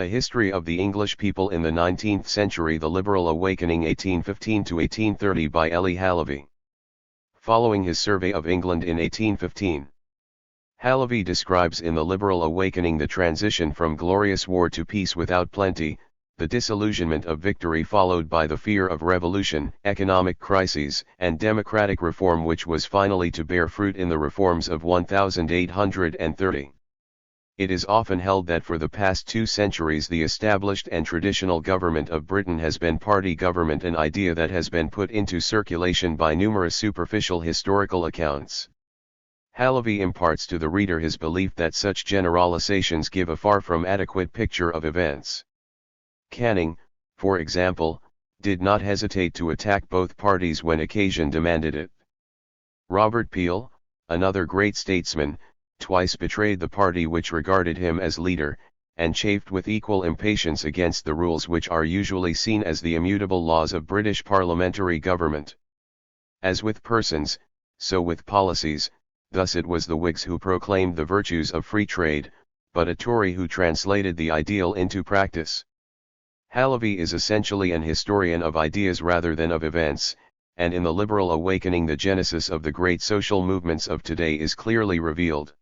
A History of the English People in the 19th Century, The Liberal Awakening 1815 to 1830 by Elie Halevy. Following his survey of England in 1815. Halevy describes in The Liberal Awakening the transition from glorious war to peace without plenty, the disillusionment of victory followed by the fear of revolution, economic crises, and democratic reform, which was finally to bear fruit in the reforms of 1830. It is often held that for the past 2 centuries the established and traditional government of Britain has been party government, an idea that has been put into circulation by numerous superficial historical accounts. Halevy imparts to the reader his belief that such generalizations give a far from adequate picture of events. Canning, for example, did not hesitate to attack both parties when occasion demanded it. Robert Peel, another great statesman, twice betrayed the party which regarded him as leader, and chafed with equal impatience against the rules which are usually seen as the immutable laws of British parliamentary government. As with persons, so with policies. Thus it was the Whigs who proclaimed the virtues of free trade, but a Tory who translated the ideal into practice. Halevy is essentially an historian of ideas rather than of events, and in The Liberal Awakening the genesis of the great social movements of today is clearly revealed.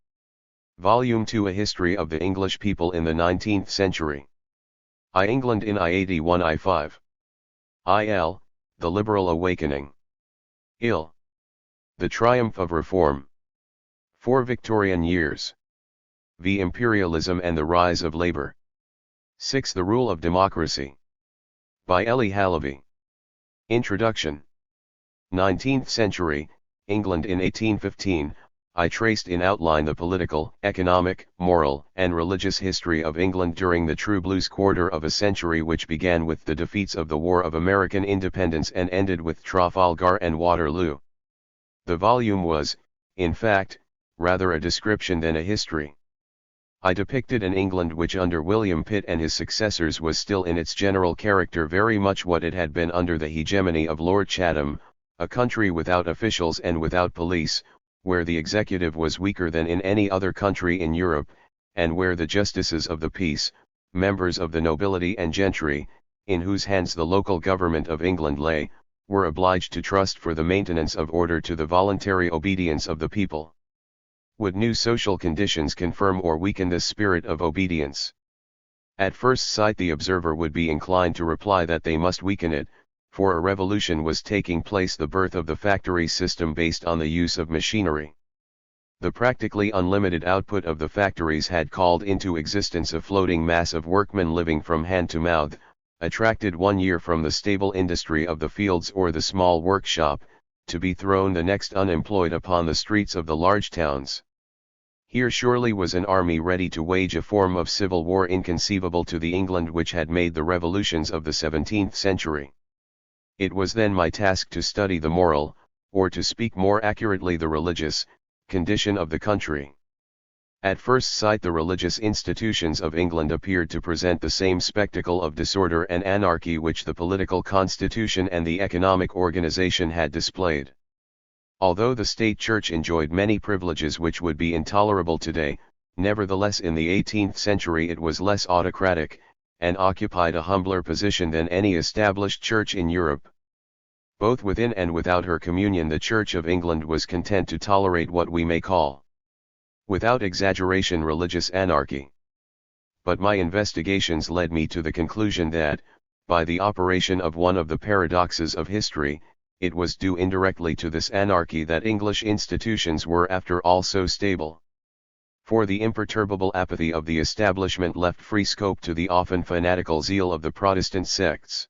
Volume 2, A History of the English People in the 19th Century. I. England in I-81 I-5. I.L., The Liberal Awakening. Ill. The Triumph of Reform. 4 Victorian Years. V. Imperialism and the Rise of Labour. 6. The Rule of Democracy. By Elie Halevy. Introduction. 19th Century, England in 1815, I traced in outline the political, economic, moral, and religious history of England during the true blues quarter of a century, which began with the defeats of the War of American Independence and ended with Trafalgar and Waterloo. The volume was, in fact, rather a description than a history. I depicted an England which under William Pitt and his successors was still in its general character very much what it had been under the hegemony of Lord Chatham, a country without officials and without police, where the executive was weaker than in any other country in Europe, and where the justices of the peace, members of the nobility and gentry, in whose hands the local government of England lay, were obliged to trust for the maintenance of order to the voluntary obedience of the people. Would new social conditions confirm or weaken this spirit of obedience? At first sight the observer would be inclined to reply that they must weaken it, for a revolution was taking place, the birth of the factory system based on the use of machinery. The practically unlimited output of the factories had called into existence a floating mass of workmen living from hand to mouth, attracted one year from the stable industry of the fields or the small workshop, to be thrown the next unemployed upon the streets of the large towns. Here surely was an army ready to wage a form of civil war inconceivable to the England which had made the revolutions of the 17th century. It was then my task to study the moral, or to speak more accurately the religious, condition of the country. At first sight the religious institutions of England appeared to present the same spectacle of disorder and anarchy which the political constitution and the economic organization had displayed. Although the state church enjoyed many privileges which would be intolerable today, nevertheless in the 18th century it was less autocratic, and occupied a humbler position than any established church in Europe. Both within and without her communion the Church of England was content to tolerate what we may call, without exaggeration, religious anarchy. But my investigations led me to the conclusion that, by the operation of one of the paradoxes of history, it was due indirectly to this anarchy that English institutions were after all so stable. For the imperturbable apathy of the establishment left free scope to the often fanatical zeal of the Protestant sects.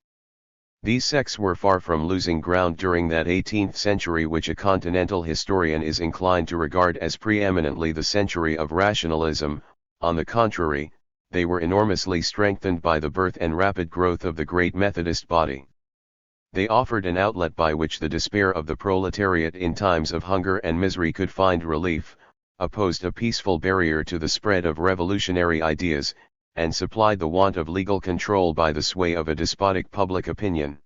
These sects were far from losing ground during that 18th century which a continental historian is inclined to regard as preeminently the century of rationalism. On the contrary, they were enormously strengthened by the birth and rapid growth of the great Methodist body. They offered an outlet by which the despair of the proletariat in times of hunger and misery could find relief, opposed a peaceful barrier to the spread of revolutionary ideas, and supplied the want of legal control by the sway of a despotic public opinion.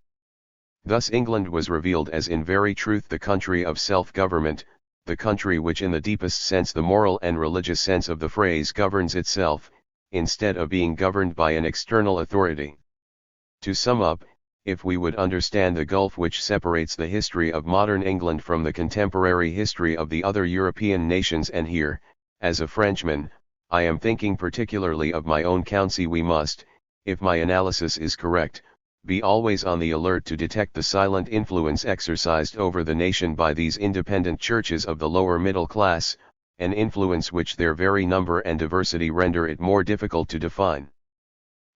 Thus England was revealed as in very truth the country of self-government, the country which in the deepest sense, the moral and religious sense of the phrase, governs itself, instead of being governed by an external authority. To sum up, if we would understand the gulf which separates the history of modern England from the contemporary history of the other European nations, and here, as a Frenchman, I am thinking particularly of my own county, we must, if my analysis is correct, be always on the alert to detect the silent influence exercised over the nation by these independent churches of the lower middle class, an influence which their very number and diversity render it more difficult to define.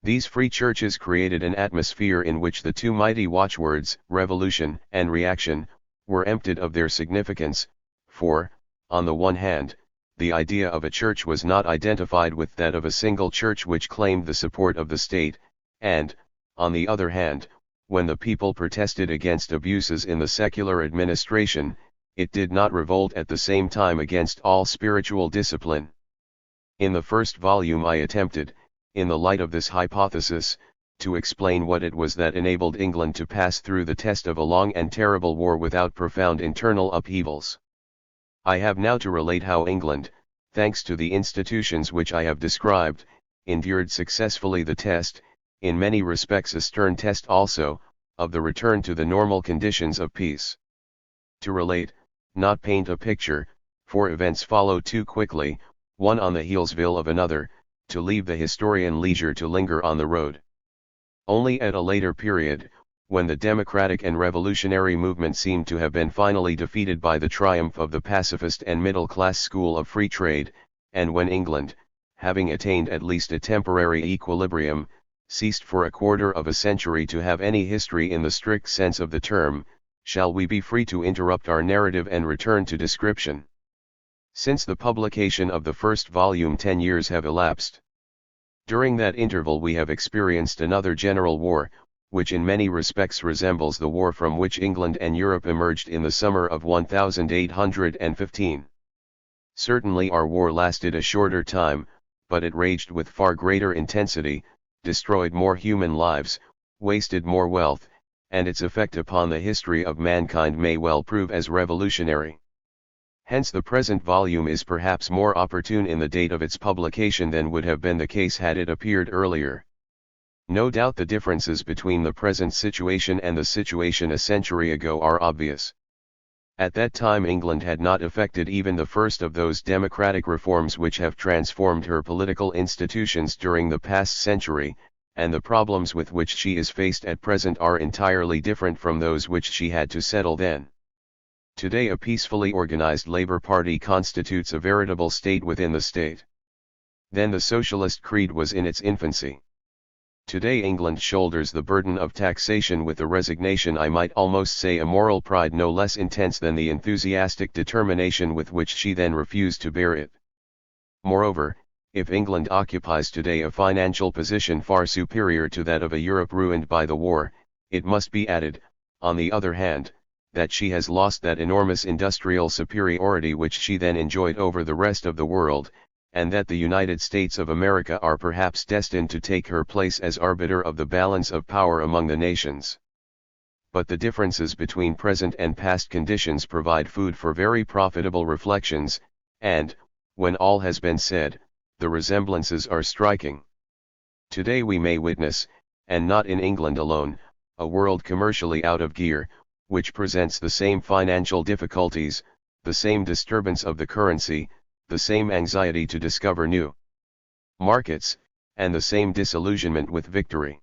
These free churches created an atmosphere in which the two mighty watchwords, revolution and reaction, were emptied of their significance, for, on the one hand, the idea of a church was not identified with that of a single church which claimed the support of the state, and, on the other hand, when the people protested against abuses in the secular administration, it did not revolt at the same time against all spiritual discipline. In the first volume I attempted, in the light of this hypothesis, to explain what it was that enabled England to pass through the test of a long and terrible war without profound internal upheavals. I have now to relate how England, thanks to the institutions which I have described, endured successfully the test, in many respects a stern test also, of the return to the normal conditions of peace. To relate, not paint a picture, for events follow too quickly, one on the heelsville of another, to leave the historian leisure to linger on the road. Only at a later period, when the democratic and revolutionary movement seemed to have been finally defeated by the triumph of the pacifist and middle-class school of free trade, and when England, having attained at least a temporary equilibrium, ceased for a quarter of a century to have any history in the strict sense of the term, shall we be free to interrupt our narrative and return to description. Since the publication of the first volume 10 years have elapsed. During that interval we have experienced another general war, which in many respects resembles the war from which England and Europe emerged in the summer of 1815. Certainly our war lasted a shorter time, but it raged with far greater intensity, destroyed more human lives, wasted more wealth, and its effect upon the history of mankind may well prove as revolutionary. Hence the present volume is perhaps more opportune in the date of its publication than would have been the case had it appeared earlier. No doubt the differences between the present situation and the situation a century ago are obvious. At that time England had not effected even the first of those democratic reforms which have transformed her political institutions during the past century, and the problems with which she is faced at present are entirely different from those which she had to settle then. Today a peacefully organized Labour Party constitutes a veritable state within the state. Then the socialist creed was in its infancy. Today England shoulders the burden of taxation with a resignation, I might almost say a moral pride no less intense than the enthusiastic determination with which she then refused to bear it. Moreover, if England occupies today a financial position far superior to that of a Europe ruined by the war, it must be added, on the other hand, that she has lost that enormous industrial superiority which she then enjoyed over the rest of the world, and that the United States of America are perhaps destined to take her place as arbiter of the balance of power among the nations. But the differences between present and past conditions provide food for very profitable reflections, and, when all has been said, the resemblances are striking. Today we may witness, and not in England alone, a world commercially out of gear, which presents the same financial difficulties, the same disturbance of the currency, the same anxiety to discover new markets, and the same disillusionment with victory.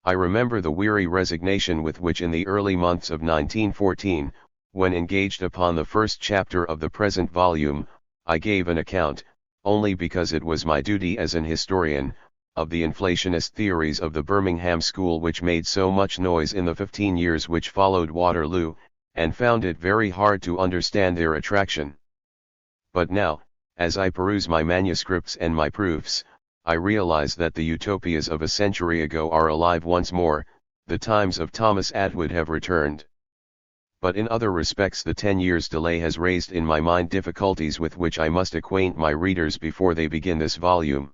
I remember the weary resignation with which in the early months of 1914, when engaged upon the first chapter of the present volume, I gave an account, only because it was my duty as an historian, of the inflationist theories of the Birmingham school which made so much noise in the 15 years which followed Waterloo, and found it very hard to understand their attraction. But now, as I peruse my manuscripts and my proofs, I realize that the utopias of a century ago are alive once more, the times of Thomas Atwood have returned. But in other respects the 10 years' delay has raised in my mind difficulties with which I must acquaint my readers before they begin this volume.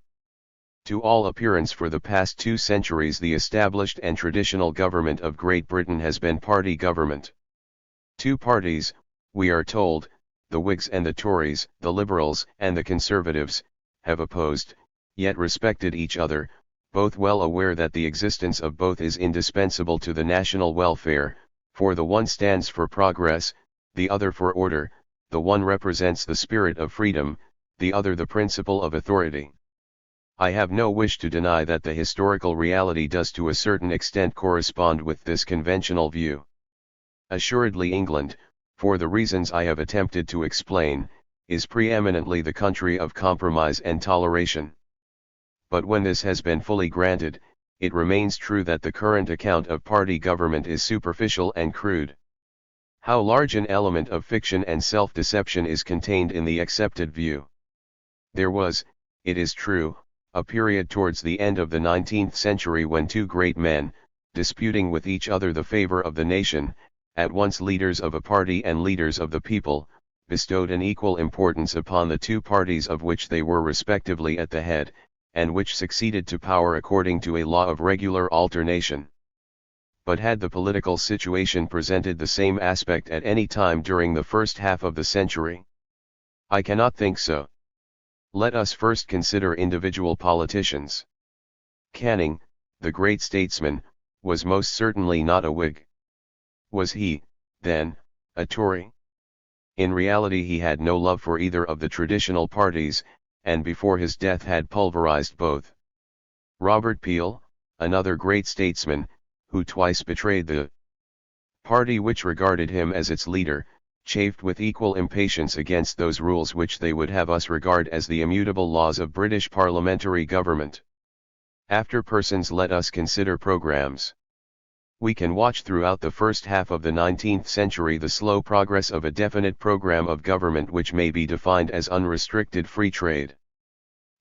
To all appearance for the past 2 centuries the established and traditional government of Great Britain has been party government. 2 parties, we are told, the Whigs and the Tories, the Liberals and the Conservatives, have opposed, yet respected each other, both well aware that the existence of both is indispensable to the national welfare, for the one stands for progress, the other for order, the one represents the spirit of freedom, the other the principle of authority. I have no wish to deny that the historical reality does to a certain extent correspond with this conventional view. Assuredly England, for the reasons I have attempted to explain, is preeminently the country of compromise and toleration. But when this has been fully granted, it remains true that the current account of party government is superficial and crude. How large an element of fiction and self-deception is contained in the accepted view. There was, it is true, a period towards the end of the 19th century when two great men, disputing with each other the favor of the nation, at once leaders of a party and leaders of the people, bestowed an equal importance upon the two parties of which they were respectively at the head, and which succeeded to power according to a law of regular alternation. But had the political situation presented the same aspect at any time during the first half of the century? I cannot think so. Let us first consider individual politicians. Canning, the great statesman, was most certainly not a Whig. Was he, then, a Tory? In reality he had no love for either of the traditional parties, and before his death had pulverized both. Robert Peel, another great statesman, who twice betrayed the party which regarded him as its leader, chafed with equal impatience against those rules which they would have us regard as the immutable laws of British parliamentary government. After persons, let us consider programs. We can watch throughout the first half of the 19th century the slow progress of a definite program of government which may be defined as unrestricted free trade.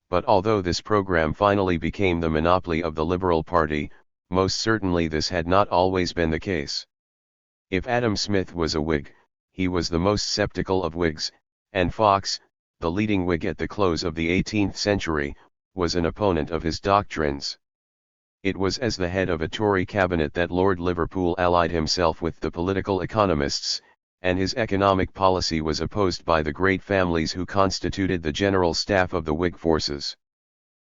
But although this program finally became the monopoly of the Liberal Party, most certainly this had not always been the case. If Adam Smith was a Whig, he was the most sceptical of Whigs, and Fox, the leading Whig at the close of the 18th century, was an opponent of his doctrines. It was as the head of a Tory cabinet that Lord Liverpool allied himself with the political economists, and his economic policy was opposed by the great families who constituted the general staff of the Whig forces.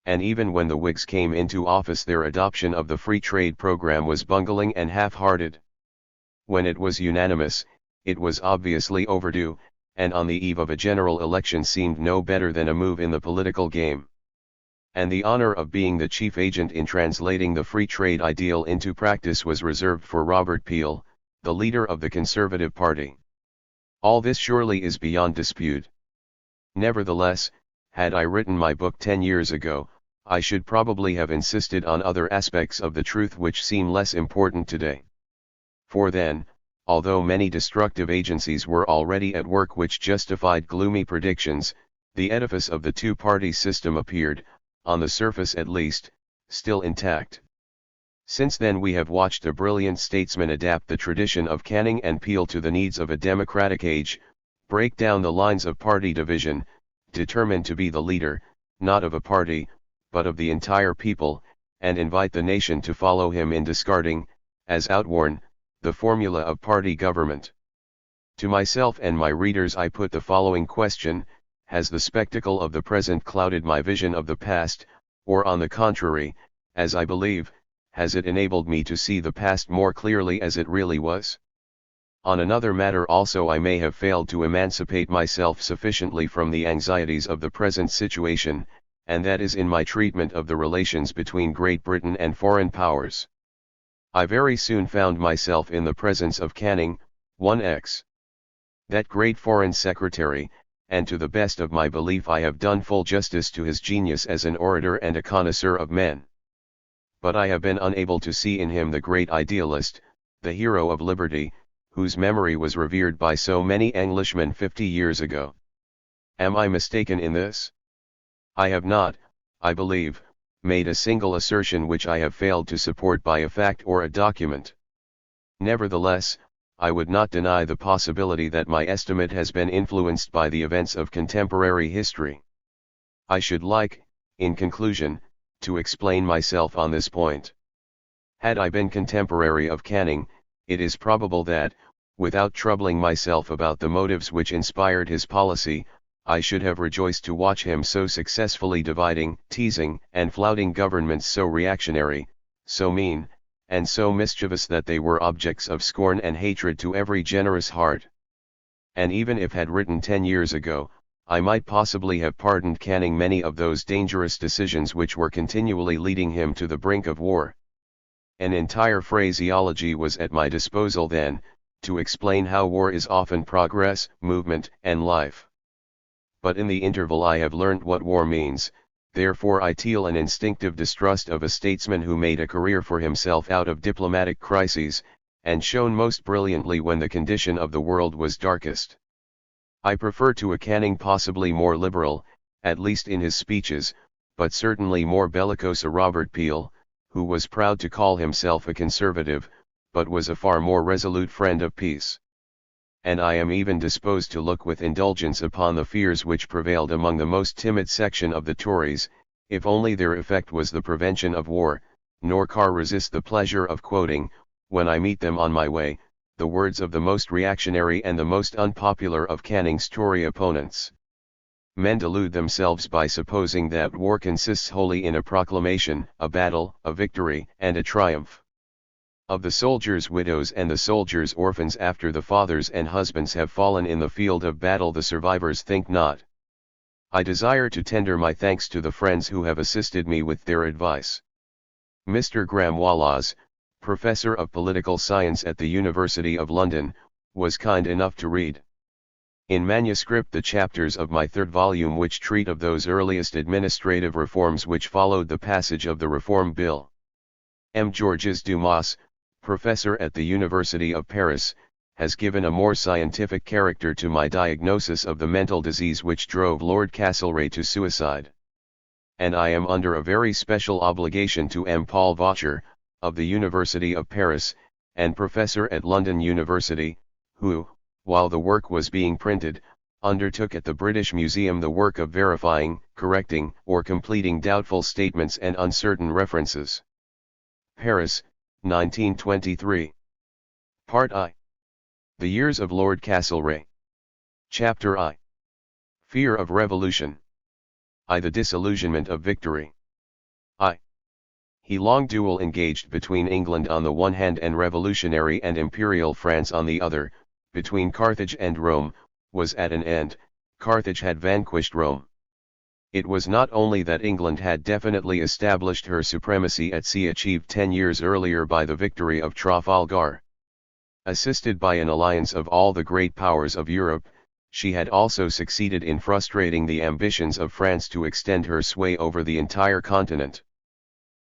And even when the Whigs came into office, their adoption of the free trade program was bungling and half-hearted. When it was unanimous, it was obviously overdue, and on the eve of a general election seemed no better than a move in the political game. And the honor of being the chief agent in translating the free trade ideal into practice was reserved for Robert Peel, the leader of the Conservative Party. All this surely is beyond dispute. Nevertheless, had I written my book 10 years ago, I should probably have insisted on other aspects of the truth which seem less important today. For then, although many destructive agencies were already at work which justified gloomy predictions, the edifice of the two-party system appeared, on the surface at least, still intact. Since then we have watched a brilliant statesman adapt the tradition of Canning and Peel to the needs of a democratic age, break down the lines of party division, determined to be the leader, not of a party, but of the entire people, and invite the nation to follow him in discarding, as outworn, the formula of party government. To myself and my readers I put the following question: has the spectacle of the present clouded my vision of the past, or on the contrary, as I believe, has it enabled me to see the past more clearly as it really was? On another matter also I may have failed to emancipate myself sufficiently from the anxieties of the present situation, and that is in my treatment of the relations between Great Britain and foreign powers. I very soon found myself in the presence of Canning, 1x. That great foreign secretary, and to the best of my belief I have done full justice to his genius as an orator and a connoisseur of men. But I have been unable to see in him the great idealist, the hero of liberty, whose memory was revered by so many Englishmen 50 years ago. Am I mistaken in this? I have not, I believe, made a single assertion which I have failed to support by a fact or a document. Nevertheless, I would not deny the possibility that my estimate has been influenced by the events of contemporary history. I should like, in conclusion, to explain myself on this point. Had I been contemporary of Canning, it is probable that, without troubling myself about the motives which inspired his policy, I should have rejoiced to watch him so successfully dividing, teasing, and flouting governments so reactionary, so mean, and so mischievous that they were objects of scorn and hatred to every generous heart. And even if had written 10 years ago, I might possibly have pardoned Canning many of those dangerous decisions which were continually leading him to the brink of war. An entire phraseology was at my disposal then, to explain how war is often progress, movement, and life. But in the interval I have learnt what war means, therefore I feel an instinctive distrust of a statesman who made a career for himself out of diplomatic crises, and shone most brilliantly when the condition of the world was darkest. I prefer to a Canning possibly more liberal, at least in his speeches, but certainly more bellicose a Robert Peel, who was proud to call himself a conservative, but was a far more resolute friend of peace. And I am even disposed to look with indulgence upon the fears which prevailed among the most timid section of the Tories, if only their effect was the prevention of war, nor can resist the pleasure of quoting, when I meet them on my way, the words of the most reactionary and the most unpopular of Canning's Tory opponents. Men delude themselves by supposing that war consists wholly in a proclamation, a battle, a victory, and a triumph. Of the soldiers' widows and the soldiers' orphans after the fathers and husbands have fallen in the field of battle the survivors think not. I desire to tender my thanks to the friends who have assisted me with their advice. Mr. Graham Wallace, Professor of Political Science at the University of London, was kind enough to read in manuscript the chapters of my third volume which treat of those earliest administrative reforms which followed the passage of the Reform Bill. M. Georges Dumas, professor at the University of Paris, has given a more scientific character to my diagnosis of the mental disease which drove Lord Castlereagh to suicide. And I am under a very special obligation to M. Paul Vacher, of the University of Paris, and professor at London University, who, while the work was being printed, undertook at the British Museum the work of verifying, correcting, or completing doubtful statements and uncertain references. Paris, 1923. Part I. The Years of Lord Castlereagh. Chapter I. Fear of Revolution. I. The Disillusionment of Victory. I. He long duel engaged between England on the one hand and revolutionary and imperial France on the other, between Carthage and Rome, was at an end. Carthage had vanquished Rome. It was not only that England had definitely established her supremacy at sea achieved 10 years earlier by the victory of Trafalgar. Assisted by an alliance of all the great powers of Europe, she had also succeeded in frustrating the ambitions of France to extend her sway over the entire continent.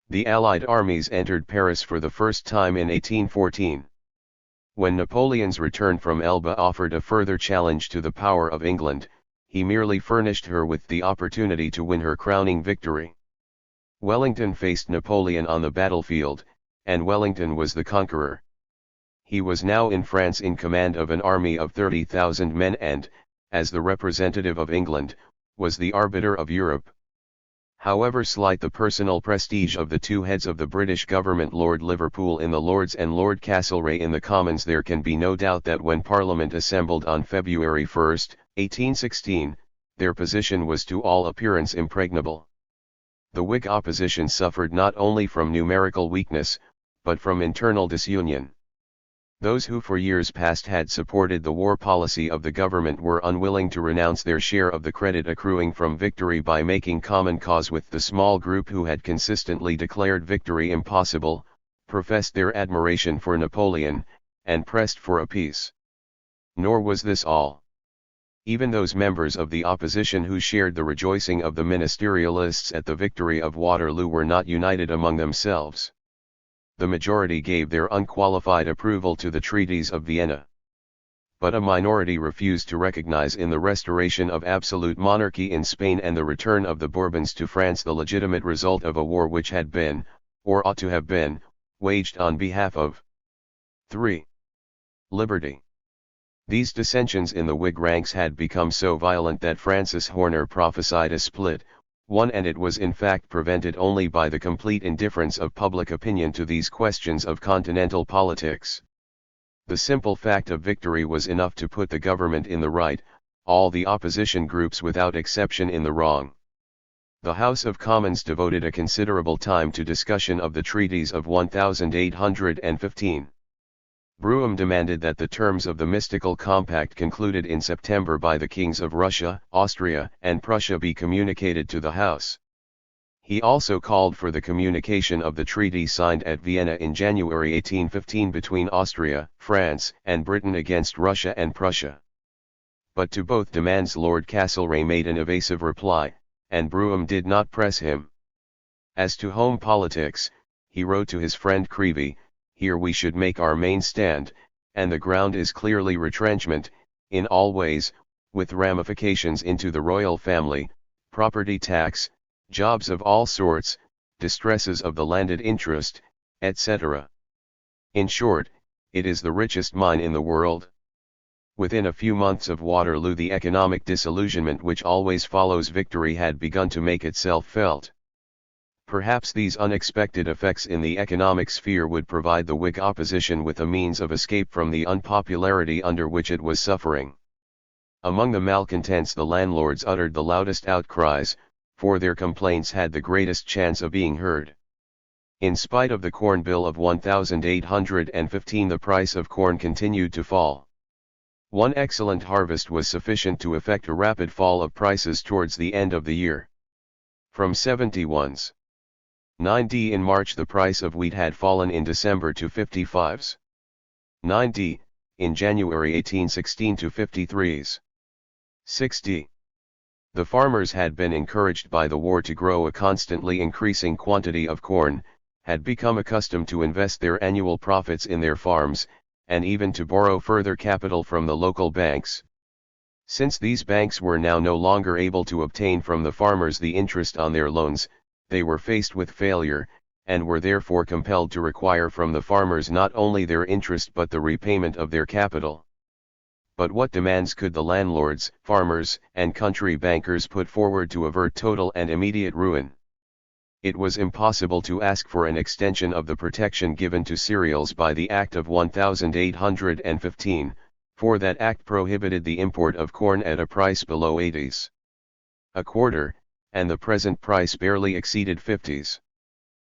The Allied armies entered Paris for the first time in 1814. When Napoleon's return from Elba offered a further challenge to the power of England, he merely furnished her with the opportunity to win her crowning victory. Wellington faced Napoleon on the battlefield, and Wellington was the conqueror. He was now in France in command of an army of 30,000 men and, as the representative of England, was the arbiter of Europe. However slight the personal prestige of the two heads of the British government, Lord Liverpool in the Lords and Lord Castlereagh in the Commons, there can be no doubt that when Parliament assembled on February 1, 1816, their position was to all appearance impregnable. The Whig opposition suffered not only from numerical weakness, but from internal disunion. Those who for years past had supported the war policy of the government were unwilling to renounce their share of the credit accruing from victory by making common cause with the small group who had consistently declared victory impossible, professed their admiration for Napoleon, and pressed for a peace. Nor was this all. Even those members of the opposition who shared the rejoicing of the ministerialists at the victory of Waterloo were not united among themselves. The majority gave their unqualified approval to the treaties of Vienna. But a minority refused to recognize in the restoration of absolute monarchy in Spain and the return of the Bourbons to France the legitimate result of a war which had been, or ought to have been, waged on behalf of 3. Liberty. These dissensions in the Whig ranks had become so violent that Francis Horner prophesied a split, and it was in fact prevented only by the complete indifference of public opinion to these questions of continental politics. The simple fact of victory was enough to put the government in the right, all the opposition groups without exception in the wrong. The House of Commons devoted a considerable time to discussion of the treaties of 1815. Brougham demanded that the terms of the mystical compact concluded in September by the kings of Russia, Austria, and Prussia be communicated to the House. He also called for the communication of the treaty signed at Vienna in January 1815 between Austria, France, and Britain against Russia and Prussia. But to both demands Lord Castlereagh made an evasive reply, and Brougham did not press him. As to home politics, he wrote to his friend Creevey, "Here we should make our main stand, and the ground is clearly retrenchment, in all ways, with ramifications into the royal family, property tax, jobs of all sorts, distresses of the landed interest, etc. In short, it is the richest mine in the world." Within a few months of Waterloo, the economic disillusionment which always follows victory had begun to make itself felt. Perhaps these unexpected effects in the economic sphere would provide the Whig opposition with a means of escape from the unpopularity under which it was suffering. Among the malcontents, the landlords uttered the loudest outcries, for their complaints had the greatest chance of being heard. In spite of the Corn Bill of 1815, the price of corn continued to fall. One excellent harvest was sufficient to effect a rapid fall of prices towards the end of the year. From 71s. 9d in March, the price of wheat had fallen in December to 55s. 9d, in January 1816 to 53s. 6d. The farmers had been encouraged by the war to grow a constantly increasing quantity of corn, had become accustomed to invest their annual profits in their farms, and even to borrow further capital from the local banks. Since these banks were now no longer able to obtain from the farmers the interest on their loans, they were faced with failure, and were therefore compelled to require from the farmers not only their interest but the repayment of their capital. But what demands could the landlords, farmers, and country bankers put forward to avert total and immediate ruin? It was impossible to ask for an extension of the protection given to cereals by the Act of 1815, for that act prohibited the import of corn at a price below 80s a quarter, and the present price barely exceeded 50s.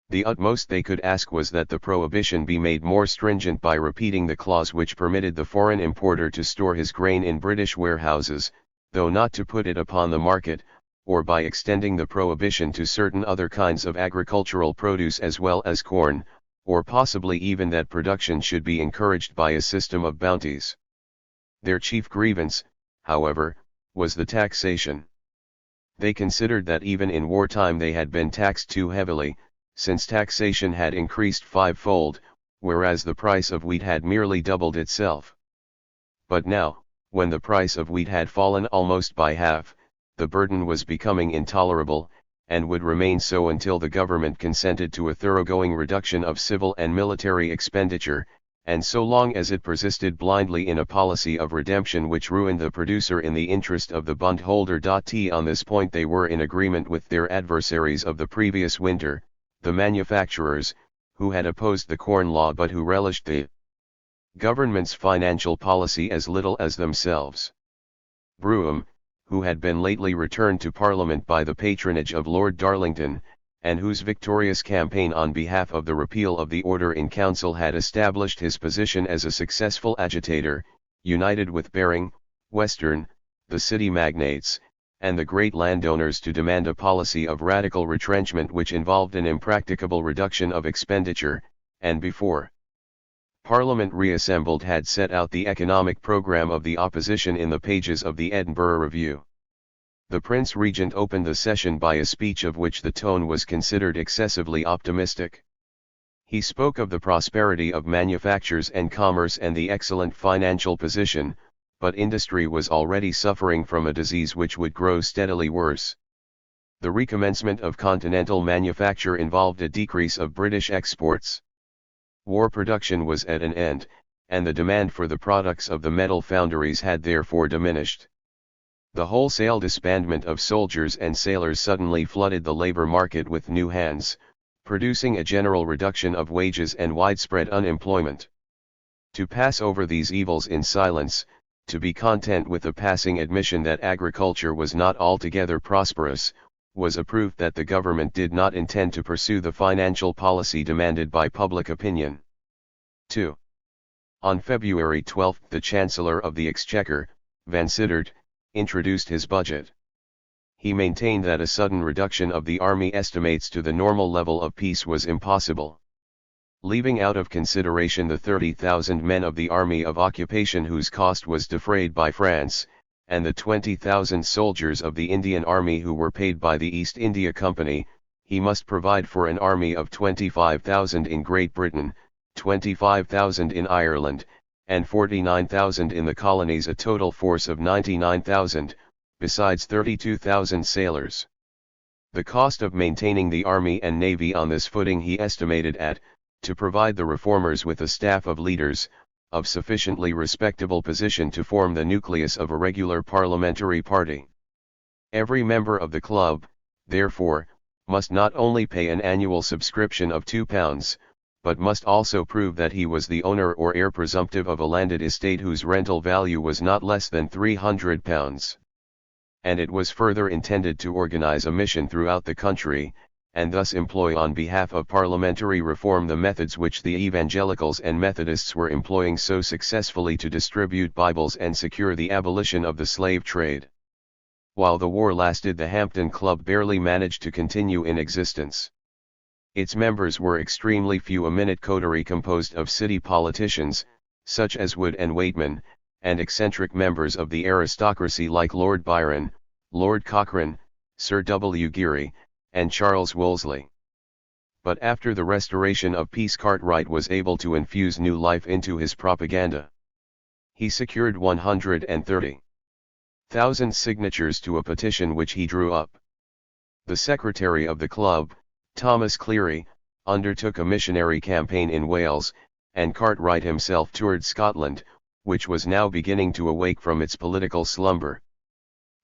The utmost they could ask was that the prohibition be made more stringent by repeating the clause which permitted the foreign importer to store his grain in British warehouses, though not to put it upon the market, or by extending the prohibition to certain other kinds of agricultural produce as well as corn, or possibly even that production should be encouraged by a system of bounties. Their chief grievance, however, was the taxation. They considered that even in wartime they had been taxed too heavily, since taxation had increased fivefold, whereas the price of wheat had merely doubled itself. But now, when the price of wheat had fallen almost by half, the burden was becoming intolerable, and would remain so until the government consented to a thoroughgoing reduction of civil and military expenditure, and so long as it persisted blindly in a policy of redemption which ruined the producer in the interest of the bondholder. On this point they were in agreement with their adversaries of the previous winter, the manufacturers, who had opposed the Corn Law but who relished the government's financial policy as little as themselves. Brougham, who had been lately returned to Parliament by the patronage of Lord Darlington, and whose victorious campaign on behalf of the repeal of the Order in Council had established his position as a successful agitator, united with Baring, Western, the city magnates, and the great landowners to demand a policy of radical retrenchment which involved an impracticable reduction of expenditure, and before Parliament reassembled had set out the economic programme of the opposition in the pages of the Edinburgh Review. The Prince Regent opened the session by a speech of which the tone was considered excessively optimistic. He spoke of the prosperity of manufactures and commerce and the excellent financial position, but industry was already suffering from a disease which would grow steadily worse. The recommencement of continental manufacture involved a decrease of British exports. War production was at an end, and the demand for the products of the metal foundries had therefore diminished. The wholesale disbandment of soldiers and sailors suddenly flooded the labor market with new hands, producing a general reduction of wages and widespread unemployment. To pass over these evils in silence, to be content with the passing admission that agriculture was not altogether prosperous, was a proof that the government did not intend to pursue the financial policy demanded by public opinion. 2. On February 12 the Chancellor of the Exchequer, Van Sittert, introduced his budget. He maintained that a sudden reduction of the army estimates to the normal level of peace was impossible. Leaving out of consideration the 30,000 men of the Army of Occupation whose cost was defrayed by France, and the 20,000 soldiers of the Indian Army who were paid by the East India Company, he must provide for an army of 25,000 in Great Britain, 25,000 in Ireland, and 49,000 in the colonies, a total force of 99,000, besides 32,000 sailors. The cost of maintaining the army and navy on this footing he estimated at, to provide the reformers with a staff of leaders, of sufficiently respectable position to form the nucleus of a regular parliamentary party. Every member of the club, therefore, must not only pay an annual subscription of £2, but must also prove that he was the owner or heir presumptive of a landed estate whose rental value was not less than £300. And it was further intended to organize a mission throughout the country, and thus employ on behalf of parliamentary reform the methods which the evangelicals and Methodists were employing so successfully to distribute Bibles and secure the abolition of the slave trade. While the war lasted, the Hampton Club barely managed to continue in existence. Its members were extremely few, a minute coterie composed of city politicians, such as Wood and Waitman, and eccentric members of the aristocracy like Lord Byron, Lord Cochrane, Sir W. Geary, and Charles Wolseley. But after the restoration of peace, Cartwright was able to infuse new life into his propaganda. He secured 130,000 signatures to a petition which he drew up. The secretary of the club, Thomas Cleary, undertook a missionary campaign in Wales, and Cartwright himself toured Scotland, which was now beginning to awake from its political slumber.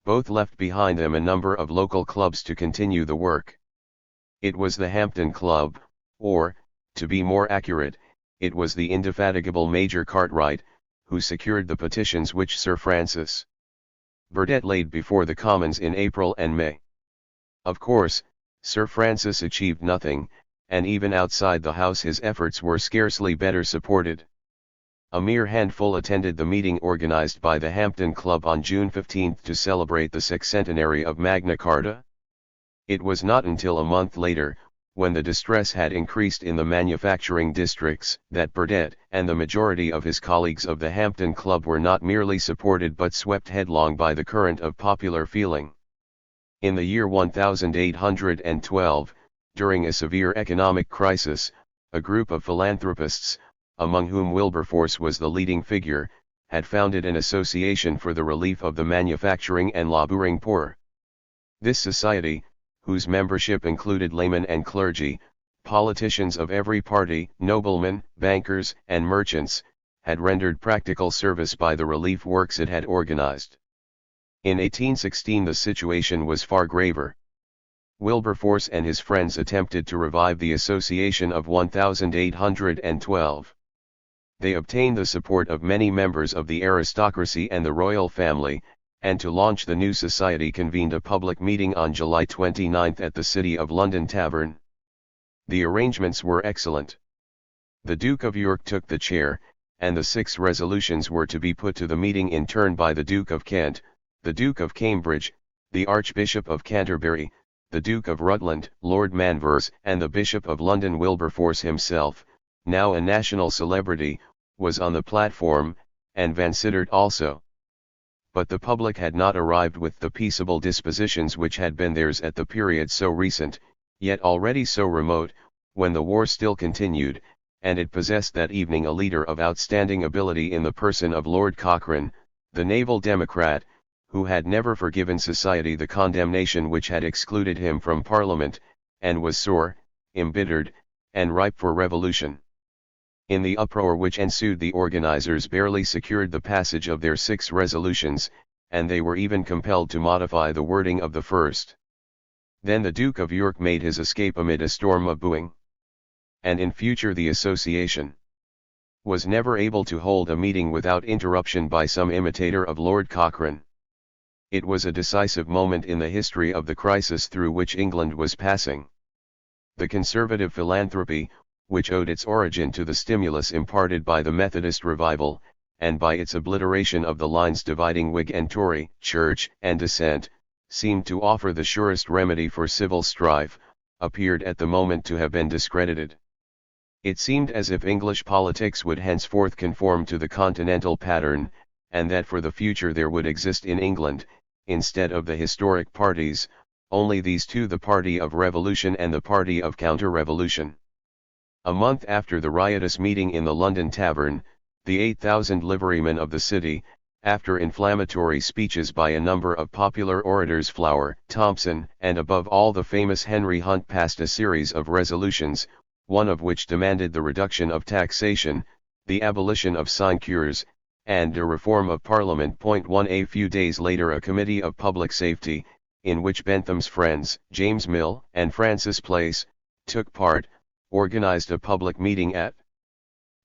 Both left behind them a number of local clubs to continue the work. It was the Hampton Club, or, to be more accurate, it was the indefatigable Major Cartwright, who secured the petitions which Sir Francis Burdett laid before the Commons in April and May. Of course, Sir Francis achieved nothing, and even outside the House his efforts were scarcely better supported. A mere handful attended the meeting organized by the Hampton Club on June 15 to celebrate the sexcentenary of Magna Carta. It was not until a month later, when the distress had increased in the manufacturing districts, that Burdett and the majority of his colleagues of the Hampton Club were not merely supported but swept headlong by the current of popular feeling. In the year 1812, during a severe economic crisis, a group of philanthropists, among whom Wilberforce was the leading figure, had founded an association for the relief of the manufacturing and laboring poor. This society, whose membership included laymen and clergy, politicians of every party, noblemen, bankers, and merchants, had rendered practical service by the relief works it had organized. In 1816 the situation was far graver. Wilberforce and his friends attempted to revive the association of 1812. They obtained the support of many members of the aristocracy and the royal family, and to launch the new society convened a public meeting on July 29 at the City of London Tavern. The arrangements were excellent. The Duke of York took the chair, and the 6 resolutions were to be put to the meeting in turn by the Duke of Kent, the Duke of Cambridge, the Archbishop of Canterbury, the Duke of Rutland, Lord Manvers, and the Bishop of London. Wilberforce himself, now a national celebrity, was on the platform, and Van Sittert also. But the public had not arrived with the peaceable dispositions which had been theirs at the period so recent, yet already so remote, when the war still continued, and it possessed that evening a leader of outstanding ability in the person of Lord Cochrane, the naval Democrat, who had never forgiven society the condemnation which had excluded him from Parliament, and was sore, embittered, and ripe for revolution. In the uproar which ensued the organizers barely secured the passage of their 6 resolutions, and they were even compelled to modify the wording of the first. Then the Duke of York made his escape amid a storm of booing. And in future the association was never able to hold a meeting without interruption by some imitator of Lord Cochrane. It was a decisive moment in the history of the crisis through which England was passing. The conservative philanthropy, which owed its origin to the stimulus imparted by the Methodist revival, and by its obliteration of the lines dividing Whig and Tory, Church and Dissent, seemed to offer the surest remedy for civil strife, appeared at the moment to have been discredited. It seemed as if English politics would henceforth conform to the continental pattern, and that for the future there would exist in England, instead of the historic parties, only these two, the party of revolution and the party of counter-revolution. A month after the riotous meeting in the London Tavern, the 8,000 liverymen of the city, after inflammatory speeches by a number of popular orators Flower, Thompson, and above all the famous Henry Hunt, passed a series of resolutions, one of which demanded the reduction of taxation, the abolition of sinecures, and a reform of Parliament. 1 A few days later a Committee of Public Safety, in which Bentham's friends, James Mill and Francis Place, took part, organised a public meeting at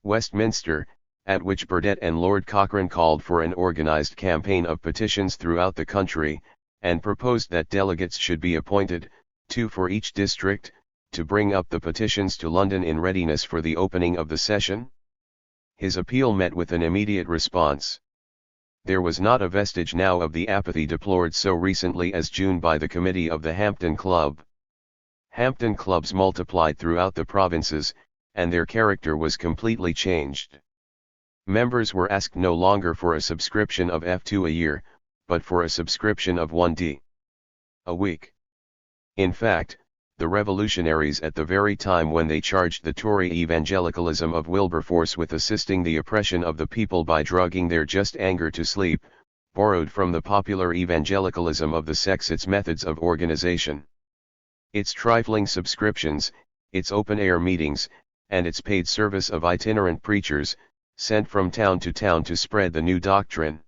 Westminster, at which Burdett and Lord Cochrane called for an organised campaign of petitions throughout the country, and proposed that delegates should be appointed, 2 for each district, to bring up the petitions to London in readiness for the opening of the session. His appeal met with an immediate response. There was not a vestige now of the apathy deplored so recently as June by the committee of the Hampton Club. Hampton clubs multiplied throughout the provinces, and their character was completely changed. Members were asked no longer for a subscription of F2 a year, but for a subscription of 1d a week. In fact, the revolutionaries, at the very time when they charged the Tory evangelicalism of Wilberforce with assisting the oppression of the people by drugging their just anger to sleep, borrowed from the popular evangelicalism of the sects its methods of organization. Its trifling subscriptions, its open-air meetings, and its paid service of itinerant preachers, sent from town to spread the new doctrine.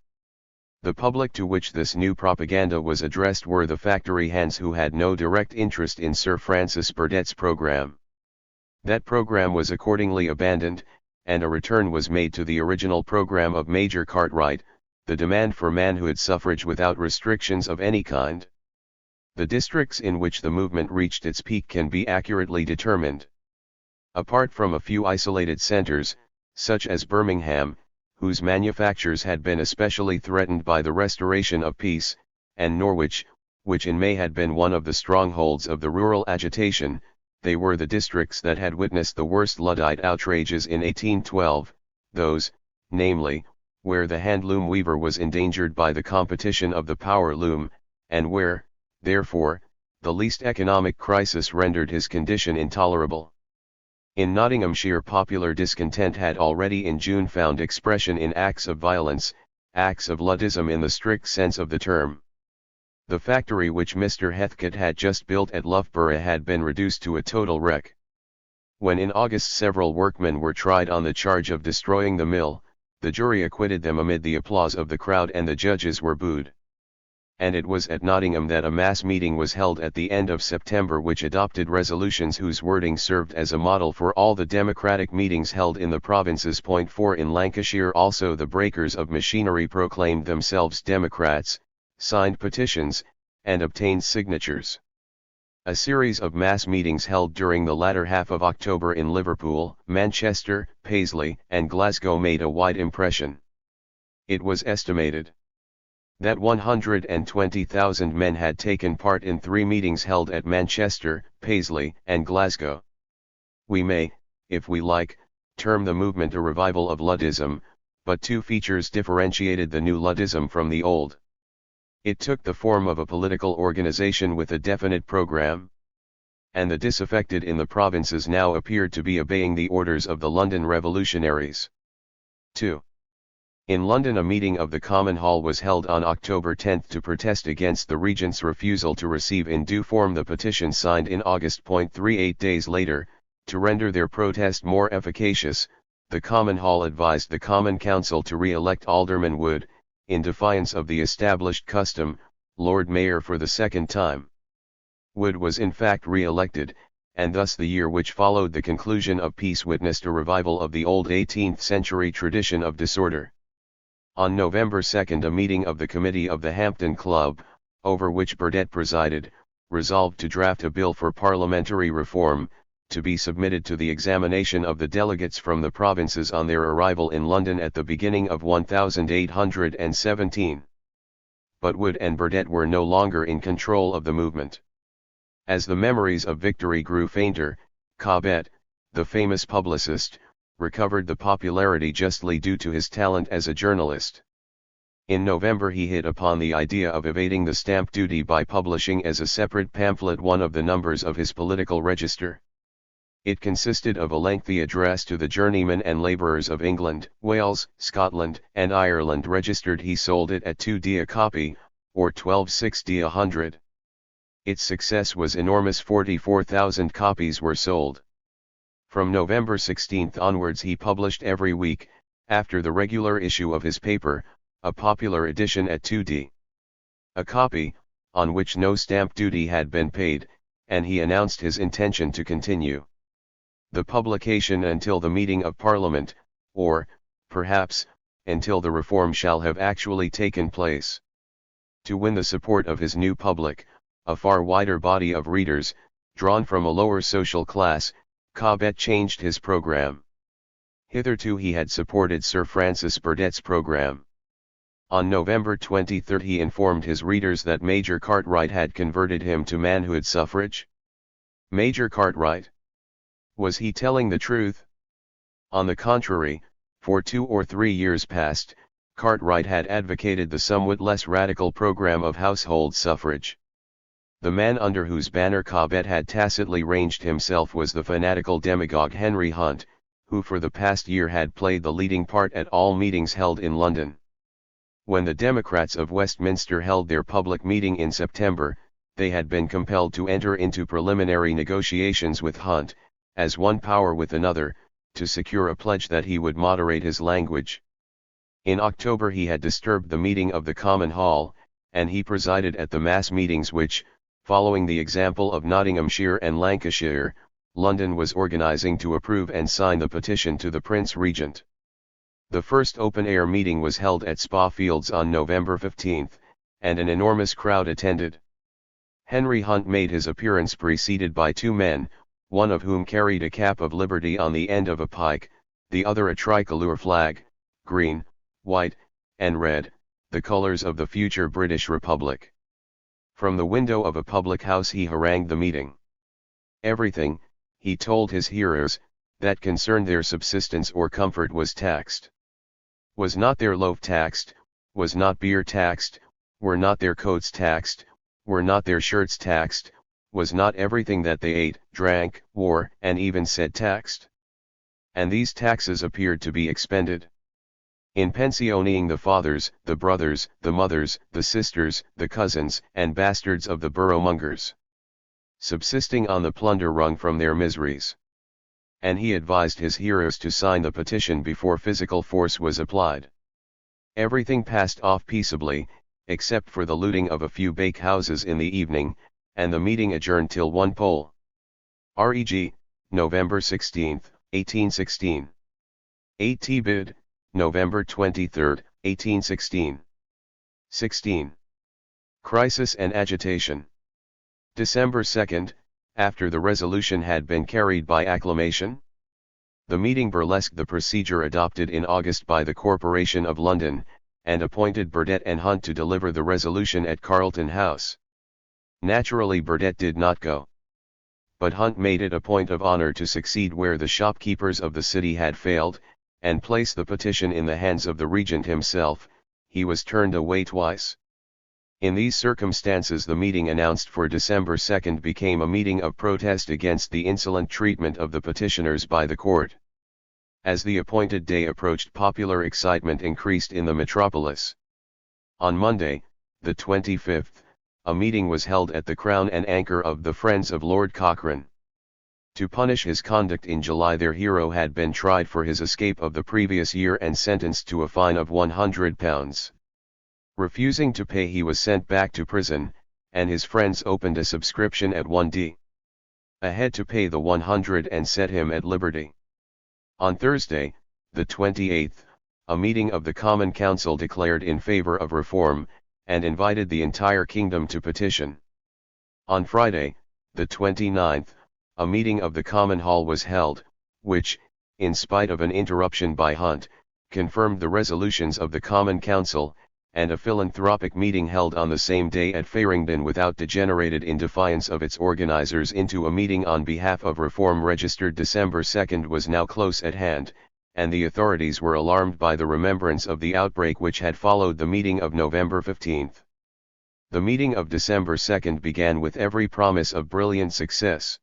The public to which this new propaganda was addressed were the factory hands who had no direct interest in Sir Francis Burdett's program. That program was accordingly abandoned, and a return was made to the original program of Major Cartwright, the demand for manhood suffrage without restrictions of any kind. The districts in which the movement reached its peak can be accurately determined. Apart from a few isolated centres, such as Birmingham, whose manufactures had been especially threatened by the restoration of peace, and Norwich, which in May had been one of the strongholds of the rural agitation, they were the districts that had witnessed the worst Luddite outrages in 1812, those, namely, where the handloom weaver was endangered by the competition of the power loom, and where, therefore, the least economic crisis rendered his condition intolerable. In Nottinghamshire popular discontent had already in June found expression in acts of violence, acts of Luddism in the strict sense of the term. The factory which Mr. Heathcote had just built at Loughborough had been reduced to a total wreck. When in August several workmen were tried on the charge of destroying the mill, the jury acquitted them amid the applause of the crowd and the judges were booed. And it was at Nottingham that a mass meeting was held at the end of September which adopted resolutions whose wording served as a model for all the democratic meetings held in the provinces. 4 In Lancashire also the breakers of machinery proclaimed themselves Democrats, signed petitions, and obtained signatures. A series of mass meetings held during the latter half of October in Liverpool, Manchester, Paisley, and Glasgow made a wide impression. It was estimated that 120,000 men had taken part in 3 meetings held at Manchester, Paisley, and Glasgow. We may, if we like, term the movement a revival of Luddism, but 2 features differentiated the new Luddism from the old. It took the form of a political organization with a definite program, and the disaffected in the provinces now appeared to be obeying the orders of the London revolutionaries. 2. In London a meeting of the Common Hall was held on October 10 to protest against the Regent's refusal to receive in due form the petition signed in August. 8 days later, to render their protest more efficacious, the Common Hall advised the Common Council to re-elect Alderman Wood, in defiance of the established custom, Lord Mayor for the second time. Wood was in fact re-elected, and thus the year which followed the conclusion of peace witnessed a revival of the old 18th century tradition of disorder. On November 2 a meeting of the Committee of the Hampton Club, over which Burdett presided, resolved to draft a bill for parliamentary reform, to be submitted to the examination of the delegates from the provinces on their arrival in London at the beginning of 1817. But Wood and Burdett were no longer in control of the movement. As the memories of victory grew fainter, Cobbett, the famous publicist, recovered the popularity justly due to his talent as a journalist. In November he hit upon the idea of evading the stamp duty by publishing as a separate pamphlet one of the numbers of his political register. It consisted of a lengthy address to the journeymen and labourers of England, Wales, Scotland, and Ireland. Registered, he sold it at 2d a copy, or 12.6d a hundred. Its success was enormous. 44,000 copies were sold. From November 16 onwards he published every week, after the regular issue of his paper, a popular edition at 2d a copy, on which no stamp duty had been paid, and he announced his intention to continue the publication until the meeting of Parliament, or, perhaps, until the reform shall have actually taken place. To win the support of his new public, a far wider body of readers, drawn from a lower social class, Cobbett changed his program. Hitherto he had supported Sir Francis Burdett's program. On November 23 he informed his readers that Major Cartwright had converted him to manhood suffrage. Major Cartwright? Was he telling the truth? On the contrary, for 2 or 3 years past, Cartwright had advocated the somewhat less radical program of household suffrage. The man under whose banner Cobbett had tacitly ranged himself was the fanatical demagogue Henry Hunt, who for the past year had played the leading part at all meetings held in London. When the Democrats of Westminster held their public meeting in September, they had been compelled to enter into preliminary negotiations with Hunt, as one power with another, to secure a pledge that he would moderate his language. In October he had disturbed the meeting of the Common Hall, and he presided at the mass meetings which, following the example of Nottinghamshire and Lancashire, London was organising to approve and sign the petition to the Prince Regent. The first open-air meeting was held at Spa Fields on November 15, and an enormous crowd attended. Henry Hunt made his appearance preceded by 2 men, one of whom carried a cap of liberty on the end of a pike, the other a tricolour flag, green, white, and red, the colours of the future British Republic. From the window of a public house he harangued the meeting. Everything, he told his hearers, that concerned their subsistence or comfort was taxed. Was not their loaf taxed? Was not beer taxed? Were not their coats taxed? Were not their shirts taxed? Was not everything that they ate, drank, wore, and even said taxed? And these taxes appeared to be expended in pensioning the fathers, the brothers, the mothers, the sisters, the cousins, and bastards of the boroughmongers, subsisting on the plunder wrung from their miseries. And he advised his hearers to sign the petition before physical force was applied. Everything passed off peaceably, except for the looting of a few bakehouses in the evening, and the meeting adjourned till 1 poll. Reg. November 16, 1816. A.T. Bid, November 23, 1816. 16. Crisis and agitation. December 2, after the resolution had been carried by acclamation. The meeting burlesqued the procedure adopted in August by the Corporation of London, and appointed Burdett and Hunt to deliver the resolution at Carlton House. Naturally Burdett did not go. But Hunt made it a point of honour to succeed where the shopkeepers of the city had failed, and place the petition in the hands of the Regent himself. He was turned away twice. In these circumstances the meeting announced for December 2 became a meeting of protest against the insolent treatment of the petitioners by the court. As the appointed day approached, popular excitement increased in the metropolis. On Monday, the 25th, a meeting was held at the Crown and Anchor of the Friends of Lord Cochrane. To punish his conduct in July, their hero had been tried for his escape of the previous year and sentenced to a fine of £100. Refusing to pay, he was sent back to prison, and his friends opened a subscription at 1d ahead to pay the 100 and set him at liberty. On Thursday, the 28th, a meeting of the Common Council declared in favor of reform, and invited the entire kingdom to petition. On Friday, the 29th, a meeting of the Common Hall was held, which, in spite of an interruption by Hunt, confirmed the resolutions of the Common Council, and a philanthropic meeting held on the same day at Farringdon without degenerated in defiance of its organizers into a meeting on behalf of reform registered December 2 was now close at hand, and the authorities were alarmed by the remembrance of the outbreak which had followed the meeting of November 15. The meeting of December 2 began with every promise of brilliant success.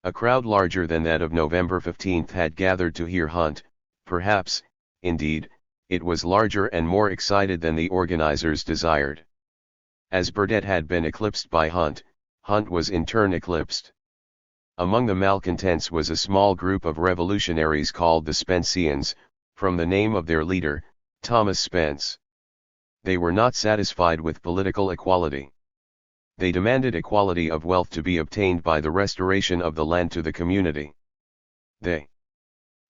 A crowd larger than that of November 15 had gathered to hear Hunt, perhaps, indeed, it was larger and more excited than the organizers desired. As Burdett had been eclipsed by Hunt, Hunt was in turn eclipsed. Among the malcontents was a small group of revolutionaries called the Spenceans, from the name of their leader, Thomas Spence. They were not satisfied with political equality. They demanded equality of wealth to be obtained by the restoration of the land to the community. They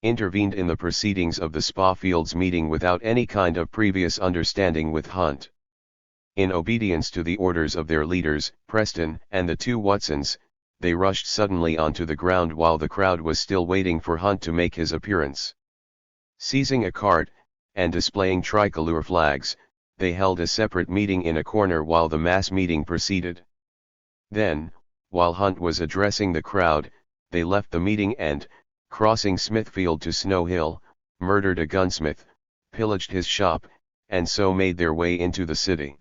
intervened in the proceedings of the Spa Fields meeting without any kind of previous understanding with Hunt. In obedience to the orders of their leaders, Preston and the two Watsons, they rushed suddenly onto the ground while the crowd was still waiting for Hunt to make his appearance. Seizing a cart, and displaying tricolor flags, they held a separate meeting in a corner while the mass meeting proceeded. Then, while Hunt was addressing the crowd, they left the meeting and, crossing Smithfield to Snow Hill, murdered a gunsmith, pillaged his shop, and so made their way into the city.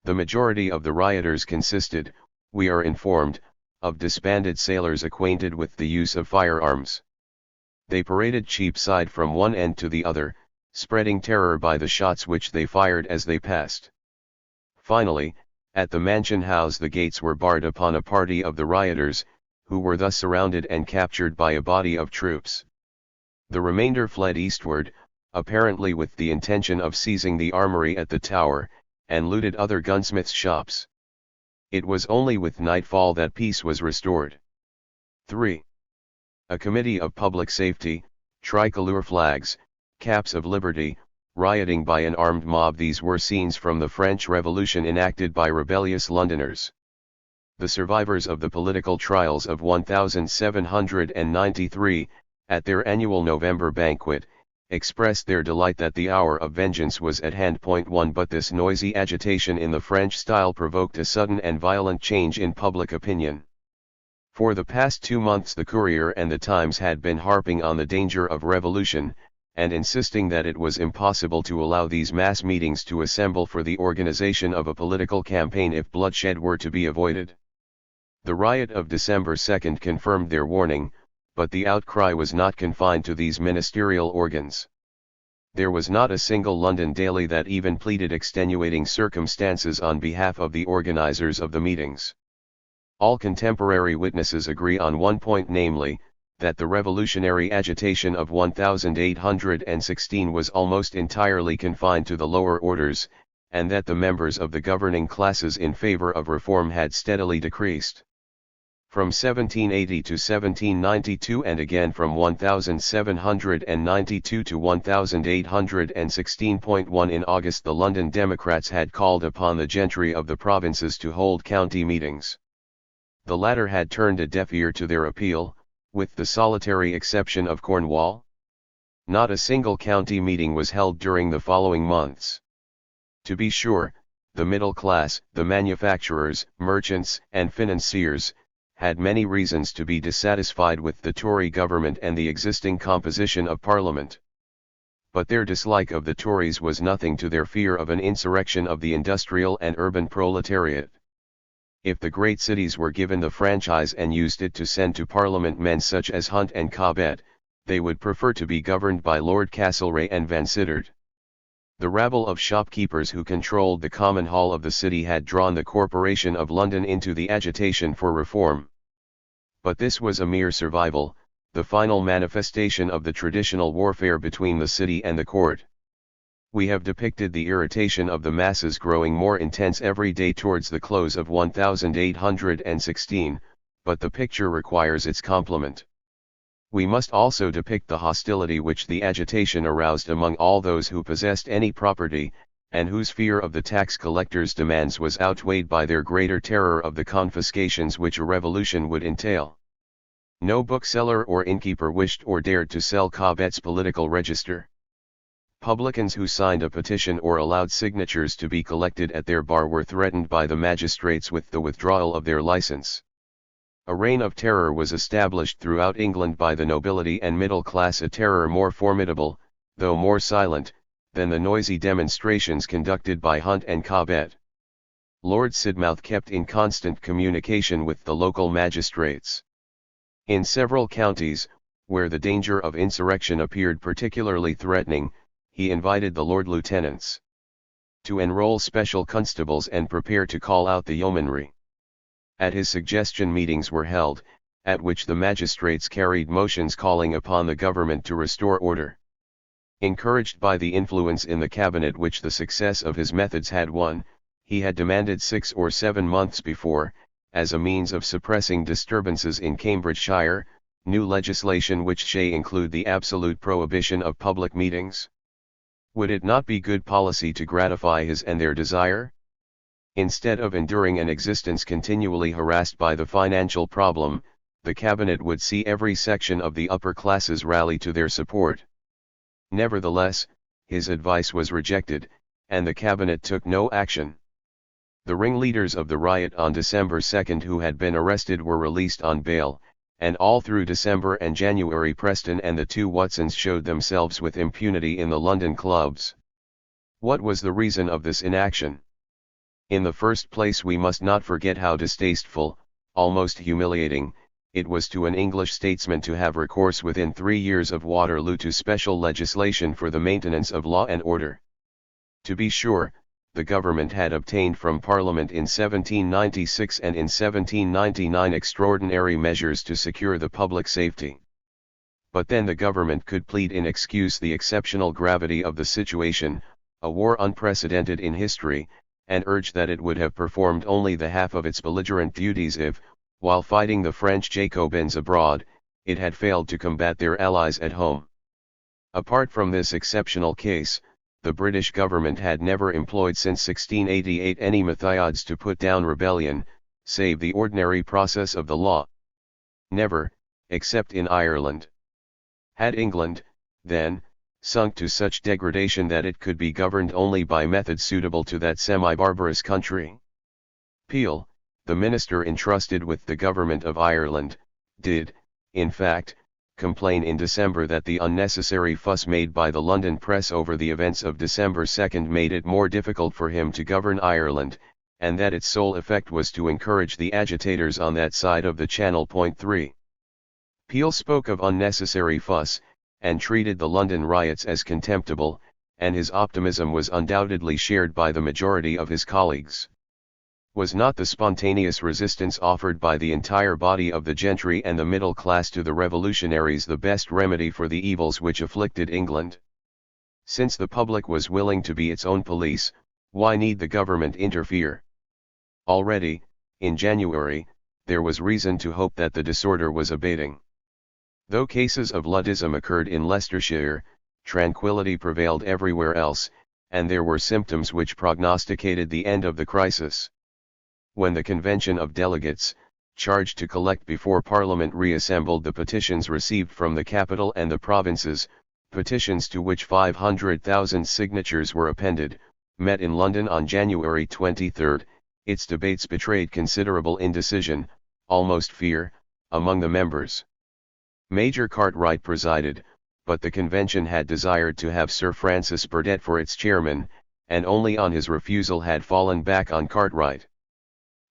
The majority of the rioters consisted, we are informed, of disbanded sailors acquainted with the use of firearms. They paraded Cheapside from one end to the other, spreading terror by the shots which they fired as they passed. Finally, at the Mansion House the gates were barred upon a party of the rioters, who were thus surrounded and captured by a body of troops. The remainder fled eastward, apparently with the intention of seizing the armory at the Tower, and looted other gunsmiths' shops. It was only with nightfall that peace was restored. 3. A committee of public safety, tricolor flags, caps of liberty, rioting by an armed mob. These were scenes from the French Revolution enacted by rebellious Londoners. The survivors of the political trials of 1793, at their annual November banquet, expressed their delight that the hour of vengeance was at hand. 1 But this noisy agitation in the French style provoked a sudden and violent change in public opinion. For the past 2 months the Courier and the Times had been harping on the danger of revolution, and insisting that it was impossible to allow these mass meetings to assemble for the organization of a political campaign if bloodshed were to be avoided. The riot of December 2 confirmed their warning, but the outcry was not confined to these ministerial organs. There was not a single London daily that even pleaded extenuating circumstances on behalf of the organizers of the meetings. All contemporary witnesses agree on one point, namely, that the revolutionary agitation of 1816 was almost entirely confined to the lower orders, and that the members of the governing classes in favor of reform had steadily decreased. From 1780 to 1792 and again from 1792 to 1816. In August the London Democrats had called upon the gentry of the provinces to hold county meetings. The latter had turned a deaf ear to their appeal, with the solitary exception of Cornwall. Not a single county meeting was held during the following months. To be sure, the middle class, the manufacturers, merchants, and financiers, had many reasons to be dissatisfied with the Tory government and the existing composition of Parliament. But their dislike of the Tories was nothing to their fear of an insurrection of the industrial and urban proletariat. If the great cities were given the franchise and used it to send to Parliament men such as Hunt and Cobbett, they would prefer to be governed by Lord Castlereagh and Vansittart. The rabble of shopkeepers who controlled the common hall of the city had drawn the Corporation of London into the agitation for reform. But this was a mere survival, the final manifestation of the traditional warfare between the city and the court. We have depicted the irritation of the masses growing more intense every day towards the close of 1816, but the picture requires its complement. We must also depict the hostility which the agitation aroused among all those who possessed any property, and whose fear of the tax collector's demands was outweighed by their greater terror of the confiscations which a revolution would entail. No bookseller or innkeeper wished or dared to sell Cobbet's political register. Publicans who signed a petition or allowed signatures to be collected at their bar were threatened by the magistrates with the withdrawal of their license. A reign of terror was established throughout England by the nobility and middle class, a terror more formidable, though more silent, than the noisy demonstrations conducted by Hunt and Cobbett. Lord Sidmouth kept in constant communication with the local magistrates. In several counties, where the danger of insurrection appeared particularly threatening, he invited the Lord Lieutenants to enroll special constables and prepare to call out the yeomanry. At his suggestion meetings were held, at which the magistrates carried motions calling upon the government to restore order. Encouraged by the influence in the cabinet which the success of his methods had won, he had demanded 6 or 7 months before, as a means of suppressing disturbances in Cambridgeshire, new legislation which shall include the absolute prohibition of public meetings. Would it not be good policy to gratify his and their desire? Instead of enduring an existence continually harassed by the financial problem, the cabinet would see every section of the upper classes rally to their support. Nevertheless, his advice was rejected, and the cabinet took no action. The ringleaders of the riot on December 2 who had been arrested were released on bail, and all through December and January Preston and the 2 Watsons showed themselves with impunity in the London clubs. What was the reason of this inaction? In the first place, we must not forget how distasteful, almost humiliating, it was to an English statesman to have recourse within 3 years of Waterloo to special legislation for the maintenance of law and order. To be sure, the government had obtained from Parliament in 1796 and in 1799 extraordinary measures to secure the public safety. But then the government could plead in excuse the exceptional gravity of the situation, a war unprecedented in history, and urge that it would have performed only the half of its belligerent duties if, while fighting the French Jacobins abroad, it had failed to combat their allies at home. Apart from this exceptional case, the British government had never employed since 1688 any methods to put down rebellion, save the ordinary process of the law. Never, except in Ireland. Had England, then, sunk to such degradation that it could be governed only by methods suitable to that semi-barbarous country? Peel, the minister entrusted with the government of Ireland, did, in fact, complain in December that the unnecessary fuss made by the London press over the events of December 2 made it more difficult for him to govern Ireland, and that its sole effect was to encourage the agitators on that side of the Channel. 3. Peel spoke of unnecessary fuss, and treated the London riots as contemptible, and his optimism was undoubtedly shared by the majority of his colleagues. Was not the spontaneous resistance offered by the entire body of the gentry and the middle class to the revolutionaries the best remedy for the evils which afflicted England? Since the public was willing to be its own police, why need the government interfere? Already, in January, there was reason to hope that the disorder was abating. Though cases of Luddism occurred in Leicestershire, tranquillity prevailed everywhere else, and there were symptoms which prognosticated the end of the crisis. When the Convention of Delegates, charged to collect before Parliament reassembled the petitions received from the capital and the provinces, petitions to which 500,000 signatures were appended, met in London on January 23, its debates betrayed considerable indecision, almost fear, among the members. Major Cartwright presided, but the convention had desired to have Sir Francis Burdett for its chairman, and only on his refusal had fallen back on Cartwright.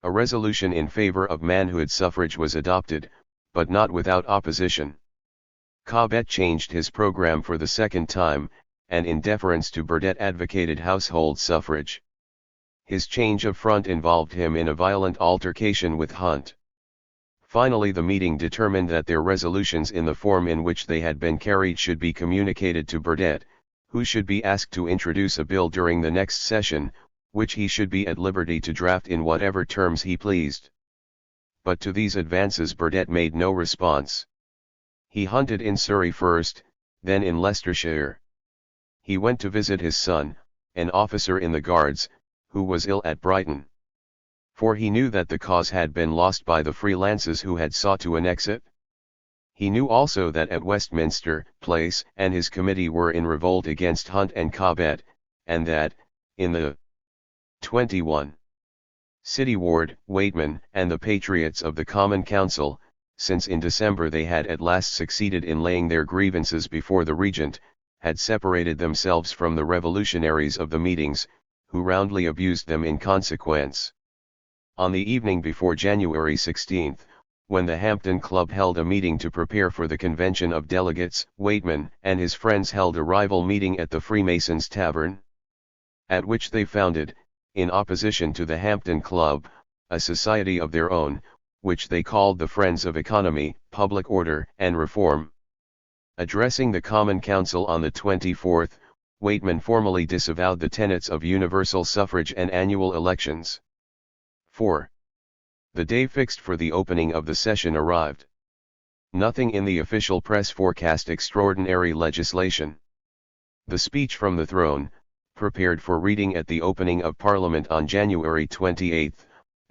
A resolution in favor of manhood suffrage was adopted, but not without opposition. Cobbett changed his program for the second time, and in deference to Burdett advocated household suffrage. His change of front involved him in a violent altercation with Hunt. Finally, the meeting determined that their resolutions in the form in which they had been carried should be communicated to Burdett, who should be asked to introduce a bill during the next session, which he should be at liberty to draft in whatever terms he pleased. but to these advances Burdett made no response. He hunted in Surrey first, then in Leicestershire. He went to visit his son, an officer in the Guards, who was ill at Brighton. For he knew that the cause had been lost by the freelances who had sought to annex it. He knew also that at Westminster Place and his committee were in revolt against Hunt and Cobbett, and that, in the 21 City Ward, Waitman and the patriots of the Common Council, since in December they had at last succeeded in laying their grievances before the Regent, had separated themselves from the revolutionaries of the meetings, who roundly abused them in consequence. On the evening before January 16, when the Hampton Club held a meeting to prepare for the convention of delegates, Waitman and his friends held a rival meeting at the Freemasons' Tavern, at which they founded, in opposition to the Hampton Club, a society of their own, which they called the Friends of Economy, Public Order and Reform. Addressing the Common Council on the 24th, Waitman formally disavowed the tenets of universal suffrage and annual elections. 4. The day fixed for the opening of the session arrived. Nothing in the official press forecast extraordinary legislation. The speech from the throne, prepared for reading at the opening of Parliament on January 28,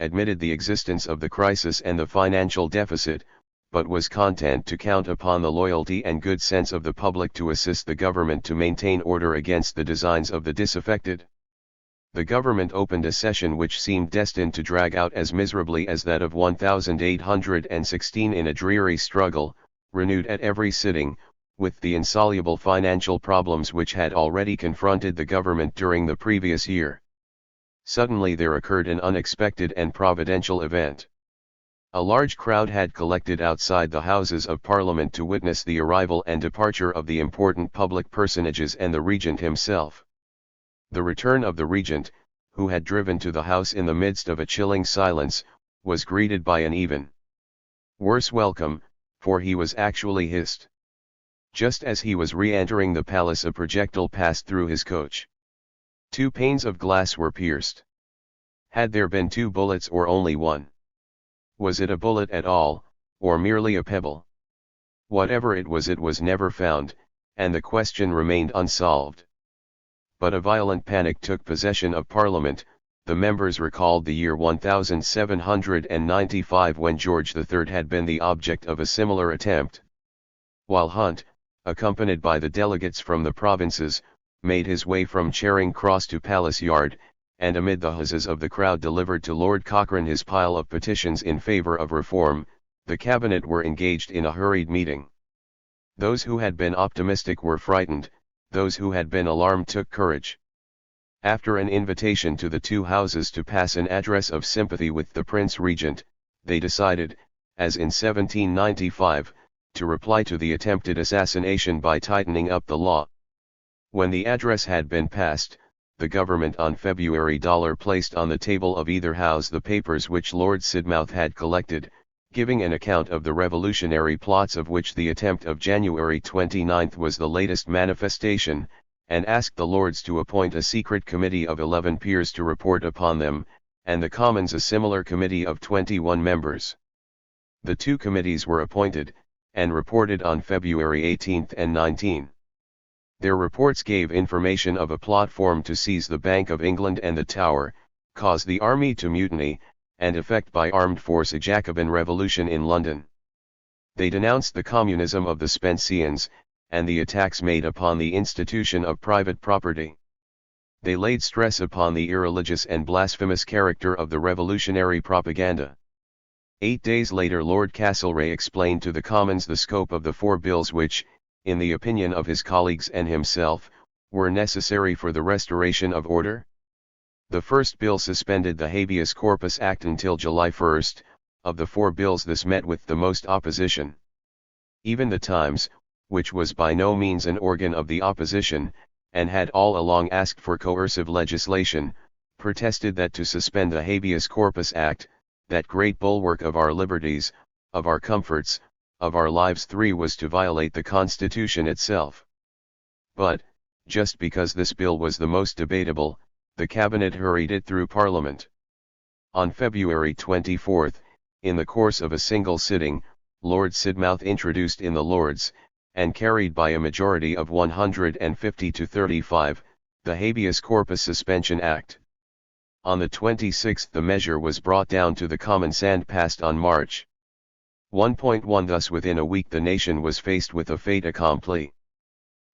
admitted the existence of the crisis and the financial deficit, but was content to count upon the loyalty and good sense of the public to assist the government to maintain order against the designs of the disaffected. The government opened a session which seemed destined to drag out as miserably as that of 1816 in a dreary struggle, renewed at every sitting, with the insoluble financial problems which had already confronted the government during the previous year. Suddenly there occurred an unexpected and providential event. A large crowd had collected outside the Houses of Parliament to witness the arrival and departure of the important public personages and the Regent himself. The return of the Regent, who had driven to the House in the midst of a chilling silence, was greeted by an even worse welcome, for he was actually hissed. Just as he was re-entering the palace a projectile passed through his coach. 2 panes of glass were pierced. Had there been 2 bullets or only one? Was it a bullet at all, or merely a pebble? Whatever it was never found, and the question remained unsolved. But a violent panic took possession of Parliament. The members recalled the year 1795 when George III had been the object of a similar attempt. While Hunt, accompanied by the delegates from the provinces, made his way from Charing Cross to Palace Yard, and amid the huzzas of the crowd delivered to Lord Cochrane his pile of petitions in favour of reform, the cabinet were engaged in a hurried meeting. Those who had been optimistic were frightened, those who had been alarmed took courage. After an invitation to the 2 houses to pass an address of sympathy with the Prince Regent, they decided, as in 1795, to reply to the attempted assassination by tightening up the law. When the address had been passed, the government on February placed on the table of either house the papers which Lord Sidmouth had collected, giving an account of the revolutionary plots of which the attempt of January 29 was the latest manifestation, and asked the Lords to appoint a secret committee of 11 peers to report upon them, and the Commons a similar committee of 21 members. The 2 committees were appointed, and reported on February 18 and 19. Their reports gave information of a plot formed to seize the Bank of England and the Tower, cause the army to mutiny, and effect by armed force a Jacobin revolution in London. They denounced the communism of the Spenceans, and the attacks made upon the institution of private property. They laid stress upon the irreligious and blasphemous character of the revolutionary propaganda. 8 days later Lord Castlereagh explained to the Commons the scope of the 4 bills which, in the opinion of his colleagues and himself, were necessary for the restoration of order. The first bill suspended the Habeas Corpus Act until July 1. Of the 4 bills this met with the most opposition. Even the Times, which was by no means an organ of the opposition, and had all along asked for coercive legislation, protested that to suspend the Habeas Corpus Act, that great bulwark of our liberties, of our comforts, of our lives was to violate the Constitution itself. But, just because this bill was the most debatable, the Cabinet hurried it through Parliament. On February 24, in the course of a single sitting, Lord Sidmouth introduced in the Lords, and carried by a majority of 150 to 35, the Habeas Corpus Suspension Act. On the 26th the measure was brought down to the Commons and passed on March 1.1. Thus within a week the nation was faced with a fait accompli.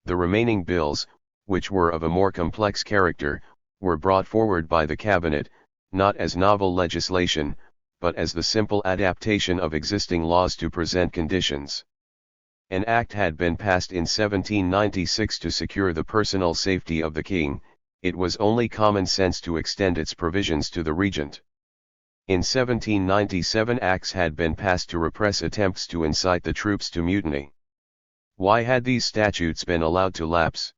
The remaining bills, which were of a more complex character, were brought forward by the Cabinet, not as novel legislation, but as the simple adaptation of existing laws to present conditions. An act had been passed in 1796 to secure the personal safety of the king, it was only common sense to extend its provisions to the regent. In 1797 acts had been passed to repress attempts to incite the troops to mutiny. Why had these statutes been allowed to lapse?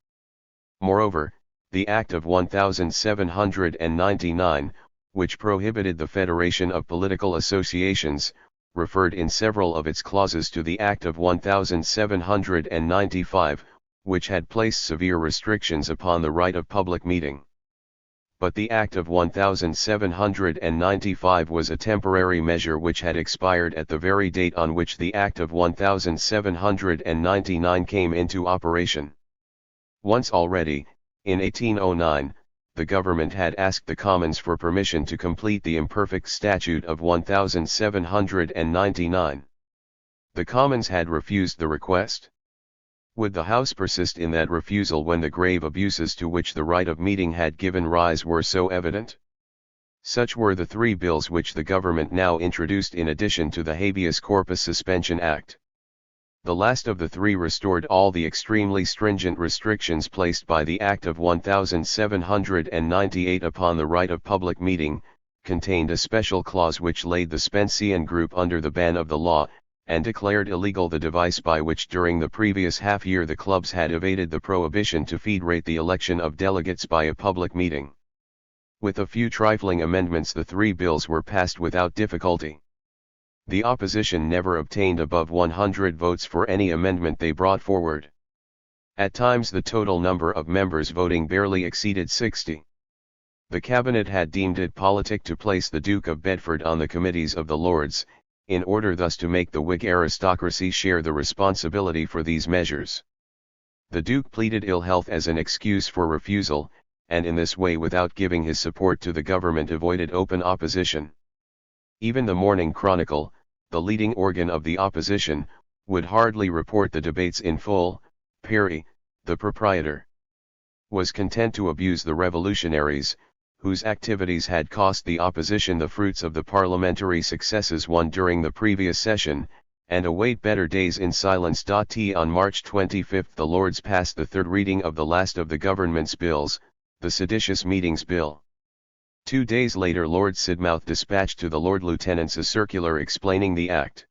Moreover, the Act of 1799, which prohibited the federation of political associations, referred in several of its clauses to the Act of 1795, which had placed severe restrictions upon the right of public meeting. But the Act of 1795 was a temporary measure which had expired at the very date on which the Act of 1799 came into operation. Once already, in 1809, the government had asked the Commons for permission to complete the imperfect statute of 1799. The Commons had refused the request. Would the House persist in that refusal when the grave abuses to which the right of meeting had given rise were so evident? Such were the three bills which the government now introduced in addition to the Habeas Corpus Suspension Act. The last of the three restored all the extremely stringent restrictions placed by the Act of 1798 upon the right of public meeting, contained a special clause which laid the Spencean group under the ban of the law, and declared illegal the device by which during the previous half-year the clubs had evaded the prohibition to federate the election of delegates by a public meeting. With a few trifling amendments the three bills were passed without difficulty. The opposition never obtained above 100 votes for any amendment they brought forward. At times the total number of members voting barely exceeded 60. The Cabinet had deemed it politic to place the Duke of Bedford on the committees of the Lords, in order thus to make the Whig aristocracy share the responsibility for these measures. The Duke pleaded ill health as an excuse for refusal, and in this way without giving his support to the government avoided open opposition. Even the Morning Chronicle, the leading organ of the opposition, would hardly report the debates in full. Perry, the proprietor, was content to abuse the revolutionaries, whose activities had cost the opposition the fruits of the parliamentary successes won during the previous session, and await better days in silence. On March 25 the Lords passed the third reading of the last of the government's bills, the Seditious Meetings Bill. 2 days later Lord Sidmouth dispatched to the Lord Lieutenants a circular explaining the Act.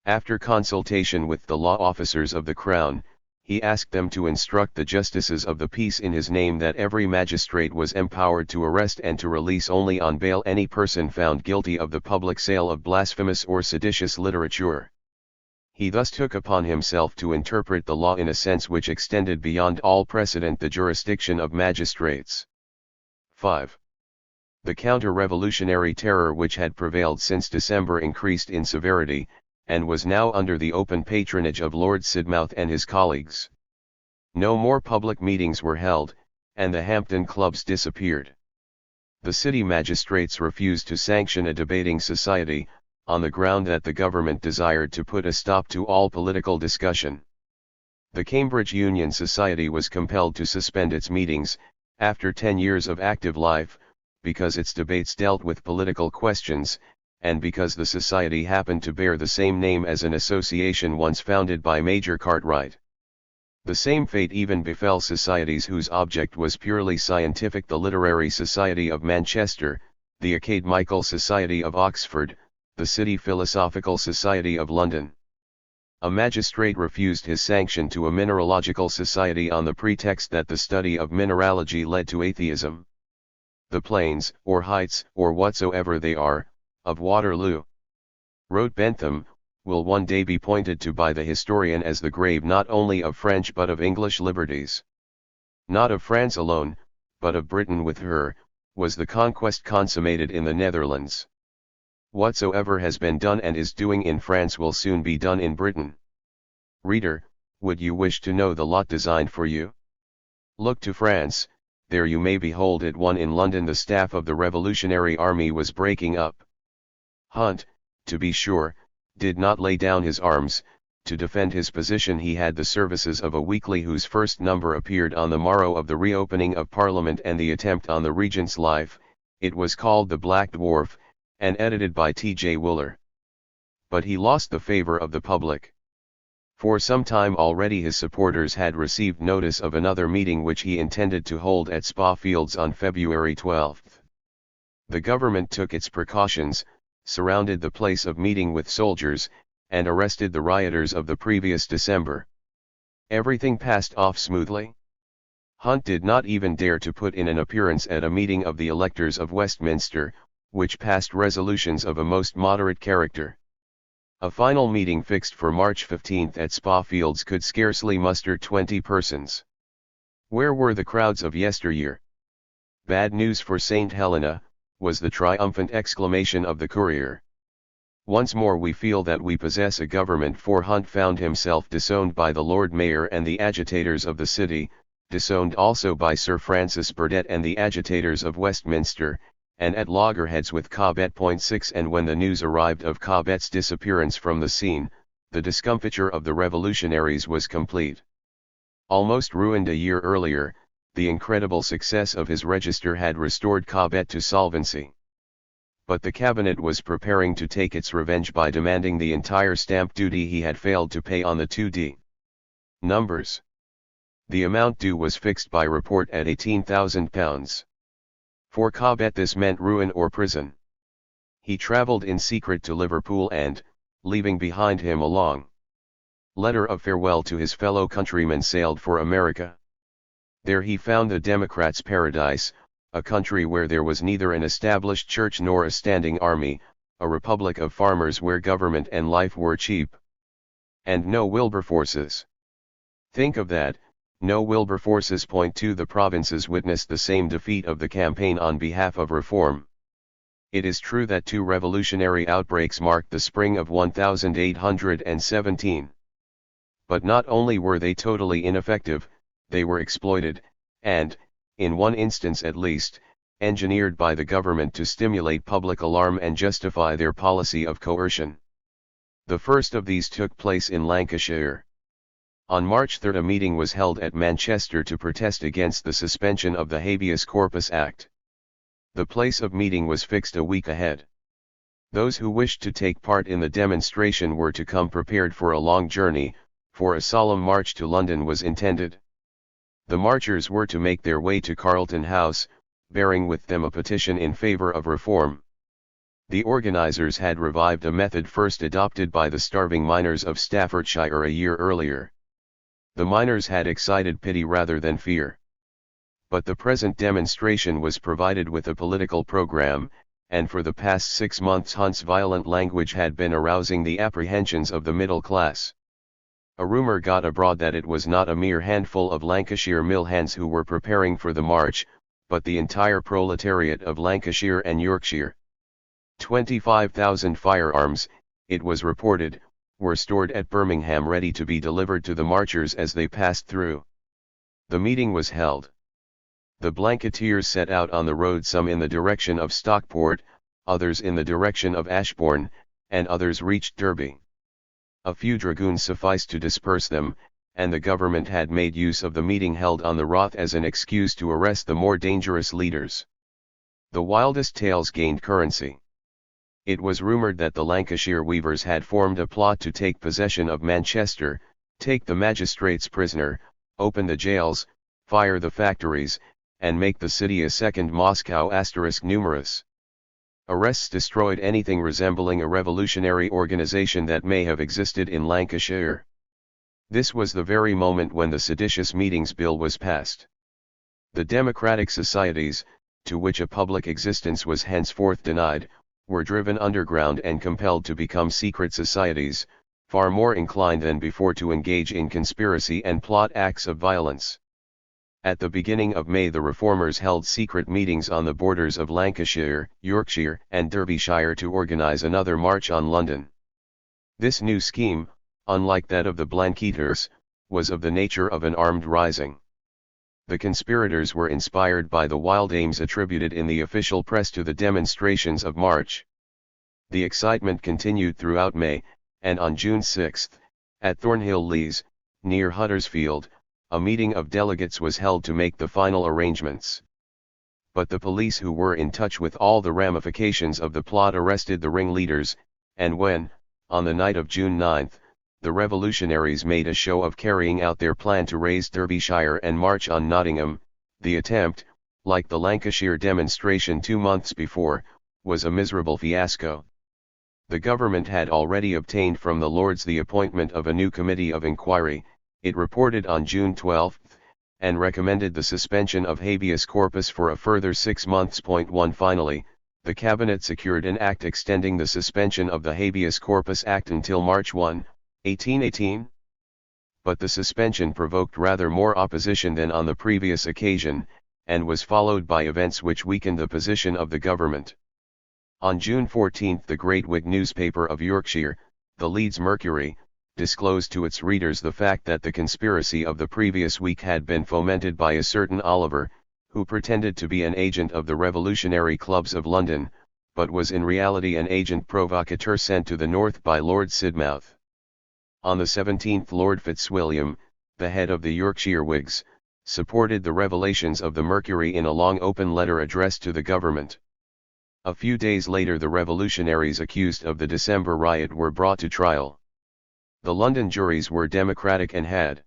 After consultation with the law officers of the Crown, he asked them to instruct the Justices of the Peace in his name that every magistrate was empowered to arrest and to release only on bail any person found guilty of the public sale of blasphemous or seditious literature. He thus took upon himself to interpret the law in a sense which extended beyond all precedent the jurisdiction of magistrates. 5. The counter-revolutionary terror which had prevailed since December increased in severity, and was now under the open patronage of Lord Sidmouth and his colleagues. No more public meetings were held, and the Hampton clubs disappeared. The city magistrates refused to sanction a debating society, on the ground that the government desired to put a stop to all political discussion. The Cambridge Union Society was compelled to suspend its meetings, after 10 years of active life, because its debates dealt with political questions, and because the society happened to bear the same name as an association once founded by Major Cartwright. The same fate even befell societies whose object was purely scientific: the Literary Society of Manchester, the Academical Society of Oxford, the City Philosophical Society of London. A magistrate refused his sanction to a mineralogical society on the pretext that the study of mineralogy led to atheism. The plains, or heights, or whatsoever they are, of Waterloo, wrote Bentham, will one day be pointed to by the historian as the grave not only of French but of English liberties. Not of France alone, but of Britain with her, was the conquest consummated in the Netherlands. Whatsoever has been done and is doing in France will soon be done in Britain. Reader, would you wish to know the lot designed for you? Look to France, there you may behold it. One in London, the staff of the Revolutionary Army was breaking up. Hunt, to be sure, did not lay down his arms. To defend his position he had the services of a weekly whose first number appeared on the morrow of the reopening of Parliament and the attempt on the Regent's life. It was called The Black Dwarf, and edited by T.J. Wooler. But he lost the favor of the public. For some time already his supporters had received notice of another meeting which he intended to hold at Spa Fields on February 12. The government took its precautions, surrounded the place of meeting with soldiers, and arrested the rioters of the previous December. Everything passed off smoothly. Hunt did not even dare to put in an appearance at a meeting of the electors of Westminster, which passed resolutions of a most moderate character. A final meeting fixed for March 15 at Spa Fields could scarcely muster 20 persons. Where were the crowds of yesteryear? "Bad news for St. Helena," was the triumphant exclamation of the courier. Once more we feel that we possess a government, for Hunt found himself disowned by the Lord Mayor and the agitators of the city, disowned also by Sir Francis Burdett and the agitators of Westminster, and at loggerheads with Cobbett. 6 And when the news arrived of Cobbett's disappearance from the scene, the discomfiture of the revolutionaries was complete. Almost ruined a year earlier, the incredible success of his register had restored Cobbett to solvency. But the cabinet was preparing to take its revenge by demanding the entire stamp duty he had failed to pay on the 2d numbers. The amount due was fixed by report at £18,000. For Cobbett this meant ruin or prison. He travelled in secret to Liverpool and, leaving behind him a long letter of farewell to his fellow countrymen, sailed for America. There he found the Democrats' paradise, a country where there was neither an established church nor a standing army, a republic of farmers where government and life were cheap. And no Wilberforces. Think of that, no Wilberforces. 2 The provinces witnessed the same defeat of the campaign on behalf of reform. It is true that 2 revolutionary outbreaks marked the spring of 1817. But not only were they totally ineffective, they were exploited, and, in one instance at least, engineered by the government to stimulate public alarm and justify their policy of coercion. The first of these took place in Lancashire. On March 3 a meeting was held at Manchester to protest against the suspension of the Habeas Corpus Act. The place of meeting was fixed a week ahead. Those who wished to take part in the demonstration were to come prepared for a long journey, for a solemn march to London was intended. The marchers were to make their way to Carlton House, bearing with them a petition in favour of reform. The organisers had revived a method first adopted by the starving miners of Staffordshire a year earlier. The miners had excited pity rather than fear. But the present demonstration was provided with a political programme, and for the past 6 months Hunt's violent language had been arousing the apprehensions of the middle class. A rumour got abroad that it was not a mere handful of Lancashire mill hands who were preparing for the march, but the entire proletariat of Lancashire and Yorkshire. 25,000 firearms, it was reported, were stored at Birmingham ready to be delivered to the marchers as they passed through. The meeting was held. The Blanketeers set out on the road, some in the direction of Stockport, others in the direction of Ashbourne, and others reached Derby. A few dragoons sufficed to disperse them, and the government had made use of the meeting held on the Roth as an excuse to arrest the more dangerous leaders. The wildest tales gained currency. It was rumoured that the Lancashire weavers had formed a plot to take possession of Manchester, take the magistrates prisoner, open the jails, fire the factories, and make the city a second Moscow ***. Arrests destroyed anything resembling a revolutionary organisation that may have existed in Lancashire. This was the very moment when the Seditious Meetings Bill was passed. The democratic societies, to which a public existence was henceforth denied, were driven underground and compelled to become secret societies, far more inclined than before to engage in conspiracy and plot acts of violence. At the beginning of May the reformers held secret meetings on the borders of Lancashire, Yorkshire and Derbyshire to organise another march on London. This new scheme, unlike that of the Blanqueters, was of the nature of an armed rising. The conspirators were inspired by the wild aims attributed in the official press to the demonstrations of March. The excitement continued throughout May, and on June 6, at Thornhill Lees, near Huddersfield, a meeting of delegates was held to make the final arrangements. But the police, who were in touch with all the ramifications of the plot, arrested the ringleaders, and when, on the night of June 9, the revolutionaries made a show of carrying out their plan to raise Derbyshire and march on Nottingham, the attempt, like the Lancashire demonstration 2 months before, was a miserable fiasco. The government had already obtained from the Lords the appointment of a new committee of inquiry, it reported on June 12, and recommended the suspension of habeas corpus for a further 6 months. 1 Finally, the Cabinet secured an act extending the suspension of the Habeas Corpus Act until March 1, 1818. But the suspension provoked rather more opposition than on the previous occasion, and was followed by events which weakened the position of the government. On June 14 the great Whig newspaper of Yorkshire, the Leeds Mercury, disclosed to its readers the fact that the conspiracy of the previous week had been fomented by a certain Oliver, who pretended to be an agent of the revolutionary clubs of London, but was in reality an agent provocateur sent to the north by Lord Sidmouth. On the 17th Lord Fitzwilliam, the head of the Yorkshire Whigs, supported the revelations of the Mercury in a long open letter addressed to the government. A few days later the revolutionaries accused of the December riot were brought to trial. The London juries were democratic and had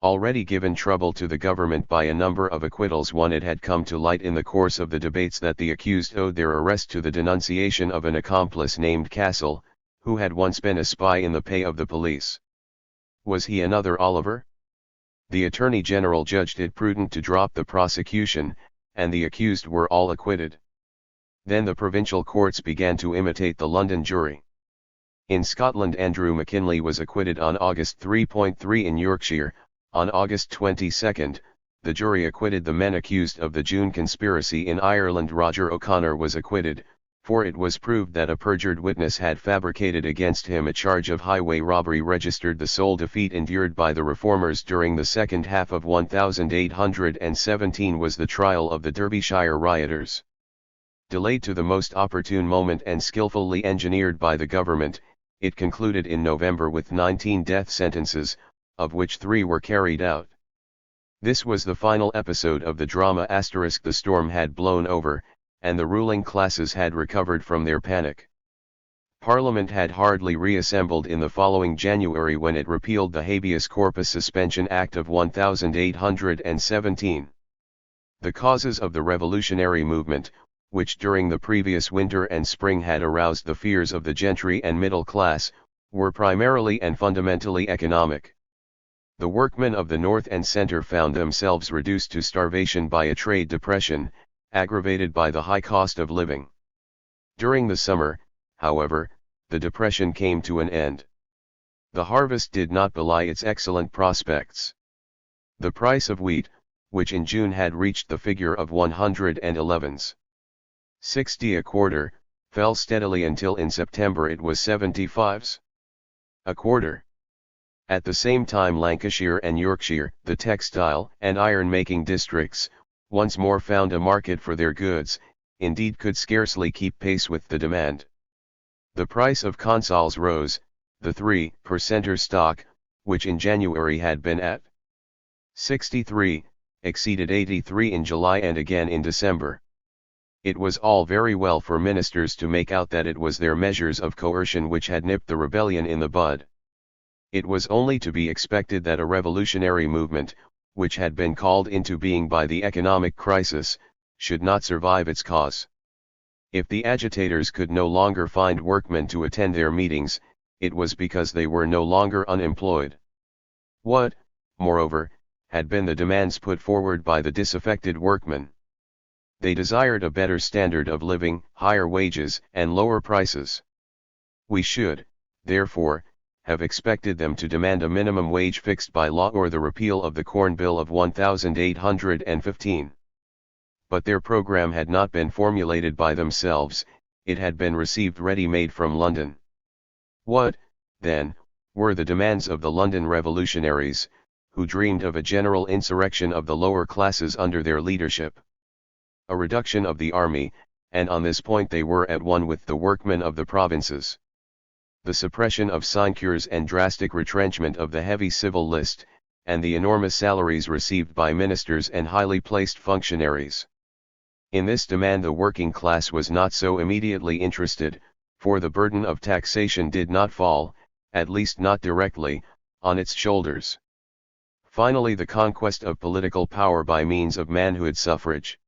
already given trouble to the government by a number of acquittals. It had come to light in the course of the debates that the accused owed their arrest to the denunciation of an accomplice named Castle, who had once been a spy in the pay of the police. Was he another Oliver? The Attorney General judged it prudent to drop the prosecution, and the accused were all acquitted. Then the provincial courts began to imitate the London jury. In Scotland Andrew McKinley was acquitted on August 3.3. In Yorkshire, on August 22, the jury acquitted the men accused of the June conspiracy. In Ireland Roger O'Connor was acquitted, for it was proved that a perjured witness had fabricated against him a charge of highway robbery. Registered the sole defeat endured by the reformers during the second half of 1817 was the trial of the Derbyshire rioters. Delayed to the most opportune moment and skillfully engineered by the government, it concluded in November with 19 death sentences, of which 3 were carried out. This was the final episode of the drama. The storm had blown over, and the ruling classes had recovered from their panic. Parliament had hardly reassembled in the following January when it repealed the Habeas Corpus Suspension Act of 1817. The causes of the revolutionary movement, which during the previous winter and spring had aroused the fears of the gentry and middle class, were primarily and fundamentally economic. The workmen of the North and Centre found themselves reduced to starvation by a trade depression, aggravated by the high cost of living. During the summer, however, the depression came to an end. The harvest did not belie its excellent prospects. The price of wheat, which in June had reached the figure of 111s.60 a quarter, fell steadily until in September it was 75s. a quarter. At the same time Lancashire and Yorkshire, the textile and iron-making districts, once more found a market for their goods, indeed could scarcely keep pace with the demand. The price of consols rose, the 3% stock, which in January had been at 63, exceeded 83 in July and again in December. It was all very well for ministers to make out that it was their measures of coercion which had nipped the rebellion in the bud. It was only to be expected that a revolutionary movement, which had been called into being by the economic crisis, should not survive its cause. If the agitators could no longer find workmen to attend their meetings, it was because they were no longer unemployed. What, moreover, had been the demands put forward by the disaffected workmen? They desired a better standard of living, higher wages, and lower prices. We should, therefore, have expected them to demand a minimum wage fixed by law or the repeal of the Corn Bill of 1815. But their program had not been formulated by themselves, it had been received ready-made from London. What, then, were the demands of the London revolutionaries, who dreamed of a general insurrection of the lower classes under their leadership? A reduction of the army, and on this point they were at one with the workmen of the provinces. The suppression of sinecures and drastic retrenchment of the heavy civil list, and the enormous salaries received by ministers and highly placed functionaries. In this demand the working class was not so immediately interested, for the burden of taxation did not fall, at least not directly, on its shoulders. Finally, the conquest of political power by means of manhood suffrage.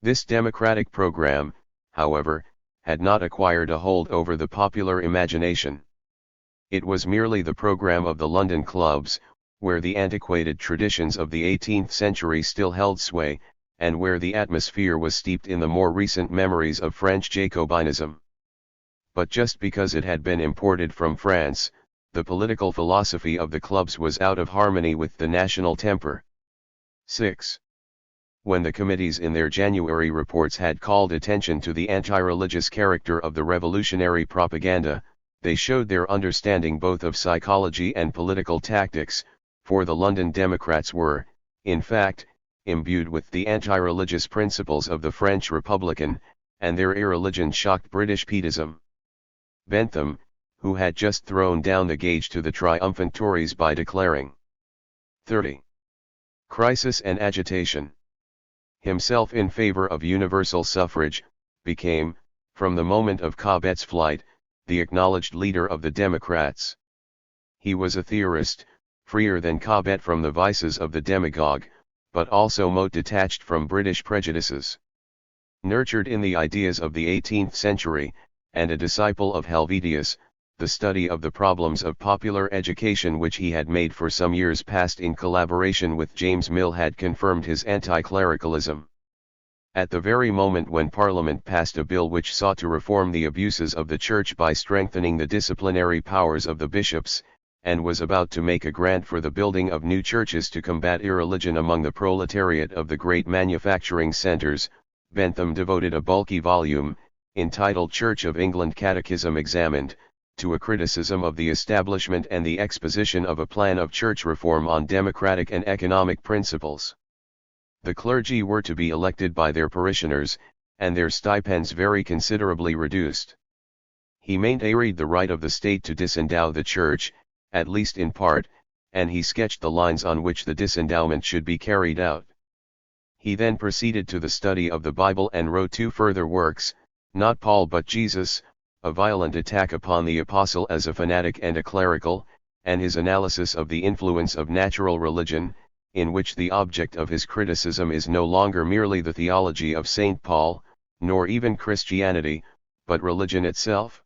This democratic program, however, had not acquired a hold over the popular imagination. It was merely the program of the London clubs, where the antiquated traditions of the 18th century still held sway, and where the atmosphere was steeped in the more recent memories of French Jacobinism. But just because it had been imported from France, the political philosophy of the clubs was out of harmony with the national temper. 6. When the committees in their January reports had called attention to the anti-religious character of the revolutionary propaganda, they showed their understanding both of psychology and political tactics, for the London Democrats were, in fact, imbued with the anti-religious principles of the French Republican, and their irreligion shocked British Pietism. Bentham, who had just thrown down the gauge to the triumphant Tories by declaring 30. Crisis and agitation. Himself in favor of universal suffrage, became, from the moment of Cobbett's flight, the acknowledged leader of the Democrats. He was a theorist, freer than Cobbett from the vices of the demagogue, but also mote detached from British prejudices. Nurtured in the ideas of the 18th century, and a disciple of Helvetius, the study of the problems of popular education which he had made for some years past in collaboration with James Mill had confirmed his anti-clericalism. At the very moment when Parliament passed a bill which sought to reform the abuses of the Church by strengthening the disciplinary powers of the bishops, and was about to make a grant for the building of new churches to combat irreligion among the proletariat of the great manufacturing centres, Bentham devoted a bulky volume, entitled Church of England Catechism Examined, to a criticism of the establishment and the exposition of a plan of church reform on democratic and economic principles. The clergy were to be elected by their parishioners, and their stipends very considerably reduced. He maintained the right of the state to disendow the church, at least in part, and he sketched the lines on which the disendowment should be carried out. He then proceeded to the study of the Bible and wrote two further works, Not Paul but Jesus, a violent attack upon the apostle as a fanatic and a clerical, and his analysis of the influence of natural religion, in which the object of his criticism is no longer merely the theology of St. Paul, nor even Christianity, but religion itself.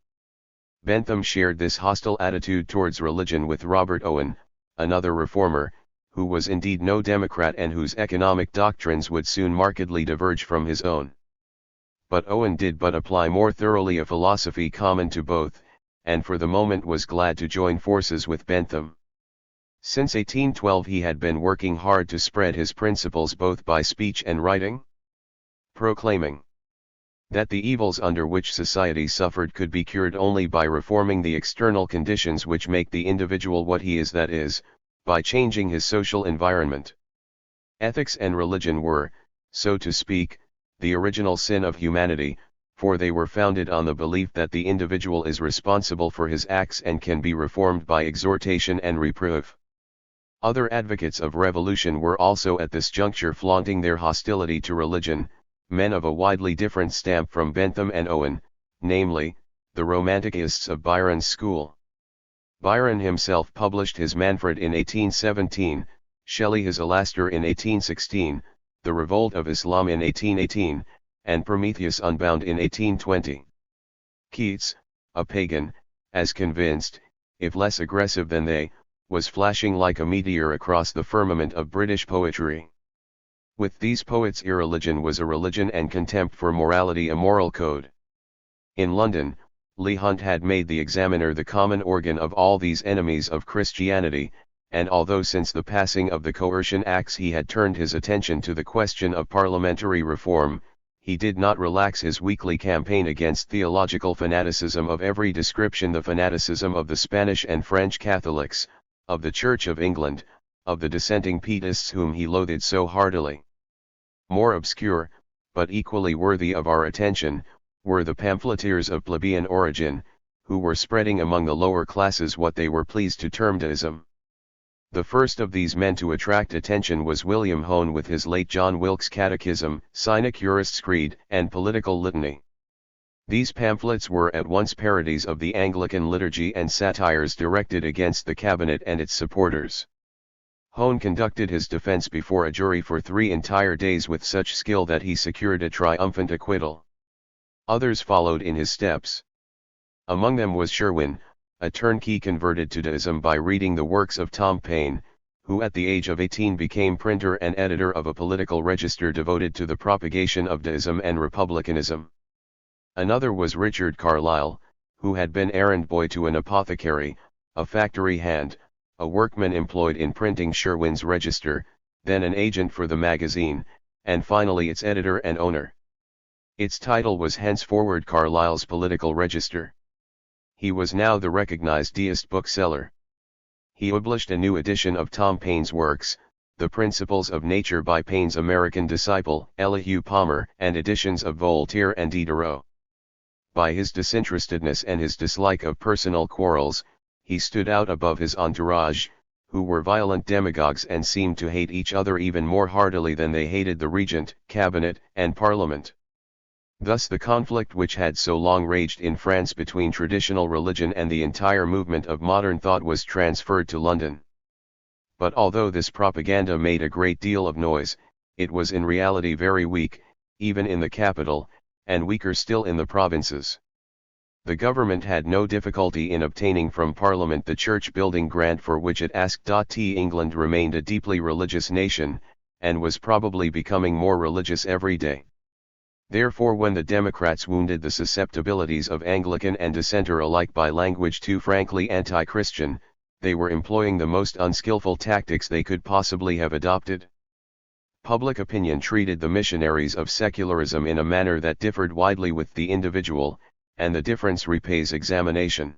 Bentham shared this hostile attitude towards religion with Robert Owen, another reformer, who was indeed no Democrat and whose economic doctrines would soon markedly diverge from his own. But Owen did but apply more thoroughly a philosophy common to both, and for the moment was glad to join forces with Bentham. Since 1812 he had been working hard to spread his principles both by speech and writing, proclaiming that the evils under which society suffered could be cured only by reforming the external conditions which make the individual what he is, that is, by changing his social environment. Ethics and religion were, so to speak, the original sin of humanity, for they were founded on the belief that the individual is responsible for his acts and can be reformed by exhortation and reproof. Other advocates of revolution were also at this juncture flaunting their hostility to religion, men of a widely different stamp from Bentham and Owen, namely, the Romanticists of Byron's school. Byron himself published his Manfred in 1817, Shelley his Alastor in 1816, The Revolt of Islam in 1818, and Prometheus Unbound in 1820. Keats, a pagan, as convinced, if less aggressive than they, was flashing like a meteor across the firmament of British poetry. With these poets irreligion was a religion and contempt for morality a moral code. In London, Leigh Hunt had made the Examiner the common organ of all these enemies of Christianity, and although since the passing of the Coercion Acts he had turned his attention to the question of parliamentary reform, he did not relax his weekly campaign against theological fanaticism of every description, the fanaticism of the Spanish and French Catholics, of the Church of England, of the dissenting Pietists whom he loathed so heartily. More obscure, but equally worthy of our attention, were the pamphleteers of plebeian origin, who were spreading among the lower classes what they were pleased to term deism. The first of these men to attract attention was William Hone with his late John Wilkes Catechism, Sinecurist's Creed, and Political Litany. These pamphlets were at once parodies of the Anglican liturgy and satires directed against the cabinet and its supporters. Hone conducted his defense before a jury for 3 entire days with such skill that he secured a triumphant acquittal. Others followed in his steps. Among them was Sherwin, a turnkey converted to deism by reading the works of Tom Paine, who at the age of 18 became printer and editor of a political register devoted to the propagation of deism and republicanism. Another was Richard Carlile, who had been errand boy to an apothecary, a factory hand, a workman employed in printing Sherwin's register, then an agent for the magazine, and finally its editor and owner. Its title was henceforward Carlyle's Political Register. He was now the recognized deist bookseller. He published a new edition of Tom Paine's works, The Principles of Nature by Paine's American disciple, Elihu Palmer, and editions of Voltaire and Diderot. By his disinterestedness and his dislike of personal quarrels, he stood out above his entourage, who were violent demagogues and seemed to hate each other even more heartily than they hated the regent, cabinet, and parliament. Thus the conflict which had so long raged in France between traditional religion and the entire movement of modern thought was transferred to London. But although this propaganda made a great deal of noise, it was in reality very weak, even in the capital, and weaker still in the provinces. The government had no difficulty in obtaining from Parliament the church-building grant for which it asked. England remained a deeply religious nation, and was probably becoming more religious every day. Therefore when the Democrats wounded the susceptibilities of Anglican and dissenter alike by language too frankly anti-Christian, they were employing the most unskillful tactics they could possibly have adopted. Public opinion treated the missionaries of secularism in a manner that differed widely with the individual, and the difference repays examination.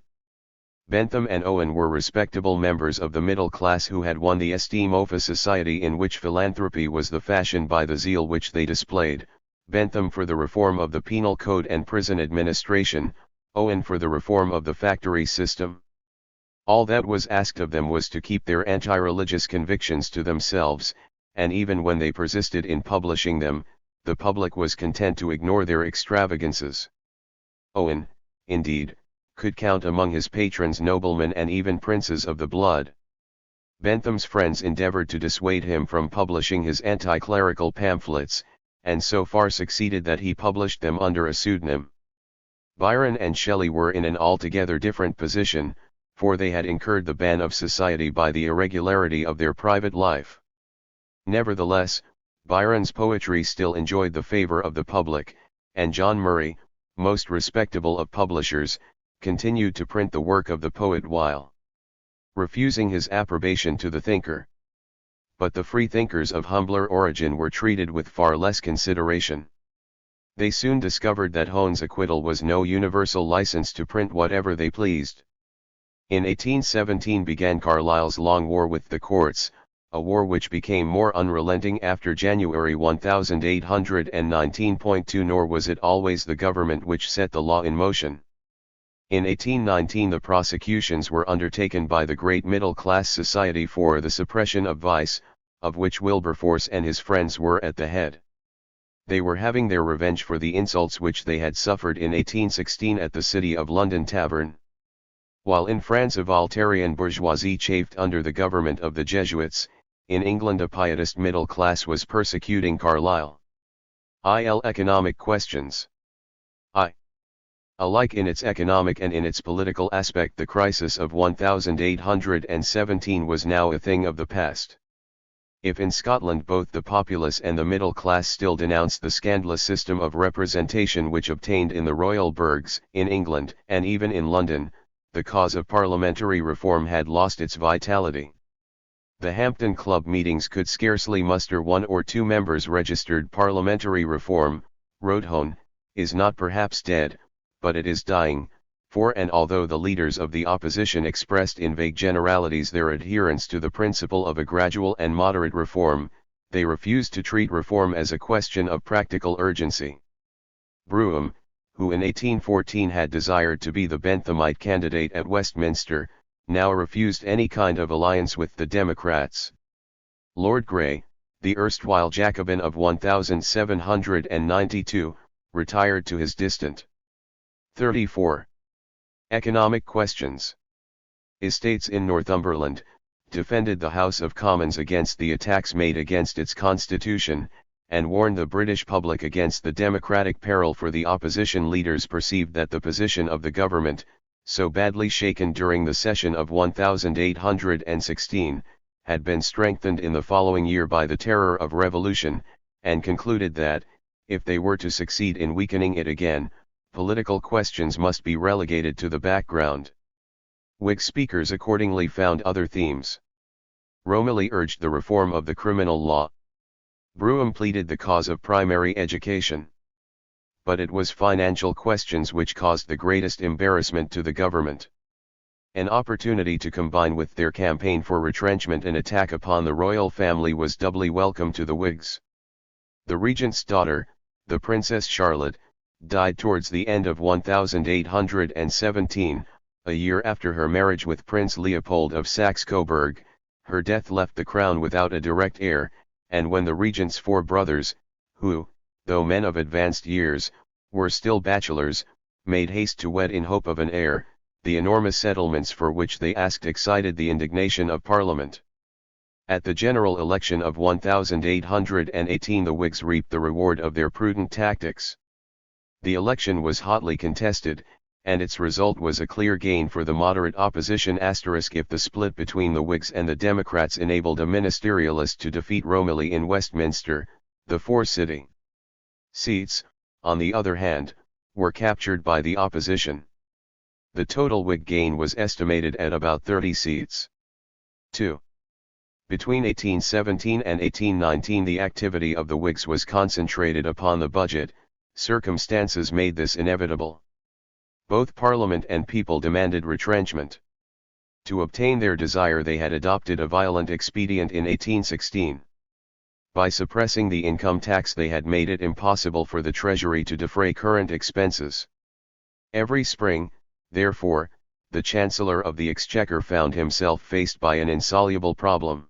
Bentham and Owen were respectable members of the middle class who had won the esteem of a society in which philanthropy was the fashion by the zeal which they displayed, Bentham for the reform of the penal code and prison administration, Owen for the reform of the factory system. All that was asked of them was to keep their anti-religious convictions to themselves, and even when they persisted in publishing them, the public was content to ignore their extravagances. Owen, indeed, could count among his patrons noblemen and even princes of the blood. Bentham's friends endeavored to dissuade him from publishing his anti-clerical pamphlets, and so far succeeded that he published them under a pseudonym. Byron and Shelley were in an altogether different position, for they had incurred the ban of society by the irregularity of their private life. Nevertheless, Byron's poetry still enjoyed the favor of the public, and John Murray, most respectable of publishers, continued to print the work of the poet while refusing his approbation to the thinker. But the freethinkers of humbler origin were treated with far less consideration. They soon discovered that Hone's acquittal was no universal license to print whatever they pleased. In 1817 began Carlyle's long war with the courts, a war which became more unrelenting after January 1819.2. Nor was it always the government which set the law in motion. In 1819 the prosecutions were undertaken by the great middle-class society for the suppression of vice, of which Wilberforce and his friends were at the head. They were having their revenge for the insults which they had suffered in 1816 at the City of London Tavern. While in France a Voltairean bourgeoisie chafed under the government of the Jesuits, in England a pietist middle class was persecuting Carlyle. Economic questions. Alike in its economic and in its political aspect, the crisis of 1817 was now a thing of the past. If in Scotland both the populace and the middle class still denounced the scandalous system of representation which obtained in the royal burghs, in England, and even in London, the cause of parliamentary reform had lost its vitality. The Hampton Club meetings could scarcely muster 1 or 2 members registered. Parliamentary reform, wrote Hone, is not perhaps dead, but it is dying, and although the leaders of the opposition expressed in vague generalities their adherence to the principle of a gradual and moderate reform, they refused to treat reform as a question of practical urgency. Brougham, who in 1814 had desired to be the Benthamite candidate at Westminster, now refused any kind of alliance with the Democrats. Lord Grey, the erstwhile Jacobin of 1792, retired to his distant 34. Economic questions. Estates in Northumberland, defended the House of Commons against the attacks made against its constitution, and warned the British public against the democratic peril, for the opposition leaders perceived that the position of the government, so badly shaken during the session of 1816, had been strengthened in the following year by the terror of revolution, and concluded that, if they were to succeed in weakening it again, political questions must be relegated to the background. Whig speakers accordingly found other themes. Romilly urged the reform of the criminal law. Brougham pleaded the cause of primary education. But it was financial questions which caused the greatest embarrassment to the government. An opportunity to combine with their campaign for retrenchment an attack upon the royal family was doubly welcome to the Whigs. The regent's daughter, the Princess Charlotte, died towards the end of 1817, a year after her marriage with Prince Leopold of Saxe-Coburg. Her death left the crown without a direct heir, and when the regent's 4 brothers, who, though men of advanced years, were still bachelors, made haste to wed in hope of an heir, the enormous settlements for which they asked excited the indignation of Parliament. At the general election of 1818 the Whigs reaped the reward of their prudent tactics. The election was hotly contested, and its result was a clear gain for the moderate opposition. If the split between the Whigs and the Democrats enabled a ministerialist to defeat Romilly in Westminster, the 4 city seats, on the other hand, were captured by the opposition. The total Whig gain was estimated at about 30 seats. 2. Between 1817 and 1819 the activity of the Whigs was concentrated upon the budget. Circumstances made this inevitable. Both Parliament and people demanded retrenchment. To obtain their desire they had adopted a violent expedient in 1816. By suppressing the income tax they had made it impossible for the Treasury to defray current expenses. Every spring, therefore, the Chancellor of the Exchequer found himself faced by an insoluble problem.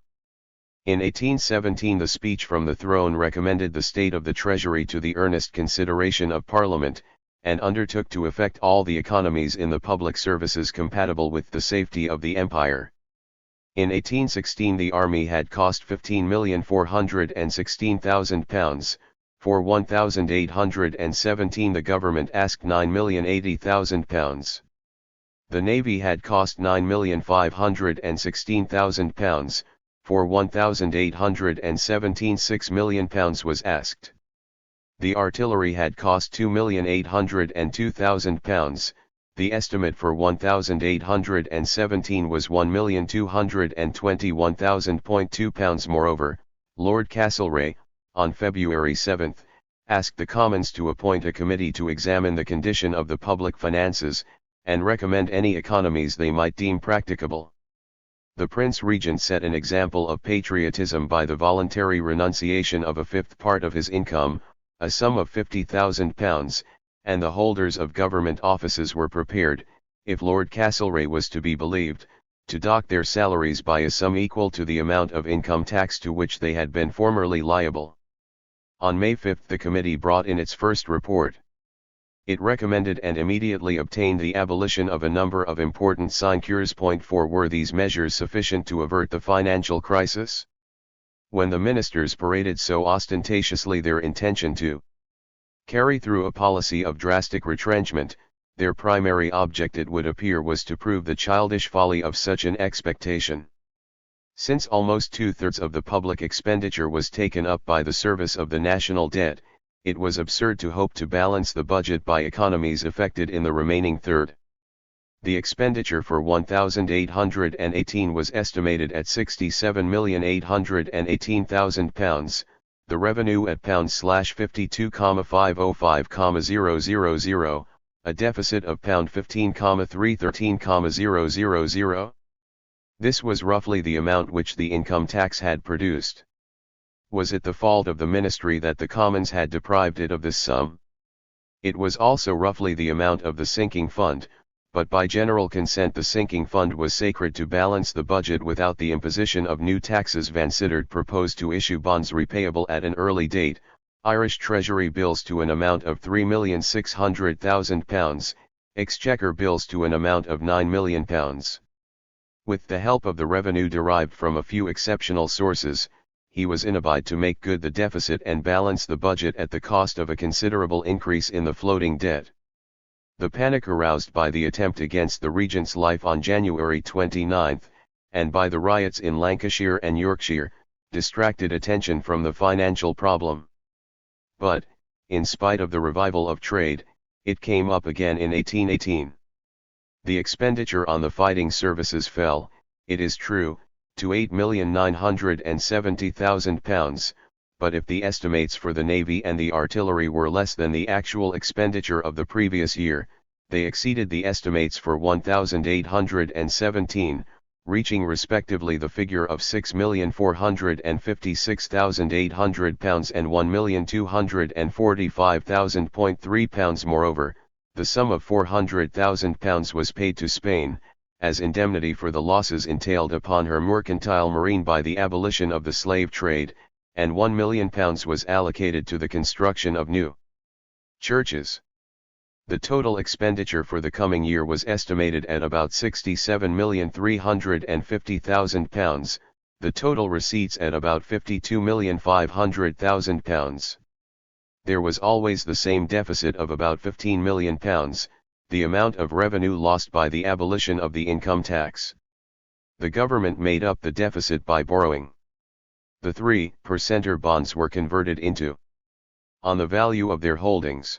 In 1817 the speech from the throne recommended the state of the Treasury to the earnest consideration of Parliament, and undertook to effect all the economies in the public services compatible with the safety of the Empire. In 1816 the army had cost £15,416,000, for 1817 the government asked £9,080,000. The navy had cost £9,516,000, for 1817 £6 million was asked. The artillery had cost £2,802,000, the estimate for 1817 was £1,221,000.2. Moreover, Lord Castlereagh, on February 7, asked the Commons to appoint a committee to examine the condition of the public finances, and recommend any economies they might deem practicable. The Prince Regent set an example of patriotism by the voluntary renunciation of a 5th part of his income, a sum of £50,000, and the holders of government offices were prepared, if Lord Castlereagh was to be believed, to dock their salaries by a sum equal to the amount of income tax to which they had been formerly liable. On May 5 the committee brought in its first report. It recommended and immediately obtained the abolition of a number of important sinecures. 4 Were these measures sufficient to avert the financial crisis? When the ministers paraded so ostentatiously their intention to carry through a policy of drastic retrenchment, their primary object it would appear was to prove the childish folly of such an expectation. Since almost two-thirds of the public expenditure was taken up by the service of the national debt, it was absurd to hope to balance the budget by economies effected in the remaining third. The expenditure for 1818 was estimated at £67,818,000, the revenue at £52,505,000, a deficit of £15,313,000. This was roughly the amount which the income tax had produced. Was it the fault of the ministry that the Commons had deprived it of this sum? It was also roughly the amount of the sinking fund, but by general consent the sinking fund was sacred to balance the budget without the imposition of new taxes. Vansittart proposed to issue bonds repayable at an early date, Irish Treasury bills to an amount of £3,600,000, Exchequer bills to an amount of £9 million. With the help of the revenue derived from a few exceptional sources, he was enabled to make good the deficit and balance the budget at the cost of a considerable increase in the floating debt. The panic aroused by the attempt against the Regent's life on January 29, and by the riots in Lancashire and Yorkshire, distracted attention from the financial problem. But, in spite of the revival of trade, it came up again in 1818. The expenditure on the fighting services fell, it is true, to £8,970,000, but if the estimates for the Navy and the artillery were less than the actual expenditure of the previous year, they exceeded the estimates for 1,817, reaching respectively the figure of £6,456,800 and £1,245,000.3. Moreover, the sum of £400,000 was paid to Spain, as indemnity for the losses entailed upon her mercantile marine by the abolition of the slave trade, and £1 million was allocated to the construction of new churches. The total expenditure for the coming year was estimated at about £67,350,000, the total receipts at about £52,500,000. There was always the same deficit of about £15 million, the amount of revenue lost by the abolition of the income tax. The government made up the deficit by borrowing. The 3% bonds were converted into on the value of their holdings.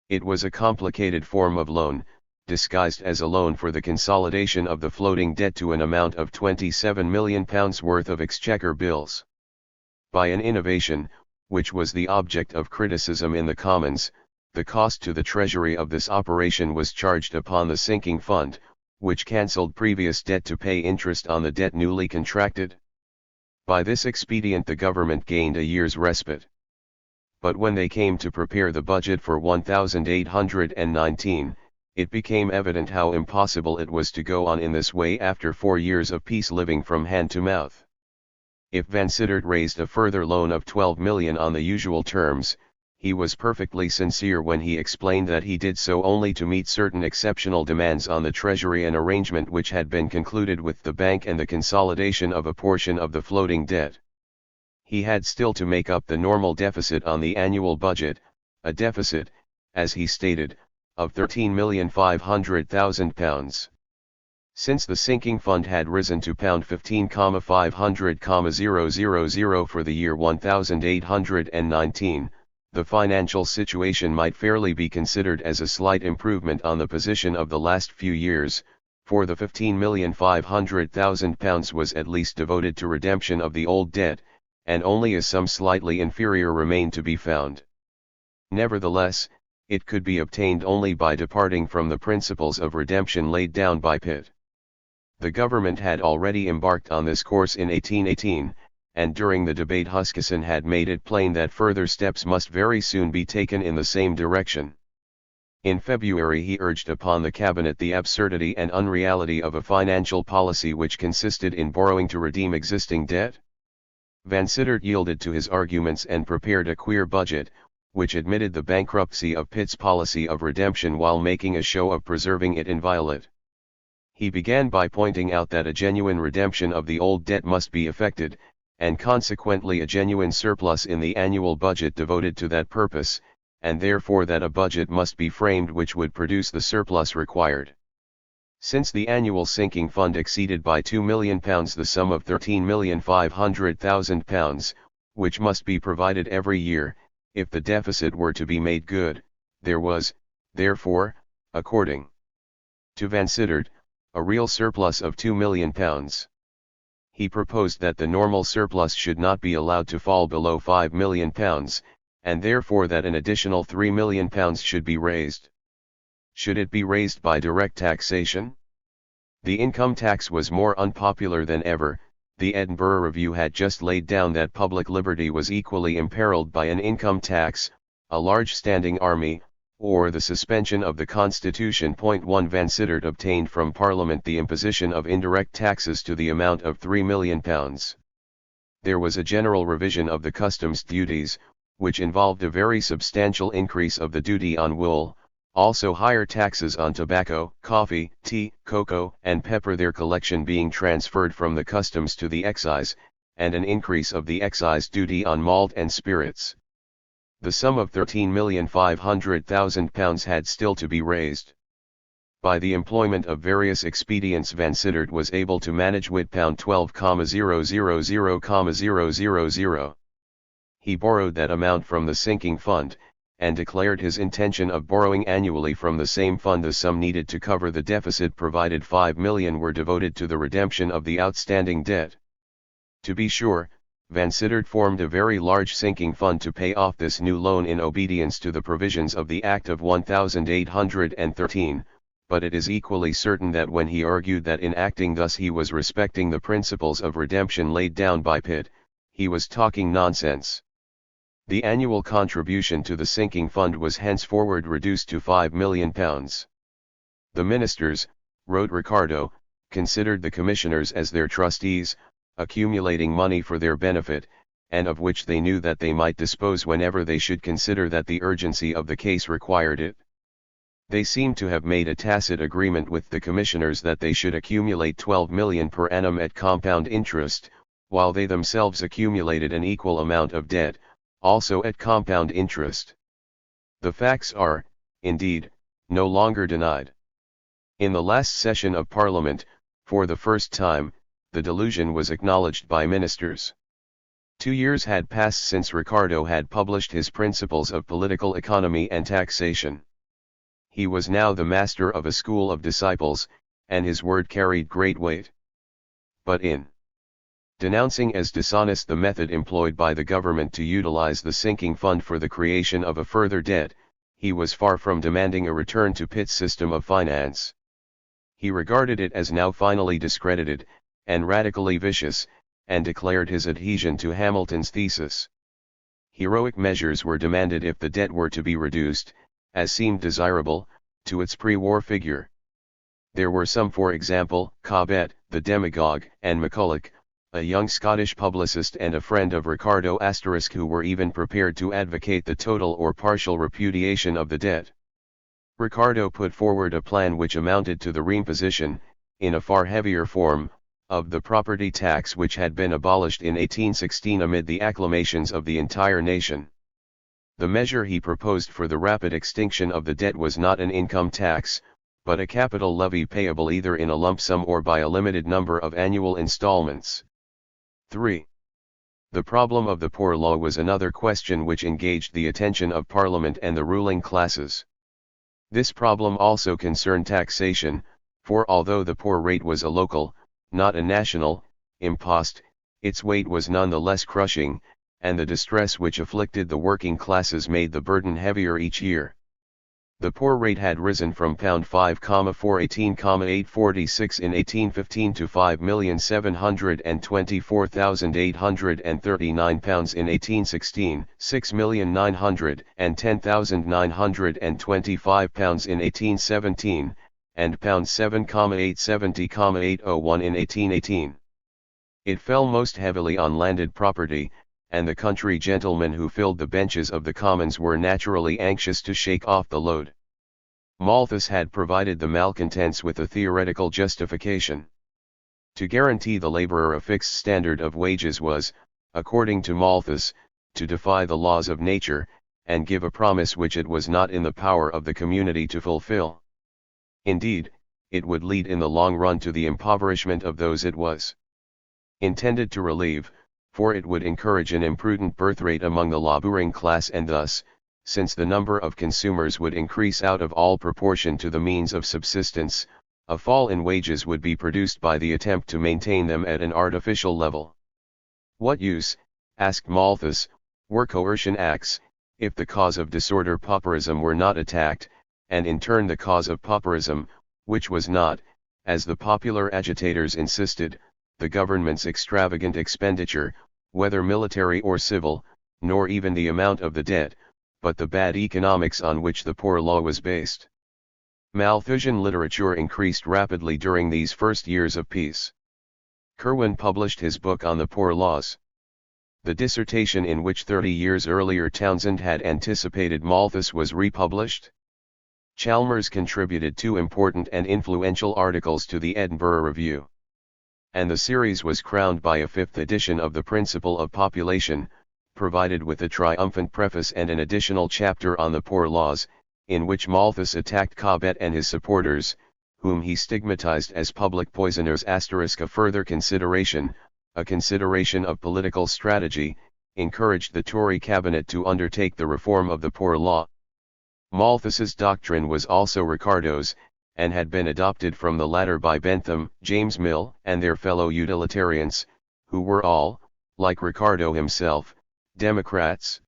It was a complicated form of loan, disguised as a loan for the consolidation of the floating debt to an amount of £27 million worth of exchequer bills. By an innovation, which was the object of criticism in the Commons, the cost to the Treasury of this operation was charged upon the sinking fund, which cancelled previous debt to pay interest on the debt newly contracted. By this expedient the government gained a year's respite. But when they came to prepare the budget for 1819, it became evident how impossible it was to go on in this way after 4 years of peace living from hand to mouth. If Vansittart raised a further loan of £12 million on the usual terms, he was perfectly sincere when he explained that he did so only to meet certain exceptional demands on the Treasury, an arrangement which had been concluded with the bank and the consolidation of a portion of the floating debt. He had still to make up the normal deficit on the annual budget, a deficit, as he stated, of £13,500,000. Since the sinking fund had risen to £15,500,000 for the year 1819, the financial situation might fairly be considered as a slight improvement on the position of the last few years, for the £15,500,000 was at least devoted to redemption of the old debt, and only a sum slightly inferior remained to be found. Nevertheless, it could be obtained only by departing from the principles of redemption laid down by Pitt. The government had already embarked on this course in 1818, and during the debate Huskisson had made it plain that further steps must very soon be taken in the same direction. In February he urged upon the cabinet the absurdity and unreality of a financial policy which consisted in borrowing to redeem existing debt. Vansittart yielded to his arguments and prepared a queer budget, which admitted the bankruptcy of Pitt's policy of redemption while making a show of preserving it inviolate. He began by pointing out that a genuine redemption of the old debt must be effected, and consequently a genuine surplus in the annual budget devoted to that purpose, and therefore that a budget must be framed which would produce the surplus required. Since the annual sinking fund exceeded by £2 million the sum of £13,500,000, which must be provided every year, if the deficit were to be made good, there was, therefore, according to Vansittart, a real surplus of £2 million. He proposed that the normal surplus should not be allowed to fall below £5 million, and therefore that an additional £3 million should be raised. Should it be raised by direct taxation? The income tax was more unpopular than ever. The Edinburgh Review had just laid down that public liberty was equally imperiled by an income tax, a large standing army, or the suspension of the Constitution. 1 Vansittart obtained from Parliament the imposition of indirect taxes to the amount of £3 million. There was a general revision of the customs duties, which involved a very substantial increase of the duty on wool, also higher taxes on tobacco, coffee, tea, cocoa, and pepper, their collection being transferred from the customs to the excise, and an increase of the excise duty on malt and spirits. The sum of £13,500,000 had still to be raised. By the employment of various expedients Vansittart was able to manage with £12,000,000. He borrowed that amount from the sinking fund, and declared his intention of borrowing annually from the same fund the sum needed to cover the deficit, provided £5 million were devoted to the redemption of the outstanding debt. To be sure, Vansittart formed a very large sinking fund to pay off this new loan in obedience to the provisions of the Act of 1813, but it is equally certain that when he argued that in acting thus he was respecting the principles of redemption laid down by Pitt, he was talking nonsense. The annual contribution to the sinking fund was henceforward reduced to £5 million. The ministers, wrote Ricardo, considered the commissioners as their trustees, accumulating money for their benefit, and of which they knew that they might dispose whenever they should consider that the urgency of the case required it. They seemed to have made a tacit agreement with the commissioners that they should accumulate 12 million per annum at compound interest, while they themselves accumulated an equal amount of debt, also at compound interest. The facts are, indeed, no longer denied. In the last session of Parliament, for the first time, the delusion was acknowledged by ministers. 2 years had passed since Ricardo had published his Principles of Political Economy and Taxation. He was now the master of a school of disciples, and his word carried great weight. But in denouncing as dishonest the method employed by the government to utilize the sinking fund for the creation of a further debt, he was far from demanding a return to Pitt's system of finance. He regarded it as now finally discredited, and radically vicious, and declared his adhesion to Hamilton's thesis. Heroic measures were demanded if the debt were to be reduced, as seemed desirable, to its pre-war figure. There were some, for example, Cobbett, the demagogue, and McCulloch, a young Scottish publicist and a friend of Ricardo *, who were even prepared to advocate the total or partial repudiation of the debt. Ricardo put forward a plan which amounted to the reimposition, in a far heavier form, of the property tax which had been abolished in 1816 amid the acclamations of the entire nation. The measure he proposed for the rapid extinction of the debt was not an income tax, but a capital levy payable either in a lump sum or by a limited number of annual installments. 3. The problem of the poor law was another question which engaged the attention of Parliament and the ruling classes. This problem also concerned taxation, for although the poor rate was a local, not a national, impost, its weight was none the less crushing, and the distress which afflicted the working classes made the burden heavier each year. The poor rate had risen from £5,418,846 in 1815 to £5,724,839 in 1816, £6,910,925 in 1817, and £7,870,801 in 1818. It fell most heavily on landed property, and the country gentlemen who filled the benches of the Commons were naturally anxious to shake off the load. Malthus had provided the malcontents with a theoretical justification. To guarantee the laborer a fixed standard of wages was, according to Malthus, to defy the laws of nature, and give a promise which it was not in the power of the community to fulfill. Indeed, it would lead in the long run to the impoverishment of those it was intended to relieve, for it would encourage an imprudent birth rate among the laboring class, and thus, since the number of consumers would increase out of all proportion to the means of subsistence, a fall in wages would be produced by the attempt to maintain them at an artificial level. What use, asked Malthus, were coercion acts, if the cause of disorder pauperism were not attacked, and in turn the cause of pauperism, which was not, as the popular agitators insisted, the government's extravagant expenditure, whether military or civil, nor even the amount of the debt, but the bad economics on which the Poor Law was based. Malthusian literature increased rapidly during these first years of peace. Kirwan published his book on the Poor Laws. The dissertation in which 30 years earlier Townsend had anticipated Malthus was republished. Chalmers contributed 2 important and influential articles to the Edinburgh Review. And the series was crowned by a 5th edition of The Principle of Population, provided with a triumphant preface and an additional chapter on the Poor Laws, in which Malthus attacked Cobbett and his supporters, whom he stigmatized as public poisoners. A further consideration, a consideration of political strategy, encouraged the Tory cabinet to undertake the reform of the Poor Law. Malthus's doctrine was also Ricardo's, and had been adopted from the latter by Bentham, James Mill, and their fellow utilitarians, who were all, like Ricardo himself, Democrats.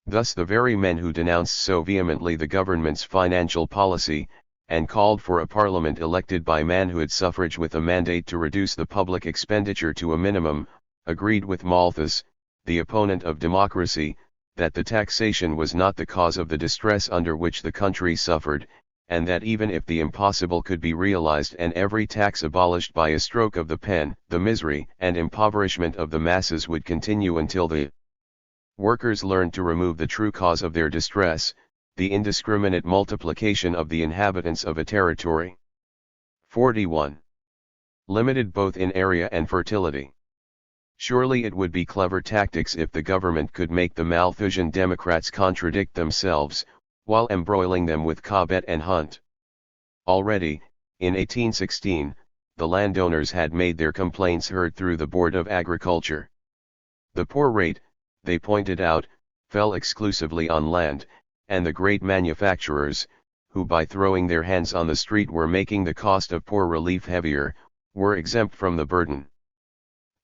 Thus the very men who denounced so vehemently the government's financial policy, and called for a parliament elected by manhood suffrage with a mandate to reduce the public expenditure to a minimum, agreed with Malthus, the opponent of democracy, that the taxation was not the cause of the distress under which the country suffered, and that even if the impossible could be realized and every tax abolished by a stroke of the pen, the misery and impoverishment of the masses would continue until the workers learned to remove the true cause of their distress, the indiscriminate multiplication of the inhabitants of a territory. 41. Limited both in area and fertility. Surely it would be clever tactics if the government could make the Malthusian Democrats contradict themselves, while embroiling them with Cobbett and Hunt. Already, in 1816, the landowners had made their complaints heard through the Board of Agriculture. The poor rate, they pointed out, fell exclusively on land, and the great manufacturers, who by throwing their hands on the street were making the cost of poor relief heavier, were exempt from the burden.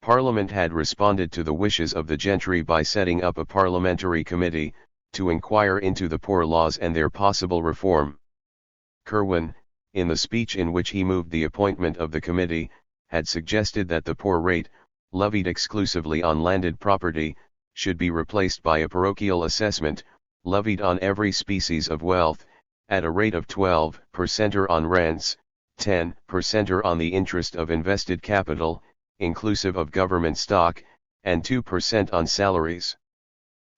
Parliament had responded to the wishes of the gentry by setting up a parliamentary committee, to inquire into the Poor Laws and their possible reform. Kirwan, in the speech in which he moved the appointment of the committee, had suggested that the poor rate, levied exclusively on landed property, should be replaced by a parochial assessment, levied on every species of wealth, at a rate of 12% on rents, 10% on the interest of invested capital, inclusive of government stock, and 2% on salaries.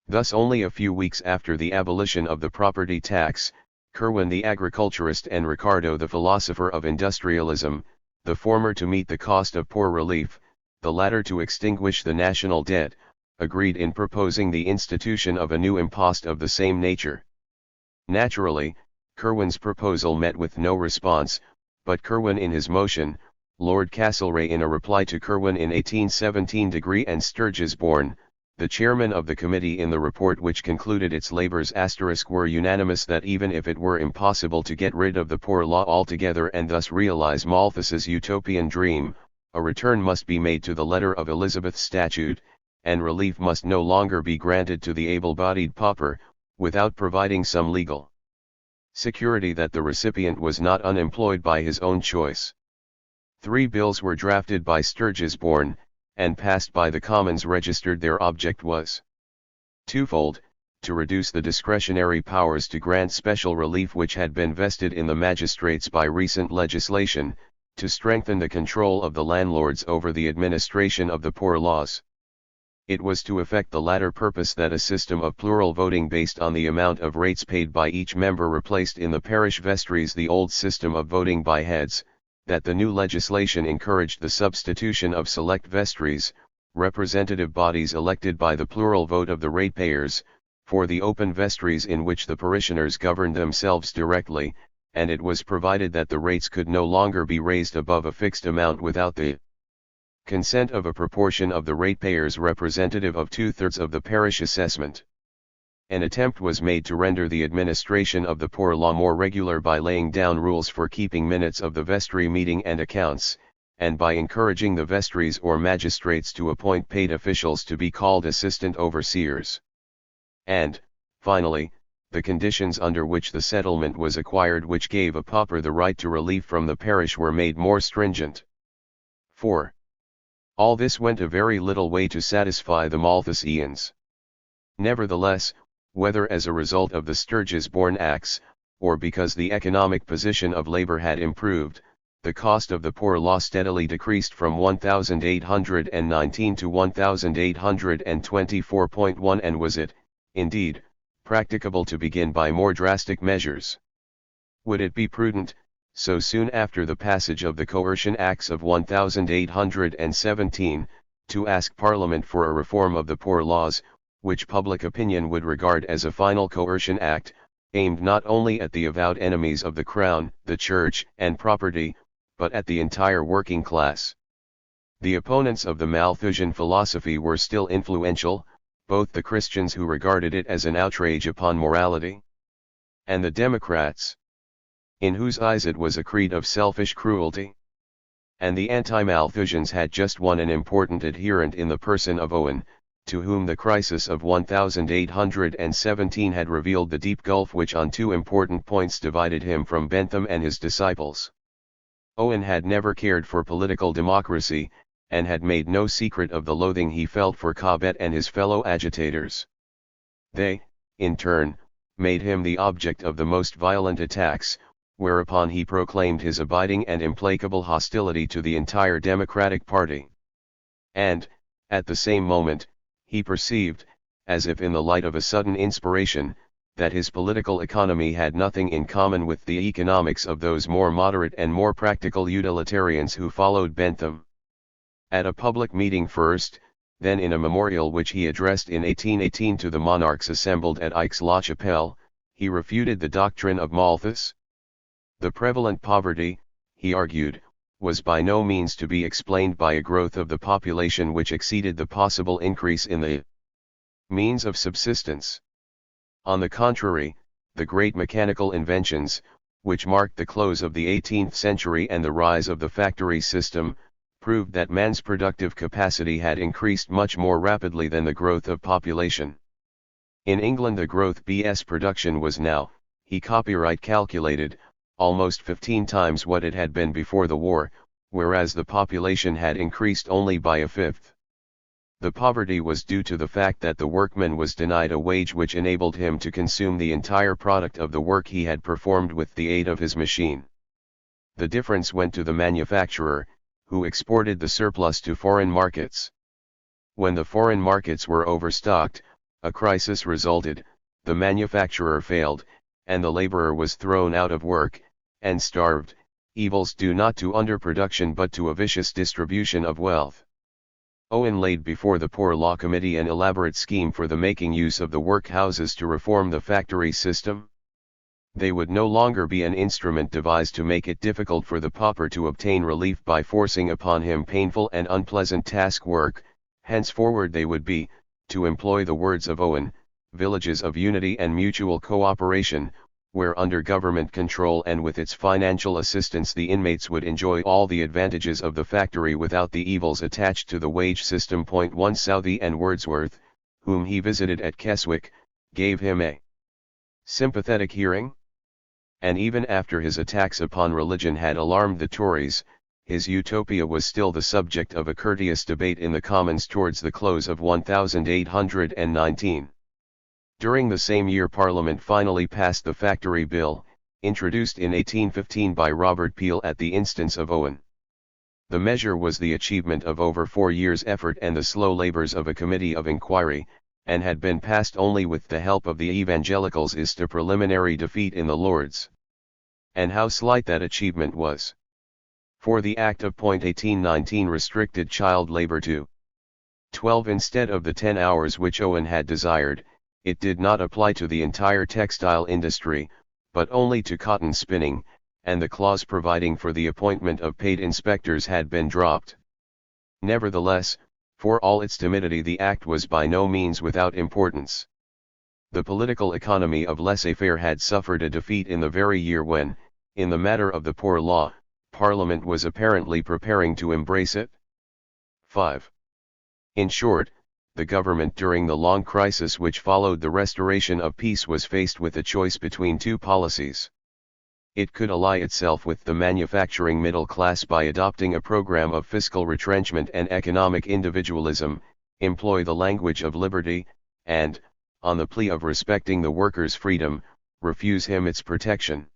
Thus only a few weeks after the abolition of the property tax, Kirwan the agriculturist and Ricardo the philosopher of industrialism, the former to meet the cost of poor relief, the latter to extinguish the national debt, agreed in proposing the institution of a new impost of the same nature. Naturally, Kirwan's proposal met with no response, but Kirwan in his motion, Lord Castlereagh in a reply to Kirwan in 1817 and Sturgisbourne, the chairman of the committee in the report which concluded its labors were unanimous that even if it were impossible to get rid of the Poor Law altogether and thus realize Malthus's utopian dream, a return must be made to the letter of Elizabeth's statute, and relief must no longer be granted to the able-bodied pauper, without providing some legal security that the recipient was not unemployed by his own choice. 3 bills were drafted by Sturgisbourne, and passed by the Commons registered. Their object was twofold: to reduce the discretionary powers to grant special relief which had been vested in the magistrates by recent legislation, to strengthen the control of the landlords over the administration of the Poor Laws. It was to effect the latter purpose that a system of plural voting based on the amount of rates paid by each member replaced in the parish vestries the old system of voting by heads, that the new legislation encouraged the substitution of select vestries, representative bodies elected by the plural vote of the ratepayers, for the open vestries in which the parishioners governed themselves directly, and it was provided that the rates could no longer be raised above a fixed amount without the consent of a proportion of the ratepayers representative of 2/3 of the parish assessment. An attempt was made to render the administration of the poor law more regular by laying down rules for keeping minutes of the vestry meeting and accounts, and by encouraging the vestries or magistrates to appoint paid officials to be called assistant overseers. And, finally, the conditions under which the settlement was acquired, which gave a pauper the right to relief from the parish, were made more stringent. 4. All this went a very little way to satisfy the Malthusians. Nevertheless, whether as a result of the Sturgis-born acts, or because the economic position of labor had improved, the cost of the poor law steadily decreased from 1,819 to 1,824.1, and was it, indeed, practicable to begin by more drastic measures? Would it be prudent, so soon after the passage of the Coercion Acts of 1817, to ask Parliament for a reform of the poor laws, which public opinion would regard as a final coercion act, aimed not only at the avowed enemies of the Crown, the Church, and property, but at the entire working class? The opponents of the Malthusian philosophy were still influential, both the Christians, who regarded it as an outrage upon morality, and the Democrats, in whose eyes it was a creed of selfish cruelty. And the anti-Malthusians had just won an important adherent in the person of Owen, to whom the crisis of 1817 had revealed the deep gulf which on two important points divided him from Bentham and his disciples. Owen had never cared for political democracy, and had made no secret of the loathing he felt for Cobbett and his fellow agitators. They, in turn, made him the object of the most violent attacks, whereupon he proclaimed his abiding and implacable hostility to the entire Democratic Party. And, at the same moment, he perceived, as if in the light of a sudden inspiration, that his political economy had nothing in common with the economics of those more moderate and more practical utilitarians who followed Bentham. At a public meeting first, then in a memorial which he addressed in 1818 to the monarchs assembled at Aix-la-Chapelle, he refuted the doctrine of Malthus. The prevalent poverty, he argued, was by no means to be explained by a growth of the population which exceeded the possible increase in the means of subsistence. On the contrary, the great mechanical inventions, which marked the close of the 18th century and the rise of the factory system, proved that man's productive capacity had increased much more rapidly than the growth of population. In England the growth bs production was now, he copyright calculated, almost 15 times what it had been before the war, whereas the population had increased only by a fifth. The poverty was due to the fact that the workman was denied a wage which enabled him to consume the entire product of the work he had performed with the aid of his machine. The difference went to the manufacturer, who exported the surplus to foreign markets. When the foreign markets were overstocked, a crisis resulted, the manufacturer failed, and the laborer was thrown out of work, and starved, evils due not to underproduction but to a vicious distribution of wealth. Owen laid before the Poor Law Committee an elaborate scheme for the making use of the workhouses to reform the factory system. They would no longer be an instrument devised to make it difficult for the pauper to obtain relief by forcing upon him painful and unpleasant task work, henceforward they would be, to employ the words of Owen, villages of unity and mutual cooperation, where under government control and with its financial assistance the inmates would enjoy all the advantages of the factory without the evils attached to the wage system. 1 Southey and Wordsworth, whom he visited at Keswick, gave him a sympathetic hearing. And even after his attacks upon religion had alarmed the Tories, his utopia was still the subject of a courteous debate in the Commons towards the close of 1819. During the same year Parliament finally passed the Factory Bill, introduced in 1815 by Robert Peel at the instance of Owen. The measure was the achievement of over 4 years' effort and the slow labors of a committee of inquiry, and had been passed only with the help of the evangelicals is to preliminary defeat in the Lords. And how slight that achievement was! For the Act of 1819 restricted child labor to 12 instead of the 10 hours which Owen had desired. It did not apply to the entire textile industry, but only to cotton spinning, and the clause providing for the appointment of paid inspectors had been dropped. Nevertheless, for all its timidity, the act was by no means without importance. The political economy of laissez-faire had suffered a defeat in the very year when, in the matter of the Poor Law, Parliament was apparently preparing to embrace it. 5. In short, the government during the long crisis which followed the restoration of peace was faced with a choice between two policies. It could ally itself with the manufacturing middle class by adopting a program of fiscal retrenchment and economic individualism, employ the language of liberty, and, on the plea of respecting the worker's freedom, refuse him its protection.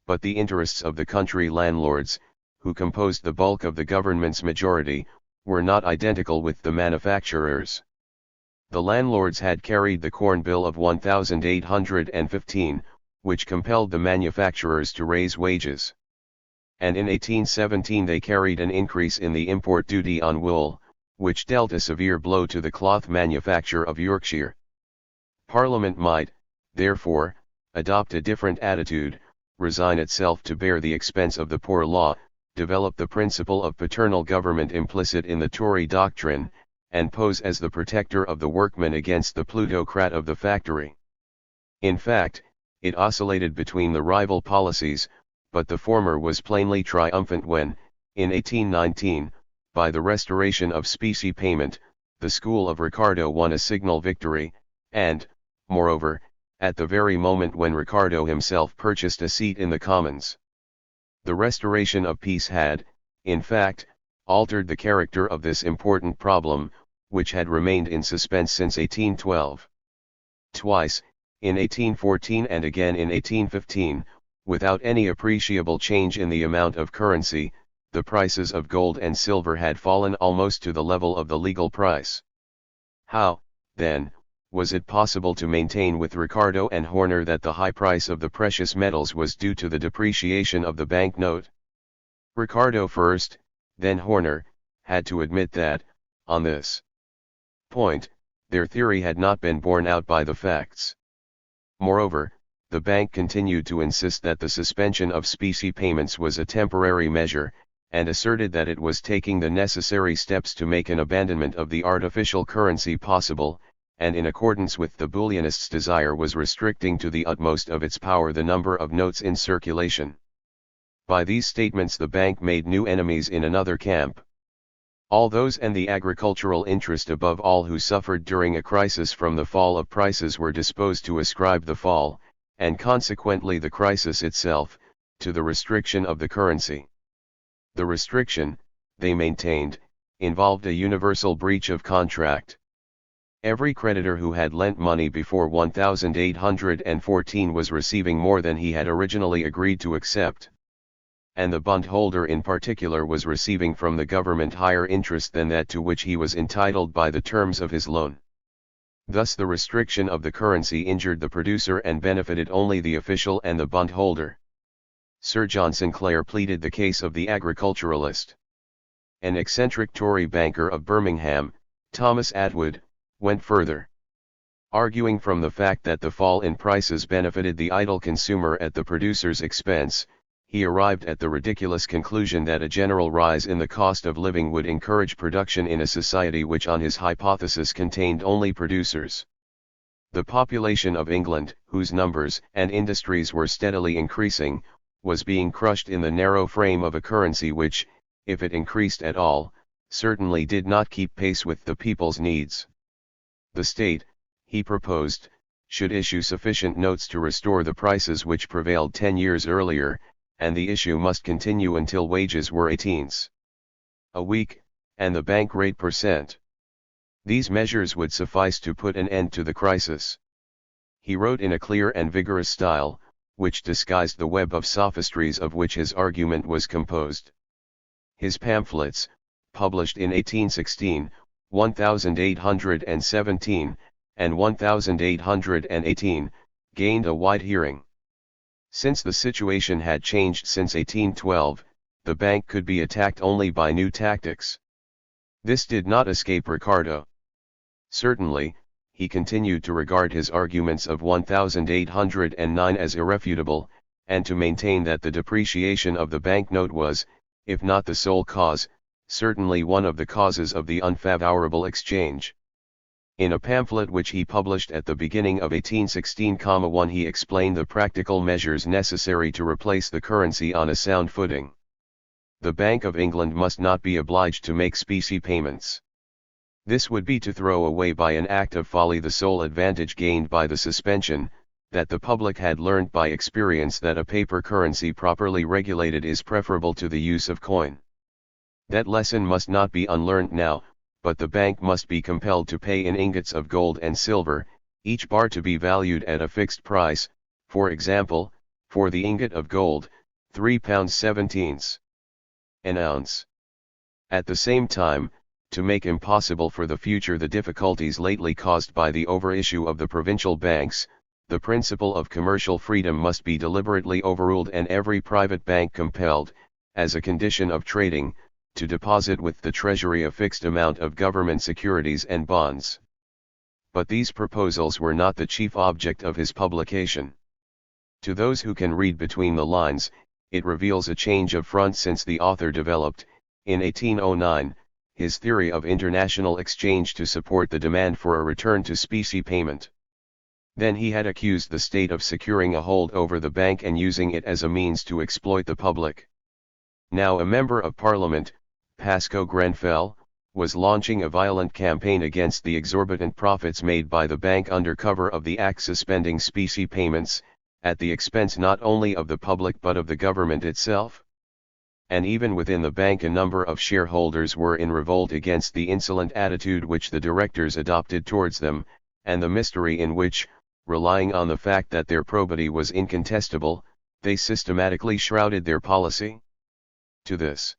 But the interests of the country landlords, who composed the bulk of the government's majority, were not identical with the manufacturers. The landlords had carried the Corn Bill of 1815, which compelled the manufacturers to raise wages. And in 1817 they carried an increase in the import duty on wool, which dealt a severe blow to the cloth manufacture of Yorkshire. Parliament might, therefore, adopt a different attitude, resign itself to bear the expense of the Poor Law, develop the principle of paternal government implicit in the Tory doctrine, and pose as the protector of the workman against the plutocrat of the factory. In fact, it oscillated between the rival policies, but the former was plainly triumphant when, in 1819, by the restoration of specie payment, the school of Ricardo won a signal victory, and, moreover, at the very moment when Ricardo himself purchased a seat in the Commons. The restoration of peace had, in fact, altered the character of this important problem, which had remained in suspense since 1812. Twice, in 1814 and again in 1815, without any appreciable change in the amount of currency, the prices of gold and silver had fallen almost to the level of the legal price. How, then, was it possible to maintain with Ricardo and Horner that the high price of the precious metals was due to the depreciation of the banknote? Ricardo first, then Horner, had to admit that, on this point, their theory had not been borne out by the facts. Moreover, the bank continued to insist that the suspension of specie payments was a temporary measure, and asserted that it was taking the necessary steps to make an abandonment of the artificial currency possible, and in accordance with the bullionists' desire was restricting to the utmost of its power the number of notes in circulation. By these statements the bank made new enemies in another camp. All those and the agricultural interest above all who suffered during a crisis from the fall of prices were disposed to ascribe the fall, and consequently the crisis itself, to the restriction of the currency. The restriction, they maintained, involved a universal breach of contract. Every creditor who had lent money before 1814 was receiving more than he had originally agreed to accept. And the bondholder in particular was receiving from the government higher interest than that to which he was entitled by the terms of his loan. Thus the restriction of the currency injured the producer and benefited only the official and the bondholder. Sir John Sinclair pleaded the case of the agriculturalist. An eccentric Tory banker of Birmingham, Thomas Atwood, went further. Arguing from the fact that the fall in prices benefited the idle consumer at the producer's expense, he arrived at the ridiculous conclusion that a general rise in the cost of living would encourage production in a society which on his hypothesis contained only producers. The population of England, whose numbers and industries were steadily increasing, was being crushed in the narrow frame of a currency which, if it increased at all, certainly did not keep pace with the people's needs. The state, he proposed, should issue sufficient notes to restore the prices which prevailed 10 years earlier, and the issue must continue until wages were 18s a week, and the bank rate per cent. These measures would suffice to put an end to the crisis. He wrote in a clear and vigorous style, which disguised the web of sophistries of which his argument was composed. His pamphlets, published in 1816, 1817, and 1818, gained a wide hearing. Since the situation had changed since 1812, the bank could be attacked only by new tactics. This did not escape Ricardo. Certainly, he continued to regard his arguments of 1809 as irrefutable, and to maintain that the depreciation of the banknote was, if not the sole cause, certainly one of the causes of the unfavorable exchange. In a pamphlet which he published at the beginning of 1816-1 he explained the practical measures necessary to replace the currency on a sound footing. The Bank of England must not be obliged to make specie payments. This would be to throw away by an act of folly the sole advantage gained by the suspension, that the public had learnt by experience that a paper currency properly regulated is preferable to the use of coin. That lesson must not be unlearnt now, but the bank must be compelled to pay in ingots of gold and silver, each bar to be valued at a fixed price, for example, for the ingot of gold, £3.17 an ounce. At the same time, to make impossible for the future the difficulties lately caused by the overissue of the provincial banks, the principle of commercial freedom must be deliberately overruled and every private bank compelled, as a condition of trading, to deposit with the Treasury a fixed amount of government securities and bonds. But these proposals were not the chief object of his publication. To those who can read between the lines, it reveals a change of front since the author developed, in 1809, his theory of international exchange to support the demand for a return to specie payment. Then he had accused the state of securing a hold over the bank and using it as a means to exploit the public. Now a member of Parliament, Pascoe Grenfell, was launching a violent campaign against the exorbitant profits made by the bank under cover of the Act suspending specie payments, at the expense not only of the public but of the government itself. And even within the bank a number of shareholders were in revolt against the insolent attitude which the directors adopted towards them, and the mystery in which, relying on the fact that their probity was incontestable, they systematically shrouded their policy. To this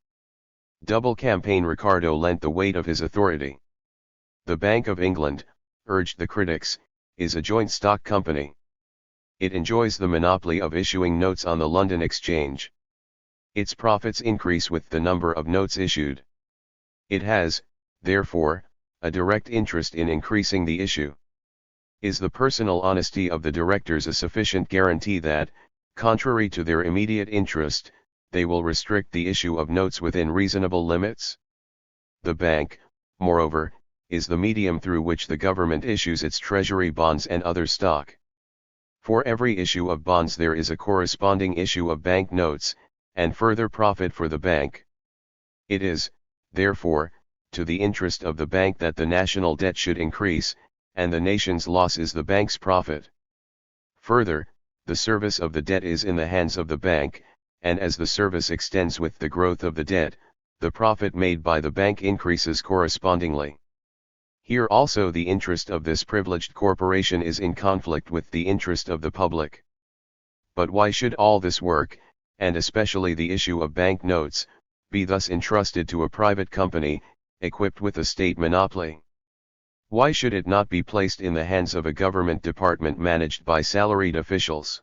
double campaign Ricardo lent the weight of his authority. The Bank of England, urged the critics, is a joint stock company. It enjoys the monopoly of issuing notes on the London Exchange. Its profits increase with the number of notes issued. It has, therefore, a direct interest in increasing the issue. Is the personal honesty of the directors a sufficient guarantee that, contrary to their immediate interest, they will restrict the issue of notes within reasonable limits? The bank, moreover, is the medium through which the government issues its treasury bonds and other stock. For every issue of bonds there is a corresponding issue of bank notes, and further profit for the bank. It is, therefore, to the interest of the bank that the national debt should increase, and the nation's loss is the bank's profit. Further, the service of the debt is in the hands of the bank, and as the service extends with the growth of the debt, the profit made by the bank increases correspondingly. Here also the interest of this privileged corporation is in conflict with the interest of the public. But why should all this work, and especially the issue of bank notes, be thus entrusted to a private company, equipped with a state monopoly? Why should it not be placed in the hands of a government department managed by salaried officials?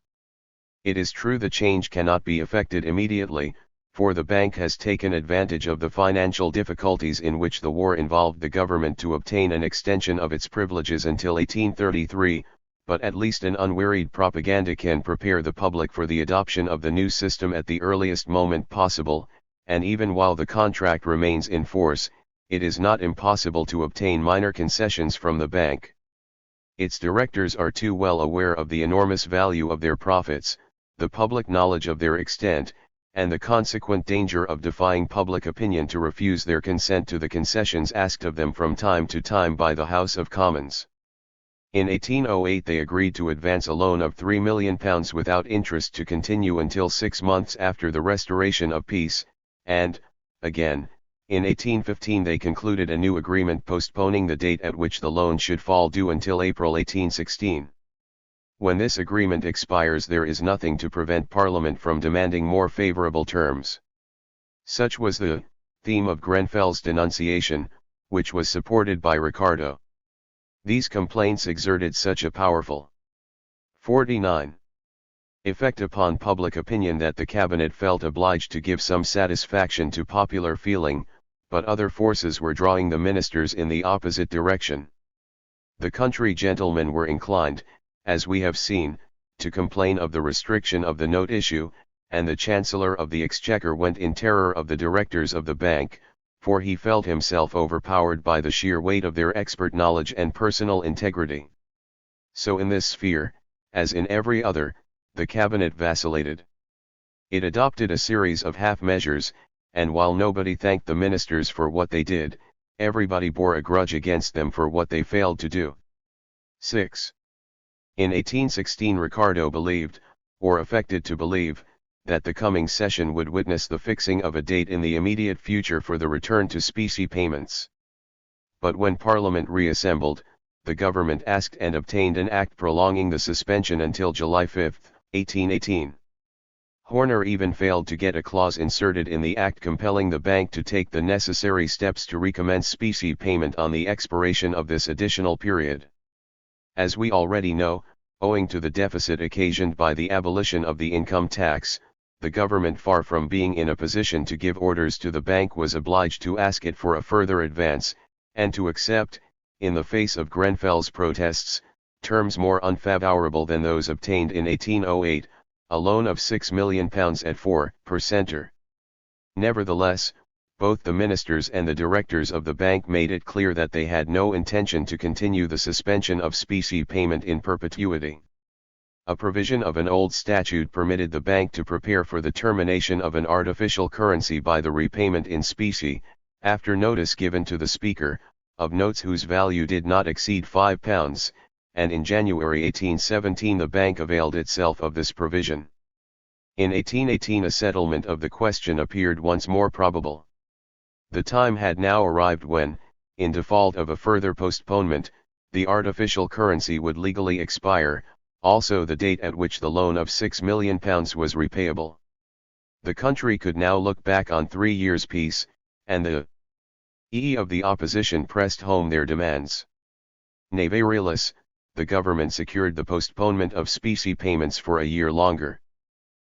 It is true the change cannot be effected immediately, for the bank has taken advantage of the financial difficulties in which the war involved the government to obtain an extension of its privileges until 1833, but at least an unwearied propaganda can prepare the public for the adoption of the new system at the earliest moment possible, and even while the contract remains in force, it is not impossible to obtain minor concessions from the bank. Its directors are too well aware of the enormous value of their profits, the public knowledge of their extent, and the consequent danger of defying public opinion to refuse their consent to the concessions asked of them from time to time by the House of Commons. In 1808 they agreed to advance a loan of £3 million without interest to continue until 6 months after the restoration of peace, and, again, in 1815 they concluded a new agreement postponing the date at which the loan should fall due until April 1816. When this agreement expires there is nothing to prevent Parliament from demanding more favourable terms. Such was the theme of Grenfell's denunciation, which was supported by Ricardo. These complaints exerted such a powerful 49 effect upon public opinion that the cabinet felt obliged to give some satisfaction to popular feeling, but other forces were drawing the ministers in the opposite direction. The country gentlemen were inclined, as we have seen, to complain of the restriction of the note issue, and the Chancellor of the Exchequer went in terror of the directors of the bank, for he felt himself overpowered by the sheer weight of their expert knowledge and personal integrity. So in this sphere, as in every other, the cabinet vacillated. It adopted a series of half measures, and while nobody thanked the ministers for what they did, everybody bore a grudge against them for what they failed to do. 6. In 1816 Ricardo believed, or affected to believe, that the coming session would witness the fixing of a date in the immediate future for the return to specie payments. But when Parliament reassembled, the government asked and obtained an act prolonging the suspension until July 5, 1818. Horner even failed to get a clause inserted in the act compelling the bank to take the necessary steps to recommence specie payment on the expiration of this additional period. As we already know, owing to the deficit occasioned by the abolition of the income tax, the government, far from being in a position to give orders to the bank, was obliged to ask it for a further advance, and to accept, in the face of Grenfell's protests, terms more unfavorable than those obtained in 1808, a loan of £6 million at 4%. Nevertheless, both the ministers and the directors of the bank made it clear that they had no intention to continue the suspension of specie payment in perpetuity. A provision of an old statute permitted the bank to prepare for the termination of an artificial currency by the repayment in specie, after notice given to the Speaker, of notes whose value did not exceed £5, and in January 1817 the bank availed itself of this provision. In 1818 a settlement of the question appeared once more probable. The time had now arrived when, in default of a further postponement, the artificial currency would legally expire, also the date at which the loan of £6 million was repayable. The country could now look back on 3 years' peace, and the elie of the opposition pressed home their demands. Neve realis, the government secured the postponement of specie payments for a year longer.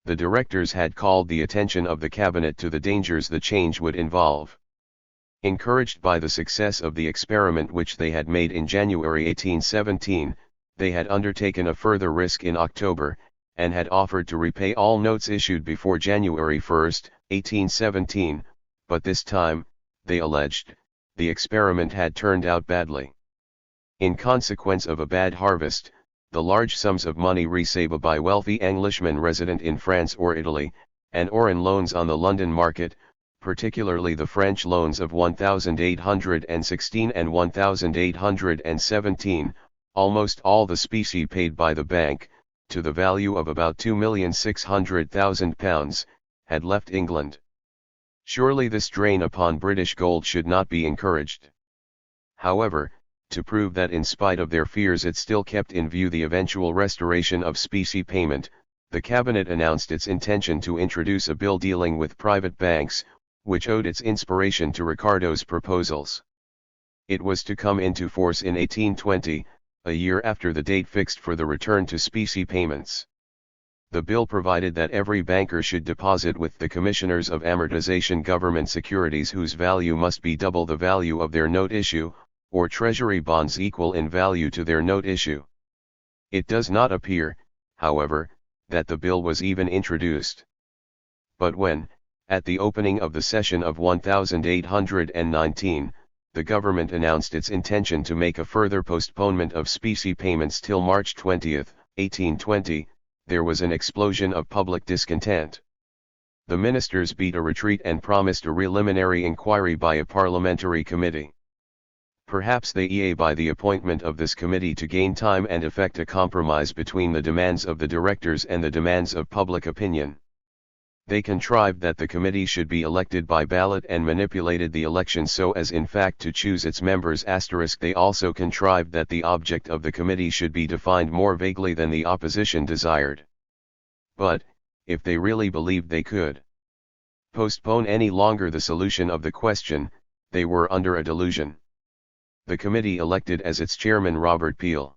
The directors had called the attention of the cabinet to the dangers the change would involve. Encouraged by the success of the experiment which they had made in January 1817, they had undertaken a further risk in October, and had offered to repay all notes issued before January 1, 1817, but this time, they alleged, the experiment had turned out badly. In consequence of a bad harvest, the large sums of money received by wealthy Englishmen resident in France or Italy, and or in loans on the London market, particularly the French loans of 1816 and 1817, almost all the specie paid by the bank, to the value of about £2,600,000, had left England. Surely this drain upon British gold should not be encouraged. However, to prove that in spite of their fears it still kept in view the eventual restoration of specie payment, the cabinet announced its intention to introduce a bill dealing with private banks, which owed its inspiration to Ricardo's proposals. It was to come into force in 1820, a year after the date fixed for the return to specie payments. The bill provided that every banker should deposit with the commissioners of amortization government securities whose value must be double the value of their note issue, or treasury bonds equal in value to their note issue. It does not appear, however, that the bill was even introduced. But when, at the opening of the session of 1819, the government announced its intention to make a further postponement of specie payments till March 20, 1820, there was an explosion of public discontent. The ministers beat a retreat and promised a preliminary inquiry by a parliamentary committee. Perhaps they by the appointment of this committee to gain time and effect a compromise between the demands of the directors and the demands of public opinion. They contrived that the committee should be elected by ballot and manipulated the election so as in fact to choose its members. They also contrived that the object of the committee should be defined more vaguely than the opposition desired. But, if they really believed they could postpone any longer the solution of the question, they were under a delusion. The committee elected as its chairman Robert Peel.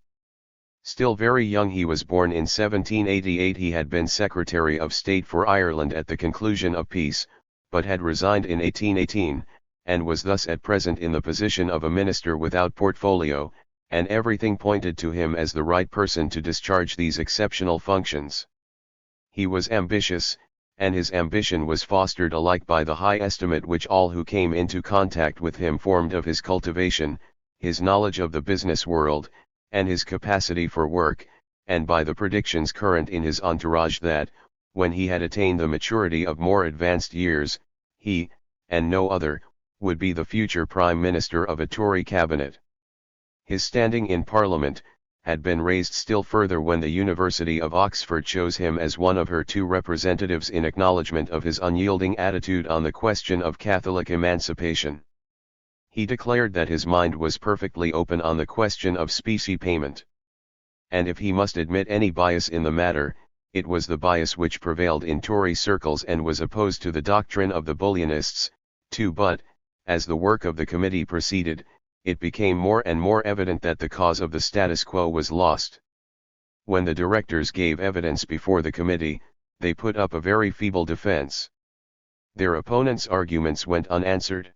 Still very young, he was born in 1788. He had been Secretary of State for Ireland at the conclusion of peace, but had resigned in 1818, and was thus at present in the position of a minister without portfolio, and everything pointed to him as the right person to discharge these exceptional functions. He was ambitious, and his ambition was fostered alike by the high estimate which all who came into contact with him formed of his cultivation, his knowledge of the business world, and his capacity for work, and by the predictions current in his entourage that, when he had attained the maturity of more advanced years, he, and no other, would be the future Prime Minister of a Tory cabinet. His standing in Parliament had been raised still further when the University of Oxford chose him as one of her 2 representatives in acknowledgement of his unyielding attitude on the question of Catholic emancipation. He declared that his mind was perfectly open on the question of specie payment. And if he must admit any bias in the matter, it was the bias which prevailed in Tory circles and was opposed to the doctrine of the bullionists, too. But, as the work of the committee proceeded, it became more and more evident that the cause of the status quo was lost. When the directors gave evidence before the committee, they put up a very feeble defense. Their opponents' arguments went unanswered.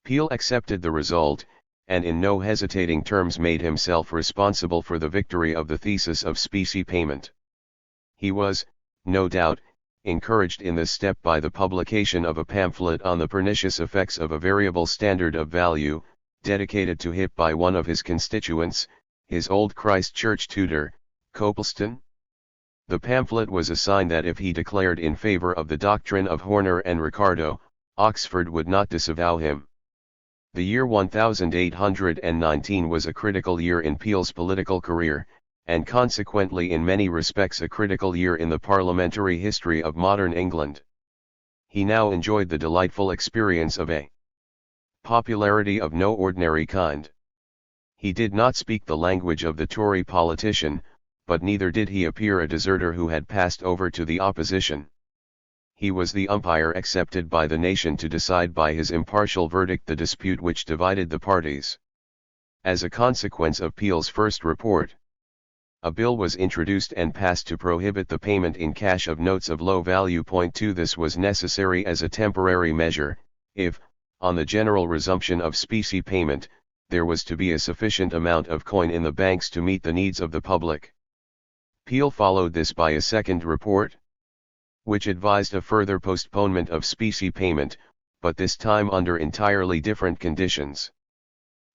Peel accepted the result, and in no hesitating terms made himself responsible for the victory of the thesis of specie payment. He was, no doubt, encouraged in this step by the publication of a pamphlet on the pernicious effects of a variable standard of value, dedicated to him by one of his constituents, his old Christ Church tutor, Copleston. The pamphlet was a sign that if he declared in favor of the doctrine of Horner and Ricardo, Oxford would not disavow him. The year 1819 was a critical year in Peel's political career, and consequently in many respects a critical year in the parliamentary history of modern England. He now enjoyed the delightful experience of a popularity of no ordinary kind. He did not speak the language of the Tory politician, but neither did he appear a deserter who had passed over to the opposition. He was the umpire accepted by the nation to decide by his impartial verdict the dispute which divided the parties. As a consequence of Peel's first report, a bill was introduced and passed to prohibit the payment in cash of notes of low value. 2. This was necessary as a temporary measure, if, on the general resumption of specie payment, there was to be a sufficient amount of coin in the banks to meet the needs of the public. Peel followed this by a second report, which advised a further postponement of specie payment, but this time under entirely different conditions.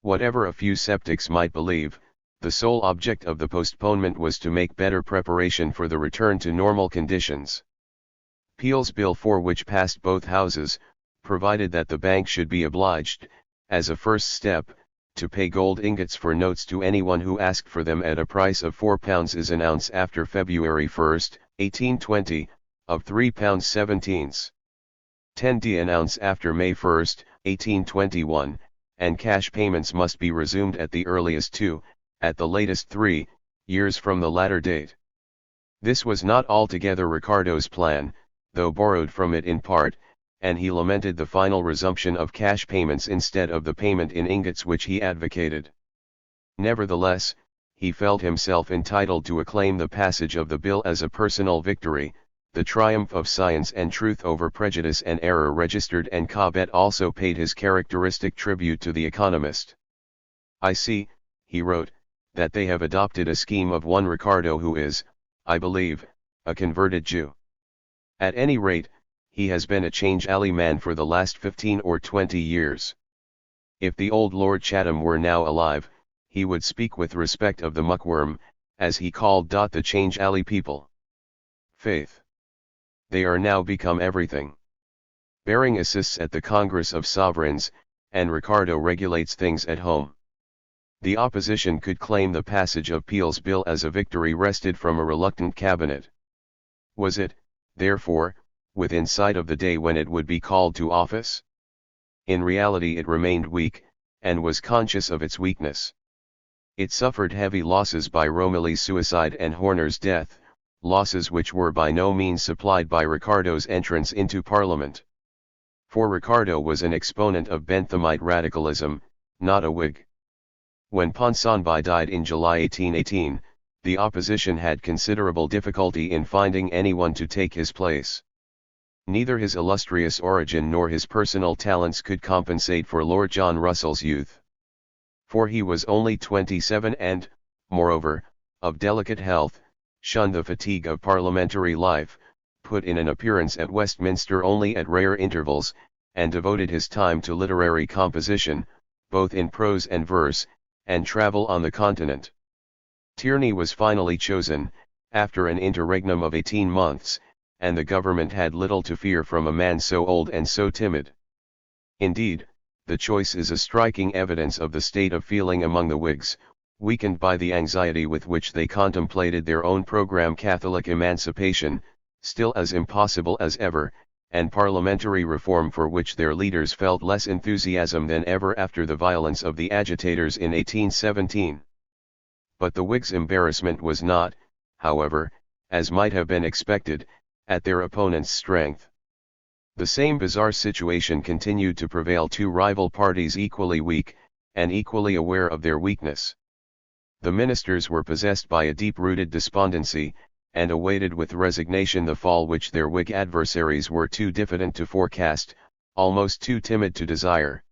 Whatever a few sceptics might believe, the sole object of the postponement was to make better preparation for the return to normal conditions. Peel's Bill 4, which passed both houses, provided that the bank should be obliged, as a first step, to pay gold ingots for notes to anyone who asked for them at a price of £4 an ounce after February 1, 1820, of £3.17. 10d an ounce after May 1, 1821, and cash payments must be resumed at the earliest 2, at the latest 3, years from the latter date. This was not altogether Ricardo's plan, though borrowed from it in part, and he lamented the final resumption of cash payments instead of the payment in ingots which he advocated. Nevertheless, he felt himself entitled to acclaim the passage of the bill as a personal victory, the triumph of science and truth over prejudice and error registered, and Cobbett also paid his characteristic tribute to the economist. "I see," he wrote, "that they have adopted a scheme of one Ricardo who is, I believe, a converted Jew. At any rate, he has been a change alley man for the last 15 or 20 years. If the old Lord Chatham were now alive, he would speak with respect of the muckworm, as he called the change alley people. Faith! They are now become everything. Baring assists at the Congress of Sovereigns, and Ricardo regulates things at home." The opposition could claim the passage of Peel's bill as a victory wrested from a reluctant cabinet. Was it, therefore, within sight of the day when it would be called to office? In reality it remained weak, and was conscious of its weakness. It suffered heavy losses by Romilly's suicide and Horner's death, losses which were by no means supplied by Ricardo's entrance into Parliament. For Ricardo was an exponent of Benthamite radicalism, not a Whig. When Ponsonby died in July 1818, the opposition had considerable difficulty in finding anyone to take his place. Neither his illustrious origin nor his personal talents could compensate for Lord John Russell's youth. for he was only 27 and, moreover, of delicate health, shunned the fatigue of parliamentary life, put in an appearance at Westminster only at rare intervals, and devoted his time to literary composition, both in prose and verse, and travel on the continent. Tierney was finally chosen, after an interregnum of 18 months, and the government had little to fear from a man so old and so timid. Indeed, the choice is a striking evidence of the state of feeling among the Whigs, weakened by the anxiety with which they contemplated their own program, Catholic emancipation, still as impossible as ever, and parliamentary reform for which their leaders felt less enthusiasm than ever after the violence of the agitators in 1817. But the Whigs' embarrassment was not, however, as might have been expected, at their opponents' strength. The same bizarre situation continued to prevail, two rival parties equally weak, and equally aware of their weakness. The ministers were possessed by a deep-rooted despondency, and awaited with resignation the fall which their Whig adversaries were too diffident to forecast, almost too timid to desire.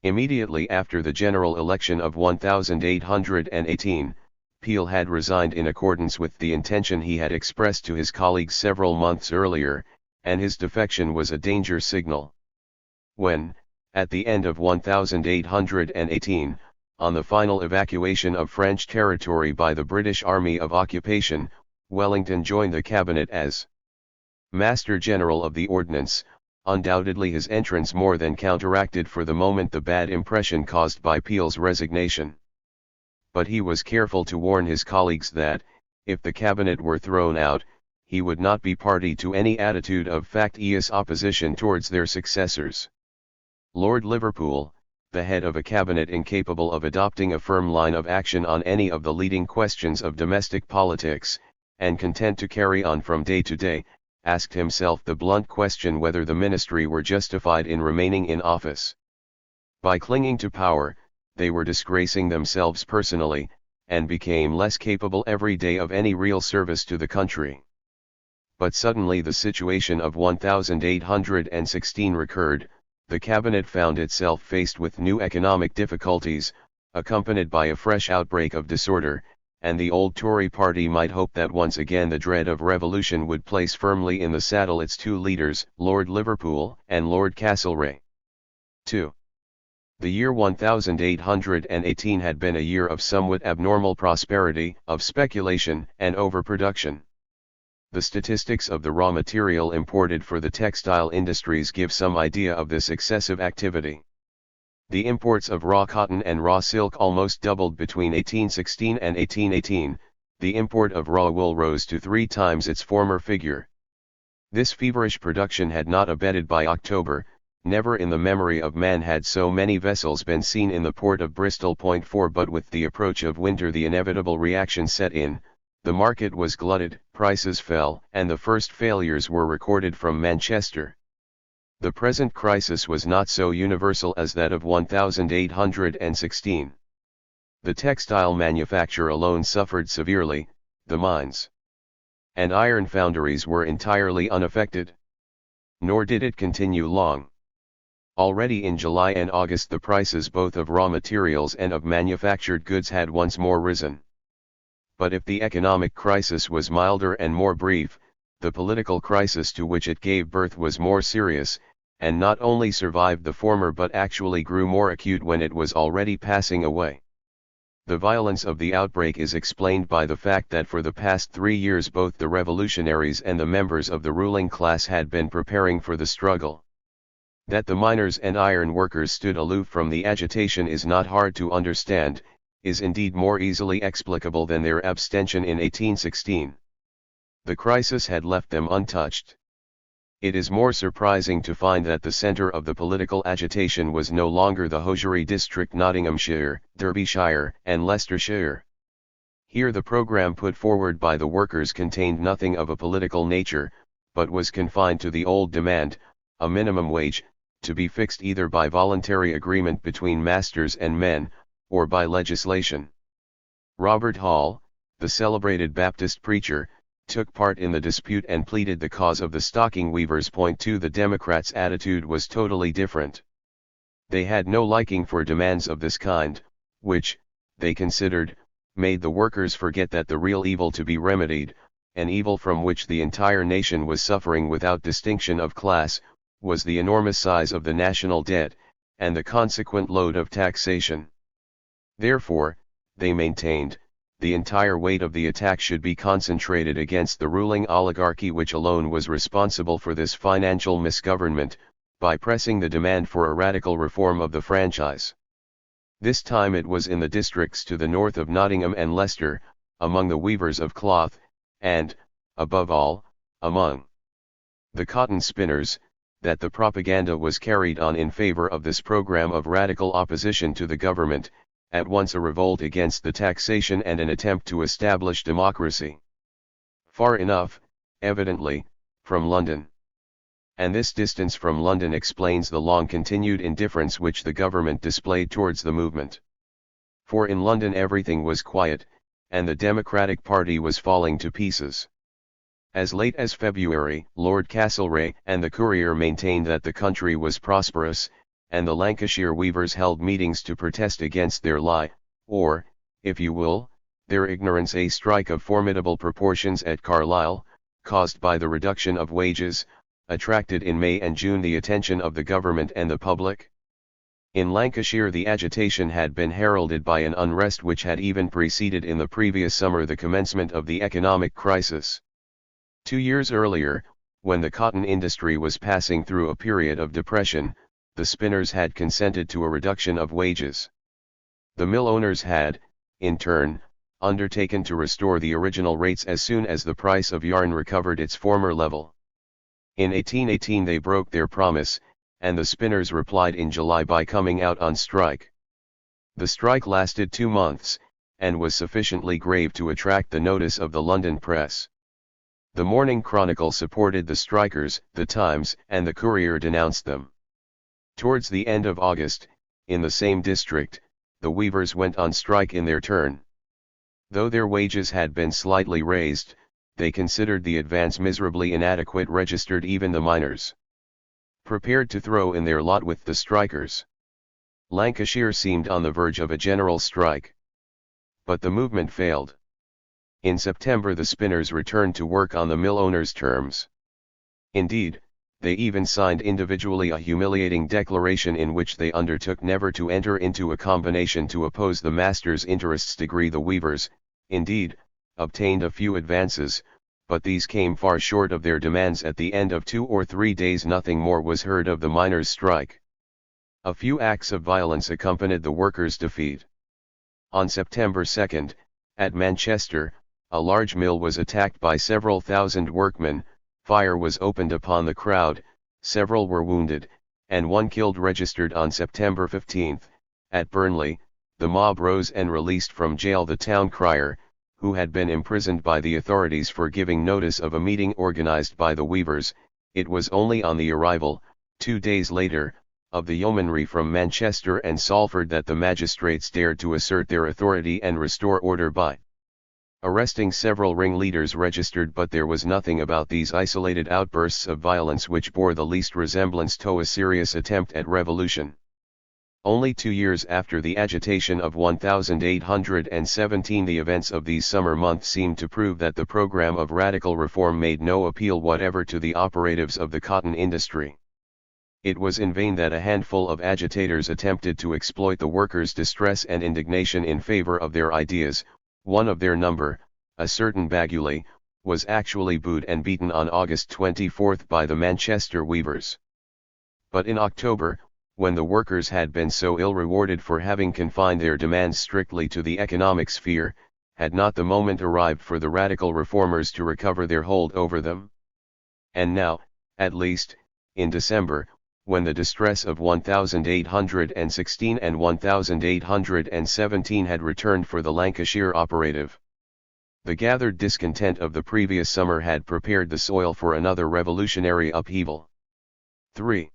Immediately after the general election of 1818, Peel had resigned in accordance with the intention he had expressed to his colleagues several months earlier, and his defection was a danger signal. When, at the end of 1818, on the final evacuation of French territory by the British Army of Occupation, Wellington joined the cabinet as Master General of the Ordnance, undoubtedly his entrance more than counteracted for the moment the bad impression caused by Peel's resignation. But he was careful to warn his colleagues that, if the cabinet were thrown out, he would not be party to any attitude of factious opposition towards their successors. Lord Liverpool, the head of a cabinet incapable of adopting a firm line of action on any of the leading questions of domestic politics, and content to carry on from day to day, asked himself the blunt question whether the ministry were justified in remaining in office. By clinging to power, they were disgracing themselves personally, and became less capable every day of any real service to the country. But suddenly the situation of 1816 recurred. The cabinet found itself faced with new economic difficulties, accompanied by a fresh outbreak of disorder, and the old Tory party might hope that once again the dread of revolution would place firmly in the saddle its two leaders, Lord Liverpool and Lord Castlereagh. 2. The year 1818 had been a year of somewhat abnormal prosperity, of speculation and overproduction. The statistics of the raw material imported for the textile industries give some idea of this excessive activity. The imports of raw cotton and raw silk almost doubled between 1816 and 1818, the import of raw wool rose to 3 times its former figure. This feverish production had not abated by October. Never in the memory of man had so many vessels been seen in the port of Bristol. 4 But with the approach of winter the inevitable reaction set in. The market was glutted, prices fell, and the first failures were recorded from Manchester. The present crisis was not so universal as that of 1816. The textile manufacture alone suffered severely, the mines and iron foundries were entirely unaffected. Nor did it continue long. Already in July and August the prices both of raw materials and of manufactured goods had once more risen. But if the economic crisis was milder and more brief, the political crisis to which it gave birth was more serious, and not only survived the former but actually grew more acute when it was already passing away. The violence of the outbreak is explained by the fact that for the past 3 years both the revolutionaries and the members of the ruling class had been preparing for the struggle. That the miners and iron workers stood aloof from the agitation is not hard to understand, is indeed more easily explicable than their abstention in 1816. The crisis had left them untouched. It is more surprising to find that the centre of the political agitation was no longer the hosiery district Nottinghamshire, Derbyshire, and Leicestershire. Here the programme put forward by the workers contained nothing of a political nature, but was confined to the old demand, a minimum wage, to be fixed either by voluntary agreement between masters and men, or by legislation. Robert Hall, the celebrated Baptist preacher, took part in the dispute and pleaded the cause of the stocking weavers. 2 The Democrats' attitude was totally different. They had no liking for demands of this kind, which, they considered, made the workers forget that the real evil to be remedied, an evil from which the entire nation was suffering without distinction of class, was the enormous size of the national debt, and the consequent load of taxation. Therefore, they maintained, the entire weight of the attack should be concentrated against the ruling oligarchy, which alone was responsible for this financial misgovernment, by pressing the demand for a radical reform of the franchise. This time it was in the districts to the north of Nottingham and Leicester, among the weavers of cloth, and, above all, among the cotton spinners, that the propaganda was carried on in favor of this program of radical opposition to the government, at once a revolt against the taxation and an attempt to establish democracy. Far enough, evidently, from London. And this distance from London explains the long-continued indifference which the government displayed towards the movement. For in London everything was quiet, and the Democratic Party was falling to pieces. As late as February, Lord Castlereagh and the Courier maintained that the country was prosperous, and the Lancashire weavers held meetings to protest against their lie, or, if you will, their ignorance. A strike of formidable proportions at Carlisle, caused by the reduction of wages, attracted in May and June the attention of the government and the public. In Lancashire the agitation had been heralded by an unrest which had even preceded in the previous summer the commencement of the economic crisis. 2 years earlier, when the cotton industry was passing through a period of depression, the spinners had consented to a reduction of wages. The mill owners had, in turn, undertaken to restore the original rates as soon as the price of yarn recovered its former level. In 1818 they broke their promise, and the spinners replied in July by coming out on strike. The strike lasted 2 months, and was sufficiently grave to attract the notice of the London press. The Morning Chronicle supported the strikers, the Times and the Courier denounced them. Towards the end of August, in the same district, the weavers went on strike in their turn. Though their wages had been slightly raised, they considered the advance miserably inadequate, registered even the miners, prepared to throw in their lot with the strikers. Lancashire seemed on the verge of a general strike. But the movement failed. In September the spinners returned to work on the mill owners' terms. Indeed, they even signed individually a humiliating declaration in which they undertook never to enter into a combination to oppose the masters' interests. The weavers, indeed, obtained a few advances, but these came far short of their demands. At the end of 2 or 3 days nothing more was heard of the miners' strike. A few acts of violence accompanied the workers' defeat. On September 2, at Manchester, a large mill was attacked by several thousand workmen, fire was opened upon the crowd, several were wounded, and 1 killed. Registered on September 15, at Burnley, the mob rose and released from jail the town crier, who had been imprisoned by the authorities for giving notice of a meeting organized by the weavers. It was only on the arrival, 2 days later, of the yeomanry from Manchester and Salford that the magistrates dared to assert their authority and restore order by arresting several ringleaders. Registered, but there was nothing about these isolated outbursts of violence which bore the least resemblance to a serious attempt at revolution. Only 2 years after the agitation of 1817, the events of these summer months seemed to prove that the program of radical reform made no appeal whatever to the operatives of the cotton industry. It was in vain that a handful of agitators attempted to exploit the workers' distress and indignation in favor of their ideas. One of their number, a certain Baguley, was actually booed and beaten on August 24 by the Manchester weavers. But in October, when the workers had been so ill rewarded for having confined their demands strictly to the economic sphere, had not the moment arrived for the radical reformers to recover their hold over them? And now, at least, in December, when the distress of 1816 and 1817 had returned for the Lancashire operative, the gathered discontent of the previous summer had prepared the soil for another revolutionary upheaval. 3.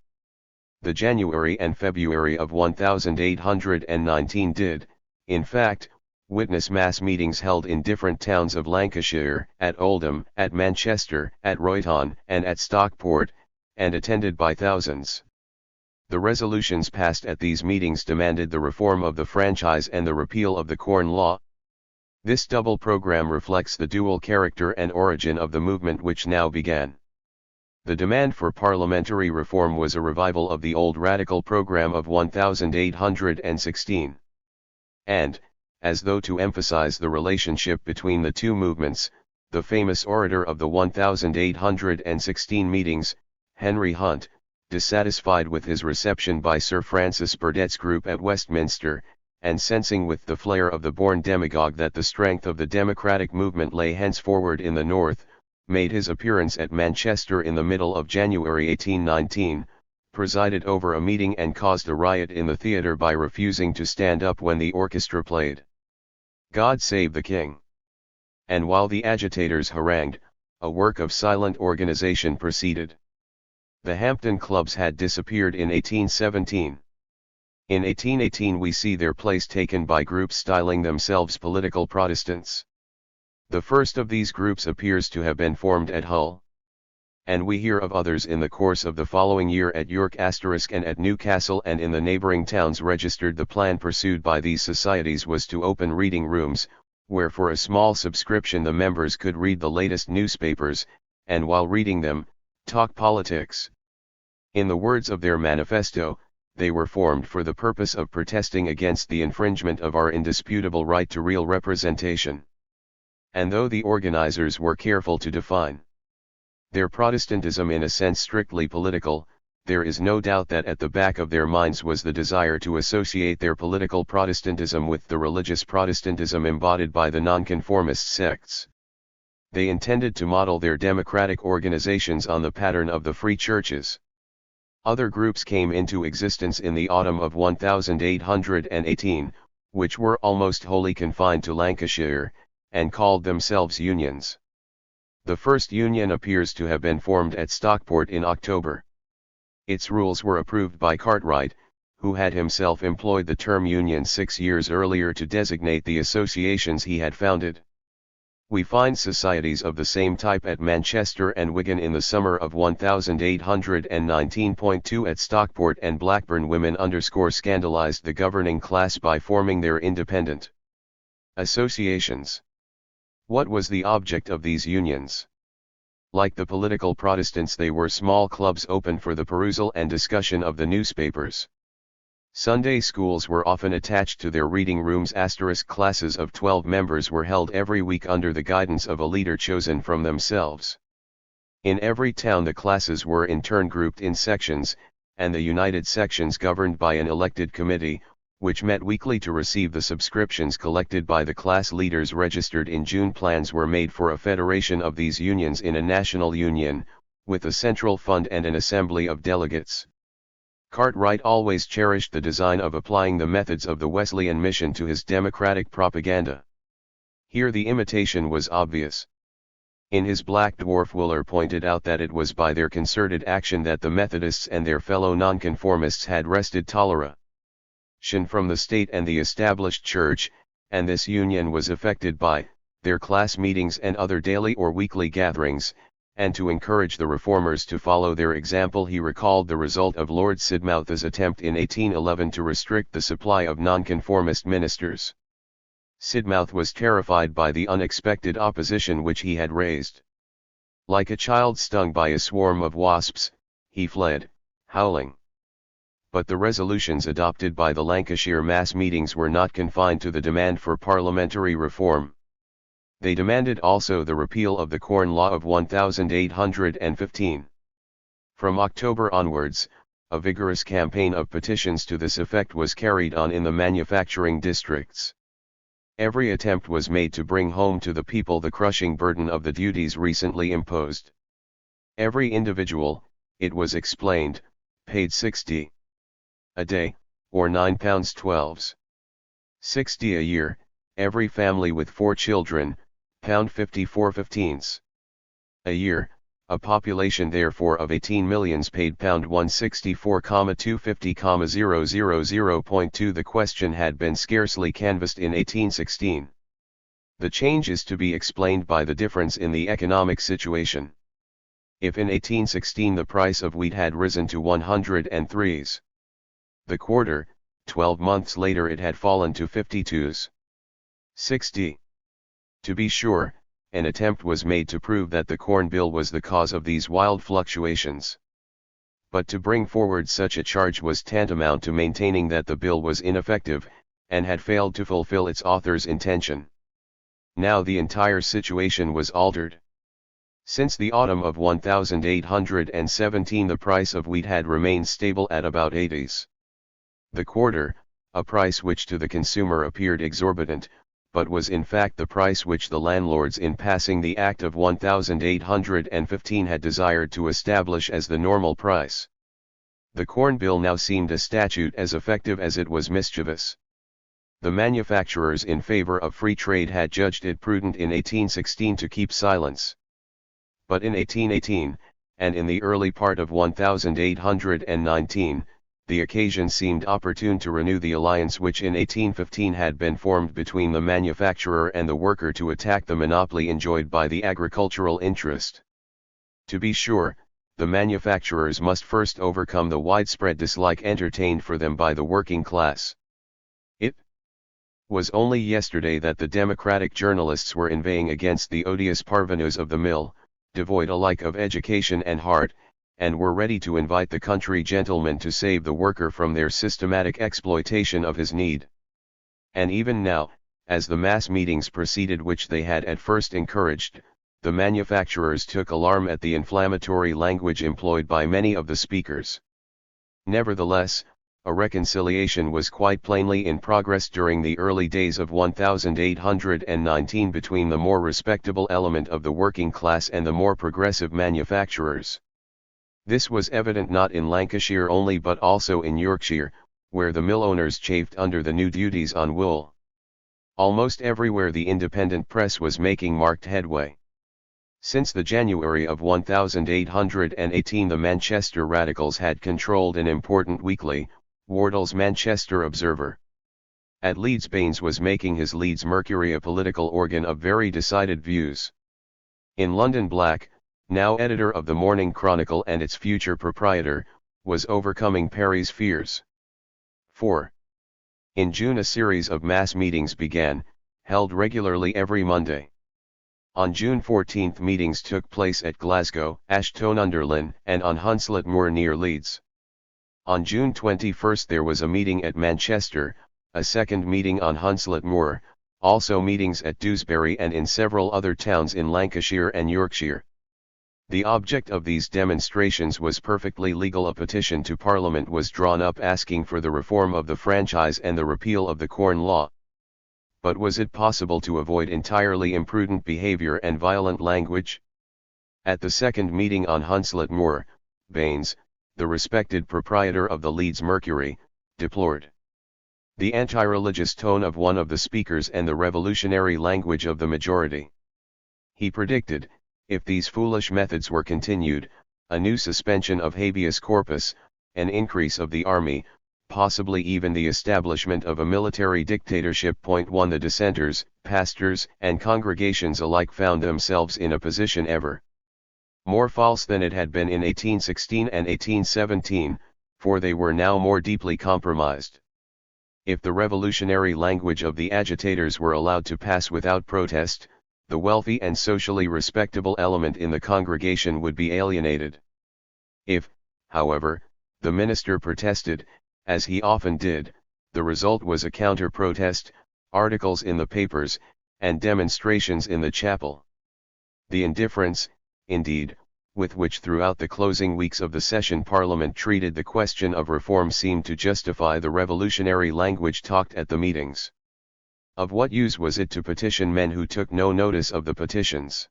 The January and February of 1819 did, in fact, witness mass meetings held in different towns of Lancashire, at Oldham, at Manchester, at Royton, and at Stockport, and attended by thousands. The resolutions passed at these meetings demanded the reform of the franchise and the repeal of the Corn Law. This double program reflects the dual character and origin of the movement which now began. The demand for parliamentary reform was a revival of the old radical program of 1816. And, as though to emphasize the relationship between the two movements, the famous orator of the 1816 meetings, Henry Hunt, dissatisfied with his reception by Sir Francis Burdett's group at Westminster, and sensing with the flair of the born demagogue that the strength of the democratic movement lay henceforward in the north, made his appearance at Manchester in the middle of January 1819, presided over a meeting and caused a riot in the theatre by refusing to stand up when the orchestra played "God Save the King." And while the agitators harangued, a work of silent organization proceeded. The Hampton clubs had disappeared in 1817. In 1818 we see their place taken by groups styling themselves political Protestants. The first of these groups appears to have been formed at Hull. And we hear of others in the course of the following year at York and at Newcastle and in the neighbouring towns registered. The plan pursued by these societies was to open reading rooms, where for a small subscription the members could read the latest newspapers, and while reading them, talk politics. In the words of their manifesto, they were formed for the purpose of protesting against the infringement of our indisputable right to real representation. And though the organizers were careful to define their Protestantism in a sense strictly political, there is no doubt that at the back of their minds was the desire to associate their political Protestantism with the religious Protestantism embodied by the nonconformist sects. They intended to model their democratic organizations on the pattern of the free churches. Other groups came into existence in the autumn of 1818, which were almost wholly confined to Lancashire, and called themselves unions. The first union appears to have been formed at Stockport in October. Its rules were approved by Cartwright, who had himself employed the term union 6 years earlier to designate the associations he had founded. We find societies of the same type at Manchester and Wigan in the summer of 1819.2 at Stockport and Blackburn. Women scandalized the governing class by forming their independent associations. What was the object of these unions? Like the political Protestants, they were small clubs open for the perusal and discussion of the newspapers. Sunday schools were often attached to their reading rooms. Classes of 12 members were held every week under the guidance of a leader chosen from themselves. In every town the classes were in turn grouped in sections, and the united sections governed by an elected committee, which met weekly to receive the subscriptions collected by the class leaders registered in June. Plans were made for a federation of these unions in a national union, with a central fund and an assembly of delegates. Cartwright always cherished the design of applying the methods of the Wesleyan mission to his democratic propaganda. Here the imitation was obvious. In his Black Dwarf, Wooler pointed out that it was by their concerted action that the Methodists and their fellow nonconformists had wrested toleration from the state and the established church, and this union was effected by their class meetings and other daily or weekly gatherings, and to encourage the reformers to follow their example. He recalled the result of Lord Sidmouth's attempt in 1811 to restrict the supply of nonconformist ministers. Sidmouth was terrified by the unexpected opposition which he had raised. Like a child stung by a swarm of wasps, he fled, howling. But the resolutions adopted by the Lancashire mass meetings were not confined to the demand for parliamentary reform. They demanded also the repeal of the Corn Law of 1815. From October onwards, a vigorous campaign of petitions to this effect was carried on in the manufacturing districts. Every attempt was made to bring home to the people the crushing burden of the duties recently imposed. Every individual, it was explained, paid 60 a day, or £9.12. 60 a year, every family with 4 children, £54.15. A year, a population therefore of 18 millions paid £164,250,000.2. The question had been scarcely canvassed in 1816. The change is to be explained by the difference in the economic situation. If in 1816 the price of wheat had risen to 103s. The quarter, 12 months later it had fallen to 52s. To be sure, an attempt was made to prove that the corn bill was the cause of these wild fluctuations. But to bring forward such a charge was tantamount to maintaining that the bill was ineffective, and had failed to fulfill its author's intention. Now the entire situation was altered. Since the autumn of 1817 the price of wheat had remained stable at about 80s. The quarter, a price which to the consumer appeared exorbitant, but was in fact the price which the landlords in passing the Act of 1815 had desired to establish as the normal price. The corn bill now seemed a statute as effective as it was mischievous. The manufacturers in favor of free trade had judged it prudent in 1816 to keep silence. But in 1818, and in the early part of 1819, the occasion seemed opportune to renew the alliance which in 1815 had been formed between the manufacturer and the worker to attack the monopoly enjoyed by the agricultural interest. To be sure, the manufacturers must first overcome the widespread dislike entertained for them by the working class. It was only yesterday that the democratic journalists were inveighing against the odious parvenus of the mill, devoid alike of education and heart, and were ready to invite the country gentlemen to save the worker from their systematic exploitation of his need. And even now, as the mass meetings proceeded which they had at first encouraged, the manufacturers took alarm at the inflammatory language employed by many of the speakers. Nevertheless, a reconciliation was quite plainly in progress during the early days of 1819 between the more respectable element of the working class and the more progressive manufacturers. This was evident not in Lancashire only but also in Yorkshire, where the mill owners chafed under the new duties on wool. Almost everywhere the independent press was making marked headway. Since the January of 1818 the Manchester Radicals had controlled an important weekly, Wardle's Manchester Observer. At Leeds Baines was making his Leeds Mercury a political organ of very decided views. In London Black, now editor of the Morning Chronicle and its future proprietor, was overcoming Perry's fears. 4. In June a series of mass meetings began, held regularly every Monday. On June 14 meetings took place at Glasgow, Ashton-under-Lyne, and on Hunslet Moor near Leeds. On June 21 there was a meeting at Manchester, a second meeting on Hunslet Moor, also meetings at Dewsbury and in several other towns in Lancashire and Yorkshire. The object of these demonstrations was perfectly legal. A petition to Parliament was drawn up asking for the reform of the franchise and the repeal of the Corn Law. But was it possible to avoid entirely imprudent behaviour and violent language? At the second meeting on Hunslet Moor, Baines, the respected proprietor of the Leeds Mercury, deplored the anti-religious tone of one of the speakers and the revolutionary language of the majority. He predicted, if these foolish methods were continued, a new suspension of habeas corpus, an increase of the army, possibly even the establishment of a military dictatorship. 1 The dissenters, pastors, and congregations alike found themselves in a position ever more false than it had been in 1816 and 1817, for they were now more deeply compromised. If the revolutionary language of the agitators were allowed to pass without protest, the wealthy and socially respectable element in the congregation would be alienated. If, however, the minister protested, as he often did, the result was a counter-protest, articles in the papers, and demonstrations in the chapel. The indifference, indeed, with which throughout the closing weeks of the session Parliament treated the question of reform seemed to justify the revolutionary language talked at the meetings. Of what use was it to petition men who took no notice of the petitions?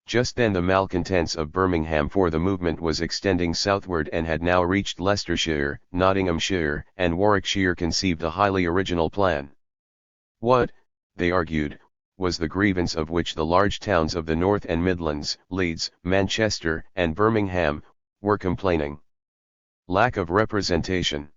Just then the malcontents of Birmingham for the movement was extending southward and had now reached Leicestershire, Nottinghamshire, and Warwickshire conceived a highly original plan. What, they argued, was the grievance of which the large towns of the North and Midlands, Leeds, Manchester, and Birmingham, were complaining? Lack of representation.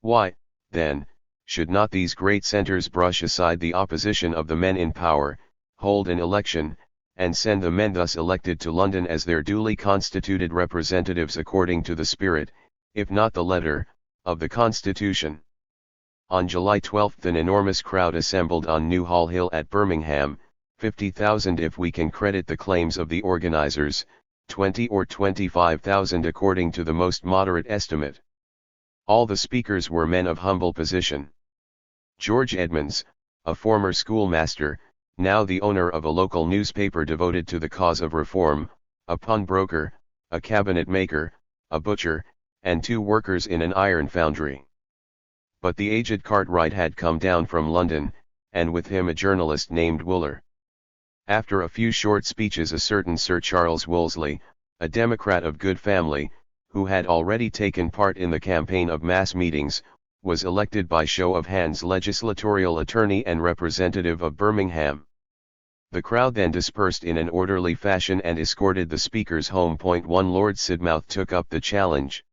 Why, then, should not these great centres brush aside the opposition of the men in power, hold an election, and send the men thus elected to London as their duly constituted representatives according to the spirit, if not the letter, of the Constitution. On July 12 an enormous crowd assembled on Newhall Hill at Birmingham, 50,000 if we can credit the claims of the organizers, 20 or 25,000 according to the most moderate estimate. All the speakers were men of humble position. George Edmonds, a former schoolmaster, now the owner of a local newspaper devoted to the cause of reform, a pawnbroker, a cabinet maker, a butcher, and 2 workers in an iron foundry. But the aged Cartwright had come down from London, and with him a journalist named Wooler. After a few short speeches a certain Sir Charles Wolseley, a Democrat of good family, who had already taken part in the campaign of mass meetings, was elected by show of hands legislatorial attorney and representative of Birmingham. The crowd then dispersed in an orderly fashion and escorted the speakers home. 1 Lord Sidmouth took up the challenge.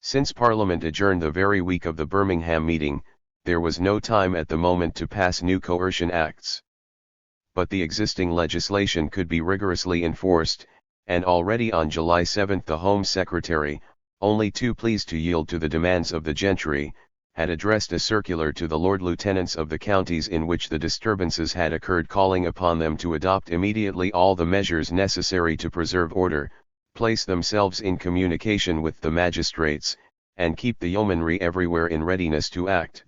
Since Parliament adjourned the very week of the Birmingham meeting, there was no time at the moment to pass new coercion acts. But the existing legislation could be rigorously enforced, and already on July 7 the Home Secretary, only too pleased to yield to the demands of the gentry, had addressed a circular to the Lord Lieutenants of the counties in which the disturbances had occurred, calling upon them to adopt immediately all the measures necessary to preserve order, place themselves in communication with the magistrates, and keep the yeomanry everywhere in readiness to act.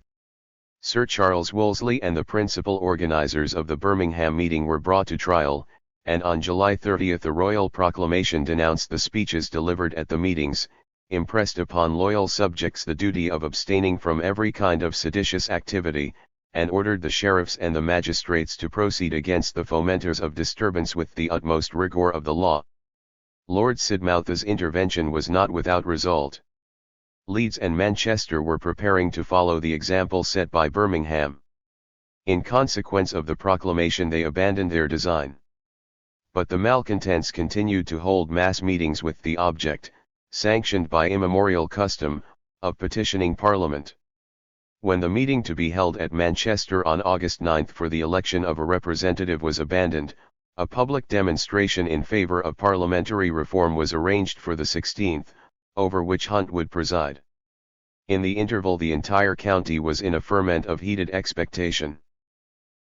Sir Charles Wolseley and the principal organizers of the Birmingham meeting were brought to trial, and on July 30 a royal proclamation denounced the speeches delivered at the meetings, impressed upon loyal subjects the duty of abstaining from every kind of seditious activity, and ordered the sheriffs and the magistrates to proceed against the fomenters of disturbance with the utmost rigor of the law. Lord Sidmouth's intervention was not without result. Leeds and Manchester were preparing to follow the example set by Birmingham. In consequence of the proclamation they abandoned their design. But the malcontents continued to hold mass meetings with the object, sanctioned by immemorial custom, of petitioning Parliament. When the meeting to be held at Manchester on August 9 for the election of a representative was abandoned, a public demonstration in favour of parliamentary reform was arranged for the 16th, over which Hunt would preside. In the interval the entire county was in a ferment of heated expectation.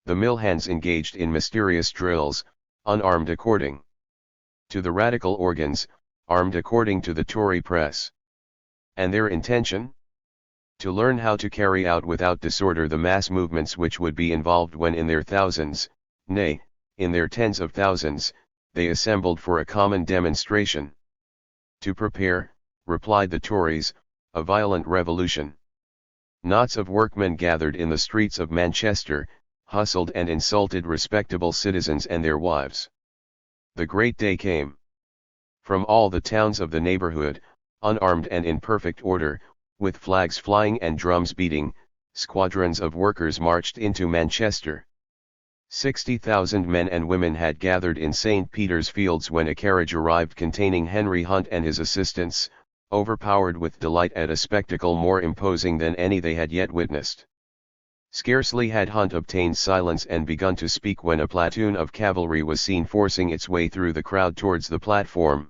The mill hands engaged in mysterious drills, unarmed according to the Radical organs, armed according to the Tory press. And their intention? To learn how to carry out without disorder the mass movements which would be involved when in their thousands, nay, in their tens of thousands, they assembled for a common demonstration. To prepare, replied the Tories, a violent revolution. Knots of workmen gathered in the streets of Manchester, hustled and insulted respectable citizens and their wives. The great day came. From all the towns of the neighbourhood, unarmed and in perfect order, with flags flying and drums beating, squadrons of workers marched into Manchester. 60,000 men and women had gathered in St. Peter's Fields when a carriage arrived containing Henry Hunt and his assistants, overpowered with delight at a spectacle more imposing than any they had yet witnessed. Scarcely had Hunt obtained silence and begun to speak when a platoon of cavalry was seen forcing its way through the crowd towards the platform.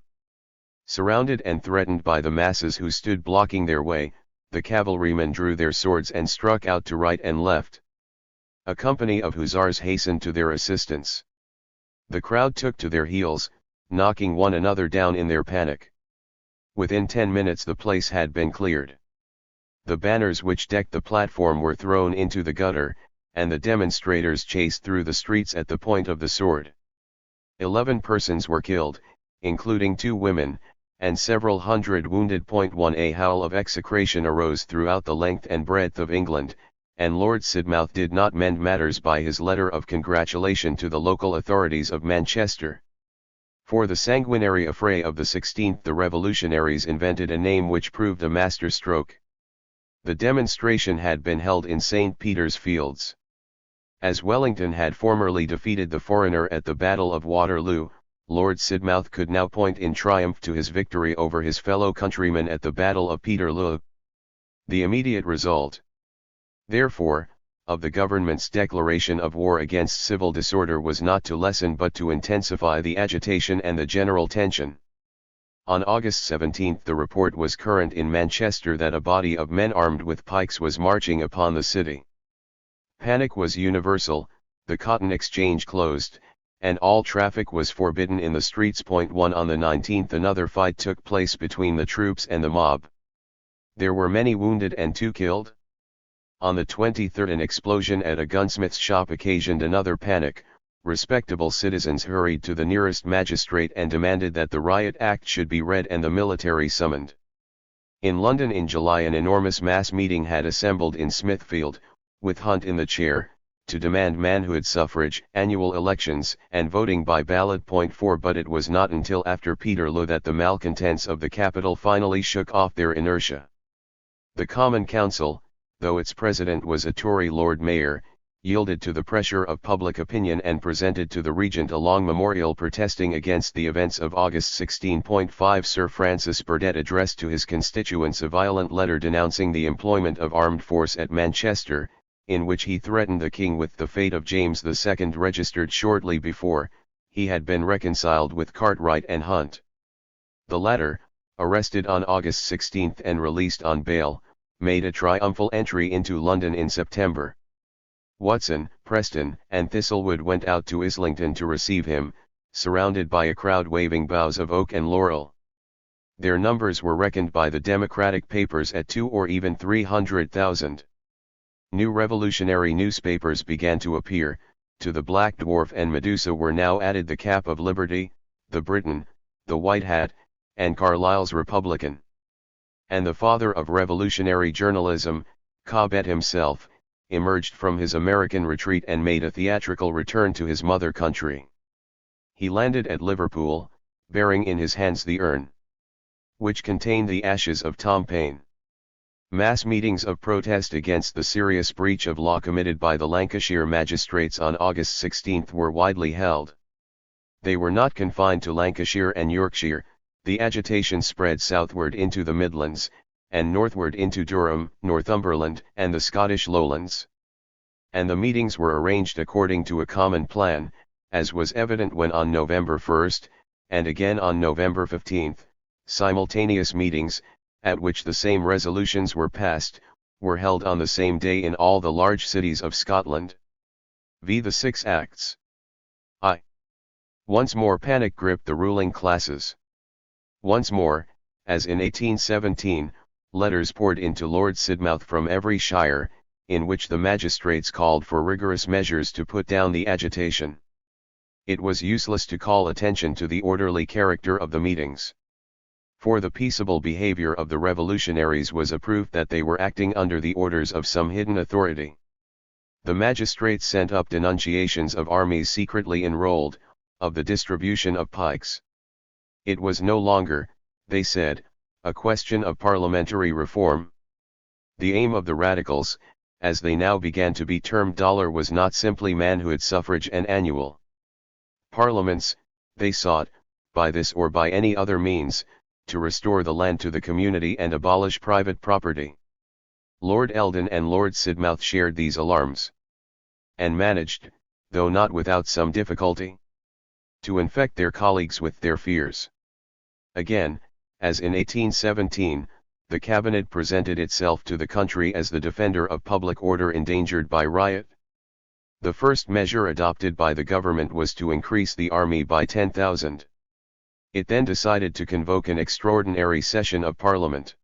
Surrounded and threatened by the masses who stood blocking their way, the cavalrymen drew their swords and struck out to right and left. A company of hussars hastened to their assistance. The crowd took to their heels, knocking one another down in their panic. Within 10 minutes the place had been cleared. The banners which decked the platform were thrown into the gutter, and the demonstrators chased through the streets at the point of the sword. 11 persons were killed, including 2 women, and several hundred wounded. 1 A howl of execration arose throughout the length and breadth of England, and Lord Sidmouth did not mend matters by his letter of congratulation to the local authorities of Manchester. For the sanguinary affray of the 16th the revolutionaries invented a name which proved a master stroke. The demonstration had been held in St. Peter's Fields. As Wellington had formerly defeated the foreigner at the Battle of Waterloo, Lord Sidmouth could now point in triumph to his victory over his fellow countrymen at the Battle of Peterloo. The immediate result, therefore, of the government's declaration of war against civil disorder was not to lessen but to intensify the agitation and the general tension. On August 17 the report was current in Manchester that a body of men armed with pikes was marching upon the city. Panic was universal, the cotton exchange closed, and all traffic was forbidden in the streets. 1 On the 19th another fight took place between the troops and the mob. There were many wounded and 2 killed. On the 23rd an explosion at a gunsmith's shop occasioned another panic. Respectable citizens hurried to the nearest magistrate and demanded that the Riot Act should be read and the military summoned. In London in July an enormous mass meeting had assembled in Smithfield, with Hunt in the chair, to demand manhood suffrage, annual elections, and voting by ballot. 4 But it was not until after Peterloo that the malcontents of the capital finally shook off their inertia. The Common Council, though its president was a Tory Lord Mayor, yielded to the pressure of public opinion and presented to the Regent a long memorial protesting against the events of August 16. Sir Francis Burdett addressed to his constituents a violent letter denouncing the employment of armed force at Manchester, in which he threatened the King with the fate of James II. Registered shortly before, he had been reconciled with Cartwright and Hunt. The latter, arrested on August 16 and released on bail, made a triumphal entry into London in September. Watson, Preston, and Thistlewood went out to Islington to receive him, surrounded by a crowd waving boughs of oak and laurel. Their numbers were reckoned by the Democratic papers at 2 or even 300,000. New revolutionary newspapers began to appear. To the Black Dwarf and Medusa were now added the Cap of Liberty, the Briton, the White Hat, and Carlyle's Republican. And the father of revolutionary journalism, Cobbett himself, emerged from his American retreat and made a theatrical return to his mother country. He landed at Liverpool, bearing in his hands the urn, which contained the ashes of Tom Paine. Mass meetings of protest against the serious breach of law committed by the Lancashire magistrates on August 16 were widely held. They were not confined to Lancashire and Yorkshire. The agitation spread southward into the Midlands, and northward into Durham, Northumberland, and the Scottish Lowlands. And the meetings were arranged according to a common plan, as was evident when on November 1, and again on November 15, simultaneous meetings, at which the same resolutions were passed, were held on the same day in all the large cities of Scotland. V. The 6 Acts. Once more panic gripped the ruling classes. Once more, as in 1817, letters poured into Lord Sidmouth from every shire, in which the magistrates called for rigorous measures to put down the agitation. It was useless to call attention to the orderly character of the meetings. For the peaceable behavior of the revolutionaries was a proof that they were acting under the orders of some hidden authority. The magistrates sent up denunciations of armies secretly enrolled, of the distribution of pikes. It was no longer, they said, a question of parliamentary reform. The aim of the radicals, as they now began to be termed, was not simply manhood suffrage and annual parliaments. They sought, by this or by any other means, to restore the land to the community and abolish private property. Lord Eldon and Lord Sidmouth shared these alarms, and managed, though not without some difficulty, to infect their colleagues with their fears. Again, as in 1817, the cabinet presented itself to the country as the defender of public order endangered by riot. The first measure adopted by the government was to increase the army by 10,000. It then decided to convoke an extraordinary session of Parliament.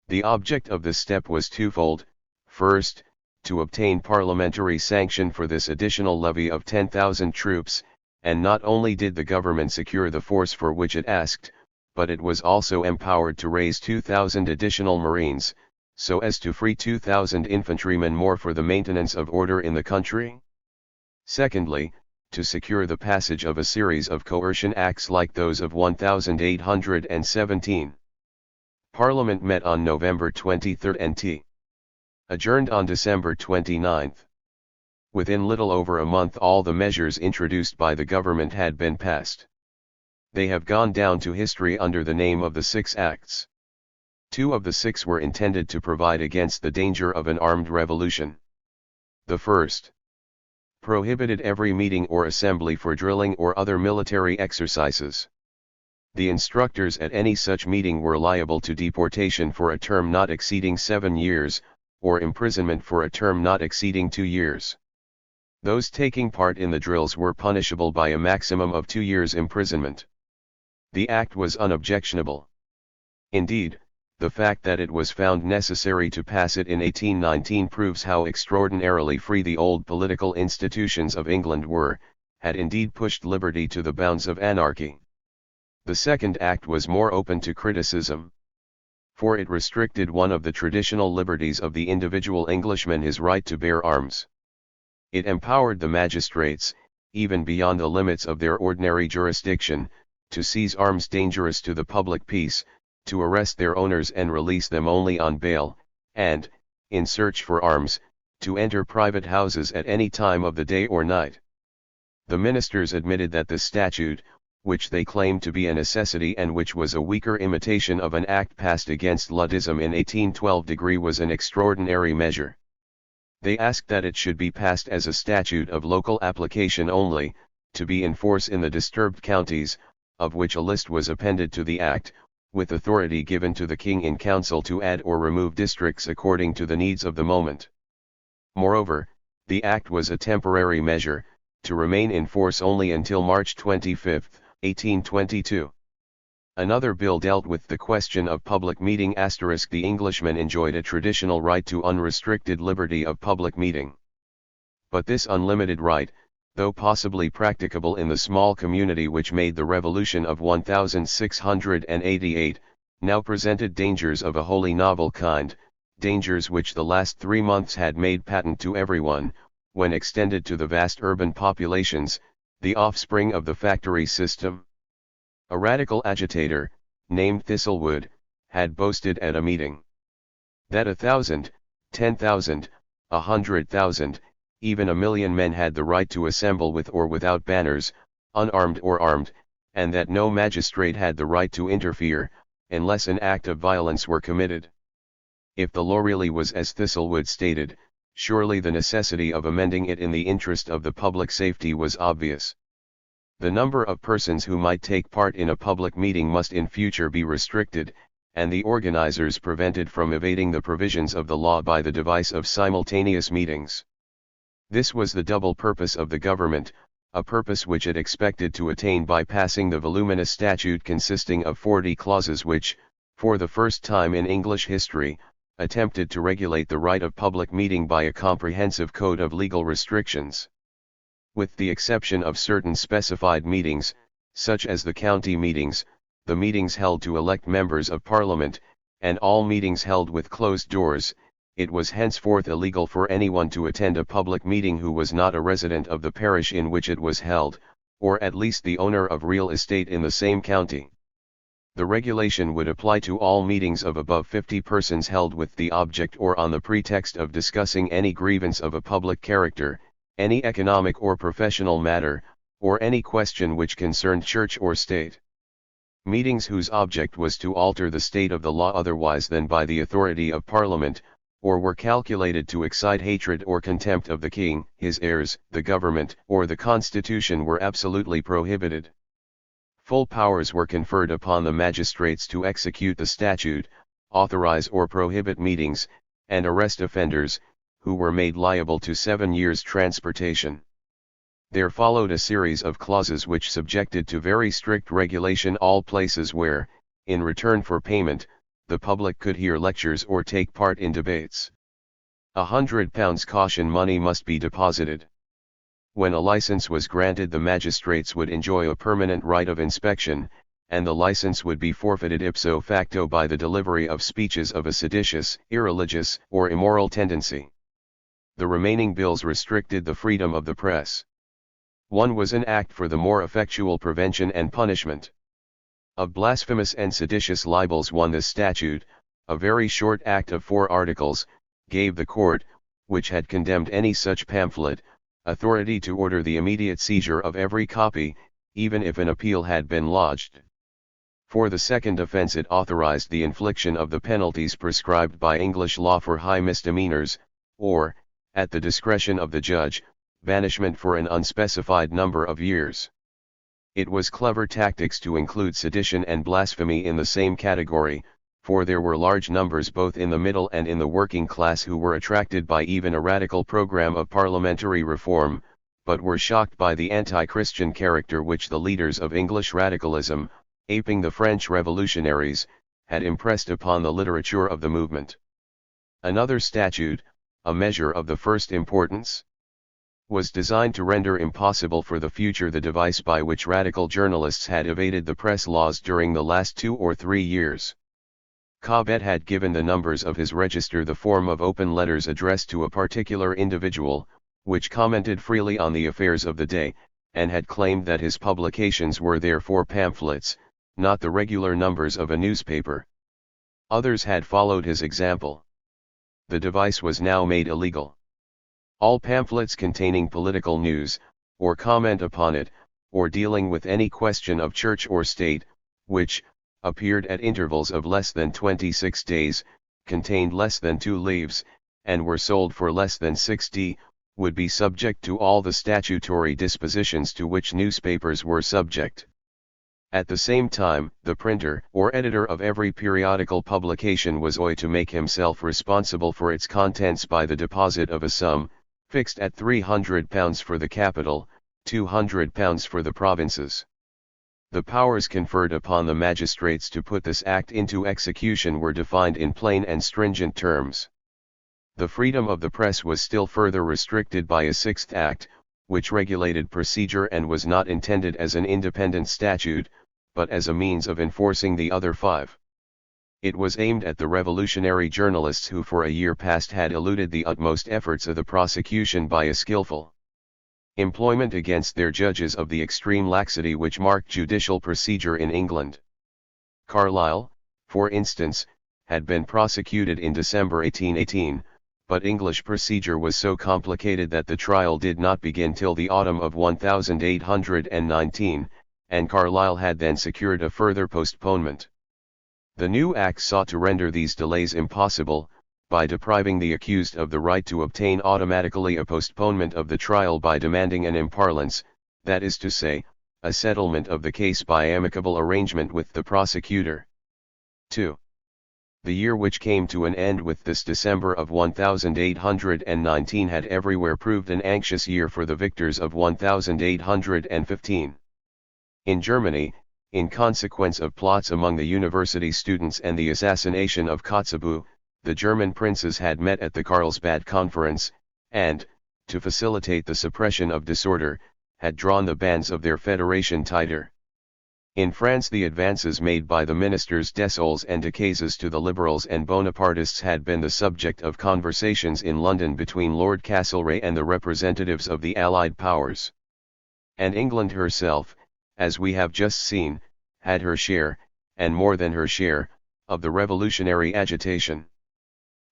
The object of this step was twofold: first, to obtain parliamentary sanction for this additional levy of 10,000 troops, and not only did the government secure the force for which it asked, but it was also empowered to raise 2,000 additional Marines, so as to free 2,000 infantrymen more for the maintenance of order in the country. Secondly, to secure the passage of a series of coercion acts like those of 1817. Parliament met on November 23 and adjourned on December 29. Within little over a month all the measures introduced by the government had been passed. They have gone down to history under the name of the 6 Acts. 2 of the 6 were intended to provide against the danger of an armed revolution. The first prohibited every meeting or assembly for drilling or other military exercises. The instructors at any such meeting were liable to deportation for a term not exceeding 7 years, or imprisonment for a term not exceeding 2 years. Those taking part in the drills were punishable by a maximum of 2 years' imprisonment. The act was unobjectionable. Indeed, the fact that it was found necessary to pass it in 1819 proves how extraordinarily free the old political institutions of England were, had indeed pushed liberty to the bounds of anarchy. The second act was more open to criticism. For it restricted one of the traditional liberties of the individual Englishman, his right to bear arms. It empowered the magistrates, even beyond the limits of their ordinary jurisdiction, to seize arms dangerous to the public peace, to arrest their owners and release them only on bail, and, in search for arms, to enter private houses at any time of the day or night. The ministers admitted that the statute, which they claimed to be a necessity and which was a weaker imitation of an act passed against Luddism in 1812, was an extraordinary measure. They asked that it should be passed as a statute of local application only, to be in force in the disturbed counties, of which a list was appended to the act, with authority given to the King in Council to add or remove districts according to the needs of the moment. Moreover, the act was a temporary measure, to remain in force only until March 25, 1822. Another bill dealt with the question of public meeting. The Englishman enjoyed a traditional right to unrestricted liberty of public meeting. But this unlimited right, though possibly practicable in the small community which made the Revolution of 1688, now presented dangers of a wholly novel kind, dangers which the last 3 months had made patent to everyone, when extended to the vast urban populations, the offspring of the factory system. A radical agitator, named Thistlewood, had boasted at a meeting that 1,000, 10,000, 100,000, even 1,000,000 men had the right to assemble with or without banners, unarmed or armed, and that no magistrate had the right to interfere, unless an act of violence were committed. If the law really was as Thistlewood stated, surely the necessity of amending it in the interest of the public safety was obvious. The number of persons who might take part in a public meeting must in future be restricted, and the organizers prevented from evading the provisions of the law by the device of simultaneous meetings. This was the double purpose of the government, a purpose which it expected to attain by passing the voluminous statute consisting of 40 clauses which, for the first time in English history, attempted to regulate the right of public meeting by a comprehensive code of legal restrictions. With the exception of certain specified meetings, such as the county meetings, the meetings held to elect members of Parliament, and all meetings held with closed doors, it was henceforth illegal for anyone to attend a public meeting who was not a resident of the parish in which it was held, or at least the owner of real estate in the same county. The regulation would apply to all meetings of above 50 persons held with the object or on the pretext of discussing any grievance of a public character, any economic or professional matter, or any question which concerned church or state. Meetings whose object was to alter the state of the law otherwise than by the authority of Parliament, or were calculated to excite hatred or contempt of the king, his heirs, the government, or the constitution were absolutely prohibited. Full powers were conferred upon the magistrates to execute the statute, authorize or prohibit meetings, and arrest offenders, who were made liable to 7 years' transportation. There followed a series of clauses which subjected to very strict regulation all places where, in return for payment, the public could hear lectures or take part in debates. £100 caution money must be deposited. When a license was granted, the magistrates would enjoy a permanent right of inspection, and the license would be forfeited ipso facto by the delivery of speeches of a seditious, irreligious, or immoral tendency. The remaining bills restricted the freedom of the press. One was an act for the more effectual prevention and punishment of blasphemous and seditious libels. The statute, a very short act of 4 articles, gave the court, which had condemned any such pamphlet, authority to order the immediate seizure of every copy, even if an appeal had been lodged. For the second offence it authorized the infliction of the penalties prescribed by English law for high misdemeanors, or, at the discretion of the judge, banishment for an unspecified number of years. It was clever tactics to include sedition and blasphemy in the same category, for there were large numbers both in the middle and in the working class who were attracted by even a radical program of parliamentary reform, but were shocked by the anti-Christian character which the leaders of English radicalism, aping the French revolutionaries, had impressed upon the literature of the movement. Another statute, a measure of the first importance, was designed to render impossible for the future the device by which radical journalists had evaded the press laws during the last 2 or 3 years. Cobbett had given the numbers of his register the form of open letters addressed to a particular individual, which commented freely on the affairs of the day, and had claimed that his publications were therefore pamphlets, not the regular numbers of a newspaper. Others had followed his example. The device was now made illegal. All pamphlets containing political news, or comment upon it, or dealing with any question of church or state, which, appeared at intervals of less than 26 days, contained less than 2 leaves, and were sold for less than 60, would be subject to all the statutory dispositions to which newspapers were subject. At the same time, the printer or editor of every periodical publication was ought to make himself responsible for its contents by the deposit of a sum, fixed at £300 for the capital, £200 for the provinces. The powers conferred upon the magistrates to put this act into execution were defined in plain and stringent terms. The freedom of the press was still further restricted by a 6th Act, which regulated procedure and was not intended as an independent statute, but as a means of enforcing the other 5. It was aimed at the revolutionary journalists who for a year past had eluded the utmost efforts of the prosecution by a skillful employment against their judges of the extreme laxity which marked judicial procedure in England. Carlyle, for instance, had been prosecuted in December 1818, but English procedure was so complicated that the trial did not begin till the autumn of 1819, and Carlyle had then secured a further postponement. The new Act sought to render these delays impossible, by depriving the accused of the right to obtain automatically a postponement of the trial by demanding an imparlance, that is to say, a settlement of the case by amicable arrangement with the prosecutor. 2. The year which came to an end with this December of 1819 had everywhere proved an anxious year for the victors of 1815. In Germany, in consequence of plots among the university students and the assassination of Kotzebue, the German princes had met at the Carlsbad Conference, and, to facilitate the suppression of disorder, had drawn the bands of their federation tighter. In France the advances made by the ministers Dessolles and Decazes to the Liberals and Bonapartists had been the subject of conversations in London between Lord Castlereagh and the representatives of the Allied powers. And England herself, as we have just seen, had her share, and more than her share, of the revolutionary agitation.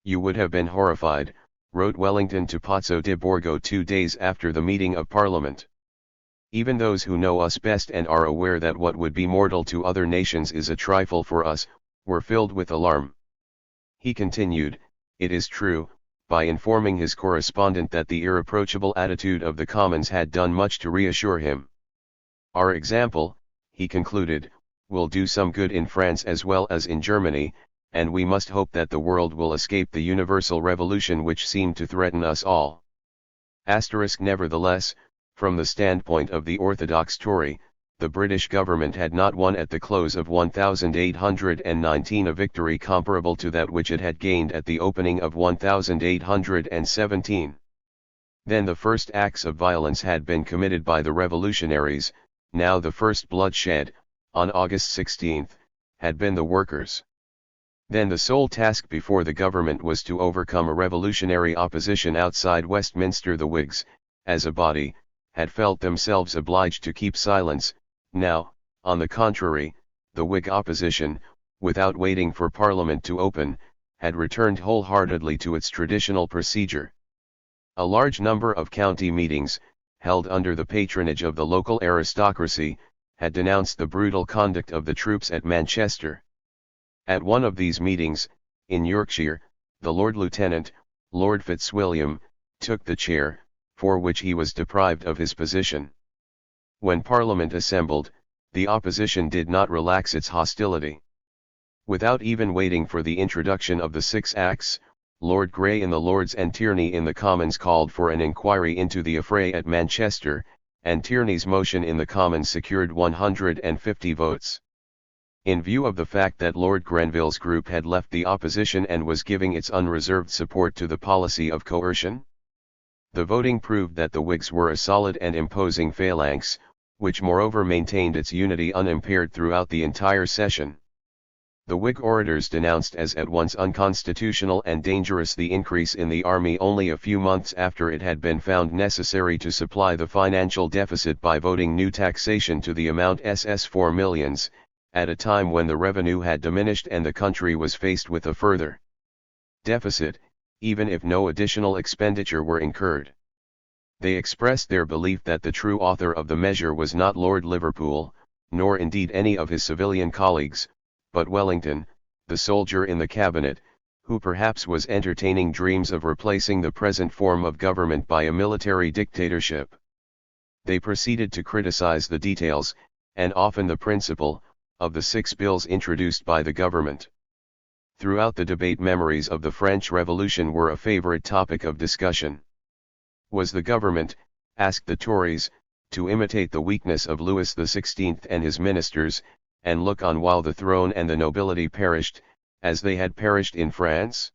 "You would have been horrified," wrote Wellington to Pozzo di Borgo 2 days after the meeting of Parliament. "Even those who know us best and are aware that what would be mortal to other nations is a trifle for us, were filled with alarm." He continued, it is true, by informing his correspondent that the irreproachable attitude of the Commons had done much to reassure him. "Our example," he concluded, "will do some good in France as well as in Germany, and we must hope that the world will escape the universal revolution which seemed to threaten us all." Nevertheless, from the standpoint of the orthodox Tory, the British government had not won at the close of 1819 a victory comparable to that which it had gained at the opening of 1817. Then the first acts of violence had been committed by the revolutionaries, now the first bloodshed, on August 16, had been the workers'. Then the sole task before the government was to overcome a revolutionary opposition outside Westminster. The Whigs, as a body, had felt themselves obliged to keep silence. Now, on the contrary, the Whig opposition, without waiting for Parliament to open, had returned wholeheartedly to its traditional procedure. A large number of county meetings, held under the patronage of the local aristocracy, had denounced the brutal conduct of the troops at Manchester. At one of these meetings, in Yorkshire, the Lord Lieutenant, Lord Fitzwilliam, took the chair, for which he was deprived of his position. When Parliament assembled, the opposition did not relax its hostility. Without even waiting for the introduction of the 6 Acts, Lord Grey in the Lords and Tierney in the Commons called for an inquiry into the affray at Manchester, and Tierney's motion in the Commons secured 150 votes. In view of the fact that Lord Grenville's group had left the opposition and was giving its unreserved support to the policy of coercion, the voting proved that the Whigs were a solid and imposing phalanx, which moreover maintained its unity unimpaired throughout the entire session. The Whig orators denounced as at once unconstitutional and dangerous the increase in the army only a few months after it had been found necessary to supply the financial deficit by voting new taxation to the amount SS 4 millions, at a time when the revenue had diminished and the country was faced with a further deficit, even if no additional expenditure were incurred. They expressed their belief that the true author of the measure was not Lord Liverpool, nor indeed any of his civilian colleagues, but Wellington, the soldier in the cabinet, who perhaps was entertaining dreams of replacing the present form of government by a military dictatorship. They proceeded to criticize the details, and often the principle, of the 6 bills introduced by the government. Throughout the debate, memories of the French Revolution were a favorite topic of discussion. Was the government, asked the Tories, to imitate the weakness of Louis XVI and his ministers, and look on while the throne and the nobility perished, as they had perished in France?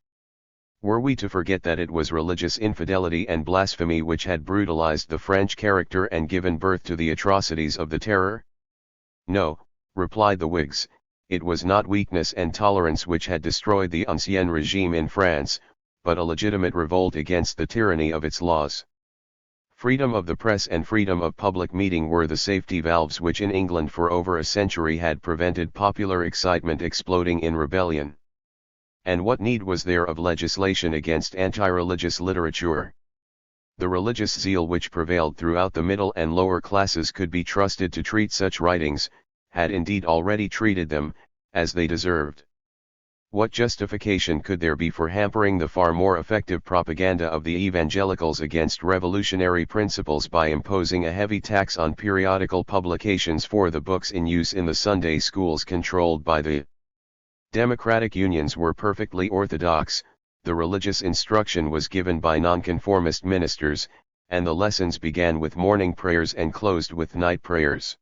Were we to forget that it was religious infidelity and blasphemy which had brutalized the French character and given birth to the atrocities of the Terror? No, replied the Whigs, it was not weakness and tolerance which had destroyed the ancien regime in France, but a legitimate revolt against the tyranny of its laws. Freedom of the press and freedom of public meeting were the safety valves which in England for over a century had prevented popular excitement exploding in rebellion. And what need was there of legislation against anti-religious literature? The religious zeal which prevailed throughout the middle and lower classes could be trusted to treat such writings, had indeed already treated them, as they deserved. What justification could there be for hampering the far more effective propaganda of the evangelicals against revolutionary principles by imposing a heavy tax on periodical publications for the books in use in the Sunday schools controlled by the Democratic unions were perfectly orthodox, the religious instruction was given by nonconformist ministers, and the lessons began with morning prayers and closed with night prayers.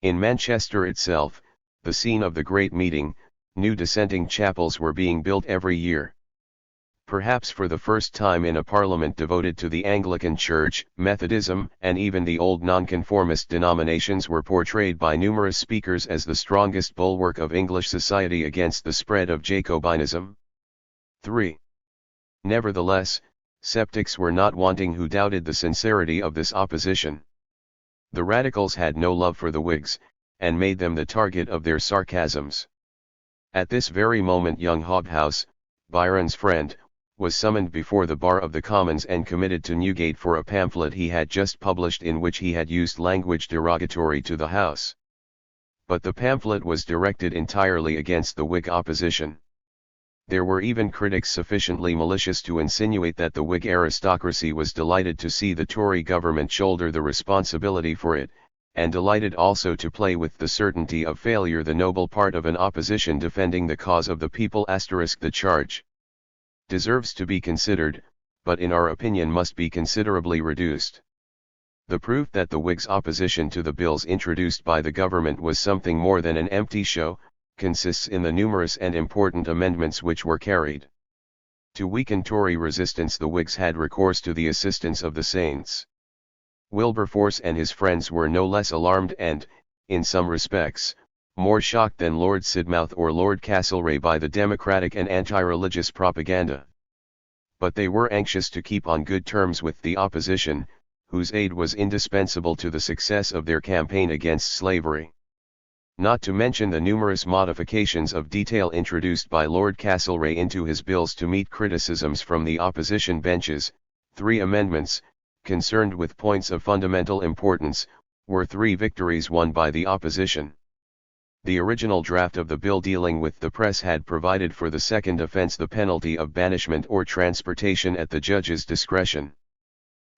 In Manchester itself, the scene of the great meeting, new dissenting chapels were being built every year. Perhaps for the first time in a parliament devoted to the Anglican Church, Methodism, and even the old nonconformist denominations were portrayed by numerous speakers as the strongest bulwark of English society against the spread of Jacobinism. 3. Nevertheless, sceptics were not wanting who doubted the sincerity of this opposition. The radicals had no love for the Whigs, and made them the target of their sarcasms. At this very moment young Hobhouse, Byron's friend, was summoned before the bar of the Commons and committed to Newgate for a pamphlet he had just published in which he had used language derogatory to the House. But the pamphlet was directed entirely against the Whig opposition. There were even critics sufficiently malicious to insinuate that the Whig aristocracy was delighted to see the Tory government shoulder the responsibility for it, and delighted also to play with the certainty of failure the noble part of an opposition defending the cause of the people. The charge deserves to be considered, but in our opinion must be considerably reduced. The proof that the Whigs' opposition to the bills introduced by the government was something more than an empty show, consists in the numerous and important amendments which were carried. To weaken Tory resistance the Whigs had recourse to the assistance of the saints. Wilberforce and his friends were no less alarmed and, in some respects, more shocked than Lord Sidmouth or Lord Castlereagh by the democratic and anti-religious propaganda. But they were anxious to keep on good terms with the opposition, whose aid was indispensable to the success of their campaign against slavery. Not to mention the numerous modifications of detail introduced by Lord Castlereagh into his bills to meet criticisms from the opposition benches, 3 amendments, concerned with points of fundamental importance, were 3 victories won by the opposition. The original draft of the bill dealing with the press had provided for the second offence the penalty of banishment or transportation at the judge's discretion.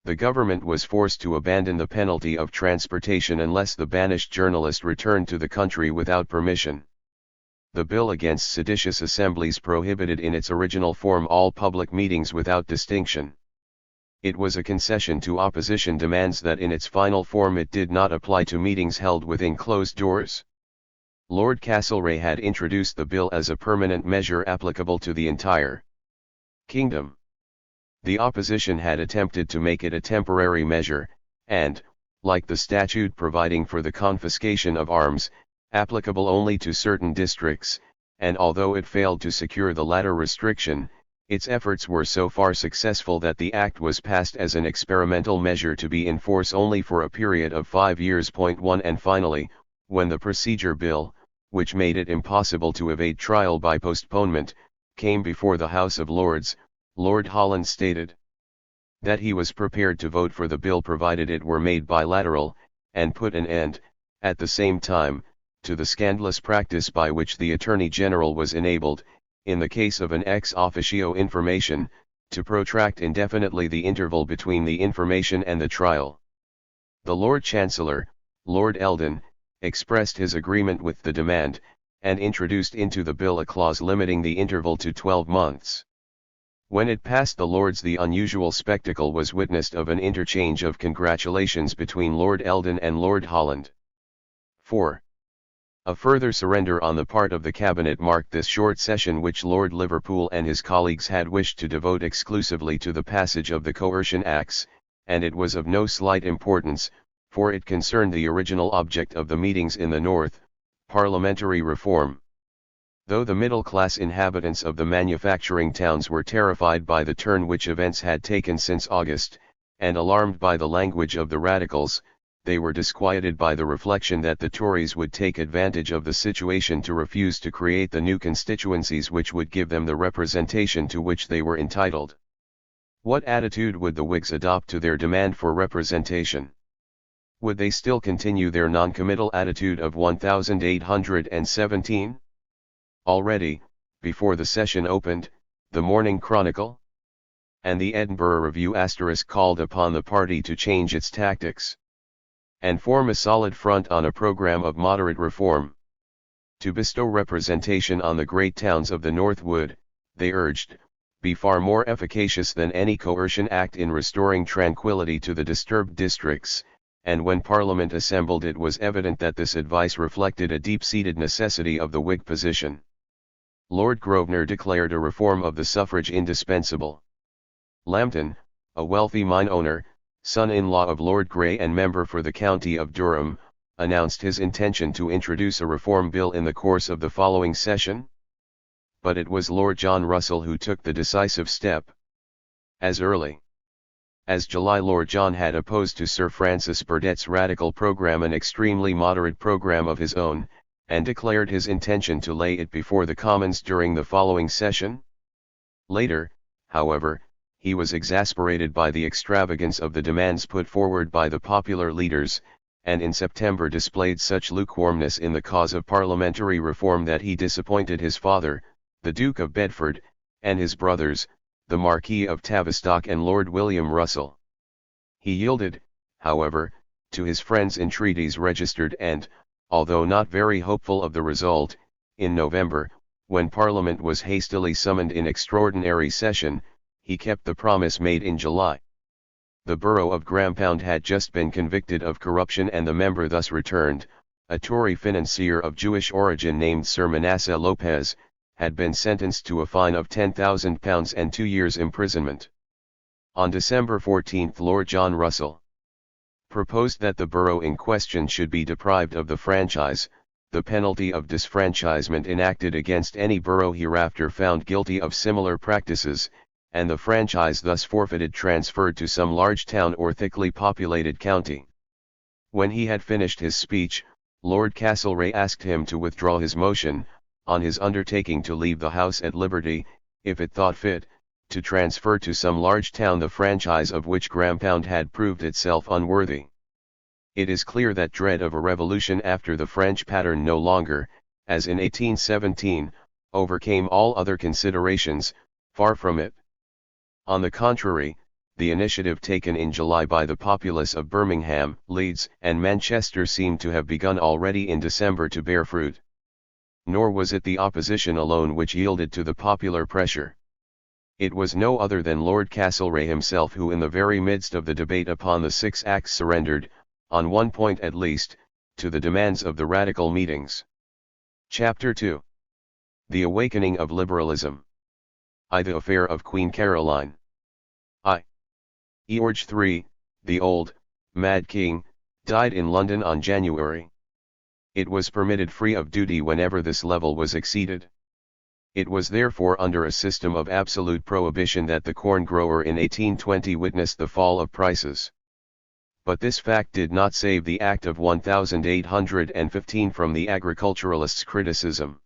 The government was forced to abandon the penalty of transportation unless the banished journalist returned to the country without permission. The bill against seditious assemblies prohibited in its original form all public meetings without distinction. It was a concession to opposition demands that in its final form it did not apply to meetings held within closed doors. Lord Castlereagh had introduced the bill as a permanent measure applicable to the entire kingdom. The opposition had attempted to make it a temporary measure, and, like the statute providing for the confiscation of arms, applicable only to certain districts, and although it failed to secure the latter restriction, its efforts were so far successful that the Act was passed as an experimental measure to be in force only for a period of 5 years. 1 And finally, when the Procedure Bill, which made it impossible to evade trial by postponement, came before the House of Lords, Lord Holland stated that he was prepared to vote for the bill provided it were made bilateral, and put an end, at the same time, to the scandalous practice by which the Attorney General was enabled, in the case of an ex officio information, to protract indefinitely the interval between the information and the trial. The Lord Chancellor, Lord Eldon, expressed his agreement with the demand, and introduced into the bill a clause limiting the interval to 12 months. When it passed the Lords, the unusual spectacle was witnessed of an interchange of congratulations between Lord Eldon and Lord Holland. 4. A further surrender on the part of the Cabinet marked this short session, which Lord Liverpool and his colleagues had wished to devote exclusively to the passage of the Coercion Acts, and it was of no slight importance, for it concerned the original object of the meetings in the North, parliamentary reform. Though the middle-class inhabitants of the manufacturing towns were terrified by the turn which events had taken since August, and alarmed by the language of the Radicals, they were disquieted by the reflection that the Tories would take advantage of the situation to refuse to create the new constituencies which would give them the representation to which they were entitled. What attitude would the Whigs adopt to their demand for representation? Would they still continue their non-committal attitude of 1817? Already, before the session opened, the Morning Chronicle and the Edinburgh Review * called upon the party to change its tactics and form a solid front on a program of moderate reform. To bestow representation on the great towns of the North would, they urged, be far more efficacious than any coercion act in restoring tranquility to the disturbed districts, and when Parliament assembled it was evident that this advice reflected a deep-seated necessity of the Whig position. Lord Grosvenor declared a reform of the suffrage indispensable. Lambton, a wealthy mine owner, son-in-law of Lord Grey and member for the county of Durham, announced his intention to introduce a reform bill in the course of the following session. But it was Lord John Russell who took the decisive step. As early as July, Lord John had opposed to Sir Francis Burdett's radical programme an extremely moderate programme of his own, and declared his intention to lay it before the Commons during the following session. Later, however, he was exasperated by the extravagance of the demands put forward by the popular leaders, and in September displayed such lukewarmness in the cause of parliamentary reform that he disappointed his father, the Duke of Bedford, and his brothers, the Marquis of Tavistock and Lord William Russell. He yielded, however, to his friends' entreaties registered and, although not very hopeful of the result, in November, when Parliament was hastily summoned in extraordinary session, he kept the promise made in July. The borough of Grampound had just been convicted of corruption, and the member thus returned, a Tory financier of Jewish origin named Sir Manasseh Lopez, had been sentenced to a fine of £10,000 and 2 years' imprisonment. On December 14 Lord John Russell proposed that the borough in question should be deprived of the franchise, the penalty of disfranchisement enacted against any borough hereafter found guilty of similar practices, and the franchise thus forfeited transferred to some large town or thickly populated county. When he had finished his speech, Lord Castlereagh asked him to withdraw his motion, on his undertaking to leave the House at liberty, if it thought fit, to transfer to some large town the franchise of which Grampound had proved itself unworthy. It is clear that dread of a revolution after the French pattern no longer, as in 1817, overcame all other considerations, far from it. On the contrary, the initiative taken in July by the populace of Birmingham, Leeds, and Manchester seemed to have begun already in December to bear fruit. Nor was it the opposition alone which yielded to the popular pressure. It was no other than Lord Castlereagh himself who in the very midst of the debate upon the 6 Acts surrendered, on one point at least, to the demands of the radical meetings. Chapter 2. The Awakening of Liberalism. I. The Affair of Queen Caroline. I. George III, the old, mad king, died in London on January. It was permitted free of duty whenever this level was exceeded. It was therefore under a system of absolute prohibition that the corn grower in 1820 witnessed the fall of prices. But this fact did not save the Act of 1815 from the agriculturalists' criticism.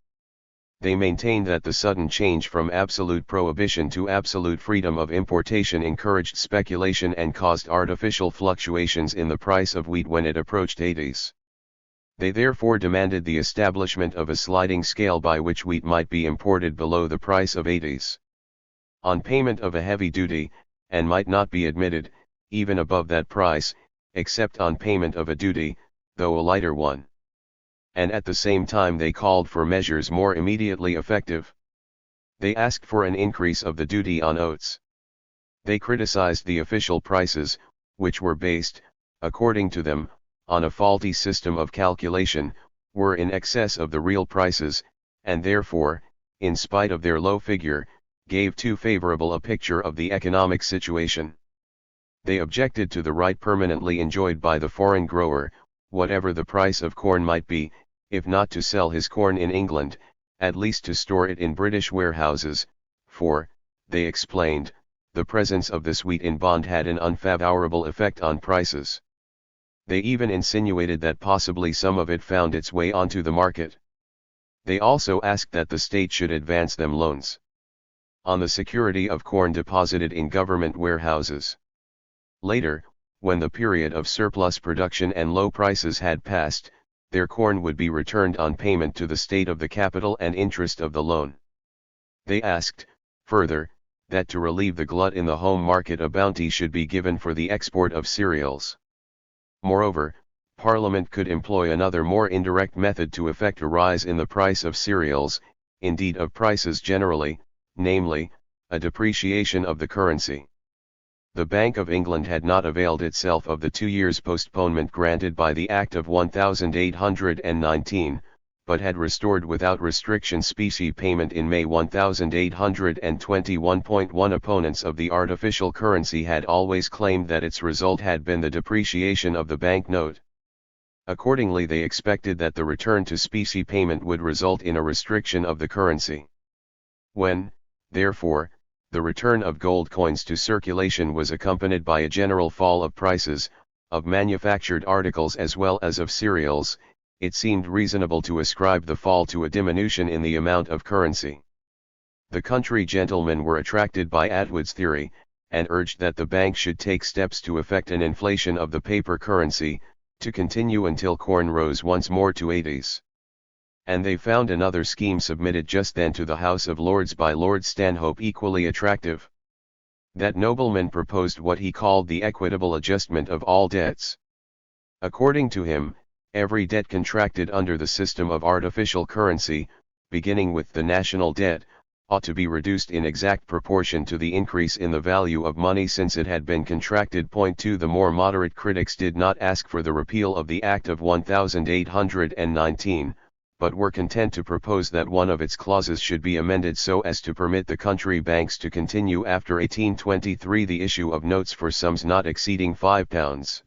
They maintained that the sudden change from absolute prohibition to absolute freedom of importation encouraged speculation and caused artificial fluctuations in the price of wheat when it approached 80s. They therefore demanded the establishment of a sliding scale by which wheat might be imported below the price of 80s. On payment of a heavy duty, and might not be admitted, even above that price, except on payment of a duty, though a lighter one. And at the same time they called for measures more immediately effective. They asked for an increase of the duty on oats. They criticized the official prices, which were based, according to them, on a faulty system of calculation, were in excess of the real prices, and therefore, in spite of their low figure, gave too favorable a picture of the economic situation. They objected to the right permanently enjoyed by the foreign grower, whatever the price of corn might be, if not to sell his corn in England, at least to store it in British warehouses, for, they explained, the presence of this wheat in bond had an unfavorable effect on prices. They even insinuated that possibly some of it found its way onto the market. They also asked that the state should advance them loans on the security of corn deposited in government warehouses. Later, when the period of surplus production and low prices had passed, their corn would be returned on payment to the state of the capital and interest of the loan. They asked, further, that to relieve the glut in the home market a bounty should be given for the export of cereals. Moreover, Parliament could employ another more indirect method to effect a rise in the price of cereals, indeed of prices generally, namely, a depreciation of the currency. The Bank of England had not availed itself of the 2 years' postponement granted by the Act of 1819, but had restored without restriction specie payment in May 1821. Opponents of the artificial currency had always claimed that its result had been the depreciation of the banknote. Accordingly, they expected that the return to specie payment would result in a restriction of the currency. When, therefore, the return of gold coins to circulation was accompanied by a general fall of prices, of manufactured articles as well as of cereals, it seemed reasonable to ascribe the fall to a diminution in the amount of currency. The country gentlemen were attracted by Atwood's theory, and urged that the bank should take steps to effect an inflation of the paper currency, to continue until corn rose once more to 80s. And they found another scheme submitted just then to the House of Lords by Lord Stanhope equally attractive. That nobleman proposed what he called the equitable adjustment of all debts. According to him, every debt contracted under the system of artificial currency, beginning with the national debt, ought to be reduced in exact proportion to the increase in the value of money since it had been contracted. 2. The more moderate critics did not ask for the repeal of the Act of 1819, but were content to propose that one of its clauses should be amended so as to permit the country banks to continue after 1823 the issue of notes for sums not exceeding £5.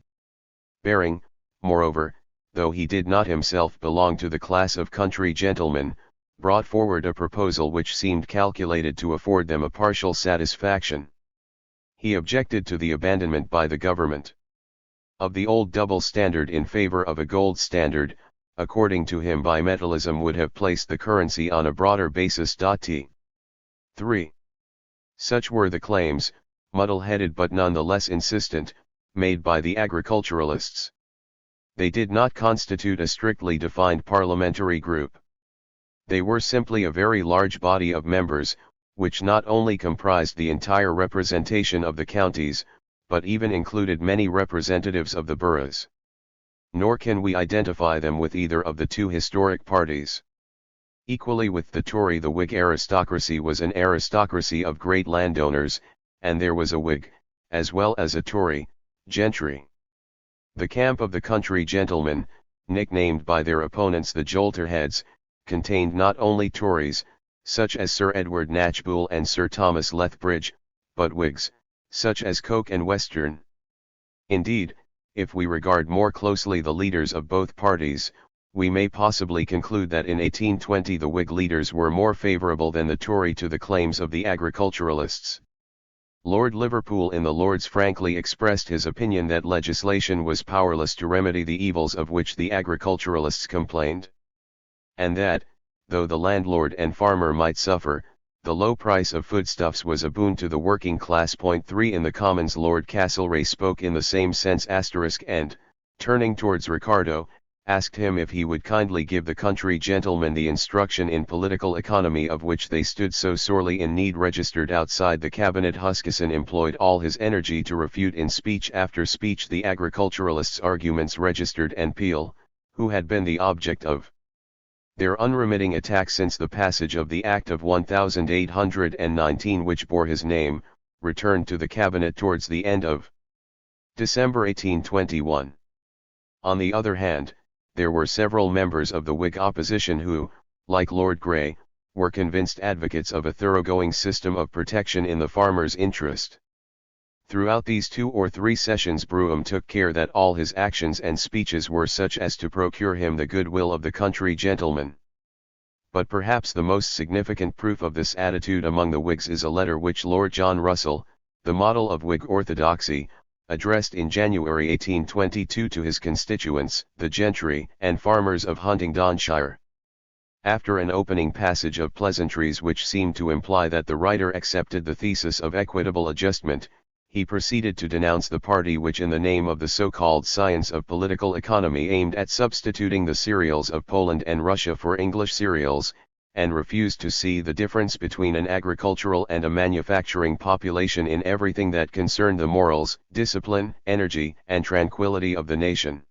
Baring, moreover, though he did not himself belong to the class of country gentlemen, brought forward a proposal which seemed calculated to afford them a partial satisfaction. He objected to the abandonment by the government of the old double standard in favor of a gold standard. According to him, bimetallism would have placed the currency on a broader basis. 3. Such were the claims, muddle-headed but none the less insistent, made by the agriculturalists. They did not constitute a strictly defined parliamentary group. They were simply a very large body of members, which not only comprised the entire representation of the counties, but even included many representatives of the boroughs. Nor can we identify them with either of the two historic parties. Equally with the Tory, the Whig aristocracy was an aristocracy of great landowners, and there was a Whig, as well as a Tory, gentry. The camp of the country gentlemen, nicknamed by their opponents the Jolterheads, contained not only Tories, such as Sir Edward Knatchbull and Sir Thomas Lethbridge, but Whigs, such as Coke and Western. Indeed, if we regard more closely the leaders of both parties, we may possibly conclude that in 1820 the Whig leaders were more favourable than the Tory to the claims of the agriculturalists. Lord Liverpool in the Lords frankly expressed his opinion that legislation was powerless to remedy the evils of which the agriculturalists complained. And that, though the landlord and farmer might suffer, the low price of foodstuffs was a boon to the working class. 3 In the Commons Lord Castlereagh spoke in the same sense and, turning towards Ricardo, asked him if he would kindly give the country gentlemen the instruction in political economy of which they stood so sorely in need. Registered outside the cabinet, Huskisson employed all his energy to refute in speech after speech the agriculturalists' arguments. Registered and Peel, who had been the object of their unremitting attack since the passage of the Act of 1819 which bore his name, returned to the cabinet towards the end of December 1821. On the other hand, there were several members of the Whig opposition who, like Lord Grey, were convinced advocates of a thoroughgoing system of protection in the farmer's interest. Throughout these 2 or 3 sessions Brougham took care that all his actions and speeches were such as to procure him the goodwill of the country gentlemen. But perhaps the most significant proof of this attitude among the Whigs is a letter which Lord John Russell, the model of Whig orthodoxy, addressed in January 1822 to his constituents, the gentry and farmers of Huntingdonshire. After an opening passage of pleasantries which seemed to imply that the writer accepted the thesis of equitable adjustment, he proceeded to denounce the party which in the name of the so-called science of political economy aimed at substituting the cereals of Poland and Russia for English cereals, and refused to see the difference between an agricultural and a manufacturing population in everything that concerned the morals, discipline, energy, and tranquility of the nation.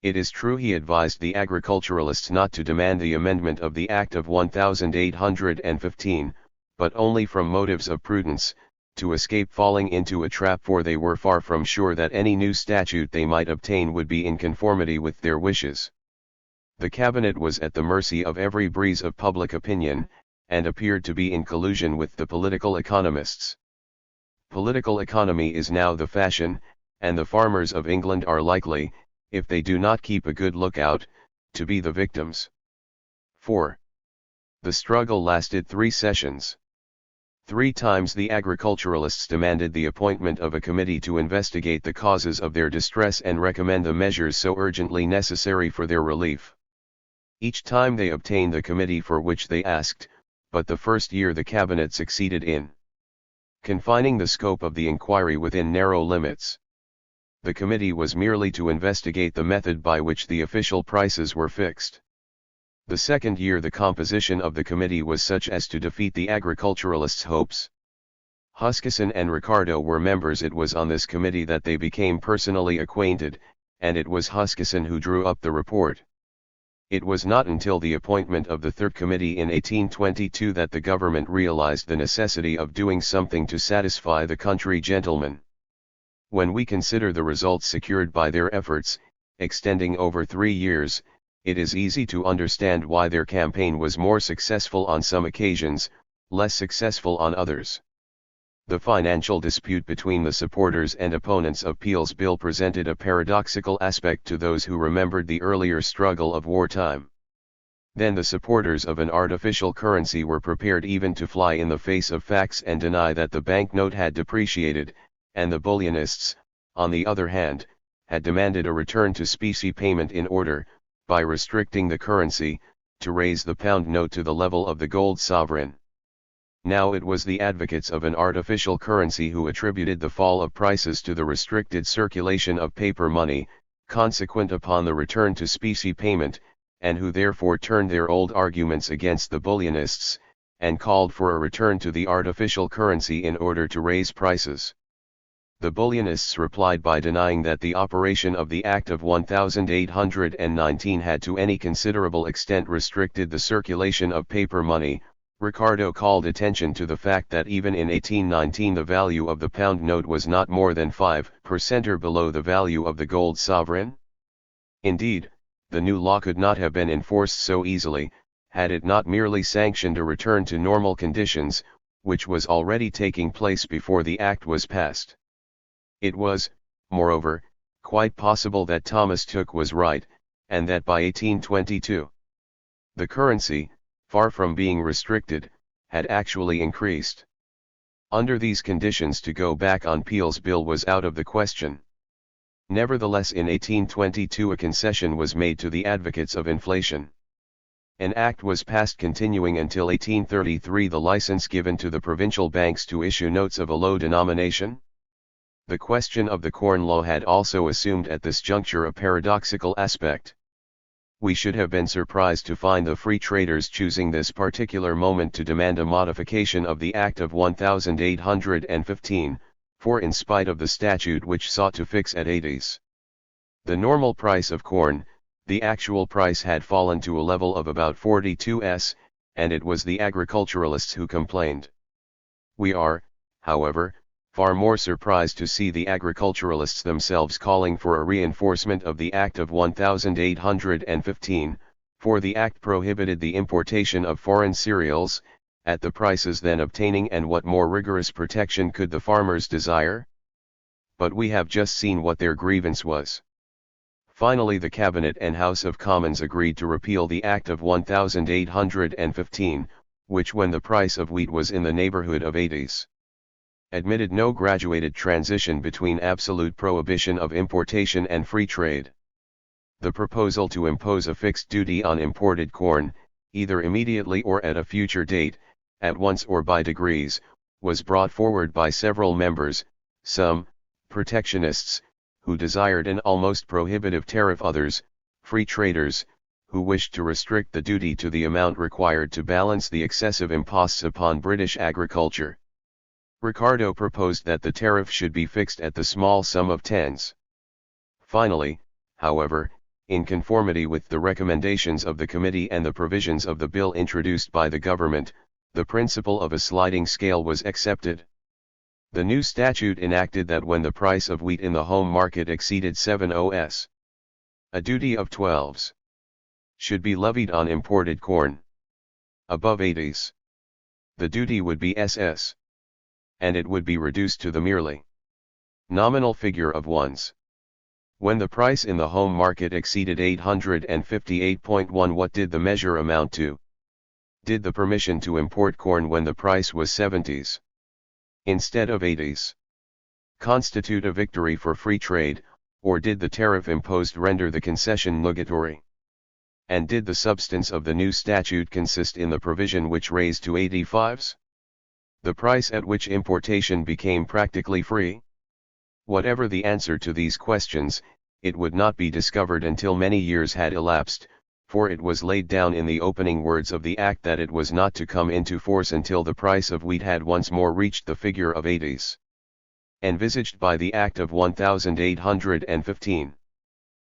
It is true he advised the agriculturalists not to demand the amendment of the Act of 1815, but only from motives of prudence, to escape falling into a trap, for they were far from sure that any new statute they might obtain would be in conformity with their wishes. The cabinet was at the mercy of every breeze of public opinion, and appeared to be in collusion with the political economists. Political economy is now the fashion, and the farmers of England are likely, if they do not keep a good lookout, to be the victims. 4. The struggle lasted 3 sessions. 3 times the agriculturalists demanded the appointment of a committee to investigate the causes of their distress and recommend the measures so urgently necessary for their relief. Each time they obtained the committee for which they asked, but the first year the cabinet succeeded in confining the scope of the inquiry within narrow limits. The committee was merely to investigate the method by which the official prices were fixed. The second year the composition of the committee was such as to defeat the agriculturalists' hopes. Huskisson and Ricardo were members. It was on this committee that they became personally acquainted, and it was Huskisson who drew up the report. It was not until the appointment of the Third Committee in 1822 that the government realized the necessity of doing something to satisfy the country gentlemen. When we consider the results secured by their efforts, extending over 3 years, it is easy to understand why their campaign was more successful on some occasions, less successful on others. The financial dispute between the supporters and opponents of Peel's bill presented a paradoxical aspect to those who remembered the earlier struggle of wartime. Then the supporters of an artificial currency were prepared even to fly in the face of facts and deny that the banknote had depreciated, and the bullionists, on the other hand, had demanded a return to specie payment in order, by restricting the currency, to raise the pound note to the level of the gold sovereign. Now it was the advocates of an artificial currency who attributed the fall of prices to the restricted circulation of paper money, consequent upon the return to specie payment, and who therefore turned their old arguments against the bullionists, and called for a return to the artificial currency in order to raise prices. The bullionists replied by denying that the operation of the Act of 1819 had to any considerable extent restricted the circulation of paper money. Ricardo called attention to the fact that even in 1819 the value of the pound note was not more than 5% or below the value of the gold sovereign. Indeed, the new law could not have been enforced so easily, had it not merely sanctioned a return to normal conditions, which was already taking place before the act was passed. It was, moreover, quite possible that Thomas Tooke was right, and that by 1822, the currency, far from being restricted, had actually increased. Under these conditions to go back on Peel's bill was out of the question. Nevertheless, in 1822 a concession was made to the advocates of inflation. An act was passed continuing until 1833 the license given to the provincial banks to issue notes of a low denomination. The question of the Corn Law had also assumed at this juncture a paradoxical aspect. We should have been surprised to find the free traders choosing this particular moment to demand a modification of the Act of 1815, for in spite of the statute which sought to fix at 80s the normal price of corn, the actual price had fallen to a level of about 42s, and it was the agriculturalists who complained. We are, however, far more surprised to see the agriculturalists themselves calling for a reinforcement of the Act of 1815, for the Act prohibited the importation of foreign cereals, at the prices then obtaining, and what more rigorous protection could the farmers desire? But we have just seen what their grievance was. Finally the Cabinet and House of Commons agreed to repeal the Act of 1815, which when the price of wheat was in the neighborhood of 80s, admitted no graduated transition between absolute prohibition of importation and free trade. The proposal to impose a fixed duty on imported corn, either immediately or at a future date, at once or by degrees, was brought forward by several members, some, protectionists, who desired an almost prohibitive tariff, others, free traders, who wished to restrict the duty to the amount required to balance the excessive imposts upon British agriculture. Ricardo proposed that the tariff should be fixed at the small sum of tens. Finally, however, in conformity with the recommendations of the committee and the provisions of the bill introduced by the government, the principle of a sliding scale was accepted. The new statute enacted that when the price of wheat in the home market exceeded 7 os, a duty of 12s should be levied on imported corn. Above 80s, the duty would be ss, and it would be reduced to the merely nominal figure of 1s. When the price in the home market exceeded 858.1, what did the measure amount to? Did the permission to import corn when the price was 70s instead of 80s constitute a victory for free trade, or did the tariff imposed render the concession nugatory? And did the substance of the new statute consist in the provision which raised to 85s the price at which importation became practically free? Whatever the answer to these questions, it would not be discovered until many years had elapsed, for it was laid down in the opening words of the Act that it was not to come into force until the price of wheat had once more reached the figure of 80s envisaged by the Act of 1815.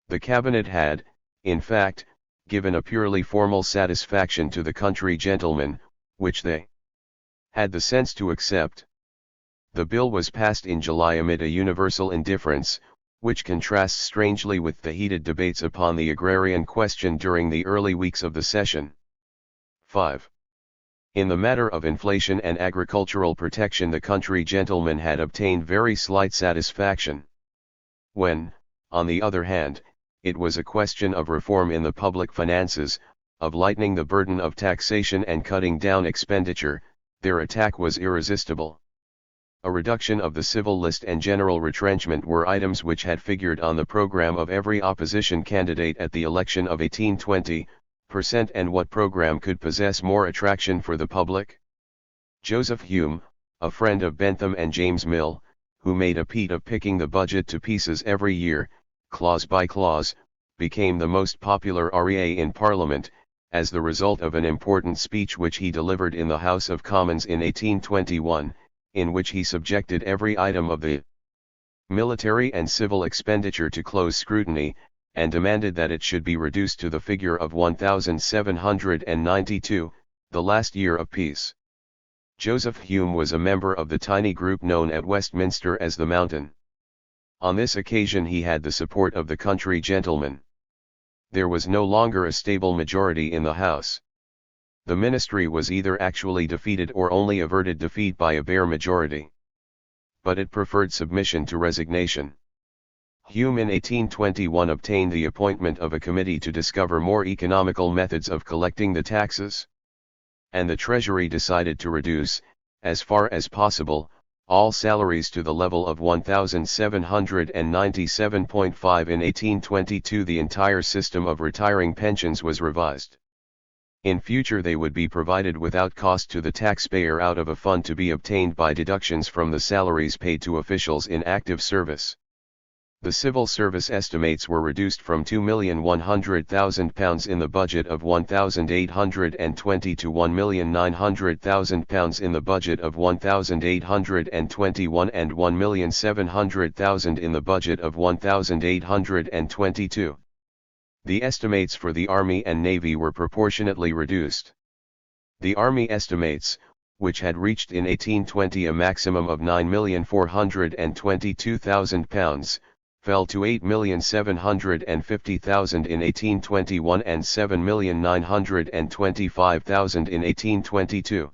The Cabinet had, in fact, given a purely formal satisfaction to the country gentlemen, which they had the sense to accept. The bill was passed in July amid a universal indifference, which contrasts strangely with the heated debates upon the agrarian question during the early weeks of the session. 5. In the matter of inflation and agricultural protection the country gentlemen had obtained very slight satisfaction. When, on the other hand, it was a question of reform in the public finances, of lightening the burden of taxation and cutting down expenditure, their attack was irresistible. A reduction of the civil list and general retrenchment were items which had figured on the program of every opposition candidate at the election of 1820, and what program could possess more attraction for the public? Joseph Hume, a friend of Bentham and James Mill, who made a feat of picking the budget to pieces every year, clause by clause, became the most popular REA in Parliament, as the result of an important speech which he delivered in the House of Commons in 1821, in which he subjected every item of the military and civil expenditure to close scrutiny, and demanded that it should be reduced to the figure of 1792, the last year of peace. Joseph Hume was a member of the tiny group known at Westminster as the Mountain. On this occasion he had the support of the country gentlemen. There was no longer a stable majority in the House. The ministry was either actually defeated or only averted defeat by a bare majority. But it preferred submission to resignation. Hume in 1821 obtained the appointment of a committee to discover more economical methods of collecting the taxes. And the Treasury decided to reduce, as far as possible, all salaries to the level of 1797.5. In 1822 the entire system of retiring pensions was revised. In future they would be provided without cost to the taxpayer out of a fund to be obtained by deductions from the salaries paid to officials in active service. The civil service estimates were reduced from £2,100,000 in the budget of 1820 to £1,900,000 in the budget of 1821 and £1,700,000 in the budget of 1822. The estimates for the Army and Navy were proportionately reduced. The Army estimates, which had reached in 1820 a maximum of £9,422,000, fell to £8,750,000 in 1821 and £7,925,000 in 1822.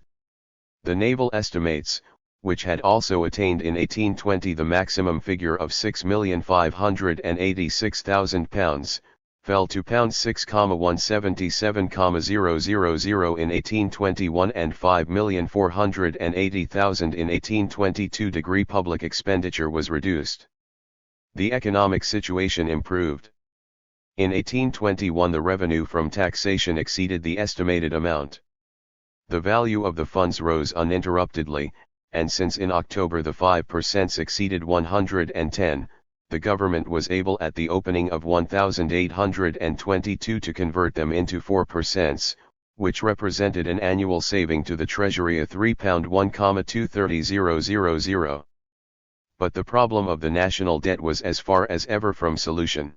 The naval estimates, which had also attained in 1820 the maximum figure of £6,586,000, fell to £6,177,000 in 1821 and £5,480,000 in 1822. Public expenditure was reduced. The economic situation improved. In 1821 the revenue from taxation exceeded the estimated amount. The value of the funds rose uninterruptedly, and since in October the 5% exceeded 110, the government was able at the opening of 1822 to convert them into 4%, which represented an annual saving to the Treasury of £3.12300. But the problem of the national debt was as far as ever from solution.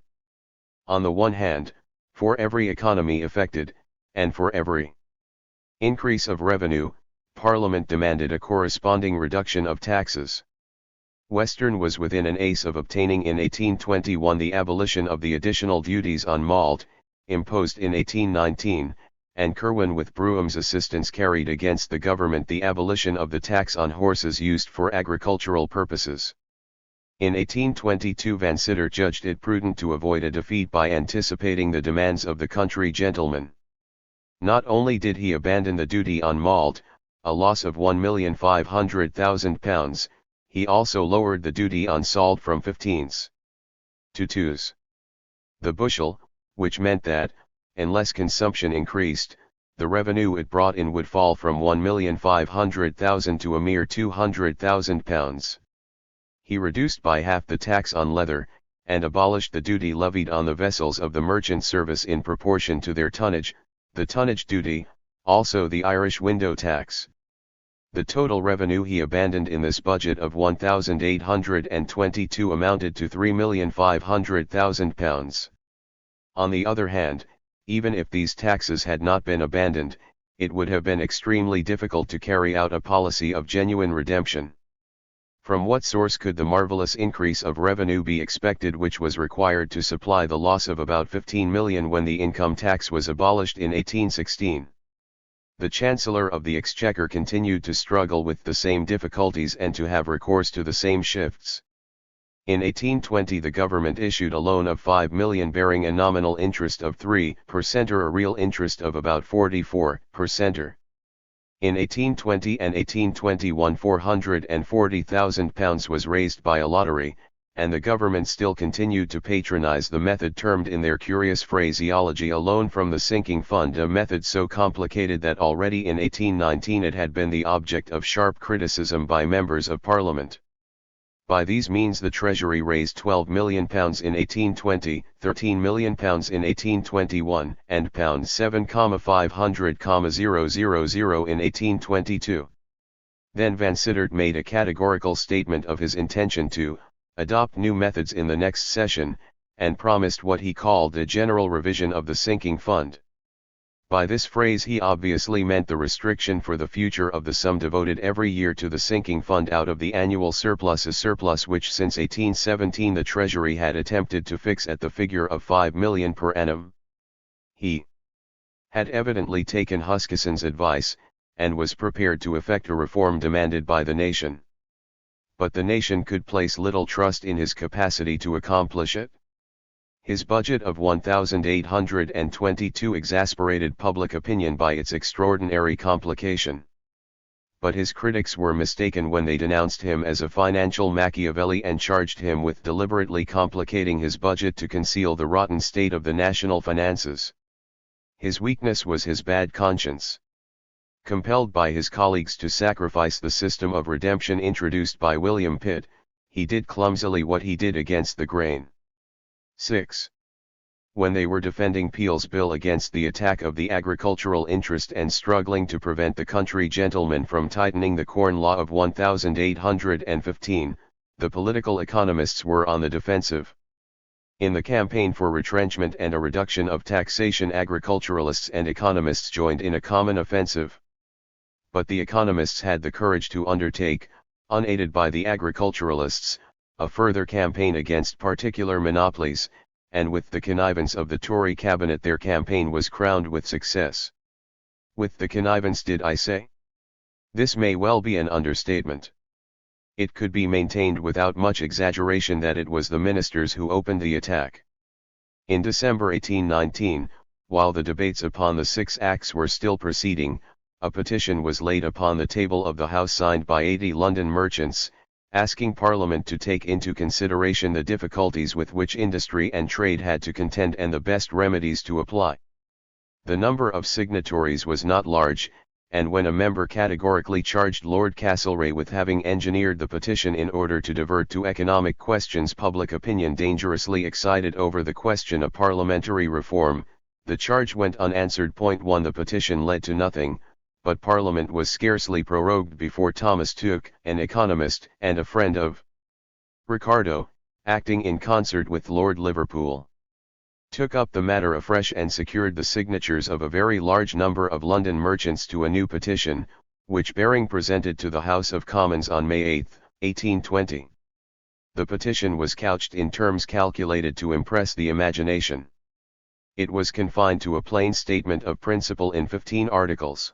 On the one hand, for every economy affected, and for every increase of revenue, Parliament demanded a corresponding reduction of taxes. Western was within an ace of obtaining in 1821 the abolition of the additional duties on malt, imposed in 1819, and Kirwan with Brougham's assistance carried against the government the abolition of the tax on horses used for agricultural purposes. In 1822 Vansittart judged it prudent to avoid a defeat by anticipating the demands of the country gentlemen. Not only did he abandon the duty on malt, a loss of £1,500,000, he also lowered the duty on salt from 15s to 2s. The bushel, which meant that, unless consumption increased, the revenue it brought in would fall from £1,500,000 to a mere £200,000. He reduced by half the tax on leather, and abolished the duty levied on the vessels of the merchant service in proportion to their tonnage, the tonnage duty, also the Irish window tax. The total revenue he abandoned in this budget of 1822 amounted to £3,500,000. On the other hand, even if these taxes had not been abandoned, it would have been extremely difficult to carry out a policy of genuine redemption. From what source could the marvelous increase of revenue be expected which was required to supply the loss of about 15 million when the income tax was abolished in 1816? The Chancellor of the Exchequer continued to struggle with the same difficulties and to have recourse to the same shifts. In 1820 the government issued a loan of 5 million bearing a nominal interest of 3% or a real interest of about 44%. In 1820 and 1821 £440,000 was raised by a lottery, and the government still continued to patronize the method termed in their curious phraseology a loan from the sinking fund, a method so complicated that already in 1819 it had been the object of sharp criticism by members of Parliament. By these means the Treasury raised £12 million in 1820, £13 million in 1821, and £7,500,000 in 1822. Then Vansittart made a categorical statement of his intention to adopt new methods in the next session, and promised what he called a general revision of the sinking fund. By this phrase he obviously meant the restriction for the future of the sum devoted every year to the sinking fund out of the annual surplus, a surplus which since 1817 the Treasury had attempted to fix at the figure of 5 million per annum. He had evidently taken Huskisson's advice, and was prepared to effect a reform demanded by the nation. But the nation could place little trust in his capacity to accomplish it. His budget of 1,822 exasperated public opinion by its extraordinary complication. But his critics were mistaken when they denounced him as a financial Machiavelli and charged him with deliberately complicating his budget to conceal the rotten state of the national finances. His weakness was his bad conscience. Compelled by his colleagues to sacrifice the system of redemption introduced by William Pitt, he did clumsily what he did against the grain. 6. When they were defending Peel's bill against the attack of the agricultural interest and struggling to prevent the country gentlemen from tightening the Corn Law of 1815, the political economists were on the defensive. In the campaign for retrenchment and a reduction of taxation, agriculturalists and economists joined in a common offensive. But the economists had the courage to undertake, unaided by the agriculturalists, a further campaign against particular monopolies, and with the connivance of the Tory cabinet their campaign was crowned with success. With the connivance, did I say? This may well be an understatement. It could be maintained without much exaggeration that it was the ministers who opened the attack. In December 1819, while the debates upon the 6 Acts were still proceeding, a petition was laid upon the table of the House signed by 80 London merchants, asking Parliament to take into consideration the difficulties with which industry and trade had to contend and the best remedies to apply. The number of signatories was not large, and when a member categorically charged Lord Castlereagh with having engineered the petition in order to divert to economic questions public opinion dangerously excited over the question of parliamentary reform, the charge went unanswered. 1. The petition led to nothing, but Parliament was scarcely prorogued before Thomas Tooke, an economist and a friend of Ricardo, acting in concert with Lord Liverpool, took up the matter afresh and secured the signatures of a very large number of London merchants to a new petition, which Baring presented to the House of Commons on May 8, 1820. The petition was couched in terms calculated to impress the imagination. It was confined to a plain statement of principle in 15 articles.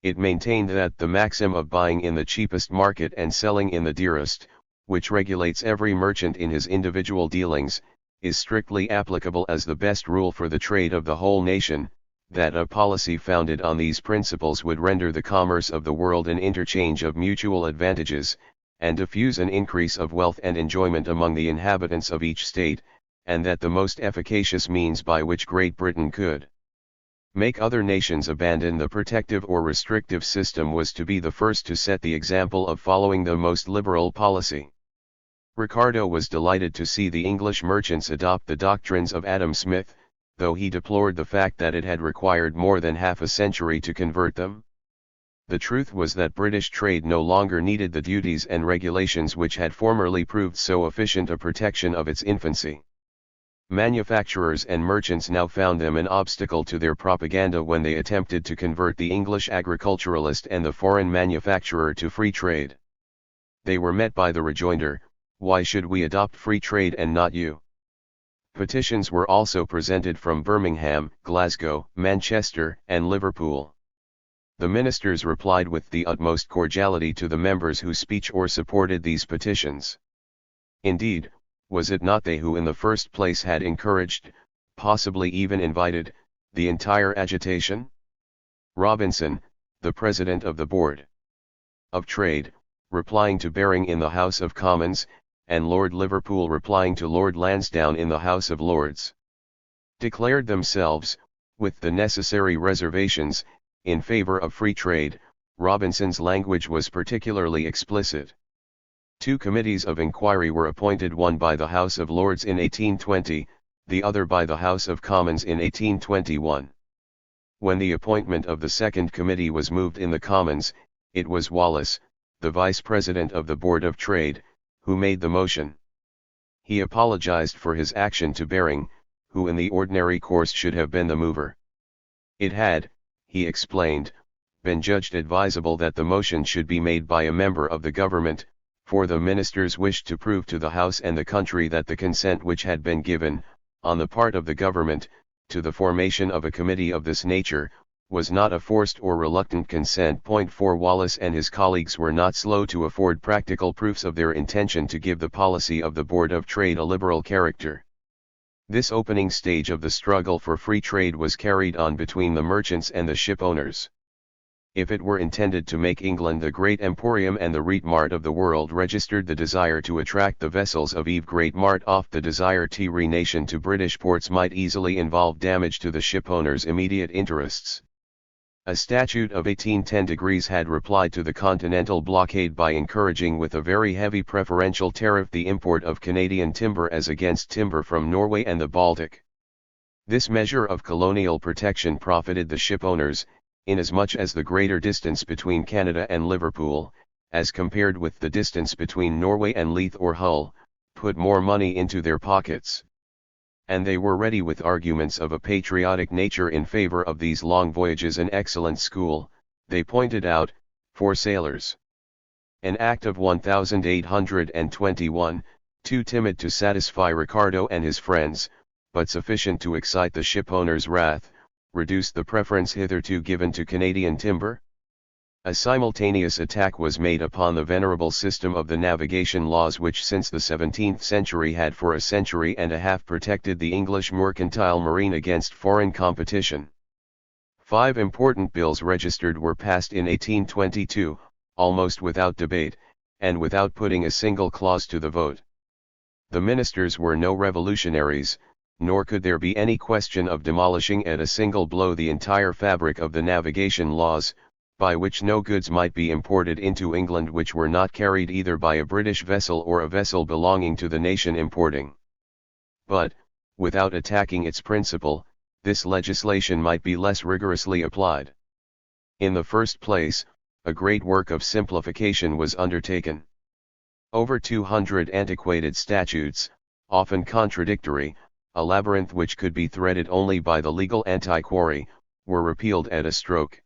It maintained that the maxim of buying in the cheapest market and selling in the dearest, which regulates every merchant in his individual dealings, is strictly applicable as the best rule for the trade of the whole nation, that a policy founded on these principles would render the commerce of the world an interchange of mutual advantages, and diffuse an increase of wealth and enjoyment among the inhabitants of each state, and that the most efficacious means by which Great Britain could make other nations abandon the protective or restrictive system was to be the first to set the example of following the most liberal policy. Ricardo was delighted to see the English merchants adopt the doctrines of Adam Smith, though he deplored the fact that it had required more than half a century to convert them. The truth was that British trade no longer needed the duties and regulations which had formerly proved so efficient a protection of its infancy. Manufacturers and merchants now found them an obstacle to their propaganda when they attempted to convert the English agriculturalist and the foreign manufacturer to free trade. They were met by the rejoinder, "Why should we adopt free trade and not you?" Petitions were also presented from Birmingham, Glasgow, Manchester, and Liverpool. The ministers replied with the utmost cordiality to the members who speech or supported these petitions. Indeed, was it not they who in the first place had encouraged, possibly even invited, the entire agitation? Robinson, the president of the Board of Trade, replying to Baring in the House of Commons, and Lord Liverpool replying to Lord Lansdowne in the House of Lords, declared themselves, with the necessary reservations, in favour of free trade. Robinson's language was particularly explicit. Two committees of inquiry were appointed, one by the House of Lords in 1820, the other by the House of Commons in 1821. When the appointment of the second committee was moved in the Commons, it was Wallace, the Vice President of the Board of Trade, who made the motion. He apologized for his action to Baring, who in the ordinary course should have been the mover. It had, he explained, been judged advisable that the motion should be made by a member of the government, for the ministers wished to prove to the House and the country that the consent which had been given, on the part of the government, to the formation of a committee of this nature, was not a forced or reluctant consent. 4 Wallace and his colleagues were not slow to afford practical proofs of their intention to give the policy of the Board of Trade a liberal character. This opening stage of the struggle for free trade was carried on between the merchants and the ship owners. If it were intended to make England the great emporium and the reet mart of the world, registered the desire to attract the vessels of Eve great mart off the desire to re-nation to British ports might easily involve damage to the shipowners' immediate interests. A statute of 1810 had replied to the continental blockade by encouraging with a very heavy preferential tariff the import of Canadian timber as against timber from Norway and the Baltic. This measure of colonial protection profited the shipowners, inasmuch as the greater distance between Canada and Liverpool, as compared with the distance between Norway and Leith or Hull, put more money into their pockets. And they were ready with arguments of a patriotic nature in favor of these long voyages. An excellent school, they pointed out, for sailors. An act of 1821, too timid to satisfy Ricardo and his friends, but sufficient to excite the shipowners' wrath, reduced the preference hitherto given to Canadian timber. A simultaneous attack was made upon the venerable system of the navigation laws which since the 17th century had for a century and a half protected the English mercantile marine against foreign competition. 5 important bills registered were passed in 1822, almost without debate, and without putting a single clause to the vote. The ministers were no revolutionaries, nor could there be any question of demolishing at a single blow the entire fabric of the navigation laws, by which no goods might be imported into England which were not carried either by a British vessel or a vessel belonging to the nation importing. But, without attacking its principle, this legislation might be less rigorously applied. In the first place, a great work of simplification was undertaken. Over 200 antiquated statutes, often contradictory, a labyrinth which could be threaded only by the legal antiquary, were repealed at a stroke.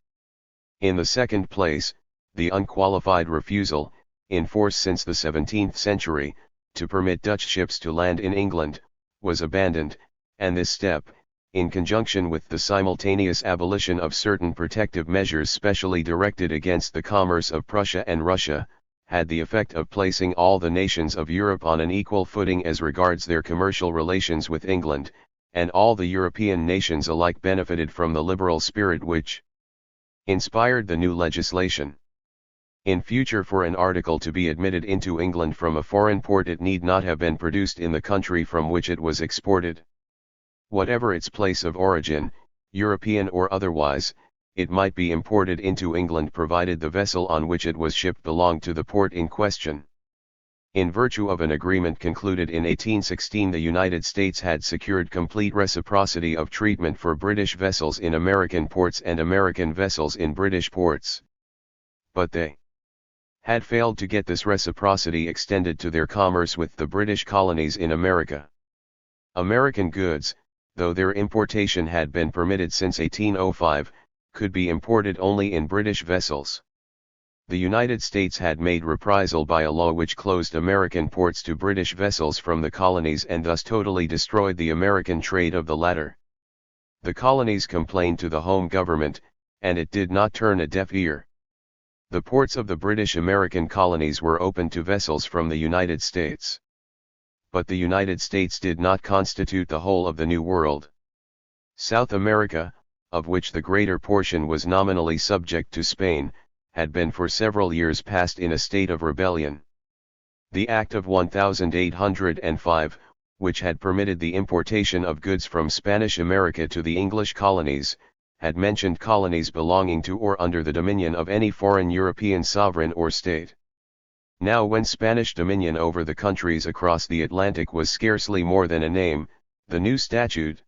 In the second place, the unqualified refusal, in force since the 17th century, to permit Dutch ships to land in England, was abandoned, and this step, in conjunction with the simultaneous abolition of certain protective measures specially directed against the commerce of Prussia and Russia, had the effect of placing all the nations of Europe on an equal footing as regards their commercial relations with England, and all the European nations alike benefited from the liberal spirit which inspired the new legislation. In future, for an article to be admitted into England from a foreign port, it need not have been produced in the country from which it was exported. Whatever its place of origin, European or otherwise, it might be imported into England provided the vessel on which it was shipped belonged to the port in question. In virtue of an agreement concluded in 1816, the United States had secured complete reciprocity of treatment for British vessels in American ports and American vessels in British ports. But they had failed to get this reciprocity extended to their commerce with the British colonies in America. American goods, though their importation had been permitted since 1805, could be imported only in British vessels. The United States had made reprisal by a law which closed American ports to British vessels from the colonies and thus totally destroyed the American trade of the latter. The colonies complained to the home government, and it did not turn a deaf ear. The ports of the British American colonies were open to vessels from the United States. But the United States did not constitute the whole of the New World. South America, of which the greater portion was nominally subject to Spain, had been for several years past in a state of rebellion. The Act of 1805, which had permitted the importation of goods from Spanish America to the English colonies, had mentioned colonies belonging to or under the dominion of any foreign European sovereign or state. Now when Spanish dominion over the countries across the Atlantic was scarcely more than a name, the new statute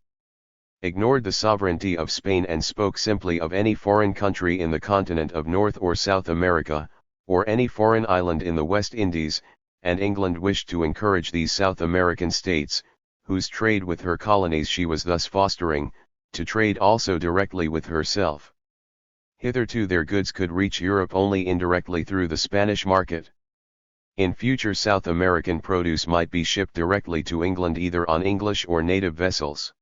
ignored the sovereignty of Spain and spoke simply of any foreign country in the continent of North or South America, or any foreign island in the West Indies, and England wished to encourage these South American states, whose trade with her colonies she was thus fostering, to trade also directly with herself. Hitherto their goods could reach Europe only indirectly through the Spanish market. In future South American produce might be shipped directly to England either on English or native vessels.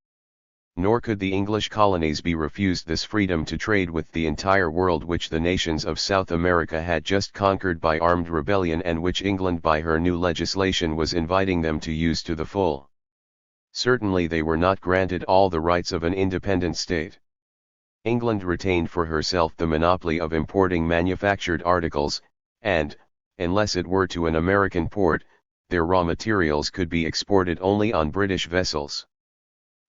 Nor could the English colonies be refused this freedom to trade with the entire world which the nations of South America had just conquered by armed rebellion and which England by her new legislation was inviting them to use to the full. Certainly they were not granted all the rights of an independent state. England retained for herself the monopoly of importing manufactured articles, and, unless it were to an American port, their raw materials could be exported only on British vessels.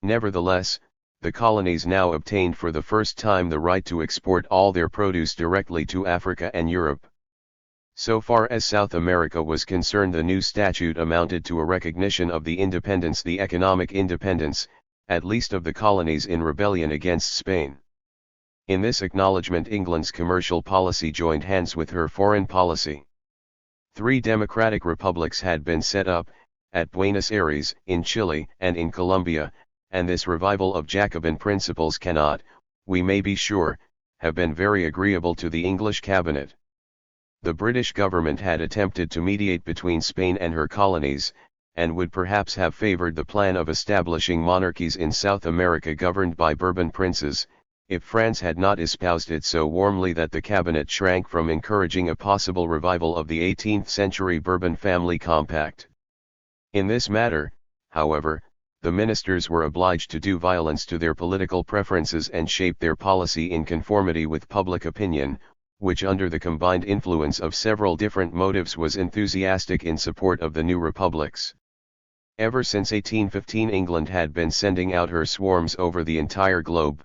Nevertheless, the colonies now obtained for the first time the right to export all their produce directly to Africa and Europe. So far as South America was concerned, the new statute amounted to a recognition of the economic independence, at least of the colonies in rebellion against Spain. In this acknowledgement England's commercial policy joined hands with her foreign policy. 3 democratic republics had been set up, at Buenos Aires, in Chile, and in Colombia, and this revival of Jacobin principles cannot, we may be sure, have been very agreeable to the English cabinet. The British government had attempted to mediate between Spain and her colonies, and would perhaps have favoured the plan of establishing monarchies in South America governed by Bourbon princes, if France had not espoused it so warmly that the cabinet shrank from encouraging a possible revival of the 18th-century Bourbon family compact. In this matter, however, the ministers were obliged to do violence to their political preferences and shape their policy in conformity with public opinion, which under the combined influence of several different motives was enthusiastic in support of the new republics. Ever since 1815 England had been sending out her swarms over the entire globe.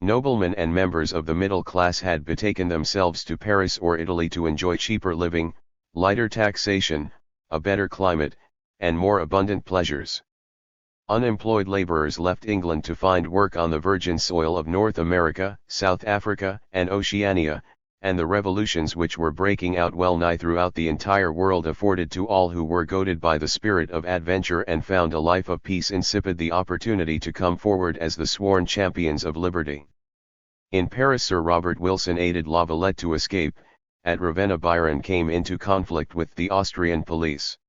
Noblemen and members of the middle class had betaken themselves to Paris or Italy to enjoy cheaper living, lighter taxation, a better climate, and more abundant pleasures. Unemployed laborers left England to find work on the virgin soil of North America, South Africa, and Oceania, and the revolutions which were breaking out well nigh throughout the entire world afforded to all who were goaded by the spirit of adventure and found a life of peace insipid the opportunity to come forward as the sworn champions of liberty. In Paris Sir Robert Wilson aided La Valette to escape, at Ravenna Byron came into conflict with the Austrian police.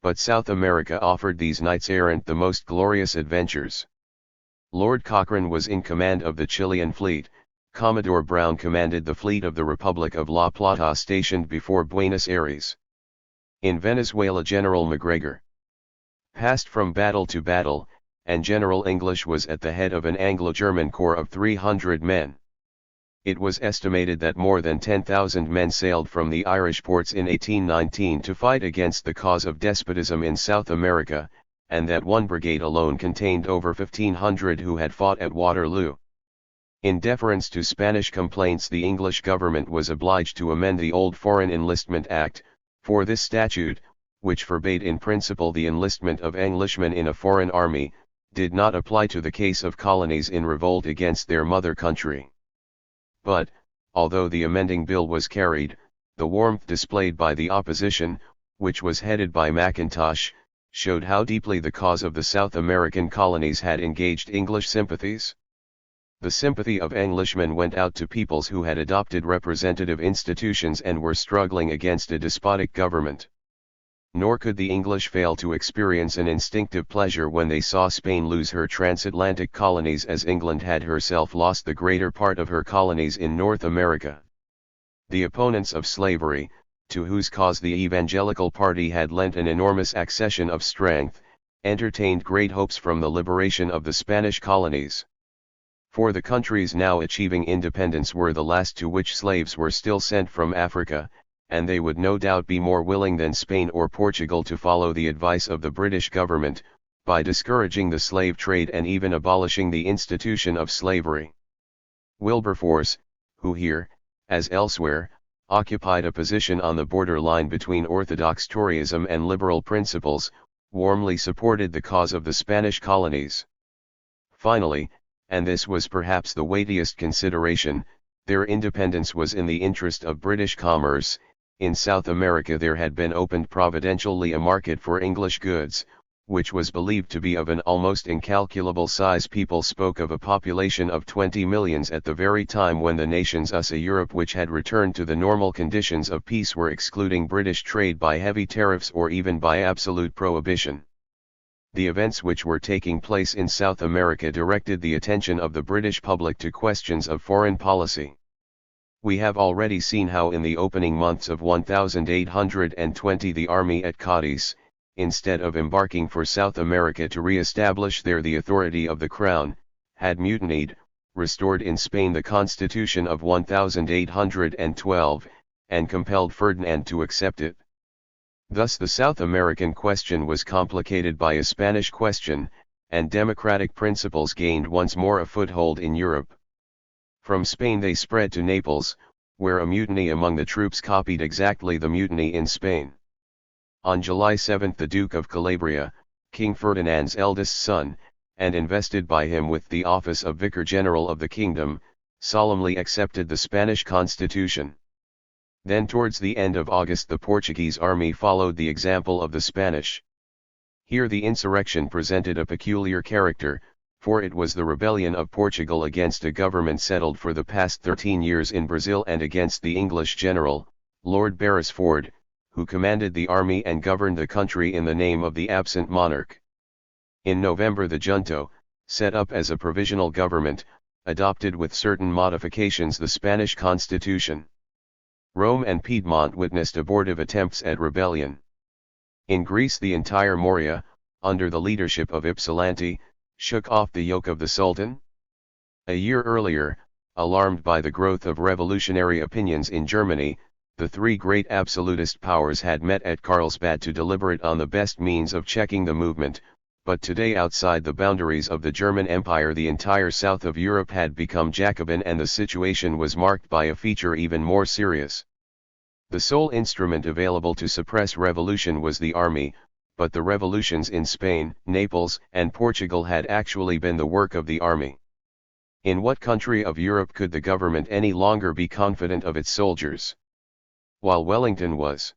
But South America offered these knights-errant the most glorious adventures. Lord Cochrane was in command of the Chilean fleet, Commodore Brown commanded the fleet of the Republic of La Plata stationed before Buenos Aires. In Venezuela General MacGregor passed from battle to battle, and General English was at the head of an Anglo-German corps of 300 men. It was estimated that more than 10,000 men sailed from the Irish ports in 1819 to fight against the cause of despotism in South America, and that one brigade alone contained over 1,500 who had fought at Waterloo. In deference to Spanish complaints, the English government was obliged to amend the old Foreign Enlistment Act, for this statute, which forbade in principle the enlistment of Englishmen in a foreign army, did not apply to the case of colonies in revolt against their mother country. But, although the amending bill was carried, the warmth displayed by the opposition, which was headed by Mackintosh, showed how deeply the cause of the South American colonies had engaged English sympathies. The sympathy of Englishmen went out to peoples who had adopted representative institutions and were struggling against a despotic government. Nor could the English fail to experience an instinctive pleasure when they saw Spain lose her transatlantic colonies as England had herself lost the greater part of her colonies in North America. The opponents of slavery, to whose cause the evangelical party had lent an enormous accession of strength, entertained great hopes from the liberation of the Spanish colonies. For the countries now achieving independence were the last to which slaves were still sent from Africa, and they would no doubt be more willing than Spain or Portugal to follow the advice of the British government, by discouraging the slave trade and even abolishing the institution of slavery. Wilberforce, who here, as elsewhere, occupied a position on the borderline between orthodox Toryism and liberal principles, warmly supported the cause of the Spanish colonies. Finally, and this was perhaps the weightiest consideration, their independence was in the interest of British commerce. In South America there had been opened providentially a market for English goods, which was believed to be of an almost incalculable size. People spoke of a population of 20 millions at the very time when the nations USA Europe, which had returned to the normal conditions of peace, were excluding British trade by heavy tariffs or even by absolute prohibition. The events which were taking place in South America directed the attention of the British public to questions of foreign policy. We have already seen how in the opening months of 1820 the army at Cadiz, instead of embarking for South America to re-establish there the authority of the crown, had mutinied, restored in Spain the constitution of 1812, and compelled Ferdinand to accept it. Thus the South American question was complicated by a Spanish question, and democratic principles gained once more a foothold in Europe. From Spain they spread to Naples, where a mutiny among the troops copied exactly the mutiny in Spain. On July 7 the Duke of Calabria, King Ferdinand's eldest son, and invested by him with the office of Vicar General of the Kingdom, solemnly accepted the Spanish constitution. Then towards the end of August the Portuguese army followed the example of the Spanish. Here the insurrection presented a peculiar character, for it was the rebellion of Portugal against a government settled for the past 13 years in Brazil and against the English general, Lord Beresford, who commanded the army and governed the country in the name of the absent monarch. In November the junto, set up as a provisional government, adopted with certain modifications the Spanish constitution. Rome and Piedmont witnessed abortive attempts at rebellion. In Greece the entire Morea, under the leadership of Ypsilanti, shook off the yoke of the Sultan. A year earlier, alarmed by the growth of revolutionary opinions in Germany, the three great absolutist powers had met at Carlsbad to deliberate on the best means of checking the movement, but today outside the boundaries of the German Empire the entire south of Europe had become Jacobin, and the situation was marked by a feature even more serious. The sole instrument available to suppress revolution was the army, but the revolutions in Spain, Naples, and Portugal had actually been the work of the army. In what country of Europe could the government any longer be confident of its soldiers? While Wellington was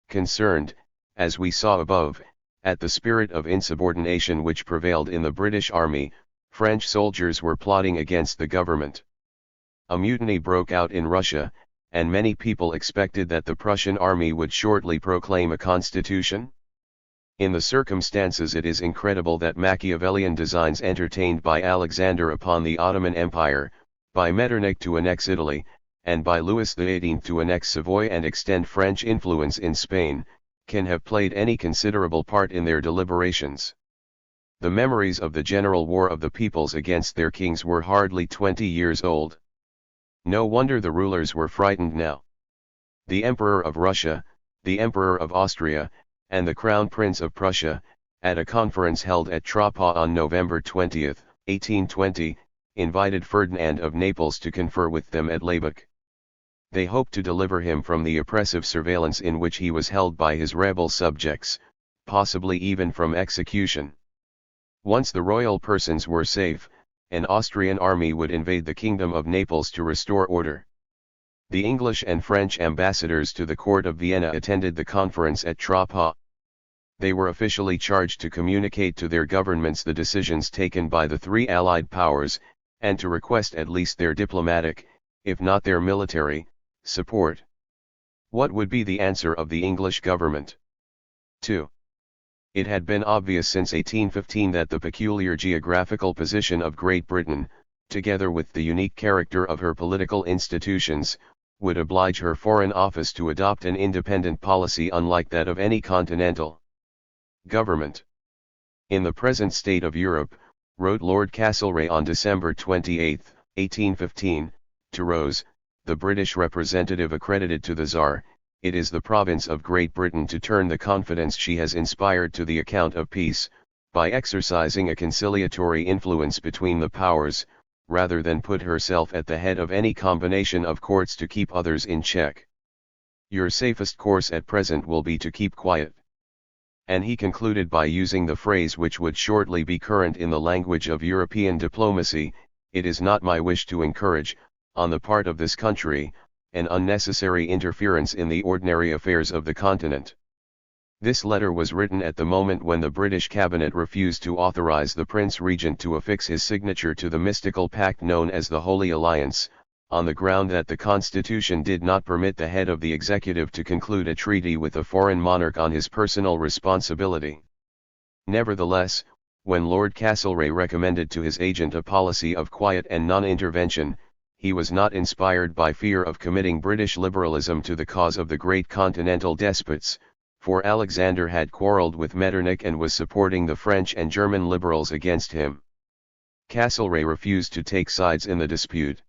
concerned, as we saw above, at the spirit of insubordination which prevailed in the British army, French soldiers were plotting against the government. A mutiny broke out in Russia, and many people expected that the Prussian army would shortly proclaim a constitution. In the circumstances it is incredible that Machiavellian designs entertained by Alexander upon the Ottoman Empire, by Metternich to annex Italy, and by Louis XVIII to annex Savoy and extend French influence in Spain, can have played any considerable part in their deliberations. The memories of the general war of the peoples against their kings were hardly 20 years old. No wonder the rulers were frightened now. The Emperor of Russia, the Emperor of Austria, and the Crown Prince of Prussia, at a conference held at Troppau on November 20, 1820, invited Ferdinand of Naples to confer with them at Laybach. They hoped to deliver him from the oppressive surveillance in which he was held by his rebel subjects, possibly even from execution. Once the royal persons were safe, an Austrian army would invade the kingdom of Naples to restore order. The English and French ambassadors to the court of Vienna attended the conference at Troppau. They were officially charged to communicate to their governments the decisions taken by the three allied powers, and to request at least their diplomatic, if not their military, support. What would be the answer of the English government? 2. It had been obvious since 1815 that the peculiar geographical position of Great Britain, together with the unique character of her political institutions, would oblige her Foreign Office to adopt an independent policy unlike that of any continental government. In the present state of Europe, wrote Lord Castlereagh on December 28, 1815, to Rose, the British representative accredited to the Tsar, it is the province of Great Britain to turn the confidence she has inspired to the account of peace, by exercising a conciliatory influence between the powers, rather than put herself at the head of any combination of courts to keep others in check. Your safest course at present will be to keep quiet. And he concluded by using the phrase which would shortly be current in the language of European diplomacy: "It is not my wish to encourage, on the part of this country, an unnecessary interference in the ordinary affairs of the continent." This letter was written at the moment when the British cabinet refused to authorize the Prince Regent to affix his signature to the mystical pact known as the Holy Alliance, on the ground that the Constitution did not permit the head of the executive to conclude a treaty with a foreign monarch on his personal responsibility. Nevertheless, when Lord Castlereagh recommended to his agent a policy of quiet and non-intervention, he was not inspired by fear of committing British liberalism to the cause of the great continental despots, for Alexander had quarrelled with Metternich and was supporting the French and German liberals against him. Castlereagh refused to take sides in the dispute.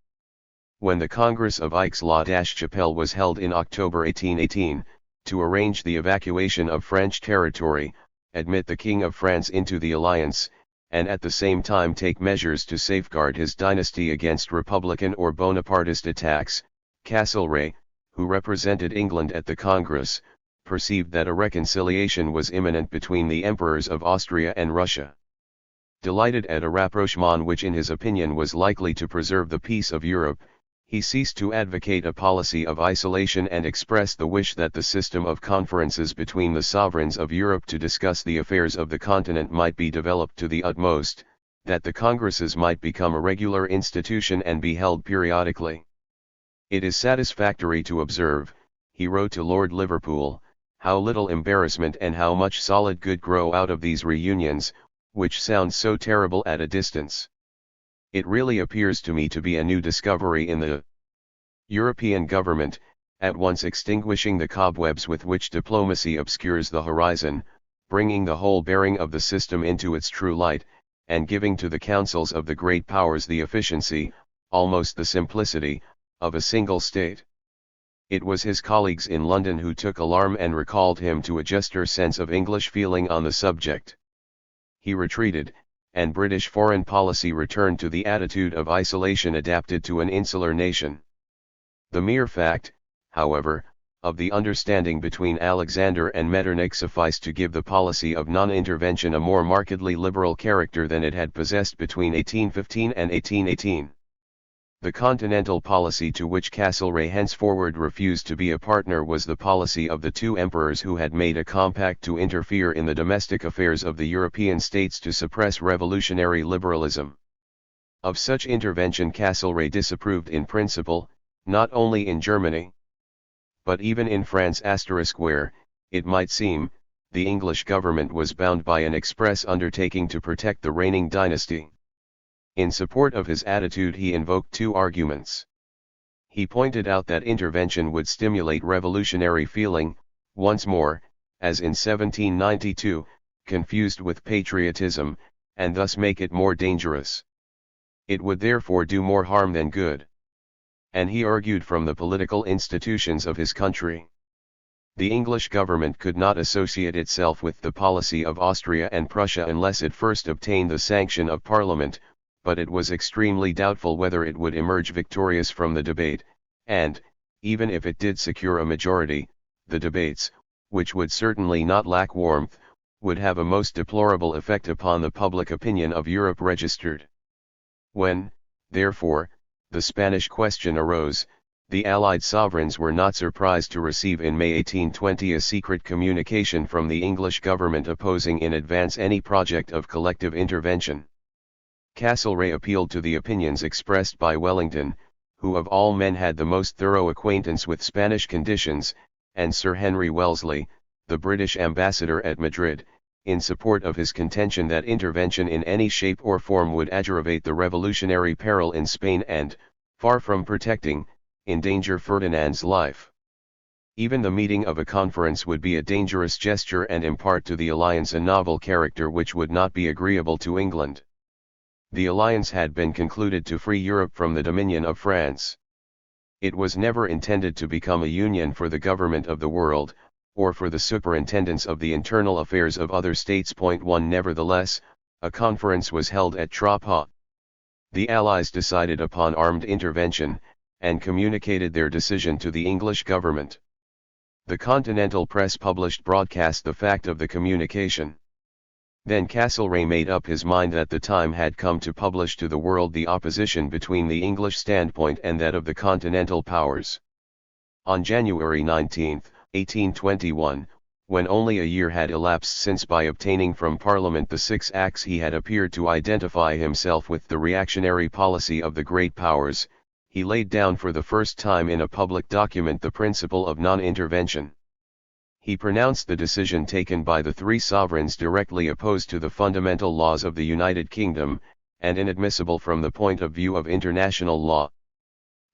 When the Congress of Aix-la-Chapelle was held in October 1818, to arrange the evacuation of French territory, admit the King of France into the alliance, and at the same time take measures to safeguard his dynasty against Republican or Bonapartist attacks, Castlereagh, who represented England at the Congress, perceived that a reconciliation was imminent between the emperors of Austria and Russia. Delighted at a rapprochement which in his opinion was likely to preserve the peace of Europe, he ceased to advocate a policy of isolation and expressed the wish that the system of conferences between the sovereigns of Europe to discuss the affairs of the continent might be developed to the utmost, that the congresses might become a regular institution and be held periodically. "It is satisfactory to observe," he wrote to Lord Liverpool, "how little embarrassment and how much solid good grow out of these reunions, which sound so terrible at a distance. It really appears to me to be a new discovery in the European government, at once extinguishing the cobwebs with which diplomacy obscures the horizon, bringing the whole bearing of the system into its true light, and giving to the councils of the great powers the efficiency, almost the simplicity, of a single state." It was his colleagues in London who took alarm and recalled him to a juster sense of English feeling on the subject. He retreated, and British foreign policy returned to the attitude of isolation adapted to an insular nation. The mere fact, however, of the understanding between Alexander and Metternich sufficed to give the policy of non-intervention a more markedly liberal character than it had possessed between 1815 and 1818. The continental policy to which Castlereagh henceforward refused to be a partner was the policy of the two emperors who had made a compact to interfere in the domestic affairs of the European states to suppress revolutionary liberalism. Of such intervention Castlereagh disapproved in principle, not only in Germany, but even in France where, it might seem, the English government was bound by an express undertaking to protect the reigning dynasty. In support of his attitude he invoked two arguments. He pointed out that intervention would stimulate revolutionary feeling, once more, as in 1792, confused with patriotism, and thus make it more dangerous. It would therefore do more harm than good. And he argued from the political institutions of his country. The English government could not associate itself with the policy of Austria and Prussia unless it first obtained the sanction of Parliament, but it was extremely doubtful whether it would emerge victorious from the debate, and, even if it did secure a majority, the debates, which would certainly not lack warmth, would have a most deplorable effect upon the public opinion of Europe registered. When, therefore, the Spanish question arose, the Allied sovereigns were not surprised to receive in May 1820 a secret communication from the English government opposing in advance any project of collective intervention. Castlereagh appealed to the opinions expressed by Wellington, who of all men had the most thorough acquaintance with Spanish conditions, and Sir Henry Wellesley, the British ambassador at Madrid, in support of his contention that intervention in any shape or form would aggravate the revolutionary peril in Spain and, far from protecting, endanger Ferdinand's life. Even the meeting of a conference would be a dangerous gesture and impart to the alliance a novel character which would not be agreeable to England. The alliance had been concluded to free Europe from the dominion of France. It was never intended to become a union for the government of the world, or for the superintendence of the internal affairs of other states. 1 Nevertheless, a conference was held at Troppau. The Allies decided upon armed intervention, and communicated their decision to the English government. The Continental Press published broadcast the fact of the communication. Then Castlereagh made up his mind that the time had come to publish to the world the opposition between the English standpoint and that of the Continental powers. On January 19, 1821, when only a year had elapsed since by obtaining from Parliament the 6 Acts he had appeared to identify himself with the reactionary policy of the great powers, he laid down for the first time in a public document the principle of non-intervention. He pronounced the decision taken by the 3 sovereigns directly opposed to the fundamental laws of the United Kingdom, and inadmissible from the point of view of international law.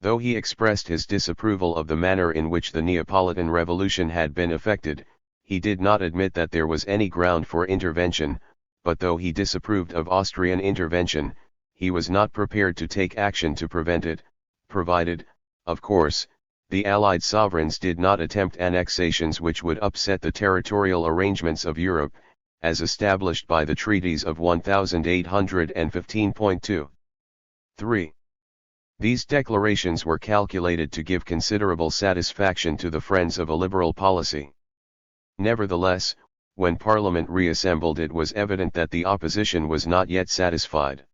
Though he expressed his disapproval of the manner in which the Neapolitan Revolution had been effected, he did not admit that there was any ground for intervention, but though he disapproved of Austrian intervention, he was not prepared to take action to prevent it, provided, of course, the Allied sovereigns did not attempt annexations which would upset the territorial arrangements of Europe, as established by the treaties of 1815.2. 3. These declarations were calculated to give considerable satisfaction to the friends of a liberal policy. Nevertheless, when Parliament reassembled, it was evident that the opposition was not yet satisfied.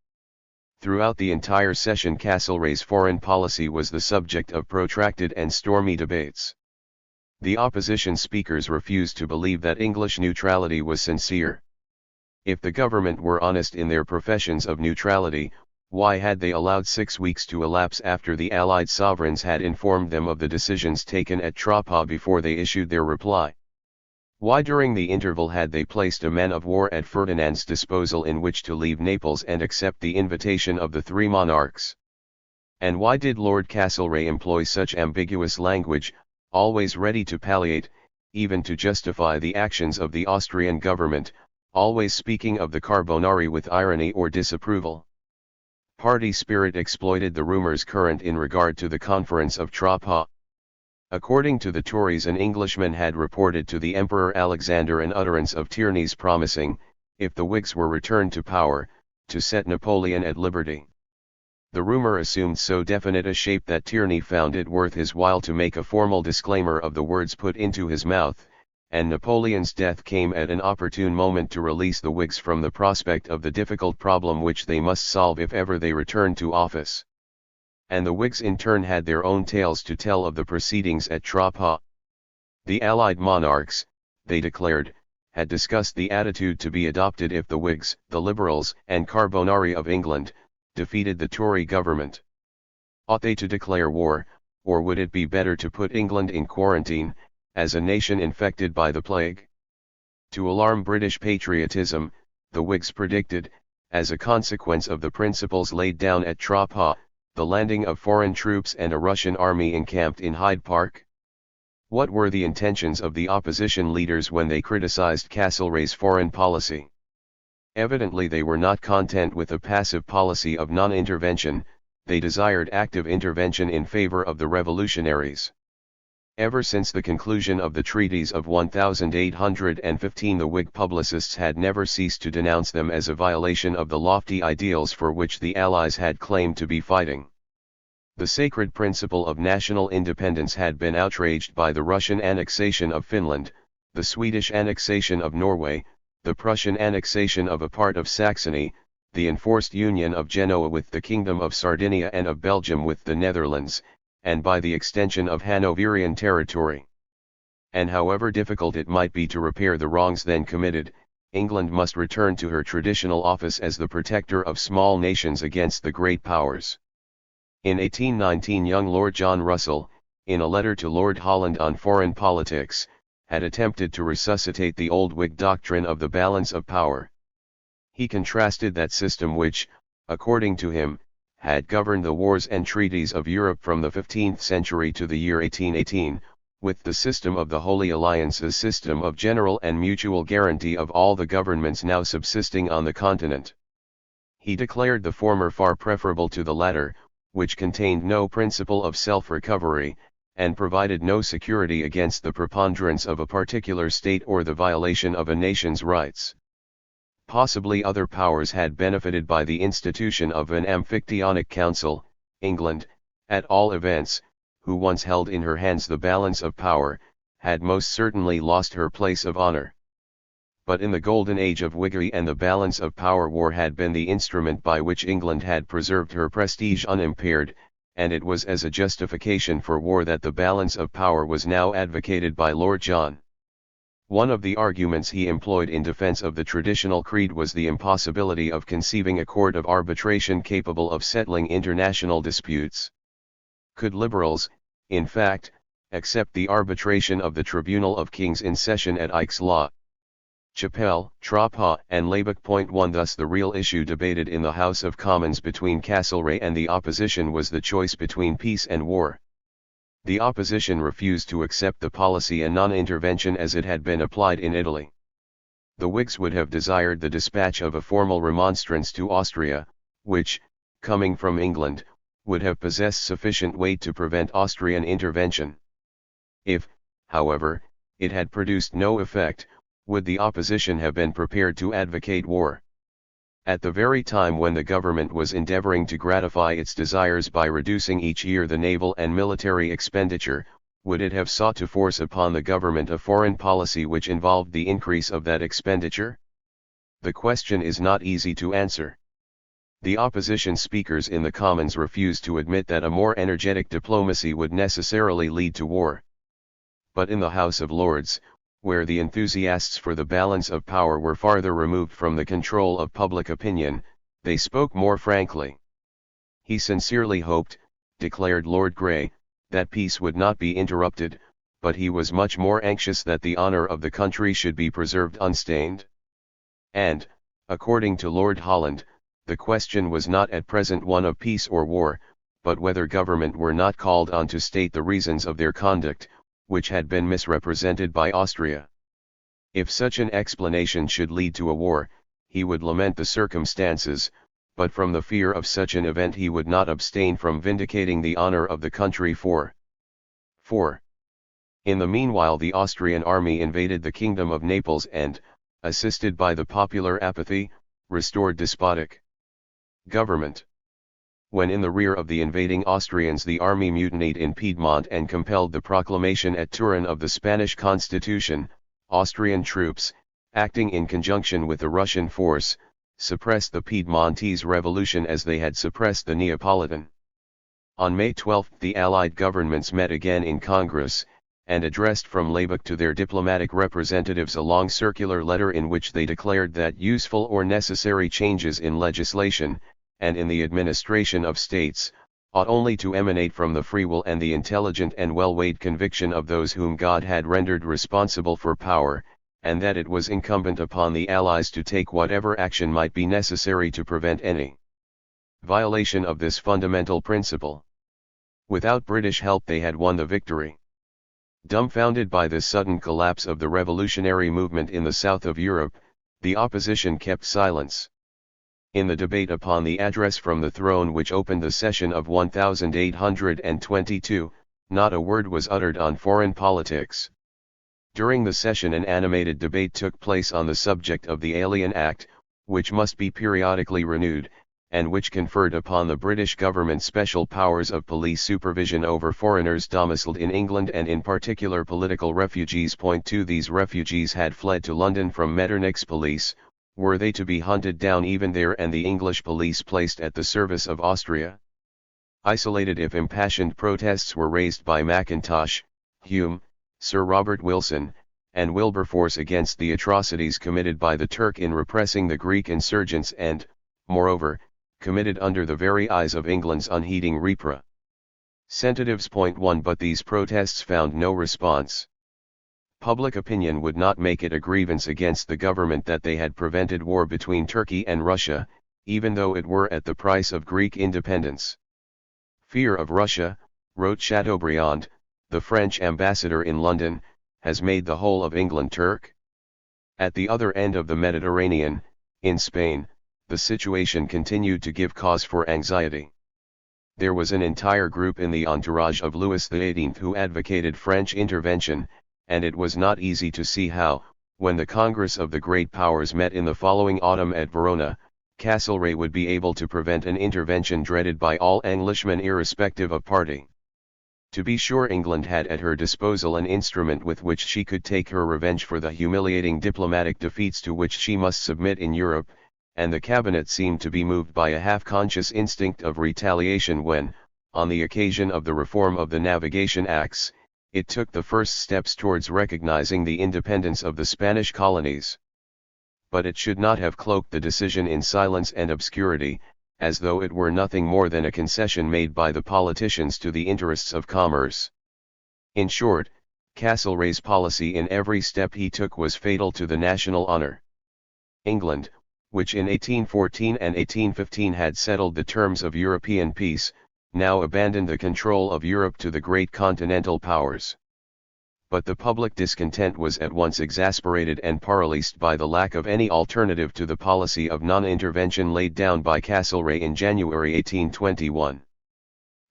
Throughout the entire session, Castlereagh's foreign policy was the subject of protracted and stormy debates. The opposition speakers refused to believe that English neutrality was sincere. If the government were honest in their professions of neutrality, why had they allowed 6 weeks to elapse after the Allied sovereigns had informed them of the decisions taken at Troppau before they issued their reply? Why during the interval had they placed a man of war at Ferdinand's disposal in which to leave Naples and accept the invitation of the 3 monarchs? And why did Lord Castlereagh employ such ambiguous language, always ready to palliate, even to justify the actions of the Austrian government, always speaking of the Carbonari with irony or disapproval? Party spirit exploited the rumors current in regard to the conference of Troppau. According to the Tories, an Englishman had reported to the Emperor Alexander an utterance of Tierney's promising, if the Whigs were returned to power, to set Napoleon at liberty. The rumor assumed so definite a shape that Tierney found it worth his while to make a formal disclaimer of the words put into his mouth, and Napoleon's death came at an opportune moment to release the Whigs from the prospect of the difficult problem which they must solve if ever they returned to office. And the Whigs in turn had their own tales to tell of the proceedings at Troppau. The Allied monarchs, they declared, had discussed the attitude to be adopted if the Whigs, the Liberals, and Carbonari of England, defeated the Tory government. Ought they to declare war, or would it be better to put England in quarantine, as a nation infected by the plague? To alarm British patriotism, the Whigs predicted, as a consequence of the principles laid down at Troppau, the landing of foreign troops and a Russian army encamped in Hyde Park. What were the intentions of the opposition leaders when they criticized Castlereagh's foreign policy? Evidently they were not content with a passive policy of non-intervention, they desired active intervention in favor of the revolutionaries. Ever since the conclusion of the treaties of 1815, the Whig publicists had never ceased to denounce them as a violation of the lofty ideals for which the Allies had claimed to be fighting. The sacred principle of national independence had been outraged by the Russian annexation of Finland, the Swedish annexation of Norway, the Prussian annexation of a part of Saxony, the enforced union of Genoa with the Kingdom of Sardinia and of Belgium with the Netherlands, and by the extension of Hanoverian territory. And however difficult it might be to repair the wrongs then committed, England must return to her traditional office as the protector of small nations against the great powers. In 1819, young Lord John Russell, in a letter to Lord Holland on foreign politics, had attempted to resuscitate the old Whig doctrine of the balance of power. He contrasted that system which, according to him, had governed the wars and treaties of Europe from the 15th century to the year 1818, with the system of the Holy Alliance's system of general and mutual guarantee of all the governments now subsisting on the continent. He declared the former far preferable to the latter, which contained no principle of self-recovery, and provided no security against the preponderance of a particular state or the violation of a nation's rights. Possibly other powers had benefited by the institution of an Amphictyonic Council. England, at all events, who once held in her hands the balance of power, had most certainly lost her place of honor. But in the golden age of Whiggery and the balance of power, war had been the instrument by which England had preserved her prestige unimpaired, and it was as a justification for war that the balance of power was now advocated by Lord John. One of the arguments he employed in defense of the traditional creed was the impossibility of conceiving a court of arbitration capable of settling international disputes. Could liberals, in fact, accept the arbitration of the Tribunal of Kings in session at Aix-la Chapelle, Troppau, and Labec.1? Thus the real issue debated in the House of Commons between Castlereagh and the opposition was the choice between peace and war. The opposition refused to accept the policy and non-intervention as it had been applied in Italy. The Whigs would have desired the dispatch of a formal remonstrance to Austria, which, coming from England, would have possessed sufficient weight to prevent Austrian intervention. If, however, it had produced no effect, would the opposition have been prepared to advocate war? At the very time when the government was endeavoring to gratify its desires by reducing each year the naval and military expenditure, would it have sought to force upon the government a foreign policy which involved the increase of that expenditure? The question is not easy to answer. The opposition speakers in the Commons refused to admit that a more energetic diplomacy would necessarily lead to war. But in the House of Lords, where the enthusiasts for the balance of power were farther removed from the control of public opinion, they spoke more frankly. He sincerely hoped, declared Lord Grey, that peace would not be interrupted, but he was much more anxious that the honour of the country should be preserved unstained. And, according to Lord Holland, the question was not at present one of peace or war, but whether government were not called on to state the reasons of their conduct, which had been misrepresented by Austria. If such an explanation should lead to a war, he would lament the circumstances, but from the fear of such an event he would not abstain from vindicating the honor of the country. 4. In the meanwhile the Austrian army invaded the kingdom of Naples and, assisted by the popular apathy, restored despotic government. When in the rear of the invading Austrians the army mutinied in Piedmont and compelled the proclamation at Turin of the Spanish Constitution, Austrian troops, acting in conjunction with the Russian force, suppressed the Piedmontese revolution as they had suppressed the Neapolitan. On May 12 the Allied governments met again in Congress, and addressed from Labec to their diplomatic representatives a long circular letter in which they declared that useful or necessary changes in legislation, and in the administration of states, ought only to emanate from the free will and the intelligent and well-weighed conviction of those whom God had rendered responsible for power, and that it was incumbent upon the Allies to take whatever action might be necessary to prevent any violation of this fundamental principle. Without British help they had won the victory. Dumbfounded by this sudden collapse of the revolutionary movement in the south of Europe, the opposition kept silence. In the debate upon the address from the throne which opened the session of 1822, not a word was uttered on foreign politics. During the session an animated debate took place on the subject of the Alien Act, which must be periodically renewed, and which conferred upon the British government special powers of police supervision over foreigners domiciled in England and in particular political refugees. 2 These refugees had fled to London from Metternich's police. Were they to be hunted down even there and the English police placed at the service of Austria? Isolated if impassioned protests were raised by Mackintosh, Hume, Sir Robert Wilson, and Wilberforce against the atrocities committed by the Turk in repressing the Greek insurgents and, moreover, committed under the very eyes of England's unheeding representatives. 1 But these protests found no response. Public opinion would not make it a grievance against the government that they had prevented war between Turkey and Russia, even though it were at the price of Greek independence. Fear of Russia, wrote Chateaubriand, the French ambassador in London, has made the whole of England Turk. At the other end of the Mediterranean, in Spain, the situation continued to give cause for anxiety. There was an entire group in the entourage of Louis XVIII who advocated French intervention, and it was not easy to see how, When the Congress of the Great Powers met in the following autumn at Verona, Castlereagh would be able to prevent an intervention dreaded by all Englishmen irrespective of party. To be sure, England had at her disposal an instrument with which she could take her revenge for the humiliating diplomatic defeats to which she must submit in Europe, and the cabinet seemed to be moved by a half-conscious instinct of retaliation when, on the occasion of the reform of the Navigation Acts, it took the first steps towards recognizing the independence of the Spanish colonies. But it should not have cloaked the decision in silence and obscurity, as though it were nothing more than a concession made by the politicians to the interests of commerce. In short, Castlereagh's policy in every step he took was fatal to the national honor. England, which in 1814 and 1815 had settled the terms of European peace, now abandoned the control of Europe to the great continental powers. But the public discontent was at once exasperated and paralysed by the lack of any alternative to the policy of non-intervention laid down by Castlereagh in January 1821.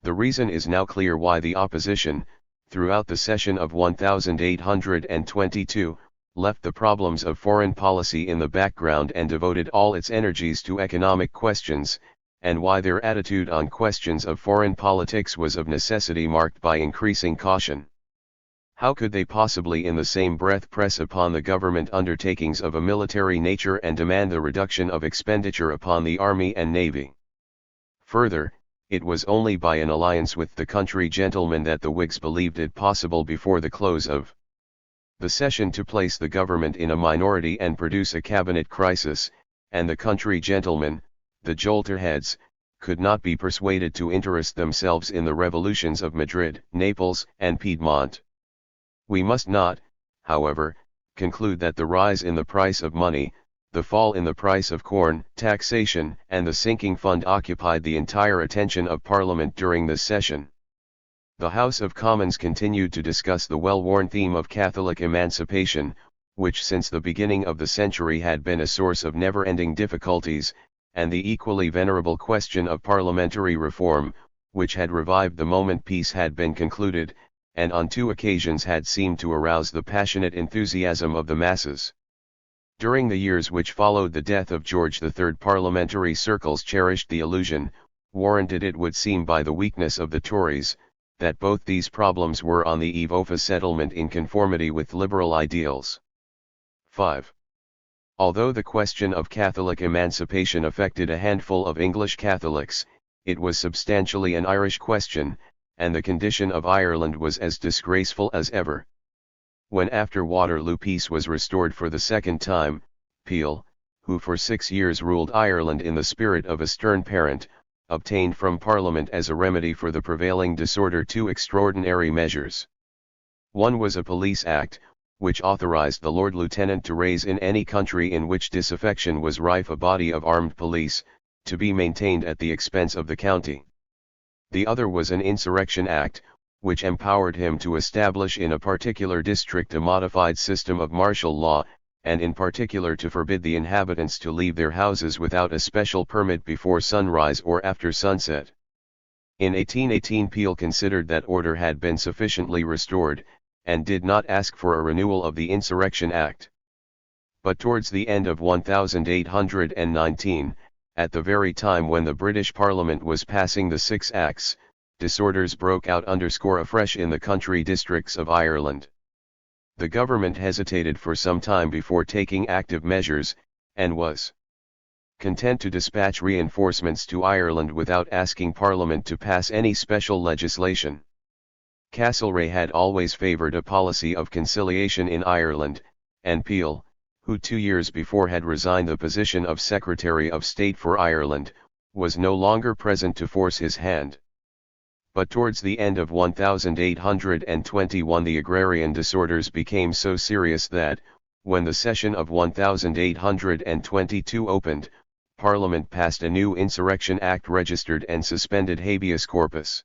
The reason is now clear why the opposition, throughout the session of 1822, left the problems of foreign policy in the background and devoted all its energies to economic questions, and why their attitude on questions of foreign politics was of necessity marked by increasing caution. How could they possibly in the same breath press upon the government undertakings of a military nature and demand the reduction of expenditure upon the army and navy? Further, it was only by an alliance with the country gentlemen that the Whigs believed it possible before the close of the session to place the government in a minority and produce a cabinet crisis, and the country gentlemen, the jolterheads, could not be persuaded to interest themselves in the revolutions of Madrid, Naples, and Piedmont. We must not, however, conclude that the rise in the price of money, the fall in the price of corn, taxation, and the sinking fund occupied the entire attention of Parliament during this session. The House of Commons continued to discuss the well-worn theme of Catholic emancipation, which since the beginning of the century had been a source of never-ending difficulties, and the equally venerable question of parliamentary reform, which had revived the moment peace had been concluded, and on two occasions had seemed to arouse the passionate enthusiasm of the masses. During the years which followed the death of George III, parliamentary circles cherished the illusion, warranted it would seem by the weakness of the Tories, that both these problems were on the eve of a settlement in conformity with liberal ideals. 5. Although the question of Catholic emancipation affected a handful of English Catholics, it was substantially an Irish question, and the condition of Ireland was as disgraceful as ever. When after Waterloo peace was restored for the second time, Peel, who for 6 years ruled Ireland in the spirit of a stern parent, obtained from Parliament as a remedy for the prevailing disorder two extraordinary measures. One was a Police Act, which authorized the Lord Lieutenant to raise in any country in which disaffection was rife a body of armed police, to be maintained at the expense of the county. The other was an Insurrection Act, which empowered him to establish in a particular district a modified system of martial law, and in particular to forbid the inhabitants to leave their houses without a special permit before sunrise or after sunset. In 1818 Peel considered that order had been sufficiently restored, and did not ask for a renewal of the Insurrection Act. But towards the end of 1819, at the very time when the British Parliament was passing the Six Acts, disorders broke out afresh in the country districts of Ireland. The government hesitated for some time before taking active measures, and was content to dispatch reinforcements to Ireland without asking Parliament to pass any special legislation. Castlereagh had always favoured a policy of conciliation in Ireland, and Peel, who 2 years before had resigned the position of Secretary of State for Ireland, was no longer present to force his hand. But towards the end of 1821 the agrarian disorders became so serious that, when the session of 1822 opened, Parliament passed a new Insurrection Act registered and suspended habeas corpus.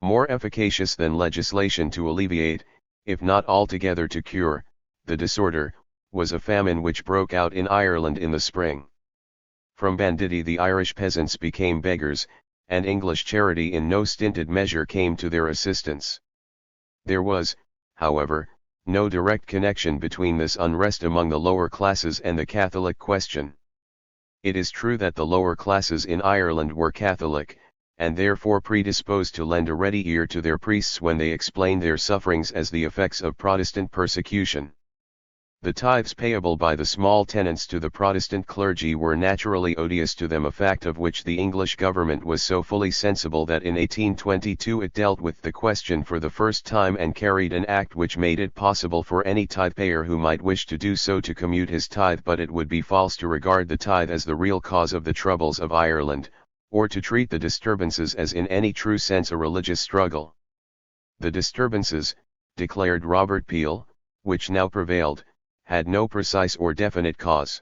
More efficacious than legislation to alleviate, if not altogether to cure, the disorder, was a famine which broke out in Ireland in the spring. From banditti the Irish peasants became beggars, and English charity in no stinted measure came to their assistance. There was, however, no direct connection between this unrest among the lower classes and the Catholic question. It is true that the lower classes in Ireland were Catholic, and therefore predisposed to lend a ready ear to their priests when they explained their sufferings as the effects of Protestant persecution. The tithes payable by the small tenants to the Protestant clergy were naturally odious to them, a fact of which the English government was so fully sensible that in 1822 it dealt with the question for the first time and carried an act which made it possible for any tithe-payer who might wish to do so to commute his tithe, but it would be false to regard the tithe as the real cause of the troubles of Ireland, or to treat the disturbances as in any true sense a religious struggle. The disturbances, declared Robert Peel, which now prevailed, had no precise or definite cause.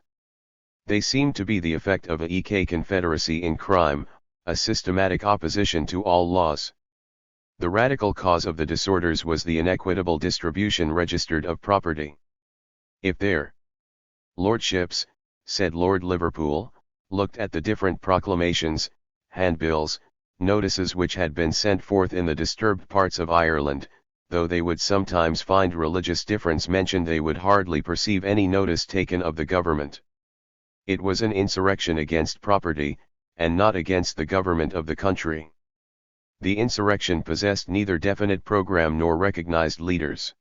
They seemed to be the effect of a confederacy in crime, a systematic opposition to all laws. The radical cause of the disorders was the inequitable distribution registered of property. If their lordships, said Lord Liverpool, looked at the different proclamations, handbills, notices which had been sent forth in the disturbed parts of Ireland, though they would sometimes find religious difference mentioned, they would hardly perceive any notice taken of the government. It was an insurrection against property, and not against the government of the country. The insurrection possessed neither definite program nor recognized leaders.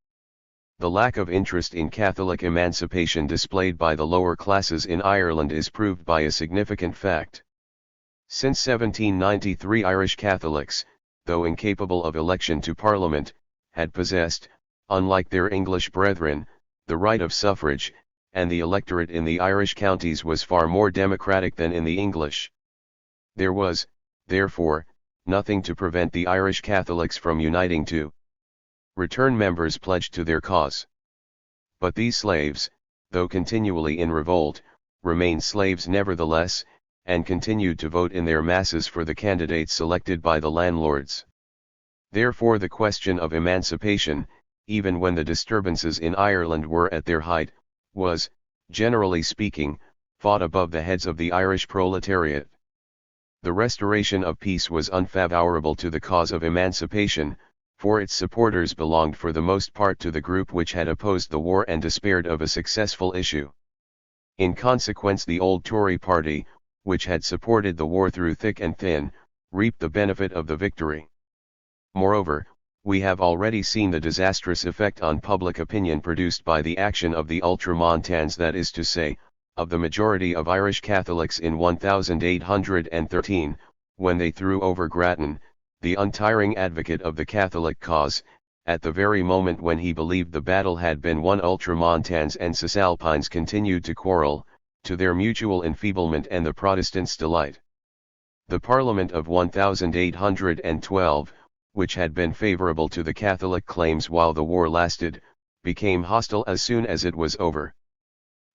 The lack of interest in Catholic emancipation displayed by the lower classes in Ireland is proved by a significant fact. Since 1793, Irish Catholics, though incapable of election to Parliament, had possessed, unlike their English brethren, the right of suffrage, and the electorate in the Irish counties was far more democratic than in the English. There was, therefore, nothing to prevent the Irish Catholics from uniting to return members pledged to their cause. But these slaves, though continually in revolt, remained slaves nevertheless, and continued to vote in their masses for the candidates selected by the landlords. Therefore the question of emancipation, even when the disturbances in Ireland were at their height, was, generally speaking, fought above the heads of the Irish proletariat. The restoration of peace was unfavorable to the cause of emancipation, for its supporters belonged for the most part to the group which had opposed the war and despaired of a successful issue. In consequence, the old Tory party, which had supported the war through thick and thin, reaped the benefit of the victory. Moreover, we have already seen the disastrous effect on public opinion produced by the action of the Ultramontanes, that is to say, of the majority of Irish Catholics in 1813, when they threw over Grattan, the untiring advocate of the Catholic cause, at the very moment when he believed the battle had been won. Ultramontanes and Cisalpines continued to quarrel, to their mutual enfeeblement and the Protestants' delight. The Parliament of 1812, which had been favourable to the Catholic claims while the war lasted, became hostile as soon as it was over.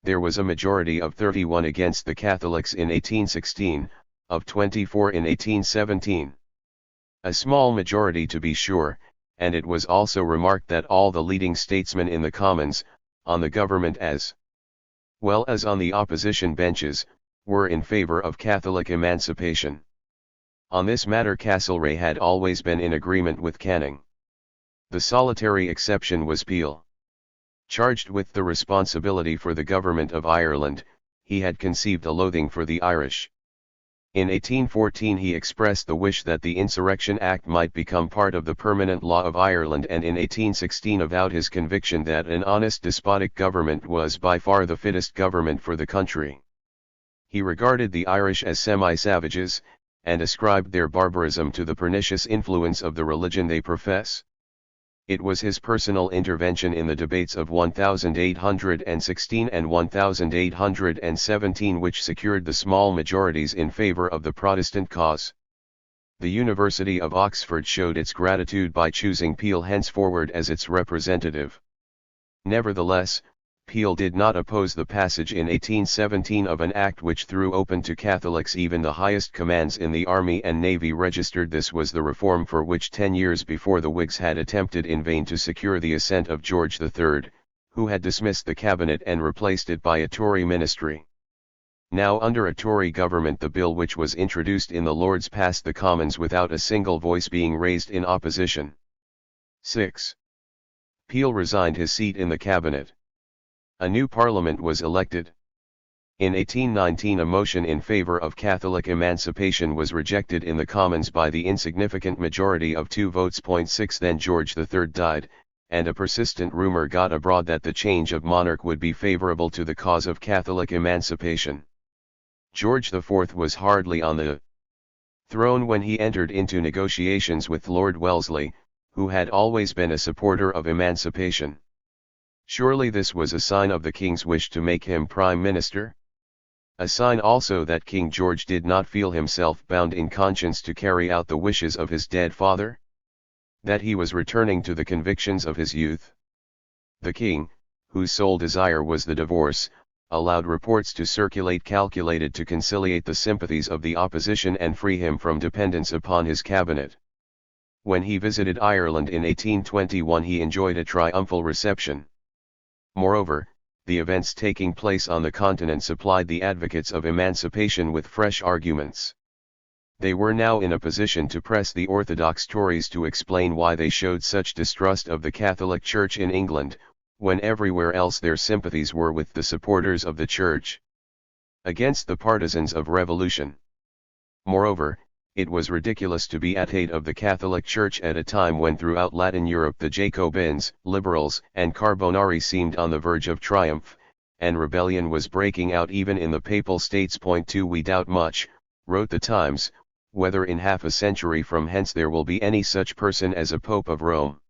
There was a majority of 31 against the Catholics in 1816, of 24 in 1817. A small majority to be sure, and it was also remarked that all the leading statesmen in the Commons, on the government as well as on the opposition benches, were in favour of Catholic emancipation. On this matter Castlereagh had always been in agreement with Canning. The solitary exception was Peel. Charged with the responsibility for the government of Ireland, he had conceived a loathing for the Irish. In 1814 he expressed the wish that the Insurrection Act might become part of the permanent law of Ireland, and in 1816 avowed his conviction that an honest despotic government was by far the fittest government for the country. He regarded the Irish as semi-savages, and ascribed their barbarism to the pernicious influence of the religion they profess. It was his personal intervention in the debates of 1816 and 1817 which secured the small majorities in favour of the Protestant cause. The University of Oxford showed its gratitude by choosing Peel henceforward as its representative. Nevertheless, Peel did not oppose the passage in 1817 of an act which threw open to Catholics even the highest commands in the army and navy registered. This was the reform for which 10 years before the Whigs had attempted in vain to secure the assent of George III, who had dismissed the cabinet and replaced it by a Tory ministry. Now under a Tory government the bill which was introduced in the Lords passed the Commons without a single voice being raised in opposition. 6. Peel resigned his seat in the cabinet. A new parliament was elected. In 1819 a motion in favour of Catholic emancipation was rejected in the Commons by the insignificant majority of 2 votes. 6 Then George III died, and a persistent rumour got abroad that the change of monarch would be favourable to the cause of Catholic emancipation. George IV was hardly on the throne when he entered into negotiations with Lord Wellesley, who had always been a supporter of emancipation. Surely this was a sign of the king's wish to make him prime minister? A sign also that King George did not feel himself bound in conscience to carry out the wishes of his dead father? That he was returning to the convictions of his youth? The king, whose sole desire was the divorce, allowed reports to circulate calculated to conciliate the sympathies of the opposition and free him from dependence upon his cabinet. When he visited Ireland in 1821 he enjoyed a triumphal reception. Moreover, the events taking place on the continent supplied the advocates of emancipation with fresh arguments. They were now in a position to press the orthodox Tories to explain why they showed such distrust of the Catholic Church in England, when everywhere else their sympathies were with the supporters of the Church, against the partisans of revolution. Moreover, it was ridiculous to be at aid of the Catholic Church at a time when throughout Latin Europe the Jacobins, Liberals, and Carbonari seemed on the verge of triumph, and rebellion was breaking out even in the Papal States. 2 We doubt much, wrote the Times, whether in half a century from hence there will be any such person as a Pope of Rome.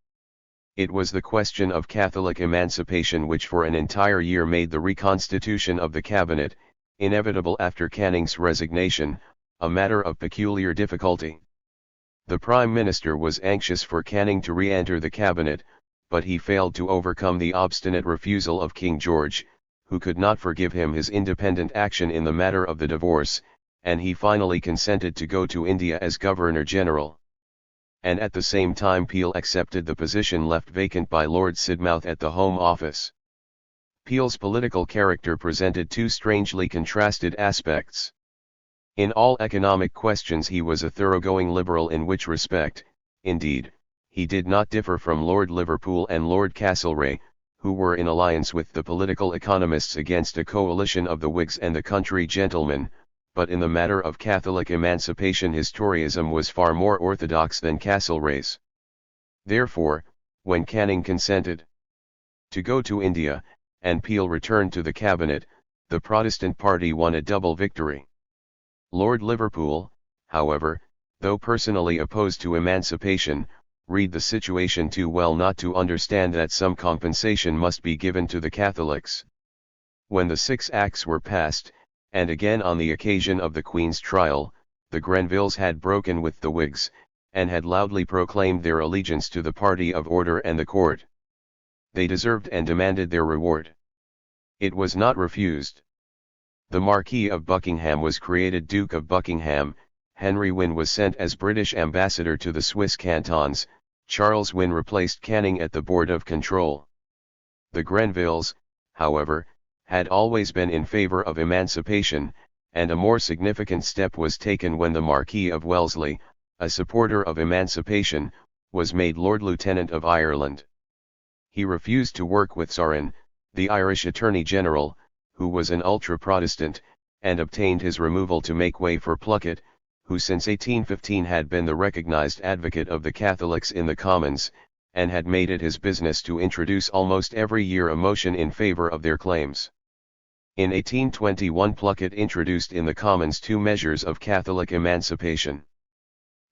It was the question of Catholic emancipation which for an entire year made the reconstitution of the cabinet, inevitable after Canning's resignation, a matter of peculiar difficulty. The Prime Minister was anxious for Canning to re-enter the cabinet, but he failed to overcome the obstinate refusal of King George, who could not forgive him his independent action in the matter of the divorce, and he finally consented to go to India as Governor-General. And at the same time Peel accepted the position left vacant by Lord Sidmouth at the Home Office. Peel's political character presented 2 strangely contrasted aspects. In all economic questions he was a thoroughgoing liberal, in which respect, indeed, he did not differ from Lord Liverpool and Lord Castlereagh, who were in alliance with the political economists against a coalition of the Whigs and the country gentlemen, but in the matter of Catholic emancipation his Toryism was far more orthodox than Castlereagh's. Therefore, when Canning consented to go to India, and Peel returned to the cabinet, the Protestant party won a double victory. Lord Liverpool, however, though personally opposed to emancipation, read the situation too well not to understand that some compensation must be given to the Catholics. When the 6 Acts were passed, and again on the occasion of the Queen's trial, the Grenvilles had broken with the Whigs, and had loudly proclaimed their allegiance to the party of order and the court. They deserved and demanded their reward. It was not refused. The Marquis of Buckingham was created Duke of Buckingham, Henry Wynne was sent as British ambassador to the Swiss cantons, Charles Wynne replaced Canning at the Board of Control. The Grenvilles, however, had always been in favour of emancipation, and a more significant step was taken when the Marquis of Wellesley, a supporter of emancipation, was made Lord Lieutenant of Ireland. He refused to work with Saurin, the Irish Attorney General, who was an ultra-Protestant, and obtained his removal to make way for Pluckett, who since 1815 had been the recognised advocate of the Catholics in the Commons, and had made it his business to introduce almost every year a motion in favour of their claims. In 1821 Pluckett introduced in the Commons 2 measures of Catholic emancipation.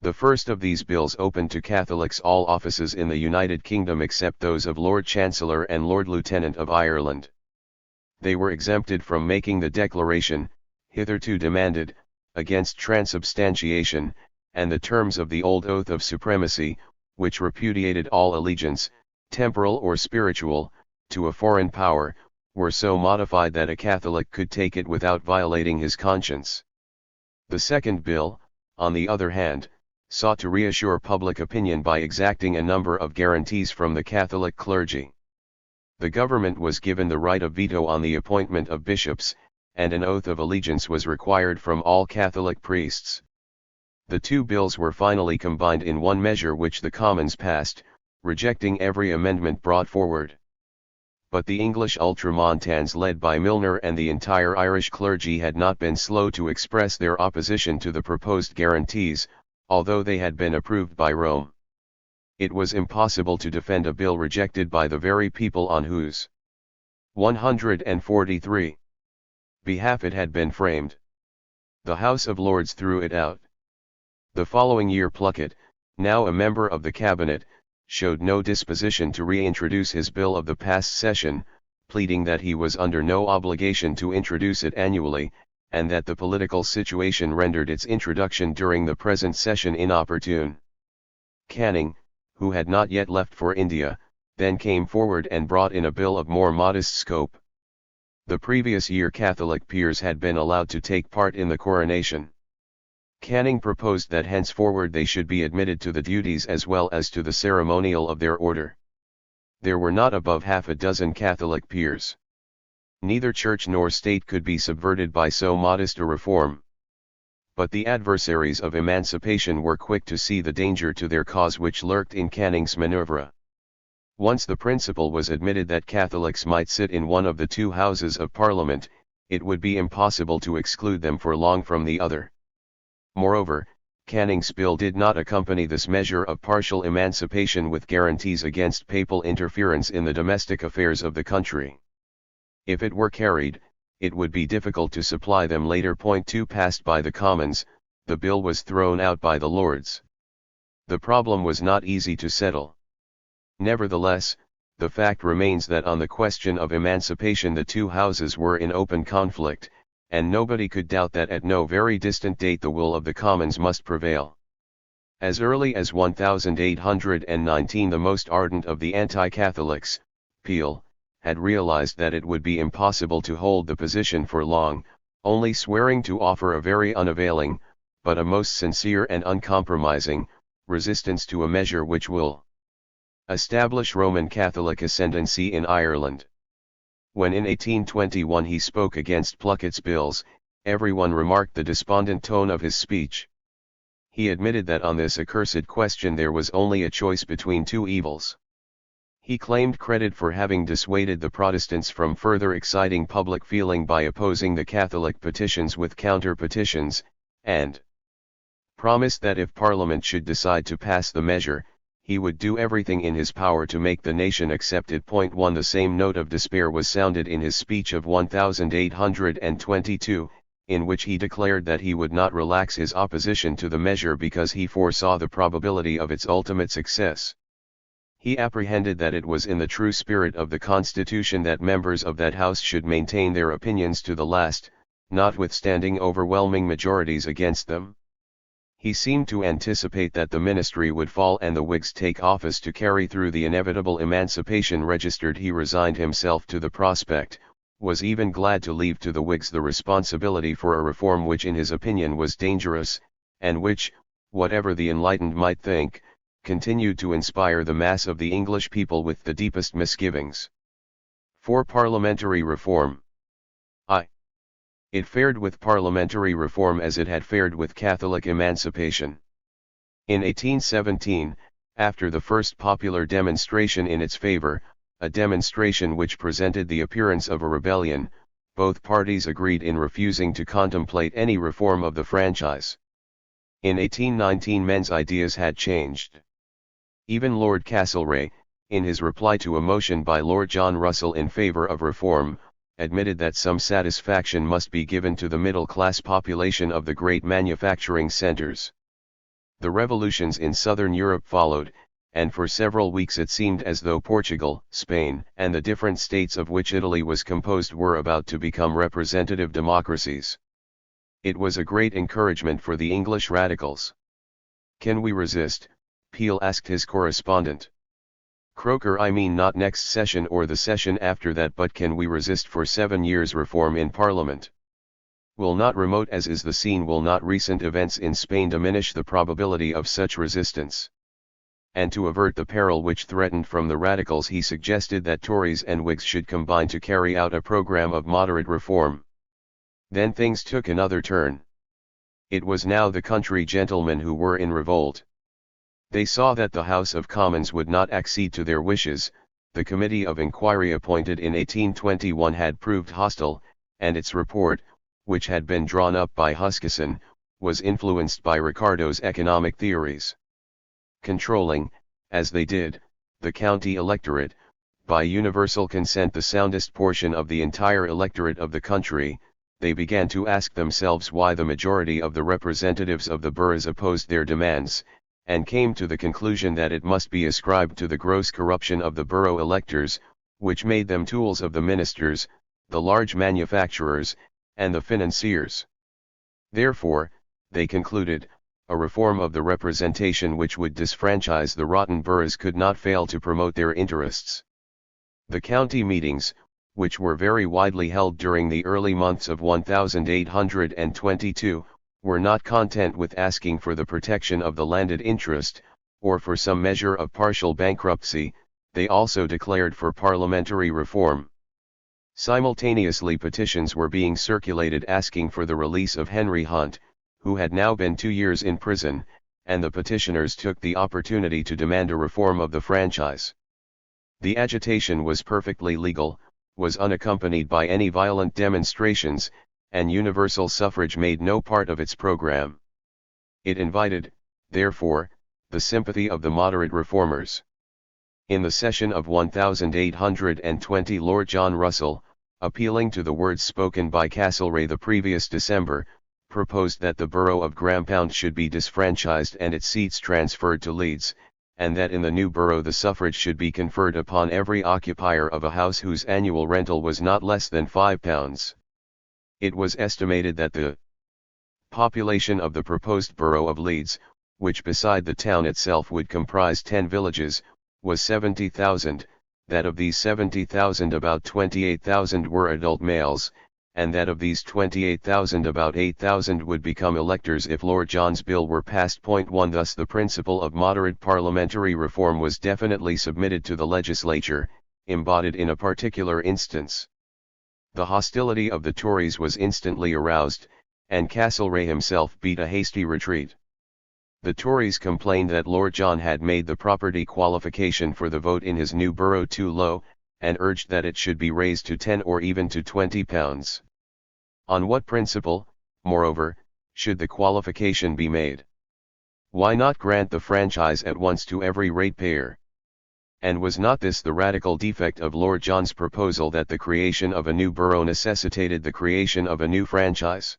The first of these bills opened to Catholics all offices in the United Kingdom except those of Lord Chancellor and Lord Lieutenant of Ireland. They were exempted from making the declaration, hitherto demanded, against transubstantiation, and the terms of the old oath of supremacy, which repudiated all allegiance, temporal or spiritual, to a foreign power, were so modified that a Catholic could take it without violating his conscience. The second bill, on the other hand, sought to reassure public opinion by exacting a number of guarantees from the Catholic clergy. The government was given the right of veto on the appointment of bishops, and an oath of allegiance was required from all Catholic priests. The 2 bills were finally combined in one measure which the Commons passed, rejecting every amendment brought forward. But the English ultramontanes led by Milner and the entire Irish clergy had not been slow to express their opposition to the proposed guarantees, although they had been approved by Rome. It was impossible to defend a bill rejected by the very people on whose 143 behalf it had been framed. The House of Lords threw it out. The following year Plunkett, now a member of the cabinet, showed no disposition to reintroduce his bill of the past session, pleading that he was under no obligation to introduce it annually, and that the political situation rendered its introduction during the present session inopportune. Canning, who had not yet left for India, then came forward and brought in a bill of more modest scope. The previous year Catholic peers had been allowed to take part in the coronation. Canning proposed that henceforward they should be admitted to the duties as well as to the ceremonial of their order. There were not above half a dozen Catholic peers. Neither church nor state could be subverted by so modest a reform. But the adversaries of emancipation were quick to see the danger to their cause which lurked in Canning's manoeuvre. Once the principle was admitted that Catholics might sit in one of the two houses of Parliament, it would be impossible to exclude them for long from the other. Moreover, Canning's bill did not accompany this measure of partial emancipation with guarantees against papal interference in the domestic affairs of the country. If it were carried, it would be difficult to supply them later. Point 2 passed by the Commons, the bill was thrown out by the Lords. The problem was not easy to settle. Nevertheless, the fact remains that on the question of emancipation the two houses were in open conflict, and nobody could doubt that at no very distant date the will of the Commons must prevail. As early as 1819 the most ardent of the anti-Catholics, Peel, had realized that it would be impossible to hold the position for long, only swearing to offer a very unavailing, but a most sincere and uncompromising, resistance to a measure which will establish Roman Catholic ascendancy in Ireland. When in 1821 he spoke against Plunkett's bills, everyone remarked the despondent tone of his speech. He admitted that on this accursed question there was only a choice between two evils. He claimed credit for having dissuaded the Protestants from further exciting public feeling by opposing the Catholic petitions with counter-petitions, and promised that if Parliament should decide to pass the measure, he would do everything in his power to make the nation accept it. 1 The same note of despair was sounded in his speech of 1822, in which he declared that he would not relax his opposition to the measure because he foresaw the probability of its ultimate success. He apprehended that it was in the true spirit of the Constitution that members of that House should maintain their opinions to the last, notwithstanding overwhelming majorities against them. He seemed to anticipate that the ministry would fall and the Whigs take office to carry through the inevitable emancipation registered. He resigned himself to the prospect, was even glad to leave to the Whigs the responsibility for a reform which in his opinion was dangerous, and which, whatever the enlightened might think, continued to inspire the mass of the English people with the deepest misgivings. For parliamentary reform. It fared with parliamentary reform as it had fared with Catholic emancipation. In 1817, after the first popular demonstration in its favor, a demonstration which presented the appearance of a rebellion, both parties agreed in refusing to contemplate any reform of the franchise. In 1819 men's ideas had changed. Even Lord Castlereagh, in his reply to a motion by Lord John Russell in favor of reform, admitted that some satisfaction must be given to the middle-class population of the great manufacturing centers. The revolutions in southern Europe followed, and for several weeks it seemed as though Portugal, Spain, and the different states of which Italy was composed were about to become representative democracies. It was a great encouragement for the English radicals. "Can we resist?" Peel asked his correspondent. "Croker, I mean not next session or the session after that, but can we resist for 7 years reform in Parliament? Will not, remote as is the scene, will not recent events in Spain diminish the probability of such resistance?" And to avert the peril which threatened from the radicals he suggested that Tories and Whigs should combine to carry out a programme of moderate reform. Then things took another turn. It was now the country gentlemen who were in revolt. They saw that the House of Commons would not accede to their wishes. The committee of inquiry appointed in 1821 had proved hostile, and its report, which had been drawn up by Huskisson, was influenced by Ricardo's economic theories. Controlling, as they did, the county electorate, by universal consent the soundest portion of the entire electorate of the country, they began to ask themselves why the majority of the representatives of the boroughs opposed their demands, and came to the conclusion that it must be ascribed to the gross corruption of the borough electors, which made them tools of the ministers, the large manufacturers, and the financiers. Therefore, they concluded, a reform of the representation which would disfranchise the rotten boroughs could not fail to promote their interests. The county meetings, which were very widely held during the early months of 1822, were not content with asking for the protection of the landed interest, or for some measure of partial bankruptcy, they also declared for parliamentary reform. Simultaneously petitions were being circulated asking for the release of Henry Hunt, who had now been 2 years in prison, and the petitioners took the opportunity to demand a reform of the franchise. The agitation was perfectly legal, was unaccompanied by any violent demonstrations, and universal suffrage made no part of its program. It invited, therefore, the sympathy of the moderate reformers. In the session of 1820 Lord John Russell, appealing to the words spoken by Castlereagh the previous December, proposed that the borough of Grampound should be disfranchised and its seats transferred to Leeds, and that in the new borough the suffrage should be conferred upon every occupier of a house whose annual rental was not less than £5. It was estimated that the population of the proposed borough of Leeds, which beside the town itself would comprise 10 villages, was 70,000, that of these 70,000 about 28,000 were adult males, and that of these 28,000 about 8,000 would become electors if Lord John's bill were passed. 1 Thus the principle of moderate parliamentary reform was definitely submitted to the legislature, embodied in a particular instance. The hostility of the Tories was instantly aroused, and Castlereagh himself beat a hasty retreat. The Tories complained that Lord John had made the property qualification for the vote in his new borough too low, and urged that it should be raised to £10 or even to £20. On what principle, moreover, should the qualification be made? Why not grant the franchise at once to every ratepayer? And was not this the radical defect of Lord John's proposal, that the creation of a new borough necessitated the creation of a new franchise?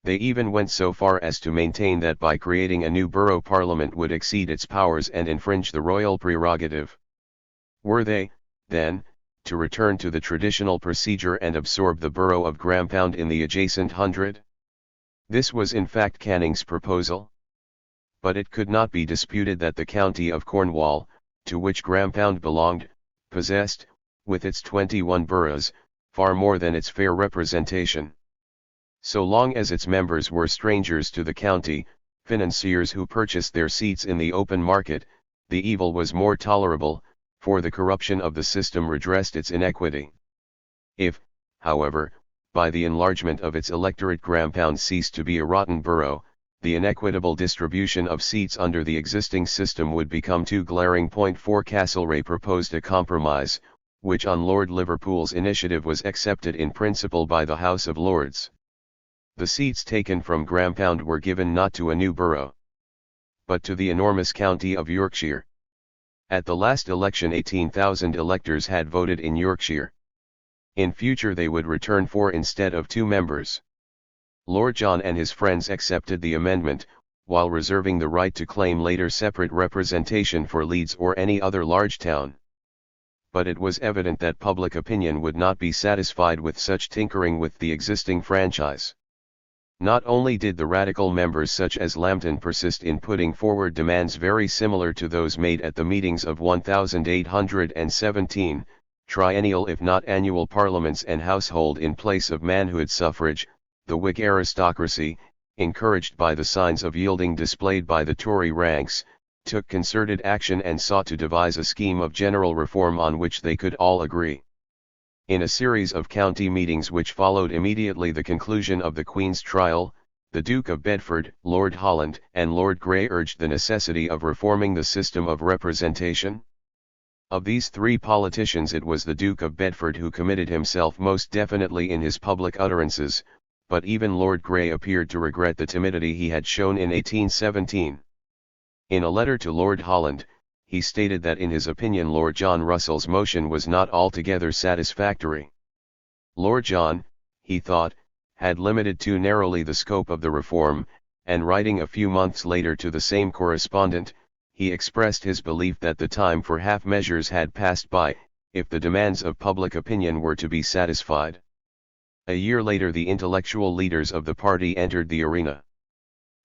They even went so far as to maintain that by creating a new borough Parliament would exceed its powers and infringe the royal prerogative. Were they, then, to return to the traditional procedure and absorb the borough of Grampound in the adjacent hundred? This was in fact Canning's proposal. But it could not be disputed that the county of Cornwall, to which Grampound belonged, possessed, with its 21 boroughs, far more than its fair representation. So long as its members were strangers to the county, financiers who purchased their seats in the open market, the evil was more tolerable, for the corruption of the system redressed its inequity. If, however, by the enlargement of its electorate Grampound ceased to be a rotten borough, the inequitable distribution of seats under the existing system would become too glaring. 4 Castlereagh proposed a compromise, which on Lord Liverpool's initiative was accepted in principle by the House of Lords. The seats taken from Grampound were given not to a new borough, but to the enormous county of Yorkshire. At the last election 18,000 electors had voted in Yorkshire. In future they would return 4 instead of 2 members. Lord John and his friends accepted the amendment, while reserving the right to claim later separate representation for Leeds or any other large town. But it was evident that public opinion would not be satisfied with such tinkering with the existing franchise. Not only did the radical members such as Lambton persist in putting forward demands very similar to those made at the meetings of 1817, triennial if not annual parliaments and household in place of manhood suffrage, the Whig aristocracy, encouraged by the signs of yielding displayed by the Tory ranks, took concerted action and sought to devise a scheme of general reform on which they could all agree. In a series of county meetings which followed immediately the conclusion of the Queen's trial, the Duke of Bedford, Lord Holland, and Lord Grey urged the necessity of reforming the system of representation. Of these three politicians, it was the Duke of Bedford who committed himself most definitely in his public utterances, but even Lord Grey appeared to regret the timidity he had shown in 1817. In a letter to Lord Holland, he stated that in his opinion Lord John Russell's motion was not altogether satisfactory. Lord John, he thought, had limited too narrowly the scope of the reform, and writing a few months later to the same correspondent, he expressed his belief that the time for half measures had passed by, if the demands of public opinion were to be satisfied. A year later the intellectual leaders of the party entered the arena.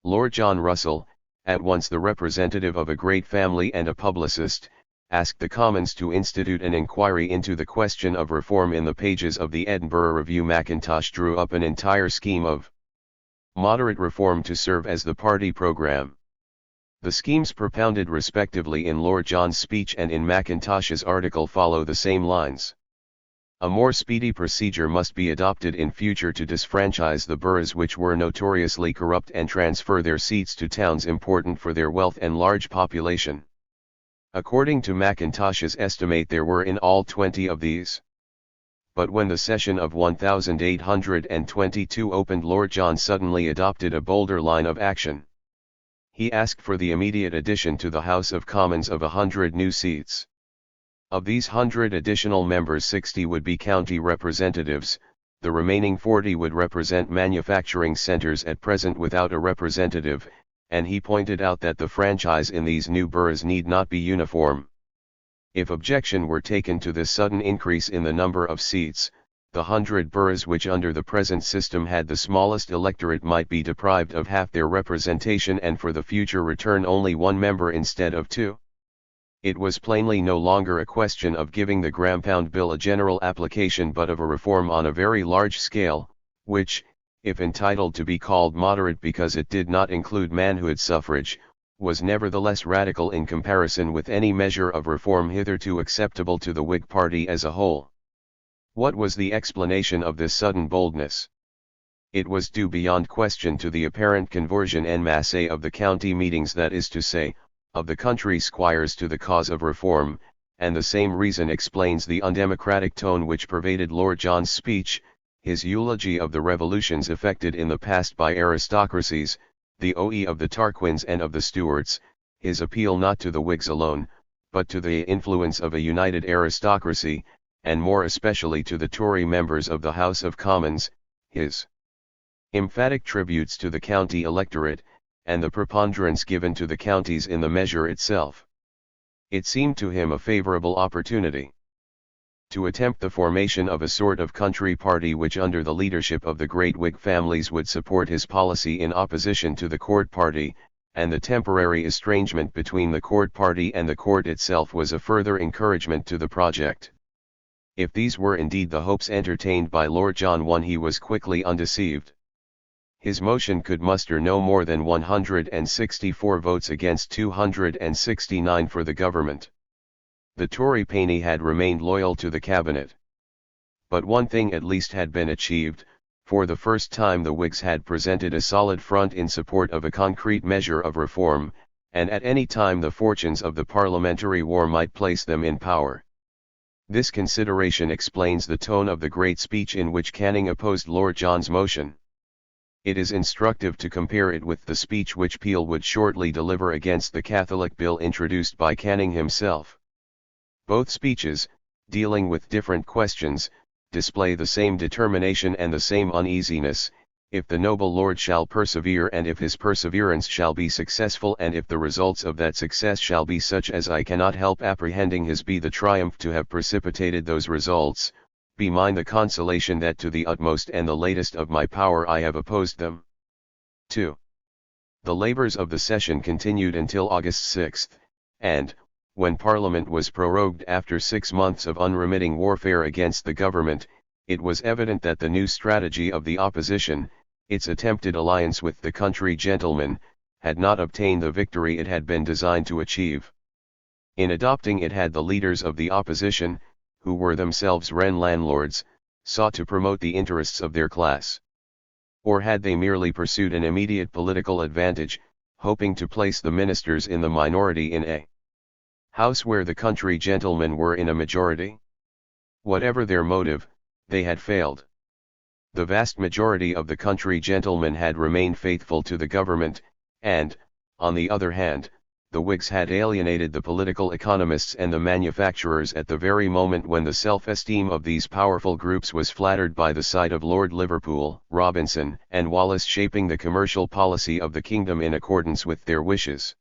Lord John Russell, at once the representative of a great family and a publicist, asked the Commons to institute an inquiry into the question of reform. In the pages of the Edinburgh Review, Mackintosh drew up an entire scheme of moderate reform to serve as the party programme. The schemes propounded respectively in Lord John's speech and in Mackintosh's article follow the same lines. A more speedy procedure must be adopted in future to disfranchise the boroughs which were notoriously corrupt and transfer their seats to towns important for their wealth and large population. According to Mackintosh's estimate there were in all 20 of these. But when the session of 1822 opened, Lord John suddenly adopted a bolder line of action. He asked for the immediate addition to the House of Commons of 100 new seats. Of these 100 additional members, 60 would be county representatives, the remaining 40 would represent manufacturing centres at present without a representative, and he pointed out that the franchise in these new boroughs need not be uniform. If objection were taken to this sudden increase in the number of seats, the 100 boroughs which under the present system had the smallest electorate might be deprived of half their representation and for the future return only one member instead of two. It was plainly no longer a question of giving the Grahampound Bill a general application but of a reform on a very large scale, which, if entitled to be called moderate because it did not include manhood suffrage, was nevertheless radical in comparison with any measure of reform hitherto acceptable to the Whig party as a whole. What was the explanation of this sudden boldness? It was due beyond question to the apparent conversion en masse of the county meetings, that is to say, of the country squires to the cause of reform, and the same reason explains the undemocratic tone which pervaded Lord John's speech, his eulogy of the revolutions effected in the past by aristocracies, the OE of the Tarquins and of the Stuarts, his appeal not to the Whigs alone, but to the influence of a united aristocracy, and more especially to the Tory members of the House of Commons, his emphatic tributes to the county electorate, and the preponderance given to the counties in the measure itself. It seemed to him a favourable opportunity to attempt the formation of a sort of country party which under the leadership of the great Whig families would support his policy in opposition to the Court party, and the temporary estrangement between the Court party and the Court itself was a further encouragement to the project. If these were indeed the hopes entertained by Lord John I, he was quickly undeceived. His motion could muster no more than 164 votes against 269 for the government. The Tory Paney had remained loyal to the cabinet. But one thing at least had been achieved: for the first time the Whigs had presented a solid front in support of a concrete measure of reform, and at any time the fortunes of the parliamentary war might place them in power. This consideration explains the tone of the great speech in which Canning opposed Lord John's motion. It is instructive to compare it with the speech which Peel would shortly deliver against the Catholic Bill introduced by Canning himself. Both speeches, dealing with different questions, display the same determination and the same uneasiness: if the noble lord shall persevere, and if his perseverance shall be successful, and if the results of that success shall be such as I cannot help apprehending his be the triumph to have precipitated those results, be mine the consolation that to the utmost and the latest of my power I have opposed them. 2. The labours of the session continued until August 6, and, when Parliament was prorogued after 6 months of unremitting warfare against the government, it was evident that the new strategy of the opposition, its attempted alliance with the country gentlemen, had not obtained the victory it had been designed to achieve. In adopting it had the leaders of the opposition, who were themselves Wren landlords, sought to promote the interests of their class. Or had they merely pursued an immediate political advantage, hoping to place the ministers in the minority in a house where the country gentlemen were in a majority? Whatever their motive, they had failed. The vast majority of the country gentlemen had remained faithful to the government, and, on the other hand, the Whigs had alienated the political economists and the manufacturers at the very moment when the self-esteem of these powerful groups was flattered by the sight of Lord Liverpool, Robinson, and Wallace shaping the commercial policy of the kingdom in accordance with their wishes.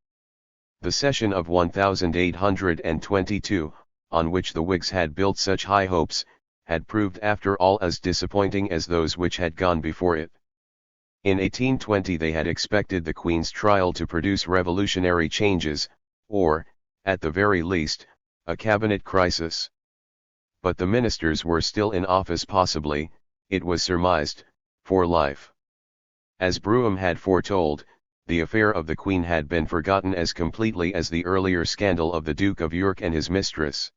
The session of 1822, on which the Whigs had built such high hopes, had proved after all as disappointing as those which had gone before it. In 1820 they had expected the Queen's trial to produce revolutionary changes, or, at the very least, a cabinet crisis. But the ministers were still in office, possibly, it was surmised, for life. As Brougham had foretold, the affair of the Queen had been forgotten as completely as the earlier scandal of the Duke of York and his mistress.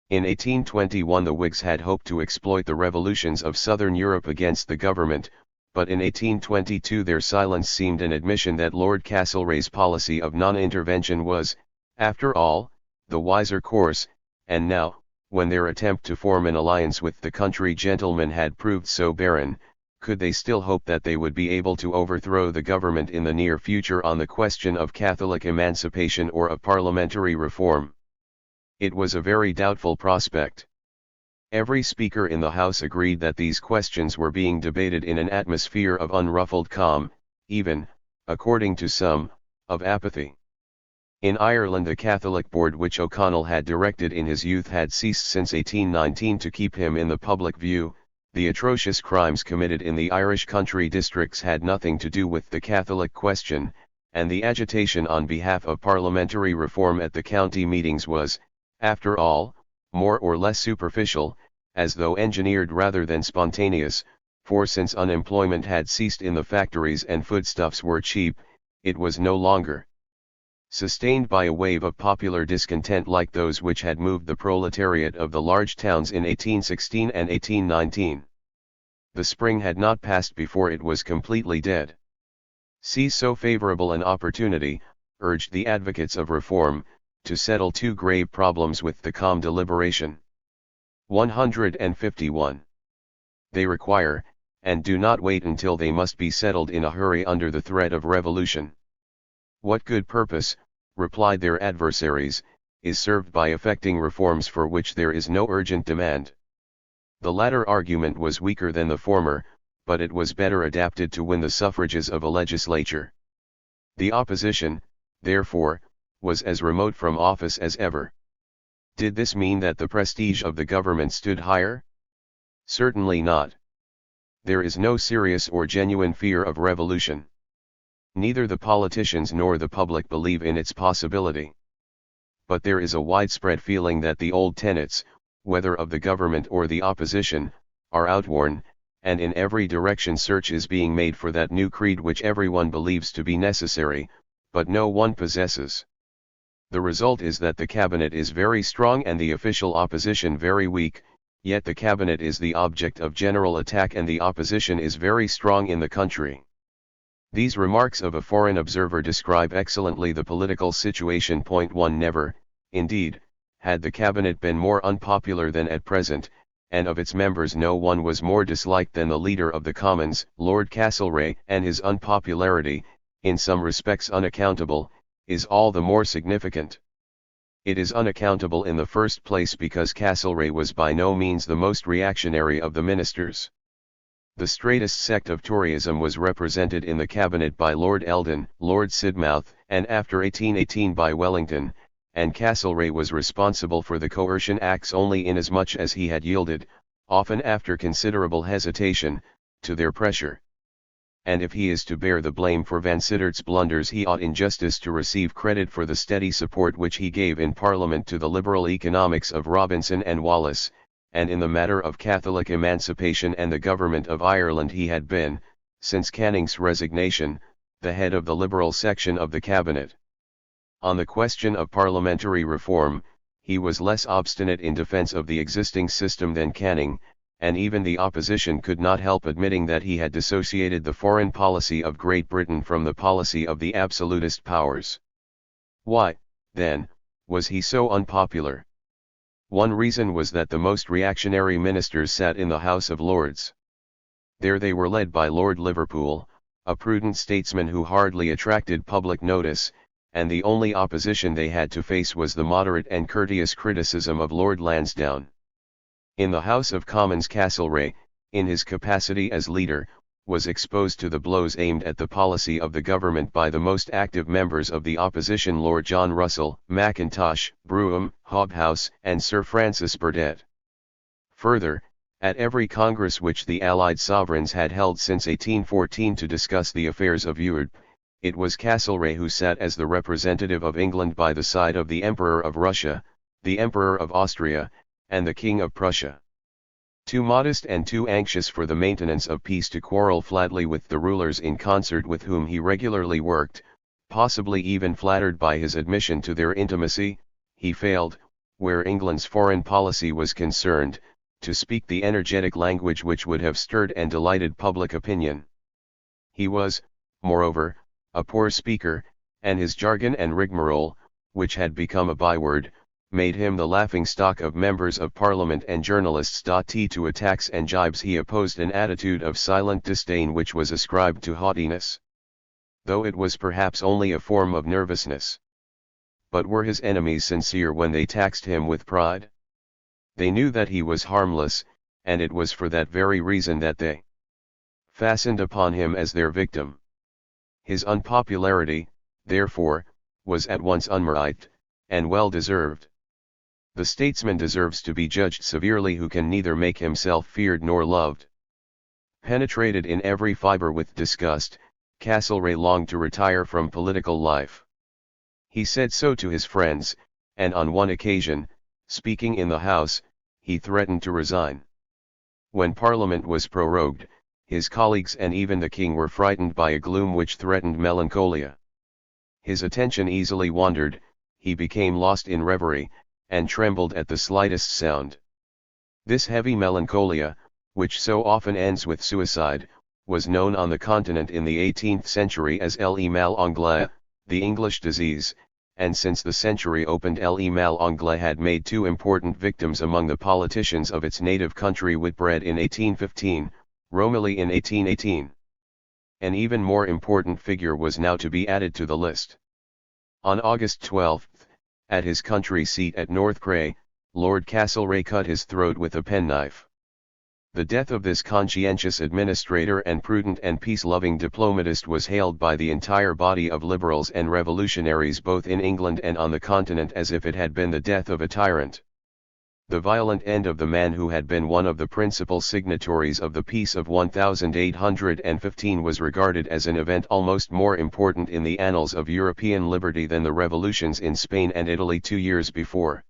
In 1821 the Whigs had hoped to exploit the revolutions of southern Europe against the government, but in 1822 their silence seemed an admission that Lord Castlereagh's policy of non-intervention was, after all, the wiser course, and now, when their attempt to form an alliance with the country gentlemen had proved so barren, could they still hope that they would be able to overthrow the government in the near future on the question of Catholic emancipation or of parliamentary reform? It was a very doubtful prospect. Every speaker in the House agreed that these questions were being debated in an atmosphere of unruffled calm, even, according to some, of apathy. In Ireland the Catholic Board which O'Connell had directed in his youth had ceased since 1819 to keep him in the public view. The atrocious crimes committed in the Irish country districts had nothing to do with the Catholic question, and the agitation on behalf of parliamentary reform at the county meetings was, after all, more or less superficial, as though engineered rather than spontaneous, for since unemployment had ceased in the factories and foodstuffs were cheap, it was no longer sustained by a wave of popular discontent like those which had moved the proletariat of the large towns in 1816 and 1819. The spring had not passed before it was completely dead. Seize so favorable an opportunity, urged the advocates of reform, to settle two grave problems with the calm deliberation. 151. They require, and do not wait until they must be settled in a hurry under the threat of revolution. What good purpose, replied their adversaries, is served by effecting reforms for which there is no urgent demand? The latter argument was weaker than the former, but it was better adapted to win the suffrages of a legislature. The opposition, therefore, was as remote from office as ever. Did this mean that the prestige of the government stood higher? Certainly not. There is no serious or genuine fear of revolution. Neither the politicians nor the public believe in its possibility. But there is a widespread feeling that the old tenets, whether of the government or the opposition, are outworn, and in every direction search is being made for that new creed which everyone believes to be necessary, but no one possesses. The result is that the cabinet is very strong and the official opposition very weak, yet the cabinet is the object of general attack and the opposition is very strong in the country. These remarks of a foreign observer describe excellently the political situation. 1 Never, indeed, had the cabinet been more unpopular than at present, and of its members no one was more disliked than the leader of the Commons, Lord Castlereagh, and his unpopularity, in some respects unaccountable, is all the more significant. It is unaccountable in the first place because Castlereagh was by no means the most reactionary of the ministers. The straightest sect of Toryism was represented in the cabinet by Lord Eldon, Lord Sidmouth, and after 1818 by Wellington, and Castlereagh was responsible for the Coercion Acts only inasmuch as he had yielded, often after considerable hesitation, to their pressure. And if he is to bear the blame for Vansiddart's blunders he ought in justice to receive credit for the steady support which he gave in Parliament to the liberal economics of Robinson and Wallace, and in the matter of Catholic emancipation and the government of Ireland he had been, since Canning's resignation, the head of the liberal section of the cabinet. On the question of parliamentary reform, he was less obstinate in defence of the existing system than Canning, and even the opposition could not help admitting that he had dissociated the foreign policy of Great Britain from the policy of the absolutist powers. Why, then, was he so unpopular? One reason was that the most reactionary ministers sat in the House of Lords. There they were led by Lord Liverpool, a prudent statesman who hardly attracted public notice, and the only opposition they had to face was the moderate and courteous criticism of Lord Lansdowne. In the House of Commons, Castlereagh, in his capacity as leader, was exposed to the blows aimed at the policy of the government by the most active members of the opposition: Lord John Russell, Mackintosh, Brougham, Hobhouse, and Sir Francis Burdett. Further, at every Congress which the Allied sovereigns had held since 1814 to discuss the affairs of Europe, it was Castlereagh who sat as the representative of England by the side of the Emperor of Russia, the Emperor of Austria, and the King of Prussia. Too modest and too anxious for the maintenance of peace to quarrel flatly with the rulers in concert with whom he regularly worked, possibly even flattered by his admission to their intimacy, he failed, where England's foreign policy was concerned, to speak the energetic language which would have stirred and delighted public opinion. He was, moreover, a poor speaker, and his jargon and rigmarole, which had become a byword, made him the laughing-stock of members of Parliament and journalists. To attacks and jibes he opposed an attitude of silent disdain which was ascribed to haughtiness, though it was perhaps only a form of nervousness. But were his enemies sincere when they taxed him with pride? They knew that he was harmless, and it was for that very reason that they fastened upon him as their victim. His unpopularity, therefore, was at once unmerited, and well deserved. The statesman deserves to be judged severely who can neither make himself feared nor loved. Penetrated in every fibre with disgust, Castlereagh longed to retire from political life. He said so to his friends, and on one occasion, speaking in the House, he threatened to resign. When Parliament was prorogued, his colleagues and even the King were frightened by a gloom which threatened melancholia. His attention easily wandered, he became lost in reverie, and trembled at the slightest sound. This heavy melancholia, which so often ends with suicide, was known on the continent in the 18th century as elie mal anglais, the English disease, and since the century opened elie mal anglais had made two important victims among the politicians of its native country: Whitbread in 1815, Romilly in 1818. An even more important figure was now to be added to the list. On August 12, at his country seat at North Cray, Lord Castlereagh cut his throat with a penknife. The death of this conscientious administrator and prudent and peace-loving diplomatist was hailed by the entire body of liberals and revolutionaries both in England and on the continent as if it had been the death of a tyrant. The violent end of the man who had been one of the principal signatories of the Peace of 1815 was regarded as an event almost more important in the annals of European liberty than the revolutions in Spain and Italy 2 years before.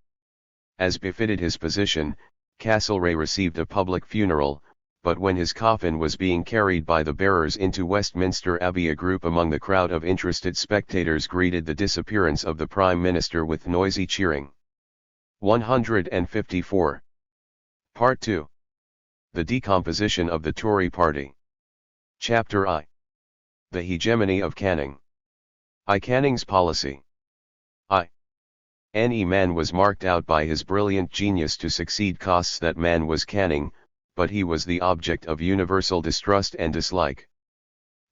As befitted his position, Castlereagh received a public funeral, but when his coffin was being carried by the bearers into Westminster Abbey, a group among the crowd of interested spectators greeted the disappearance of the Prime Minister with noisy cheering. 154. Part 2. The decomposition of the Tory party. Chapter I. The hegemony of Canning. Canning's policy. Any man was marked out by his brilliant genius to succeed. Costs that man was Canning, but he was the object of universal distrust and dislike.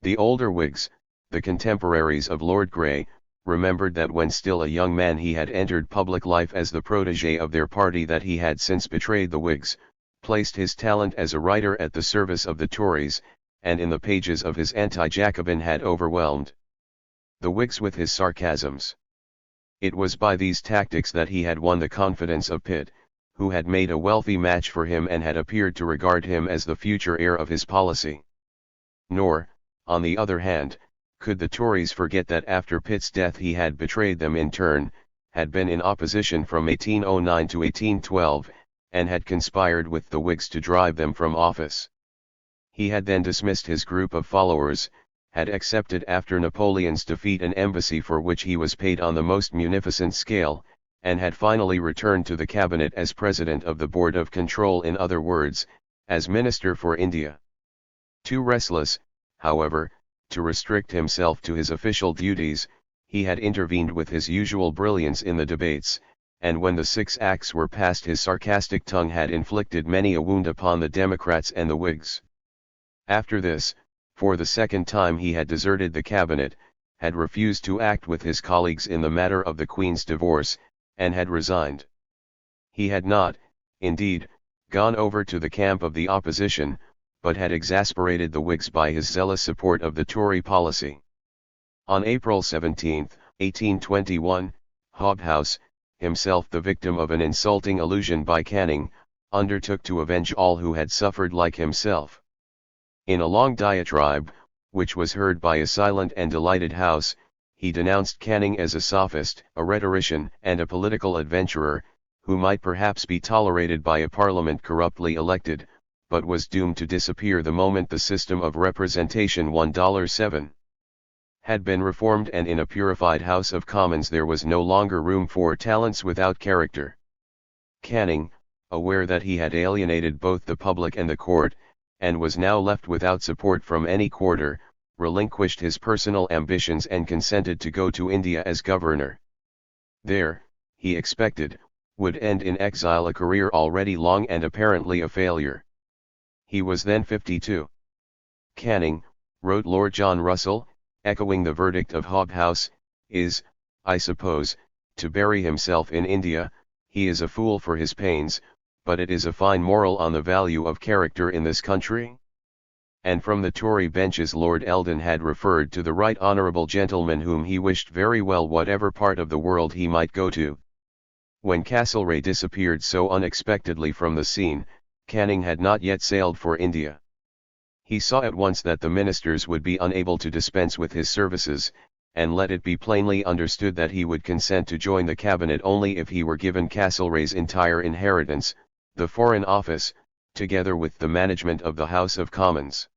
The older Whigs, the contemporaries of Lord Grey, remembered that when still a young man he had entered public life as the protégé of their party, that he had since betrayed the Whigs, placed his talent as a writer at the service of the Tories, and in the pages of his anti-Jacobin had overwhelmed the Whigs with his sarcasms. It was by these tactics that he had won the confidence of Pitt, who had made a wealthy match for him and had appeared to regard him as the future heir of his policy. Nor, on the other hand, could the Tories forget that after Pitt's death he had betrayed them in turn, had been in opposition from 1809 to 1812, and had conspired with the Whigs to drive them from office. He had then dismissed his group of followers, had accepted after Napoleon's defeat an embassy for which he was paid on the most munificent scale, and had finally returned to the cabinet as president of the Board of Control. In other words, as Minister for India. Too restless, however, to restrict himself to his official duties, he had intervened with his usual brilliance in the debates, and when the 6 acts were passed his sarcastic tongue had inflicted many a wound upon the Democrats and the Whigs. After this, for the second time he had deserted the cabinet, had refused to act with his colleagues in the matter of the Queen's divorce, and had resigned. He had not, indeed, gone over to the camp of the opposition, but had exasperated the Whigs by his zealous support of the Tory policy. On April 17, 1821, Hobhouse, himself the victim of an insulting allusion by Canning, undertook to avenge all who had suffered like himself. In a long diatribe, which was heard by a silent and delighted House, he denounced Canning as a sophist, a rhetorician, and a political adventurer, who might perhaps be tolerated by a parliament corruptly elected, but was doomed to disappear the moment the system of representation $1.7 had been reformed, and in a purified House of Commons there was no longer room for talents without character. Canning, aware that he had alienated both the public and the court, and was now left without support from any quarter, relinquished his personal ambitions and consented to go to India as governor. There, he expected, would end in exile a career already long and apparently a failure. He was then 52. Canning, wrote Lord John Russell, echoing the verdict of Hobhouse, is, I suppose, to bury himself in India. He is a fool for his pains, but it is a fine moral on the value of character in this country. And from the Tory benches Lord Eldon had referred to the right honourable gentleman whom he wished very well whatever part of the world he might go to. When Castlereagh disappeared so unexpectedly from the scene, Canning had not yet sailed for India. He saw at once that the ministers would be unable to dispense with his services, and let it be plainly understood that he would consent to join the cabinet only if he were given Castlereagh's entire inheritance, the Foreign Office, together with the management of the House of Commons.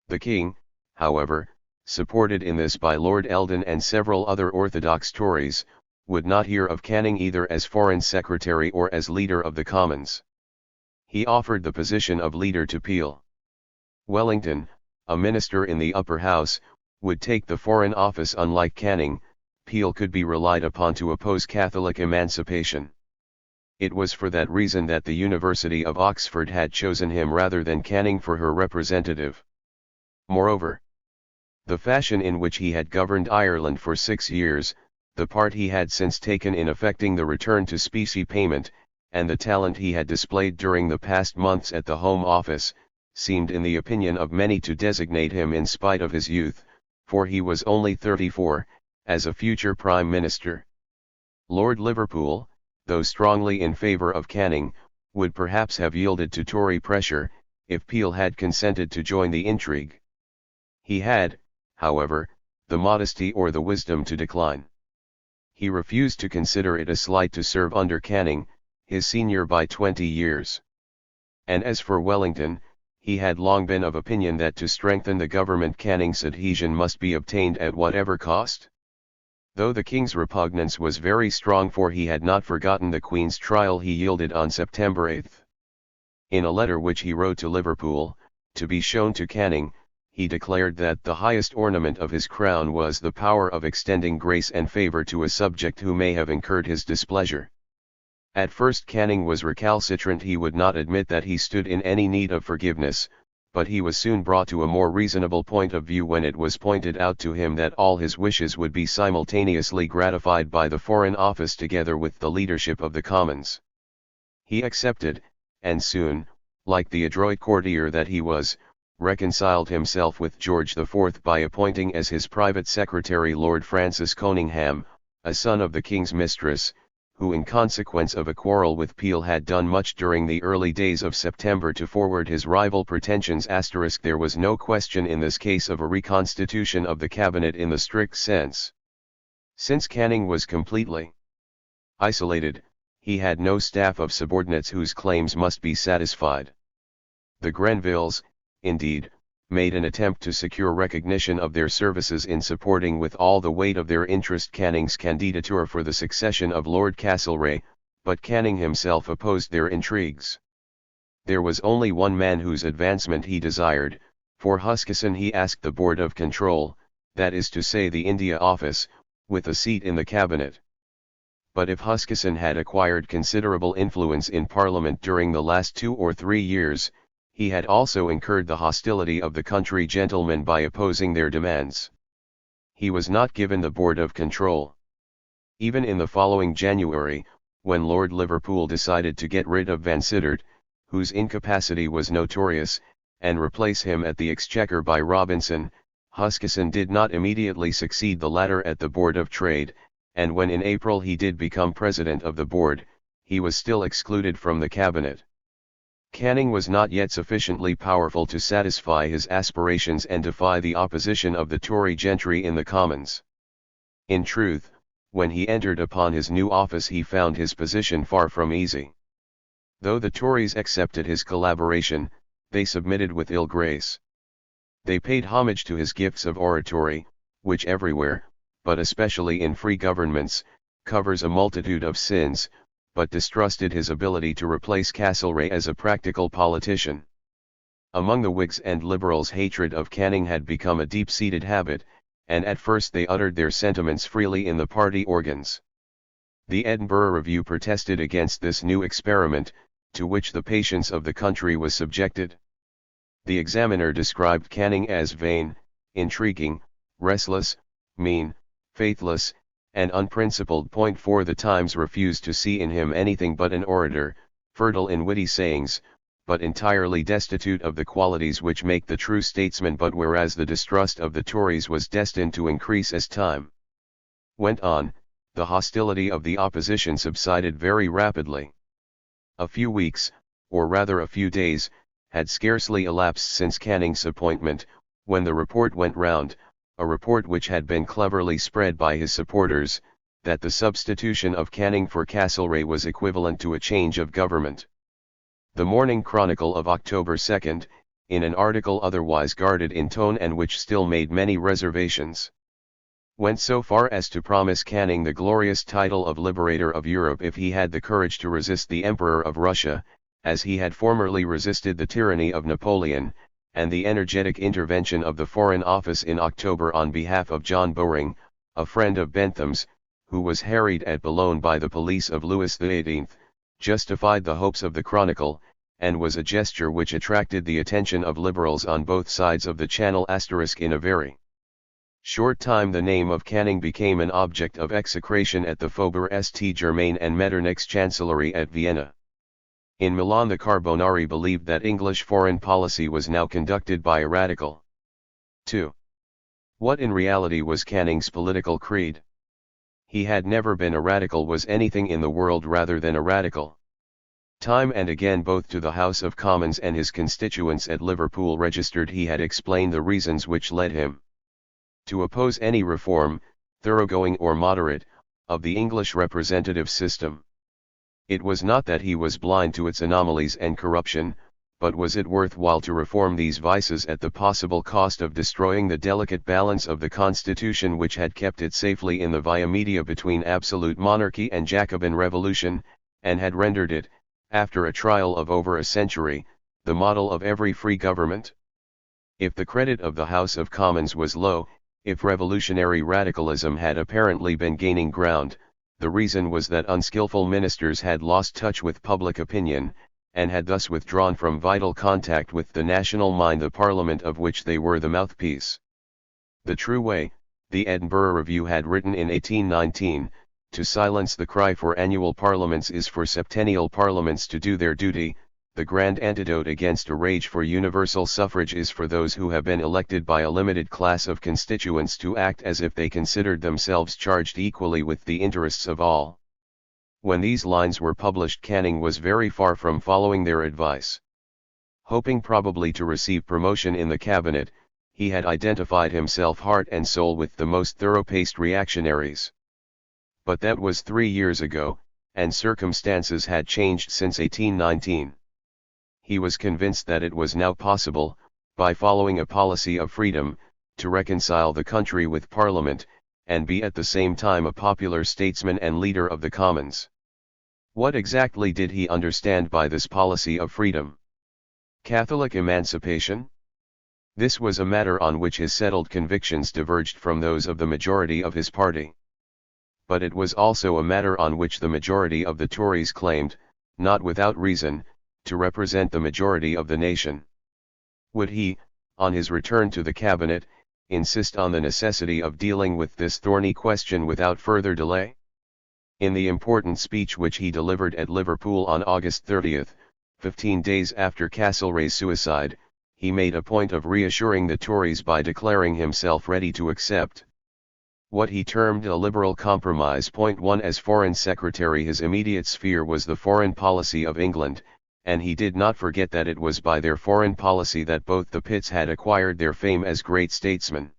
The King, however, supported in this by Lord Eldon and several other orthodox Tories, would not hear of Canning either as Foreign Secretary or as Leader of the Commons. He offered the position of Leader to Peel. Wellington, a minister in the Upper House, would take the Foreign Office. Unlike Canning, Peel could be relied upon to oppose Catholic emancipation. It was for that reason that the University of Oxford had chosen him rather than Canning for her representative. Moreover, the fashion in which he had governed Ireland for 6 years, the part he had since taken in effecting the return to specie payment, and the talent he had displayed during the past months at the Home Office, seemed in the opinion of many to designate him, in spite of his youth, for he was only 34, as a future Prime Minister. Lord Liverpool, though strongly in favour of Canning, would perhaps have yielded to Tory pressure, if Peel had consented to join the intrigue. He had, however, the modesty or the wisdom to decline. He refused to consider it a slight to serve under Canning, his senior by 20 years. And as for Wellington, he had long been of opinion that to strengthen the government Canning's adhesion must be obtained at whatever cost. Though the King's repugnance was very strong, for he had not forgotten the Queen's trial, he yielded on September 8. In a letter which he wrote to Liverpool, to be shown to Canning, he declared that the highest ornament of his crown was the power of extending grace and favour to a subject who may have incurred his displeasure. At first Canning was recalcitrant. He would not admit that he stood in any need of forgiveness, but he was soon brought to a more reasonable point of view when it was pointed out to him that all his wishes would be simultaneously gratified by the Foreign Office together with the leadership of the Commons. He accepted, and soon, like the adroit courtier that he was, reconciled himself with George IV by appointing as his private secretary Lord Francis Conyngham, a son of the King's mistress, who in consequence of a quarrel with Peel had done much during the early days of September to forward his rival pretensions. There was no question in this case of a reconstitution of the cabinet in the strict sense. Since Canning was completely isolated, he had no staff of subordinates whose claims must be satisfied. The Grenvilles, indeed, made an attempt to secure recognition of their services in supporting with all the weight of their interest Canning's candidature for the succession of Lord Castlereagh, but Canning himself opposed their intrigues. There was only one man whose advancement he desired. For Huskisson he asked the Board of Control, that is to say the India Office, with a seat in the cabinet. But if Huskisson had acquired considerable influence in Parliament during the last 2 or 3 years, he had also incurred the hostility of the country gentlemen by opposing their demands. He was not given the Board of Control. Even in the following January, when Lord Liverpool decided to get rid of Vansittart, whose incapacity was notorious, and replace him at the Exchequer by Robinson, Huskisson did not immediately succeed the latter at the Board of Trade, and when in April he did become president of the board, he was still excluded from the cabinet. Canning was not yet sufficiently powerful to satisfy his aspirations and defy the opposition of the Tory gentry in the Commons. In truth, when he entered upon his new office he found his position far from easy. Though the Tories accepted his collaboration, they submitted with ill grace. They paid homage to his gifts of oratory, which everywhere, but especially in free governments, covers a multitude of sins, but distrusted his ability to replace Castlereagh as a practical politician. Among the Whigs and Liberals hatred of Canning had become a deep-seated habit, and at first they uttered their sentiments freely in the party organs. The Edinburgh Review protested against this new experiment, to which the patience of the country was subjected. The Examiner described Canning as vain, intriguing, restless, mean, faithless, and unprincipled. 4 The Times refused to see in him anything but an orator, fertile in witty sayings, but entirely destitute of the qualities which make the true statesman. But whereas the distrust of the Tories was destined to increase as time went on, the hostility of the opposition subsided very rapidly. A few weeks, or rather a few days, had scarcely elapsed since Canning's appointment, when the report went round, a report which had been cleverly spread by his supporters, that the substitution of Canning for Castlereagh was equivalent to a change of government. The Morning Chronicle of October 2, in an article otherwise guarded in tone and which still made many reservations, went so far as to promise Canning the glorious title of Liberator of Europe if he had the courage to resist the Emperor of Russia, as he had formerly resisted the tyranny of Napoleon, and the energetic intervention of the Foreign Office in October on behalf of John Bowring, a friend of Bentham's, who was harried at Boulogne by the police of Louis XVIII, justified the hopes of the Chronicle, and was a gesture which attracted the attention of liberals on both sides of the Channel. In a very short time the name of Canning became an object of execration at the Faubourg St. Germain and Metternich's chancellery at Vienna. In Milan the Carbonari believed that English foreign policy was now conducted by a radical. 2. What in reality was Canning's political creed? He had never been a radical, was anything in the world rather than a radical. Time and again both to the House of Commons and his constituents at Liverpool registered he had explained the reasons which led him to oppose any reform, thoroughgoing or moderate, of the English representative system. It was not that he was blind to its anomalies and corruption, but was it worthwhile to reform these vices at the possible cost of destroying the delicate balance of the constitution which had kept it safely in the via media between absolute monarchy and Jacobin revolution, and had rendered it, after a trial of over a century, the model of every free government? If the credit of the House of Commons was low, if revolutionary radicalism had apparently been gaining ground, the reason was that unskillful ministers had lost touch with public opinion, and had thus withdrawn from vital contact with the national mind, the Parliament of which they were the mouthpiece. The true way, the Edinburgh Review had written in 1819, to silence the cry for annual parliaments is for septennial parliaments to do their duty. The grand antidote against a rage for universal suffrage is for those who have been elected by a limited class of constituents to act as if they considered themselves charged equally with the interests of all. When these lines were published, Canning was very far from following their advice. Hoping probably to receive promotion in the cabinet, he had identified himself heart and soul with the most thorough-paced reactionaries. But that was 3 years ago, and circumstances had changed since 1819. He was convinced that it was now possible, by following a policy of freedom, to reconcile the country with Parliament, and be at the same time a popular statesman and leader of the Commons. What exactly did he understand by this policy of freedom? Catholic emancipation? This was a matter on which his settled convictions diverged from those of the majority of his party. But it was also a matter on which the majority of the Tories claimed, not without reason, to represent the majority of the nation. Would he, on his return to the cabinet, insist on the necessity of dealing with this thorny question without further delay? In the important speech which he delivered at Liverpool on August 30, 15 days after Castlereagh's suicide, he made a point of reassuring the Tories by declaring himself ready to accept what he termed a liberal compromise. 1 As Foreign Secretary, his immediate sphere was the foreign policy of England, and he did not forget that it was by their foreign policy that both the Pitts had acquired their fame as great statesmen.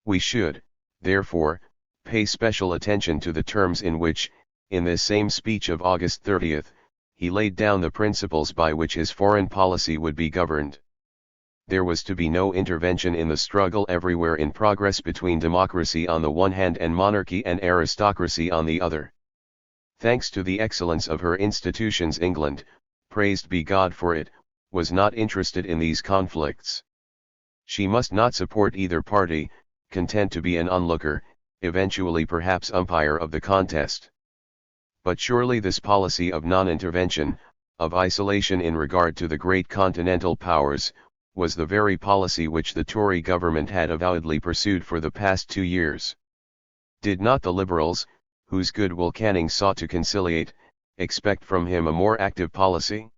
We should, therefore, pay special attention to the terms in which, in this same speech of August 30, he laid down the principles by which his foreign policy would be governed. There was to be no intervention in the struggle everywhere in progress between democracy on the one hand and monarchy and aristocracy on the other. Thanks to the excellence of her institutions, England, praised be God for it, was not interested in these conflicts. She must not support either party, content to be an onlooker, eventually perhaps umpire of the contest. But surely this policy of non-intervention, of isolation in regard to the great continental powers, was the very policy which the Tory government had avowedly pursued for the past 2 years. Did not the Liberals, whose goodwill Canning sought to conciliate, expect from him a more active policy?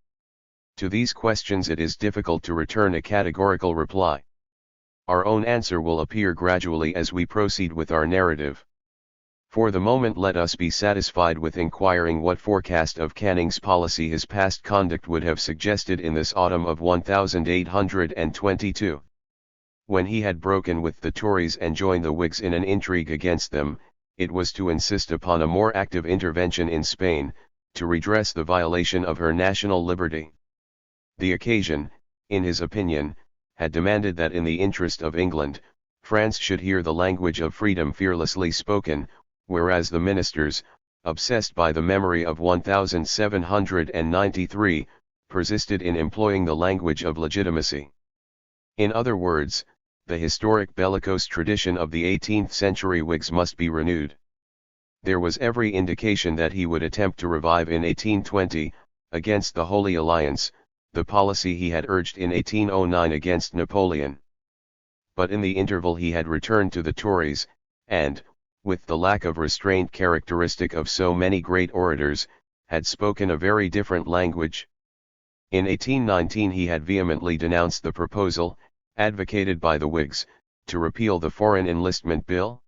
To these questions it is difficult to return a categorical reply. Our own answer will appear gradually as we proceed with our narrative. For the moment let us be satisfied with inquiring what forecast of Canning's policy his past conduct would have suggested in this autumn of 1822. When he had broken with the Tories and joined the Whigs in an intrigue against them, it was to insist upon a more active intervention in Spain, to redress the violation of her national liberty. The occasion, in his opinion, had demanded that in the interest of England, France should hear the language of freedom fearlessly spoken, whereas the ministers, obsessed by the memory of 1793, persisted in employing the language of legitimacy. In other words, the historic bellicose tradition of the 18th century Whigs must be renewed. There was every indication that he would attempt to revive in 1820, against the Holy Alliance, the policy he had urged in 1809 against Napoleon. But in the interval he had returned to the Tories, and, with the lack of restraint characteristic of so many great orators, had spoken a very different language. In 1819 he had vehemently denounced the proposal, advocated by the Whigs, to repeal the Foreign Enlistment Bill.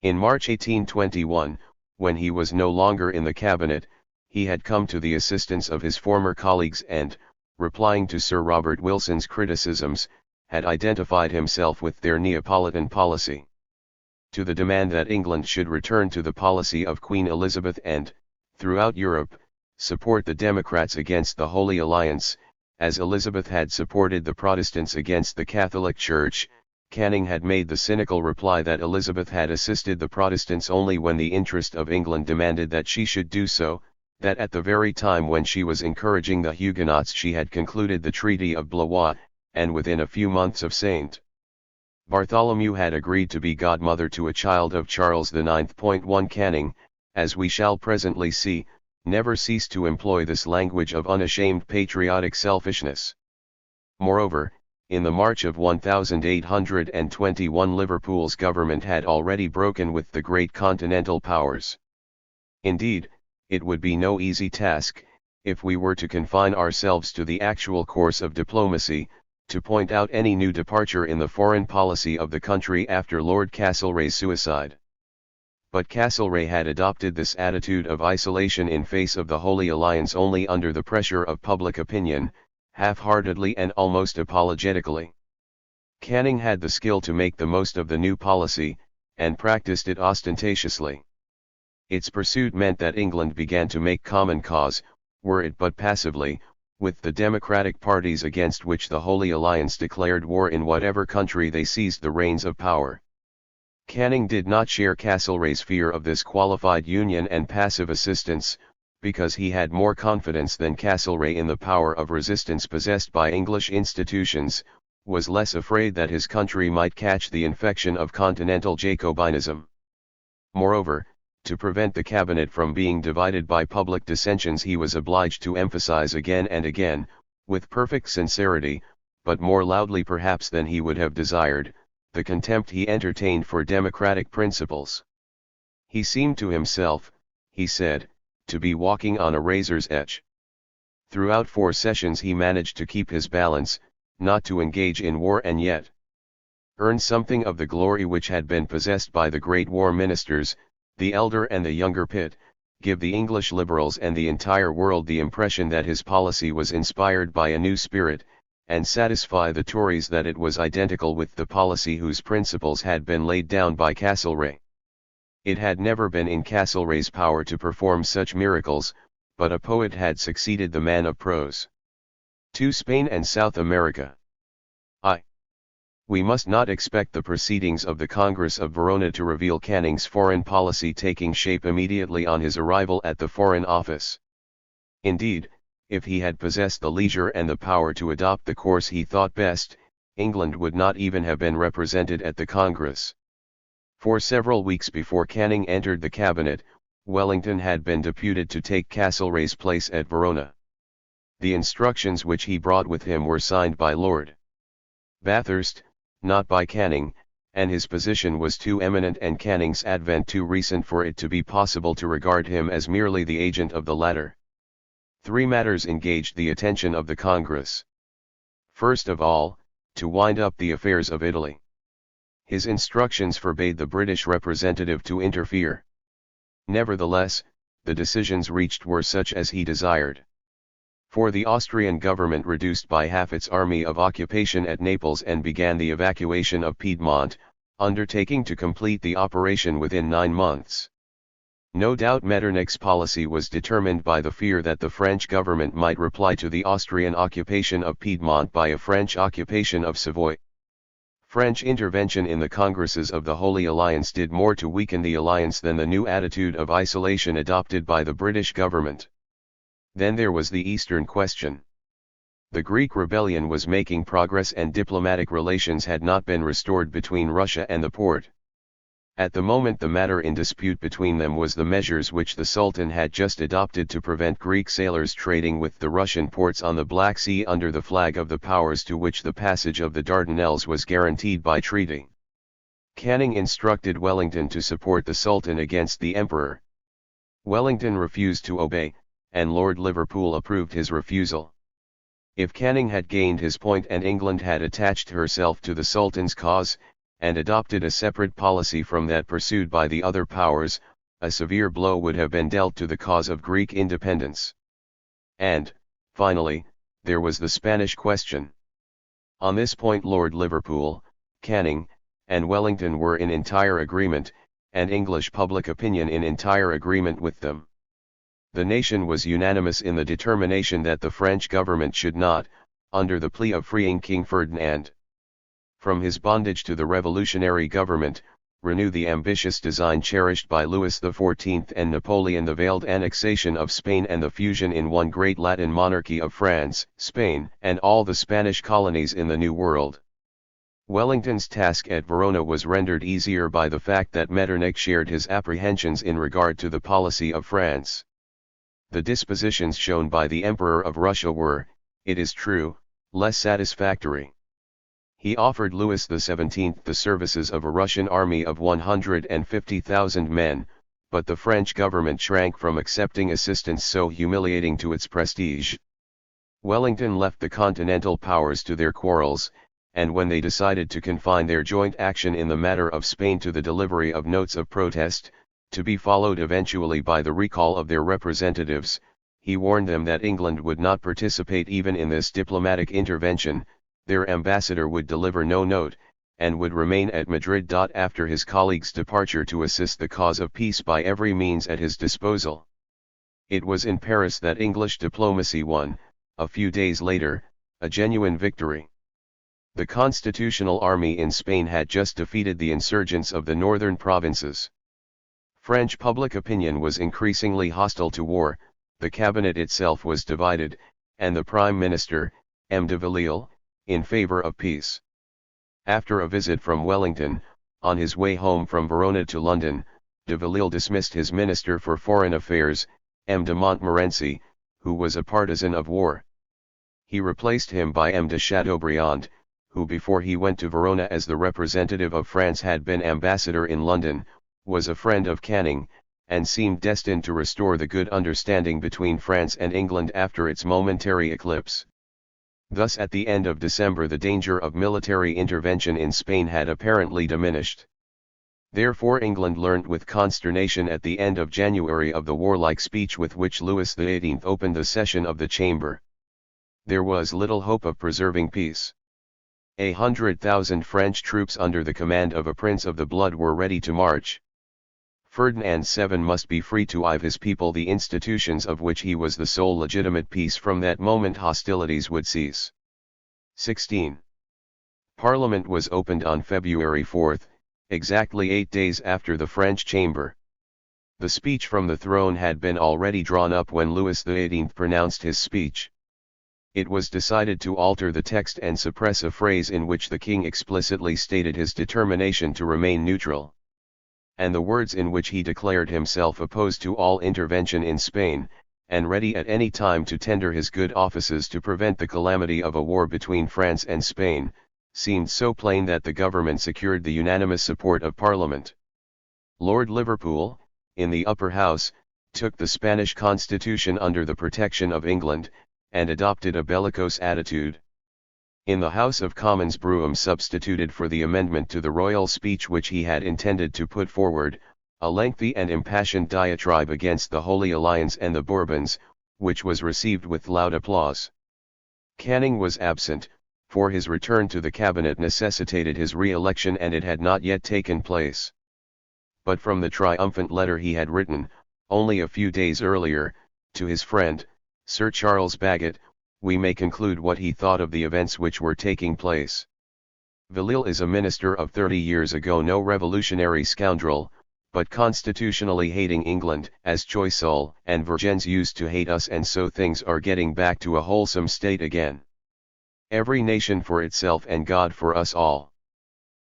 In March 1821, when he was no longer in the cabinet, he had come to the assistance of his former colleagues and, replying to Sir Robert Wilson's criticisms, had identified himself with their Neapolitan policy. To the demand that England should return to the policy of Queen Elizabeth and, throughout Europe, support the Democrats against the Holy Alliance, as Elizabeth had supported the Protestants against the Catholic Church, Canning had made the cynical reply that Elizabeth had assisted the Protestants only when the interest of England demanded that she should do so, that at the very time when she was encouraging the Huguenots she had concluded the Treaty of Blois, and within a few months of St. Bartholomew had agreed to be godmother to a child of Charles IX. 1 Canning, as we shall presently see, never ceased to employ this language of unashamed patriotic selfishness. Moreover, in the March of 1821 Liverpool's government had already broken with the great continental powers. Indeed, it would be no easy task, if we were to confine ourselves to the actual course of diplomacy, to point out any new departure in the foreign policy of the country after Lord Castlereagh's suicide. But Castlereagh had adopted this attitude of isolation in face of the Holy Alliance only under the pressure of public opinion, half-heartedly and almost apologetically. Canning had the skill to make the most of the new policy, and practiced it ostentatiously. Its pursuit meant that England began to make common cause, were it but passively, with the democratic parties against which the Holy Alliance declared war in whatever country they seized the reins of power. Canning did not share Castlereagh's fear of this qualified union and passive assistance, because he had more confidence than Castlereagh in the power of resistance possessed by English institutions, was less afraid that his country might catch the infection of continental Jacobinism. Moreover, to prevent the cabinet from being divided by public dissensions, he was obliged to emphasize again and again, with perfect sincerity, but more loudly perhaps than he would have desired, the contempt he entertained for democratic principles. He seemed to himself, he said, to be walking on a razor's edge. Throughout 4 sessions he managed to keep his balance, not to engage in war and yet earn something of the glory which had been possessed by the great war ministers, the elder and the younger Pitt, give the English liberals and the entire world the impression that his policy was inspired by a new spirit, and satisfy the Tories that it was identical with the policy whose principles had been laid down by Castlereagh. It had never been in Castlereagh's power to perform such miracles, but a poet had succeeded the man of prose. To Spain and South America. We must not expect the proceedings of the Congress of Verona to reveal Canning's foreign policy taking shape immediately on his arrival at the Foreign Office. Indeed, if he had possessed the leisure and the power to adopt the course he thought best, England would not even have been represented at the Congress. For several weeks before Canning entered the cabinet, Wellington had been deputed to take Castlereagh's place at Verona. The instructions which he brought with him were signed by Lord Bathurst, not by Canning, and his position was too eminent and Canning's advent too recent for it to be possible to regard him as merely the agent of the latter. 3 matters engaged the attention of the Congress. First of all, to wind up the affairs of Italy. His instructions forbade the British representative to interfere. Nevertheless, the decisions reached were such as he desired. For the Austrian government reduced by half its army of occupation at Naples and began the evacuation of Piedmont, undertaking to complete the operation within 9 months. No doubt Metternich's policy was determined by the fear that the French government might reply to the Austrian occupation of Piedmont by a French occupation of Savoy. French intervention in the Congresses of the Holy Alliance did more to weaken the alliance than the new attitude of isolation adopted by the British government. Then there was the Eastern question. The Greek rebellion was making progress and diplomatic relations had not been restored between Russia and the Porte. At the moment the matter in dispute between them was the measures which the Sultan had just adopted to prevent Greek sailors trading with the Russian ports on the Black Sea under the flag of the powers to which the passage of the Dardanelles was guaranteed by treaty. Canning instructed Wellington to support the Sultan against the Emperor. Wellington refused to obey, and Lord Liverpool approved his refusal. If Canning had gained his point and England had attached herself to the Sultan's cause, and adopted a separate policy from that pursued by the other powers, a severe blow would have been dealt to the cause of Greek independence. And, finally, there was the Spanish question. On this point Lord Liverpool, Canning, and Wellington were in entire agreement, and English public opinion in entire agreement with them. The nation was unanimous in the determination that the French government should not, under the plea of freeing King Ferdinand from his bondage to the revolutionary government, renew the ambitious design cherished by Louis XIV and Napoleon, the veiled annexation of Spain and the fusion in one great Latin monarchy of France, Spain, and all the Spanish colonies in the New World. Wellington's task at Verona was rendered easier by the fact that Metternich shared his apprehensions in regard to the policy of France. The dispositions shown by the Emperor of Russia were, it is true, less satisfactory. He offered Louis XVII the services of a Russian army of 150,000 men, but the French government shrank from accepting assistance so humiliating to its prestige. Wellington left the continental powers to their quarrels, and when they decided to confine their joint action in the matter of Spain to the delivery of notes of protest, to be followed eventually by the recall of their representatives, he warned them that England would not participate even in this diplomatic intervention, their ambassador would deliver no note, and would remain at Madrid. After his colleague's departure to assist the cause of peace by every means at his disposal. It was in Paris that English diplomacy won, a few days later, a genuine victory. The constitutional army in Spain had just defeated the insurgents of the northern provinces. French public opinion was increasingly hostile to war, the cabinet itself was divided, and the Prime Minister, M. de Villèle, in favour of peace. After a visit from Wellington, on his way home from Verona to London, de Villèle dismissed his Minister for Foreign Affairs, M. de Montmorency, who was a partisan of war. He replaced him by M. de Chateaubriand, who before he went to Verona as the representative of France had been ambassador in London, was a friend of Canning, and seemed destined to restore the good understanding between France and England after its momentary eclipse. Thus at the end of December the danger of military intervention in Spain had apparently diminished. Therefore England learnt with consternation at the end of January of the warlike speech with which Louis XVIII opened the session of the Chamber. There was little hope of preserving peace. 100,000 French troops under the command of a prince of the blood were ready to march. Ferdinand VII must be free to give his people the institutions of which he was the sole legitimate peace. From that moment hostilities would cease. 16. Parliament was opened on February 4, exactly 8 days after the French Chamber. The speech from the throne had been already drawn up when Louis XVIII pronounced his speech. It was decided to alter the text and suppress a phrase in which the king explicitly stated his determination to remain neutral, and the words in which he declared himself opposed to all intervention in Spain, and ready at any time to tender his good offices to prevent the calamity of a war between France and Spain, seemed so plain that the government secured the unanimous support of Parliament. Lord Liverpool, in the Upper House, took the Spanish Constitution under the protection of England, and adopted a bellicose attitude. In the House of Commons Brougham substituted for the amendment to the royal speech which he had intended to put forward, a lengthy and impassioned diatribe against the Holy Alliance and the Bourbons, which was received with loud applause. Canning was absent, for his return to the cabinet necessitated his re-election and it had not yet taken place. But from the triumphant letter he had written, only a few days earlier, to his friend, Sir Charles Bagot, we may conclude what he thought of the events which were taking place. Villèle is a minister of 30 years ago, no revolutionary scoundrel, but constitutionally hating England, as Choiseul and Vergennes used to hate us, and so things are getting back to a wholesome state again. Every nation for itself and God for us all.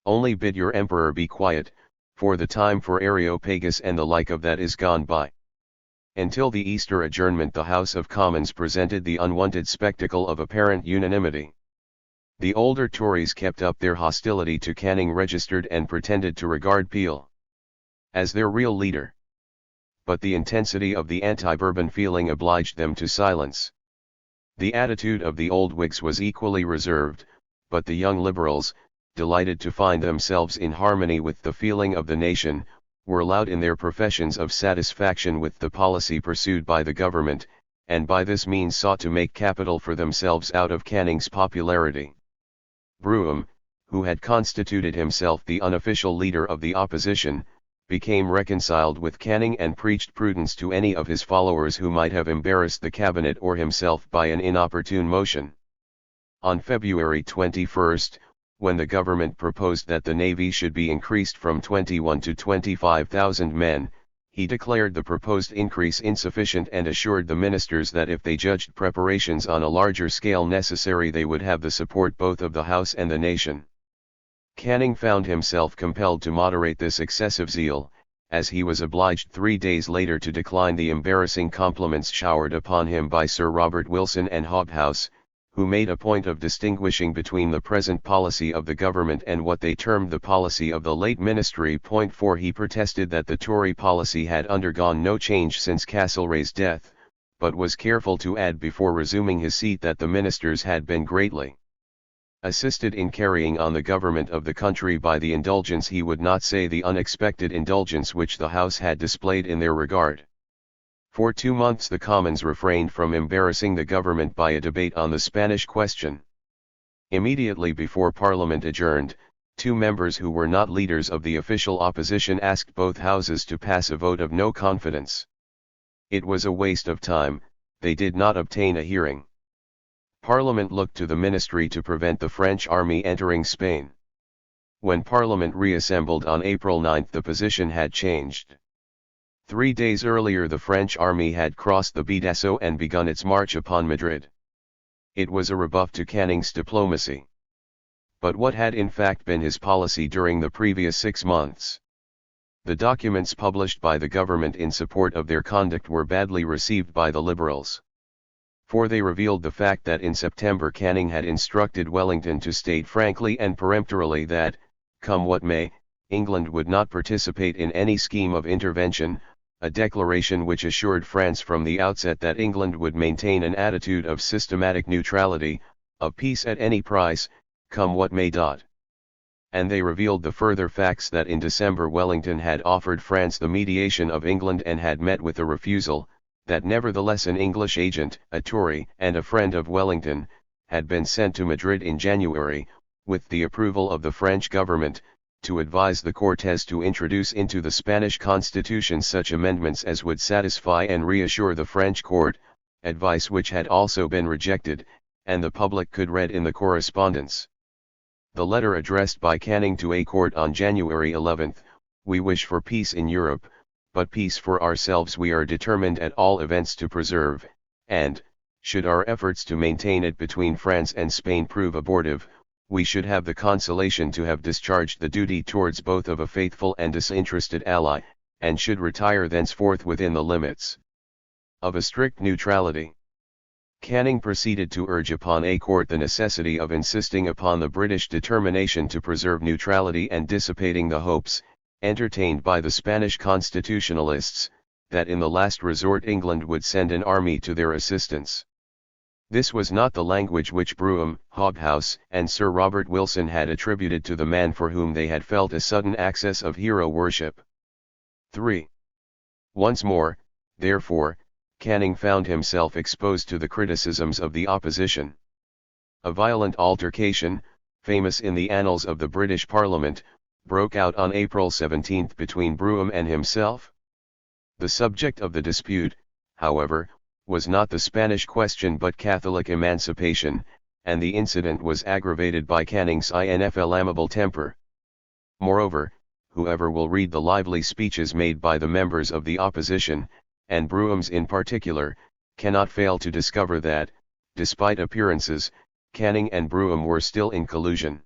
Only bid your emperor be quiet, for the time for Areopagus and the like of that is gone by. Until the Easter adjournment the House of Commons presented the unwonted spectacle of apparent unanimity. The older Tories kept up their hostility to Canning, registered and pretended to regard Peel as their real leader. But the intensity of the anti-Bourbon feeling obliged them to silence. The attitude of the old Whigs was equally reserved, but the young Liberals, delighted to find themselves in harmony with the feeling of the nation, were loud in their professions of satisfaction with the policy pursued by the government, and by this means sought to make capital for themselves out of Canning's popularity. Brougham, who had constituted himself the unofficial leader of the opposition, became reconciled with Canning and preached prudence to any of his followers who might have embarrassed the cabinet or himself by an inopportune motion. On February 21, when the government proposed that the navy should be increased from 21 to 25,000 men, he declared the proposed increase insufficient and assured the ministers that if they judged preparations on a larger scale necessary they would have the support both of the House and the nation. Canning found himself compelled to moderate this excessive zeal, as he was obliged 3 days later to decline the embarrassing compliments showered upon him by Sir Robert Wilson and Hobhouse, who made a point of distinguishing between the present policy of the government and what they termed the policy of the late ministry. 4 He protested that the Tory policy had undergone no change since Castlereagh's death, but was careful to add before resuming his seat that the ministers had been greatly assisted in carrying on the government of the country by the indulgence, he would not say the unexpected indulgence, which the House had displayed in their regard. For 2 months the Commons refrained from embarrassing the government by a debate on the Spanish question. Immediately before Parliament adjourned, 2 members who were not leaders of the official opposition asked both houses to pass a vote of no confidence. It was a waste of time, they did not obtain a hearing. Parliament looked to the ministry to prevent the French army entering Spain. When Parliament reassembled on April 9 the position had changed. 3 days earlier the French army had crossed the Bidassoa and begun its march upon Madrid. It was a rebuff to Canning's diplomacy. But what had in fact been his policy during the previous 6 months? The documents published by the government in support of their conduct were badly received by the Liberals. For they revealed the fact that in September Canning had instructed Wellington to state frankly and peremptorily that, come what may, England would not participate in any scheme of intervention, a declaration which assured France from the outset that England would maintain an attitude of systematic neutrality, of peace at any price, come what may. And they revealed the further facts that in December Wellington had offered France the mediation of England and had met with a refusal, that nevertheless an English agent, a Tory and a friend of Wellington, had been sent to Madrid in January, with the approval of the French government, to advise the Cortes to introduce into the Spanish constitution such amendments as would satisfy and reassure the French court, advice which had also been rejected, and the public could read in the correspondence. The letter addressed by Canning to a court on January 11, "We wish for peace in Europe, but peace for ourselves we are determined at all events to preserve, and, should our efforts to maintain it between France and Spain prove abortive, we should have the consolation to have discharged the duty towards both of a faithful and disinterested ally, and should retire thenceforth within the limits of a strict neutrality." Canning proceeded to urge upon a court the necessity of insisting upon the British determination to preserve neutrality and dissipating the hopes, entertained by the Spanish constitutionalists, that in the last resort England would send an army to their assistance. This was not the language which Brougham, Hobhouse, and Sir Robert Wilson had attributed to the man for whom they had felt a sudden access of hero worship. 3. Once more, therefore, Canning found himself exposed to the criticisms of the opposition. A violent altercation, famous in the annals of the British Parliament, broke out on April 17 between Brougham and himself. The subject of the dispute, however, was not the Spanish question but Catholic emancipation, and the incident was aggravated by Canning's inflammable temper. Moreover, whoever will read the lively speeches made by the members of the opposition, and Brougham's in particular, cannot fail to discover that, despite appearances, Canning and Brougham were still in collusion.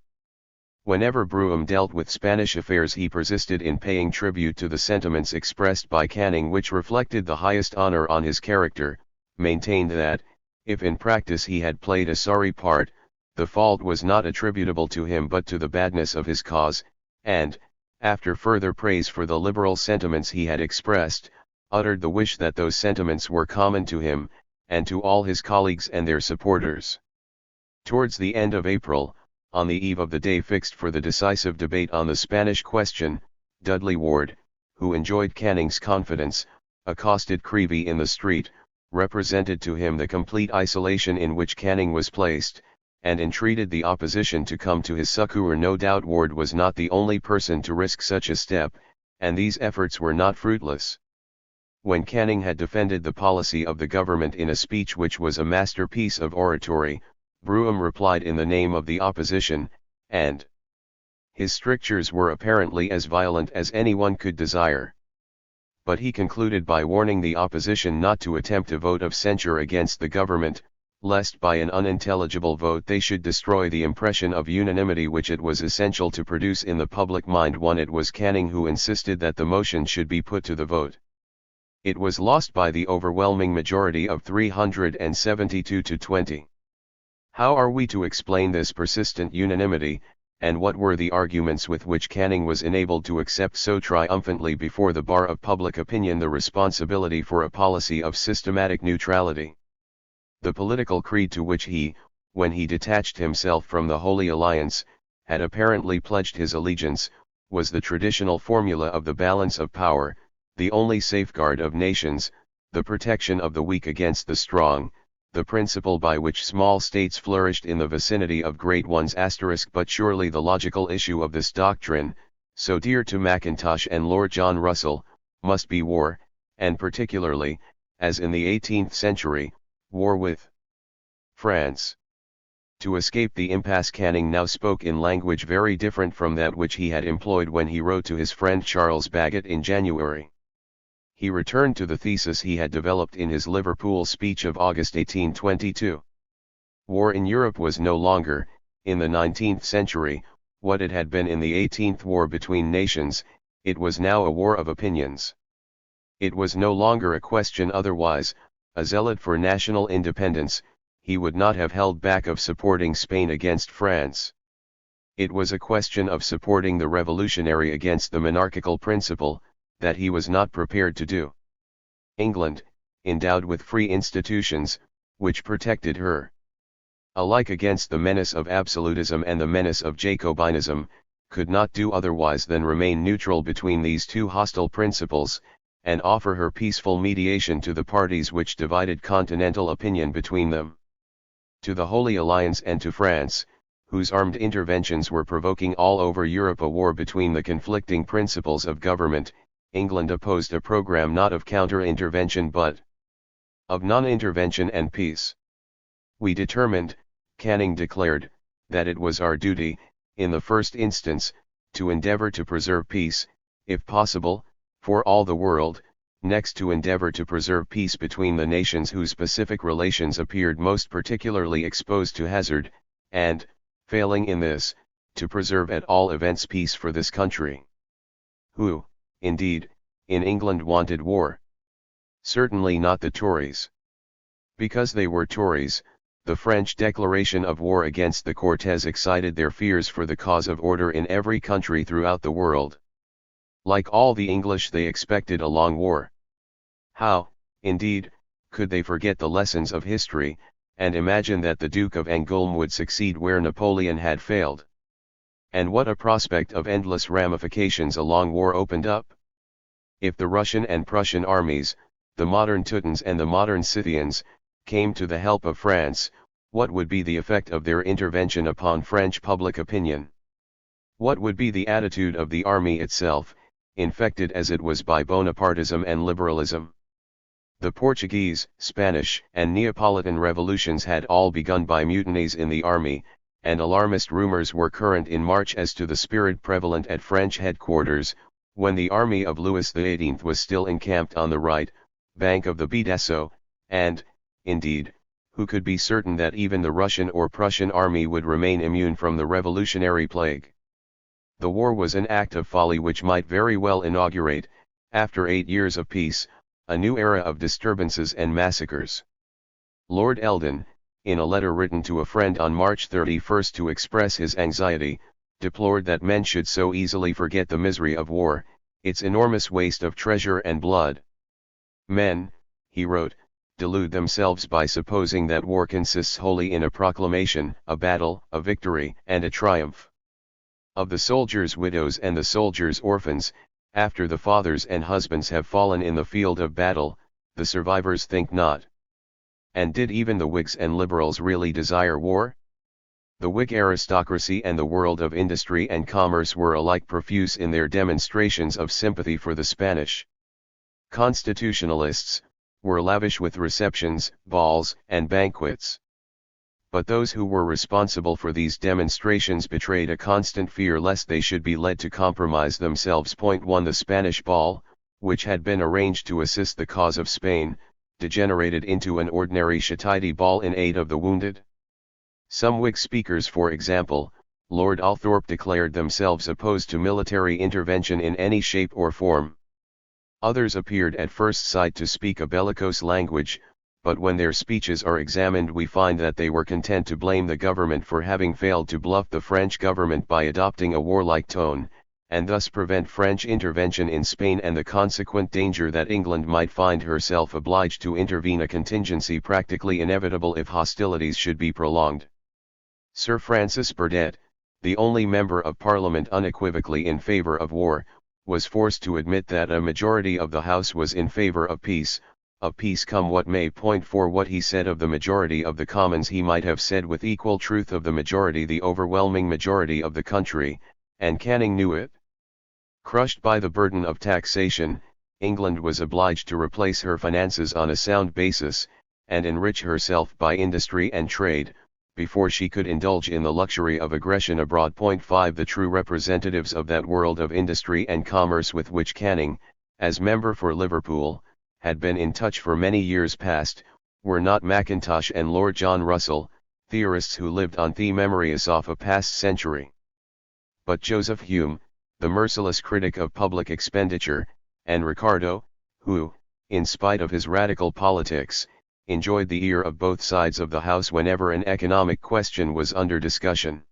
Whenever Brougham dealt with Spanish affairs he persisted in paying tribute to the sentiments expressed by Canning which reflected the highest honor on his character, maintained that, if in practice he had played a sorry part, the fault was not attributable to him but to the badness of his cause, and, after further praise for the liberal sentiments he had expressed, uttered the wish that those sentiments were common to him, and to all his colleagues and their supporters. Towards the end of April, on the eve of the day fixed for the decisive debate on the Spanish question, Dudley Ward, who enjoyed Canning's confidence, accosted Creevey in the street, represented to him the complete isolation in which Canning was placed, and entreated the opposition to come to his succour. No doubt Ward was not the only person to risk such a step, and these efforts were not fruitless. When Canning had defended the policy of the government in a speech which was a masterpiece of oratory, Brougham replied in the name of the opposition, and his strictures were apparently as violent as anyone could desire. But he concluded by warning the opposition not to attempt a vote of censure against the government, lest by an unintelligible vote they should destroy the impression of unanimity which it was essential to produce in the public mind. It was Canning who insisted that the motion should be put to the vote. It was lost by the overwhelming majority of 372 to 20. How are we to explain this persistent unanimity, and what were the arguments with which Canning was enabled to accept so triumphantly before the bar of public opinion the responsibility for a policy of systematic neutrality? The political creed to which he, when he detached himself from the Holy Alliance, had apparently pledged his allegiance, was the traditional formula of the balance of power, the only safeguard of nations, the protection of the weak against the strong, the principle by which small states flourished in the vicinity of great ones. But surely the logical issue of this doctrine, so dear to Mackintosh and Lord John Russell, must be war, and particularly, as in the 18th century, war with France. To escape the impasse Canning now spoke in language very different from that which he had employed when he wrote to his friend Charles Bagot in January. he returned to the thesis he had developed in his Liverpool speech of August 1822. War in Europe was no longer, in the 19th century, what it had been in the 18th war between nations, it was now a war of opinions. It was no longer a question otherwise, a zealot for national independence, he would not have held back of supporting Spain against France. It was a question of supporting the revolutionary against the monarchical principle, that he was not prepared to do. England, endowed with free institutions, which protected her alike against the menace of absolutism and the menace of Jacobinism, could not do otherwise than remain neutral between these two hostile principles, and offer her peaceful mediation to the parties which divided continental opinion between them. To the Holy Alliance and to France, whose armed interventions were provoking all over Europe a war between the conflicting principles of government, England opposed a program not of counter-intervention but of non-intervention and peace. We determined, Canning declared, that it was our duty, in the first instance, to endeavor to preserve peace, if possible, for all the world, next to endeavor to preserve peace between the nations whose specific relations appeared most particularly exposed to hazard, and, failing in this, to preserve at all events peace for this country. Who, indeed, in England wanted war? Certainly not the Tories. Because they were Tories, the French declaration of war against the Cortes excited their fears for the cause of order in every country throughout the world. Like all the English, they expected a long war. How, indeed, could they forget the lessons of history, and imagine that the Duke of Angoulême would succeed where Napoleon had failed? And what a prospect of endless ramifications a long war opened up! If the Russian and Prussian armies, the modern Teutons and the modern Scythians, came to the help of France, what would be the effect of their intervention upon French public opinion? What would be the attitude of the army itself, infected as it was by Bonapartism and liberalism? The Portuguese, Spanish, and Neapolitan revolutions had all begun by mutinies in the army, and alarmist rumors were current in March as to the spirit prevalent at French headquarters, when the army of Louis XVIII was still encamped on the right bank of the Bidassoa, and, indeed, who could be certain that even the Russian or Prussian army would remain immune from the revolutionary plague? The war was an act of folly which might very well inaugurate, after 8 years of peace, a new era of disturbances and massacres. Lord Eldon, in a letter written to a friend on March 31 to express his anxiety, deplored that men should so easily forget the misery of war, its enormous waste of treasure and blood. Men, he wrote, delude themselves by supposing that war consists wholly in a proclamation, a battle, a victory, and a triumph. Of the soldiers' widows and the soldiers' orphans, after the fathers and husbands have fallen in the field of battle, the survivors think not. And did even the Whigs and Liberals really desire war? The Whig aristocracy and the world of industry and commerce were alike profuse in their demonstrations of sympathy for the Spanish. Constitutionalists were lavish with receptions, balls, and banquets. But those who were responsible for these demonstrations betrayed a constant fear lest they should be led to compromise themselves. 1. The Spanish ball, which had been arranged to assist the cause of Spain, degenerated into an ordinary shitty ball in aid of the wounded. Some Whig speakers, for example, Lord Althorp, declared themselves opposed to military intervention in any shape or form. Others appeared at first sight to speak a bellicose language, but when their speeches are examined we find that they were content to blame the government for having failed to bluff the French government by adopting a warlike tone, and thus prevent French intervention in Spain and the consequent danger that England might find herself obliged to intervene, a contingency practically inevitable if hostilities should be prolonged. Sir Francis Burdett, the only member of Parliament unequivocally in favour of war, was forced to admit that a majority of the House was in favour of peace come what may. For what he said of the majority of the Commons he might have said with equal truth of the majority, the overwhelming majority of the country, and Canning knew it. Crushed by the burden of taxation, England was obliged to replace her finances on a sound basis, and enrich herself by industry and trade, before she could indulge in the luxury of aggression abroad. 5. The true representatives of that world of industry and commerce with which Canning, as member for Liverpool, had been in touch for many years past, were not Mackintosh and Lord John Russell, theorists who lived on the memories of a past century, but Joseph Hume, the merciless critic of public expenditure, and Ricardo, who, in spite of his radical politics, enjoyed the ear of both sides of the House whenever an economic question was under discussion.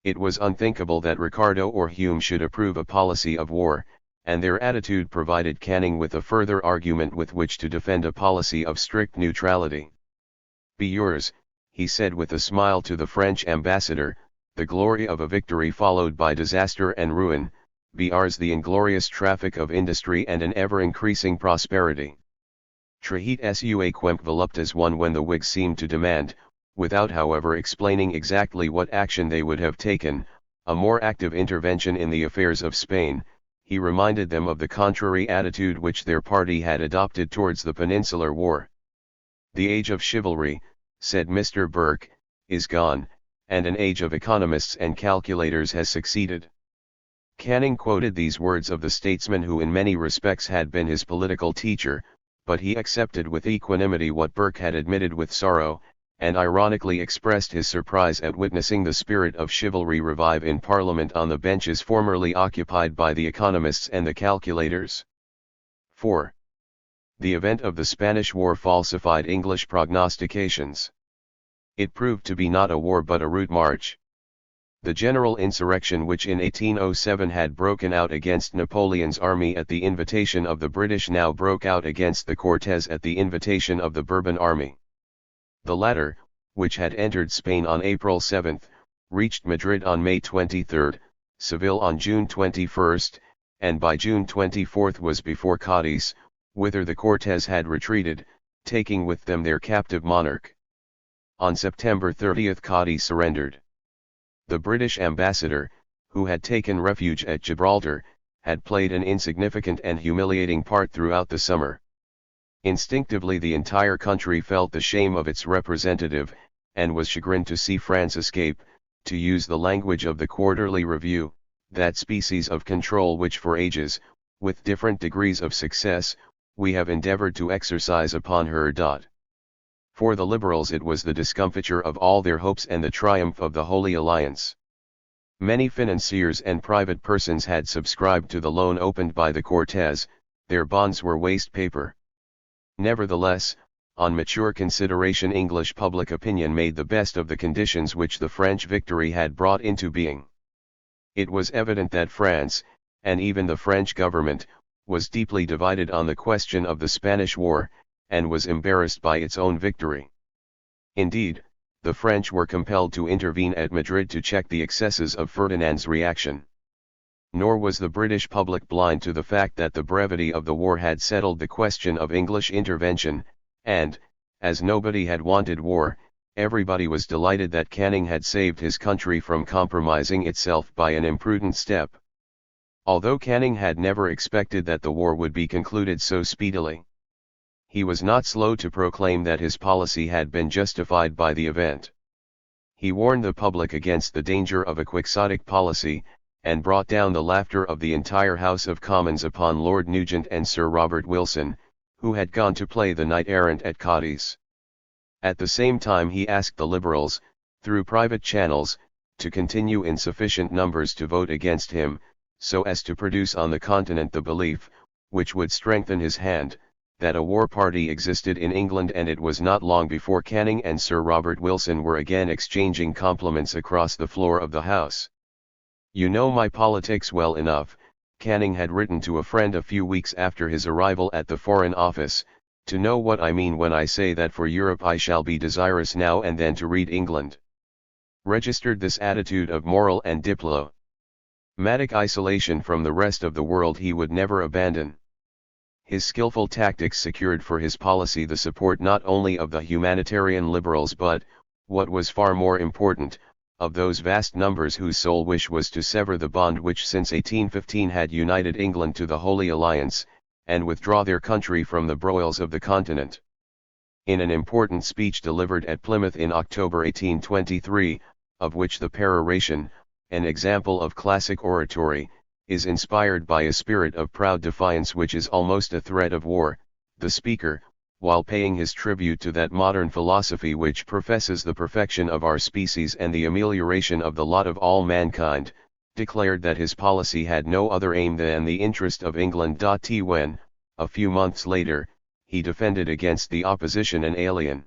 It was unthinkable that Ricardo or Hume should approve a policy of war, and their attitude provided Canning with a further argument with which to defend a policy of strict neutrality. "Be yours," he said with a smile to the French ambassador, "the glory of a victory followed by disaster and ruin, be ours the inglorious traffic of industry and an ever-increasing prosperity." Trahit sua quemque voluptas won when the Whigs seemed to demand, without however explaining exactly what action they would have taken, a more active intervention in the affairs of Spain. He reminded them of the contrary attitude which their party had adopted towards the Peninsular War. "The age of chivalry," said Mr. Burke, "is gone, and an age of economists and calculators has succeeded." Canning quoted these words of the statesman who in many respects had been his political teacher, but he accepted with equanimity what Burke had admitted with sorrow, and ironically expressed his surprise at witnessing the spirit of chivalry revive in Parliament on the benches formerly occupied by the economists and the calculators. 4. The event of the Spanish War falsified English prognostications. It proved to be not a war but a route march. The general insurrection which in 1807 had broken out against Napoleon's army at the invitation of the British now broke out against the Cortes at the invitation of the Bourbon army. The latter, which had entered Spain on April 7, reached Madrid on May 23, Seville on June 21, and by June 24 was before Cadiz, whither the Cortes had retreated, taking with them their captive monarch. On September 30 Cadiz surrendered. The British ambassador, who had taken refuge at Gibraltar, had played an insignificant and humiliating part throughout the summer. Instinctively the entire country felt the shame of its representative, and was chagrined to see France escape, to use the language of the Quarterly Review, that species of control which for ages, with different degrees of success, we have endeavored to exercise upon her. For the Liberals it was the discomfiture of all their hopes and the triumph of the Holy Alliance. Many financiers and private persons had subscribed to the loan opened by the Cortes, their bonds were waste paper. Nevertheless, on mature consideration English public opinion made the best of the conditions which the French victory had brought into being. It was evident that France, and even the French government, was deeply divided on the question of the Spanish War, and was embarrassed by its own victory. Indeed, the French were compelled to intervene at Madrid to check the excesses of Ferdinand's reaction. Nor was the British public blind to the fact that the brevity of the war had settled the question of English intervention, and, as nobody had wanted war, everybody was delighted that Canning had saved his country from compromising itself by an imprudent step. Although Canning had never expected that the war would be concluded so speedily, he was not slow to proclaim that his policy had been justified by the event. He warned the public against the danger of a quixotic policy, and brought down the laughter of the entire House of Commons upon Lord Nugent and Sir Robert Wilson, who had gone to play the knight-errant at Cadiz. At the same time he asked the Liberals, through private channels, to continue in sufficient numbers to vote against him, so as to produce on the continent the belief, which would strengthen his hand, that a war party existed in England, and it was not long before Canning and Sir Robert Wilson were again exchanging compliments across the floor of the House. "You know my politics well enough," Canning had written to a friend a few weeks after his arrival at the Foreign Office, "to know what I mean when I say that for Europe I shall be desirous now and then to read England." Registered this attitude of moral and diplomatic isolation from the rest of the world he would never abandon. His skillful tactics secured for his policy the support not only of the humanitarian liberals but, what was far more important, of those vast numbers whose sole wish was to sever the bond which since 1815 had united England to the Holy Alliance, and withdraw their country from the broils of the continent. In an important speech delivered at Plymouth in October 1823, of which the peroration, an example of classic oratory, is inspired by a spirit of proud defiance which is almost a threat of war. The speaker, while paying his tribute to that modern philosophy which professes the perfection of our species and the amelioration of the lot of all mankind, declared that his policy had no other aim than the interest of England. When, a few months later, he defended against the opposition an alien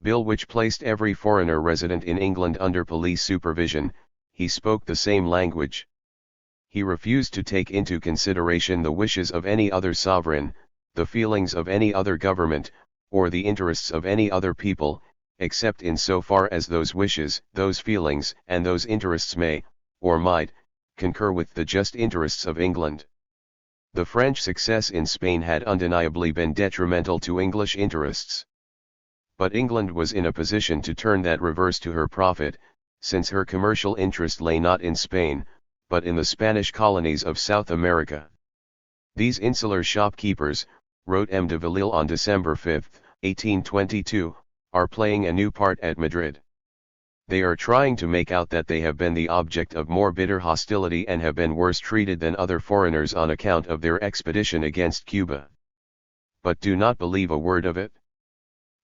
bill which placed every foreigner resident in England under police supervision, he spoke the same language. He refused to take into consideration the wishes of any other sovereign, the feelings of any other government, or the interests of any other people, except in so far as those wishes, those feelings, and those interests may, or might, concur with the just interests of England. The French success in Spain had undeniably been detrimental to English interests. But England was in a position to turn that reverse to her profit, since her commercial interest lay not in Spain, but in the Spanish colonies of South America. These insular shopkeepers, wrote M. de Villèle on December 5, 1822, are playing a new part at Madrid. They are trying to make out that they have been the object of more bitter hostility and have been worse treated than other foreigners on account of their expedition against Cuba. But do not believe a word of it.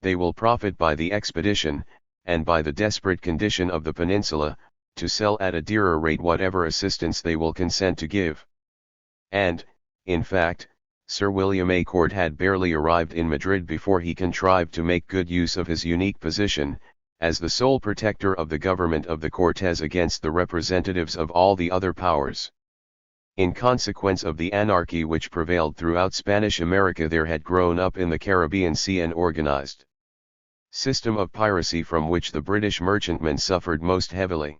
They will profit by the expedition, and by the desperate condition of the peninsula, to sell at a dearer rate whatever assistance they will consent to give. And, in fact, Sir William Acord had barely arrived in Madrid before he contrived to make good use of his unique position, as the sole protector of the government of the Cortes against the representatives of all the other powers. In consequence of the anarchy which prevailed throughout Spanish America, there had grown up in the Caribbean Sea an organized system of piracy from which the British merchantmen suffered most heavily.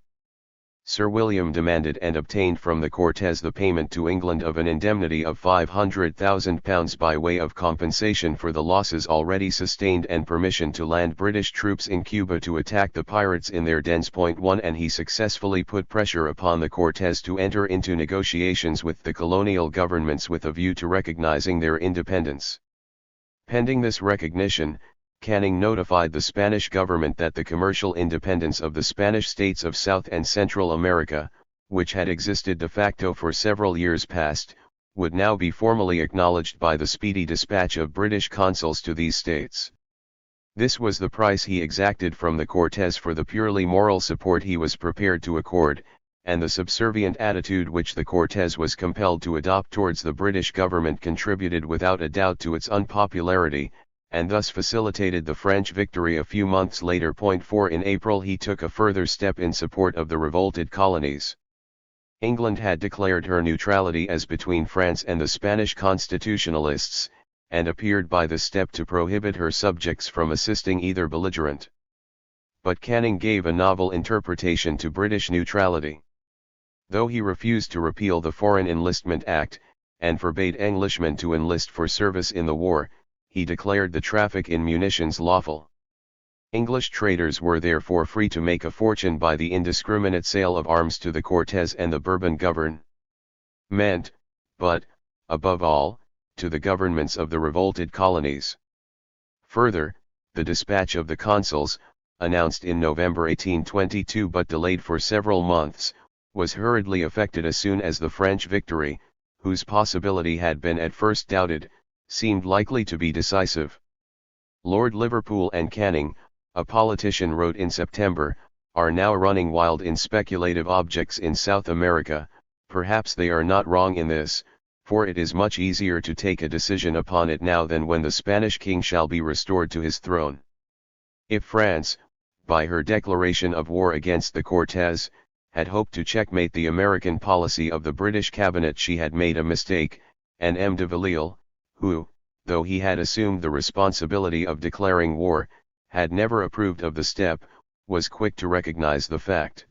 Sir William demanded and obtained from the Cortes the payment to England of an indemnity of £500,000 by way of compensation for the losses already sustained and permission to land British troops in Cuba to attack the pirates in their dens. 1 And he successfully put pressure upon the Cortes to enter into negotiations with the colonial governments with a view to recognizing their independence. Pending this recognition, Canning notified the Spanish government that the commercial independence of the Spanish states of South and Central America, which had existed de facto for several years past, would now be formally acknowledged by the speedy dispatch of British consuls to these states. This was the price he exacted from the Cortes for the purely moral support he was prepared to accord, and the subservient attitude which the Cortes was compelled to adopt towards the British government contributed without a doubt to its unpopularity, and thus facilitated the French victory a few months later. 4 In April he took a further step in support of the revolted colonies. England had declared her neutrality as between France and the Spanish constitutionalists, and appeared by this step to prohibit her subjects from assisting either belligerent. But Canning gave a novel interpretation to British neutrality. Though he refused to repeal the Foreign Enlistment Act, and forbade Englishmen to enlist for service in the war, he declared the traffic in munitions lawful. English traders were therefore free to make a fortune by the indiscriminate sale of arms to the Cortes and the Bourbon government, but, above all, to the governments of the revolted colonies. Further, the dispatch of the consuls, announced in November 1822 but delayed for several months, was hurriedly effected as soon as the French victory, whose possibility had been at first doubted, seemed likely to be decisive. Lord Liverpool and Canning, a politician, wrote in September, are now running wild in speculative objects in South America. Perhaps they are not wrong in this, for it is much easier to take a decision upon it now than when the Spanish king shall be restored to his throne. If France, by her declaration of war against the Cortes, had hoped to checkmate the American policy of the British cabinet, she had made a mistake, and M. de Villèle, who, though he had assumed the responsibility of declaring war, had never approved of the step, was quick to recognize the fact.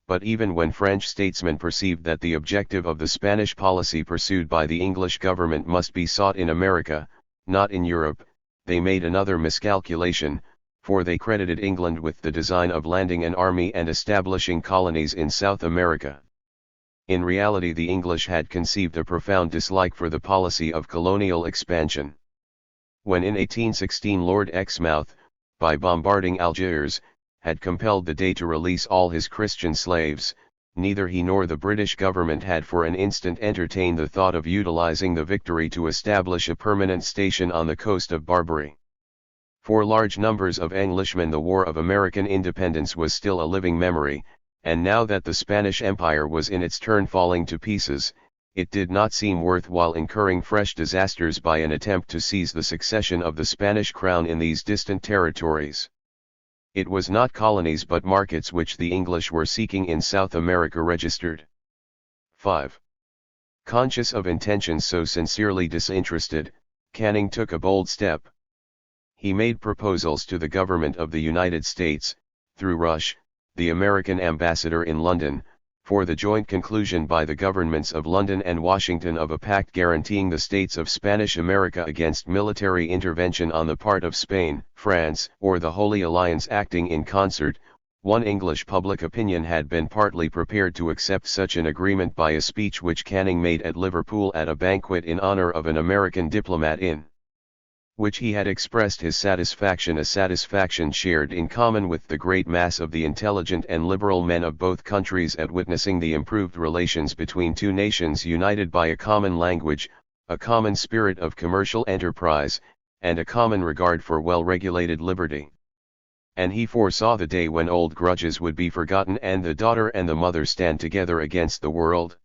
But even when French statesmen perceived that the objective of the Spanish policy pursued by the English government must be sought in America, not in Europe, they made another miscalculation, for they credited England with the design of landing an army and establishing colonies in South America. In reality, the English had conceived a profound dislike for the policy of colonial expansion. When in 1816 Lord Exmouth, by bombarding Algiers, had compelled the Dey to release all his Christian slaves, neither he nor the British government had for an instant entertained the thought of utilizing the victory to establish a permanent station on the coast of Barbary. For large numbers of Englishmen the War of American Independence was still a living memory, and now that the Spanish Empire was in its turn falling to pieces, it did not seem worthwhile incurring fresh disasters by an attempt to seize the succession of the Spanish crown in these distant territories. It was not colonies but markets which the English were seeking in South America registered. 5. Conscious of intentions so sincerely disinterested, Canning took a bold step. He made proposals to the government of the United States, through Rush, the American ambassador in London, for the joint conclusion by the governments of London and Washington of a pact guaranteeing the states of Spanish America against military intervention on the part of Spain, France, or the Holy Alliance acting in concert. English public opinion had been partly prepared to accept such an agreement by a speech which Canning made at Liverpool at a banquet in honor of an American diplomat in which he had expressed his satisfaction, a satisfaction shared in common with the great mass of the intelligent and liberal men of both countries at witnessing the improved relations between two nations united by a common language, a common spirit of commercial enterprise, and a common regard for well-regulated liberty. And he foresaw the day when old grudges would be forgotten and the daughter and the mother stand together against the world.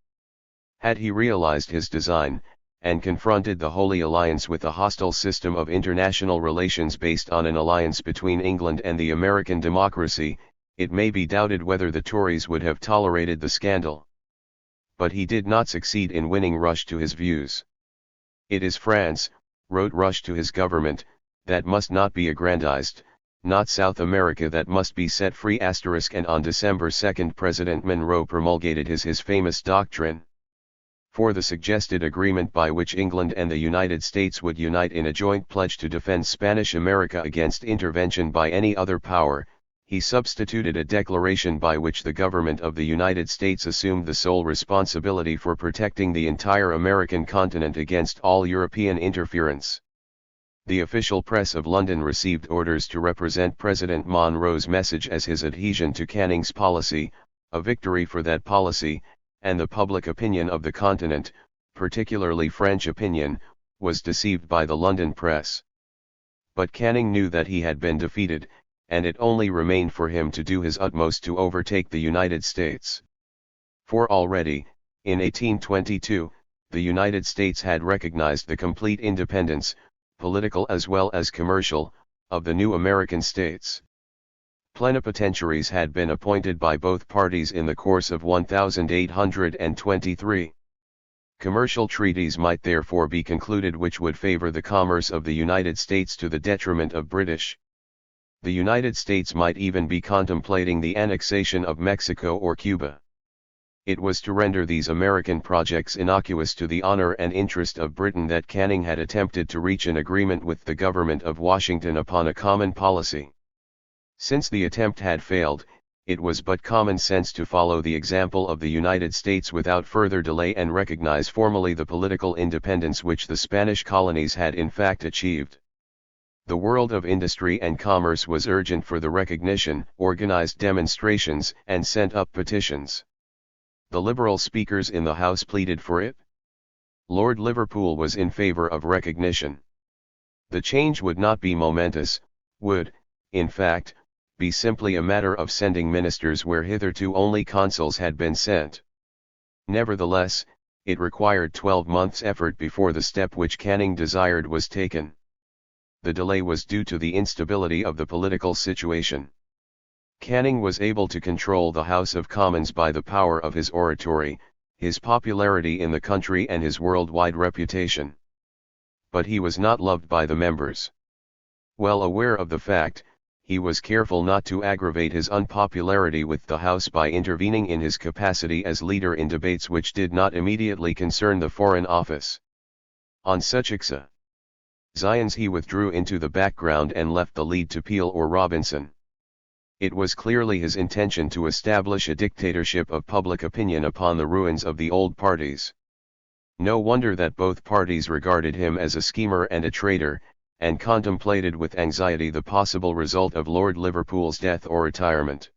Had he realized his design, and confronted the Holy Alliance with a hostile system of international relations based on an alliance between England and the American democracy, it may be doubted whether the Tories would have tolerated the scandal. But he did not succeed in winning Rush to his views. "It is France," wrote Rush to his government, "that must not be aggrandized, not South America that must be set free." And on December 2 President Monroe promulgated his famous doctrine for the suggested agreement by which England and the United States would unite in a joint pledge to defend Spanish America against intervention by any other power. He substituted a declaration by which the government of the United States assumed the sole responsibility for protecting the entire American continent against all European interference. The official press of London received orders to represent President Monroe's message as his adhesion to Canning's policy, a victory for that policy, and the public opinion of the continent, particularly French opinion, was deceived by the London press. But Canning knew that he had been defeated, and it only remained for him to do his utmost to overtake the United States. For already, in 1822, the United States had recognized the complete independence, political as well as commercial, of the new American states. Plenipotentiaries had been appointed by both parties in the course of 1823. Commercial treaties might therefore be concluded which would favor the commerce of the United States to the detriment of British. The United States might even be contemplating the annexation of Mexico or Cuba. It was to render these American projects innocuous to the honor and interest of Britain that Canning had attempted to reach an agreement with the government of Washington upon a common policy. Since the attempt had failed, it was but common sense to follow the example of the United States without further delay and recognize formally the political independence which the Spanish colonies had in fact achieved. The world of industry and commerce was urgent for the recognition, organized demonstrations, and sent up petitions. The Liberal speakers in the House pleaded for it. Lord Liverpool was in favor of recognition. The change would not be momentous, would, in fact, be simply a matter of sending ministers where hitherto only consuls had been sent. Nevertheless, it required 12 months' effort before the step which Canning desired was taken. The delay was due to the instability of the political situation. Canning was able to control the House of Commons by the power of his oratory, his popularity in the country and his worldwide reputation. But he was not loved by the members. Well aware of the fact, he was careful not to aggravate his unpopularity with the House by intervening in his capacity as leader in debates which did not immediately concern the Foreign Office. On such occasions he withdrew into the background and left the lead to Peel or Robinson. It was clearly his intention to establish a dictatorship of public opinion upon the ruins of the old parties. No wonder that both parties regarded him as a schemer and a traitor, and contemplated with anxiety the possible result of Lord Liverpool's death or retirement.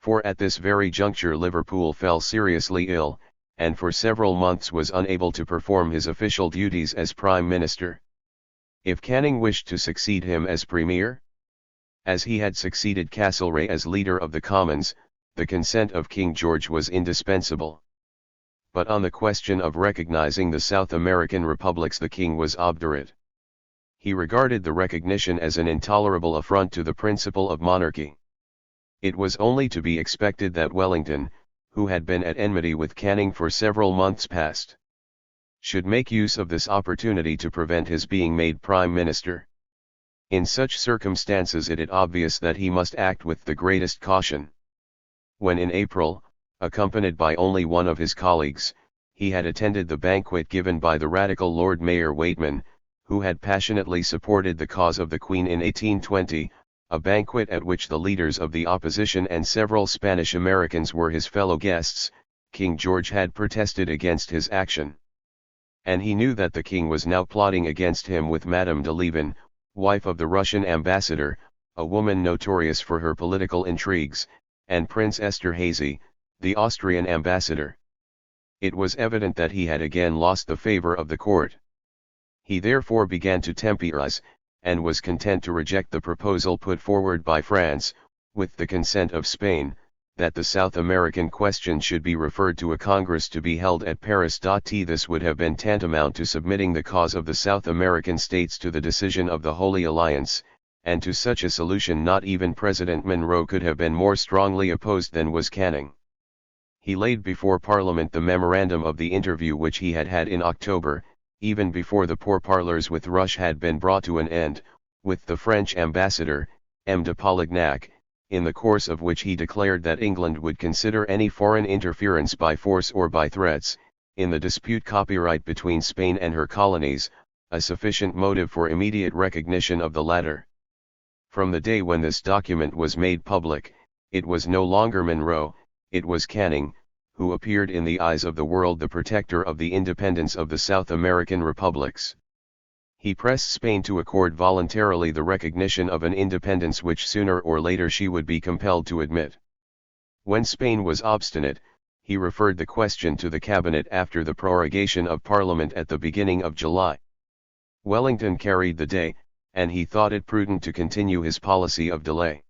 For at this very juncture Liverpool fell seriously ill, and for several months was unable to perform his official duties as Prime Minister. If Canning wished to succeed him as Premier, as he had succeeded Castlereagh as Leader of the Commons, the consent of King George was indispensable. But on the question of recognizing the South American republics the King was obdurate. He regarded the recognition as an intolerable affront to the principle of monarchy. It was only to be expected that Wellington, who had been at enmity with Canning for several months past, should make use of this opportunity to prevent his being made Prime Minister. In such circumstances it is obvious that he must act with the greatest caution. When in April, accompanied by only one of his colleagues, he had attended the banquet given by the radical Lord Mayor Weightman, who had passionately supported the cause of the Queen in 1820, a banquet at which the leaders of the opposition and several Spanish Americans were his fellow guests, King George had protested against his action. And he knew that the King was now plotting against him with Madame de Lieven, wife of the Russian ambassador, a woman notorious for her political intrigues, and Prince Esterhazy, the Austrian ambassador. It was evident that he had again lost the favor of the court. He therefore began to temporize, and was content to reject the proposal put forward by France, with the consent of Spain, that the South American question should be referred to a Congress to be held at Paris. This would have been tantamount to submitting the cause of the South American states to the decision of the Holy Alliance, and to such a solution not even President Monroe could have been more strongly opposed than was Canning. He laid before Parliament the memorandum of the interview which he had had in October, even before the pourparlers with Russia had been brought to an end, with the French ambassador, M. de Polignac, in the course of which he declared that England would consider any foreign interference by force or by threats, in the dispute copyright between Spain and her colonies, a sufficient motive for immediate recognition of the latter. From the day when this document was made public, it was no longer Monroe, it was Canning, who appeared in the eyes of the world the protector of the independence of the South American republics. He pressed Spain to accord voluntarily the recognition of an independence which sooner or later she would be compelled to admit. When Spain was obstinate, he referred the question to the cabinet after the prorogation of Parliament at the beginning of July. Wellington carried the day, and he thought it prudent to continue his policy of delay.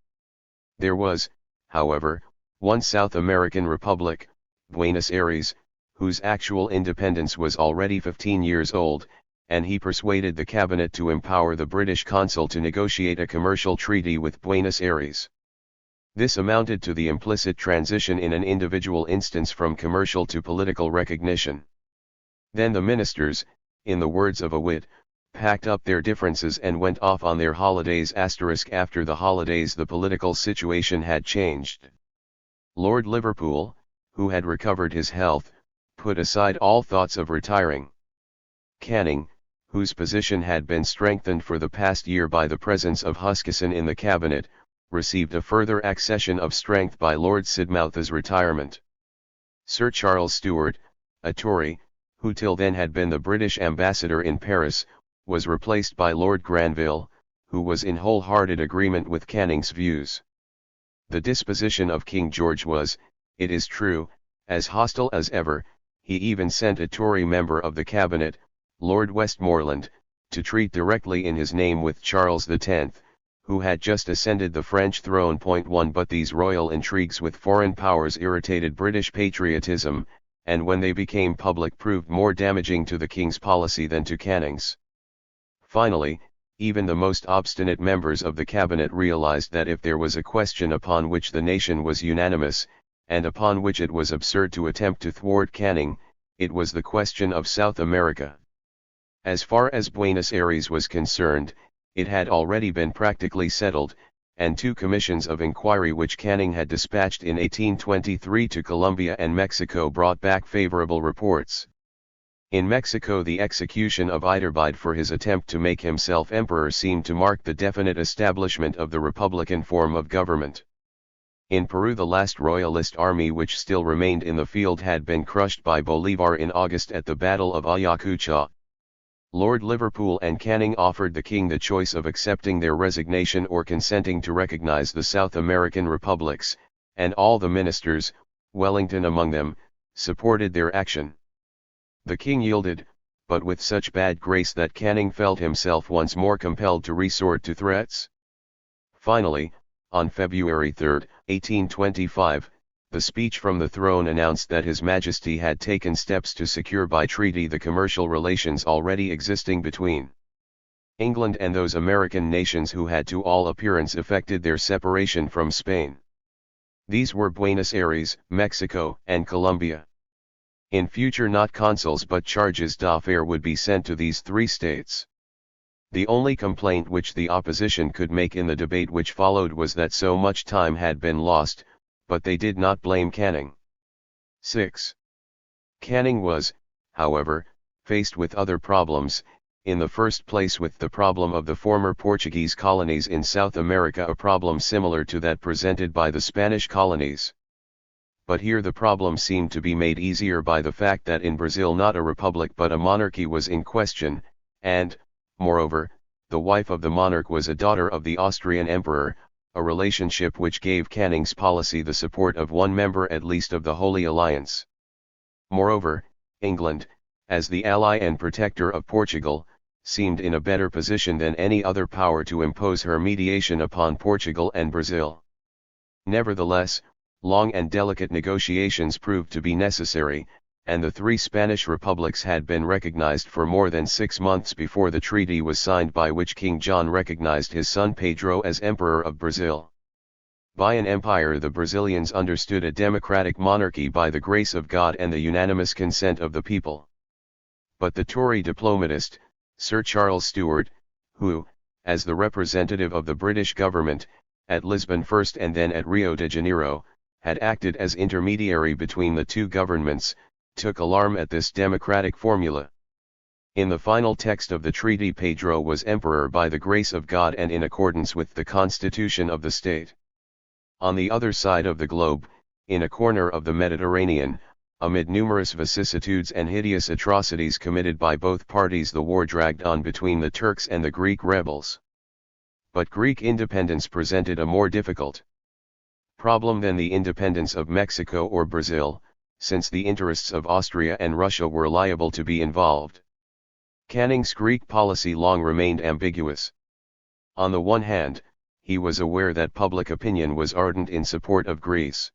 There was, however, one South American republic, Buenos Aires, whose actual independence was already 15 years old, and he persuaded the cabinet to empower the British consul to negotiate a commercial treaty with Buenos Aires. This amounted to the implicit transition in an individual instance from commercial to political recognition. Then the ministers, in the words of a wit, packed up their differences and went off on their holidays. After the holidays the political situation had changed. Lord Liverpool, who had recovered his health, put aside all thoughts of retiring. Canning, whose position had been strengthened for the past year by the presence of Huskisson in the cabinet, received a further accession of strength by Lord Sidmouth's retirement. Sir Charles Stewart, a Tory, who till then had been the British ambassador in Paris, was replaced by Lord Granville, who was in wholehearted agreement with Canning's views. The disposition of King George was, it is true, as hostile as ever. He even sent a Tory member of the cabinet, Lord Westmoreland, to treat directly in his name with Charles X, who had just ascended the French throne. 1 But these royal intrigues with foreign powers irritated British patriotism, and when they became public proved more damaging to the King's policy than to Canning's. Finally, even the most obstinate members of the cabinet realized that if there was a question upon which the nation was unanimous, and upon which it was absurd to attempt to thwart Canning, it was the question of South America. As far as Buenos Aires was concerned, it had already been practically settled, and two commissions of inquiry which Canning had dispatched in 1823 to Colombia and Mexico brought back favorable reports. In Mexico the execution of Iturbide for his attempt to make himself emperor seemed to mark the definite establishment of the republican form of government. In Peru the last royalist army which still remained in the field had been crushed by Bolívar in August at the Battle of Ayacucho. Lord Liverpool and Canning offered the king the choice of accepting their resignation or consenting to recognize the South American republics, and all the ministers, Wellington among them, supported their action. The king yielded, but with such bad grace that Canning felt himself once more compelled to resort to threats. Finally, on February 3, 1825, the speech from the throne announced that His Majesty had taken steps to secure by treaty the commercial relations already existing between England and those American nations who had to all appearance effected their separation from Spain. These were Buenos Aires, Mexico, and Colombia. In future not consuls but charges d'affaires would be sent to these three states. The only complaint which the opposition could make in the debate which followed was that so much time had been lost, but they did not blame Canning. 6. Canning was, however, faced with other problems, in the first place with the problem of the former Portuguese colonies in South America, a problem similar to that presented by the Spanish colonies. But here the problem seemed to be made easier by the fact that in Brazil not a republic but a monarchy was in question, and, moreover, the wife of the monarch was a daughter of the Austrian emperor, a relationship which gave Canning's policy the support of one member at least of the Holy Alliance. Moreover, England, as the ally and protector of Portugal, seemed in a better position than any other power to impose her mediation upon Portugal and Brazil. Nevertheless, long and delicate negotiations proved to be necessary, and the three Spanish republics had been recognized for more than 6 months before the treaty was signed by which King John recognized his son Pedro as Emperor of Brazil. By an empire the Brazilians understood a democratic monarchy by the grace of God and the unanimous consent of the people. But the Tory diplomatist, Sir Charles Stuart, who, as the representative of the British government, at Lisbon first and then at Rio de Janeiro, had acted as intermediary between the two governments, took alarm at this democratic formula. In the final text of the treaty Pedro was emperor by the grace of God and in accordance with the constitution of the state. On the other side of the globe, in a corner of the Mediterranean, amid numerous vicissitudes and hideous atrocities committed by both parties, the war dragged on between the Turks and the Greek rebels. But Greek independence presented a more difficult problem than the independence of Mexico or Brazil, since the interests of Austria and Russia were liable to be involved. Canning's Greek policy long remained ambiguous. On the one hand, he was aware that public opinion was ardent in support of Greece.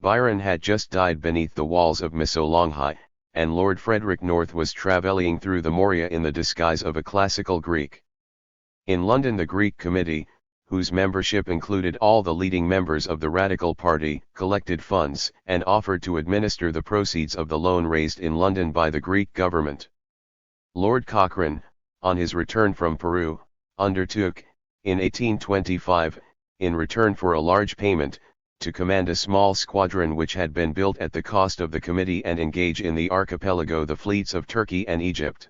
Byron had just died beneath the walls of Missolonghi, and Lord Frederick North was travelling through the Morea in the disguise of a classical Greek. In London the Greek Committee, whose membership included all the leading members of the Radical Party, collected funds and offered to administer the proceeds of the loan raised in London by the Greek government. Lord Cochrane, on his return from Peru, undertook, in 1825, in return for a large payment, to command a small squadron which had been built at the cost of the committee and engage in the archipelago the fleets of Turkey and Egypt.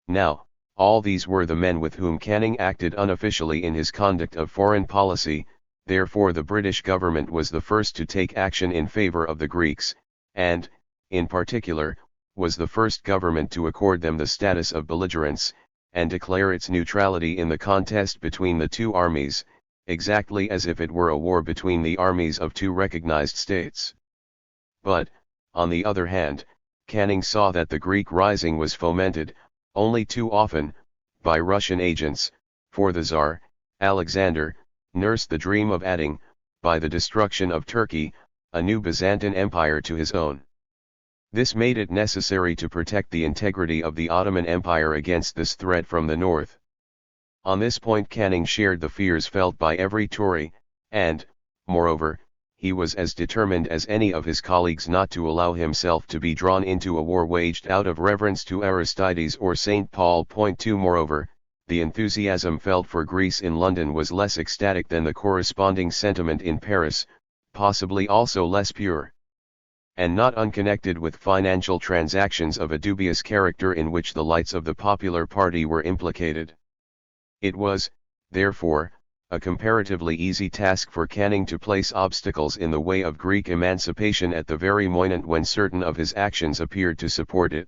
Now, all these were the men with whom Canning acted unofficially in his conduct of foreign policy, therefore the British government was the first to take action in favor of the Greeks, and, in particular, was the first government to accord them the status of belligerents, and declare its neutrality in the contest between the two armies, exactly as if it were a war between the armies of two recognized states. But, on the other hand, Canning saw that the Greek rising was fomented, only too often, by Russian agents, for the Tsar, Alexander, nursed the dream of adding, by the destruction of Turkey, a new Byzantine Empire to his own. This made it necessary to protect the integrity of the Ottoman Empire against this threat from the north. On this point Canning shared the fears felt by every Tory, and, moreover, he was as determined as any of his colleagues not to allow himself to be drawn into a war waged out of reverence to Aristides or St. Paul. 2 Moreover, the enthusiasm felt for Greece in London was less ecstatic than the corresponding sentiment in Paris, possibly also less pure, and not unconnected with financial transactions of a dubious character in which the lights of the popular party were implicated. It was, therefore, a comparatively easy task for Canning to place obstacles in the way of Greek emancipation at the very moment when certain of his actions appeared to support it.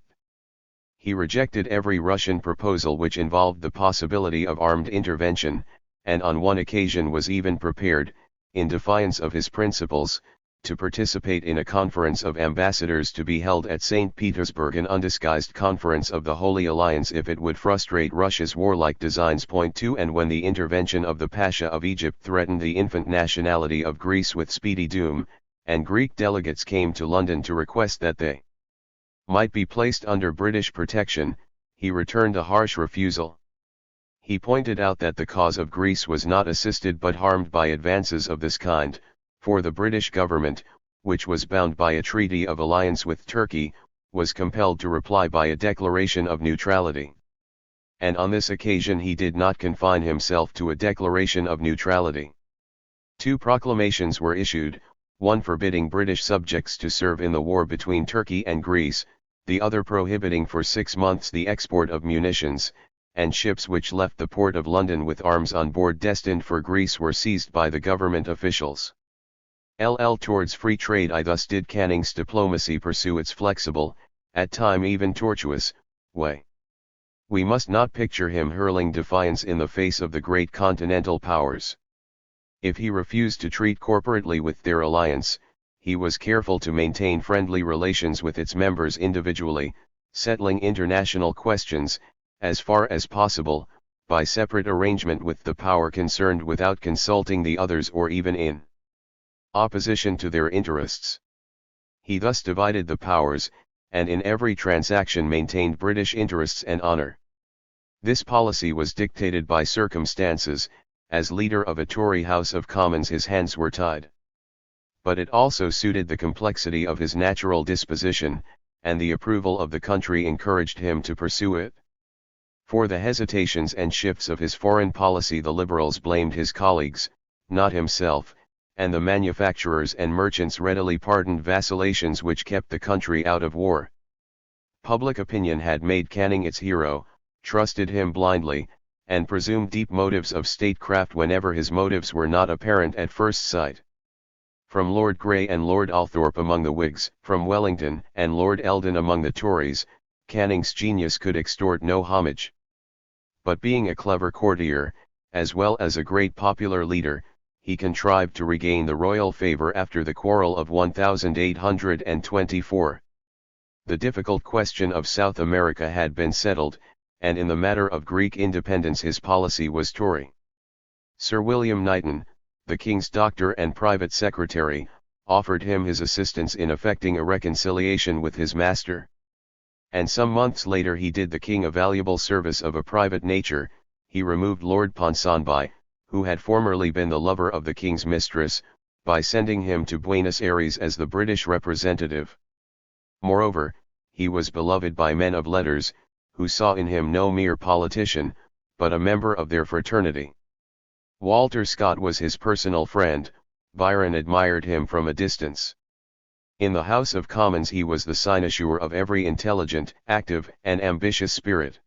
He rejected every Russian proposal which involved the possibility of armed intervention, and on one occasion was even prepared, in defiance of his principles, to participate in a conference of ambassadors to be held at St. Petersburg, an undisguised conference of the Holy Alliance if it would frustrate Russia's warlike designs. 2. And when the intervention of the Pasha of Egypt threatened the infant nationality of Greece with speedy doom, and Greek delegates came to London to request that they might be placed under British protection, he returned a harsh refusal. He pointed out that the cause of Greece was not assisted but harmed by advances of this kind, for the British government, which was bound by a treaty of alliance with Turkey, was compelled to reply by a declaration of neutrality. And on this occasion he did not confine himself to a declaration of neutrality. 2 proclamations were issued, one forbidding British subjects to serve in the war between Turkey and Greece, the other prohibiting for 6 months the export of munitions, and ships which left the port of London with arms on board destined for Greece were seized by the government officials. Towards free trade thus did Canning's diplomacy pursue its flexible, at time even tortuous, way. We must not picture him hurling defiance in the face of the great continental powers. If he refused to treat corporately with their alliance, he was careful to maintain friendly relations with its members individually, settling international questions, as far as possible, by separate arrangement with the power concerned without consulting the others or even in opposition to their interests. He thus divided the powers, and in every transaction maintained British interests and honour. This policy was dictated by circumstances. As leader of a Tory House of Commons his hands were tied. But it also suited the complexity of his natural disposition, and the approval of the country encouraged him to pursue it. For the hesitations and shifts of his foreign policy the Liberals blamed his colleagues, not himself, and the manufacturers and merchants readily pardoned vacillations which kept the country out of war. Public opinion had made Canning its hero, trusted him blindly, and presumed deep motives of statecraft whenever his motives were not apparent at first sight. From Lord Grey and Lord Althorp among the Whigs, from Wellington and Lord Eldon among the Tories, Canning's genius could extort no homage. But being a clever courtier, as well as a great popular leader, he contrived to regain the royal favour after the quarrel of 1824. The difficult question of South America had been settled, and in the matter of Greek independence his policy was Tory. Sir William Knighton, the king's doctor and private secretary, offered him his assistance in effecting a reconciliation with his master. And some months later he did the king a valuable service of a private nature. He removed Lord Ponsonby, who had formerly been the lover of the king's mistress, by sending him to Buenos Aires as the British representative. Moreover, he was beloved by men of letters, who saw in him no mere politician, but a member of their fraternity. Walter Scott was his personal friend. Byron admired him from a distance. In the House of Commons he was the cynosure of every intelligent, active, and ambitious spirit.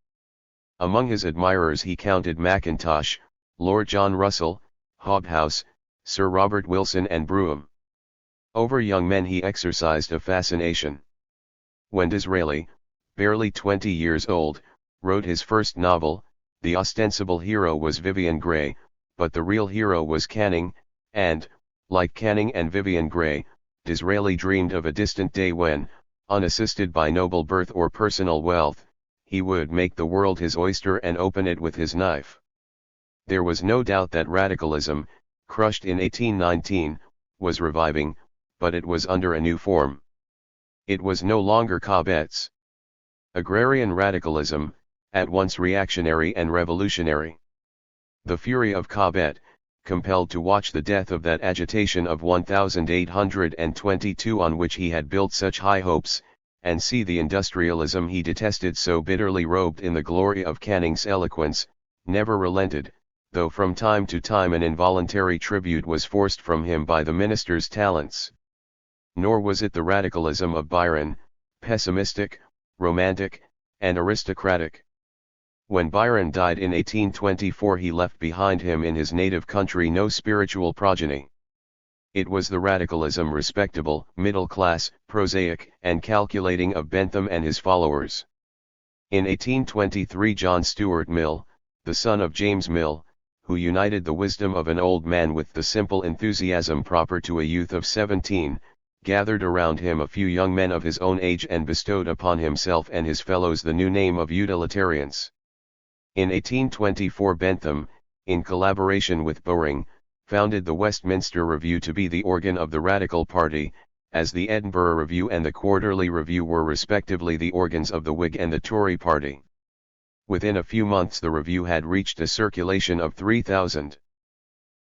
Among his admirers he counted Mackintosh, Lord John Russell, Hobhouse, Sir Robert Wilson and Brougham. Over young men he exercised a fascination. When Disraeli, barely 20 years old, wrote his first novel, the ostensible hero was Vivian Grey, but the real hero was Canning, and, like Canning and Vivian Grey, Disraeli dreamed of a distant day when, unassisted by noble birth or personal wealth, he would make the world his oyster and open it with his knife. There was no doubt that radicalism, crushed in 1819, was reviving, but it was under a new form. It was no longer Cobbett's agrarian radicalism, at once reactionary and revolutionary. The fury of Cobbett, compelled to watch the death of that agitation of 1822 on which he had built such high hopes, and see the industrialism he detested so bitterly robed in the glory of Canning's eloquence, never relented, though from time to time an involuntary tribute was forced from him by the minister's talents. Nor was it the radicalism of Byron, pessimistic, romantic, and aristocratic. When Byron died in 1824 he left behind him in his native country no spiritual progeny. It was the radicalism respectable, middle-class, prosaic, and calculating of Bentham and his followers. In 1823 John Stuart Mill, the son of James Mill, who united the wisdom of an old man with the simple enthusiasm proper to a youth of 17, gathered around him a few young men of his own age and bestowed upon himself and his fellows the new name of utilitarians. In 1824 Bentham, in collaboration with Bowring, founded the Westminster Review to be the organ of the Radical Party, as the Edinburgh Review and the Quarterly Review were respectively the organs of the Whig and the Tory party. Within a few months the Review had reached a circulation of 3,000.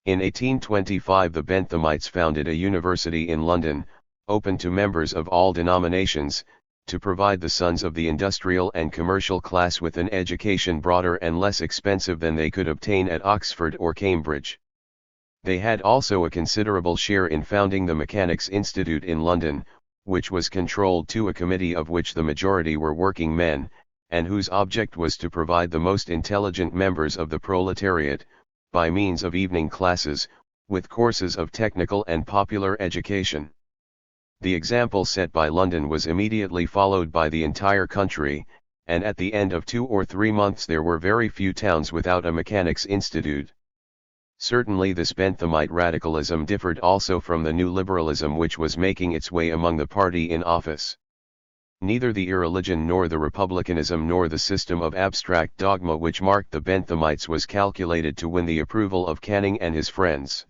In 1825 the Benthamites founded a university in London, open to members of all denominations, to provide the sons of the industrial and commercial class with an education broader and less expensive than they could obtain at Oxford or Cambridge. They had also a considerable share in founding the Mechanics' Institute in London, which was controlled to a committee of which the majority were working men, and whose object was to provide the most intelligent members of the proletariat, by means of evening classes, with courses of technical and popular education. The example set by London was immediately followed by the entire country, and at the end of 2 or 3 months there were very few towns without a mechanics institute. Certainly this Benthamite radicalism differed also from the new liberalism which was making its way among the party in office. Neither the irreligion nor the republicanism nor the system of abstract dogma which marked the Benthamites was calculated to win the approval of Canning and his friends.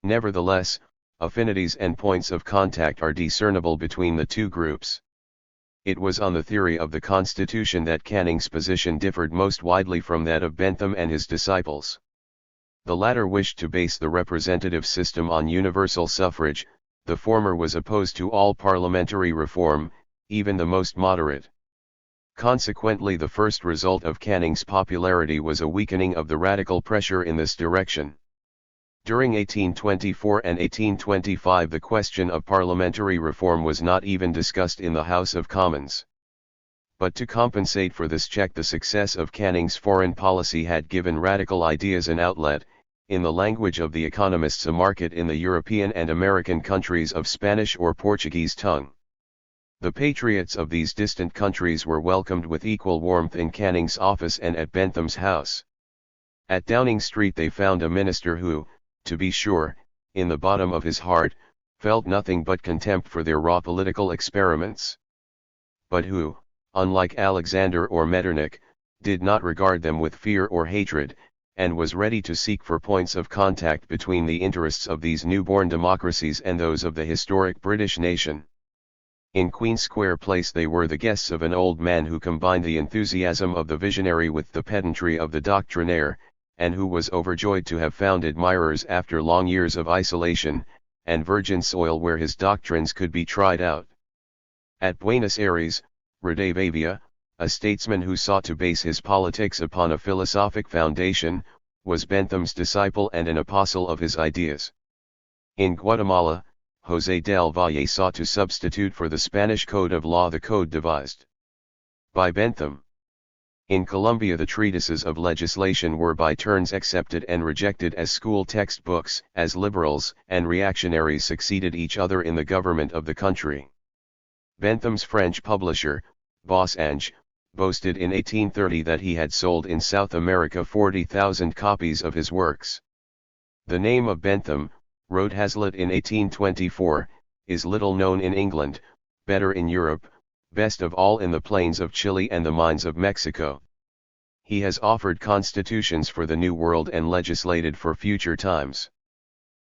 Nevertheless, affinities and points of contact are discernible between the two groups. It was on the theory of the Constitution that Canning's position differed most widely from that of Bentham and his disciples. The latter wished to base the representative system on universal suffrage, the former was opposed to all parliamentary reform, even the most moderate. Consequently, the first result of Canning's popularity was a weakening of the radical pressure in this direction. During 1824 and 1825 the question of parliamentary reform was not even discussed in the House of Commons. But to compensate for this check, the success of Canning's foreign policy had given radical ideas an outlet, in the language of the economists a market in the European and American countries of Spanish or Portuguese tongue. The patriots of these distant countries were welcomed with equal warmth in Canning's office and at Bentham's house. At Downing Street they found a minister who, to be sure, in the bottom of his heart, felt nothing but contempt for their raw political experiments. But who, unlike Alexander or Metternich, did not regard them with fear or hatred, and was ready to seek for points of contact between the interests of these newborn democracies and those of the historic British nation. In Queen Square Place they were the guests of an old man who combined the enthusiasm of the visionary with the pedantry of the doctrinaire, and who was overjoyed to have found admirers after long years of isolation, and virgin soil where his doctrines could be tried out. At Buenos Aires, Rivadavia, a statesman who sought to base his politics upon a philosophic foundation, was Bentham's disciple and an apostle of his ideas. In Guatemala, José del Valle sought to substitute for the Spanish code of law the code devised by Bentham. In Colombia the treatises of legislation were by turns accepted and rejected as school textbooks, as liberals and reactionaries succeeded each other in the government of the country. Bentham's French publisher, Bossange, boasted in 1830 that he had sold in South America 40,000 copies of his works. The name of Bentham, wrote Hazlitt in 1824, is little known in England, better in Europe, best of all in the plains of Chile and the mines of Mexico. He has offered constitutions for the New World and legislated for future times.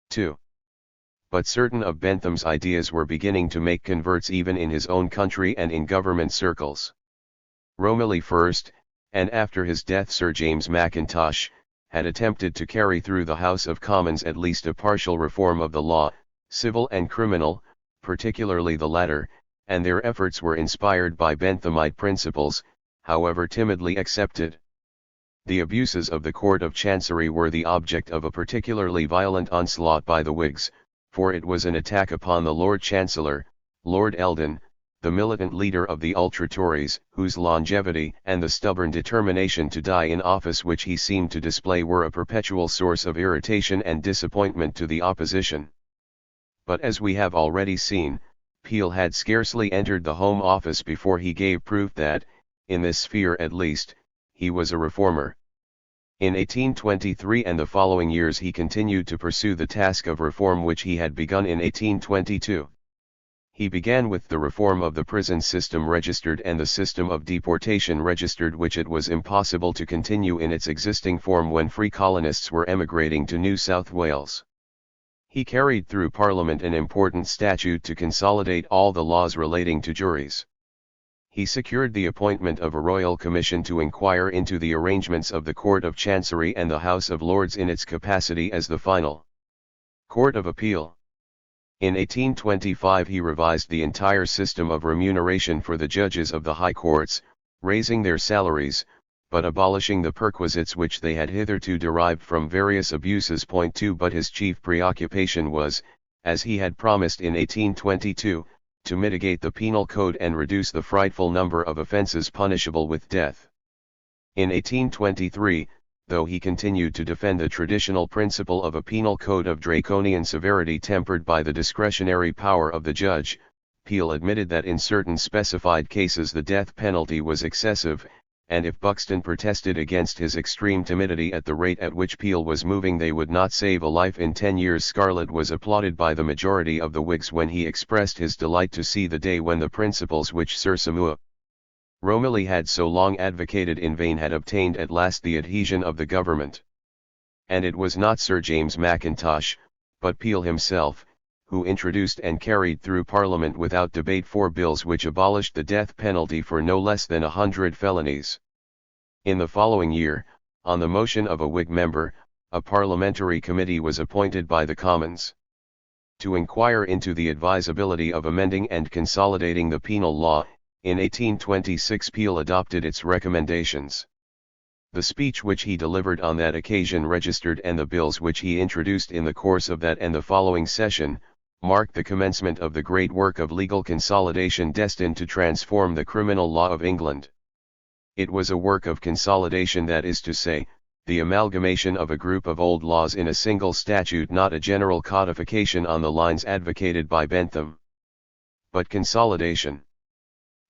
2. But certain of Bentham's ideas were beginning to make converts even in his own country and in government circles. Romilly first, and after his death Sir James Mackintosh, had attempted to carry through the House of Commons at least a partial reform of the law, civil and criminal, particularly the latter, and their efforts were inspired by Benthamite principles, however timidly accepted. The abuses of the Court of Chancery were the object of a particularly violent onslaught by the Whigs, for it was an attack upon the Lord Chancellor, Lord Eldon, the militant leader of the ultra-Tories, whose longevity and the stubborn determination to die in office which he seemed to display were a perpetual source of irritation and disappointment to the opposition. But as we have already seen, Peel had scarcely entered the Home Office before he gave proof that, in this sphere at least, he was a reformer. In 1823 and the following years he continued to pursue the task of reform which he had begun in 1822. He began with the reform of the prison system registered and the system of deportation registered, which it was impossible to continue in its existing form when free colonists were emigrating to New South Wales. He carried through Parliament an important statute to consolidate all the laws relating to juries. He secured the appointment of a royal commission to inquire into the arrangements of the Court of Chancery and the House of Lords in its capacity as the final Court of Appeal. In 1825 he revised the entire system of remuneration for the judges of the High Courts, raising their salaries, but abolishing the perquisites which they had hitherto derived from various abuses. 2 But his chief preoccupation was, as he had promised in 1822, to mitigate the penal code and reduce the frightful number of offences punishable with death. In 1823, though he continued to defend the traditional principle of a penal code of draconian severity tempered by the discretionary power of the judge, Peel admitted that in certain specified cases the death penalty was excessive, and if Buxton protested against his extreme timidity at the rate at which Peel was moving they would not save a life in 10 years. Scarlett was applauded by the majority of the Whigs when he expressed his delight to see the day when the principles which Sir Samuel Romilly had so long advocated in vain had obtained at last the adhesion of the government. And it was not Sir James Mackintosh, but Peel himself, who introduced and carried through Parliament without debate 4 bills which abolished the death penalty for no less than 100 felonies. In the following year, on the motion of a Whig member, a parliamentary committee was appointed by the Commons to inquire into the advisability of amending and consolidating the penal law. In 1826 Peel adopted its recommendations. The speech which he delivered on that occasion registered and the bills which he introduced in the course of that and the following session, marked the commencement of the great work of legal consolidation destined to transform the criminal law of England. It was a work of consolidation, that is to say, the amalgamation of a group of old laws in a single statute, not a general codification on the lines advocated by Bentham. But consolidation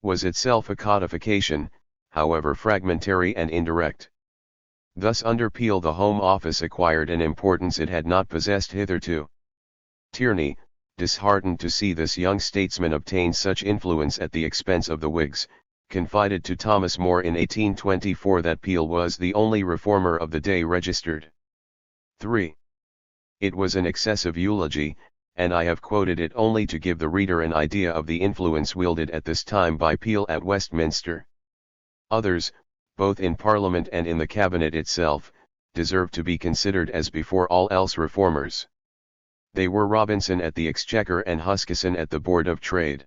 was itself a codification, however fragmentary and indirect. Thus under Peel the Home Office acquired an importance it had not possessed hitherto. Tierney, disheartened to see this young statesman obtain such influence at the expense of the Whigs, confided to Thomas More in 1824 that Peel was the only reformer of the day registered. 3. It was an excessive eulogy, and I have quoted it only to give the reader an idea of the influence wielded at this time by Peel at Westminster. Others, both in Parliament and in the Cabinet itself, deserve to be considered as before all else reformers. They were Robinson at the Exchequer and Huskisson at the Board of Trade.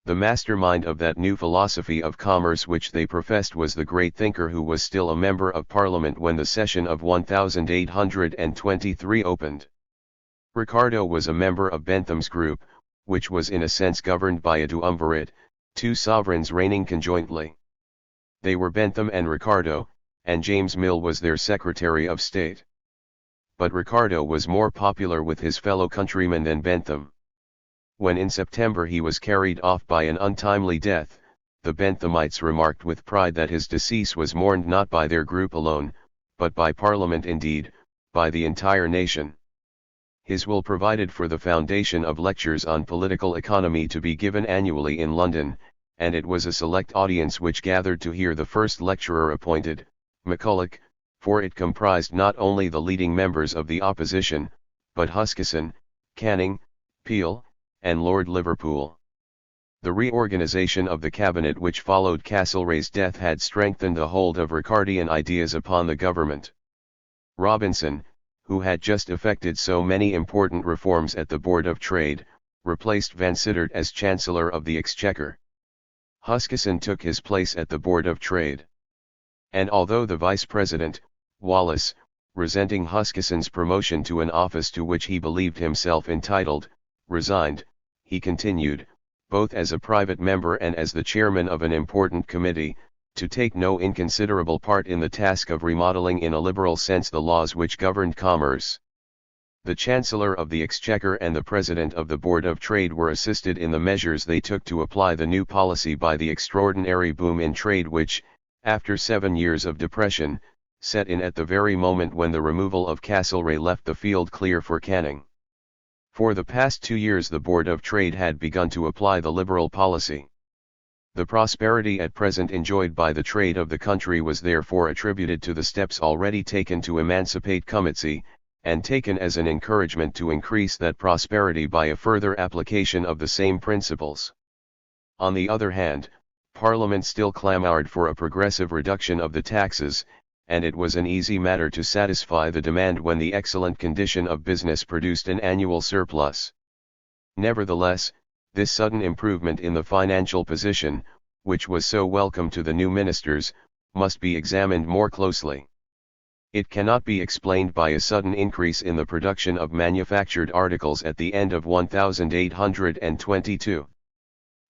The mastermind of that new philosophy of commerce which they professed was the great thinker who was still a member of Parliament when the session of 1823 opened. Ricardo was a member of Bentham's group, which was in a sense governed by a duumvirate, 2 sovereigns reigning conjointly. They were Bentham and Ricardo, and James Mill was their Secretary of State. But Ricardo was more popular with his fellow countrymen than Bentham. When in September he was carried off by an untimely death, the Benthamites remarked with pride that his decease was mourned not by their group alone, but by Parliament, indeed, by the entire nation. His will provided for the foundation of lectures on political economy to be given annually in London, and it was a select audience which gathered to hear the first lecturer appointed, McCulloch, for it comprised not only the leading members of the opposition, but Huskisson, Canning, Peel, and Lord Liverpool. The reorganisation of the cabinet which followed Castlereagh's death had strengthened the hold of Ricardian ideas upon the government. Robinson, who had just effected so many important reforms at the Board of Trade, replaced Vansittart as Chancellor of the Exchequer. Huskisson took his place at the Board of Trade. And although the Vice President, Wallace, resenting Huskisson's promotion to an office to which he believed himself entitled, resigned, he continued, both as a private member and as the chairman of an important committee, to take no inconsiderable part in the task of remodeling in a liberal sense the laws which governed commerce. The Chancellor of the Exchequer and the President of the Board of Trade were assisted in the measures they took to apply the new policy by the extraordinary boom in trade which, after 7 years of depression, set in at the very moment when the removal of Castlereagh left the field clear for Canning. For the past 2 years the Board of Trade had begun to apply the liberal policy. The prosperity at present enjoyed by the trade of the country was therefore attributed to the steps already taken to emancipate commercy, and taken as an encouragement to increase that prosperity by a further application of the same principles. On the other hand, Parliament still clamoured for a progressive reduction of the taxes, and it was an easy matter to satisfy the demand when the excellent condition of business produced an annual surplus. Nevertheless, this sudden improvement in the financial position, which was so welcome to the new ministers, must be examined more closely. It cannot be explained by a sudden increase in the production of manufactured articles at the end of 1822.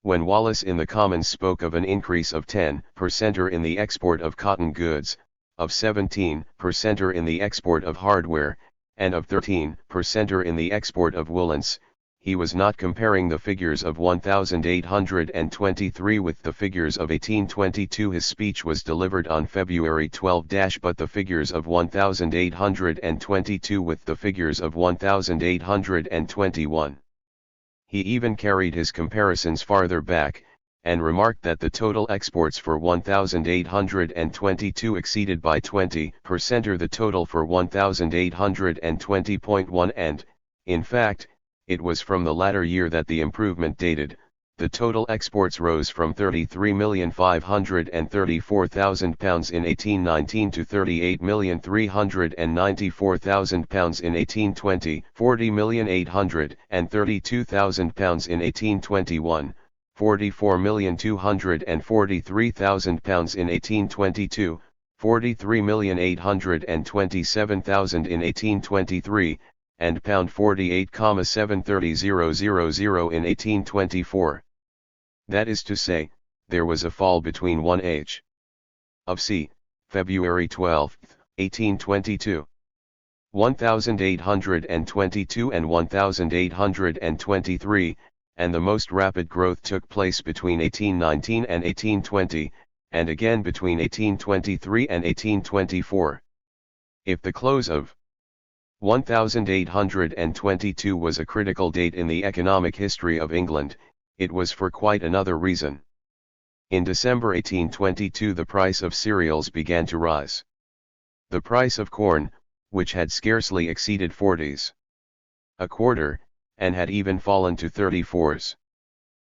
When Wallace in the Commons spoke of an increase of 10% in the export of cotton goods, of 17% in the export of hardware, and of 13% in the export of woolens, he was not comparing the figures of 1823 with the figures of 1822. His speech was delivered on February 12, but the figures of 1822 with the figures of 1821. He even carried his comparisons farther back, and remarked that the total exports for 1822 exceeded by 20% the total for 1820.1 and, in fact, it was from the latter year that the improvement dated. The total exports rose from £33,534,000 in 1819 to £38,394,000 in 1820, £40,832,000 in 1821, £44,243,000 in 1822, £43,827,000 in 1823, and £48,730,000 in 1824. That is to say, there was a fall between 1h. of c. February 12, 1822. 1822 and 1823, and the most rapid growth took place between 1819 and 1820, and again between 1823 and 1824. If the close of 1822 was a critical date in the economic history of England, it was for quite another reason. In December 1822 the price of cereals began to rise. The price of corn, which had scarcely exceeded 40s a quarter, and had even fallen to 34s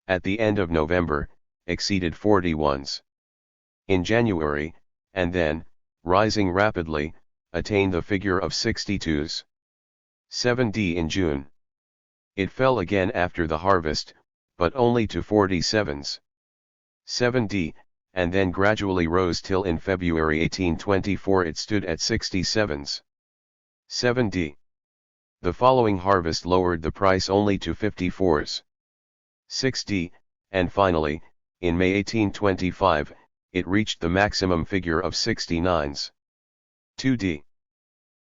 at the end of November, exceeded 41s in January, and then, rising rapidly, attained the figure of 62s. 7d in June. It fell again after the harvest, but only to 47s. 7d, and then gradually rose till in February 1824 it stood at 67s. 7d. The following harvest lowered the price only to 54s. 6d, and finally, in May 1825, it reached the maximum figure of 69s. 2d.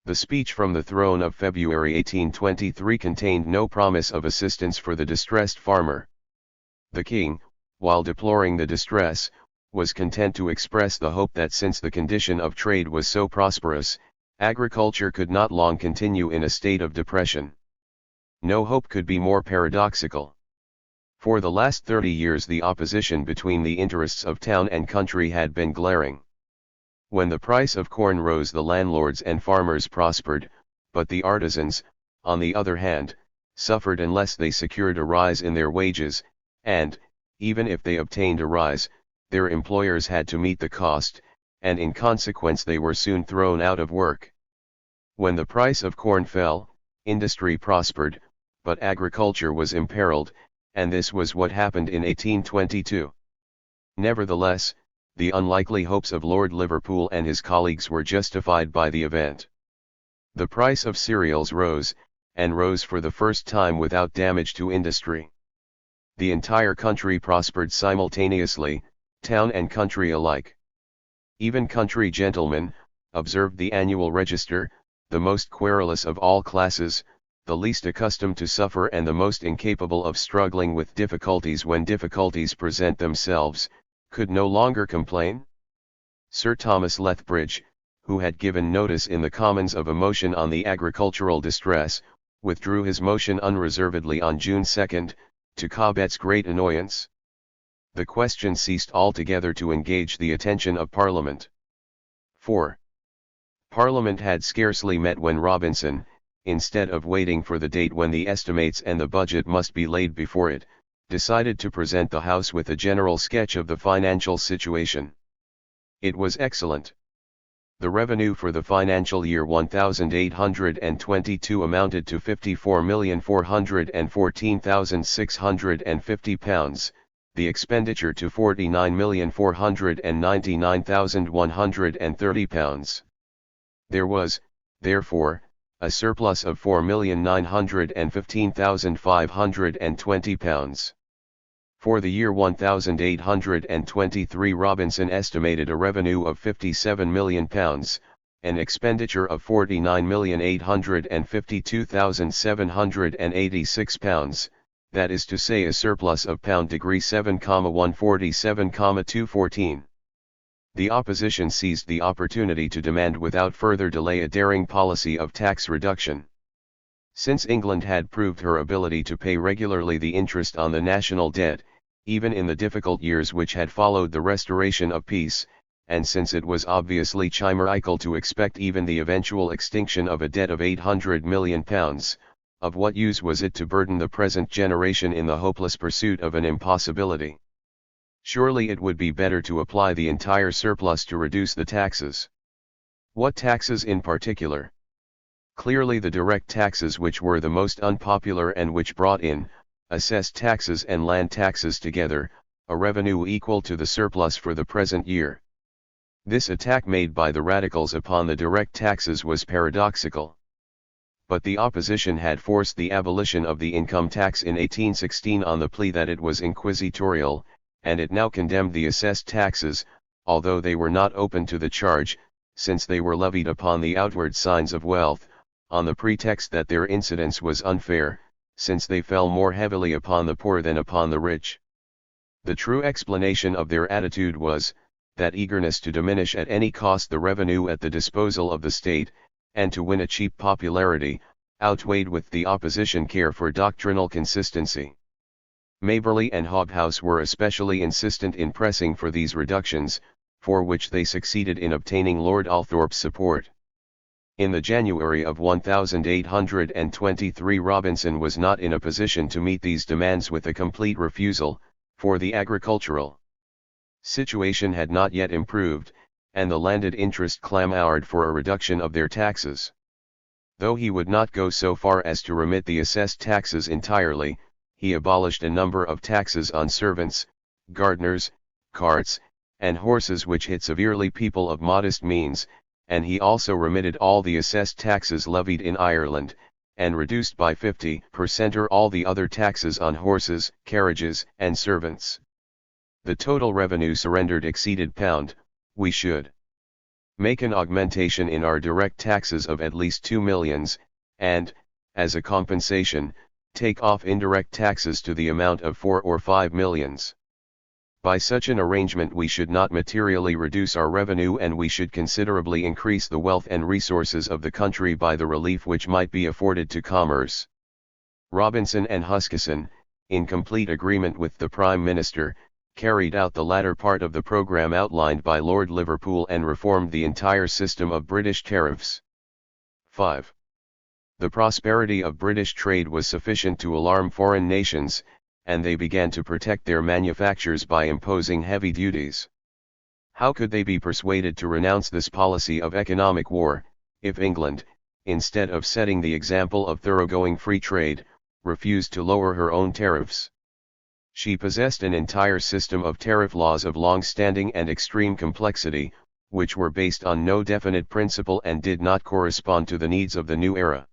The speech from the throne of February 1823 contained no promise of assistance for the distressed farmer. The king, while deploring the distress, was content to express the hope that since the condition of trade was so prosperous, agriculture could not long continue in a state of depression. No hope could be more paradoxical. For the last 30 years the opposition between the interests of town and country had been glaring. When the price of corn rose the landlords and farmers prospered, but the artisans, on the other hand, suffered unless they secured a rise in their wages, and, even if they obtained a rise, their employers had to meet the cost, and in consequence they were soon thrown out of work. When the price of corn fell, industry prospered, but agriculture was imperiled, and this was what happened in 1822. Nevertheless, the unlikely hopes of Lord Liverpool and his colleagues were justified by the event. The price of cereals rose, and rose for the first time without damage to industry. The entire country prospered simultaneously, town and country alike. Even country gentlemen, observed the annual register, the most querulous of all classes, the least accustomed to suffer and the most incapable of struggling with difficulties when difficulties present themselves, could no longer complain. Sir Thomas Lethbridge, who had given notice in the Commons of a motion on the agricultural distress, withdrew his motion unreservedly on June 2, to Cobbett's great annoyance. The question ceased altogether to engage the attention of Parliament. 4. Parliament had scarcely met when Robinson, instead of waiting for the date when the estimates and the budget must be laid before it, decided to present the House with a general sketch of the financial situation. It was excellent. The revenue for the financial year 1822 amounted to £54,414,650, the expenditure to £49,499,130. There was, therefore, a surplus of £4,915,520. For the year 1823 Robinson estimated a revenue of £57 million, an expenditure of £49,852,786, that is to say a surplus of £7,147,214. The opposition seized the opportunity to demand without further delay a daring policy of tax reduction. Since England had proved her ability to pay regularly the interest on the national debt, even in the difficult years which had followed the restoration of peace, and since it was obviously chimerical to expect even the eventual extinction of a debt of £800 million, of what use was it to burden the present generation in the hopeless pursuit of an impossibility? Surely it would be better to apply the entire surplus to reduce the taxes. What taxes in particular? Clearly the direct taxes which were the most unpopular and which brought in, assessed taxes and land taxes together, a revenue equal to the surplus for the present year. This attack made by the radicals upon the direct taxes was paradoxical. But the opposition had forced the abolition of the income tax in 1816 on the plea that it was inquisitorial, and it now condemned the assessed taxes, although they were not open to the charge, since they were levied upon the outward signs of wealth, on the pretext that their incidence was unfair, since they fell more heavily upon the poor than upon the rich. The true explanation of their attitude was, that eagerness to diminish at any cost the revenue at the disposal of the state, and to win a cheap popularity, outweighed with the opposition care for doctrinal consistency. Maberly and Hobhouse were especially insistent in pressing for these reductions, for which they succeeded in obtaining Lord Althorp's support. In the January of 1823 Robinson was not in a position to meet these demands with a complete refusal, for the agricultural situation had not yet improved, and the landed interest clamoured for a reduction of their taxes. Though he would not go so far as to remit the assessed taxes entirely, he abolished a number of taxes on servants, gardeners, carts, and horses which hit severely people of modest means, and he also remitted all the assessed taxes levied in Ireland, and reduced by 50% or all the other taxes on horses, carriages, and servants. The total revenue surrendered exceeded £. We should make an augmentation in our direct taxes of at least 2 millions, and, as a compensation, take off indirect taxes to the amount of 4 or 5 millions. By such an arrangement we should not materially reduce our revenue, and we should considerably increase the wealth and resources of the country by the relief which might be afforded to commerce. Robinson and Huskisson, in complete agreement with the Prime Minister, carried out the latter part of the programme outlined by Lord Liverpool and reformed the entire system of British tariffs. 5. The prosperity of British trade was sufficient to alarm foreign nations, and they began to protect their manufactures by imposing heavy duties. How could they be persuaded to renounce this policy of economic war, if England, instead of setting the example of thoroughgoing free trade, refused to lower her own tariffs? She possessed an entire system of tariff laws of long-standing and extreme complexity, which were based on no definite principle and did not correspond to the needs of the new era.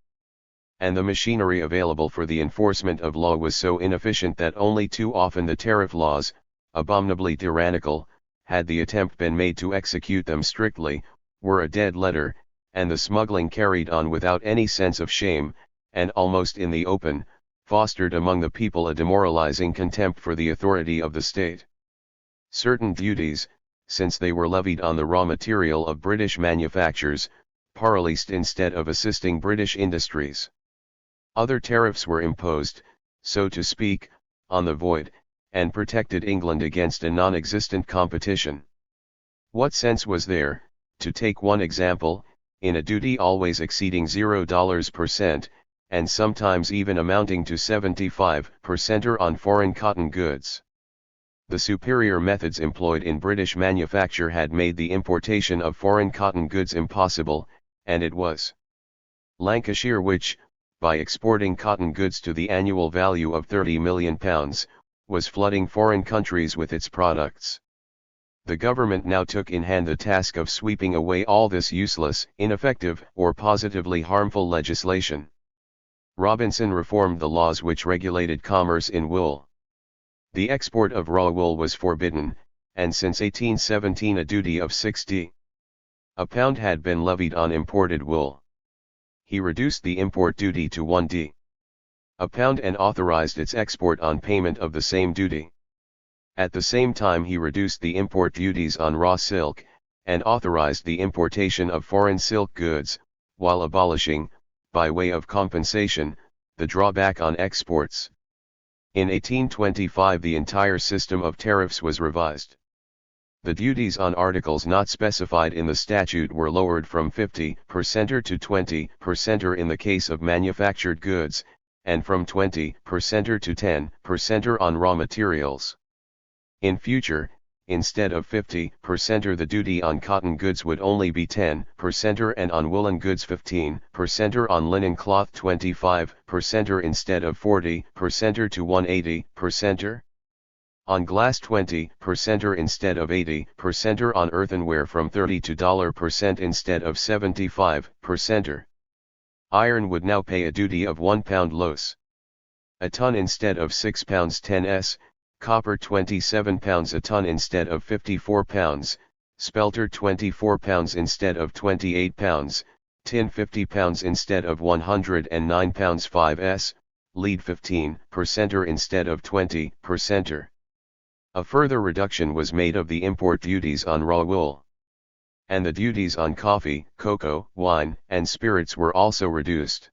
And the machinery available for the enforcement of law was so inefficient that only too often the tariff laws, abominably tyrannical, had the attempt been made to execute them strictly, were a dead letter, and the smuggling carried on without any sense of shame, and almost in the open, fostered among the people a demoralizing contempt for the authority of the state. Certain duties, since they were levied on the raw material of British manufactures, par-leased instead of assisting British industries. Other tariffs were imposed, so to speak, on the void, and protected England against a non-existent competition. What sense was there, to take one example, in a duty always exceeding $0 and sometimes even amounting to 75% on foreign cotton goods? The superior methods employed in British manufacture had made the importation of foreign cotton goods impossible, and it was Lancashire which, by exporting cotton goods to the annual value of £30 million, was flooding foreign countries with its products. The government now took in hand the task of sweeping away all this useless, ineffective, or positively harmful legislation. Robinson reformed the laws which regulated commerce in wool. The export of raw wool was forbidden, and since 1817 a duty of £60 a pound had been levied on imported wool. He reduced the import duty to £1 a pound and authorized its export on payment of the same duty. At the same time he reduced the import duties on raw silk, and authorized the importation of foreign silk goods, while abolishing, by way of compensation, the drawback on exports. In 1825 the entire system of tariffs was revised. The duties on articles not specified in the statute were lowered from 50% to 20% in the case of manufactured goods, and from 20% to 10% on raw materials. In future, instead of 50% the duty on cotton goods would only be 10% and on woolen goods 15%, on linen cloth 25% instead of 40% to 180%. On glass 20% instead of 80%, on earthenware from 30% to $% instead of 75%. Iron would now pay a duty of £1 los a ton instead of £6 10s, copper £27 a ton instead of £54, spelter £24 instead of £28, tin £50 instead of £109 5s, lead 15% instead of 20%. A further reduction was made of the import duties on raw wool. And the duties on coffee, cocoa, wine, and spirits were also reduced.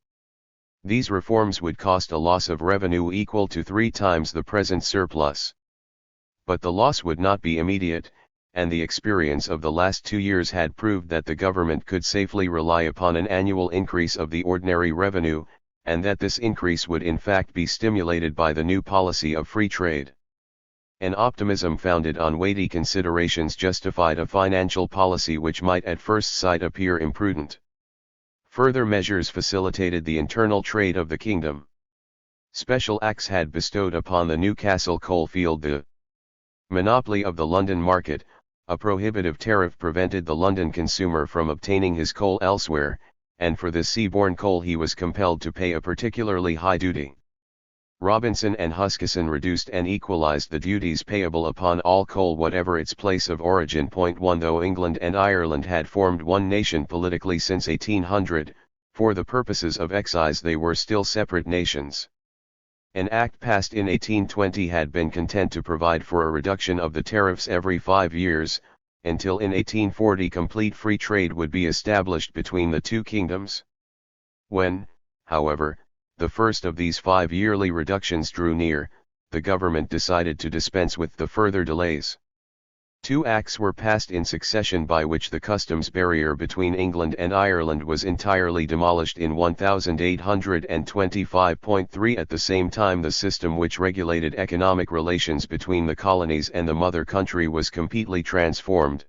These reforms would cost a loss of revenue equal to 3 times the present surplus. But the loss would not be immediate, and the experience of the last 2 years had proved that the government could safely rely upon an annual increase of the ordinary revenue, and that this increase would in fact be stimulated by the new policy of free trade. An optimism founded on weighty considerations justified a financial policy which might at first sight appear imprudent. Further measures facilitated the internal trade of the kingdom. Special acts had bestowed upon the Newcastle coalfield the monopoly of the London market. A prohibitive tariff prevented the London consumer from obtaining his coal elsewhere, and for this seaborne coal he was compelled to pay a particularly high duty. Robinson and Huskisson reduced and equalized the duties payable upon all coal whatever its place of origin. 1 Though England and Ireland had formed one nation politically since 1800, for the purposes of excise they were still separate nations. An act passed in 1820 had been content to provide for a reduction of the tariffs every 5 years, until in 1840 complete free trade would be established between the two kingdoms. When, however, the first of these 5 yearly reductions drew near, the government decided to dispense with the further delays. 2 acts were passed in succession by which the customs barrier between England and Ireland was entirely demolished in 1825.3. At the same time the system which regulated economic relations between the colonies and the mother country was completely transformed.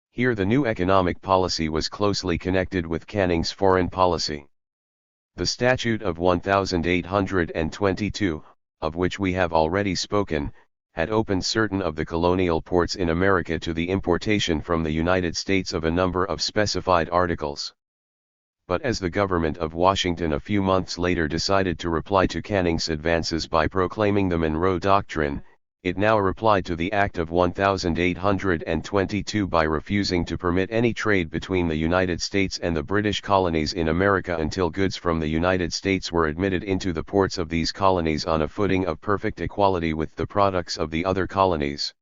Here the new economic policy was closely connected with Canning's foreign policy. The Statute of 1822, of which we have already spoken, had opened certain of the colonial ports in America to the importation from the United States of a number of specified articles. But as the government of Washington a few months later decided to reply to Canning's advances by proclaiming the Monroe Doctrine, it now replied to the Act of 1822 by refusing to permit any trade between the United States and the British colonies in America until goods from the United States were admitted into the ports of these colonies on a footing of perfect equality with the products of the other colonies.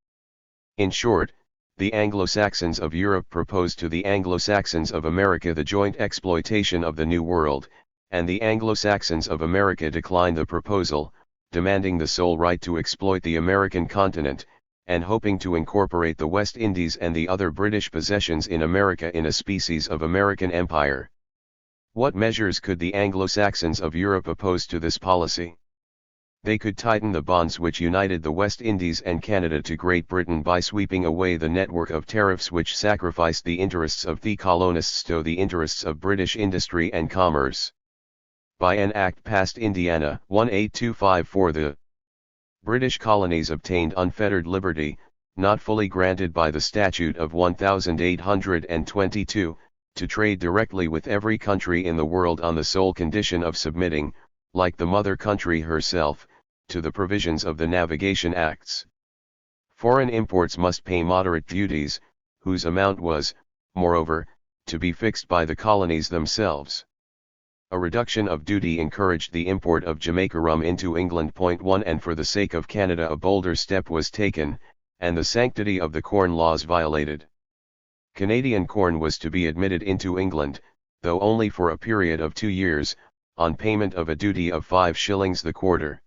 In short, The Anglo-Saxons of Europe proposed to the Anglo-Saxons of America the joint exploitation of the New World, and the Anglo-Saxons of America declined the proposal, demanding the sole right to exploit the American continent, and hoping to incorporate the West Indies and the other British possessions in America in a species of American empire. What measures could the Anglo-Saxons of Europe oppose to this policy? They could tighten the bonds which united the West Indies and Canada to Great Britain by sweeping away the network of tariffs which sacrificed the interests of the colonists to the interests of British industry and commerce. By an act passed Indiana 18254, the British colonies obtained unfettered liberty, not fully granted by the Statute of 1822, to trade directly with every country in the world on the sole condition of submitting, like the mother country herself, to the provisions of the Navigation Acts. Foreign imports must pay moderate duties, whose amount was, moreover, to be fixed by the colonies themselves. A reduction of duty encouraged the import of Jamaica rum into England. 1 And for the sake of Canada a bolder step was taken, and the sanctity of the Corn Laws violated. Canadian corn was to be admitted into England, though only for a period of 2 years, on payment of a duty of 5 shillings the quarter.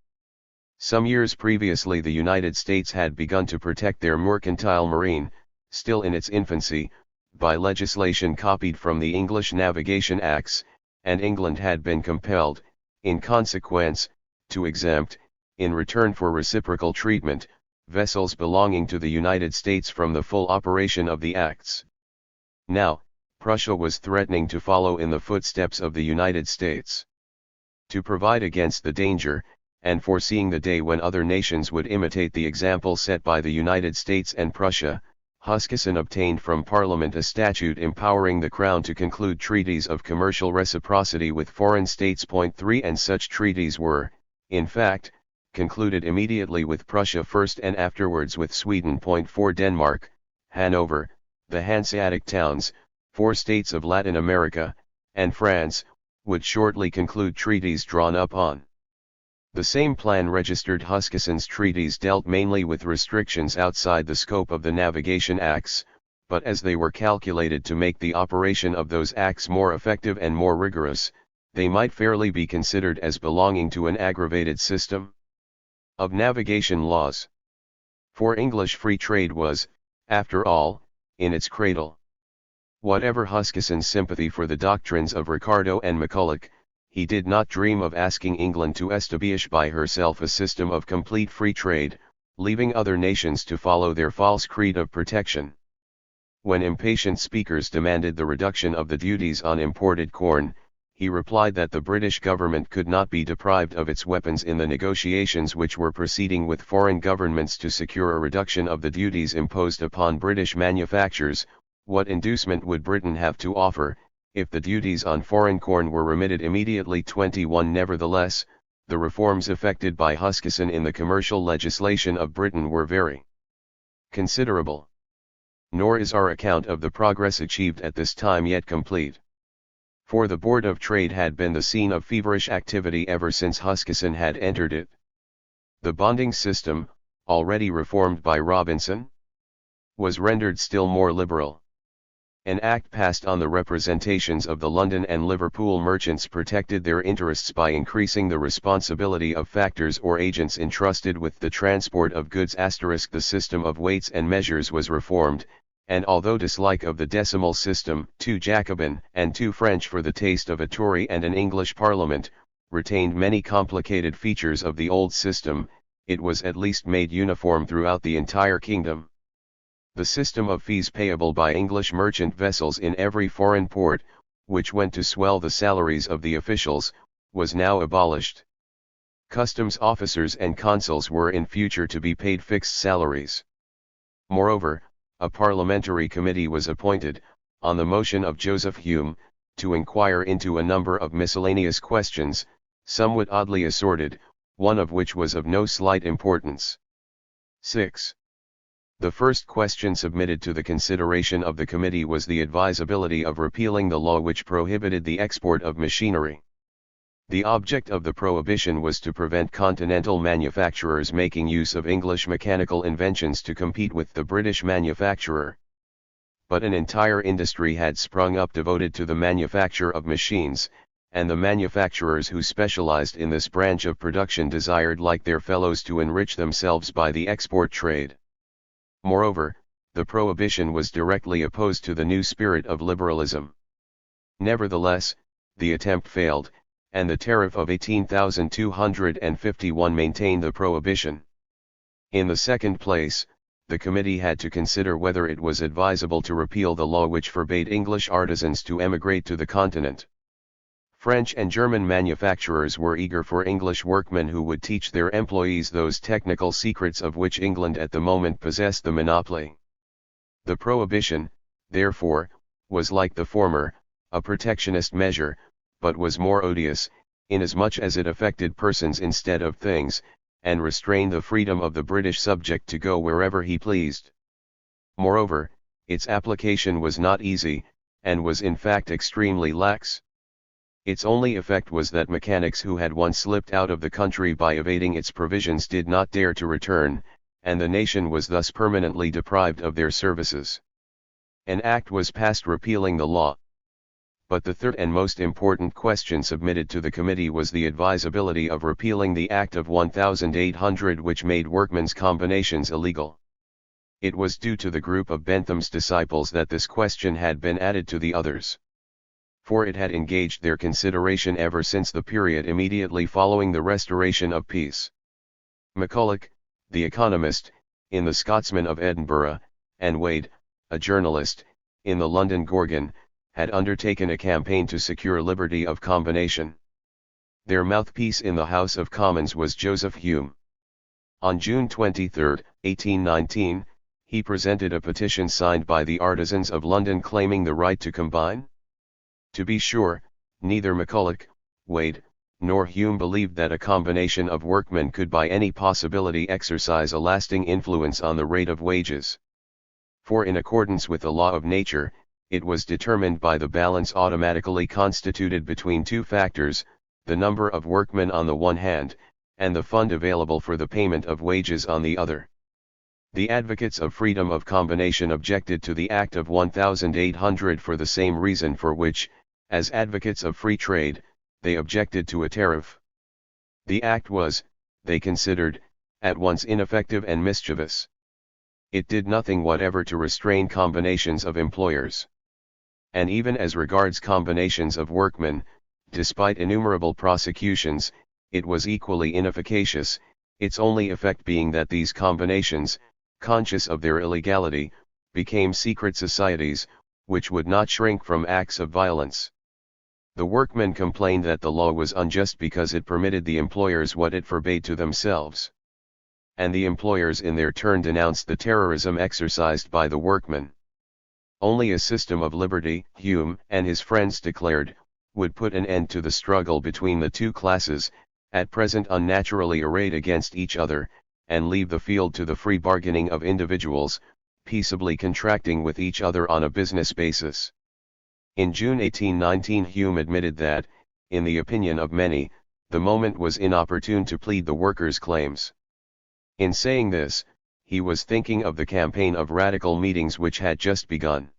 Some years previously the United States had begun to protect their mercantile marine, still in its infancy, by legislation copied from the English Navigation Acts, and England had been compelled, in consequence, to exempt, in return for reciprocal treatment, vessels belonging to the United States from the full operation of the Acts. Now, Prussia was threatening to follow in the footsteps of the United States. To provide against the danger, and foreseeing the day when other nations would imitate the example set by the United States and Prussia, Huskisson obtained from Parliament a statute empowering the Crown to conclude treaties of commercial reciprocity with foreign states. 3 And such treaties were, in fact, concluded immediately with Prussia first and afterwards with Sweden. 4 Denmark, Hanover, the Hanseatic towns, 4 states of Latin America, and France, would shortly conclude treaties drawn up on the same plan. Registered Huskisson's treaties dealt mainly with restrictions outside the scope of the Navigation Acts, but as they were calculated to make the operation of those acts more effective and more rigorous, they might fairly be considered as belonging to an aggravated system of navigation laws. For English free trade was, after all, in its cradle. Whatever Huskisson's sympathy for the doctrines of Ricardo and McCulloch, he did not dream of asking England to establish by herself a system of complete free trade, leaving other nations to follow their false creed of protection. When impatient speakers demanded the reduction of the duties on imported corn, he replied that the British government could not be deprived of its weapons in the negotiations which were proceeding with foreign governments to secure a reduction of the duties imposed upon British manufactures. What inducement would Britain have to offer, if the duties on foreign corn were remitted immediately? 21 Nevertheless, the reforms effected by Huskisson in the commercial legislation of Britain were very considerable. Nor is our account of the progress achieved at this time yet complete. For the Board of Trade had been the scene of feverish activity ever since Huskisson had entered it. The bonding system, already reformed by Robinson, was rendered still more liberal. An act passed on the representations of the London and Liverpool merchants protected their interests by increasing the responsibility of factors or agents entrusted with the transport of goods. The system of weights and measures was reformed, and although dislike of the decimal system, too Jacobin and too French for the taste of a Tory and an English Parliament, retained many complicated features of the old system, it was at least made uniform throughout the entire kingdom. The system of fees payable by English merchant vessels in every foreign port, which went to swell the salaries of the officials, was now abolished. Customs officers and consuls were in future to be paid fixed salaries. Moreover, a parliamentary committee was appointed, on the motion of Joseph Hume, to inquire into a number of miscellaneous questions, somewhat oddly assorted, one of which was of no slight importance. 6. The first question submitted to the consideration of the committee was the advisability of repealing the law which prohibited the export of machinery. The object of the prohibition was to prevent continental manufacturers making use of English mechanical inventions to compete with the British manufacturer. but an entire industry had sprung up devoted to the manufacture of machines, and the manufacturers who specialized in this branch of production desired like their fellows to enrich themselves by the export trade. Moreover, the prohibition was directly opposed to the new spirit of liberalism. Nevertheless, the attempt failed, and the tariff of 18,251 maintained the prohibition. In the second place, the committee had to consider whether it was advisable to repeal the law which forbade English artisans to emigrate to the continent. French and German manufacturers were eager for English workmen who would teach their employees those technical secrets of which England at the moment possessed the monopoly. The prohibition, therefore, was like the former, a protectionist measure, but was more odious, inasmuch as it affected persons instead of things, and restrained the freedom of the British subject to go wherever he pleased. Moreover, its application was not easy, and was in fact extremely lax. Its only effect was that mechanics who had once slipped out of the country by evading its provisions did not dare to return, and the nation was thus permanently deprived of their services. An act was passed repealing the law. But the third and most important question submitted to the committee was the advisability of repealing the Act of 1800 which made workmen's combinations illegal. It was due to the group of Bentham's disciples that this question had been added to the others. For it had engaged their consideration ever since the period immediately following the restoration of peace. McCulloch, the economist, in the Scotsman of Edinburgh, and Wade, a journalist, in the London Gorgon, had undertaken a campaign to secure liberty of combination. Their mouthpiece in the House of Commons was Joseph Hume. On June 23, 1819, he presented a petition signed by the artisans of London claiming the right to combine. To be sure, neither McCulloch, Wade, nor Hume believed that a combination of workmen could by any possibility exercise a lasting influence on the rate of wages. For in accordance with the law of nature, it was determined by the balance automatically constituted between two factors, the number of workmen on the one hand, and the fund available for the payment of wages on the other. The advocates of freedom of combination objected to the Act of 1800 for the same reason for which, as advocates of free trade, they objected to a tariff. The act was, they considered, at once ineffective and mischievous. It did nothing whatever to restrain combinations of employers. And even as regards combinations of workmen, despite innumerable prosecutions, it was equally inefficacious, its only effect being that these combinations, conscious of their illegality, became secret societies, which would not shrink from acts of violence. The workmen complained that the law was unjust because it permitted the employers what it forbade to themselves. And the employers in their turn denounced the terrorism exercised by the workmen. Only a system of liberty, Hume and his friends declared, would put an end to the struggle between the two classes, at present unnaturally arrayed against each other, and leave the field to the free bargaining of individuals, peaceably contracting with each other on a business basis. In June 1819 Hume admitted that, in the opinion of many, the moment was inopportune to plead the workers' claims. In saying this, he was thinking of the campaign of radical meetings which had just begun.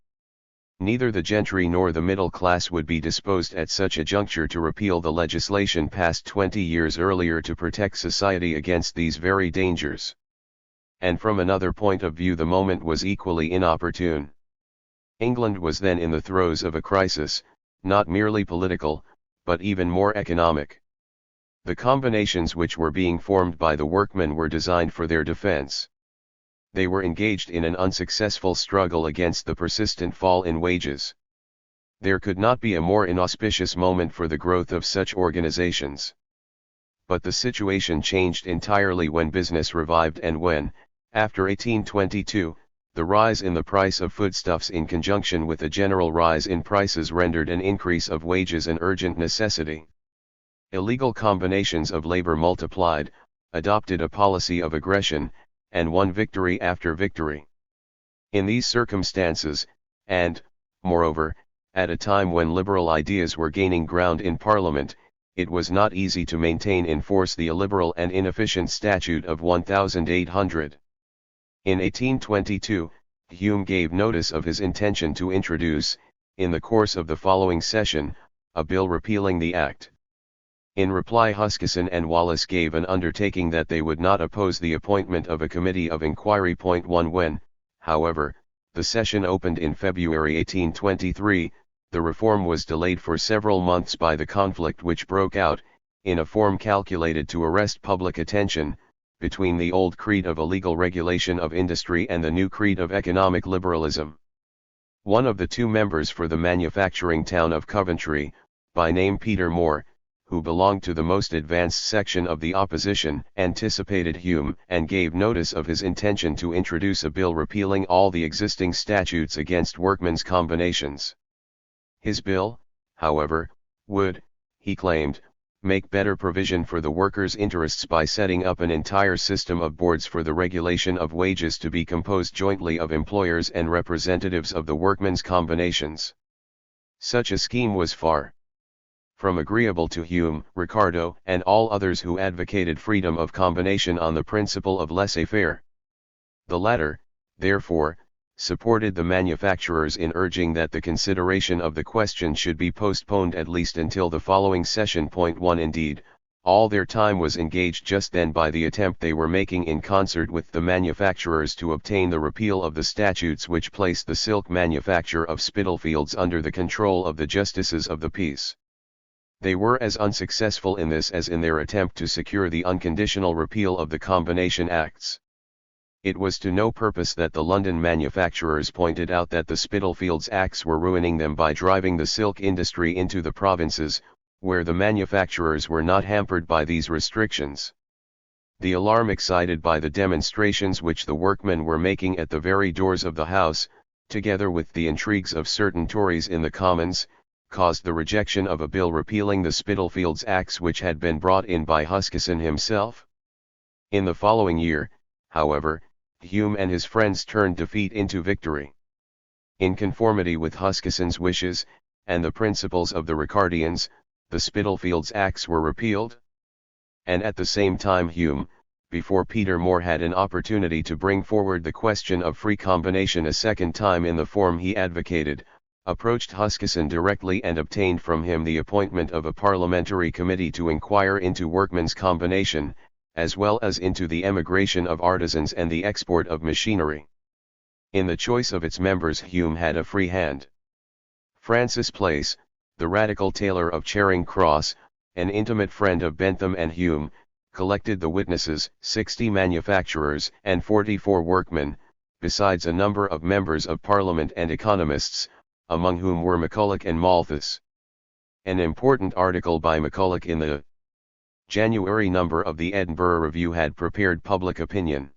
Neither the gentry nor the middle class would be disposed at such a juncture to repeal the legislation passed 20 years earlier to protect society against these very dangers. And from another point of view the moment was equally inopportune. England was then in the throes of a crisis, not merely political, but even more economic. The combinations which were being formed by the workmen were designed for their defense. They were engaged in an unsuccessful struggle against the persistent fall in wages. There could not be a more inauspicious moment for the growth of such organizations. But the situation changed entirely when business revived and when, after 1822, the rise in the price of foodstuffs in conjunction with a general rise in prices rendered an increase of wages an urgent necessity. Illegal combinations of labor multiplied, adopted a policy of aggression, and won victory after victory. In these circumstances, and, moreover, at a time when liberal ideas were gaining ground in Parliament, it was not easy to maintain in force the illiberal and inefficient Statute of 1800. In 1822, Hume gave notice of his intention to introduce, in the course of the following session, a bill repealing the Act. In reply, Huskisson and Wallace gave an undertaking that they would not oppose the appointment of a committee of inquiry. 1 When, however, the session opened in February 1823, the reform was delayed for several months by the conflict which broke out, in a form calculated to arrest public attention, between the old creed of illegal regulation of industry and the new creed of economic liberalism. One of the two members for the manufacturing town of Coventry, by name Peter Moore, who belonged to the most advanced section of the opposition, anticipated Hume and gave notice of his intention to introduce a bill repealing all the existing statutes against workmen's combinations. His bill, however, would, he claimed, make better provision for the workers' interests by setting up an entire system of boards for the regulation of wages to be composed jointly of employers and representatives of the workmen's combinations. Such a scheme was far from agreeable to Hume, Ricardo, and all others who advocated freedom of combination on the principle of laissez-faire. The latter, therefore, supported the manufacturers in urging that the consideration of the question should be postponed at least until the following session. 1 Indeed, all their time was engaged just then by the attempt they were making in concert with the manufacturers to obtain the repeal of the statutes which placed the silk manufacture of Spitalfields under the control of the justices of the peace. They were as unsuccessful in this as in their attempt to secure the unconditional repeal of the Combination Acts. It was to no purpose that the London manufacturers pointed out that the Spitalfields Acts were ruining them by driving the silk industry into the provinces, where the manufacturers were not hampered by these restrictions. The alarm excited by the demonstrations which the workmen were making at the very doors of the House, together with the intrigues of certain Tories in the Commons, caused the rejection of a bill repealing the Spitalfields Acts which had been brought in by Huskisson himself. In the following year, however, Hume and his friends turned defeat into victory. In conformity with Huskisson's wishes, and the principles of the Ricardians, the Spitalfields Acts were repealed. And at the same time Hume, before Peter Moore had an opportunity to bring forward the question of free combination a second time in the form he advocated, approached Huskisson directly and obtained from him the appointment of a parliamentary committee to inquire into workmen's combination, as well as into the emigration of artisans and the export of machinery. In the choice of its members Hume had a free hand. Francis Place, the radical tailor of Charing Cross, an intimate friend of Bentham and Hume, collected the witnesses, 60 manufacturers and 44 workmen, besides a number of members of Parliament and economists, among whom were McCulloch and Malthus. An important article by McCulloch in the January number of the Edinburgh Review had prepared public opinion.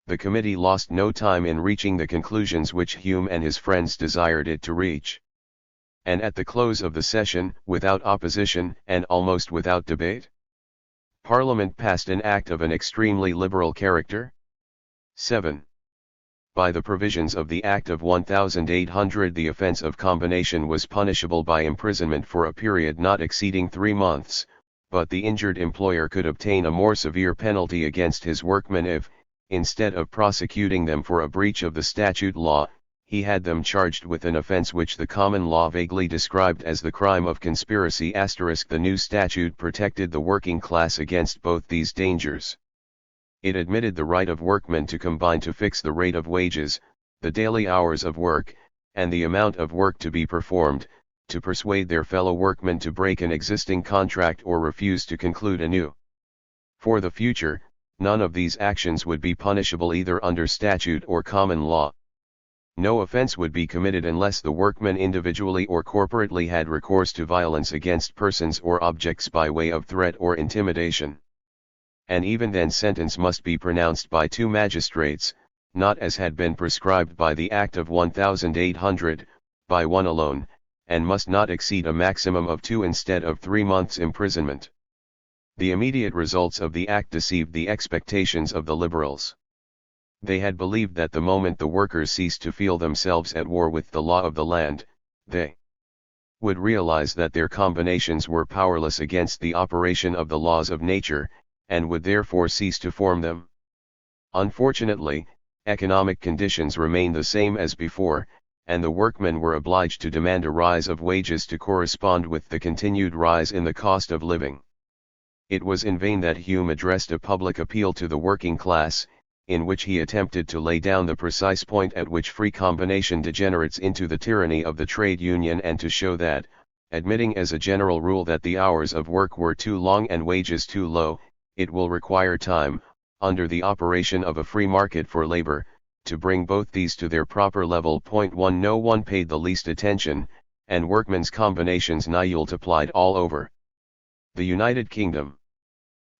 The committee lost no time in reaching the conclusions which Hume and his friends desired it to reach. And at the close of the session, without opposition and almost without debate, Parliament passed an act of an extremely liberal character. 7. By the provisions of the Act of 1800 the offence of combination was punishable by imprisonment for a period not exceeding 3 months, but the injured employer could obtain a more severe penalty against his workmen if, instead of prosecuting them for a breach of the statute law, he had them charged with an offence which the common law vaguely described as the crime of conspiracy. The new statute protected the working class against both these dangers. It admitted the right of workmen to combine to fix the rate of wages, the daily hours of work, and the amount of work to be performed, to persuade their fellow workmen to break an existing contract or refuse to conclude a new. For the future, none of these actions would be punishable either under statute or common law. No offence would be committed unless the workmen individually or corporately had recourse to violence against persons or objects by way of threat or intimidation. And even then sentence must be pronounced by 2 magistrates, not as had been prescribed by the Act of 1800, by one alone, and must not exceed a maximum of 2 instead of 3 months' imprisonment. The immediate results of the Act deceived the expectations of the Liberals. They had believed that the moment the workers ceased to feel themselves at war with the law of the land, they would realize that their combinations were powerless against the operation of the laws of nature, and would therefore cease to form them. Unfortunately, economic conditions remained the same as before, and the workmen were obliged to demand a rise of wages to correspond with the continued rise in the cost of living. It was in vain that Hume addressed a public appeal to the working class, in which he attempted to lay down the precise point at which free combination degenerates into the tyranny of the trade union, and to show that, admitting as a general rule that the hours of work were too long and wages too low, it will require time, under the operation of a free market for labor, to bring both these to their proper level. 1. No one paid the least attention, and workmen's combinations multiplied all over the United Kingdom.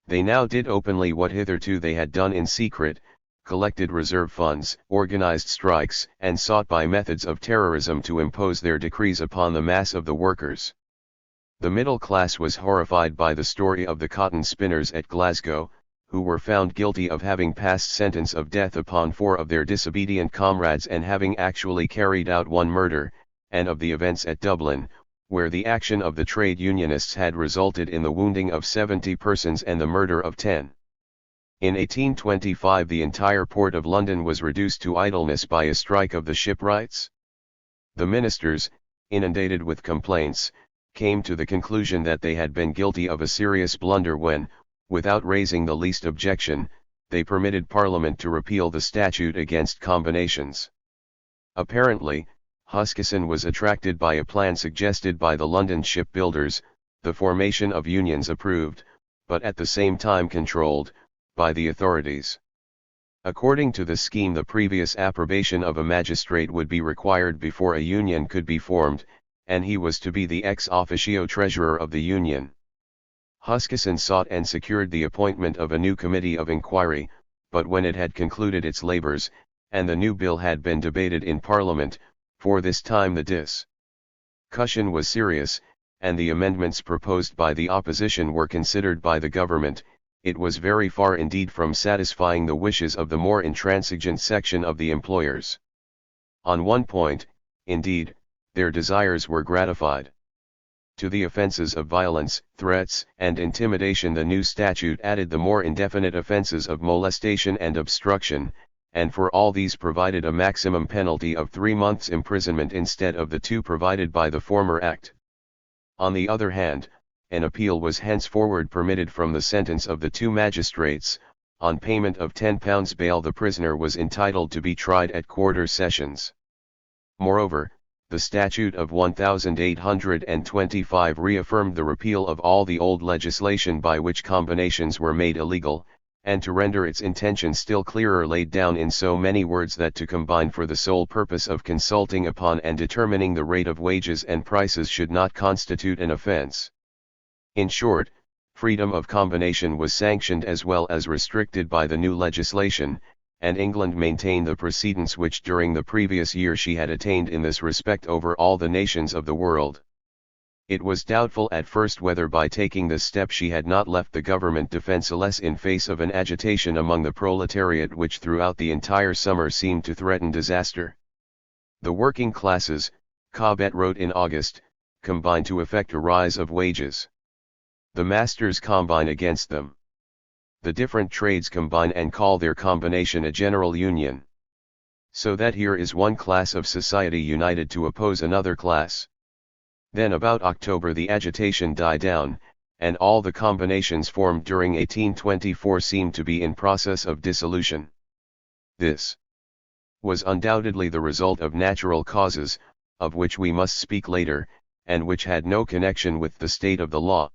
They now did openly what hitherto they had done in secret, collected reserve funds, organized strikes, and sought by methods of terrorism to impose their decrees upon the mass of the workers. The middle class was horrified by the story of the cotton spinners at Glasgow, who were found guilty of having passed sentence of death upon 4 of their disobedient comrades and having actually carried out 1 murder, and of the events at Dublin, where the action of the trade unionists had resulted in the wounding of 70 persons and the murder of 10. In 1825 the entire port of London was reduced to idleness by a strike of the shipwrights. The ministers, inundated with complaints, came to the conclusion that they had been guilty of a serious blunder when, without raising the least objection, they permitted Parliament to repeal the statute against combinations. Apparently, Huskisson was attracted by a plan suggested by the London shipbuilders, the formation of unions approved, but at the same time controlled, by the authorities. According to the scheme, the previous approbation of a magistrate would be required before a union could be formed, and he was to be the ex officio treasurer of the union. Huskisson sought and secured the appointment of a new committee of inquiry, but when it had concluded its labors, and the new bill had been debated in Parliament, for this time the discussion was serious, and the amendments proposed by the opposition were considered by the government, it was very far indeed from satisfying the wishes of the more intransigent section of the employers. On one point, indeed, their desires were gratified. To the offences of violence, threats, and intimidation the new statute added the more indefinite offences of molestation and obstruction, and for all these provided a maximum penalty of 3 months' imprisonment instead of the 2 provided by the former Act. On the other hand, an appeal was henceforward permitted from the sentence of the 2 magistrates. On payment of £10 bail the prisoner was entitled to be tried at quarter sessions. Moreover, the statute of 1825 reaffirmed the repeal of all the old legislation by which combinations were made illegal, and to render its intention still clearer laid down in so many words that to combine for the sole purpose of consulting upon and determining the rate of wages and prices should not constitute an offence. In short, freedom of combination was sanctioned as well as restricted by the new legislation, and England maintained the precedence which during the previous year she had attained in this respect over all the nations of the world. It was doubtful at first whether by taking this step she had not left the government defenceless in face of an agitation among the proletariat which throughout the entire summer seemed to threaten disaster. The working classes, Cobbett wrote in August, combine to effect a rise of wages. The masters combine against them. The different trades combine and call their combination a general union. So that here is one class of society united to oppose another class. Then about October the agitation died down, and all the combinations formed during 1824 seemed to be in process of dissolution. This was undoubtedly the result of natural causes, of which we must speak later, and which had no connection with the state of the law.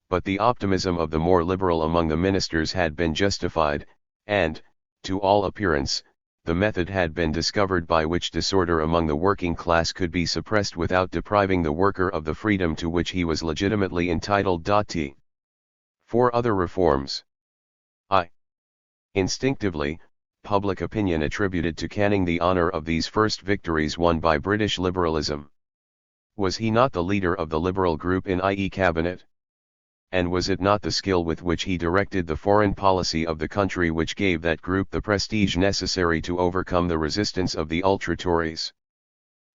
But the optimism of the more liberal among the ministers had been justified, and, to all appearance, the method had been discovered by which disorder among the working class could be suppressed without depriving the worker of the freedom to which he was legitimately entitled. T. 4 Other reforms. Instinctively, public opinion attributed to Canning the honour of these first victories won by British liberalism. Was he not the leader of the liberal group in i.e. cabinet? And was it not the skill with which he directed the foreign policy of the country which gave that group the prestige necessary to overcome the resistance of the ultra-Tories?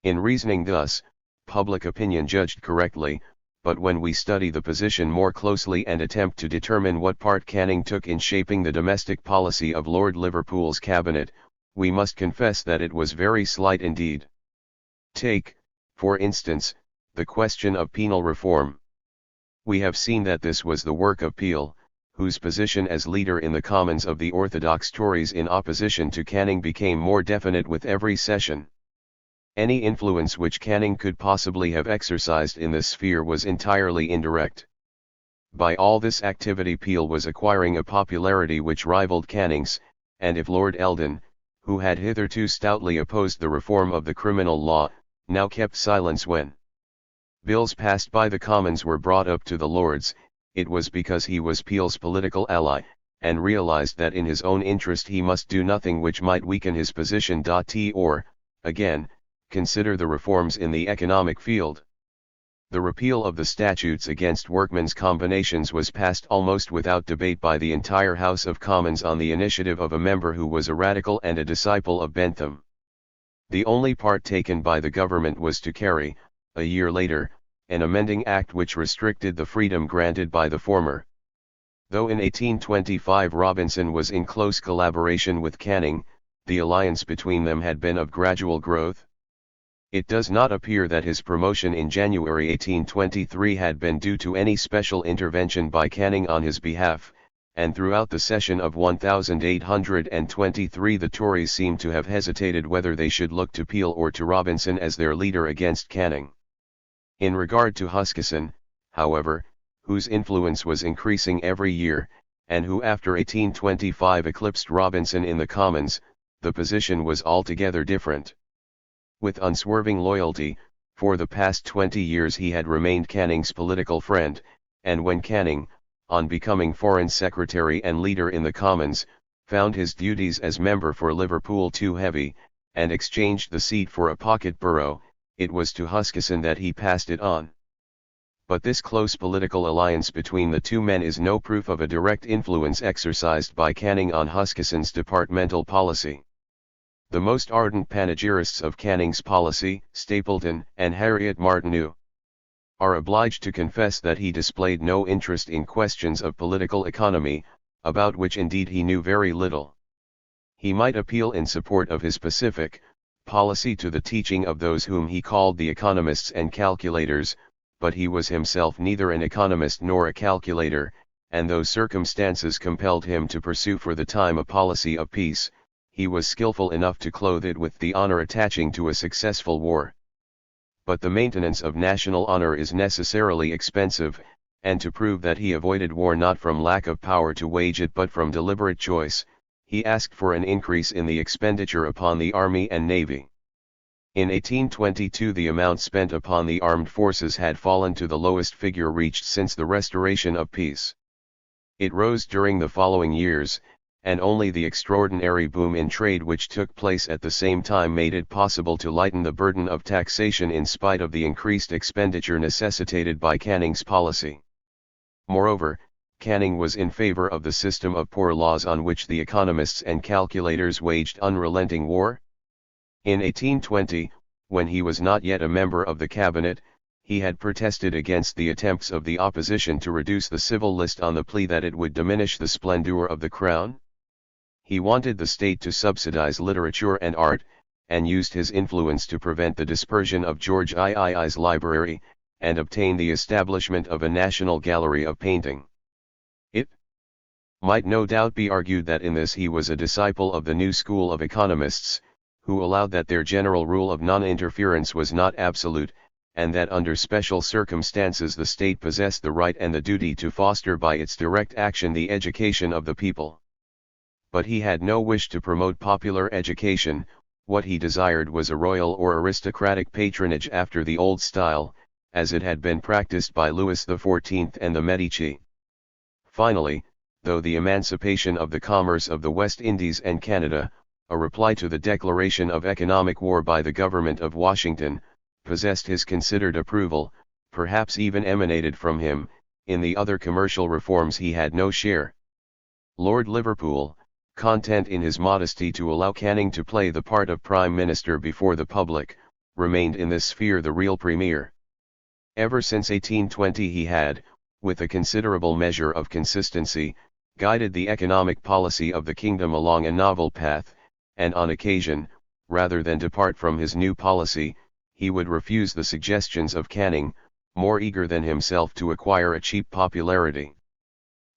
In reasoning thus, public opinion judged correctly, but when we study the position more closely and attempt to determine what part Canning took in shaping the domestic policy of Lord Liverpool's cabinet, we must confess that it was very slight indeed. Take, for instance, the question of penal reform. We have seen that this was the work of Peel, whose position as leader in the Commons of the orthodox Tories in opposition to Canning became more definite with every session. Any influence which Canning could possibly have exercised in this sphere was entirely indirect. By all this activity Peel was acquiring a popularity which rivaled Canning's, and if Lord Eldon, who had hitherto stoutly opposed the reform of the criminal law, now kept silence when bills passed by the Commons were brought up to the Lords, it was because he was Peel's political ally, and realised that in his own interest he must do nothing which might weaken his position. Or, again, consider the reforms in the economic field. The repeal of the statutes against workmen's combinations was passed almost without debate by the entire House of Commons on the initiative of a member who was a radical and a disciple of Bentham. The only part taken by the government was to carry, a year later, an amending act which restricted the freedom granted by the former. Though in 1825 Robinson was in close collaboration with Canning, the alliance between them had been of gradual growth. It does not appear that his promotion in January 1823 had been due to any special intervention by Canning on his behalf, and throughout the session of 1823 the Tories seem to have hesitated whether they should look to Peel or to Robinson as their leader against Canning. In regard to Huskisson, however, whose influence was increasing every year, and who after 1825 eclipsed Robinson in the Commons, the position was altogether different. With unswerving loyalty, for the past 20 years he had remained Canning's political friend, and when Canning, on becoming Foreign Secretary and leader in the Commons, found his duties as member for Liverpool too heavy, and exchanged the seat for a pocket borough, it was to Huskisson that he passed it on. But this close political alliance between the two men is no proof of a direct influence exercised by Canning on Huskisson's departmental policy. The most ardent panegyrists of Canning's policy, Stapleton and Harriet Martineau, are obliged to confess that he displayed no interest in questions of political economy, about which indeed he knew very little. He might appeal in support of his pacific policy to the teaching of those whom he called the economists and calculators, but he was himself neither an economist nor a calculator, and though circumstances compelled him to pursue for the time a policy of peace, he was skillful enough to clothe it with the honor attaching to a successful war. But the maintenance of national honor is necessarily expensive, and to prove that he avoided war not from lack of power to wage it but from deliberate choice, he asked for an increase in the expenditure upon the army and navy. In 1822 the amount spent upon the armed forces had fallen to the lowest figure reached since the restoration of peace. It rose during the following years, and only the extraordinary boom in trade which took place at the same time made it possible to lighten the burden of taxation in spite of the increased expenditure necessitated by Canning's policy. Moreover, Canning was in favor of the system of poor laws on which the economists and calculators waged unrelenting war. In 1820, when he was not yet a member of the cabinet, he had protested against the attempts of the opposition to reduce the civil list on the plea that it would diminish the splendor of the crown. He wanted the state to subsidize literature and art, and used his influence to prevent the dispersion of George II's library, and obtain the establishment of a national gallery of painting. It might no doubt be argued that in this he was a disciple of the new school of economists, who allowed that their general rule of non-interference was not absolute, and that under special circumstances the state possessed the right and the duty to foster by its direct action the education of the people. But he had no wish to promote popular education. What he desired was a royal or aristocratic patronage after the old style, as it had been practiced by Louis XIV and the Medici. Finally, though the emancipation of the commerce of the West Indies and Canada, a reply to the declaration of economic war by the government of Washington, possessed his considered approval, perhaps even emanated from him, in the other commercial reforms he had no share. Lord Liverpool, content in his modesty to allow Canning to play the part of Prime Minister before the public, remained in this sphere the real premier. Ever since 1820 he had, with a considerable measure of consistency, guided the economic policy of the kingdom along a novel path, and on occasion, rather than depart from his new policy, he would refuse the suggestions of Canning, more eager than himself to acquire a cheap popularity.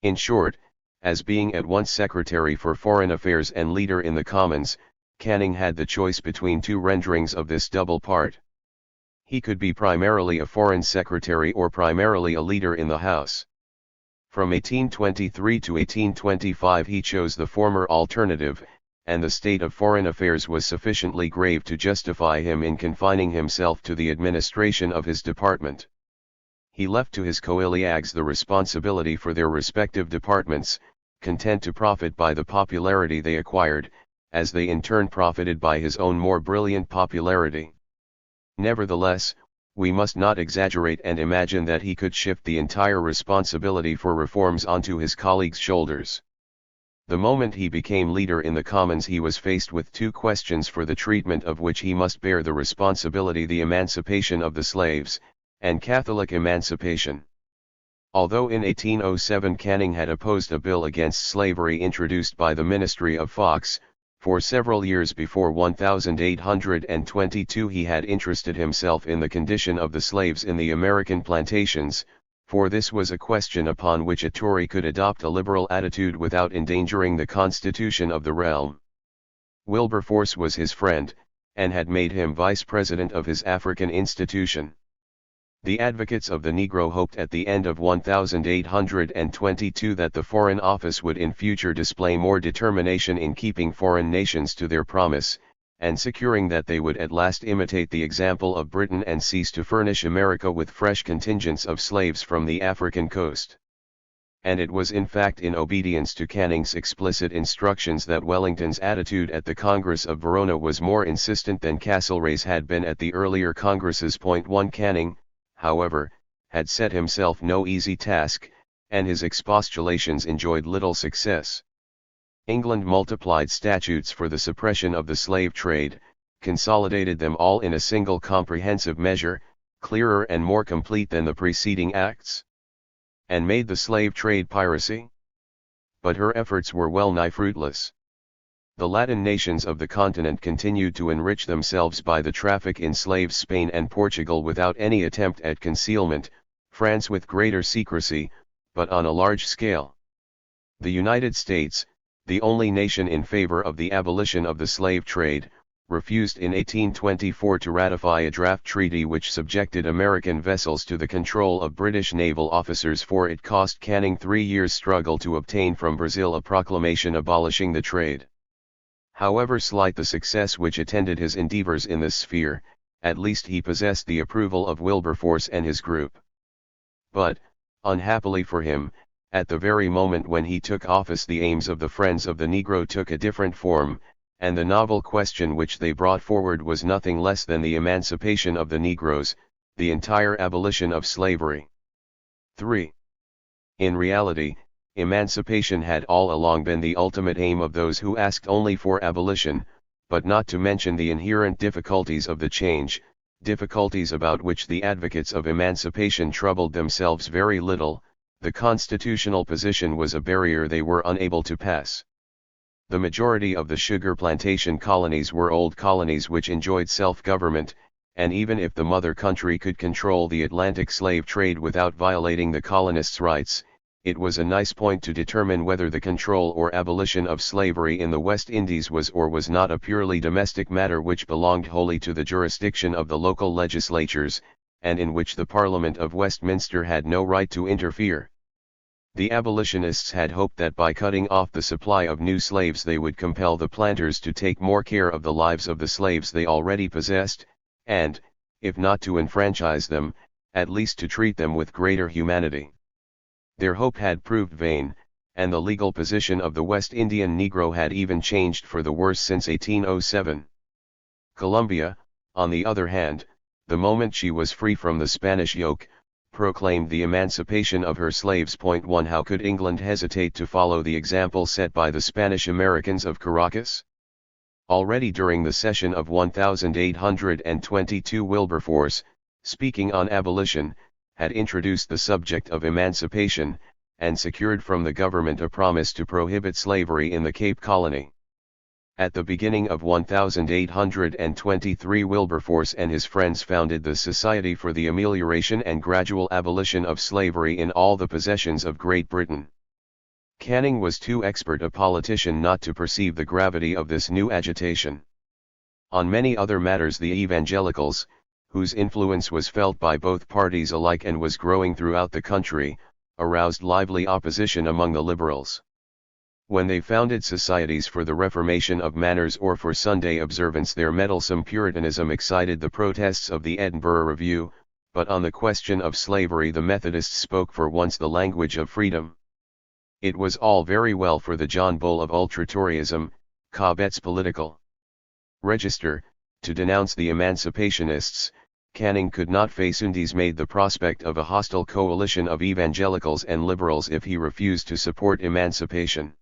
In short, as being at once Secretary for Foreign Affairs and leader in the Commons, Canning had the choice between two renderings of this double part. He could be primarily a Foreign Secretary or primarily a leader in the House. From 1823 to 1825 he chose the former alternative, and the state of foreign affairs was sufficiently grave to justify him in confining himself to the administration of his department. He left to his colleagues the responsibility for their respective departments, content to profit by the popularity they acquired, as they in turn profited by his own more brilliant popularity. Nevertheless, we must not exaggerate and imagine that he could shift the entire responsibility for reforms onto his colleagues' shoulders. The moment he became leader in the Commons he was faced with two questions for the treatment of which he must bear the responsibility: the emancipation of the slaves, and Catholic emancipation. Although in 1807 Canning had opposed a bill against slavery introduced by the Ministry of Fox, for several years before 1822 he had interested himself in the condition of the slaves in the American plantations, for this was a question upon which a Tory could adopt a liberal attitude without endangering the constitution of the realm. Wilberforce was his friend, and had made him vice president of his African institution. The advocates of the Negro hoped at the end of 1822 that the Foreign Office would in future display more determination in keeping foreign nations to their promise, and securing that they would at last imitate the example of Britain and cease to furnish America with fresh contingents of slaves from the African coast. And it was in fact in obedience to Canning's explicit instructions that Wellington's attitude at the Congress of Verona was more insistent than Castlereagh's had been at the earlier Congresses. 1. Canning, however, had set himself no easy task, and his expostulations enjoyed little success. England multiplied statutes for the suppression of the slave trade, consolidated them all in a single comprehensive measure, clearer and more complete than the preceding acts, and made the slave trade piracy. But her efforts were well nigh fruitless. The Latin nations of the continent continued to enrich themselves by the traffic in slaves. Spain and Portugal without any attempt at concealment, France with greater secrecy, but on a large scale. The United States, the only nation in favor of the abolition of the slave trade, refused in 1824 to ratify a draft treaty which subjected American vessels to the control of British naval officers, for it cost Canning 3 years' struggle to obtain from Brazil a proclamation abolishing the trade. However slight the success which attended his endeavors in this sphere, at least he possessed the approval of Wilberforce and his group. But, unhappily for him, at the very moment when he took office the aims of the Friends of the Negro took a different form, and the novel question which they brought forward was nothing less than the emancipation of the Negroes, the entire abolition of slavery. 3. In reality, emancipation had all along been the ultimate aim of those who asked only for abolition, but not to mention the inherent difficulties of the change, difficulties about which the advocates of emancipation troubled themselves very little. The constitutional position was a barrier they were unable to pass. The majority of the sugar plantation colonies were old colonies which enjoyed self-government, and even if the mother country could control the Atlantic slave trade without violating the colonists' rights, it was a nice point to determine whether the control or abolition of slavery in the West Indies was or was not a purely domestic matter which belonged wholly to the jurisdiction of the local legislatures, and in which the Parliament of Westminster had no right to interfere. The abolitionists had hoped that by cutting off the supply of new slaves they would compel the planters to take more care of the lives of the slaves they already possessed, and, if not to enfranchise them, at least to treat them with greater humanity. Their hope had proved vain, and the legal position of the West Indian Negro had even changed for the worse since 1807. Colombia, on the other hand, the moment she was free from the Spanish yoke, proclaimed the emancipation of her slaves. 1. How could England hesitate to follow the example set by the Spanish Americans of Caracas? Already during the session of 1822 Wilberforce, speaking on abolition, had introduced the subject of emancipation, and secured from the government a promise to prohibit slavery in the Cape Colony. At the beginning of 1823, Wilberforce and his friends founded the Society for the Amelioration and Gradual Abolition of Slavery in all the possessions of Great Britain. Canning was too expert a politician not to perceive the gravity of this new agitation. On many other matters the evangelicals, whose influence was felt by both parties alike and was growing throughout the country, aroused lively opposition among the liberals. When they founded societies for the reformation of manners or for Sunday observance, their meddlesome Puritanism excited the protests of the Edinburgh Review, but on the question of slavery the Methodists spoke for once the language of freedom. It was all very well for the John Bull of ultra-Toryism, Cobbett's Political Register, to denounce the emancipationists. Canning could not face Undies made the prospect of a hostile coalition of evangelicals and liberals if he refused to support emancipation.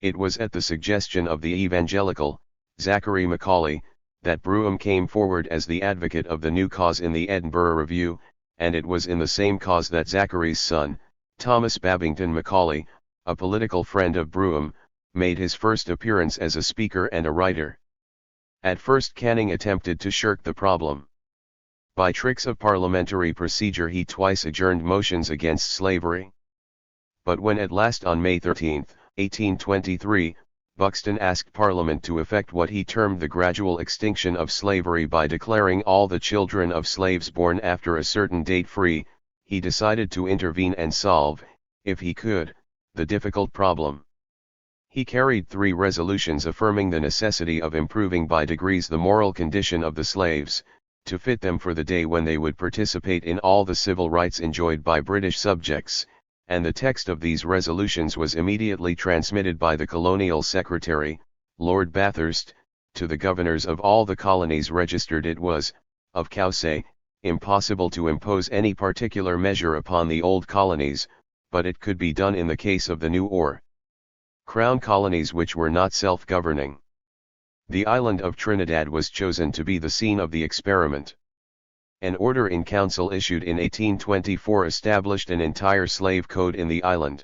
It was at the suggestion of the evangelical, Zachary Macaulay, that Brougham came forward as the advocate of the new cause in the Edinburgh Review, and it was in the same cause that Zachary's son, Thomas Babington Macaulay, a political friend of Brougham, made his first appearance as a speaker and a writer. At first Canning attempted to shirk the problem. By tricks of parliamentary procedure he twice adjourned motions against slavery. But when at last on May 13, 1823, Buxton asked Parliament to effect what he termed the gradual extinction of slavery by declaring all the children of slaves born after a certain date free, he decided to intervene and solve, if he could, the difficult problem. He carried 3 resolutions affirming the necessity of improving by degrees the moral condition of the slaves, to fit them for the day when they would participate in all the civil rights enjoyed by British subjects, and the text of these resolutions was immediately transmitted by the Colonial Secretary, Lord Bathurst, to the governors of all the colonies registered. It was, of course, impossible to impose any particular measure upon the old colonies, but it could be done in the case of the new or Crown colonies which were not self-governing. The island of Trinidad was chosen to be the scene of the experiment. An order in council issued in 1824 established an entire slave code in the island.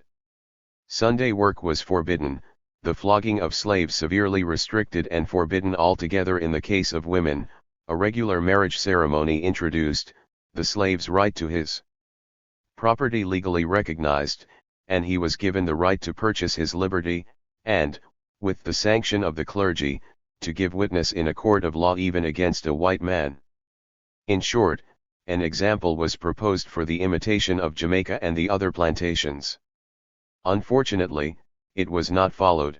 Sunday work was forbidden, the flogging of slaves severely restricted and forbidden altogether in the case of women, a regular marriage ceremony introduced, the slave's right to his property legally recognized, and he was given the right to purchase his liberty, and, with the sanction of the clergy, to give witness in a court of law even against a white man. In short, an example was proposed for the imitation of Jamaica and the other plantations. Unfortunately, it was not followed.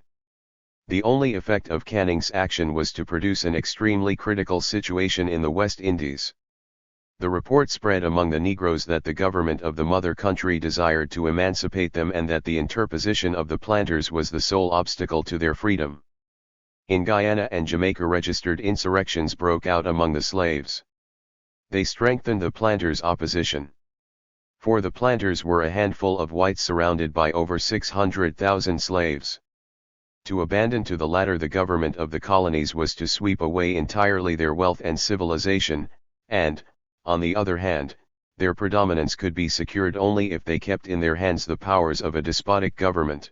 The only effect of Canning's action was to produce an extremely critical situation in the West Indies. The report spread among the Negroes that the government of the mother country desired to emancipate them and that the interposition of the planters was the sole obstacle to their freedom. In Guyana and Jamaica registered insurrections broke out among the slaves. They strengthened the planters' opposition. For the planters were a handful of whites surrounded by over 600,000 slaves. To abandon to the latter the government of the colonies was to sweep away entirely their wealth and civilization, and, on the other hand, their predominance could be secured only if they kept in their hands the powers of a despotic government.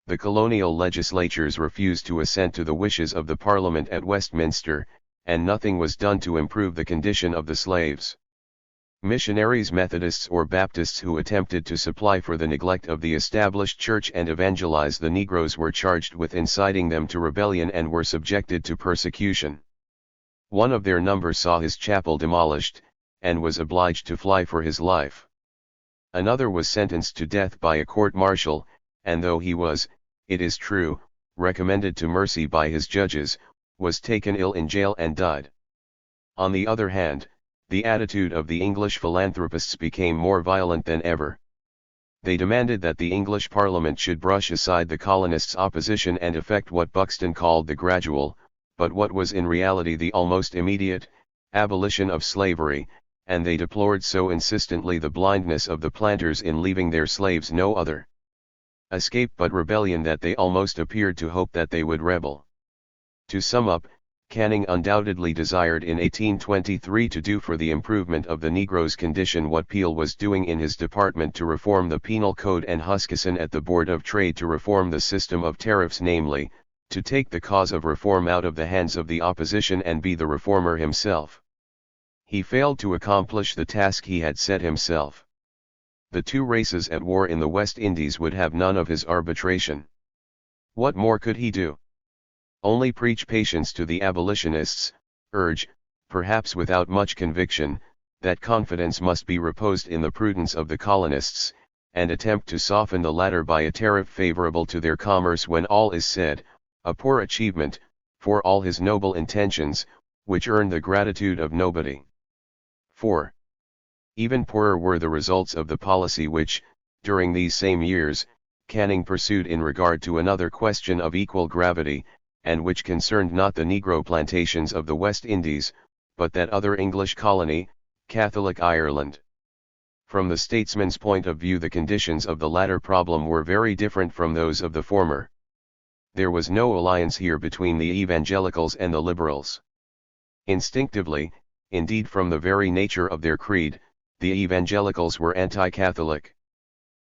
The colonial legislatures refused to assent to the wishes of the Parliament at Westminster, and nothing was done to improve the condition of the slaves. Missionaries, Methodists or Baptists who attempted to supply for the neglect of the established church and evangelize the Negroes were charged with inciting them to rebellion and were subjected to persecution. One of their number saw his chapel demolished, and was obliged to fly for his life. Another was sentenced to death by a court-martial, and though he was, it is true, recommended to mercy by his judges, was taken ill in jail and died. On the other hand, the attitude of the English philanthropists became more violent than ever. They demanded that the English Parliament should brush aside the colonists' opposition and effect what Buxton called the gradual, but what was in reality the almost immediate, abolition of slavery, and they deplored so insistently the blindness of the planters in leaving their slaves no other escape but rebellion that they almost appeared to hope that they would rebel. To sum up, Canning undoubtedly desired in 1823 to do for the improvement of the Negro's condition what Peel was doing in his department to reform the penal code and Huskisson at the Board of Trade to reform the system of tariffs, namely, to take the cause of reform out of the hands of the opposition and be the reformer himself. He failed to accomplish the task he had set himself. The two races at war in the West Indies would have none of his arbitration. What more could he do? Only preach patience to the abolitionists, urge, perhaps without much conviction, that confidence must be reposed in the prudence of the colonists, and attempt to soften the latter by a tariff favorable to their commerce. When all is said, a poor achievement, for all his noble intentions, which earned the gratitude of nobody. 4. Even poorer were the results of the policy which, during these same years, Canning pursued in regard to another question of equal gravity, and which concerned not the Negro plantations of the West Indies, but that other English colony, Catholic Ireland. From the statesman's point of view, the conditions of the latter problem were very different from those of the former. There was no alliance here between the evangelicals and the liberals. Instinctively, indeed from the very nature of their creed, the evangelicals were anti-Catholic.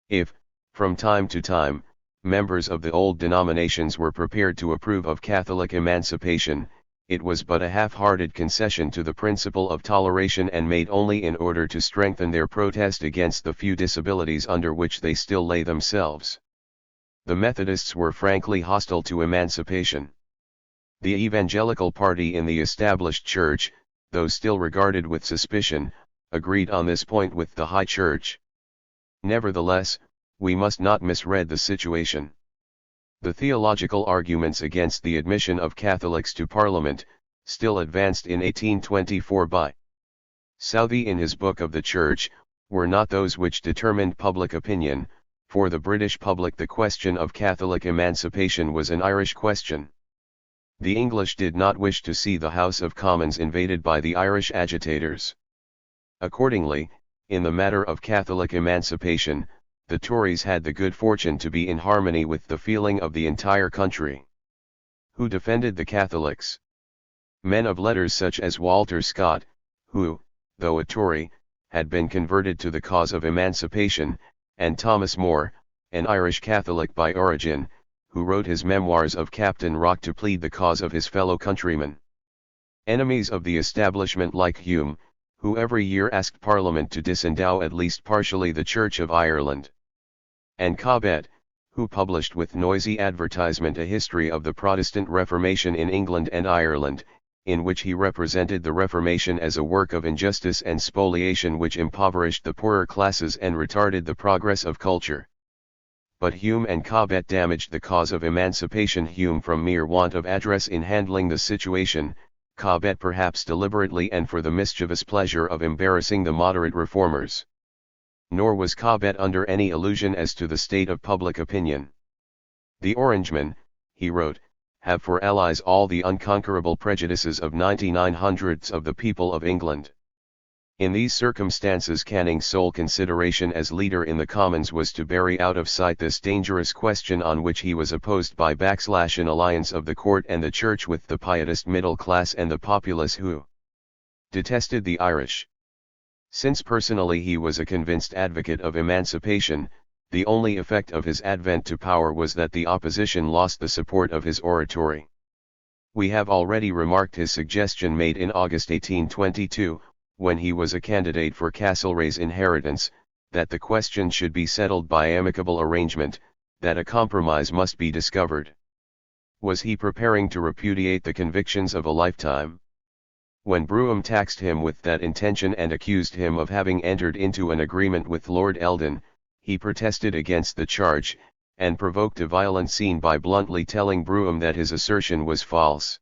If, from time to time, members of the old denominations were prepared to approve of Catholic emancipation, it was but a half-hearted concession to the principle of toleration and made only in order to strengthen their protest against the few disabilities under which they still lay themselves. The Methodists were frankly hostile to emancipation. The evangelical party in the established church, though still regarded with suspicion, agreed on this point with the High Church. Nevertheless, we must not misread the situation. The theological arguments against the admission of Catholics to Parliament, still advanced in 1824 by Southey in his Book of the Church, were not those which determined public opinion. For the British public the question of Catholic emancipation was an Irish question. The English did not wish to see the House of Commons invaded by the Irish agitators. Accordingly, in the matter of Catholic emancipation, the Tories had the good fortune to be in harmony with the feeling of the entire country. Who defended the Catholics? Men of letters such as Walter Scott, who, though a Tory, had been converted to the cause of emancipation, and Thomas More, an Irish Catholic by origin, who wrote his memoirs of Captain Rock to plead the cause of his fellow countrymen. Enemies of the establishment like Hume, who every year asked Parliament to disendow at least partially the Church of Ireland. And Cobbett, who published with noisy advertisement a history of the Protestant Reformation in England and Ireland, in which he represented the Reformation as a work of injustice and spoliation which impoverished the poorer classes and retarded the progress of culture. But Hume and Cobbett damaged the cause of emancipation. Hume from mere want of address in handling the situation, Cobbett perhaps deliberately and for the mischievous pleasure of embarrassing the moderate reformers. Nor was Cobbett under any illusion as to the state of public opinion. The Orangemen, he wrote, have for allies all the unconquerable prejudices of 99/100 of the people of England. In these circumstances Canning's sole consideration as leader in the Commons was to bury out of sight this dangerous question on which he was opposed by an alliance of the court and the church with the pietist middle class and the populace who detested the Irish. Since personally he was a convinced advocate of emancipation, the only effect of his advent to power was that the opposition lost the support of his oratory. We have already remarked his suggestion made in August 1822, when he was a candidate for Castlereagh's inheritance, that the question should be settled by amicable arrangement, that a compromise must be discovered. Was he preparing to repudiate the convictions of a lifetime? When Brougham taxed him with that intention and accused him of having entered into an agreement with Lord Eldon, he protested against the charge, and provoked a violent scene by bluntly telling Brougham that his assertion was false.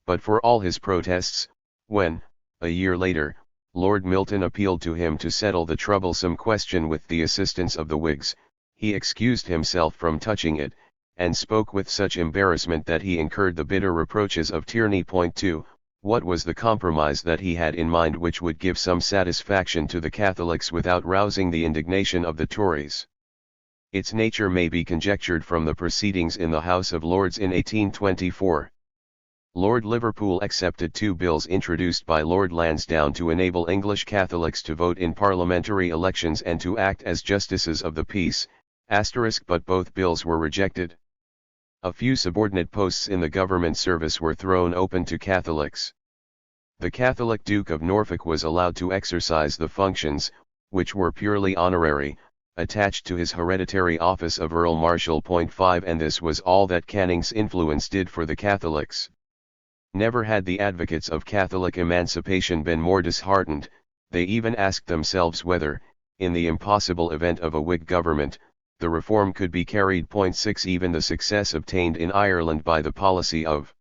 But for all his protests, when, a year later, Lord Milton appealed to him to settle the troublesome question with the assistance of the Whigs, he excused himself from touching it, and spoke with such embarrassment that he incurred the bitter reproaches of Tierney. 2. What was the compromise that he had in mind which would give some satisfaction to the Catholics without rousing the indignation of the Tories? Its nature may be conjectured from the proceedings in the House of Lords in 1824. Lord Liverpool accepted two bills introduced by Lord Lansdowne to enable English Catholics to vote in parliamentary elections and to act as justices of the peace, *, but both bills were rejected. A few subordinate posts in the government service were thrown open to Catholics. The Catholic Duke of Norfolk was allowed to exercise the functions, which were purely honorary, attached to his hereditary office of Earl Marshal. 5 And this was all that Canning's influence did for the Catholics. Never had the advocates of Catholic emancipation been more disheartened. They even asked themselves whether, in the impossible event of a Whig government, the reform could be carried. 6 Even the success obtained in Ireland by the policy of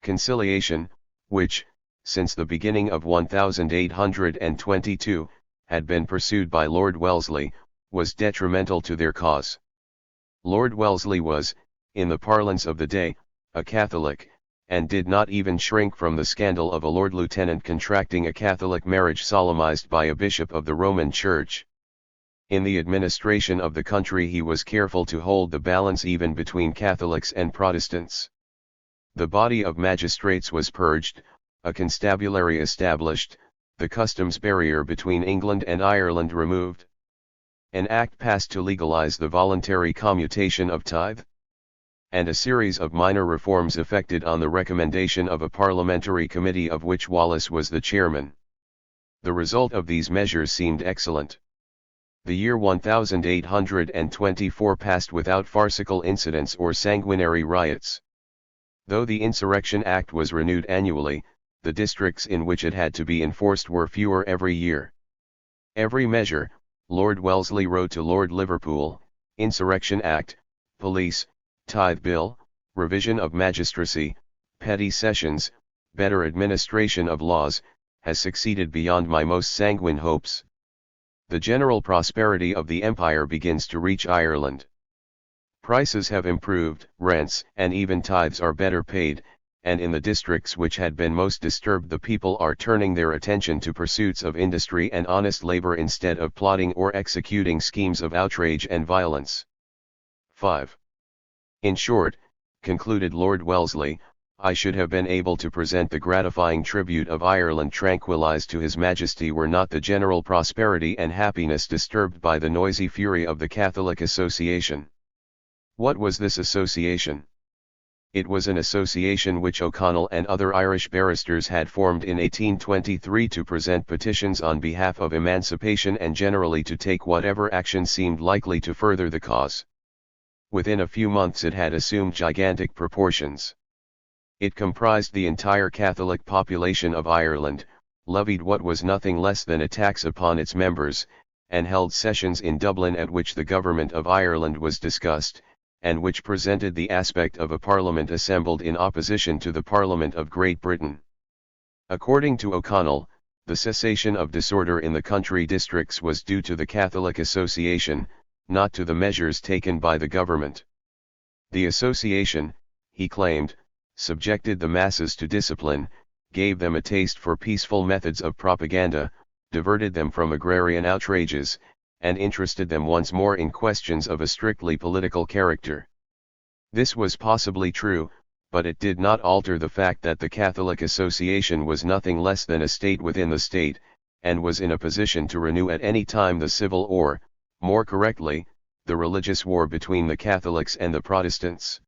conciliation, which, since the beginning of 1822, had been pursued by Lord Wellesley, was detrimental to their cause. Lord Wellesley was, in the parlance of the day, a Catholic, and did not even shrink from the scandal of a Lord Lieutenant contracting a Catholic marriage solemnized by a bishop of the Roman Church. In the administration of the country he was careful to hold the balance even between Catholics and Protestants. The body of magistrates was purged, a constabulary established, the customs barrier between England and Ireland removed. An act passed to legalize the voluntary commutation of tithe, and a series of minor reforms effected on the recommendation of a parliamentary committee of which Wallace was the chairman. The result of these measures seemed excellent. The year 1824 passed without farcical incidents or sanguinary riots. Though the Insurrection Act was renewed annually, the districts in which it had to be enforced were fewer every year. Every measure, Lord Wellesley wrote to Lord Liverpool, Insurrection Act, Police, Tithe Bill, Revision of Magistracy, Petty Sessions, better administration of laws, has succeeded beyond my most sanguine hopes. The general prosperity of the empire begins to reach Ireland. Prices have improved, rents and even tithes are better paid, and in the districts which had been most disturbed the people are turning their attention to pursuits of industry and honest labor instead of plotting or executing schemes of outrage and violence. 5. In short, concluded Lord Wellesley, I should have been able to present the gratifying tribute of Ireland tranquilized to His Majesty were not the general prosperity and happiness disturbed by the noisy fury of the Catholic Association. What was this association? It was an association which O'Connell and other Irish barristers had formed in 1823 to present petitions on behalf of emancipation and generally to take whatever action seemed likely to further the cause. Within a few months it had assumed gigantic proportions. It comprised the entire Catholic population of Ireland, levied what was nothing less than a tax upon its members, and held sessions in Dublin at which the government of Ireland was discussed, and which presented the aspect of a parliament assembled in opposition to the Parliament of Great Britain. According to O'Connell, the cessation of disorder in the country districts was due to the Catholic Association, not to the measures taken by the government. The association, he claimed, subjected the masses to discipline, gave them a taste for peaceful methods of propaganda, diverted them from agrarian outrages, and interested them once more in questions of a strictly political character. This was possibly true, but it did not alter the fact that the Catholic Association was nothing less than a state within the state, and was in a position to renew at any time the civil or, more correctly, the religious war between the Catholics and the Protestants.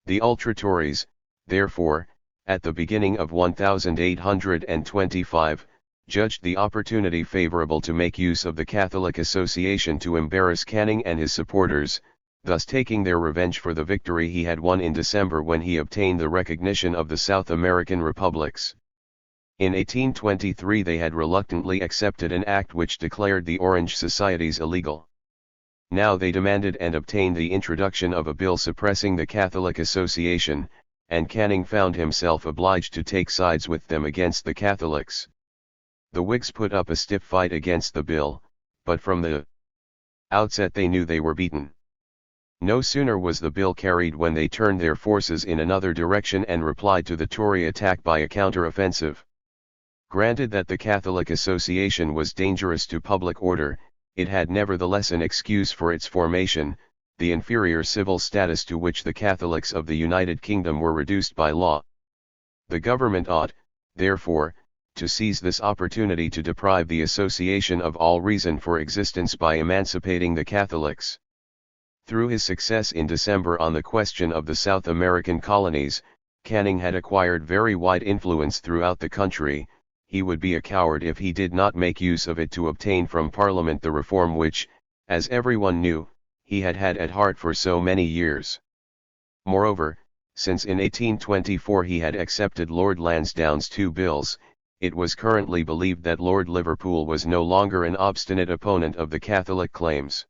The ultra-Tories, therefore, at the beginning of 1825, judged the opportunity favorable to make use of the Catholic Association to embarrass Canning and his supporters, thus taking their revenge for the victory he had won in December when he obtained the recognition of the South American republics. In 1823 they had reluctantly accepted an act which declared the Orange Societies illegal. Now they demanded and obtained the introduction of a bill suppressing the Catholic Association, and Canning found himself obliged to take sides with them against the Catholics. The Whigs put up a stiff fight against the bill, but from the outset they knew they were beaten. No sooner was the bill carried when they turned their forces in another direction and replied to the Tory attack by a counter-offensive. Granted that the Catholic Association was dangerous to public order, it had nevertheless an excuse for its formation, the inferior civil status to which the Catholics of the United Kingdom were reduced by law. The government ought, therefore, to seize this opportunity to deprive the association of all reason for existence by emancipating the Catholics. Through his success in December on the question of the South American colonies, Canning had acquired very wide influence throughout the country. He would be a coward if he did not make use of it to obtain from Parliament the reform which, as everyone knew, he had had at heart for so many years. Moreover, since in 1824 he had accepted Lord Lansdowne's two bills, it was currently believed that Lord Liverpool was no longer an obstinate opponent of the Catholic claims.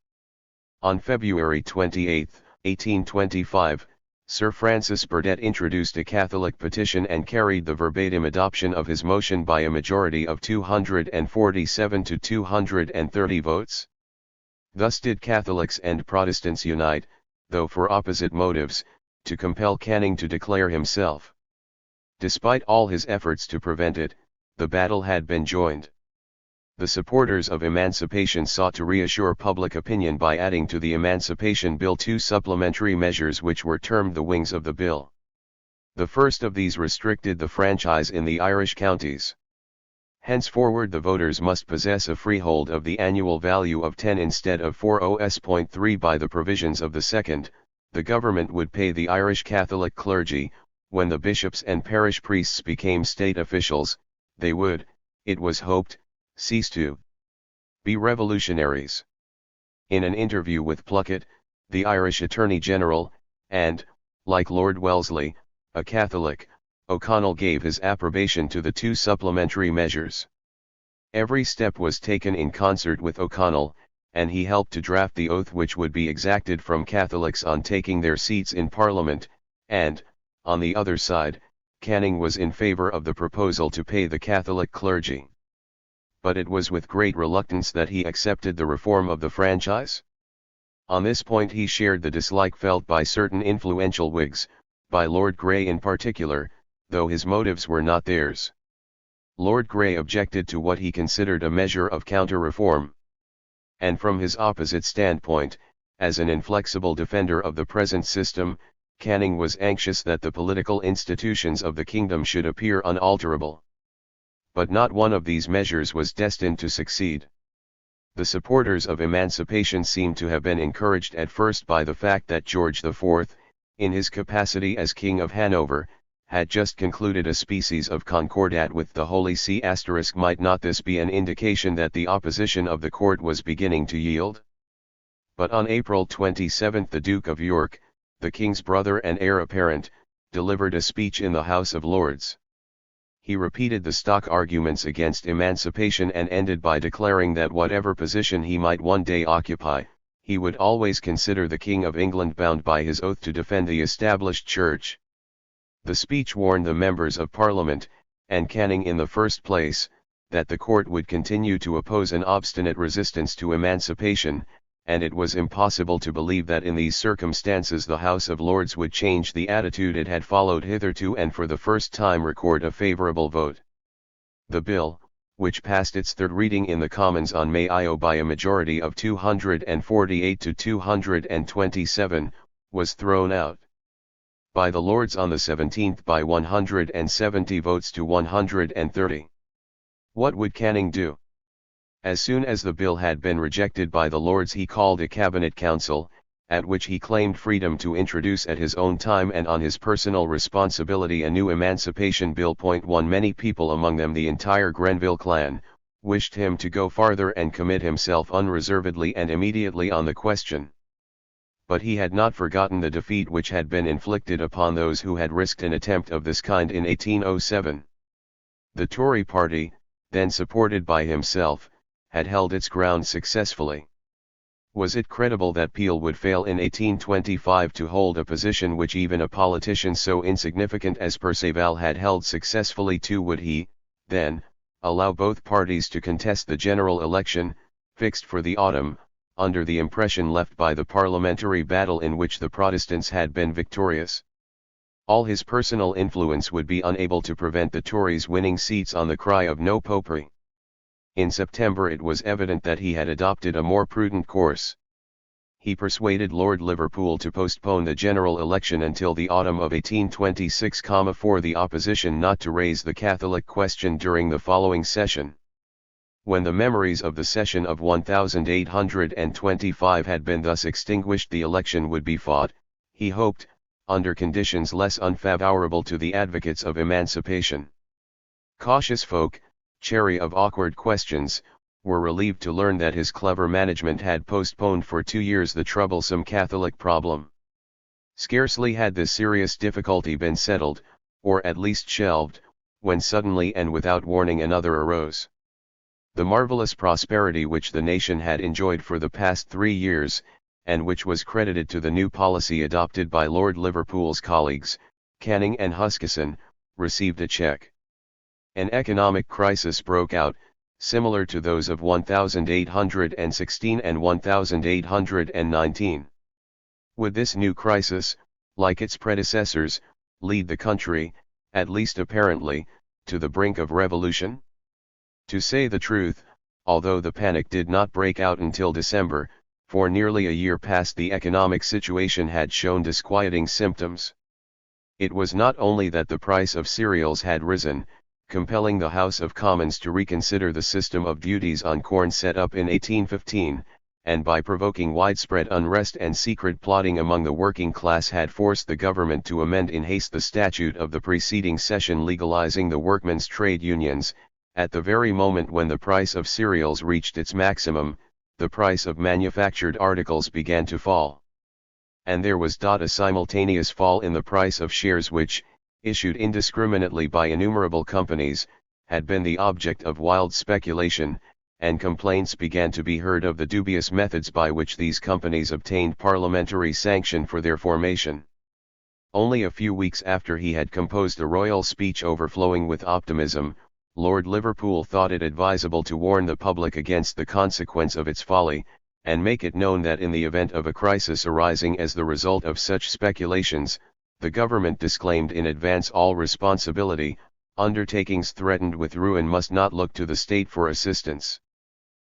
On February 28, 1825, Sir Francis Burdett introduced a Catholic petition and carried the verbatim adoption of his motion by a majority of 247 to 230 votes. Thus did Catholics and Protestants unite, though for opposite motives, to compel Canning to declare himself. Despite all his efforts to prevent it, the battle had been joined. The supporters of emancipation sought to reassure public opinion by adding to the Emancipation Bill two supplementary measures which were termed the wings of the bill. The first of these restricted the franchise in the Irish counties. Henceforward the voters must possess a freehold of the annual value of 10 instead of 4.3. By the provisions of the second, the government would pay the Irish Catholic clergy. When the bishops and parish priests became state officials, they would, it was hoped, cease to be revolutionaries. In an interview with Plunkett, the Irish Attorney General, and, like Lord Wellesley, a Catholic, O'Connell gave his approbation to the two supplementary measures. Every step was taken in concert with O'Connell, and he helped to draft the oath which would be exacted from Catholics on taking their seats in Parliament, and, on the other side, Canning was in favour of the proposal to pay the Catholic clergy. But it was with great reluctance that he accepted the reform of the franchise. On this point he shared the dislike felt by certain influential Whigs, by Lord Grey in particular, though his motives were not theirs. Lord Grey objected to what he considered a measure of counter-reform. And from his opposite standpoint, as an inflexible defender of the present system, Canning was anxious that the political institutions of the kingdom should appear unalterable. But not one of these measures was destined to succeed. The supporters of emancipation seem to have been encouraged at first by the fact that George IV, in his capacity as King of Hanover, had just concluded a species of concordat with the Holy See. Might not this be an indication that the opposition of the court was beginning to yield? But on April 27 the Duke of York, the King's brother and heir apparent, delivered a speech in the House of Lords. He repeated the stock arguments against emancipation and ended by declaring that whatever position he might one day occupy, he would always consider the King of England bound by his oath to defend the established church. The speech warned the members of Parliament, and Canning in the first place, that the court would continue to oppose an obstinate resistance to emancipation, and it was impossible to believe that in these circumstances the House of Lords would change the attitude it had followed hitherto and for the first time record a favourable vote. The bill, which passed its third reading in the Commons on May by a majority of 248 to 227, was thrown out by the Lords on the 17th by 170 votes to 130. What would Canning do? As soon as the bill had been rejected by the Lords he called a Cabinet Council, at which he claimed freedom to introduce at his own time and on his personal responsibility a new Emancipation Bill. Many people, among them the entire Grenville clan, wished him to go farther and commit himself unreservedly and immediately on the question. But he had not forgotten the defeat which had been inflicted upon those who had risked an attempt of this kind in 1807. The Tory party, then supported by himself, had held its ground successfully. Was it credible that Peel would fail in 1825 to hold a position which even a politician so insignificant as Perceval had held successfully too? Would he, then, allow both parties to contest the general election, fixed for the autumn, under the impression left by the parliamentary battle in which the Protestants had been victorious? All his personal influence would be unable to prevent the Tories winning seats on the cry of no popery. In September it was evident that he had adopted a more prudent course. He persuaded Lord Liverpool to postpone the general election until the autumn of 1826, for the opposition not to raise the Catholic question during the following session. When the memories of the session of 1825 had been thus extinguished, the election would be fought, he hoped, under conditions less unfavorable to the advocates of emancipation. Cautious folk, chary of awkward questions, were relieved to learn that his clever management had postponed for 2 years the troublesome Catholic problem. Scarcely had this serious difficulty been settled, or at least shelved, when suddenly and without warning another arose. The marvelous prosperity which the nation had enjoyed for the past 3 years, and which was credited to the new policy adopted by Lord Liverpool's colleagues, Canning and Huskisson, received a check. An economic crisis broke out, similar to those of 1816 and 1819. Would this new crisis, like its predecessors, lead the country, at least apparently, to the brink of revolution? To say the truth, although the panic did not break out until December, for nearly a year past the economic situation had shown disquieting symptoms. It was not only that the price of cereals had risen, compelling the House of Commons to reconsider the system of duties on corn set up in 1815, and by provoking widespread unrest and secret plotting among the working class had forced the government to amend in haste the statute of the preceding session legalizing the workmen's trade unions. At the very moment when the price of cereals reached its maximum, the price of manufactured articles began to fall. And there was a simultaneous fall in the price of shares which, issued indiscriminately by innumerable companies, had been the object of wild speculation, and complaints began to be heard of the dubious methods by which these companies obtained parliamentary sanction for their formation. Only a few weeks after he had composed a royal speech overflowing with optimism, Lord Liverpool thought it advisable to warn the public against the consequence of its folly, and make it known that in the event of a crisis arising as the result of such speculations, the government disclaimed in advance all responsibility. Undertakings threatened with ruin must not look to the state for assistance.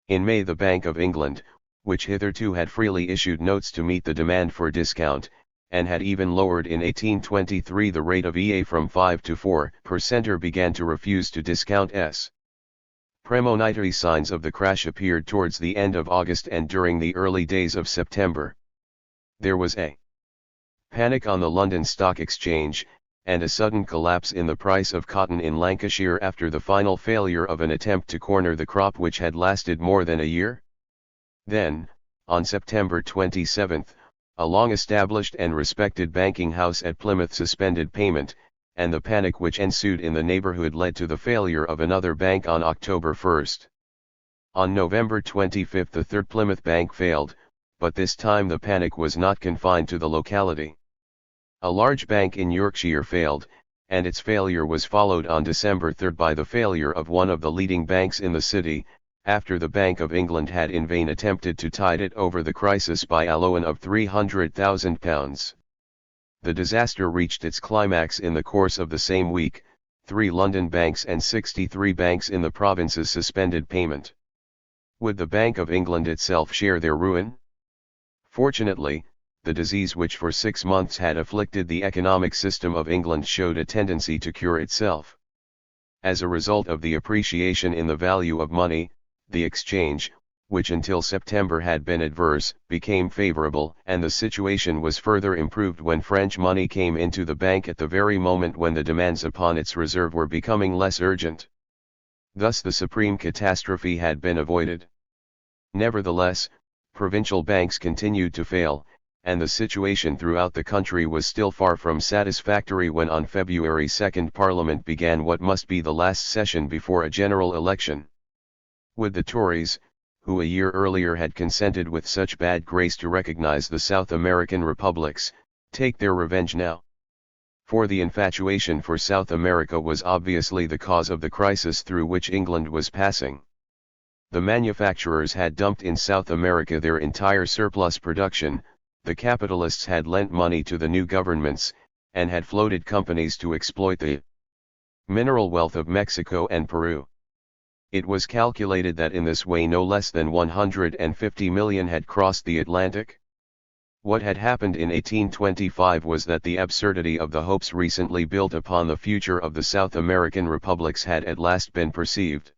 In May the Bank of England, which hitherto had freely issued notes to meet the demand for discount, and had even lowered in 1823 the rate of elie from 5 to 4%, began to refuse to discount s. Premonitory signs of the crash appeared towards the end of August and during the early days of September. There was a panic on the London Stock Exchange, and a sudden collapse in the price of cotton in Lancashire after the final failure of an attempt to corner the crop which had lasted more than a year. Then, on September 27, a long-established and respected banking house at Plymouth suspended payment, and the panic which ensued in the neighborhood led to the failure of another bank on October 1. On November 25 the Third Plymouth Bank failed, but this time the panic was not confined to the locality. A large bank in Yorkshire failed, and its failure was followed on December 3 by the failure of one of the leading banks in the city, after the Bank of England had in vain attempted to tide it over the crisis by a loan of £300,000. The disaster reached its climax in the course of the same week. 3 London banks and 63 banks in the provinces suspended payment. Would the Bank of England itself share their ruin? Fortunately, the disease which for 6 months had afflicted the economic system of England showed a tendency to cure itself. As a result of the appreciation in the value of money, the exchange, which until September had been adverse, became favorable, and the situation was further improved when French money came into the bank at the very moment when the demands upon its reserve were becoming less urgent. Thus the supreme catastrophe had been avoided. Nevertheless, provincial banks continued to fail, and the situation throughout the country was still far from satisfactory when on February 2 Parliament began what must be the last session before a general election. Would the Tories, who a year earlier had consented with such bad grace to recognize the South American republics, take their revenge now? For the infatuation for South America was obviously the cause of the crisis through which England was passing. The manufacturers had dumped in South America their entire surplus production, the capitalists had lent money to the new governments, and had floated companies to exploit the mineral wealth of Mexico and Peru. It was calculated that in this way no less than 150 million had crossed the Atlantic. What had happened in 1825 was that the absurdity of the hopes recently built upon the future of the South American republics had at last been perceived.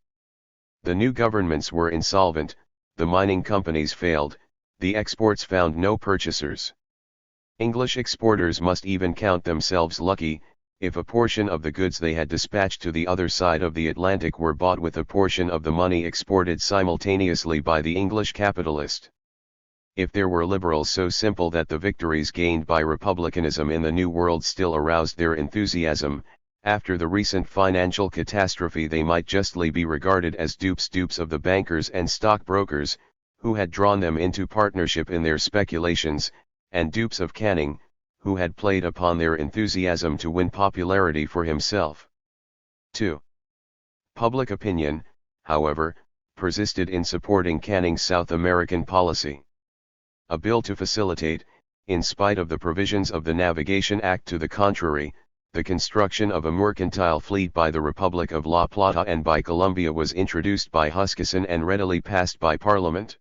The new governments were insolvent, the mining companies failed, the exports found no purchasers. English exporters must even count themselves lucky, if a portion of the goods they had dispatched to the other side of the Atlantic were bought with a portion of the money exported simultaneously by the English capitalist. If there were liberals so simple that the victories gained by republicanism in the New World still aroused their enthusiasm, after the recent financial catastrophe they might justly be regarded as dupes of the bankers and stockbrokers, who had drawn them into partnership in their speculations, and dupes of Canning, who had played upon their enthusiasm to win popularity for himself. 2. Public opinion, however, persisted in supporting Canning's South American policy. A bill to facilitate, in spite of the provisions of the Navigation Act to the contrary, the construction of a mercantile fleet by the Republic of La Plata and by Colombia was introduced by Huskisson and readily passed by Parliament.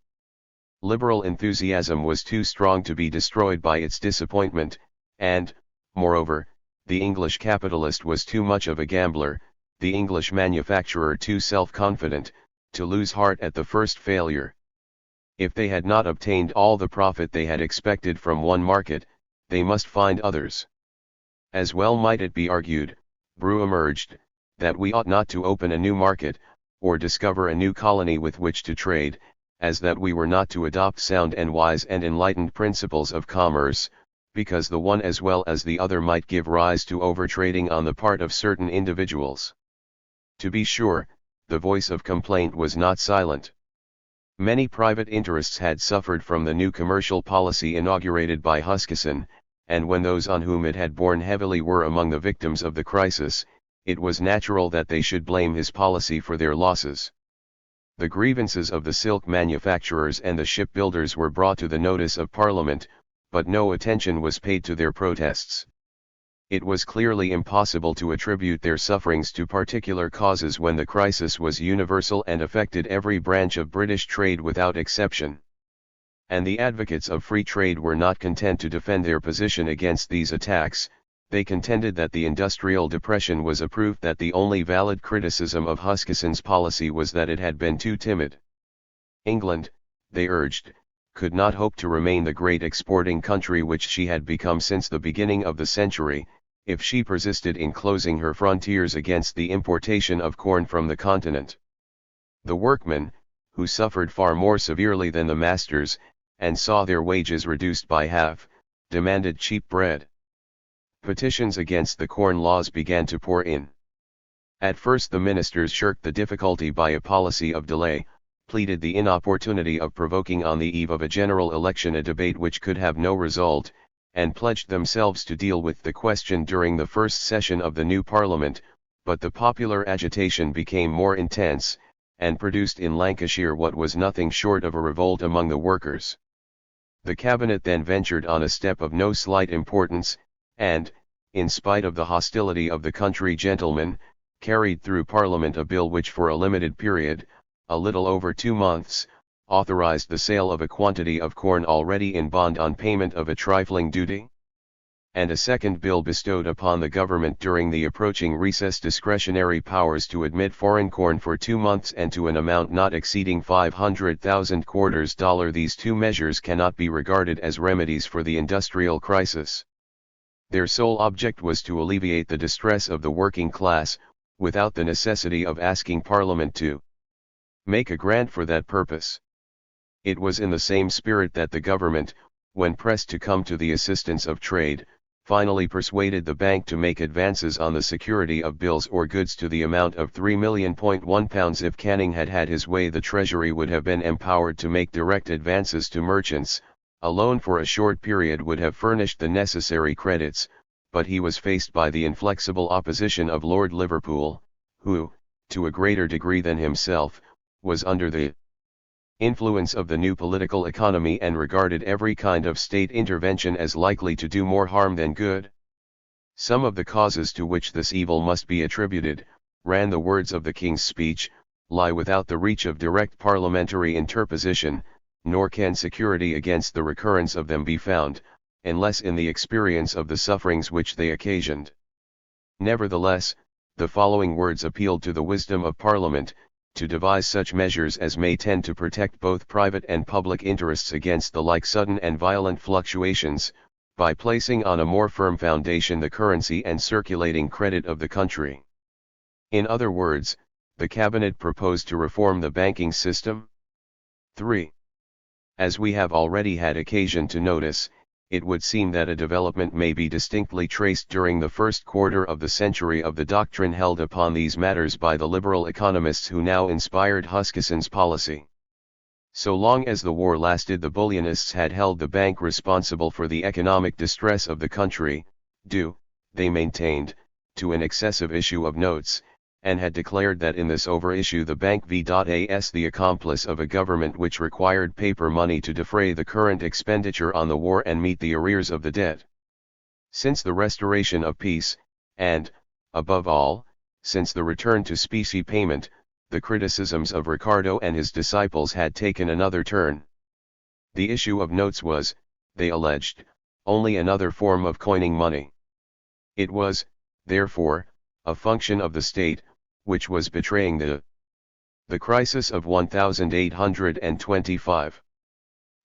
Liberal enthusiasm was too strong to be destroyed by its disappointment, and, moreover, the English capitalist was too much of a gambler, the English manufacturer too self-confident, to lose heart at the first failure. If they had not obtained all the profit they had expected from one market, they must find others. As well might it be argued, Brougham urged, that we ought not to open a new market, or discover a new colony with which to trade, as that we were not to adopt sound and wise and enlightened principles of commerce, because the one as well as the other might give rise to overtrading on the part of certain individuals. To be sure, the voice of complaint was not silent. Many private interests had suffered from the new commercial policy inaugurated by Huskisson, and when those on whom it had borne heavily were among the victims of the crisis, it was natural that they should blame his policy for their losses. The grievances of the silk manufacturers and the shipbuilders were brought to the notice of Parliament, but no attention was paid to their protests. It was clearly impossible to attribute their sufferings to particular causes when the crisis was universal and affected every branch of British trade without exception. And the advocates of free trade were not content to defend their position against these attacks. They contended that the industrial depression was a proof that the only valid criticism of Huskisson's policy was that it had been too timid. England, they urged, could not hope to remain the great exporting country which she had become since the beginning of the century, if she persisted in closing her frontiers against the importation of corn from the continent. The workmen, who suffered far more severely than the masters, and saw their wages reduced by half, demanded cheap bread. Petitions against the corn laws began to pour in. At first the ministers shirked the difficulty by a policy of delay, pleaded the inopportunity of provoking on the eve of a general election a debate which could have no result, and pledged themselves to deal with the question during the first session of the new Parliament, but the popular agitation became more intense, and produced in Lancashire what was nothing short of a revolt among the workers. The Cabinet then ventured on a step of no slight importance, and, in spite of the hostility of the country gentlemen, carried through Parliament a bill which for a limited period, a little over 2 months, authorized the sale of a quantity of corn already in bond on payment of a trifling duty. And a second bill bestowed upon the government during the approaching recess discretionary powers to admit foreign corn for 2 months and to an amount not exceeding 500,000 quarters dollar. These two measures cannot be regarded as remedies for the industrial crisis. Their sole object was to alleviate the distress of the working class, without the necessity of asking Parliament to make a grant for that purpose. It was in the same spirit that the government, when pressed to come to the assistance of trade, finally persuaded the bank to make advances on the security of bills or goods to the amount of £3,000,000. If Canning had had his way, the Treasury would have been empowered to make direct advances to merchants. A loan for a short period would have furnished the necessary credits, but he was faced by the inflexible opposition of Lord Liverpool, who, to a greater degree than himself, was under the influence of the new political economy and regarded every kind of state intervention as likely to do more harm than good. Some of the causes to which this evil must be attributed, ran the words of the King's speech, lie without the reach of direct parliamentary interposition, nor can security against the recurrence of them be found, unless in the experience of the sufferings which they occasioned. Nevertheless, the following words appealed to the wisdom of Parliament, to devise such measures as may tend to protect both private and public interests against the like sudden and violent fluctuations, by placing on a more firm foundation the currency and circulating credit of the country. In other words, the Cabinet proposed to reform the banking system. 3. As we have already had occasion to notice, it would seem that a development may be distinctly traced during the first quarter of the century of the doctrine held upon these matters by the liberal economists who now inspired Huskisson's policy. So long as the war lasted, the bullionists had held the bank responsible for the economic distress of the country, due, they maintained, to an excessive issue of notes, and had declared that in this overissue the bank was the accomplice of a government which required paper money to defray the current expenditure on the war and meet the arrears of the debt. Since the restoration of peace, and, above all, since the return to specie payment, the criticisms of Ricardo and his disciples had taken another turn. The issue of notes was, they alleged, only another form of coining money. It was, therefore, a function of the state, which was betraying the crisis of 1825.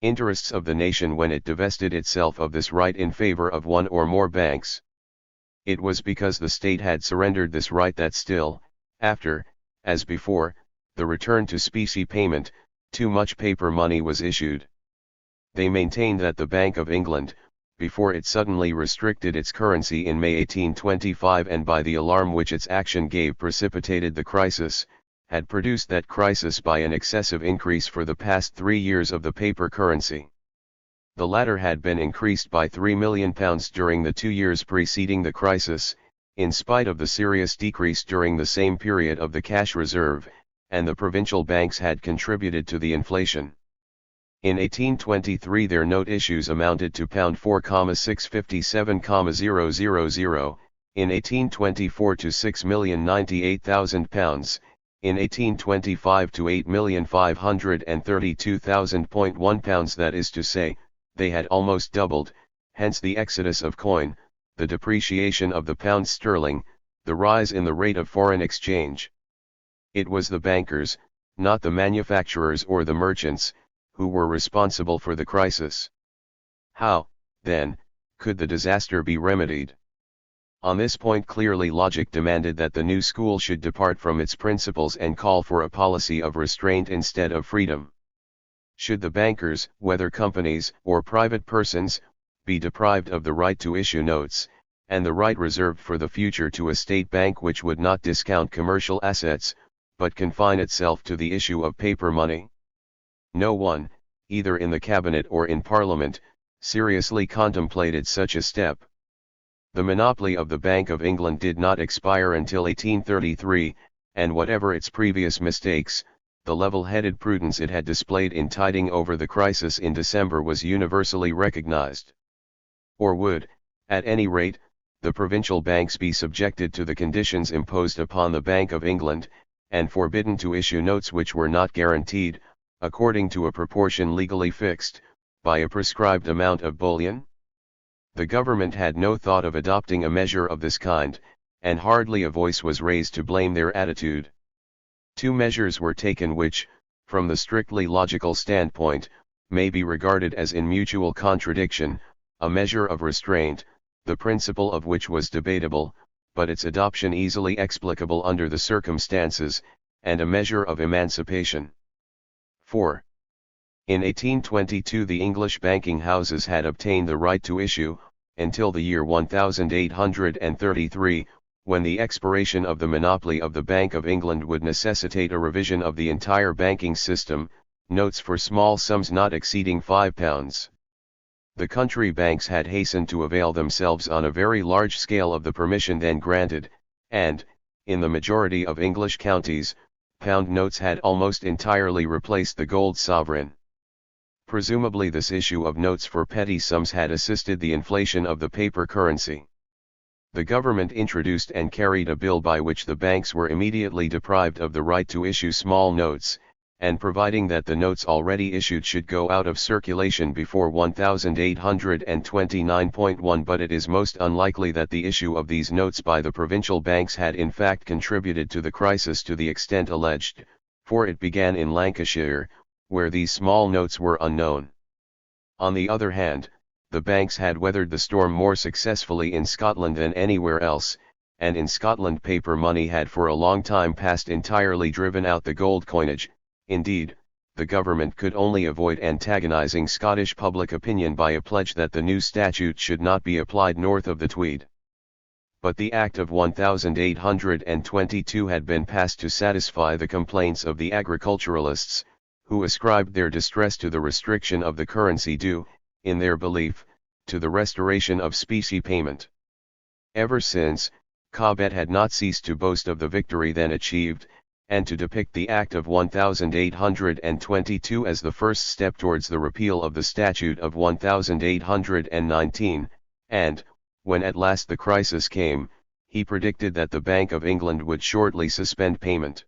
Interests of the nation when it divested itself of this right in favor of one or more banks. It was because the state had surrendered this right that still, after, as before, the return to specie payment, too much paper money was issued. They maintained that the Bank of England, before it suddenly restricted its currency in May 1825 and by the alarm which its action gave precipitated the crisis, had produced that crisis by an excessive increase for the past 3 years of the paper currency. The latter had been increased by £3 million during the 2 years preceding the crisis, in spite of the serious decrease during the same period of the cash reserve, and the provincial banks had contributed to the inflation. In 1823 their note issues amounted to £4,657,000, in 1824 to £6,098,000, in 1825 to £8,532,000.1, that is to say, they had almost doubled, hence the exodus of coin, the depreciation of the pound sterling, the rise in the rate of foreign exchange. It was the bankers, not the manufacturers or the merchants, who were responsible for the crisis. How, then, could the disaster be remedied? On this point clearly logic demanded that the new school should depart from its principles and call for a policy of restraint instead of freedom. Should the bankers, whether companies or private persons, be deprived of the right to issue notes, and the right reserved for the future to a state bank which would not discount commercial assets, but confine itself to the issue of paper money? No one, either in the Cabinet or in Parliament, seriously contemplated such a step. The monopoly of the Bank of England did not expire until 1833, and whatever its previous mistakes, the level-headed prudence it had displayed in tiding over the crisis in December was universally recognized. Or would, at any rate, the provincial banks be subjected to the conditions imposed upon the Bank of England, and forbidden to issue notes which were not guaranteed, according to a proportion legally fixed, by a prescribed amount of bullion? The government had no thought of adopting a measure of this kind, and hardly a voice was raised to blame their attitude. Two measures were taken which, from the strictly logical standpoint, may be regarded as in mutual contradiction, a measure of restraint, the principle of which was debatable, but its adoption easily explicable under the circumstances, and a measure of emancipation. 4. In 1822 the English banking houses had obtained the right to issue, until the year 1833, when the expiration of the monopoly of the Bank of England would necessitate a revision of the entire banking system, notes for small sums not exceeding £5. The country banks had hastened to avail themselves on a very large scale of the permission then granted, and, in the majority of English counties, pound notes had almost entirely replaced the gold sovereign. Presumably this issue of notes for petty sums had assisted the inflation of the paper currency. The government introduced and carried a bill by which the banks were immediately deprived of the right to issue small notes, and providing that the notes already issued should go out of circulation before 1829.1, but it is most unlikely that the issue of these notes by the provincial banks had in fact contributed to the crisis to the extent alleged, for it began in Lancashire, where these small notes were unknown. On the other hand, the banks had weathered the storm more successfully in Scotland than anywhere else, and in Scotland paper money had for a long time past entirely driven out the gold coinage. Indeed, the government could only avoid antagonizing Scottish public opinion by a pledge that the new statute should not be applied north of the Tweed. But the Act of 1822 had been passed to satisfy the complaints of the agriculturalists, who ascribed their distress to the restriction of the currency due, in their belief, to the restoration of specie payment. Ever since, Cobbett had not ceased to boast of the victory then achieved, and to depict the Act of 1822 as the first step towards the repeal of the Statute of 1819, and, when at last the crisis came, he predicted that the Bank of England would shortly suspend payment.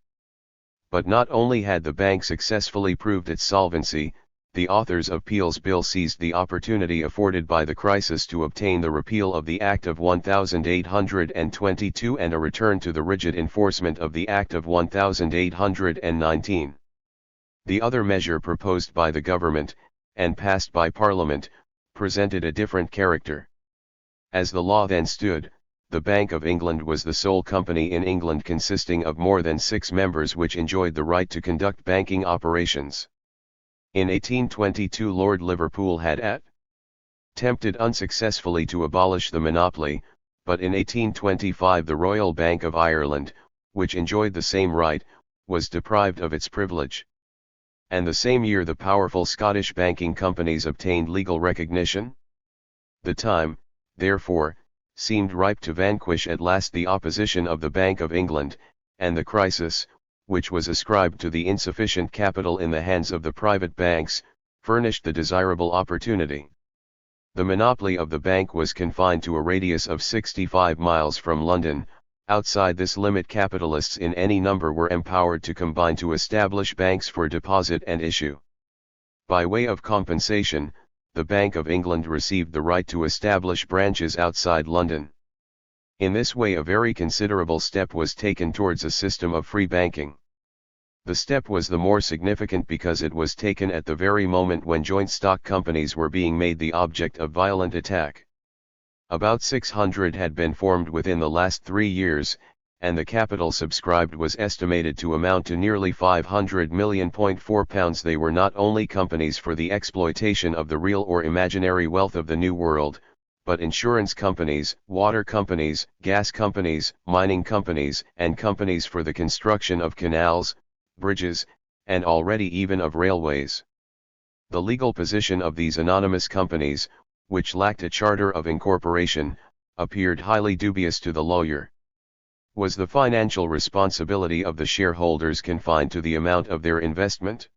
But not only had the bank successfully proved its solvency, the authors of Peel's Bill seized the opportunity afforded by the crisis to obtain the repeal of the Act of 1822 and a return to the rigid enforcement of the Act of 1819. The other measure proposed by the government, and passed by Parliament, presented a different character. As the law then stood, the Bank of England was the sole company in England consisting of more than 6 members which enjoyed the right to conduct banking operations. In 1822 Lord Liverpool had attempted unsuccessfully to abolish the monopoly, but in 1825 the Royal Bank of Ireland, which enjoyed the same right, was deprived of its privilege. And the same year the powerful Scottish banking companies obtained legal recognition. The time, therefore, seemed ripe to vanquish at last the opposition of the Bank of England, and the crisis, which was ascribed to the insufficient capital in the hands of the private banks, furnished the desirable opportunity. The monopoly of the bank was confined to a radius of 65 miles from London. Outside this limit capitalists in any number were empowered to combine to establish banks for deposit and issue. By way of compensation, the Bank of England received the right to establish branches outside London. In this way a very considerable step was taken towards a system of free banking. The step was the more significant because it was taken at the very moment when joint stock companies were being made the object of violent attack. About 600 had been formed within the last 3 years, and the capital subscribed was estimated to amount to nearly £500 million. They were not only companies for the exploitation of the real or imaginary wealth of the New World, but insurance companies, water companies, gas companies, mining companies, and companies for the construction of canals, bridges, and already even of railways. The legal position of these anonymous companies, which lacked a charter of incorporation, appeared highly dubious to the lawyer. Was the financial responsibility of the shareholders confined to the amount of their investment?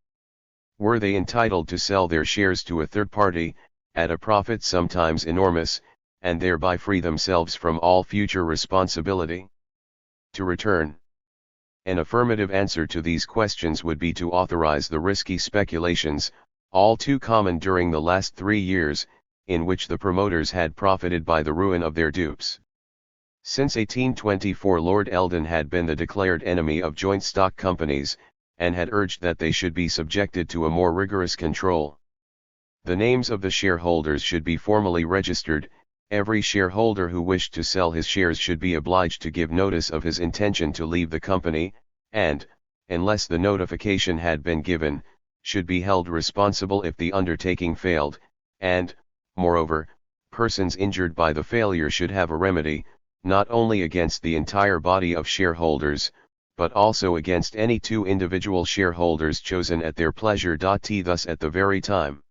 Were they entitled to sell their shares to a third party, at a profit sometimes enormous, and thereby free themselves from all future responsibility? To return. An affirmative answer to these questions would be to authorize the risky speculations, all too common during the last 3 years, in which the promoters had profited by the ruin of their dupes. Since 1824 Lord Eldon had been the declared enemy of joint stock companies, and had urged that they should be subjected to a more rigorous control. The names of the shareholders should be formally registered. Every shareholder who wished to sell his shares should be obliged to give notice of his intention to leave the company, and, unless the notification had been given, should be held responsible if the undertaking failed, and, moreover, persons injured by the failure should have a remedy, not only against the entire body of shareholders, but also against any 2 individual shareholders chosen at their pleasure. Thus at the very time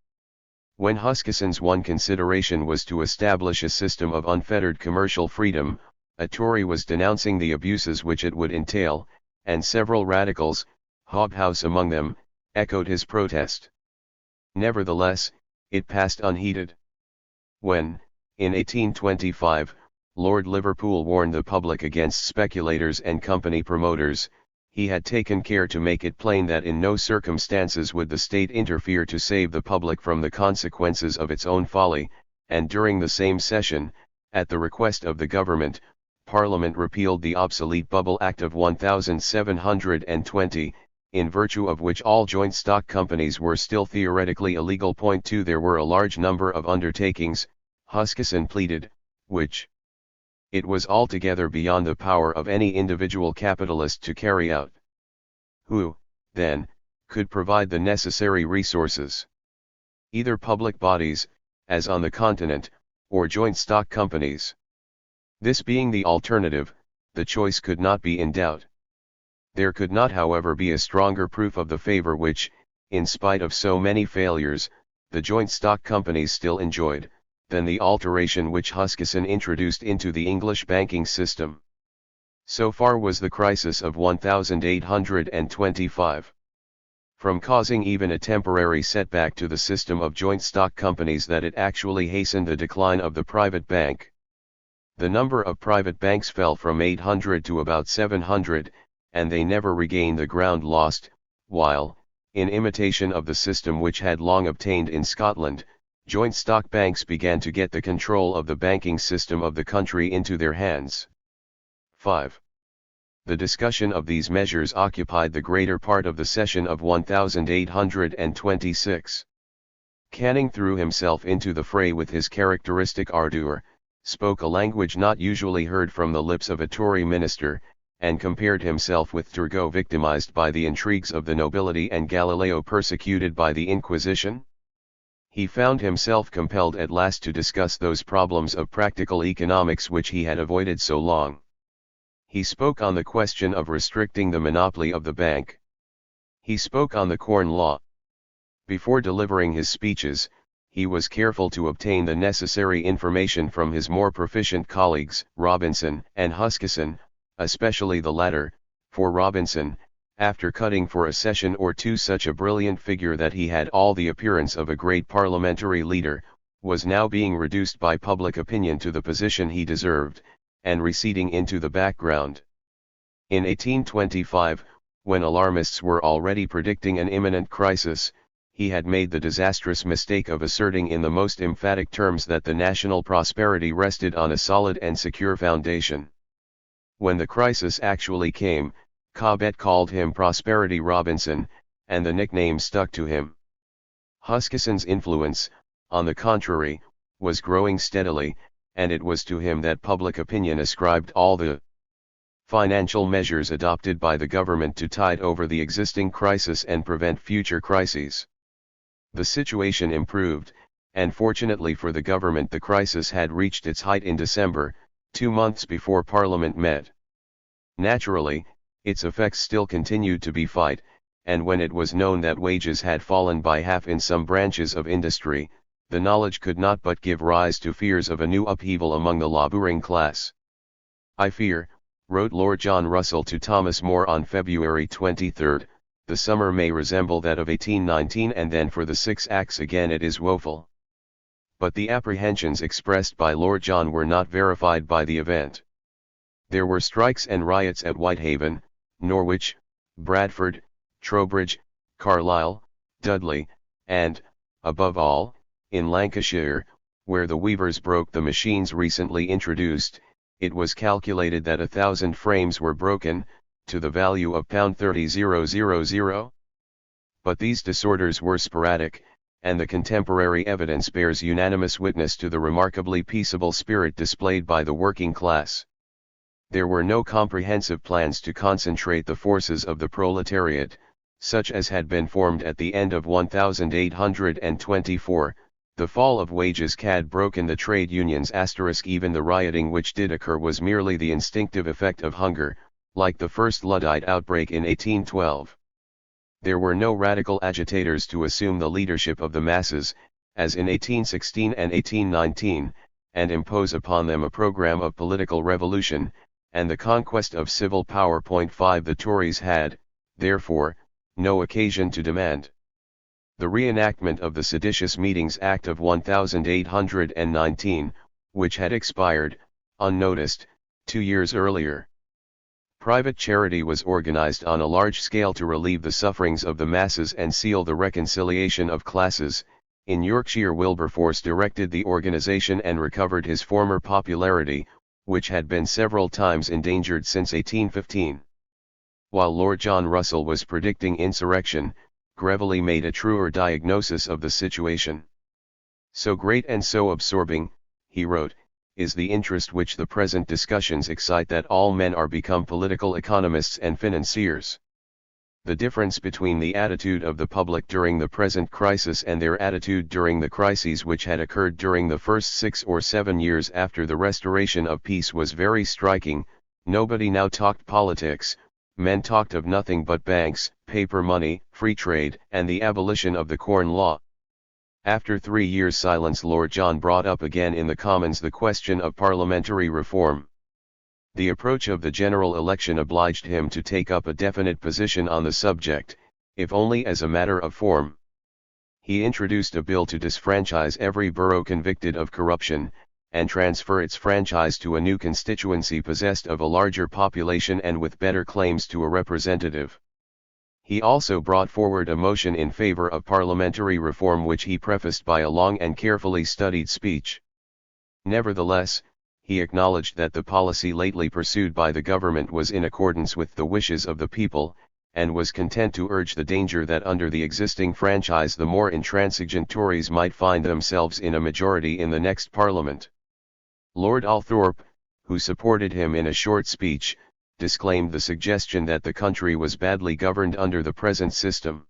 when Huskisson's one consideration was to establish a system of unfettered commercial freedom, a Tory was denouncing the abuses which it would entail, and several radicals, Hobhouse among them, echoed his protest. Nevertheless, it passed unheeded. When, in 1825, Lord Liverpool warned the public against speculators and company promoters, he had taken care to make it plain that in no circumstances would the state interfere to save the public from the consequences of its own folly, and during the same session, at the request of the government, Parliament repealed the obsolete Bubble Act of 1720, in virtue of which all joint stock companies were still theoretically illegal. Point 2. There were a large number of undertakings, Huskisson pleaded, which it was altogether beyond the power of any individual capitalist to carry out. Who, then, could provide the necessary resources? Either public bodies, as on the continent, or joint stock companies. This being the alternative, the choice could not be in doubt. There could not, however, be a stronger proof of the favor which, in spite of so many failures, the joint stock companies still enjoyed, than the alteration which Huskisson introduced into the English banking system. So far was the crisis of 1825 from causing even a temporary setback to the system of joint stock companies that it actually hastened the decline of the private bank. The number of private banks fell from 800 to about 700, and they never regained the ground lost, while, in imitation of the system which had long obtained in Scotland, joint stock banks began to get the control of the banking system of the country into their hands. 5. The discussion of these measures occupied the greater part of the session of 1826. Canning threw himself into the fray with his characteristic ardour, spoke a language not usually heard from the lips of a Tory minister, and compared himself with Turgot victimized by the intrigues of the nobility and Galileo persecuted by the Inquisition. He found himself compelled at last to discuss those problems of practical economics which he had avoided so long. He spoke on the question of restricting the monopoly of the bank. He spoke on the Corn Law. Before delivering his speeches, he was careful to obtain the necessary information from his more proficient colleagues, Robinson and Huskisson, especially the latter, for Robinson, after cutting for a session or two such a brilliant figure that he had all the appearance of a great parliamentary leader, was now being reduced by public opinion to the position he deserved, and receding into the background. In 1825, when alarmists were already predicting an imminent crisis, he had made the disastrous mistake of asserting in the most emphatic terms that the national prosperity rested on a solid and secure foundation. When the crisis actually came, Cobbett called him Prosperity Robinson, and the nickname stuck to him. Huskisson's influence, on the contrary, was growing steadily, and it was to him that public opinion ascribed all the financial measures adopted by the government to tide over the existing crisis and prevent future crises. The situation improved, and fortunately for the government the crisis had reached its height in December, 2 months before Parliament met. Naturally, its effects still continued to be felt, and when it was known that wages had fallen by half in some branches of industry, the knowledge could not but give rise to fears of a new upheaval among the labouring class. "I fear," wrote Lord John Russell to Thomas More on February 23, "the summer may resemble that of 1819, and then for the 6 acts again it is woeful." But the apprehensions expressed by Lord John were not verified by the event. There were strikes and riots at Whitehaven, Norwich, Bradford, Trowbridge, Carlisle, Dudley, and, above all, in Lancashire, where the weavers broke the machines recently introduced. It was calculated that 1,000 frames were broken, to the value of £30,000. But these disorders were sporadic, and the contemporary evidence bears unanimous witness to the remarkably peaceable spirit displayed by the working class. There were no comprehensive plans to concentrate the forces of the proletariat, such as had been formed at the end of 1824. The fall of wages had broken the trade unions. Even the rioting which did occur was merely the instinctive effect of hunger, like the first Luddite outbreak in 1812. There were no radical agitators to assume the leadership of the masses, as in 1816 and 1819, and impose upon them a program of political revolution, and the conquest of civil power. 5. The Tories had, therefore, no occasion to demand the reenactment of the Seditious Meetings Act of 1819, which had expired, unnoticed, 2 years earlier. Private charity was organized on a large scale to relieve the sufferings of the masses and seal the reconciliation of classes. In Yorkshire, Wilberforce directed the organization and recovered his former popularity, which had been several times endangered since 1815. While Lord John Russell was predicting insurrection, Greville made a truer diagnosis of the situation. "So great and so absorbing," he wrote, "is the interest which the present discussions excite that all men are become political economists and financiers. The difference between the attitude of the public during the present crisis and their attitude during the crises which had occurred during the first 6 or 7 years after the restoration of peace was very striking. Nobody now talked politics, men talked of nothing but banks, paper money, free trade, and the abolition of the Corn Law." After 3 years' silence, Lord John brought up again in the Commons the question of parliamentary reform. The approach of the general election obliged him to take up a definite position on the subject, if only as a matter of form. He introduced a bill to disfranchise every borough convicted of corruption, and transfer its franchise to a new constituency possessed of a larger population and with better claims to a representative. He also brought forward a motion in favour of parliamentary reform which he prefaced by a long and carefully studied speech. Nevertheless, he acknowledged that the policy lately pursued by the government was in accordance with the wishes of the people, and was content to urge the danger that under the existing franchise the more intransigent Tories might find themselves in a majority in the next Parliament. Lord Althorp, who supported him in a short speech, disclaimed the suggestion that the country was badly governed under the present system.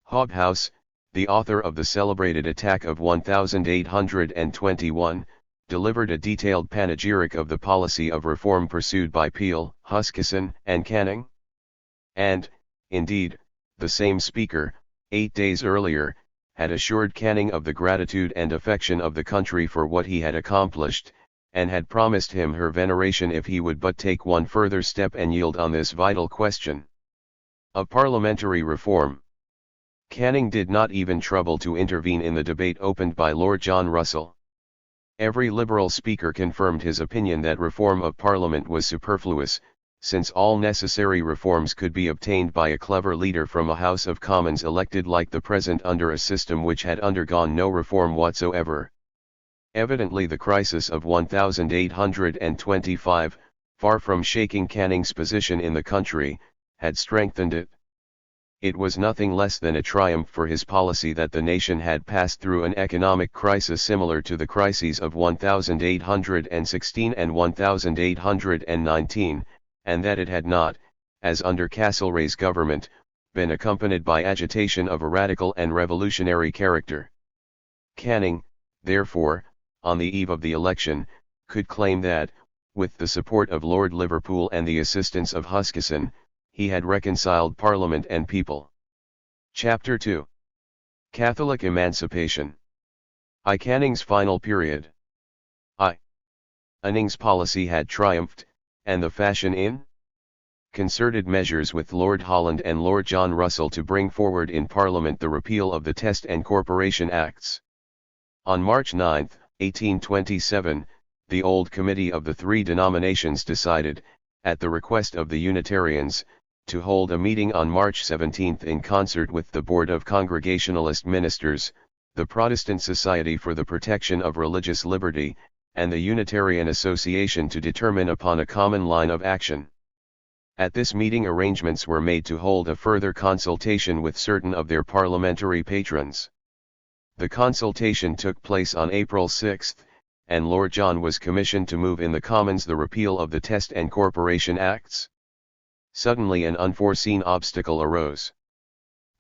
Hobhouse, the author of the celebrated attack of 1821, delivered a detailed panegyric of the policy of reform pursued by Peel, Huskisson, and Canning. And, indeed, the same speaker, 8 days earlier, had assured Canning of the gratitude and affection of the country for what he had accomplished, and had promised him her veneration if he would but take one further step and yield on this vital question of parliamentary reform. Canning did not even trouble to intervene in the debate opened by Lord John Russell. Every Liberal speaker confirmed his opinion that reform of Parliament was superfluous, since all necessary reforms could be obtained by a clever leader from a House of Commons elected like the present under a system which had undergone no reform whatsoever. Evidently the crisis of 1825, far from shaking Canning's position in the country, had strengthened it. It was nothing less than a triumph for his policy that the nation had passed through an economic crisis similar to the crises of 1816 and 1819, and that it had not, as under Castlereagh's government, been accompanied by agitation of a radical and revolutionary character. Canning, therefore, on the eve of the election, could claim that, with the support of Lord Liverpool and the assistance of Huskisson, he had reconciled Parliament and people. Chapter 2. Catholic Emancipation. I. Canning's final period. I. Anning's policy had triumphed, and the fashion in concerted measures with Lord Holland and Lord John Russell to bring forward in Parliament the repeal of the Test and Corporation Acts. On March 9, 1827, the Old Committee of the three denominations decided, at the request of the Unitarians, to hold a meeting on March 17 in concert with the Board of Congregationalist Ministers, the Protestant Society for the Protection of Religious Liberty, and the Unitarian Association to determine upon a common line of action. At this meeting arrangements were made to hold a further consultation with certain of their parliamentary patrons. The consultation took place on April 6, and Lord John was commissioned to move in the Commons the repeal of the Test and Corporation Acts. Suddenly an unforeseen obstacle arose.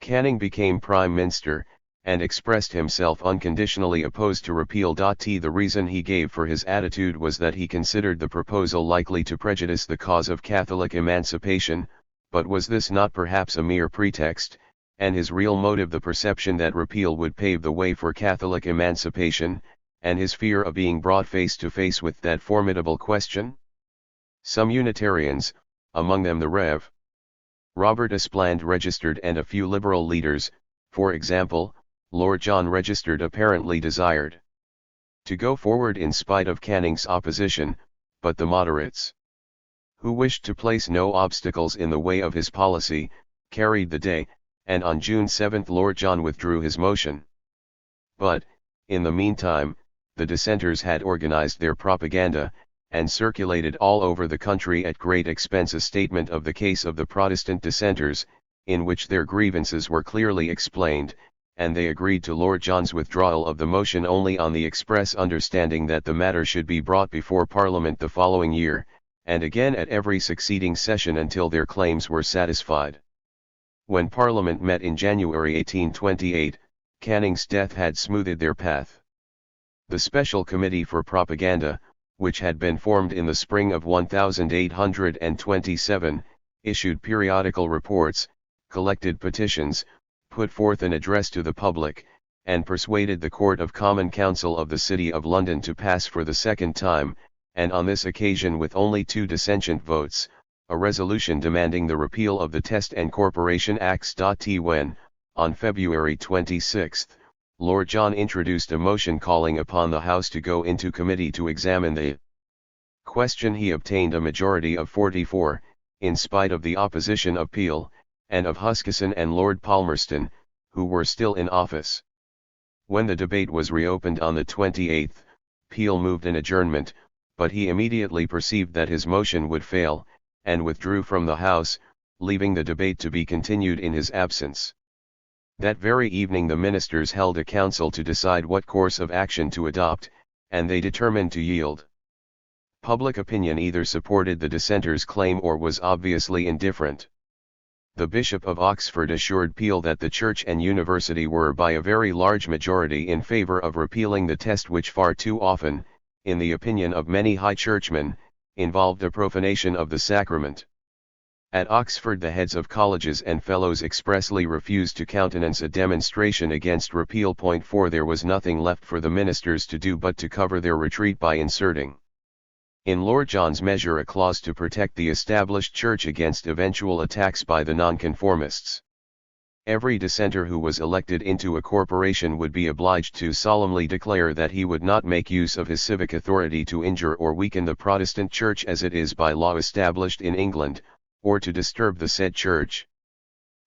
Canning became Prime Minister, and expressed himself unconditionally opposed to repeal. The reason he gave for his attitude was that he considered the proposal likely to prejudice the cause of Catholic emancipation, but was this not perhaps a mere pretext, and his real motive the perception that repeal would pave the way for Catholic emancipation, and his fear of being brought face to face with that formidable question? Some Unitarians, among them the Rev. Robert Aspland registered and a few Liberal leaders, for example, Lord John registered, apparently desired to go forward in spite of Canning's opposition, but the moderates, who wished to place no obstacles in the way of his policy, carried the day, and on June 7 Lord John withdrew his motion. But, in the meantime, the dissenters had organized their propaganda, and circulated all over the country at great expense a statement of the case of the Protestant dissenters, in which their grievances were clearly explained, and they agreed to Lord John's withdrawal of the motion only on the express understanding that the matter should be brought before Parliament the following year, and again at every succeeding session until their claims were satisfied. When Parliament met in January 1828, Canning's death had smoothed their path. The Special Committee for Propaganda, which had been formed in the spring of 1827, issued periodical reports, collected petitions, put forth an address to the public, and persuaded the Court of Common Council of the City of London to pass for the second time, and on this occasion with only 2 dissentient votes, a resolution demanding the repeal of the Test and Corporation Acts. When, on February 26, Lord John introduced a motion calling upon the House to go into committee to examine the question, he obtained a majority of 44, in spite of the opposition of Peel, and of Huskisson and Lord Palmerston, who were still in office. When the debate was reopened on the 28th, Peel moved an adjournment, but he immediately perceived that his motion would fail, and withdrew from the House, leaving the debate to be continued in his absence. That very evening the ministers held a council to decide what course of action to adopt, and they determined to yield. Public opinion either supported the dissenters' claim or was obviously indifferent. The Bishop of Oxford assured Peel that the Church and University were by a very large majority in favour of repealing the test, which far too often, in the opinion of many high churchmen, involved a profanation of the sacrament. At Oxford the heads of colleges and fellows expressly refused to countenance a demonstration against repeal. 4 There was nothing left for the ministers to do but to cover their retreat by inserting in Lord John's measure a clause to protect the established church against eventual attacks by the nonconformists. Every dissenter who was elected into a corporation would be obliged to solemnly declare that he would not make use of his civic authority to injure or weaken the Protestant Church as it is by law established in England, or to disturb the said Church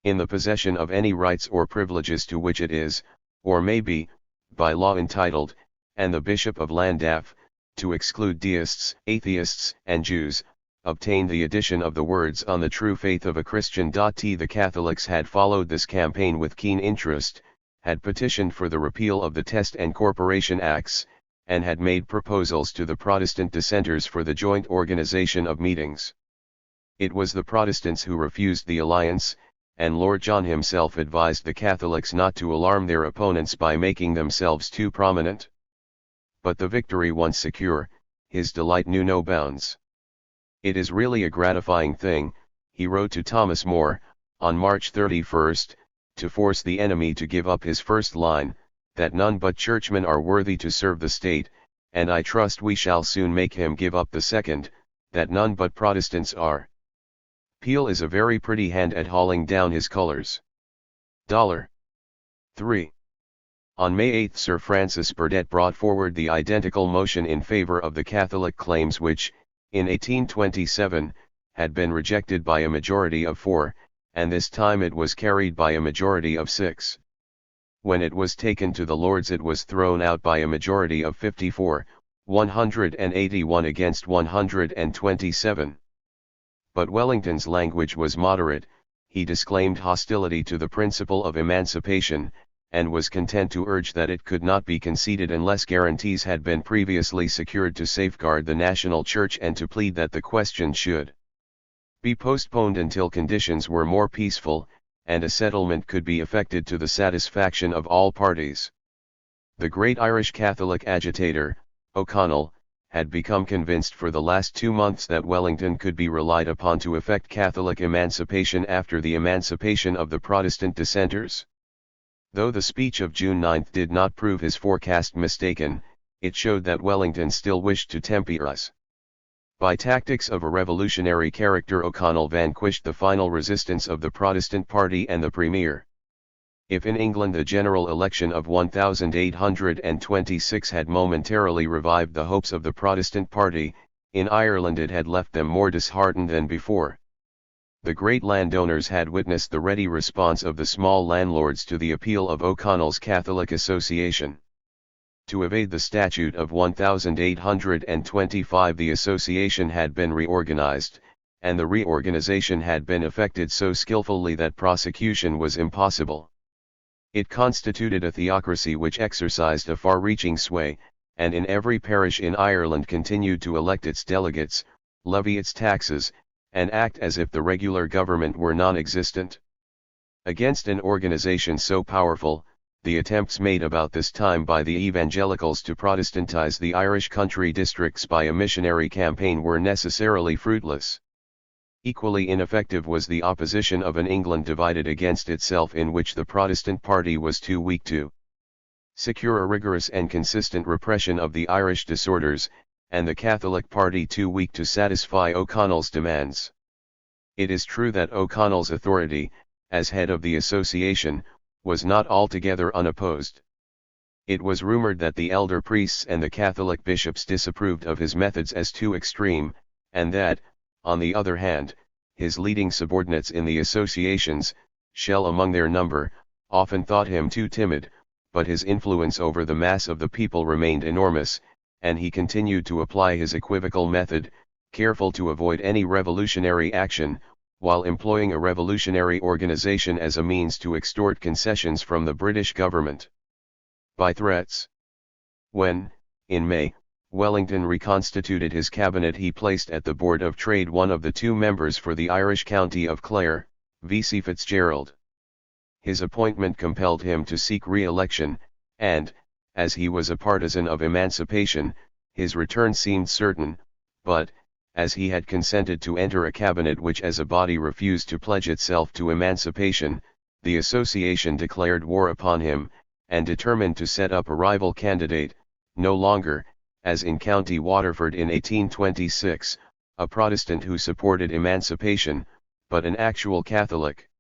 in the possession of any rights or privileges to which it is, or may be, by law entitled, and the Bishop of Llandaff, to exclude deists, atheists, and Jews, obtained the addition of the words on the true faith of a Christian. The Catholics had followed this campaign with keen interest, had petitioned for the repeal of the Test and Corporation Acts, and had made proposals to the Protestant dissenters for the joint organization of meetings. It was the Protestants who refused the alliance, and Lord John himself advised the Catholics not to alarm their opponents by making themselves too prominent. But the victory once secure, his delight knew no bounds. "It is really a gratifying thing," he wrote to Thomas More, on March 31, "to force the enemy to give up his first line, that none but churchmen are worthy to serve the state, and I trust we shall soon make him give up the second, that none but Protestants are." Peel is a very pretty hand at hauling down his colours. $3. On May 8 Sir Francis Burdett brought forward the identical motion in favour of the Catholic claims which, in 1827, had been rejected by a majority of 4, and this time it was carried by a majority of 6. When it was taken to the Lords it was thrown out by a majority of 54, 181 against 127. But Wellington's language was moderate, he disclaimed hostility to the principle of emancipation, and was content to urge that it could not be conceded unless guarantees had been previously secured to safeguard the national church, and to plead that the question should be postponed until conditions were more peaceful, and a settlement could be effected to the satisfaction of all parties. The great Irish Catholic agitator, O'Connell, had become convinced for the last 2 months that Wellington could be relied upon to effect Catholic emancipation after the emancipation of the Protestant dissenters. Though the speech of June 9 did not prove his forecast mistaken, it showed that Wellington still wished to tempt us. By tactics of a revolutionary character O'Connell vanquished the final resistance of the Protestant party and the Premier. If in England the general election of 1826 had momentarily revived the hopes of the Protestant party, in Ireland it had left them more disheartened than before. The great landowners had witnessed the ready response of the small landlords to the appeal of O'Connell's Catholic Association. To evade the Statute of 1825, the association had been reorganized, and the reorganization had been effected so skillfully that prosecution was impossible. It constituted a theocracy which exercised a far-reaching sway, and in every parish in Ireland continued to elect its delegates, levy its taxes, and act as if the regular government were non-existent. Against an organization so powerful, the attempts made about this time by the evangelicals to Protestantize the Irish country districts by a missionary campaign were necessarily fruitless. Equally ineffective was the opposition of an England divided against itself, in which the Protestant party was too weak to secure a rigorous and consistent repression of the Irish disorders, and the Catholic party too weak to satisfy O'Connell's demands. It is true that O'Connell's authority, as head of the association, was not altogether unopposed. It was rumored that the elder priests and the Catholic bishops disapproved of his methods as too extreme, and that, on the other hand, his leading subordinates in the associations, Shell among their number, often thought him too timid, but his influence over the mass of the people remained enormous, and he continued to apply his equivocal method, careful to avoid any revolutionary action, while employing a revolutionary organization as a means to extort concessions from the British government. By threats. When, in May, Wellington reconstituted his cabinet, he placed at the Board of Trade one of the two members for the Irish county of Clare, V.C. Fitzgerald. His appointment compelled him to seek re-election, and, as he was a partisan of emancipation, his return seemed certain, but, as he had consented to enter a cabinet which as a body refused to pledge itself to emancipation, the association declared war upon him, and determined to set up a rival candidate, no longer, as in County Waterford in 1826, a Protestant who supported emancipation, but an actual Catholic.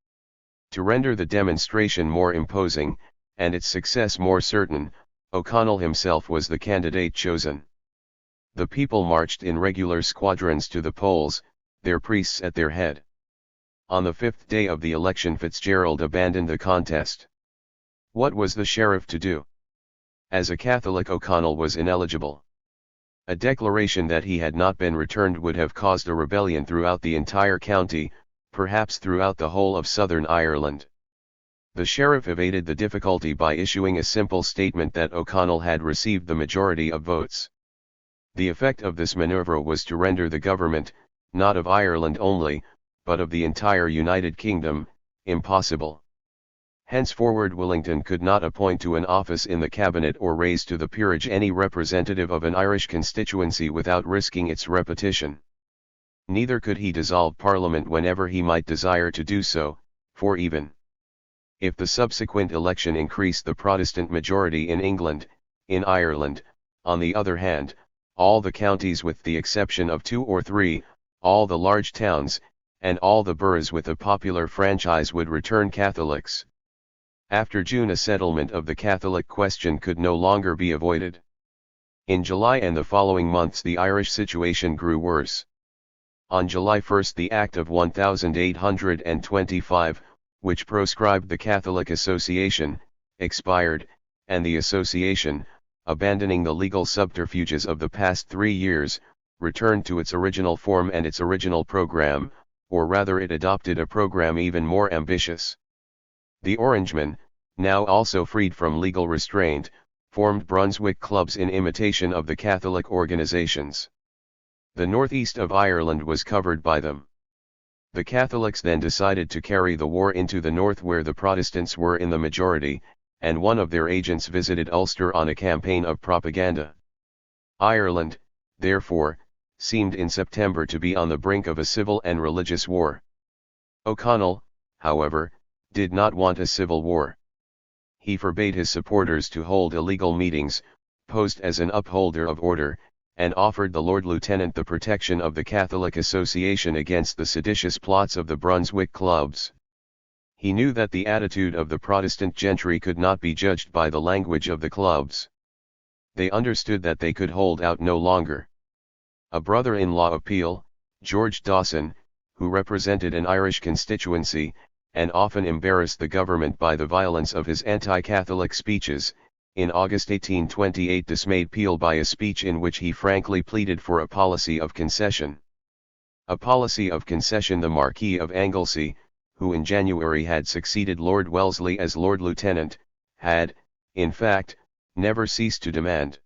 To render the demonstration more imposing, and its success more certain, O'Connell himself was the candidate chosen. The people marched in regular squadrons to the polls, their priests at their head. On the 5th day of the election, Fitzgerald abandoned the contest. What was the sheriff to do? As a Catholic, O'Connell was ineligible. A declaration that he had not been returned would have caused a rebellion throughout the entire county, perhaps throughout the whole of Southern Ireland. The sheriff evaded the difficulty by issuing a simple statement that O'Connell had received the majority of votes. The effect of this maneuver was to render the government, not of Ireland only, but of the entire United Kingdom, impossible. Henceforward Wellington could not appoint to an office in the cabinet or raise to the peerage any representative of an Irish constituency without risking its repetition. Neither could he dissolve Parliament whenever he might desire to do so, for even if the subsequent election increased the Protestant majority in England, in Ireland, on the other hand, all the counties with the exception of 2 or 3, all the large towns, and all the boroughs with a popular franchise would return Catholics. After June, a settlement of the Catholic question could no longer be avoided. In July and the following months the Irish situation grew worse. On July 1 the Act of 1825, which proscribed the Catholic Association, expired, and the association, abandoning the legal subterfuges of the past 3 years, returned to its original form and its original program, or rather it adopted a program even more ambitious. The Orangemen, now also freed from legal restraint, formed Brunswick clubs in imitation of the Catholic organizations. The northeast of Ireland was covered by them. The Catholics then decided to carry the war into the north where the Protestants were in the majority, and one of their agents visited Ulster on a campaign of propaganda. Ireland, therefore, seemed in September to be on the brink of a civil and religious war. O'Connell, however, did not want a civil war. He forbade his supporters to hold illegal meetings, posed as an upholder of order, and offered the Lord Lieutenant the protection of the Catholic Association against the seditious plots of the Brunswick clubs. He knew that the attitude of the Protestant gentry could not be judged by the language of the clubs. They understood that they could hold out no longer. A brother-in-law of Peel, George Dawson, who represented an Irish constituency, and often embarrassed the government by the violence of his anti-Catholic speeches, in August 1828 dismayed Peel by a speech in which he frankly pleaded for a policy of concession. A policy of concession the Marquis of Anglesey, who in January had succeeded Lord Wellesley as Lord Lieutenant, had, in fact, never ceased to demand.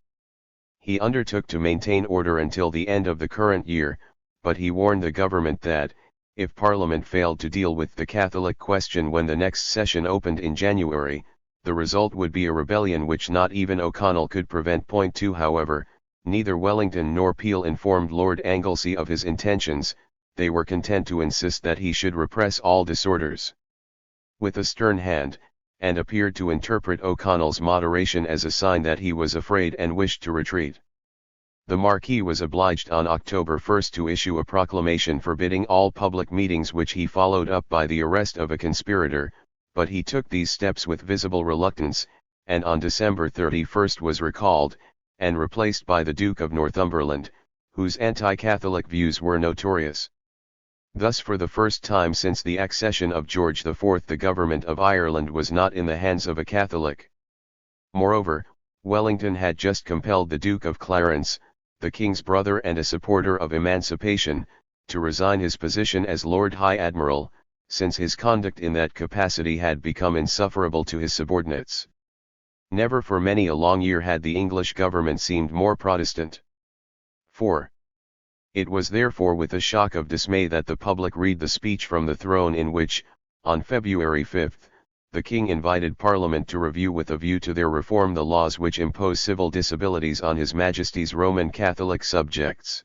He undertook to maintain order until the end of the current year, but he warned the government that, if Parliament failed to deal with the Catholic question when the next session opened in January, the result would be a rebellion which not even O'Connell could prevent. Point 2 However, neither Wellington nor Peel informed Lord Anglesey of his intentions, they were content to insist that he should repress all disorders with a stern hand, and appeared to interpret O'Connell's moderation as a sign that he was afraid and wished to retreat. The Marquis was obliged on October 1 to issue a proclamation forbidding all public meetings, which he followed up by the arrest of a conspirator, but he took these steps with visible reluctance, and on December 31 was recalled, and replaced by the Duke of Northumberland, whose anti-Catholic views were notorious. Thus for the first time since the accession of George IV the government of Ireland was not in the hands of a Catholic. Moreover, Wellington had just compelled the Duke of Clarence, the King's brother and a supporter of emancipation, to resign his position as Lord High Admiral, since his conduct in that capacity had become insufferable to his subordinates. Never for many a long year had the English government seemed more Protestant. 4. It was therefore with a shock of dismay that the public read the speech from the throne in which, on February 5, the King invited Parliament to review with a view to their reform the laws which impose civil disabilities on His Majesty's Roman Catholic subjects.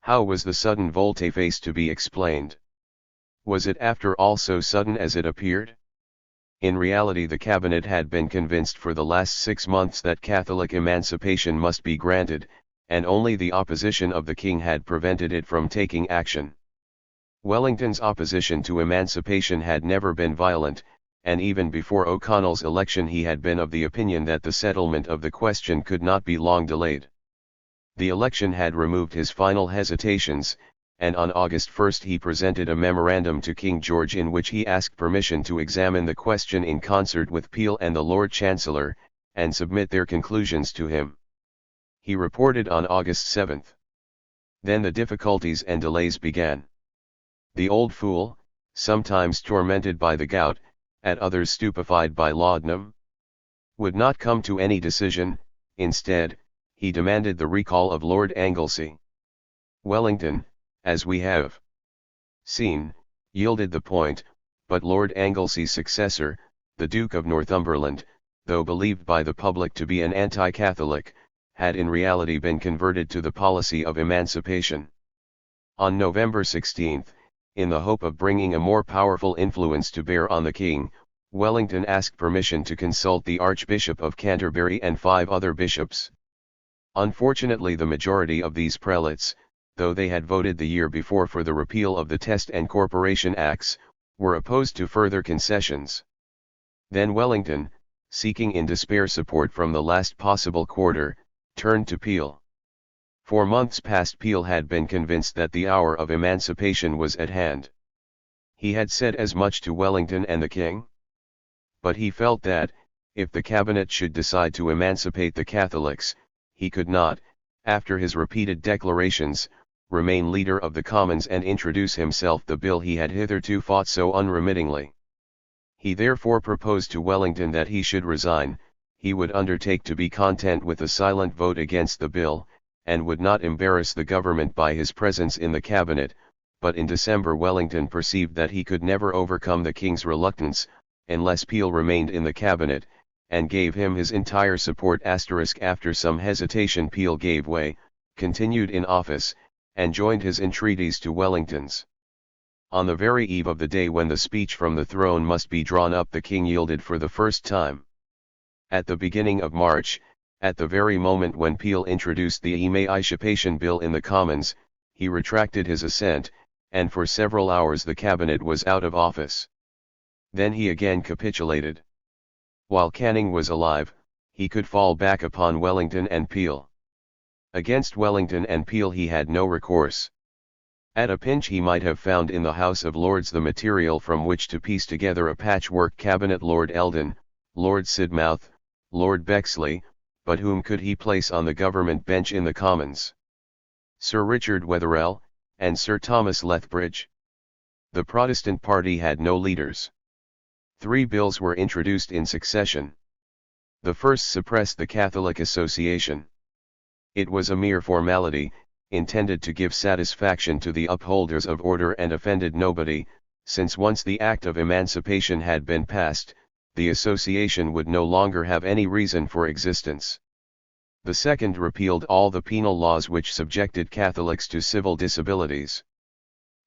How was the sudden volte-face to be explained? Was it after all so sudden as it appeared? In reality the Cabinet had been convinced for the last 6 months that Catholic emancipation must be granted, and only the opposition of the King had prevented it from taking action. Wellington's opposition to emancipation had never been violent, and even before O'Connell's election he had been of the opinion that the settlement of the question could not be long delayed. The election had removed his final hesitations, and on August 1 he presented a memorandum to King George in which he asked permission to examine the question in concert with Peel and the Lord Chancellor, and submit their conclusions to him. He reported on August 7. Then the difficulties and delays began. The old fool, sometimes tormented by the gout, at others stupefied by laudanum, would not come to any decision. Instead, he demanded the recall of Lord Anglesey. Wellington, as we have seen, yielded the point, but Lord Anglesey's successor, the Duke of Northumberland, though believed by the public to be an anti-Catholic, had in reality been converted to the policy of emancipation. On November 16, in the hope of bringing a more powerful influence to bear on the King, Wellington asked permission to consult the Archbishop of Canterbury and 5 other bishops. Unfortunately the majority of these prelates, though they had voted the year before for the repeal of the Test and Corporation Acts, were opposed to further concessions. Then Wellington, seeking in despair support from the last possible quarter, turned to Peel. For months past Peel had been convinced that the hour of emancipation was at hand. He had said as much to Wellington and the King. But he felt that, if the Cabinet should decide to emancipate the Catholics, he could not, after his repeated declarations, remain leader of the Commons and introduce himself the bill he had hitherto fought so unremittingly. He therefore proposed to Wellington that he should resign. He would undertake to be content with a silent vote against the bill, and would not embarrass the government by his presence in the Cabinet, but in December Wellington perceived that he could never overcome the King's reluctance, unless Peel remained in the Cabinet, and gave him his entire support. After some hesitation Peel gave way, continued in office, and joined his entreaties to Wellington's. On the very eve of the day when the speech from the throne must be drawn up the King yielded for the first time. At the beginning of March, at the very moment when Peel introduced the Emancipation Bill in the Commons, he retracted his assent, and for several hours the Cabinet was out of office. Then he again capitulated. While Canning was alive, he could fall back upon Wellington and Peel. Against Wellington and Peel he had no recourse. At a pinch he might have found in the House of Lords the material from which to piece together a patchwork cabinet. Lord Eldon, Lord Sidmouth, Lord Bexley, but whom could he place on the government bench in the Commons? Sir Richard Wetherell, and Sir Thomas Lethbridge. The Protestant party had no leaders. 3 bills were introduced in succession. The first suppressed the Catholic Association. It was a mere formality, intended to give satisfaction to the upholders of order and offended nobody, since once the Act of Emancipation had been passed, the association would no longer have any reason for existence. The second repealed all the penal laws which subjected Catholics to civil disabilities.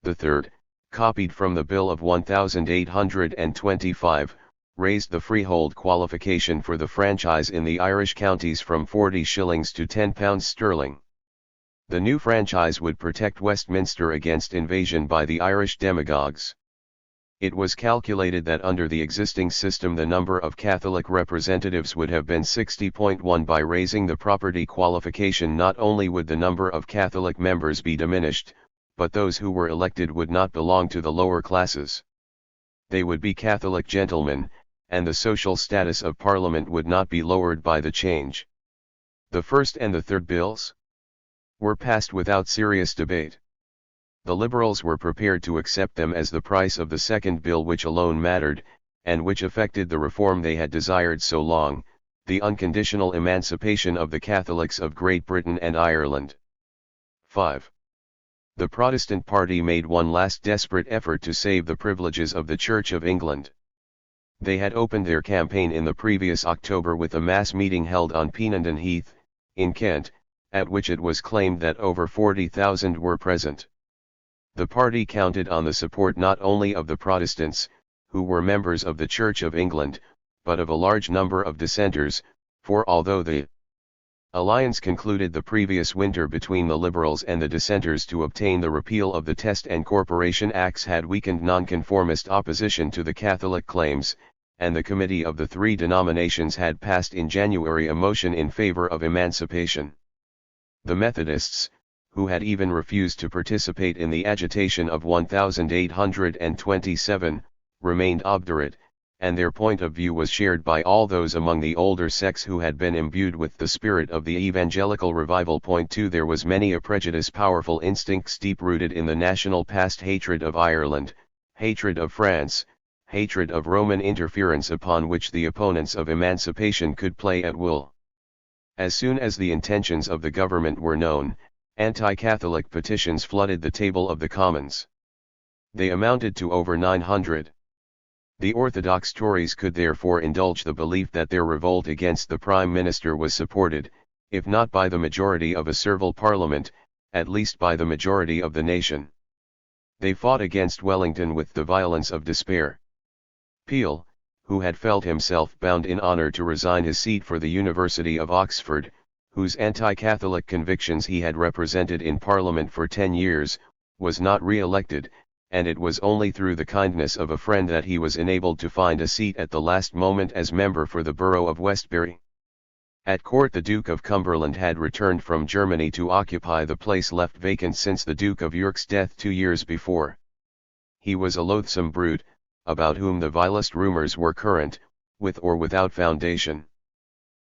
The third, copied from the Bill of 1825, raised the freehold qualification for the franchise in the Irish counties from 40 shillings to £10. The new franchise would protect Westminster against invasion by the Irish demagogues. It was calculated that under the existing system the number of Catholic representatives would have been 60.1. By raising the property qualification, not only would the number of Catholic members be diminished, but those who were elected would not belong to the lower classes. They would be Catholic gentlemen, and the social status of Parliament would not be lowered by the change. The first and the third bills were passed without serious debate. The Liberals were prepared to accept them as the price of the second bill, which alone mattered, and which effected the reform they had desired so long, the unconditional emancipation of the Catholics of Great Britain and Ireland. 5. The Protestant party made one last desperate effort to save the privileges of the Church of England. They had opened their campaign in the previous October with a mass meeting held on Penandon Heath, in Kent, at which it was claimed that over 40,000 were present. The party counted on the support not only of the Protestants, who were members of the Church of England, but of a large number of dissenters, for although the alliance concluded the previous winter between the Liberals and the dissenters to obtain the repeal of the Test and Corporation Acts had weakened nonconformist opposition to the Catholic claims, and the Committee of the 3 denominations had passed in January a motion in favor of emancipation. The Methodists, who had even refused to participate in the agitation of 1827, remained obdurate, and their point of view was shared by all those among the older sects who had been imbued with the spirit of the evangelical revival. 2. There was many a prejudice, powerful instincts deep-rooted in the national past, hatred of Ireland, hatred of France, hatred of Roman interference, upon which the opponents of emancipation could play at will. As soon as the intentions of the government were known, anti-Catholic petitions flooded the table of the Commons. They amounted to over 900. The orthodox Tories could therefore indulge the belief that their revolt against the Prime Minister was supported, if not by the majority of a servile Parliament, at least by the majority of the nation. They fought against Wellington with the violence of despair. Peel, who had felt himself bound in honour to resign his seat for the University of Oxford, whose anti-Catholic convictions he had represented in Parliament for 10 years, was not re-elected, and it was only through the kindness of a friend that he was enabled to find a seat at the last moment as member for the borough of Westbury. At court, the Duke of Cumberland had returned from Germany to occupy the place left vacant since the Duke of York's death 2 years before. He was a loathsome brute, about whom the vilest rumours were current, with or without foundation.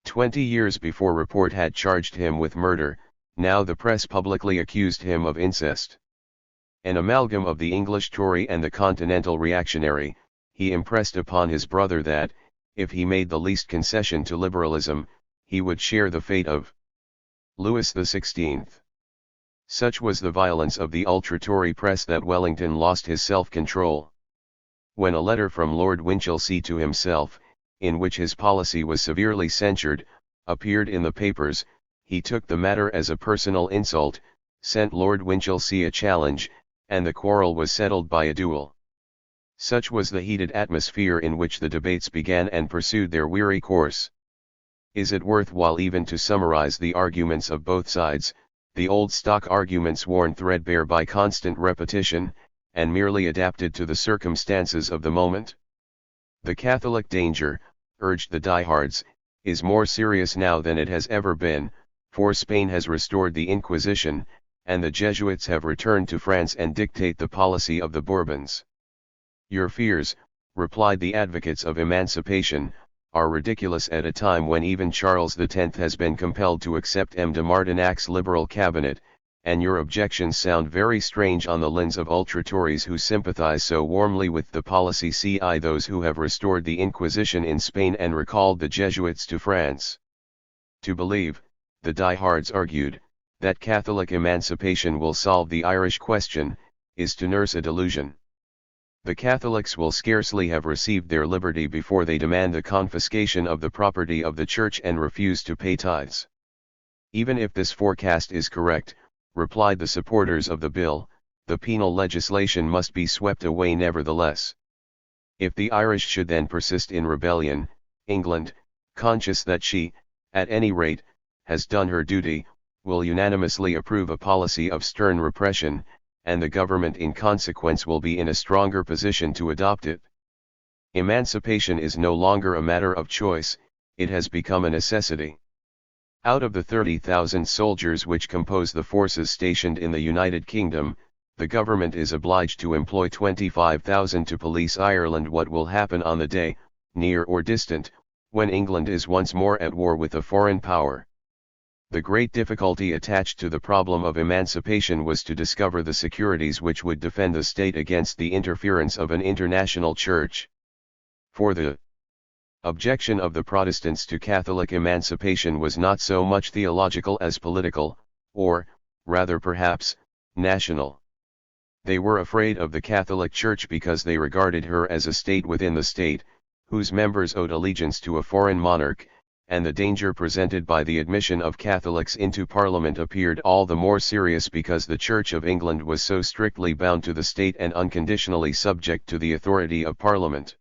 20 years before report had charged him with murder, now the press publicly accused him of incest. An amalgam of the English Tory and the continental reactionary, he impressed upon his brother that, if he made the least concession to liberalism, he would share the fate of Louis XVI. Such was the violence of the ultra-Tory press that Wellington lost his self-control. When a letter from Lord Winchelsea to himself, in which his policy was severely censured, appeared in the papers, he took the matter as a personal insult, sent Lord Winchelsea a challenge, and the quarrel was settled by a duel. Such was the heated atmosphere in which the debates began and pursued their weary course. Is it worthwhile even to summarize the arguments of both sides, the old stock arguments worn threadbare by constant repetition, and merely adapted to the circumstances of the moment? The Catholic danger, urged the diehards, is more serious now than it has ever been, for Spain has restored the Inquisition, and the Jesuits have returned to France and dictate the policy of the Bourbons. Your fears, replied the advocates of emancipation, are ridiculous at a time when even Charles X has been compelled to accept M. de Martinac's liberal cabinet, and your objections sound very strange on the lens of ultra-Tories who sympathize so warmly with the policy ci those who have restored the Inquisition in Spain and recalled the Jesuits to France. To believe, the diehards argued, that Catholic emancipation will solve the Irish question, is to nurse a delusion. The Catholics will scarcely have received their liberty before they demand the confiscation of the property of the Church and refuse to pay tithes. Even if this forecast is correct, replied the supporters of the bill, the penal legislation must be swept away nevertheless. If the Irish should then persist in rebellion, England, conscious that she, at any rate, has done her duty, will unanimously approve a policy of stern repression, and the government in consequence will be in a stronger position to adopt it. Emancipation is no longer a matter of choice, it has become a necessity. Out of the 30,000 soldiers which compose the forces stationed in the United Kingdom, the government is obliged to employ 25,000 to police Ireland. What will happen on the day, near or distant, when England is once more at war with a foreign power? The great difficulty attached to the problem of emancipation was to discover the securities which would defend the state against the interference of an international church. For the objection of the Protestants to Catholic emancipation was not so much theological as political, or, rather perhaps, national. They were afraid of the Catholic Church because they regarded her as a state within the state, whose members owed allegiance to a foreign monarch, and the danger presented by the admission of Catholics into Parliament appeared all the more serious because the Church of England was so strictly bound to the state and unconditionally subject to the authority of Parliament.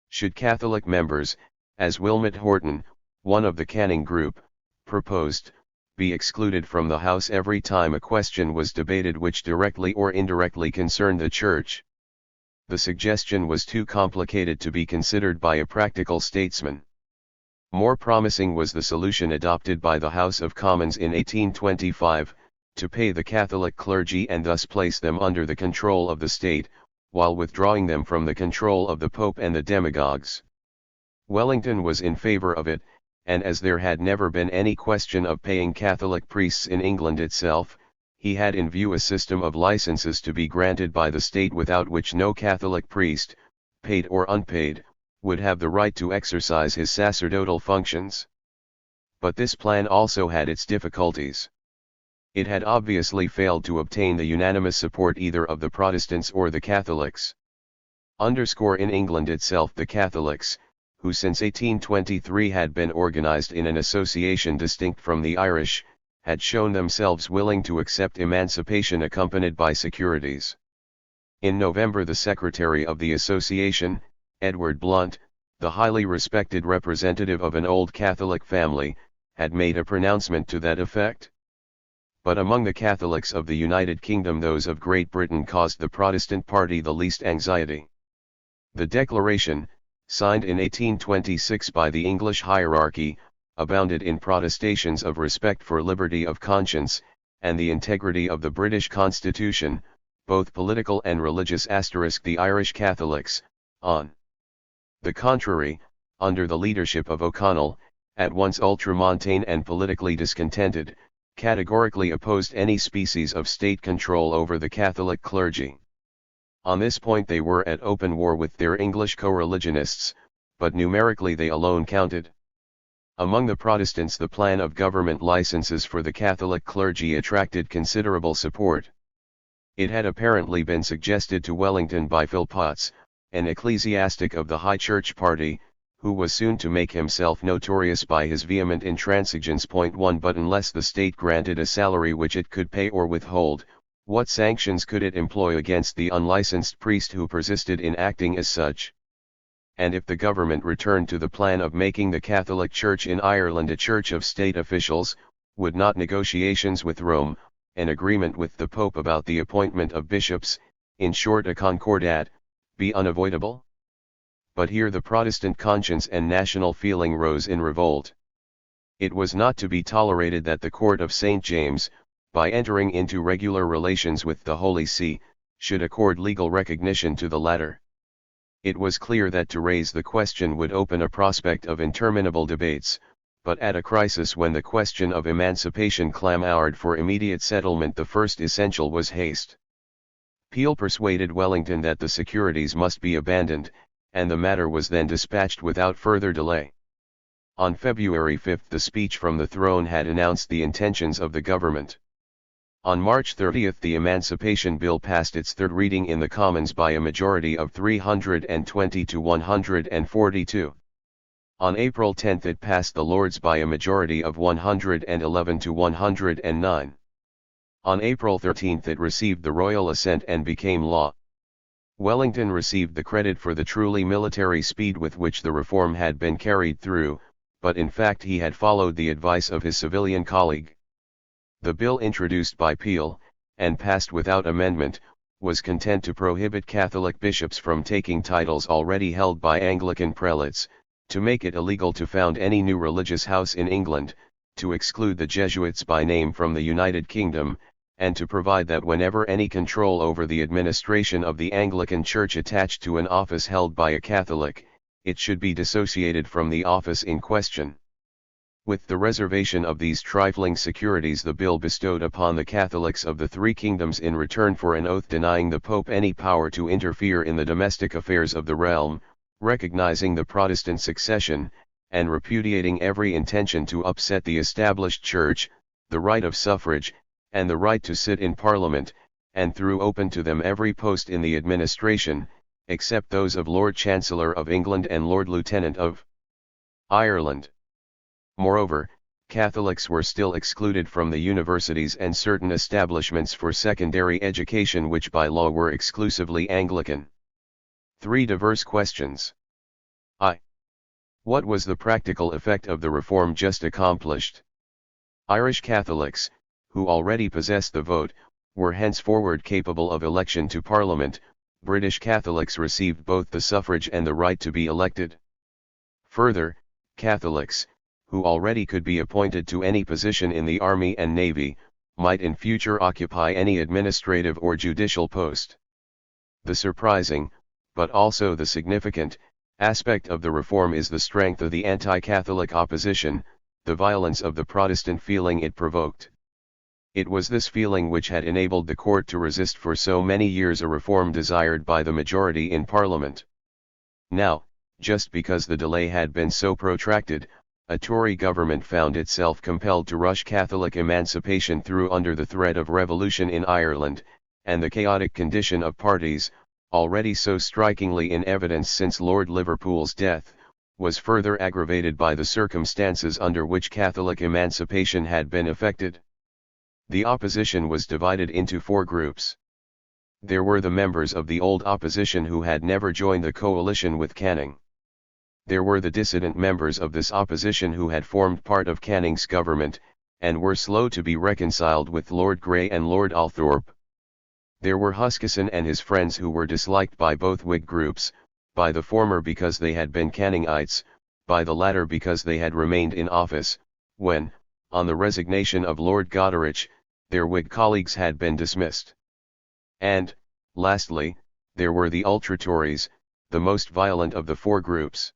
Should Catholic members, as Wilmot Horton, one of the Canning group, proposed, be excluded from the House every time a question was debated which directly or indirectly concerned the Church? The suggestion was too complicated to be considered by a practical statesman. More promising was the solution adopted by the House of Commons in 1825, to pay the Catholic clergy and thus place them under the control of the state, while withdrawing them from the control of the Pope and the demagogues. Wellington was in favor of it, and as there had never been any question of paying Catholic priests in England itself, he had in view a system of licenses to be granted by the state without which no Catholic priest, paid or unpaid, would have the right to exercise his sacerdotal functions. But this plan also had its difficulties. It had obviously failed to obtain the unanimous support either of the Protestants or the Catholics. In England itself the Catholics, who since 1823 had been organized in an association distinct from the Irish, had shown themselves willing to accept emancipation accompanied by securities. In November the secretary of the association, Edward Blunt, the highly respected representative of an old Catholic family, had made a pronouncement to that effect. But among the Catholics of the United Kingdom those of Great Britain caused the Protestant party the least anxiety. The declaration, signed in 1826 by the English hierarchy, abounded in protestations of respect for liberty of conscience, and the integrity of the British Constitution, both political and religious. The Irish Catholics, on the contrary, under the leadership of O'Connell, at once ultramontane and politically discontented, categorically opposed any species of state control over the Catholic clergy. On this point they were at open war with their English co-religionists, but numerically they alone counted. Among the Protestants the plan of government licenses for the Catholic clergy attracted considerable support. It had apparently been suggested to Wellington by Philpotts, an ecclesiastic of the High Church party, who was soon to make himself notorious by his vehement intransigence. 1 But unless the state granted a salary which it could pay or withhold, what sanctions could it employ against the unlicensed priest who persisted in acting as such? And if the government returned to the plan of making the Catholic Church in Ireland a church of state officials, would not negotiations with Rome, an agreement with the Pope about the appointment of bishops, in short a concordat, be unavoidable? But here the Protestant conscience and national feeling rose in revolt. It was not to be tolerated that the court of St. James, by entering into regular relations with the Holy See, should accord legal recognition to the latter. It was clear that to raise the question would open a prospect of interminable debates, but at a crisis when the question of emancipation clamored for immediate settlement, the first essential was haste. Peel persuaded Wellington that the securities must be abandoned, and the matter was then dispatched without further delay. On February 5 the speech from the throne had announced the intentions of the government. On March 30 the Emancipation Bill passed its third reading in the Commons by a majority of 320 to 142. On April 10 it passed the Lords by a majority of 111 to 109. On April 13 it received the royal assent and became law. Wellington received the credit for the truly military speed with which the reform had been carried through, but in fact he had followed the advice of his civilian colleague. The bill introduced by Peel, and passed without amendment, was content to prohibit Catholic bishops from taking titles already held by Anglican prelates, to make it illegal to found any new religious house in England, to exclude the Jesuits by name from the United Kingdom, and to provide that whenever any control over the administration of the Anglican Church attached to an office held by a Catholic, it should be dissociated from the office in question. With the reservation of these trifling securities the bill bestowed upon the Catholics of the three kingdoms in return for an oath denying the Pope any power to interfere in the domestic affairs of the realm, recognizing the Protestant succession, and repudiating every intention to upset the established Church, the right of suffrage, and the right to sit in Parliament, and threw open to them every post in the administration, except those of Lord Chancellor of England and Lord Lieutenant of Ireland. Moreover, Catholics were still excluded from the universities and certain establishments for secondary education which by law were exclusively Anglican. Three diverse questions. I. What was the practical effect of the reform just accomplished? Irish Catholics, who already possessed the vote, were henceforward capable of election to Parliament. British Catholics received both the suffrage and the right to be elected. Further, Catholics, who already could be appointed to any position in the Army and Navy, might in future occupy any administrative or judicial post. The surprising, but also the significant, aspect of the reform is the strength of the anti-Catholic opposition, the violence of the Protestant feeling it provoked. It was this feeling which had enabled the court to resist for so many years a reform desired by the majority in Parliament. Now, just because the delay had been so protracted, a Tory government found itself compelled to rush Catholic emancipation through under the threat of revolution in Ireland, and the chaotic condition of parties, already so strikingly in evidence since Lord Liverpool's death, was further aggravated by the circumstances under which Catholic emancipation had been effected. The opposition was divided into four groups. There were the members of the old opposition who had never joined the coalition with Canning. There were the dissident members of this opposition who had formed part of Canning's government, and were slow to be reconciled with Lord Grey and Lord Althorp. There were Huskisson and his friends who were disliked by both Whig groups, by the former because they had been Canningites, by the latter because they had remained in office, when, on the resignation of Lord Goderich, their Whig colleagues had been dismissed. And, lastly, there were the ultra-Tories, the most violent of the four groups.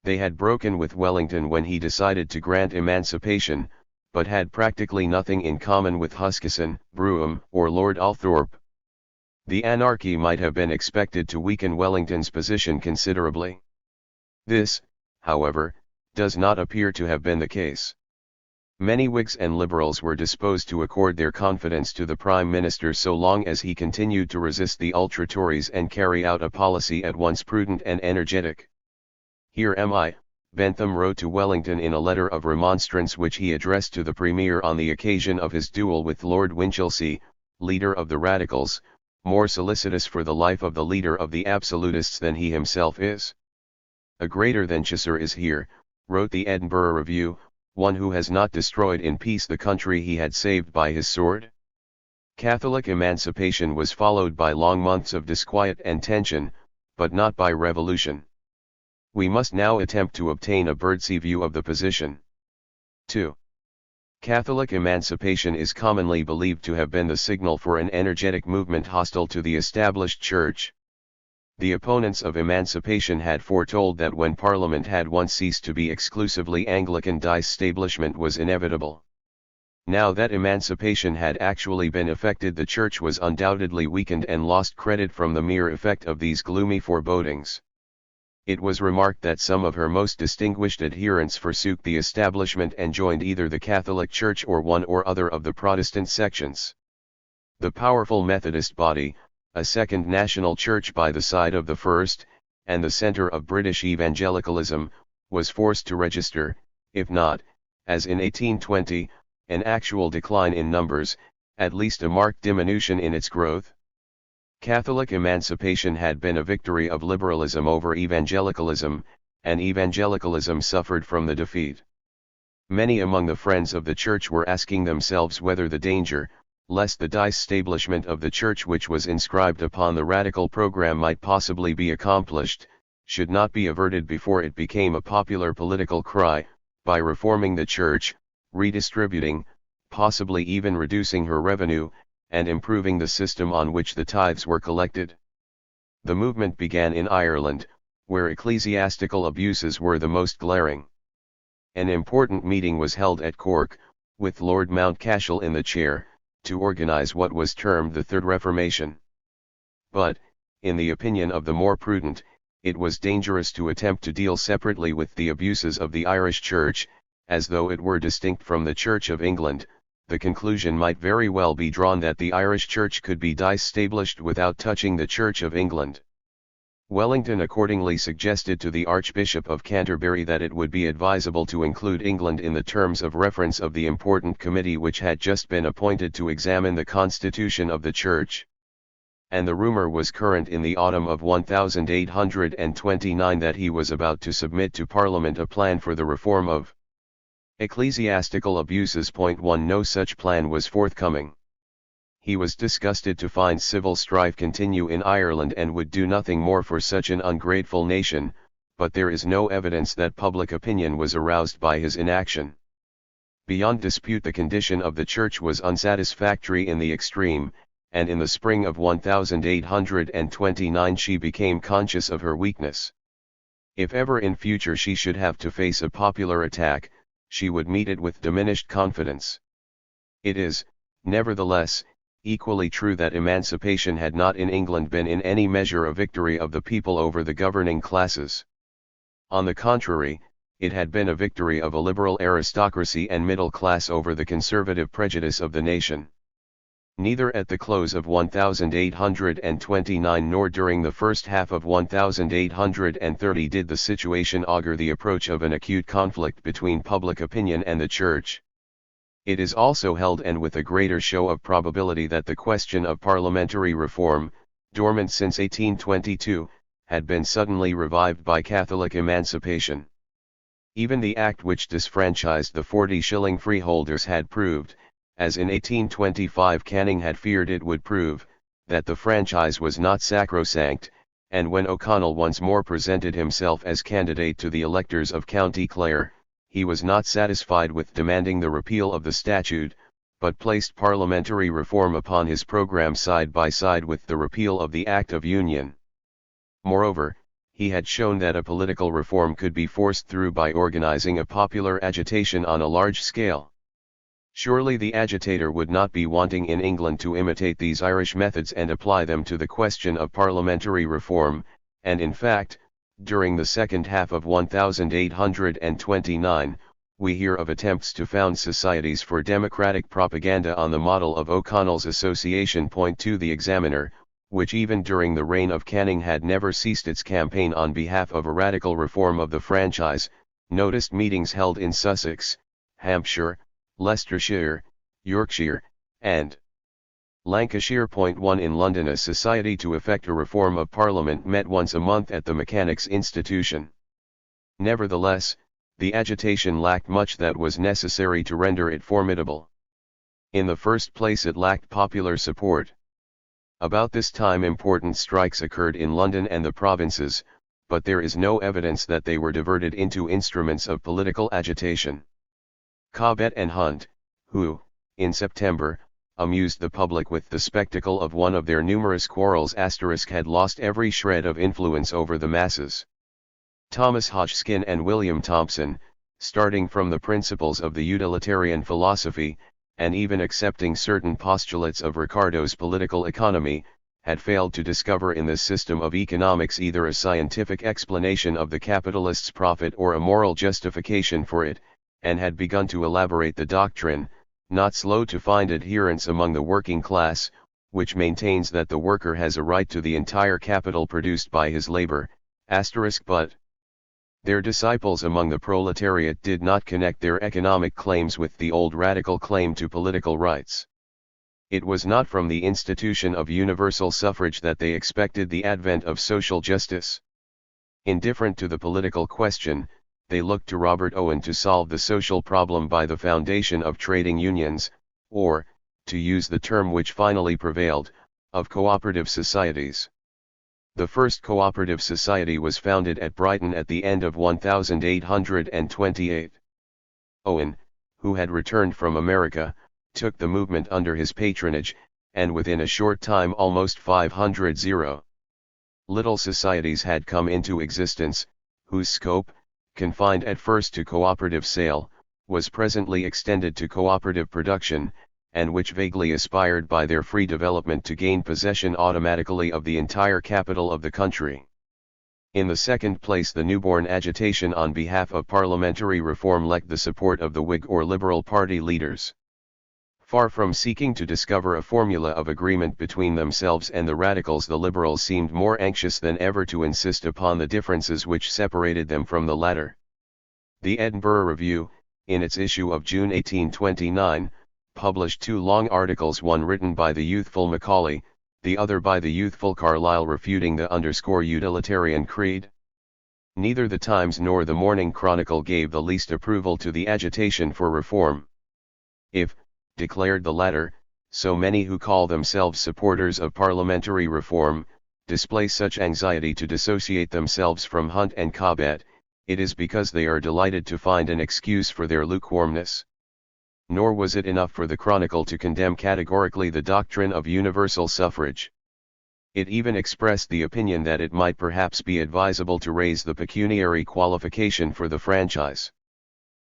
They had broken with Wellington when he decided to grant emancipation, but had practically nothing in common with Huskisson, Brougham, or Lord Althorp. The anarchy might have been expected to weaken Wellington's position considerably. This, however, does not appear to have been the case. Many Whigs and Liberals were disposed to accord their confidence to the Prime Minister so long as he continued to resist the ultra-Tories and carry out a policy at once prudent and energetic. "Here am I," Bentham wrote to Wellington in a letter of remonstrance which he addressed to the Premier on the occasion of his duel with Lord Winchelsea, leader of the Radicals, "more solicitous for the life of the leader of the Absolutists than he himself is. A greater than Chaucer is here," wrote the Edinburgh Review, "one who has not destroyed in peace the country he had saved by his sword." Catholic emancipation was followed by long months of disquiet and tension, but not by revolution. We must now attempt to obtain a bird's-eye view of the position. 2. Catholic emancipation is commonly believed to have been the signal for an energetic movement hostile to the established Church. The opponents of emancipation had foretold that when Parliament had once ceased to be exclusively Anglican, disestablishment was inevitable. Now that emancipation had actually been effected, the Church was undoubtedly weakened and lost credit from the mere effect of these gloomy forebodings. It was remarked that some of her most distinguished adherents forsook the establishment and joined either the Catholic Church or one or other of the Protestant sections. The powerful Methodist body, a second national church by the side of the first, and the centre of British evangelicalism, was forced to register, if not, as in 1820, an actual decline in numbers, at least a marked diminution in its growth. Catholic emancipation had been a victory of liberalism over evangelicalism, and evangelicalism suffered from the defeat. Many among the friends of the Church were asking themselves whether the danger, lest the disestablishment of the Church which was inscribed upon the radical program might possibly be accomplished, should not be averted before it became a popular political cry, by reforming the Church, redistributing, possibly even reducing her revenue, and improving the system on which the tithes were collected. The movement began in Ireland, where ecclesiastical abuses were the most glaring. An important meeting was held at Cork, with Lord Mountcashel in the chair, to organise what was termed the Third Reformation. But, in the opinion of the more prudent, it was dangerous to attempt to deal separately with the abuses of the Irish Church, as though it were distinct from the Church of England. The conclusion might very well be drawn that the Irish Church could be disestablished without touching the Church of England. Wellington accordingly suggested to the Archbishop of Canterbury that it would be advisable to include England in the terms of reference of the important committee which had just been appointed to examine the constitution of the Church. And the rumour was current in the autumn of 1829 that he was about to submit to Parliament a plan for the reform of ecclesiastical abuses. 1 No such plan was forthcoming. He was disgusted to find civil strife continue in Ireland and would do nothing more for such an ungrateful nation, but there is no evidence that public opinion was aroused by his inaction. Beyond dispute the condition of the Church was unsatisfactory in the extreme, and in the spring of 1829 she became conscious of her weakness. If ever in future she should have to face a popular attack, she would meet it with diminished confidence. It is, nevertheless, equally true that emancipation had not in England been in any measure a victory of the people over the governing classes. On the contrary, it had been a victory of a liberal aristocracy and middle class over the conservative prejudice of the nation. Neither at the close of 1829 nor during the first half of 1830 did the situation augur the approach of an acute conflict between public opinion and the Church. It is also held, and with a greater show of probability, that the question of parliamentary reform, dormant since 1822, had been suddenly revived by Catholic emancipation. Even the act which disfranchised the 40-shilling freeholders had proved, as in 1825 Canning had feared it would prove, that the franchise was not sacrosanct, and when O'Connell once more presented himself as candidate to the electors of County Clare, he was not satisfied with demanding the repeal of the statute, but placed parliamentary reform upon his programme side by side with the repeal of the Act of Union. Moreover, he had shown that a political reform could be forced through by organising a popular agitation on a large scale. Surely the agitator would not be wanting in England to imitate these Irish methods and apply them to the question of parliamentary reform, and in fact, during the second half of 1829, we hear of attempts to found societies for democratic propaganda on the model of O'Connell's Association. 2 The Examiner, which even during the reign of Canning had never ceased its campaign on behalf of a radical reform of the franchise, noticed meetings held in Sussex, Hampshire, Leicestershire, Yorkshire, and Lancashire. 1 In London, a society to effect a reform of Parliament met once a month at the Mechanics' Institution. Nevertheless, the agitation lacked much that was necessary to render it formidable. In the first place, it lacked popular support. About this time important strikes occurred in London and the provinces, but there is no evidence that they were diverted into instruments of political agitation. Cobbett and Hunt, who, in September, amused the public with the spectacle of one of their numerous quarrels had lost every shred of influence over the masses. Thomas Hodgkin and William Thompson, starting from the principles of the utilitarian philosophy, and even accepting certain postulates of Ricardo's political economy, had failed to discover in this system of economics either a scientific explanation of the capitalist's profit or a moral justification for it, and had begun to elaborate the doctrine, not slow to find adherents among the working class, which maintains that the worker has a right to the entire capital produced by his labor, but their disciples among the proletariat did not connect their economic claims with the old radical claim to political rights. It was not from the institution of universal suffrage that they expected the advent of social justice. Indifferent to the political question, they looked to Robert Owen to solve the social problem by the foundation of trading unions, or, to use the term which finally prevailed, of cooperative societies. The first cooperative society was founded at Brighton at the end of 1828. Owen, who had returned from America, took the movement under his patronage, and within a short time almost 500 little societies had come into existence, whose scope, confined at first to cooperative sale, was presently extended to cooperative production, and which vaguely aspired by their free development to gain possession automatically of the entire capital of the country. In the second place, the newborn agitation on behalf of parliamentary reform lacked the support of the Whig or Liberal party leaders. Far from seeking to discover a formula of agreement between themselves and the radicals, the Liberals seemed more anxious than ever to insist upon the differences which separated them from the latter. The Edinburgh Review, in its issue of June 1829, published two long articles, one written by the youthful Macaulay, the other by the youthful Carlyle, refuting the utilitarian creed. Neither the Times nor the Morning Chronicle gave the least approval to the agitation for reform. If, declared the latter, so many who call themselves supporters of parliamentary reform, display such anxiety to dissociate themselves from Hunt and Cobbett, it is because they are delighted to find an excuse for their lukewarmness. Nor was it enough for the Chronicle to condemn categorically the doctrine of universal suffrage. It even expressed the opinion that it might perhaps be advisable to raise the pecuniary qualification for the franchise.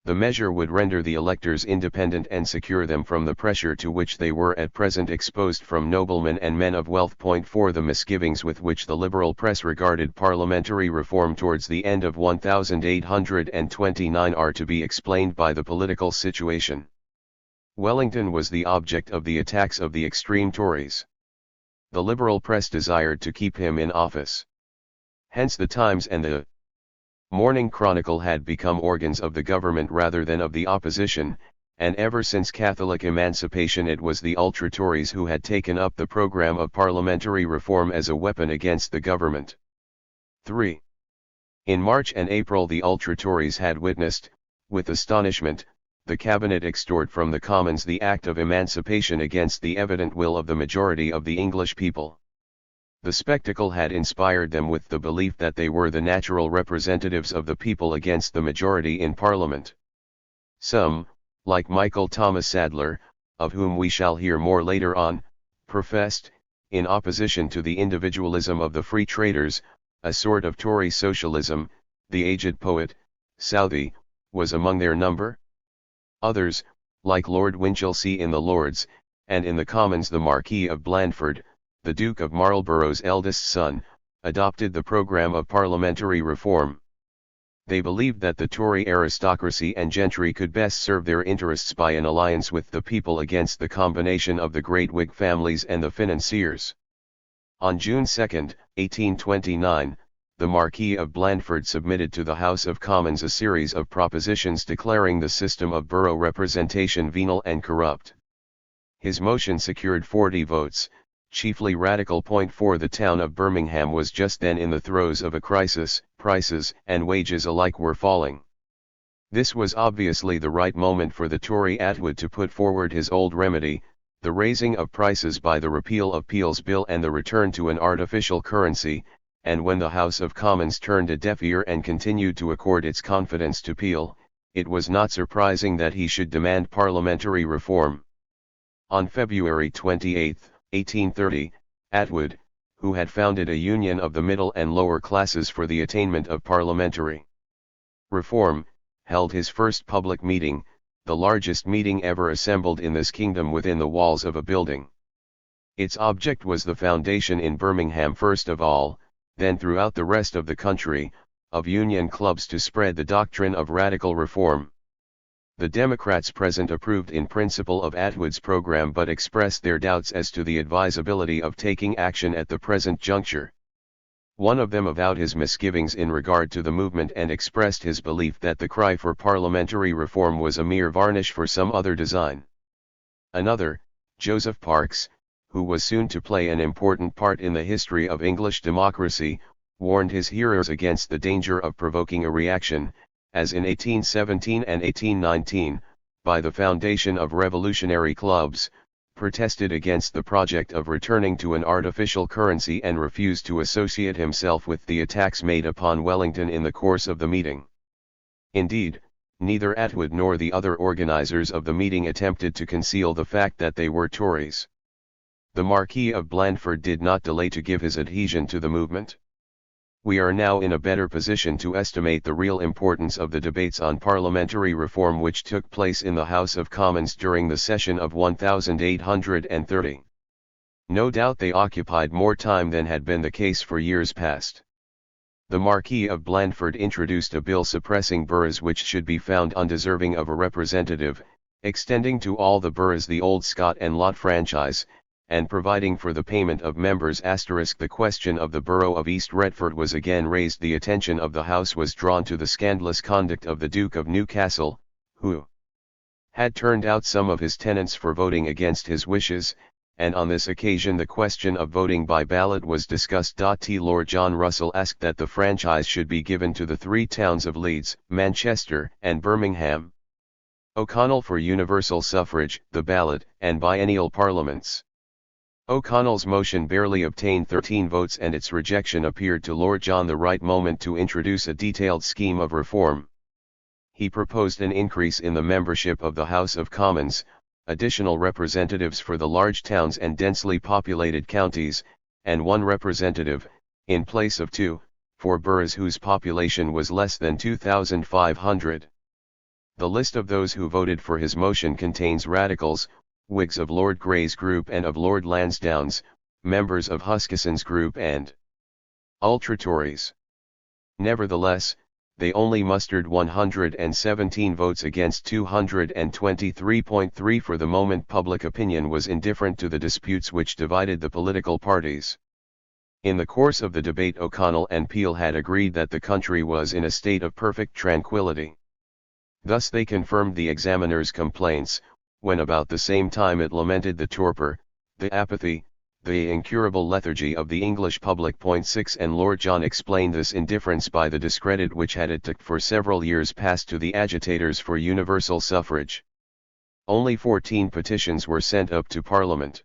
The measure would render the electors independent and secure them from the pressure to which they were at present exposed from noblemen and men of wealth. 4 The misgivings with which the liberal press regarded parliamentary reform towards the end of 1829 are to be explained by the political situation. Wellington was the object of the attacks of the extreme Tories. The liberal press desired to keep him in office. Hence the Times and the Morning Chronicle had become organs of the government rather than of the opposition, and ever since Catholic emancipation it was the ultra-Tories who had taken up the program of parliamentary reform as a weapon against the government. 3. In March and April the ultra-Tories had witnessed, with astonishment, the Cabinet extort from the Commons the Act of Emancipation against the evident will of the majority of the English people. The spectacle had inspired them with the belief that they were the natural representatives of the people against the majority in Parliament. Some, like Michael Thomas Sadler, of whom we shall hear more later on, professed, in opposition to the individualism of the Free Traders, a sort of Tory socialism. The aged poet, Southey, was among their number. Others, like Lord Winchelsea in the Lords, and in the Commons the Marquis of Blandford, the Duke of Marlborough's eldest son, adopted the programme of parliamentary reform. They believed that the Tory aristocracy and gentry could best serve their interests by an alliance with the people against the combination of the great Whig families and the financiers. On June 2, 1829, the Marquis of Blandford submitted to the House of Commons a series of propositions declaring the system of borough representation venal and corrupt. His motion secured 40 votes, chiefly radical. 4 The town of Birmingham was just then in the throes of a crisis, prices and wages alike were falling. This was obviously the right moment for the Tory Atwood to put forward his old remedy, the raising of prices by the repeal of Peel's bill and the return to an artificial currency, and when the House of Commons turned a deaf ear and continued to accord its confidence to Peel, it was not surprising that he should demand parliamentary reform. On February 28, 1830, Atwood, who had founded a union of the middle and lower classes for the attainment of parliamentary reform, held his first public meeting, the largest meeting ever assembled in this kingdom within the walls of a building. Its object was the foundation in Birmingham first of all, then throughout the rest of the country, of union clubs to spread the doctrine of radical reform. The Democrats present approved in principle of Atwood's program but expressed their doubts as to the advisability of taking action at the present juncture. One of them avowed his misgivings in regard to the movement and expressed his belief that the cry for parliamentary reform was a mere varnish for some other design. Another, Joseph Parkes, who was soon to play an important part in the history of English democracy, warned his hearers against the danger of provoking a reaction, as in 1817 and 1819, by the foundation of revolutionary clubs, protested against the project of returning to an artificial currency and refused to associate himself with the attacks made upon Wellington in the course of the meeting. Indeed, neither Atwood nor the other organizers of the meeting attempted to conceal the fact that they were Tories. The Marquis of Blandford did not delay to give his adhesion to the movement. We are now in a better position to estimate the real importance of the debates on parliamentary reform which took place in the House of Commons during the session of 1830. No doubt they occupied more time than had been the case for years past. The Marquis of Blandford introduced a bill suppressing boroughs which should be found undeserving of a representative, extending to all the boroughs the old Scott and Lot franchise, and providing for the payment of members*. The question of the borough of East Retford was again raised. The attention of the House was drawn to the scandalous conduct of the Duke of Newcastle, who had turned out some of his tenants for voting against his wishes, and on this occasion the question of voting by ballot was discussed. Lord John Russell asked that the franchise should be given to the three towns of Leeds, Manchester, and Birmingham. O'Connell for universal suffrage, the ballot, and biennial parliaments. O'Connell's motion barely obtained 13 votes and its rejection appeared to Lord John the right moment to introduce a detailed scheme of reform. He proposed an increase in the membership of the House of Commons, additional representatives for the large towns and densely populated counties, and one representative, in place of two, for boroughs whose population was less than 2,500. The list of those who voted for his motion contains Radicals, Whigs of Lord Grey's group and of Lord Lansdowne's, members of Huskisson's group and Ultra-Tories. Nevertheless, they only mustered 117 votes against 223.3. For the moment public opinion was indifferent to the disputes which divided the political parties. In the course of the debate O'Connell and Peel had agreed that the country was in a state of perfect tranquility. Thus they confirmed the examiner's complaints, when about the same time it lamented the torpor, the apathy, the incurable lethargy of the English public. 6 And Lord John explained this indifference by the discredit which had attached for several years past to the agitators for universal suffrage. Only 14 petitions were sent up to Parliament.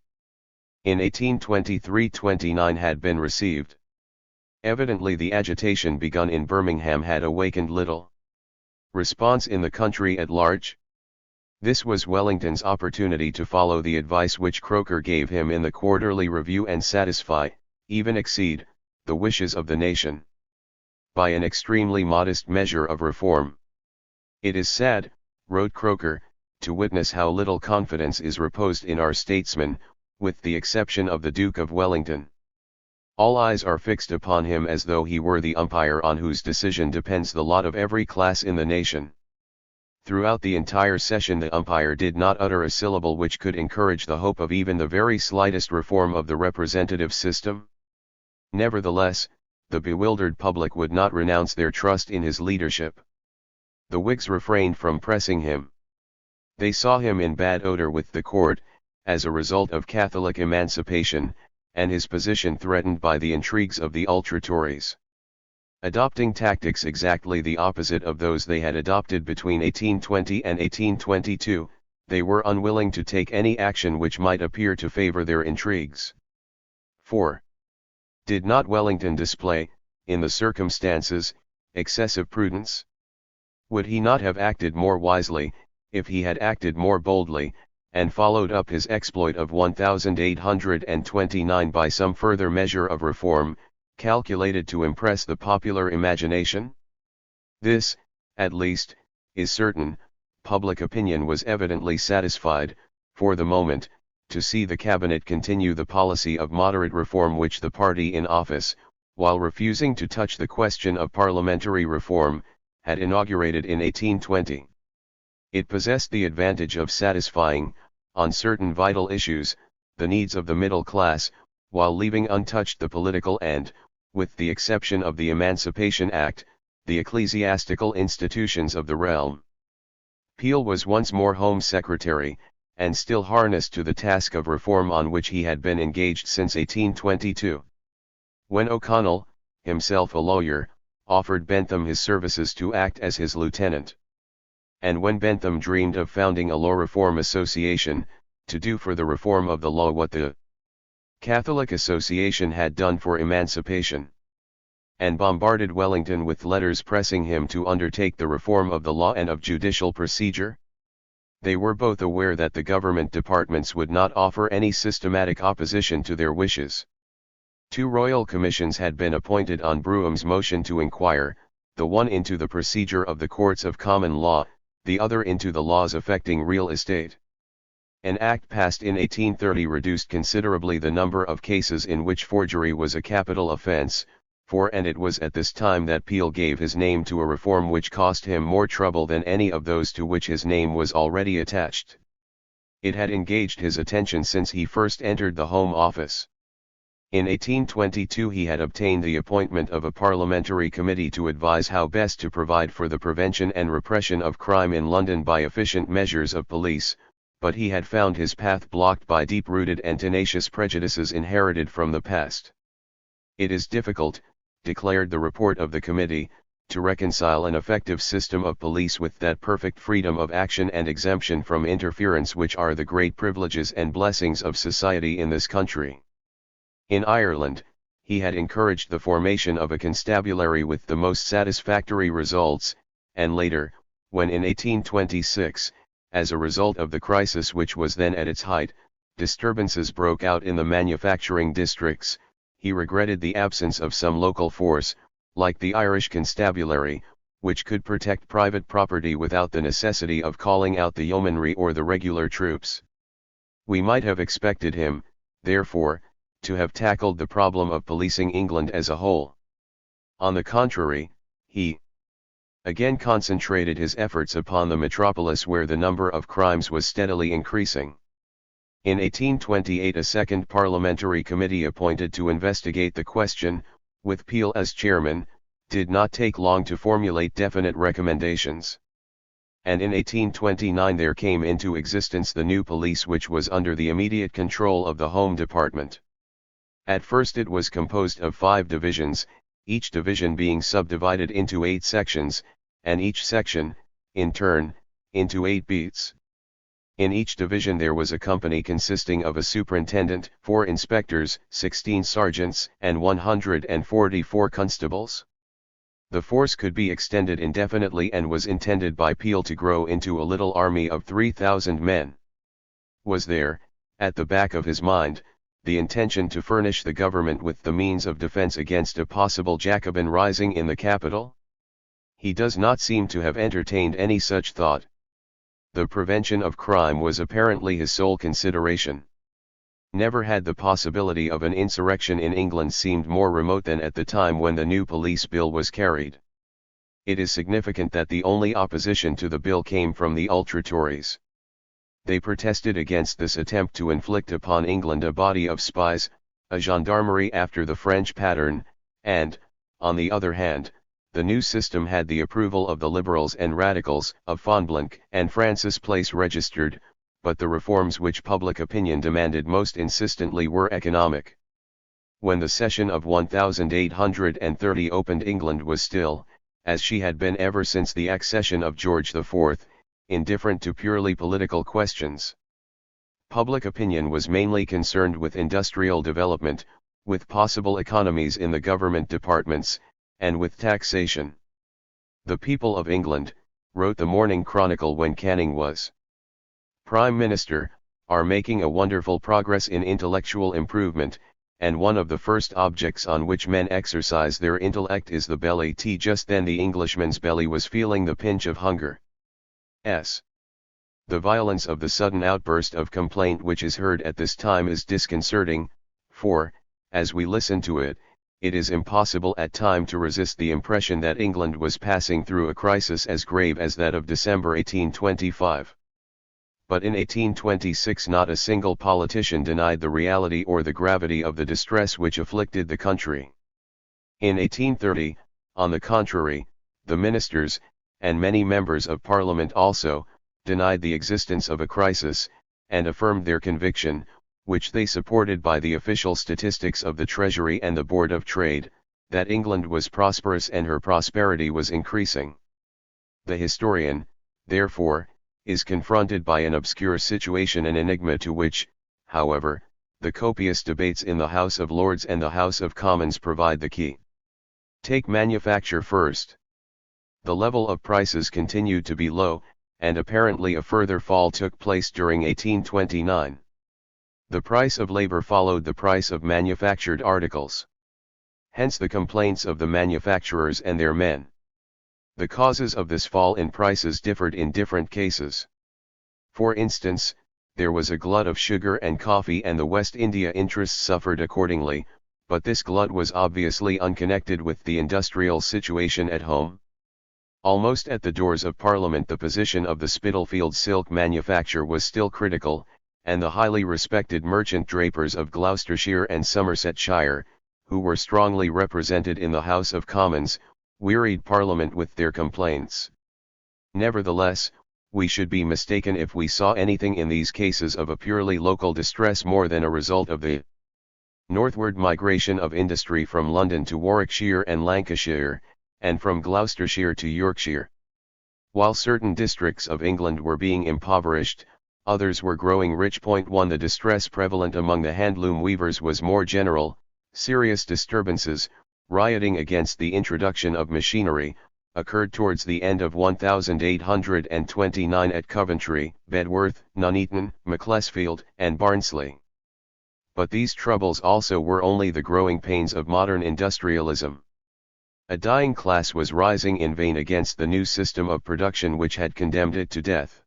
In 1823 29 had been received. Evidently the agitation begun in Birmingham had awakened little response in the country at large. This was Wellington's opportunity to follow the advice which Croker gave him in the Quarterly Review and satisfy, even exceed, the wishes of the nation by an extremely modest measure of reform. It is sad, wrote Croker, to witness how little confidence is reposed in our statesmen, with the exception of the Duke of Wellington. All eyes are fixed upon him as though he were the umpire on whose decision depends the lot of every class in the nation. Throughout the entire session the umpire did not utter a syllable which could encourage the hope of even the very slightest reform of the representative system. Nevertheless, the bewildered public would not renounce their trust in his leadership. The Whigs refrained from pressing him. They saw him in bad odor with the court, as a result of Catholic emancipation, and his position threatened by the intrigues of the ultra-Tories. Adopting tactics exactly the opposite of those they had adopted between 1820 and 1822, they were unwilling to take any action which might appear to favor their intrigues. 4. Did not Wellington display, in the circumstances, excessive prudence? Would he not have acted more wisely, if he had acted more boldly, and followed up his exploit of 1829 by some further measure of reform, calculated to impress the popular imagination? This, at least, is certain: public opinion was evidently satisfied, for the moment, to see the cabinet continue the policy of moderate reform which the party in office, while refusing to touch the question of parliamentary reform, had inaugurated in 1820. It possessed the advantage of satisfying, on certain vital issues, the needs of the middle class, while leaving untouched the political and, with the exception of the Emancipation Act, the ecclesiastical institutions of the realm. Peel was once more Home Secretary, and still harnessed to the task of reform on which he had been engaged since 1822. When O'Connell, himself a lawyer, offered Bentham his services to act as his lieutenant. And when Bentham dreamed of founding a law reform association, to do for the reform of the law what the Catholic Association had done for emancipation, and bombarded Wellington with letters pressing him to undertake the reform of the law and of judicial procedure, they were both aware that the government departments would not offer any systematic opposition to their wishes. 2 royal commissions had been appointed on Brougham's motion to inquire, the one into the procedure of the courts of common law, the other into the laws affecting real estate. An act passed in 1830 reduced considerably the number of cases in which forgery was a capital offence, and it was at this time that Peel gave his name to a reform which cost him more trouble than any of those to which his name was already attached. It had engaged his attention since he first entered the Home Office. In 1822 he had obtained the appointment of a parliamentary committee to advise how best to provide for the prevention and repression of crime in London by efficient measures of police, but he had found his path blocked by deep-rooted and tenacious prejudices inherited from the past. It is difficult, declared the report of the committee, to reconcile an effective system of police with that perfect freedom of action and exemption from interference which are the great privileges and blessings of society in this country. In Ireland, he had encouraged the formation of a constabulary with the most satisfactory results, and later, when in 1826, as a result of the crisis which was then at its height, disturbances broke out in the manufacturing districts, he regretted the absence of some local force, like the Irish Constabulary, which could protect private property without the necessity of calling out the yeomanry or the regular troops. We might have expected him, therefore, to have tackled the problem of policing England as a whole. On the contrary, he again concentrated his efforts upon the metropolis where the number of crimes was steadily increasing. In 1828 a second parliamentary committee appointed to investigate the question, with Peel as chairman, did not take long to formulate definite recommendations. And in 1829 there came into existence the new police which was under the immediate control of the Home Department. At first it was composed of 5 divisions, each division being subdivided into 8 sections, and each section, in turn, into 8 beats. In each division there was a company consisting of a superintendent, 4 inspectors, 16 sergeants, and 144 constables. The force could be extended indefinitely and was intended by Peel to grow into a little army of 3,000 men. Was there, at the back of his mind, the intention to furnish the government with the means of defense against a possible Jacobin rising in the capital? He does not seem to have entertained any such thought. The prevention of crime was apparently his sole consideration. Never had the possibility of an insurrection in England seemed more remote than at the time when the new police bill was carried. It is significant that the only opposition to the bill came from the ultra-Tories. They protested against this attempt to inflict upon England a body of spies, a gendarmerie after the French pattern, and, on the other hand, the new system had the approval of the Liberals and Radicals, of Fonblanque and Francis Place registered, but the reforms which public opinion demanded most insistently were economic. When the session of 1830 opened, England was still, as she had been ever since the accession of George IV, indifferent to purely political questions. Public opinion was mainly concerned with industrial development, with possible economies in the government departments, and with taxation. "The people of England," wrote the Morning Chronicle when Canning was Prime Minister, are making a wonderful progress in intellectual improvement, and one of the first objects on which men exercise their intellect is the belly. Just then the Englishman's belly was feeling the pinch of hunger. The violence of the sudden outburst of complaint which is heard at this time is disconcerting, for, as we listen to it, it is impossible at time to resist the impression that England was passing through a crisis as grave as that of December 1825. But in 1826 not a single politician denied the reality or the gravity of the distress which afflicted the country. In 1830, on the contrary, the ministers, and many members of Parliament also, denied the existence of a crisis, and affirmed their conviction, which they supported by the official statistics of the Treasury and the Board of Trade, that England was prosperous and her prosperity was increasing. The historian, therefore, is confronted by an obscure situation, an enigma to which, however, the copious debates in the House of Lords and the House of Commons provide the key. Take manufacture first. The level of prices continued to be low, and apparently a further fall took place during 1829. The price of labor followed the price of manufactured articles. Hence the complaints of the manufacturers and their men. The causes of this fall in prices differed in different cases. For instance, there was a glut of sugar and coffee and the West India interests suffered accordingly, but this glut was obviously unconnected with the industrial situation at home. Almost at the doors of Parliament the position of the Spitalfield silk manufacture was still critical, and the highly respected merchant drapers of Gloucestershire and Somersetshire, who were strongly represented in the House of Commons, wearied Parliament with their complaints. Nevertheless, we should be mistaken if we saw anything in these cases of a purely local distress more than a result of the northward migration of industry from London to Warwickshire and Lancashire, and from Gloucestershire to Yorkshire. While certain districts of England were being impoverished, others were growing rich. 1 The distress prevalent among the handloom weavers was more general. Serious disturbances, rioting against the introduction of machinery, occurred towards the end of 1829 at Coventry, Bedworth, Nuneaton, Macclesfield, and Barnsley. But these troubles also were only the growing pains of modern industrialism. A dying class was rising in vain against the new system of production which had condemned it to death.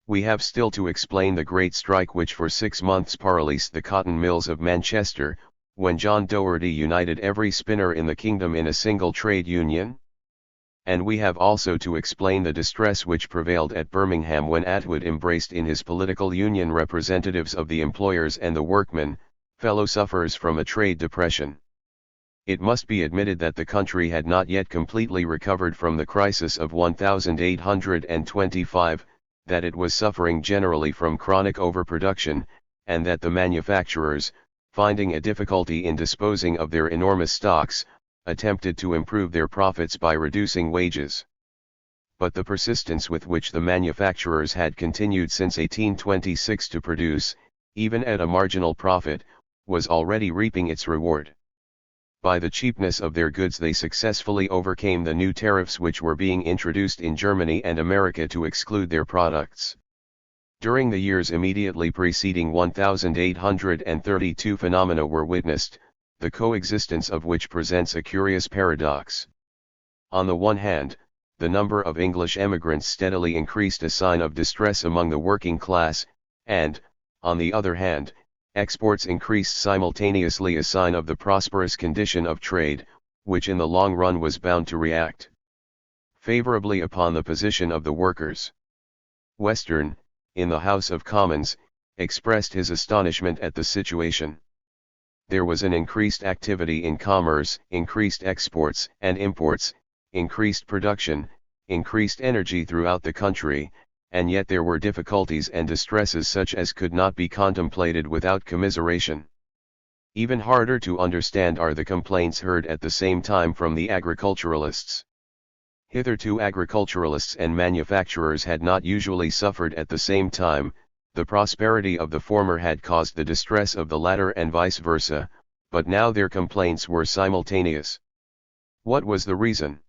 We have still to explain the great strike which for 6 months paralysed the cotton mills of Manchester, when John Doherty united every spinner in the kingdom in a single trade union. And we have also to explain the distress which prevailed at Birmingham when Atwood embraced in his political union representatives of the employers and the workmen, fellow sufferers from a trade depression. It must be admitted that the country had not yet completely recovered from the crisis of 1825, that it was suffering generally from chronic overproduction, and that the manufacturers, finding a difficulty in disposing of their enormous stocks, attempted to improve their profits by reducing wages. But the persistence with which the manufacturers had continued since 1826 to produce, even at a marginal profit, was already reaping its reward. By the cheapness of their goods they successfully overcame the new tariffs which were being introduced in Germany and America to exclude their products. During the years immediately preceding 1832 phenomena were witnessed, the coexistence of which presents a curious paradox. On the one hand, the number of English emigrants steadily increased, a sign of distress among the working class, and, on the other hand, exports increased simultaneously, a sign of the prosperous condition of trade, which in the long run was bound to react favorably upon the position of the workers. Western, in the House of Commons, expressed his astonishment at the situation. There was an increased activity in commerce, increased exports and imports, increased production, increased energy throughout the country, and yet there were difficulties and distresses such as could not be contemplated without commiseration. Even harder to understand are the complaints heard at the same time from the agriculturalists. Hitherto agriculturalists and manufacturers had not usually suffered at the same time. The prosperity of the former had caused the distress of the latter and vice versa, but now their complaints were simultaneous. What was the reason?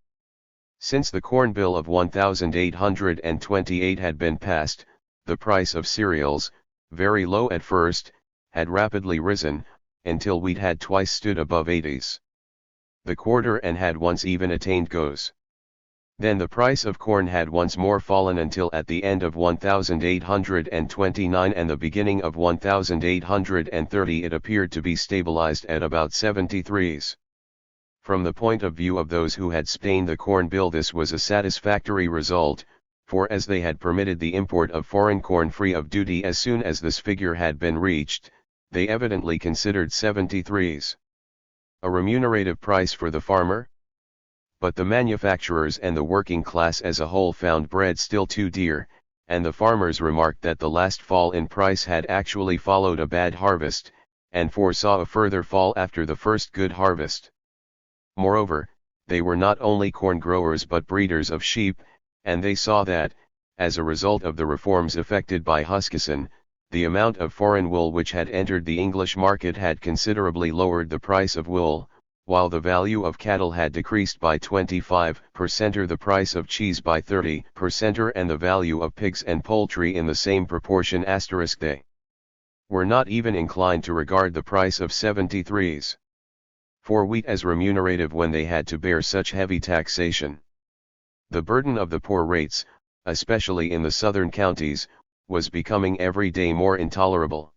Since the Corn Bill of 1828 had been passed, the price of cereals, very low at first, had rapidly risen, until wheat had twice stood above 80s. The quarter and had once even attained goes. Then the price of corn had once more fallen until at the end of 1829 and the beginning of 1830 it appeared to be stabilized at about 73s. From the point of view of those who had stained the corn bill, this was a satisfactory result, for as they had permitted the import of foreign corn free of duty as soon as this figure had been reached, they evidently considered 73s a remunerative price for the farmer. But the manufacturers and the working class as a whole found bread still too dear, and the farmers remarked that the last fall in price had actually followed a bad harvest, and foresaw a further fall after the first good harvest. Moreover, they were not only corn growers but breeders of sheep, and they saw that, as a result of the reforms effected by Huskisson, the amount of foreign wool which had entered the English market had considerably lowered the price of wool, while the value of cattle had decreased by 25% or the price of cheese by 30% and the value of pigs and poultry in the same proportion. They were not even inclined to regard the price of 73s for wheat as remunerative when they had to bear such heavy taxation. The burden of the poor rates, especially in the southern counties, was becoming every day more intolerable.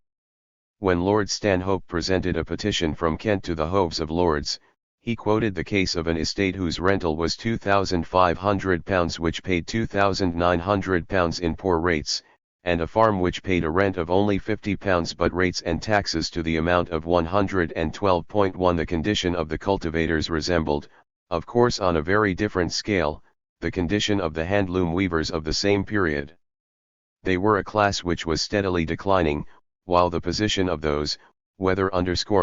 When Lord Stanhope presented a petition from Kent to the House of Lords, he quoted the case of an estate whose rental was £2,500 which paid £2,900 in poor rates, and a farm which paid a rent of only £50 but rates and taxes to the amount of 112.1. The condition of the cultivators resembled, of course on a very different scale, the condition of the handloom weavers of the same period. They were a class which was steadily declining, while the position of those, whether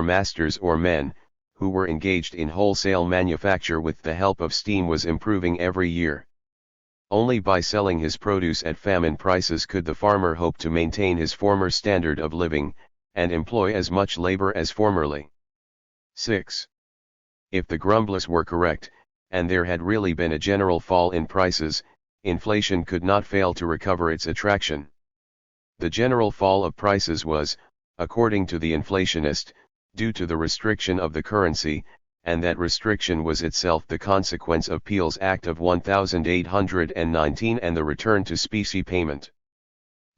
masters or men, who were engaged in wholesale manufacture with the help of steam was improving every year. Only by selling his produce at famine prices could the farmer hope to maintain his former standard of living, and employ as much labor as formerly. 6. If the grumblers were correct, and there had really been a general fall in prices, inflation could not fail to recover its attraction. The general fall of prices was, according to the inflationist, due to the restriction of the currency, and that restriction was itself the consequence of Peel's Act of 1819 and the return to specie payment.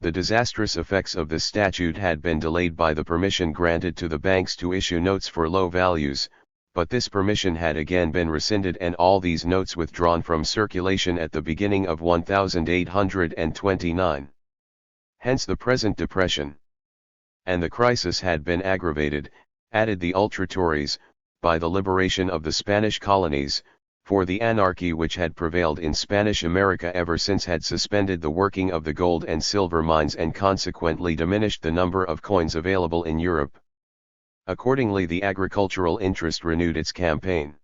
The disastrous effects of this statute had been delayed by the permission granted to the banks to issue notes for low values, but this permission had again been rescinded and all these notes withdrawn from circulation at the beginning of 1829. Hence the present depression. And the crisis had been aggravated, added the ultra-Tories, by the liberation of the Spanish colonies, for the anarchy which had prevailed in Spanish America ever since had suspended the working of the gold and silver mines and consequently diminished the number of coins available in Europe. Accordingly the agricultural interest renewed its campaign.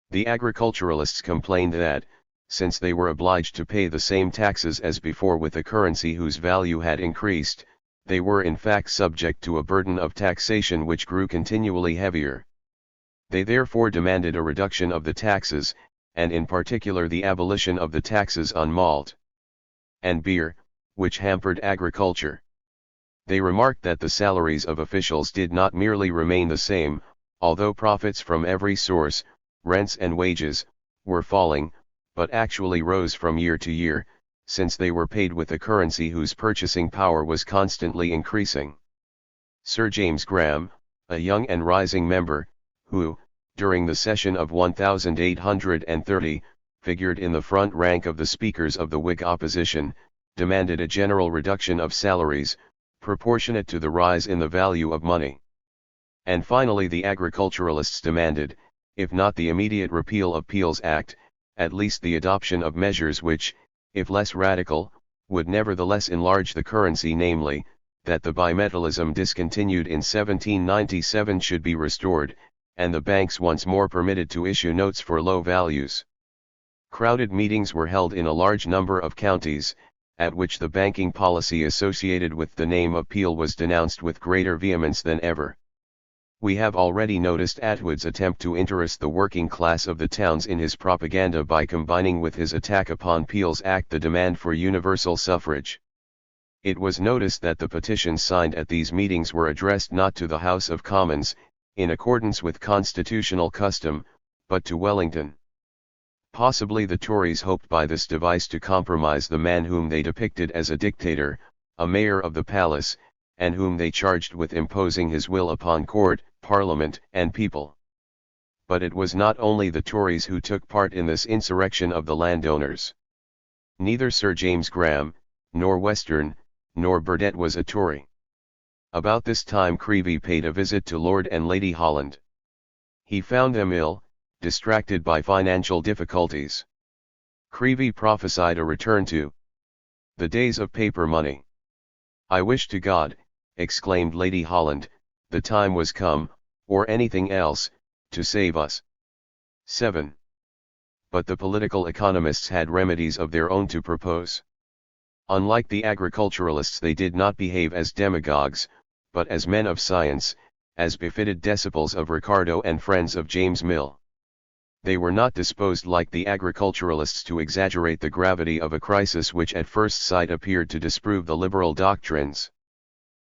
The agriculturalists complained that, since they were obliged to pay the same taxes as before with a currency whose value had increased, they were in fact subject to a burden of taxation which grew continually heavier. They therefore demanded a reduction of the taxes, and in particular the abolition of the taxes on malt and beer, which hampered agriculture. They remarked that the salaries of officials did not merely remain the same, although profits from every source, rents and wages, were falling, but actually rose from year to year, since they were paid with a currency whose purchasing power was constantly increasing. Sir James Graham, a young and rising member, who, during the session of 1830, figured in the front rank of the speakers of the Whig opposition, demanded a general reduction of salaries, proportionate to the rise in the value of money. And finally the agriculturalists demanded, if not the immediate repeal of Peel's Act, at least the adoption of measures which, if less radical, would nevertheless enlarge the currency, namely, that the bimetallism discontinued in 1797 should be restored, and the banks once more permitted to issue notes for low values. Crowded meetings were held in a large number of counties, at which the banking policy associated with the name of Peel was denounced with greater vehemence than ever. We have already noticed Atwood's attempt to interest the working class of the towns in his propaganda by combining with his attack upon Peel's Act the demand for universal suffrage. It was noticed that the petitions signed at these meetings were addressed not to the House of Commons, in accordance with constitutional custom, but to Wellington. Possibly the Tories hoped by this device to compromise the man whom they depicted as a dictator, a mayor of the palace, and whom they charged with imposing his will upon court, parliament, and people. But it was not only the Tories who took part in this insurrection of the landowners. Neither Sir James Graham, nor Western, nor Burdett was a Tory. About this time Creevey paid a visit to Lord and Lady Holland. He found them ill, distracted by financial difficulties. Creevey prophesied a return to the days of paper money. "I wish to God," exclaimed Lady Holland, "the time was come, or anything else, to save us." 7. But the political economists had remedies of their own to propose. Unlike the agriculturalists, they did not behave as demagogues, but as men of science, as befitted disciples of Ricardo and friends of James Mill. They were not disposed like the agriculturalists to exaggerate the gravity of a crisis which at first sight appeared to disprove the liberal doctrines.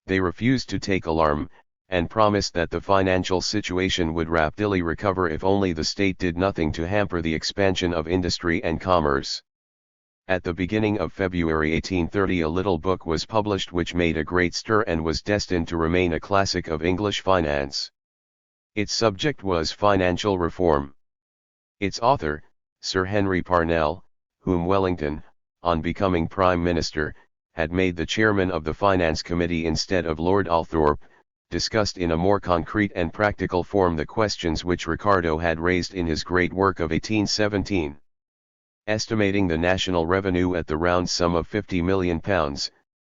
They refused to take alarm, and promised that the financial situation would rapidly recover if only the state did nothing to hamper the expansion of industry and commerce. At the beginning of February 1830 a little book was published which made a great stir and was destined to remain a classic of English finance. Its subject was financial reform. Its author, Sir Henry Parnell, whom Wellington, on becoming Prime Minister, had made the chairman of the Finance Committee instead of Lord Althorp, discussed in a more concrete and practical form the questions which Ricardo had raised in his great work of 1817. Estimating the national revenue at the round sum of £50 million,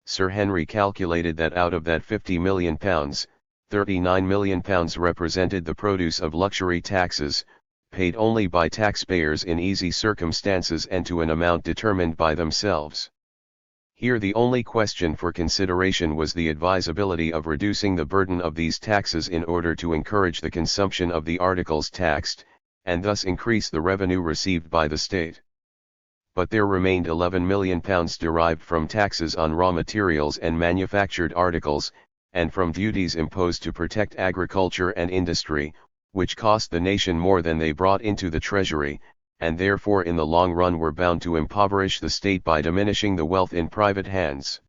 Sir Henry calculated that out of that £50 million, £39 million represented the produce of luxury taxes, paid only by taxpayers in easy circumstances and to an amount determined by themselves. Here the only question for consideration was the advisability of reducing the burden of these taxes in order to encourage the consumption of the articles taxed, and thus increase the revenue received by the state. But there remained £11 million derived from taxes on raw materials and manufactured articles, and from duties imposed to protect agriculture and industry, which cost the nation more than they brought into the treasury, and therefore in the long run were bound to impoverish the state by diminishing the wealth in private hands.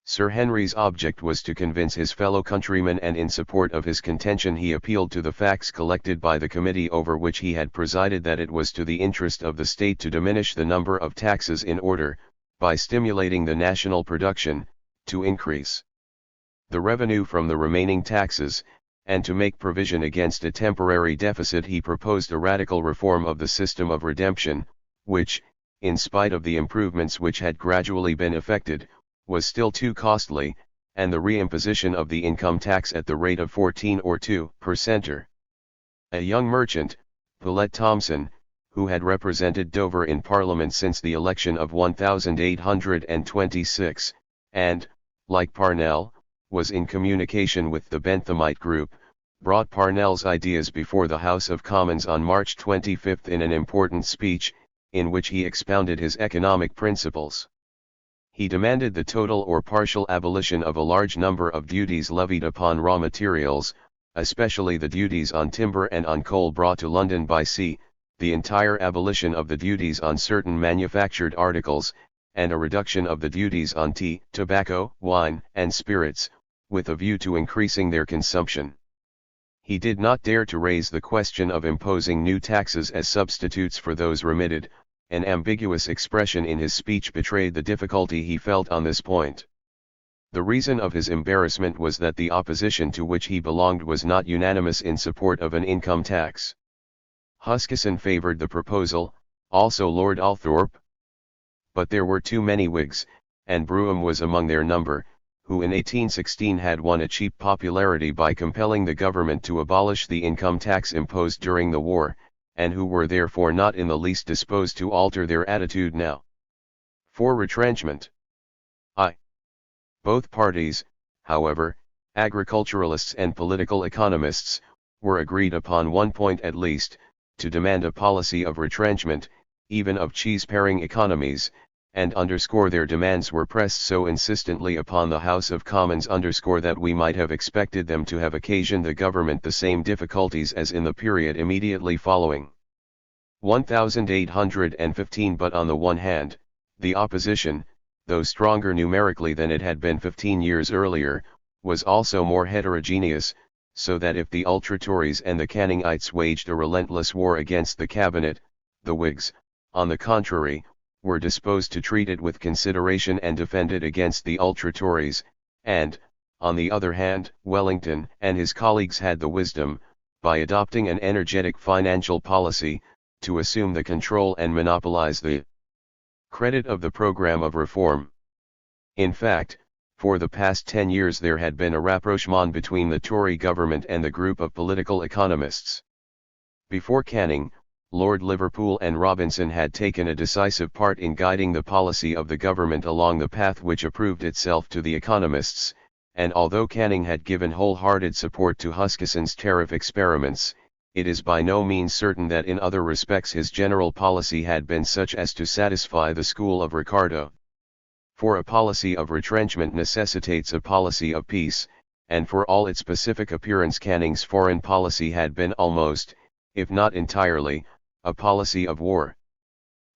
Sir Henry's object was to convince his fellow countrymen, and in support of his contention he appealed to the facts collected by the committee over which he had presided that it was to the interest of the state to diminish the number of taxes in order, by stimulating the national production, to increase the revenue from the remaining taxes, and to make provision against a temporary deficit. He proposed a radical reform of the system of redemption, which, in spite of the improvements which had gradually been effected, was still too costly, and the reimposition of the income tax at the rate of 14 or 2%. A young merchant, Poulett Thomson, who had represented Dover in Parliament since the election of 1826, and, like Parnell, was in communication with the Benthamite group, brought Parnell's ideas before the House of Commons on March 25 in an important speech, in which he expounded his economic principles. He demanded the total or partial abolition of a large number of duties levied upon raw materials, especially the duties on timber and on coal brought to London by sea, the entire abolition of the duties on certain manufactured articles, and a reduction of the duties on tea, tobacco, wine, and spirits, with a view to increasing their consumption. He did not dare to raise the question of imposing new taxes as substitutes for those remitted. An ambiguous expression in his speech betrayed the difficulty he felt on this point. The reason of his embarrassment was that the opposition to which he belonged was not unanimous in support of an income tax. Huskisson favoured the proposal, also Lord Althorp. But there were too many Whigs, and Brougham was among their number, who in 1816 had won a cheap popularity by compelling the government to abolish the income tax imposed during the war, and who were therefore not in the least disposed to alter their attitude now. For retrenchment. Both parties, however, agriculturalists and political economists, were agreed upon one point at least, to demand a policy of retrenchment, even of cheese-paring economies, and their demands were pressed so insistently upon the House of Commons that we might have expected them to have occasioned the government the same difficulties as in the period immediately following 1815. But on the one hand, the opposition, though stronger numerically than it had been 15 years earlier, was also more heterogeneous, so that if the ultra-Tories and the Canningites waged a relentless war against the cabinet, the Whigs, on the contrary, were disposed to treat it with consideration and defend it against the ultra-Tories, and, on the other hand, Wellington and his colleagues had the wisdom, by adopting an energetic financial policy, to assume the control and monopolize the credit of the program of reform. In fact, for the past 10 years there had been a rapprochement between the Tory government and the group of political economists. Before Canning, Lord Liverpool and Robinson had taken a decisive part in guiding the policy of the government along the path which approved itself to the economists, and although Canning had given wholehearted support to Huskisson's tariff experiments, it is by no means certain that in other respects his general policy had been such as to satisfy the school of Ricardo. For a policy of retrenchment necessitates a policy of peace, and for all its pacific appearance Canning's foreign policy had been almost, if not entirely, a policy of war.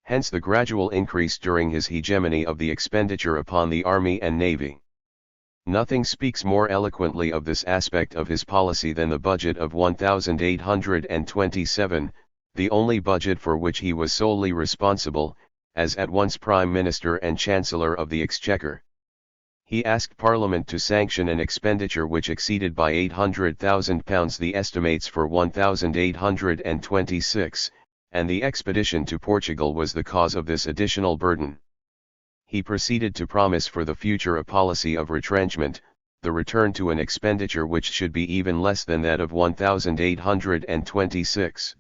Hence the gradual increase during his hegemony of the expenditure upon the army and navy. Nothing speaks more eloquently of this aspect of his policy than the budget of 1827, the only budget for which he was solely responsible, as at once Prime Minister and Chancellor of the Exchequer. He asked Parliament to sanction an expenditure which exceeded by £800,000 the estimates for 1826, and the expedition to Portugal was the cause of this additional burden. He proceeded to promise for the future a policy of retrenchment, the return to an expenditure which should be even less than that of 1826.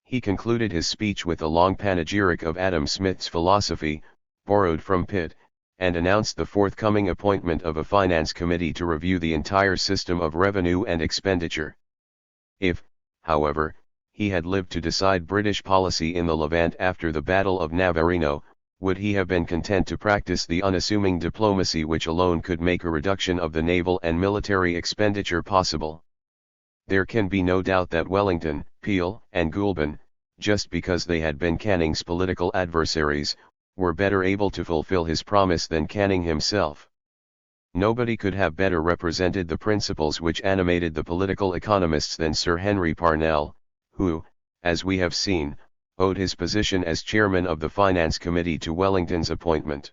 He concluded his speech with a long panegyric of Adam Smith's philosophy, borrowed from Pitt, and announced the forthcoming appointment of a finance committee to review the entire system of revenue and expenditure. If, however, he had lived to decide British policy in the Levant after the Battle of Navarino, would he have been content to practice the unassuming diplomacy which alone could make a reduction of the naval and military expenditure possible? There can be no doubt that Wellington, Peel, and Goulburn, just because they had been Canning's political adversaries, were better able to fulfill his promise than Canning himself. Nobody could have better represented the principles which animated the political economists than Sir Henry Parnell, who, as we have seen, owed his position as chairman of the Finance Committee to Wellington's appointment.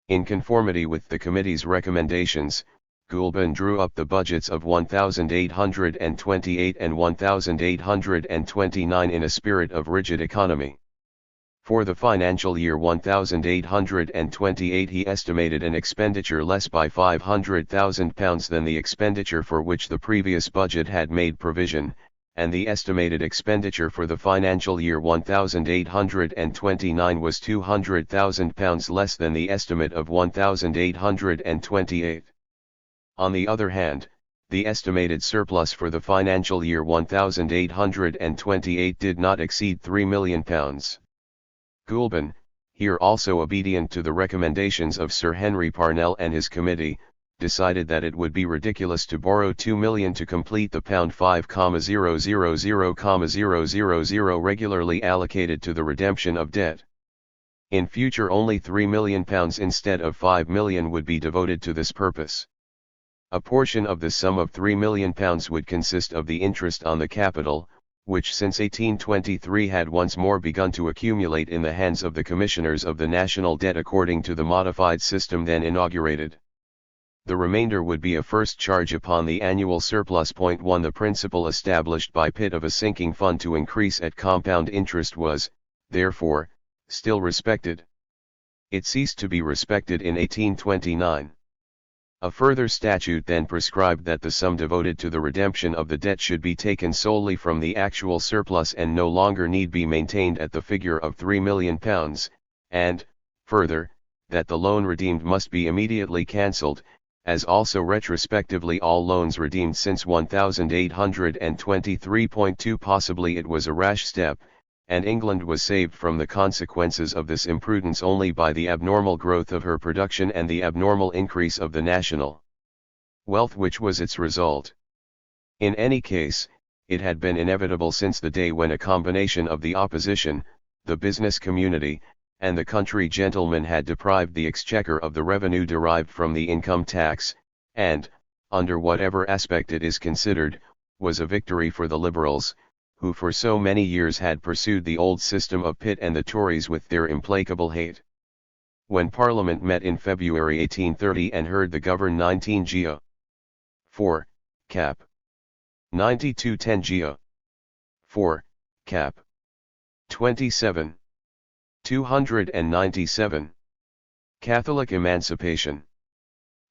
In conformity with the committee's recommendations, Goulburn drew up the budgets of 1828 and 1829 in a spirit of rigid economy. For the financial year 1828 he estimated an expenditure less by £500,000 than the expenditure for which the previous budget had made provision, and the estimated expenditure for the financial year 1829 was £200,000 less than the estimate of 1828. On the other hand, the estimated surplus for the financial year 1828 did not exceed £3 million. Goulburn, here also obedient to the recommendations of Sir Henry Parnell and his committee, decided that it would be ridiculous to borrow £2 million to complete the £5,000,000 regularly allocated to the redemption of debt. In future only £3 million instead of £5 million would be devoted to this purpose. A portion of the sum of £3 million would consist of the interest on the capital, which since 1823 had once more begun to accumulate in the hands of the commissioners of the national debt according to the modified system then inaugurated. The remainder would be a first charge upon the annual surplus. 1 The principle established by Pitt of a sinking fund to increase at compound interest was, therefore, still respected. It ceased to be respected in 1829. A further statute then prescribed that the sum devoted to the redemption of the debt should be taken solely from the actual surplus and no longer need be maintained at the figure of £3 million, and, further, that the loan redeemed must be immediately cancelled, as also retrospectively all loans redeemed since 1823. Possibly it was a rash step, and England was saved from the consequences of this imprudence only by the abnormal growth of her production and the abnormal increase of the national wealth which was its result. In any case, it had been inevitable since the day when a combination of the opposition, the business community, and the country gentlemen had deprived the exchequer of the revenue derived from the income tax, and, under whatever aspect it is considered, was a victory for the Liberals, who for so many years had pursued the old system of Pitt and the Tories with their implacable hate. When Parliament met in February 1830 and heard the Govern 19 Geo. 4, Cap. 9210 Geo. 4, Cap. 27. 297. Catholic Emancipation.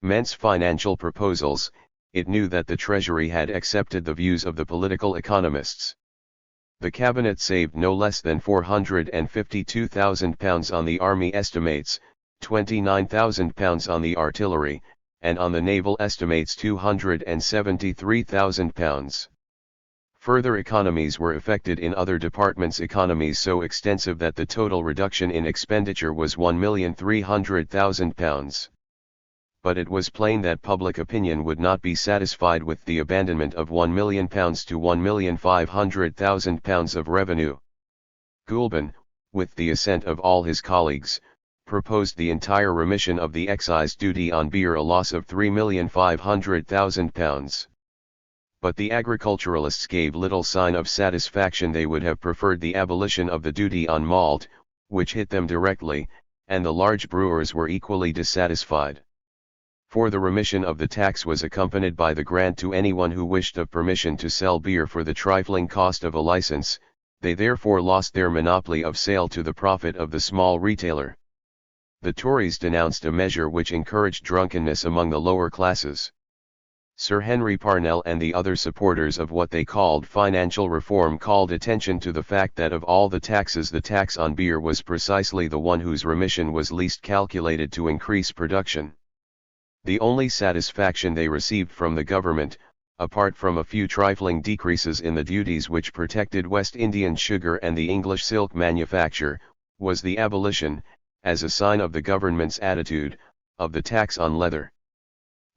Men's financial proposals, it knew that the Treasury had accepted the views of the political economists. The Cabinet saved no less than £452,000 on the army estimates, £29,000 on the artillery, and on the naval estimates £273,000. Further economies were effected in other departments, economies so extensive that the total reduction in expenditure was £1,300,000. But it was plain that public opinion would not be satisfied with the abandonment of £1 million to £1,500,000 of revenue. Goulburn, with the assent of all his colleagues, proposed the entire remission of the excise duty on beer, a loss of £3,500,000. But the agriculturalists gave little sign of satisfaction. They would have preferred the abolition of the duty on malt, which hit them directly, and the large brewers were equally dissatisfied. For the remission of the tax was accompanied by the grant to anyone who wished of permission to sell beer for the trifling cost of a license. They therefore lost their monopoly of sale to the profit of the small retailer. The Tories denounced a measure which encouraged drunkenness among the lower classes. Sir Henry Parnell and the other supporters of what they called financial reform called attention to the fact that of all the taxes, the tax on beer was precisely the one whose remission was least calculated to increase production. The only satisfaction they received from the government, apart from a few trifling decreases in the duties which protected West Indian sugar and the English silk manufacture, was the abolition, as a sign of the government's attitude, of the tax on leather.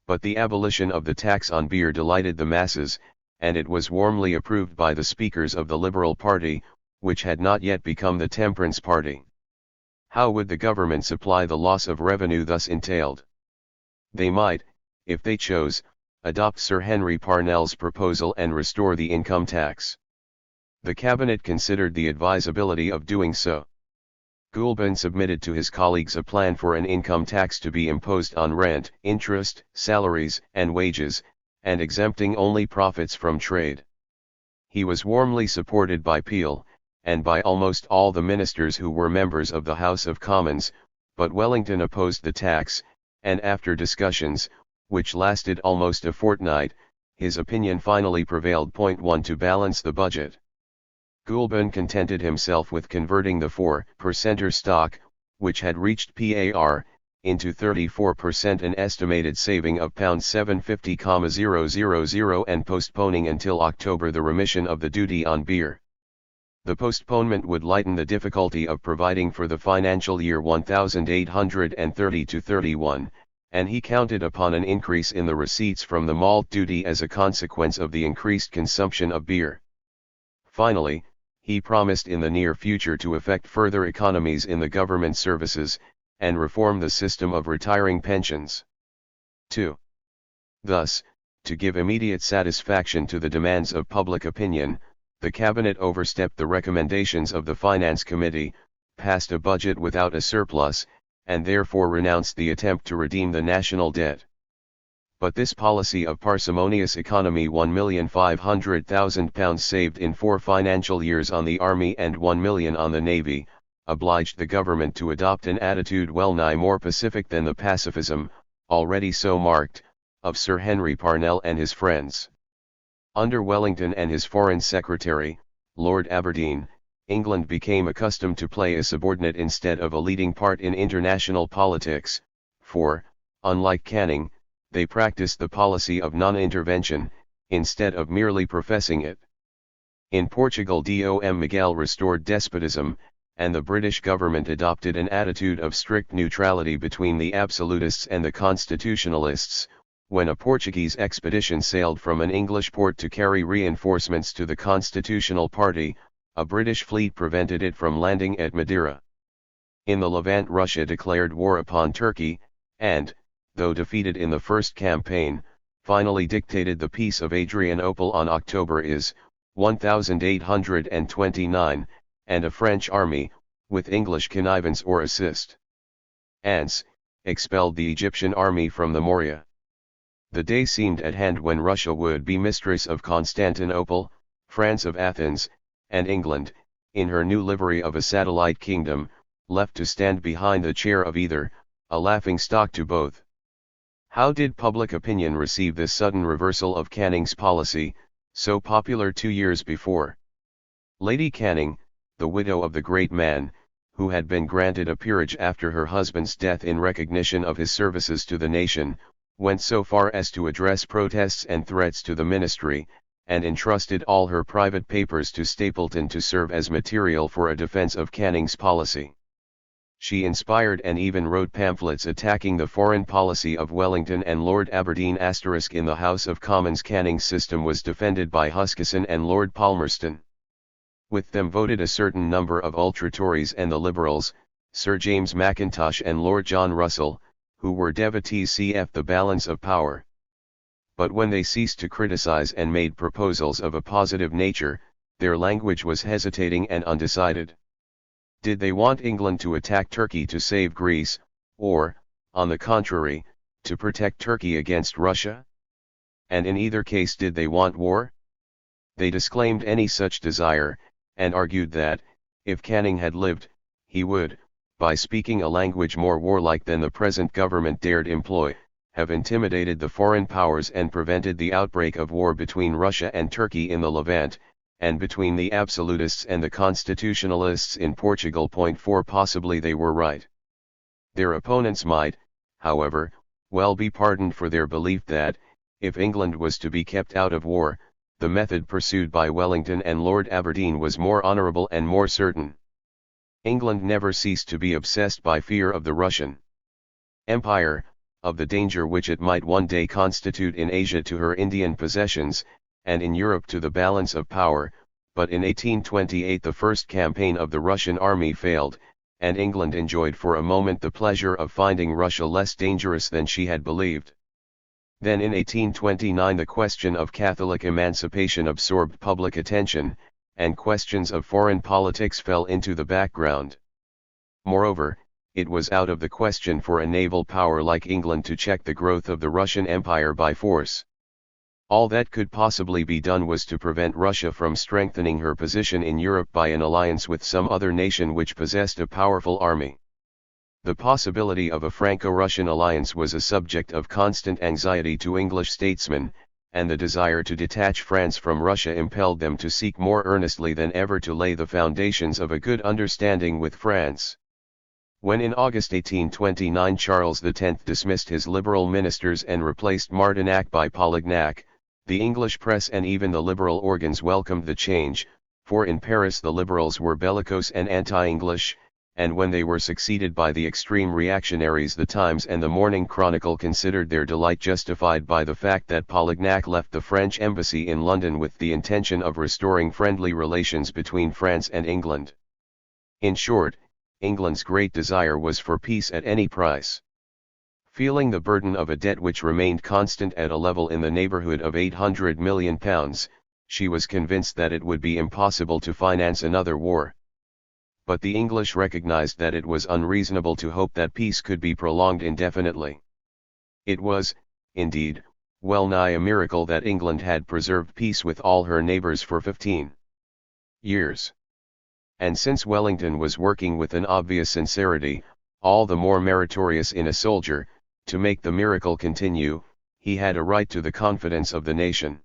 But the abolition of the tax on beer delighted the masses, and it was warmly approved by the speakers of the Liberal Party, which had not yet become the Temperance Party. How would the government supply the loss of revenue thus entailed? They might, if they chose, adopt Sir Henry Parnell's proposal and restore the income tax. The Cabinet considered the advisability of doing so. Goulburn submitted to his colleagues a plan for an income tax to be imposed on rent, interest, salaries, and wages, and exempting only profits from trade. He was warmly supported by Peel, and by almost all the ministers who were members of the House of Commons, but Wellington opposed the tax, and after discussions, which lasted almost a fortnight, his opinion finally prevailed. 1. To balance the budget. Goulburn contented himself with converting the 4% stock, which had reached PAR, into 34%, an estimated saving of £750,000, and postponing until October the remission of the duty on beer. The postponement would lighten the difficulty of providing for the financial year 1830-31, and he counted upon an increase in the receipts from the malt duty as a consequence of the increased consumption of beer. Finally, he promised in the near future to effect further economies in the government services, and reform the system of retiring pensions. 2. Thus, to give immediate satisfaction to the demands of public opinion, the Cabinet overstepped the recommendations of the Finance Committee, passed a budget without a surplus, and therefore renounced the attempt to redeem the national debt. But this policy of parsimonious economy, £1,500,000 saved in 4 financial years on the Army and £1 million on the Navy, obliged the government to adopt an attitude well nigh more pacific than the pacifism, already so marked, of Sir Henry Parnell and his friends. Under Wellington and his Foreign Secretary, Lord Aberdeen, England became accustomed to play a subordinate instead of a leading part in international politics, for, unlike Canning, they practiced the policy of non-intervention, instead of merely professing it. In Portugal Dom Miguel restored despotism, and the British government adopted an attitude of strict neutrality between the absolutists and the constitutionalists. When a Portuguese expedition sailed from an English port to carry reinforcements to the Constitutional Party, a British fleet prevented it from landing at Madeira. In the Levant, Russia declared war upon Turkey, and, though defeated in the first campaign, finally dictated the Peace of Adrianople on October 1829, and a French army, with English connivance or assist, expelled the Egyptian army from the Morea. The day seemed at hand when Russia would be mistress of Constantinople, France of Athens, and England, in her new livery of a satellite kingdom, left to stand behind the chair of either, a laughing-stock to both. How did public opinion receive this sudden reversal of Canning's policy, so popular 2 years before? Lady Canning, the widow of the great man, who had been granted a peerage after her husband's death in recognition of his services to the nation, went so far as to address protests and threats to the ministry, and entrusted all her private papers to Stapleton to serve as material for a defense of Canning's policy. She inspired and even wrote pamphlets attacking the foreign policy of Wellington and Lord Aberdeen. In the House of Commons, Canning's system was defended by Huskisson and Lord Palmerston. With them voted a certain number of ultra-Tories and the Liberals, Sir James Mackintosh and Lord John Russell, who were devotees cf. The balance of power. But when they ceased to criticize and made proposals of a positive nature, their language was hesitating and undecided. Did they want England to attack Turkey to save Greece, or, on the contrary, to protect Turkey against Russia? And in either case, did they want war? They disclaimed any such desire, and argued that, if Canning had lived, he would, by speaking a language more warlike than the present government dared employ, have intimidated the foreign powers and prevented the outbreak of war between Russia and Turkey in the Levant, and between the absolutists and the constitutionalists in Portugal. 4 Possibly they were right. Their opponents might, however, well be pardoned for their belief that, if England was to be kept out of war, the method pursued by Wellington and Lord Aberdeen was more honourable and more certain. England never ceased to be obsessed by fear of the Russian Empire, of the danger which it might one day constitute in Asia to her Indian possessions, and in Europe to the balance of power, but in 1828 the first campaign of the Russian army failed, and England enjoyed for a moment the pleasure of finding Russia less dangerous than she had believed. Then in 1829 the question of Catholic emancipation absorbed public attention, and questions of foreign politics fell into the background. Moreover, it was out of the question for a naval power like England to check the growth of the Russian Empire by force. All that could possibly be done was to prevent Russia from strengthening her position in Europe by an alliance with some other nation which possessed a powerful army. The possibility of a Franco-Russian alliance was a subject of constant anxiety to English statesmen, and the desire to detach France from Russia impelled them to seek more earnestly than ever to lay the foundations of a good understanding with France. When in August 1829 Charles X dismissed his liberal ministers and replaced Martignac by Polignac, the English press and even the liberal organs welcomed the change, for in Paris the liberals were bellicose and anti-English, and when they were succeeded by the extreme reactionaries the Times and the Morning Chronicle considered their delight justified by the fact that Polignac left the French embassy in London with the intention of restoring friendly relations between France and England. In short, England's great desire was for peace at any price. Feeling the burden of a debt which remained constant at a level in the neighbourhood of £800 million, she was convinced that it would be impossible to finance another war. But the English recognized that it was unreasonable to hope that peace could be prolonged indefinitely. It was, indeed, well nigh a miracle that England had preserved peace with all her neighbours for 15 years. And since Wellington was working with an obvious sincerity, all the more meritorious in a soldier, to make the miracle continue, he had a right to the confidence of the nation.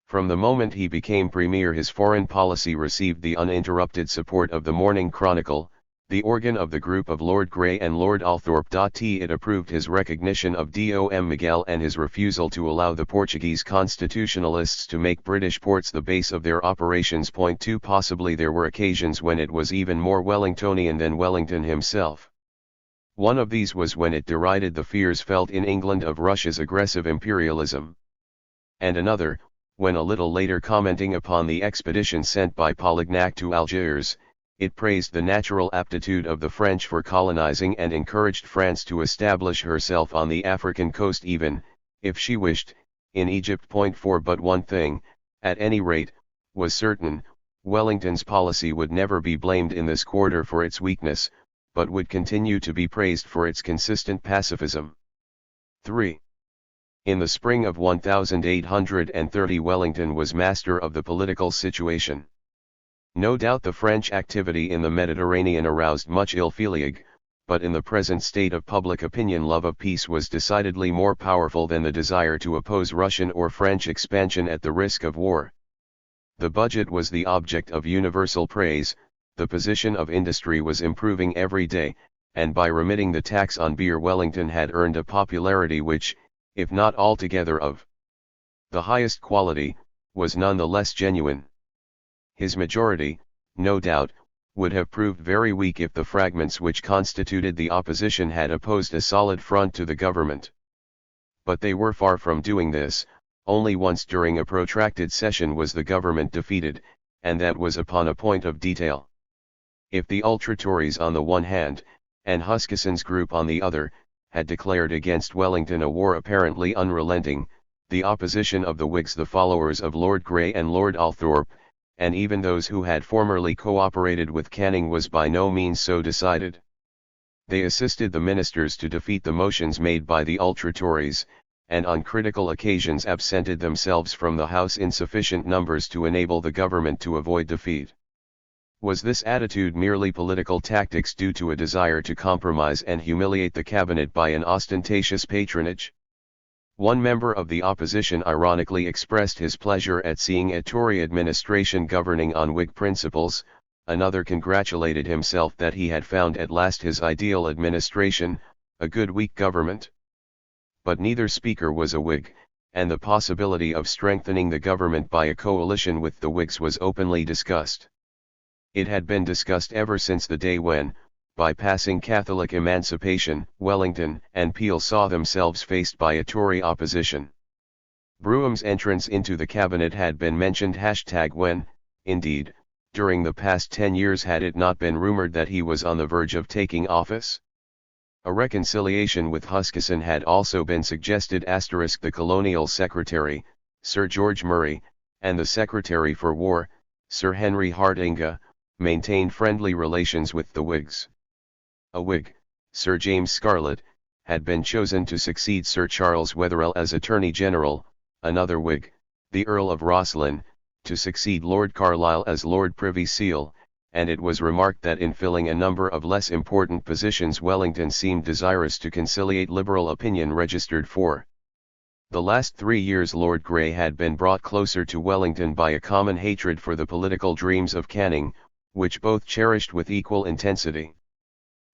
From the moment he became Premier his foreign policy received the uninterrupted support of the Morning Chronicle, the organ of the group of Lord Grey and Lord Althorp. It approved his recognition of Dom Miguel and his refusal to allow the Portuguese constitutionalists to make British ports the base of their operations. Point 2 Possibly there were occasions when it was even more Wellingtonian than Wellington himself. One of these was when it derided the fears felt in England of Russia's aggressive imperialism. And another, when a little later commenting upon the expedition sent by Polignac to Algiers, it praised the natural aptitude of the French for colonizing and encouraged France to establish herself on the African coast even, if she wished, in Egypt. Point 4 But one thing, at any rate, was certain, Wellington's policy would never be blamed in this quarter for its weakness, but would continue to be praised for its consistent pacifism. 3. In the spring of 1830 Wellington was master of the political situation. No doubt the French activity in the Mediterranean aroused much ill-feeling, but in the present state of public opinion love of peace was decidedly more powerful than the desire to oppose Russian or French expansion at the risk of war. The budget was the object of universal praise, the position of industry was improving every day, and by remitting the tax on beer Wellington had earned a popularity which, if not altogether of the highest quality, was none the less genuine. His majority, no doubt, would have proved very weak if the fragments which constituted the opposition had opposed a solid front to the government. But they were far from doing this. Only once during a protracted session was the government defeated, and that was upon a point of detail. If the ultra-Tories on the one hand, and Huskisson's group on the other, had declared against Wellington a war apparently unrelenting, the opposition of the Whigs, the followers of Lord Grey and Lord Althorp, and even those who had formerly co-operated with Canning was by no means so decided. They assisted the ministers to defeat the motions made by the ultra-Tories, and on critical occasions absented themselves from the House in sufficient numbers to enable the government to avoid defeat. Was this attitude merely political tactics due to a desire to compromise and humiliate the cabinet by an ostentatious patronage? One member of the opposition ironically expressed his pleasure at seeing a Tory administration governing on Whig principles, another congratulated himself that he had found at last his ideal administration, a good weak government. But neither speaker was a Whig, and the possibility of strengthening the government by a coalition with the Whigs was openly discussed. It had been discussed ever since the day when, by passing Catholic emancipation, Wellington and Peel saw themselves faced by a Tory opposition. Brougham's entrance into the cabinet had been mentioned when, indeed, during the past 10 years had it not been rumoured that he was on the verge of taking office? A reconciliation with Huskisson had also been suggested. The Colonial Secretary, Sir George Murray, and the Secretary for War, Sir Henry Hartinga, maintained friendly relations with the Whigs. A Whig, Sir James Scarlett, had been chosen to succeed Sir Charles Wetherell as Attorney General, another Whig, the Earl of Rosslyn, to succeed Lord Carlisle as Lord Privy Seal, and it was remarked that in filling a number of less important positions Wellington seemed desirous to conciliate liberal opinion registered for the last 3 years. Lord Grey had been brought closer to Wellington by a common hatred for the political dreams of Canning, which both cherished with equal intensity.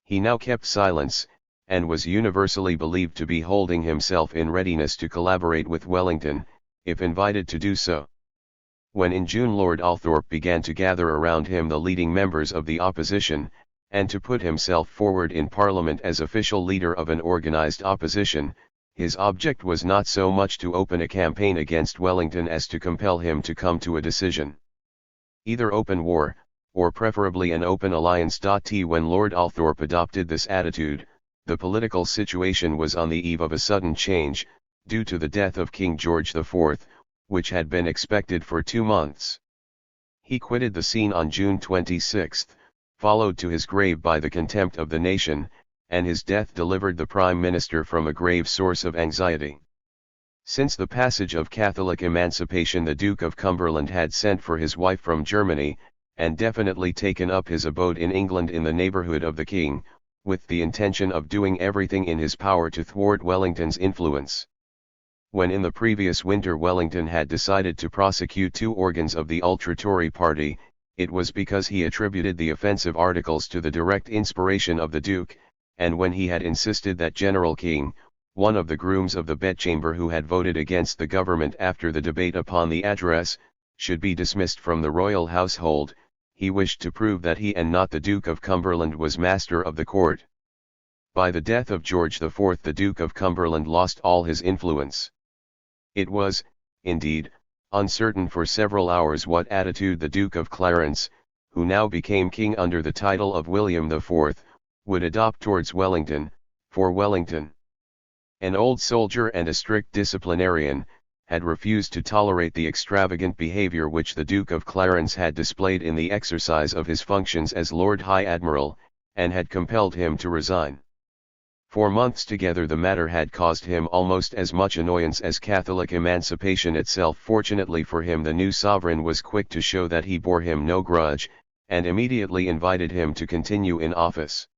He now kept silence, and was universally believed to be holding himself in readiness to collaborate with Wellington, if invited to do so. When in June Lord Althorp began to gather around him the leading members of the opposition, and to put himself forward in Parliament as official leader of an organised opposition, his object was not so much to open a campaign against Wellington as to compel him to come to a decision. Either open war, or preferably an open alliance. When Lord Althorp adopted this attitude, the political situation was on the eve of a sudden change, due to the death of King George IV, which had been expected for 2 months. He quitted the scene on June 26, followed to his grave by the contempt of the nation, and his death delivered the Prime Minister from a grave source of anxiety. Since the passage of Catholic emancipation, the Duke of Cumberland had sent for his wife from Germany, and definitely taken up his abode in England in the neighbourhood of the King, with the intention of doing everything in his power to thwart Wellington's influence. When in the previous winter Wellington had decided to prosecute 2 organs of the ultra-Tory party, it was because he attributed the offensive articles to the direct inspiration of the Duke, and when he had insisted that General King, one of the grooms of the bedchamber who had voted against the government after the debate upon the address, should be dismissed from the royal household, he wished to prove that he and not the Duke of Cumberland was master of the court. By the death of George IV, the Duke of Cumberland lost all his influence. It was, indeed, uncertain for several hours what attitude the Duke of Clarence, who now became king under the title of William IV, would adopt towards Wellington, for Wellington, an old soldier and a strict disciplinarian, had refused to tolerate the extravagant behavior which the Duke of Clarence had displayed in the exercise of his functions as Lord High Admiral, and had compelled him to resign. For months together the matter had caused him almost as much annoyance as Catholic emancipation itself. Fortunately for him, the new sovereign was quick to show that he bore him no grudge, and immediately invited him to continue in office.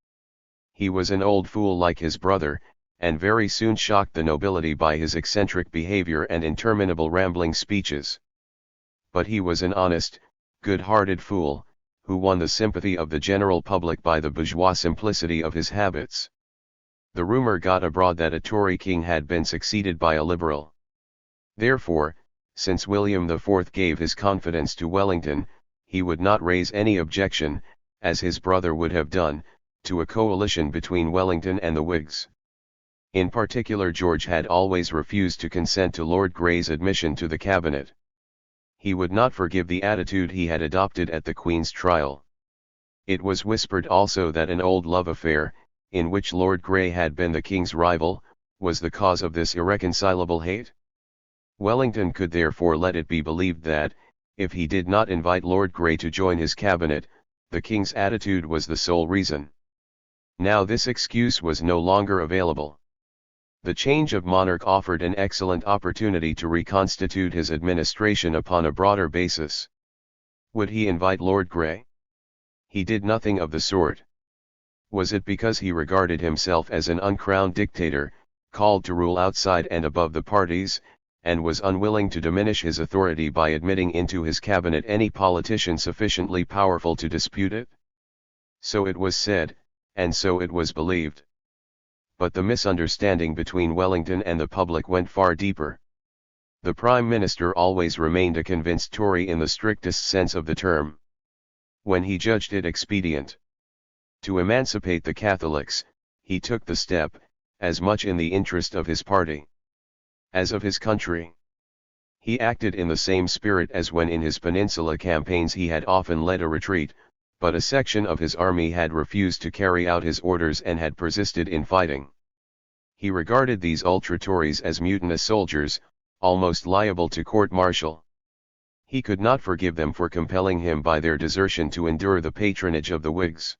He was an old fool like his brother, and very soon shocked the nobility by his eccentric behavior and interminable rambling speeches. But he was an honest, good-hearted fool, who won the sympathy of the general public by the bourgeois simplicity of his habits. The rumor got abroad that a Tory king had been succeeded by a Liberal. Therefore, since William IV gave his confidence to Wellington, he would not raise any objection, as his brother would have done, to a coalition between Wellington and the Whigs. In particular, George had always refused to consent to Lord Grey's admission to the cabinet. He would not forgive the attitude he had adopted at the Queen's trial. It was whispered also that an old love affair, in which Lord Grey had been the king's rival, was the cause of this irreconcilable hate. Wellington could therefore let it be believed that, if he did not invite Lord Grey to join his cabinet, the king's attitude was the sole reason. Now this excuse was no longer available. The change of monarch offered an excellent opportunity to reconstitute his administration upon a broader basis. Would he invite Lord Grey? He did nothing of the sort. Was it because he regarded himself as an uncrowned dictator, called to rule outside and above the parties, and was unwilling to diminish his authority by admitting into his cabinet any politician sufficiently powerful to dispute it? So it was said, and so it was believed. But the misunderstanding between Wellington and the public went far deeper. The Prime Minister always remained a convinced Tory in the strictest sense of the term. When he judged it expedient to emancipate the Catholics, he took the step, as much in the interest of his party as of his country. He acted in the same spirit as when in his Peninsula campaigns he had often led a retreat, but a section of his army had refused to carry out his orders and had persisted in fighting. He regarded these ultra-Tories as mutinous soldiers, almost liable to court-martial. He could not forgive them for compelling him by their desertion to endure the patronage of the Whigs.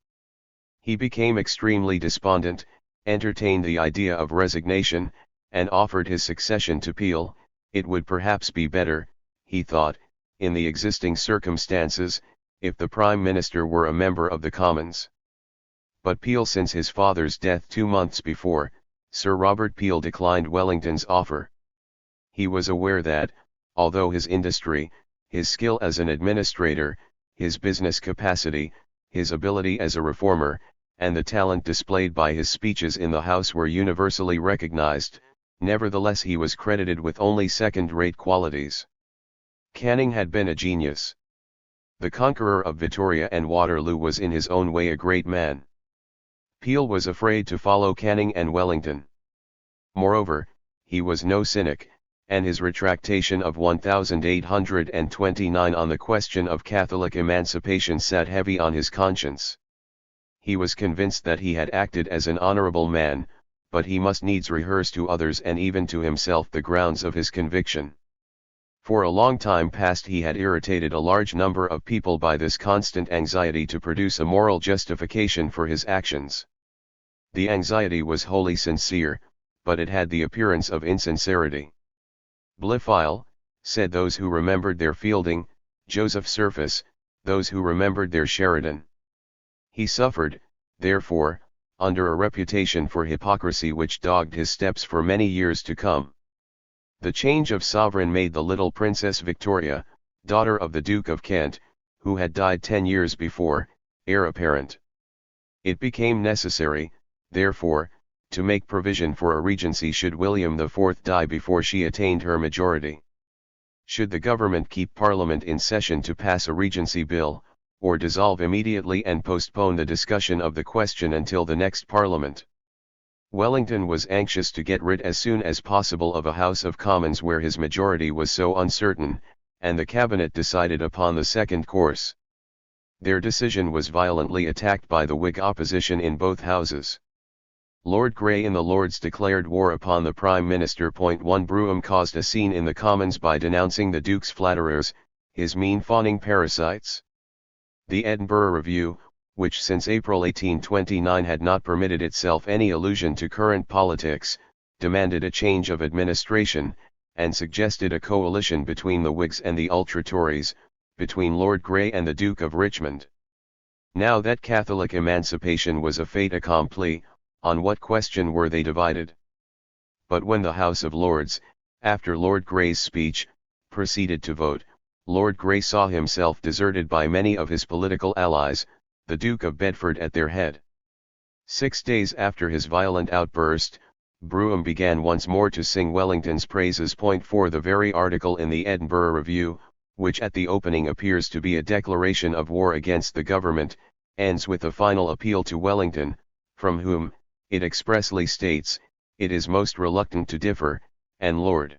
He became extremely despondent, entertained the idea of resignation, and offered his succession to Peel. It would perhaps be better, he thought, in the existing circumstances, if the Prime Minister were a member of the Commons. But Peel, since his father's death 2 months before, Sir Robert Peel declined Wellington's offer. He was aware that, although his industry, his skill as an administrator, his business capacity, his ability as a reformer, and the talent displayed by his speeches in the House were universally recognized, nevertheless he was credited with only second-rate qualities. Canning had been a genius. The conqueror of Vittoria and Waterloo was in his own way a great man. Peel was afraid to follow Canning and Wellington. Moreover, he was no cynic, and his retractation of 1829 on the question of Catholic emancipation sat heavy on his conscience. He was convinced that he had acted as an honorable man, but he must needs rehearse to others and even to himself the grounds of his conviction. For a long time past he had irritated a large number of people by this constant anxiety to produce a moral justification for his actions. The anxiety was wholly sincere, but it had the appearance of insincerity. Blifil, said those who remembered their Fielding, Joseph Surface, those who remembered their Sheridan. He suffered, therefore, under a reputation for hypocrisy which dogged his steps for many years to come. The change of sovereign made the little Princess Victoria, daughter of the Duke of Kent, who had died 10 years before, heir apparent. It became necessary, therefore, to make provision for a regency should William IV die before she attained her majority. Should the government keep Parliament in session to pass a regency bill, or dissolve immediately and postpone the discussion of the question until the next Parliament. Wellington was anxious to get rid as soon as possible of a House of Commons where his majority was so uncertain, and the cabinet decided upon the second course. Their decision was violently attacked by the Whig opposition in both houses. Lord Grey in the Lords declared war upon the Prime Minister. 1 Brougham caused a scene in the Commons by denouncing the Duke's flatterers, his mean fawning parasites. The Edinburgh Review, which since April 1829 had not permitted itself any allusion to current politics, demanded a change of administration, and suggested a coalition between the Whigs and the ultra-Tories, between Lord Grey and the Duke of Richmond. Now that Catholic emancipation was a fait accompli, on what question were they divided? But when the House of Lords, after Lord Grey's speech, proceeded to vote, Lord Grey saw himself deserted by many of his political allies, the Duke of Bedford at their head. 6 days after his violent outburst, Brougham began once more to sing Wellington's praises. 4 The very article in the Edinburgh Review, which at the opening appears to be a declaration of war against the government, ends with a final appeal to Wellington, from whom, it expressly states, it is most reluctant to differ, and Lord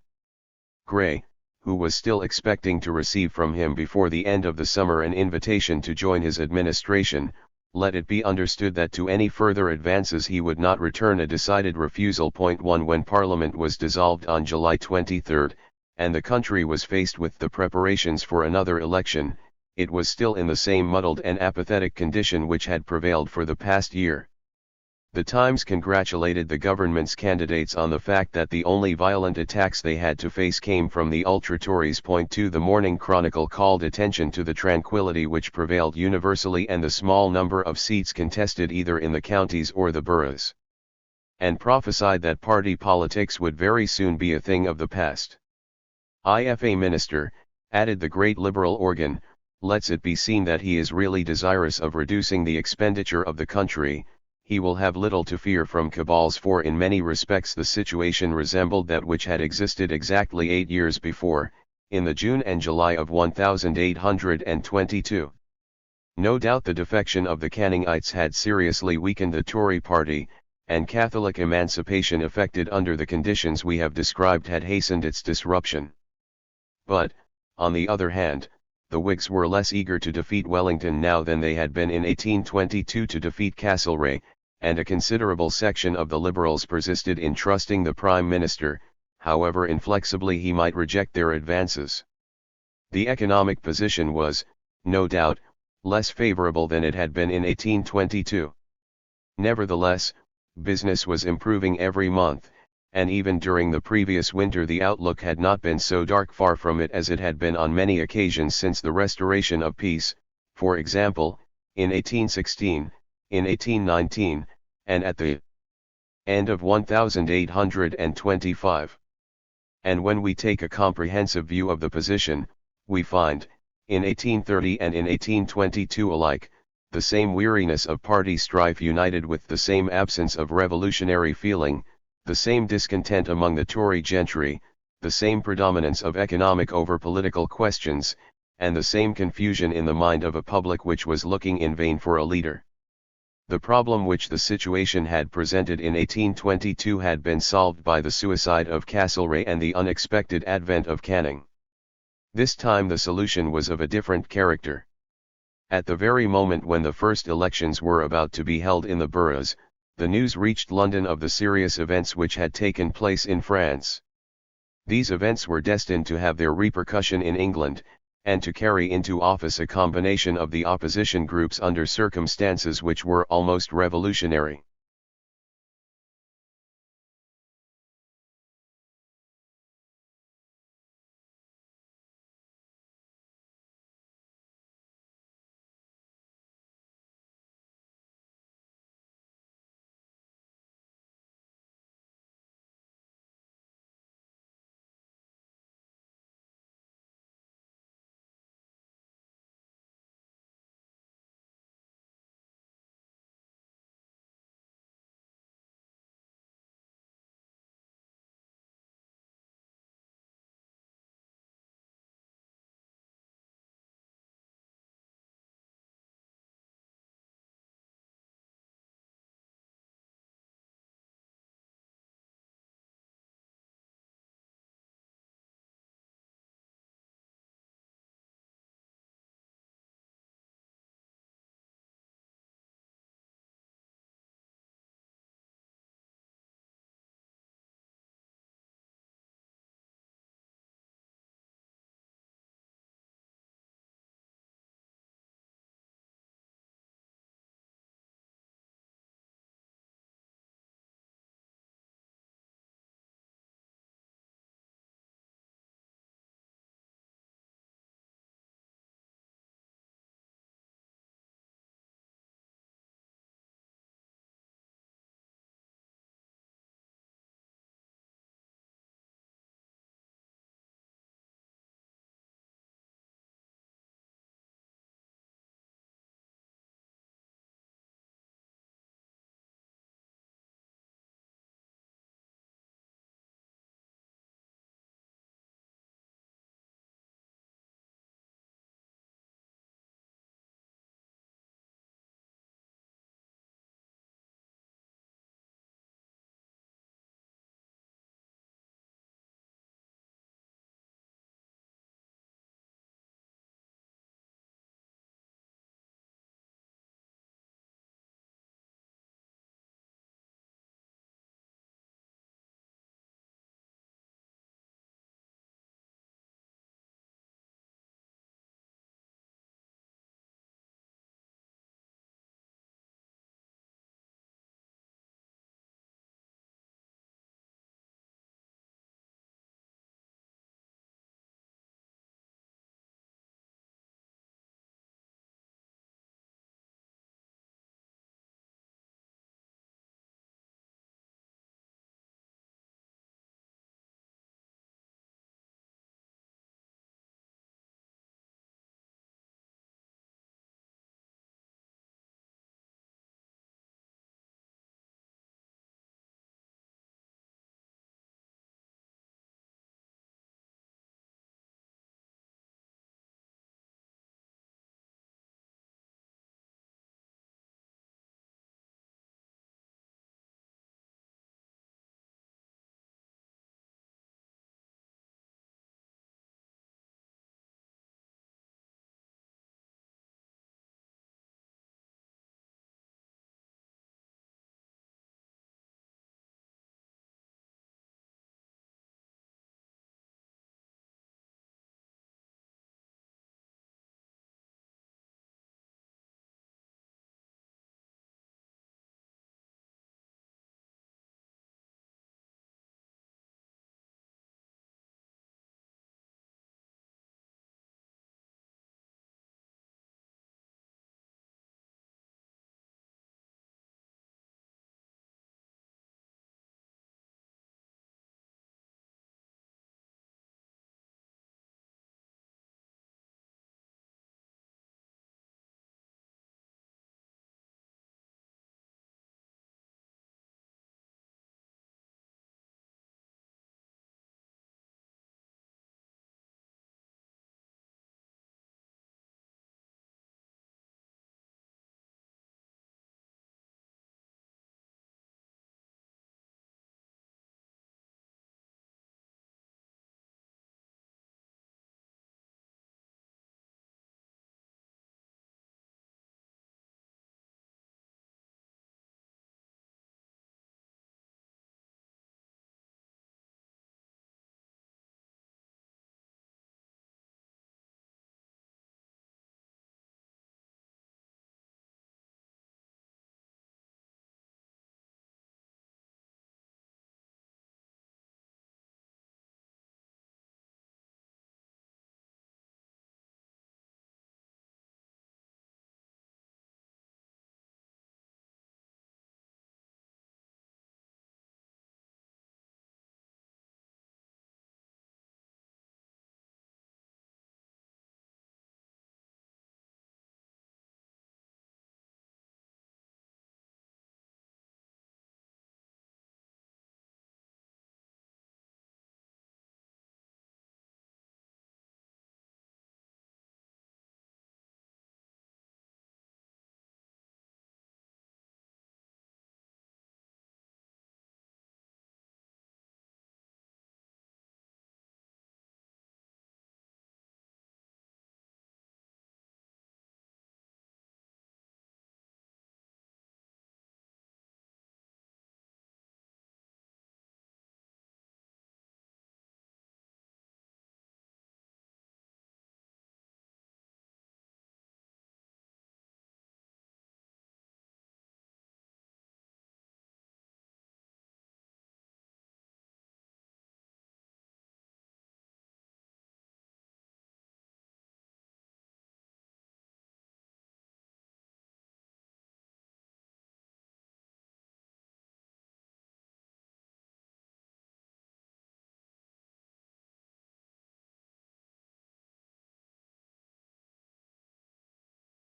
Grey, who was still expecting to receive from him before the end of the summer an invitation to join his administration, let it be understood that to any further advances he would not return a decided refusal. 1 When Parliament was dissolved on July 23, and the country was faced with the preparations for another election, it was still in the same muddled and apathetic condition which had prevailed for the past year. The Times congratulated the government's candidates on the fact that the only violent attacks they had to face came from the ultra-Tories. 2 The Morning Chronicle called attention to the tranquillity which prevailed universally and the small number of seats contested either in the counties or the boroughs, and prophesied that party politics would very soon be a thing of the past. If a minister, added the great liberal organ, lets it be seen that he is really desirous of reducing the expenditure of the country, he will have little to fear from cabals, for in many respects the situation resembled that which had existed exactly 8 years before, in the June and July of 1822. No doubt the defection of the Canningites had seriously weakened the Tory party, and Catholic emancipation effected under the conditions we have described had hastened its disruption. But, on the other hand, the Whigs were less eager to defeat Wellington now than they had been in 1822 to defeat Castlereagh, and a considerable section of the Liberals persisted in trusting the Prime Minister, however inflexibly he might reject their advances. The economic position was, no doubt, less favourable than it had been in 1822. Nevertheless, business was improving every month, and even during the previous winter the outlook had not been so dark, far from it, as it had been on many occasions since the restoration of peace, for example, in 1816, in 1819, and at the end of 1825. And when we take a comprehensive view of the position, we find, in 1830 and in 1822 alike, the same weariness of party strife united with the same absence of revolutionary feeling, the same discontent among the Tory gentry, the same predominance of economic over political questions, and the same confusion in the mind of a public which was looking in vain for a leader. The problem which the situation had presented in 1822 had been solved by the suicide of Castlereagh and the unexpected advent of Canning. This time the solution was of a different character. At the very moment when the first elections were about to be held in the boroughs, the news reached London of the serious events which had taken place in France. These events were destined to have their repercussion in England, and to carry into office a combination of the opposition groups under circumstances which were almost revolutionary.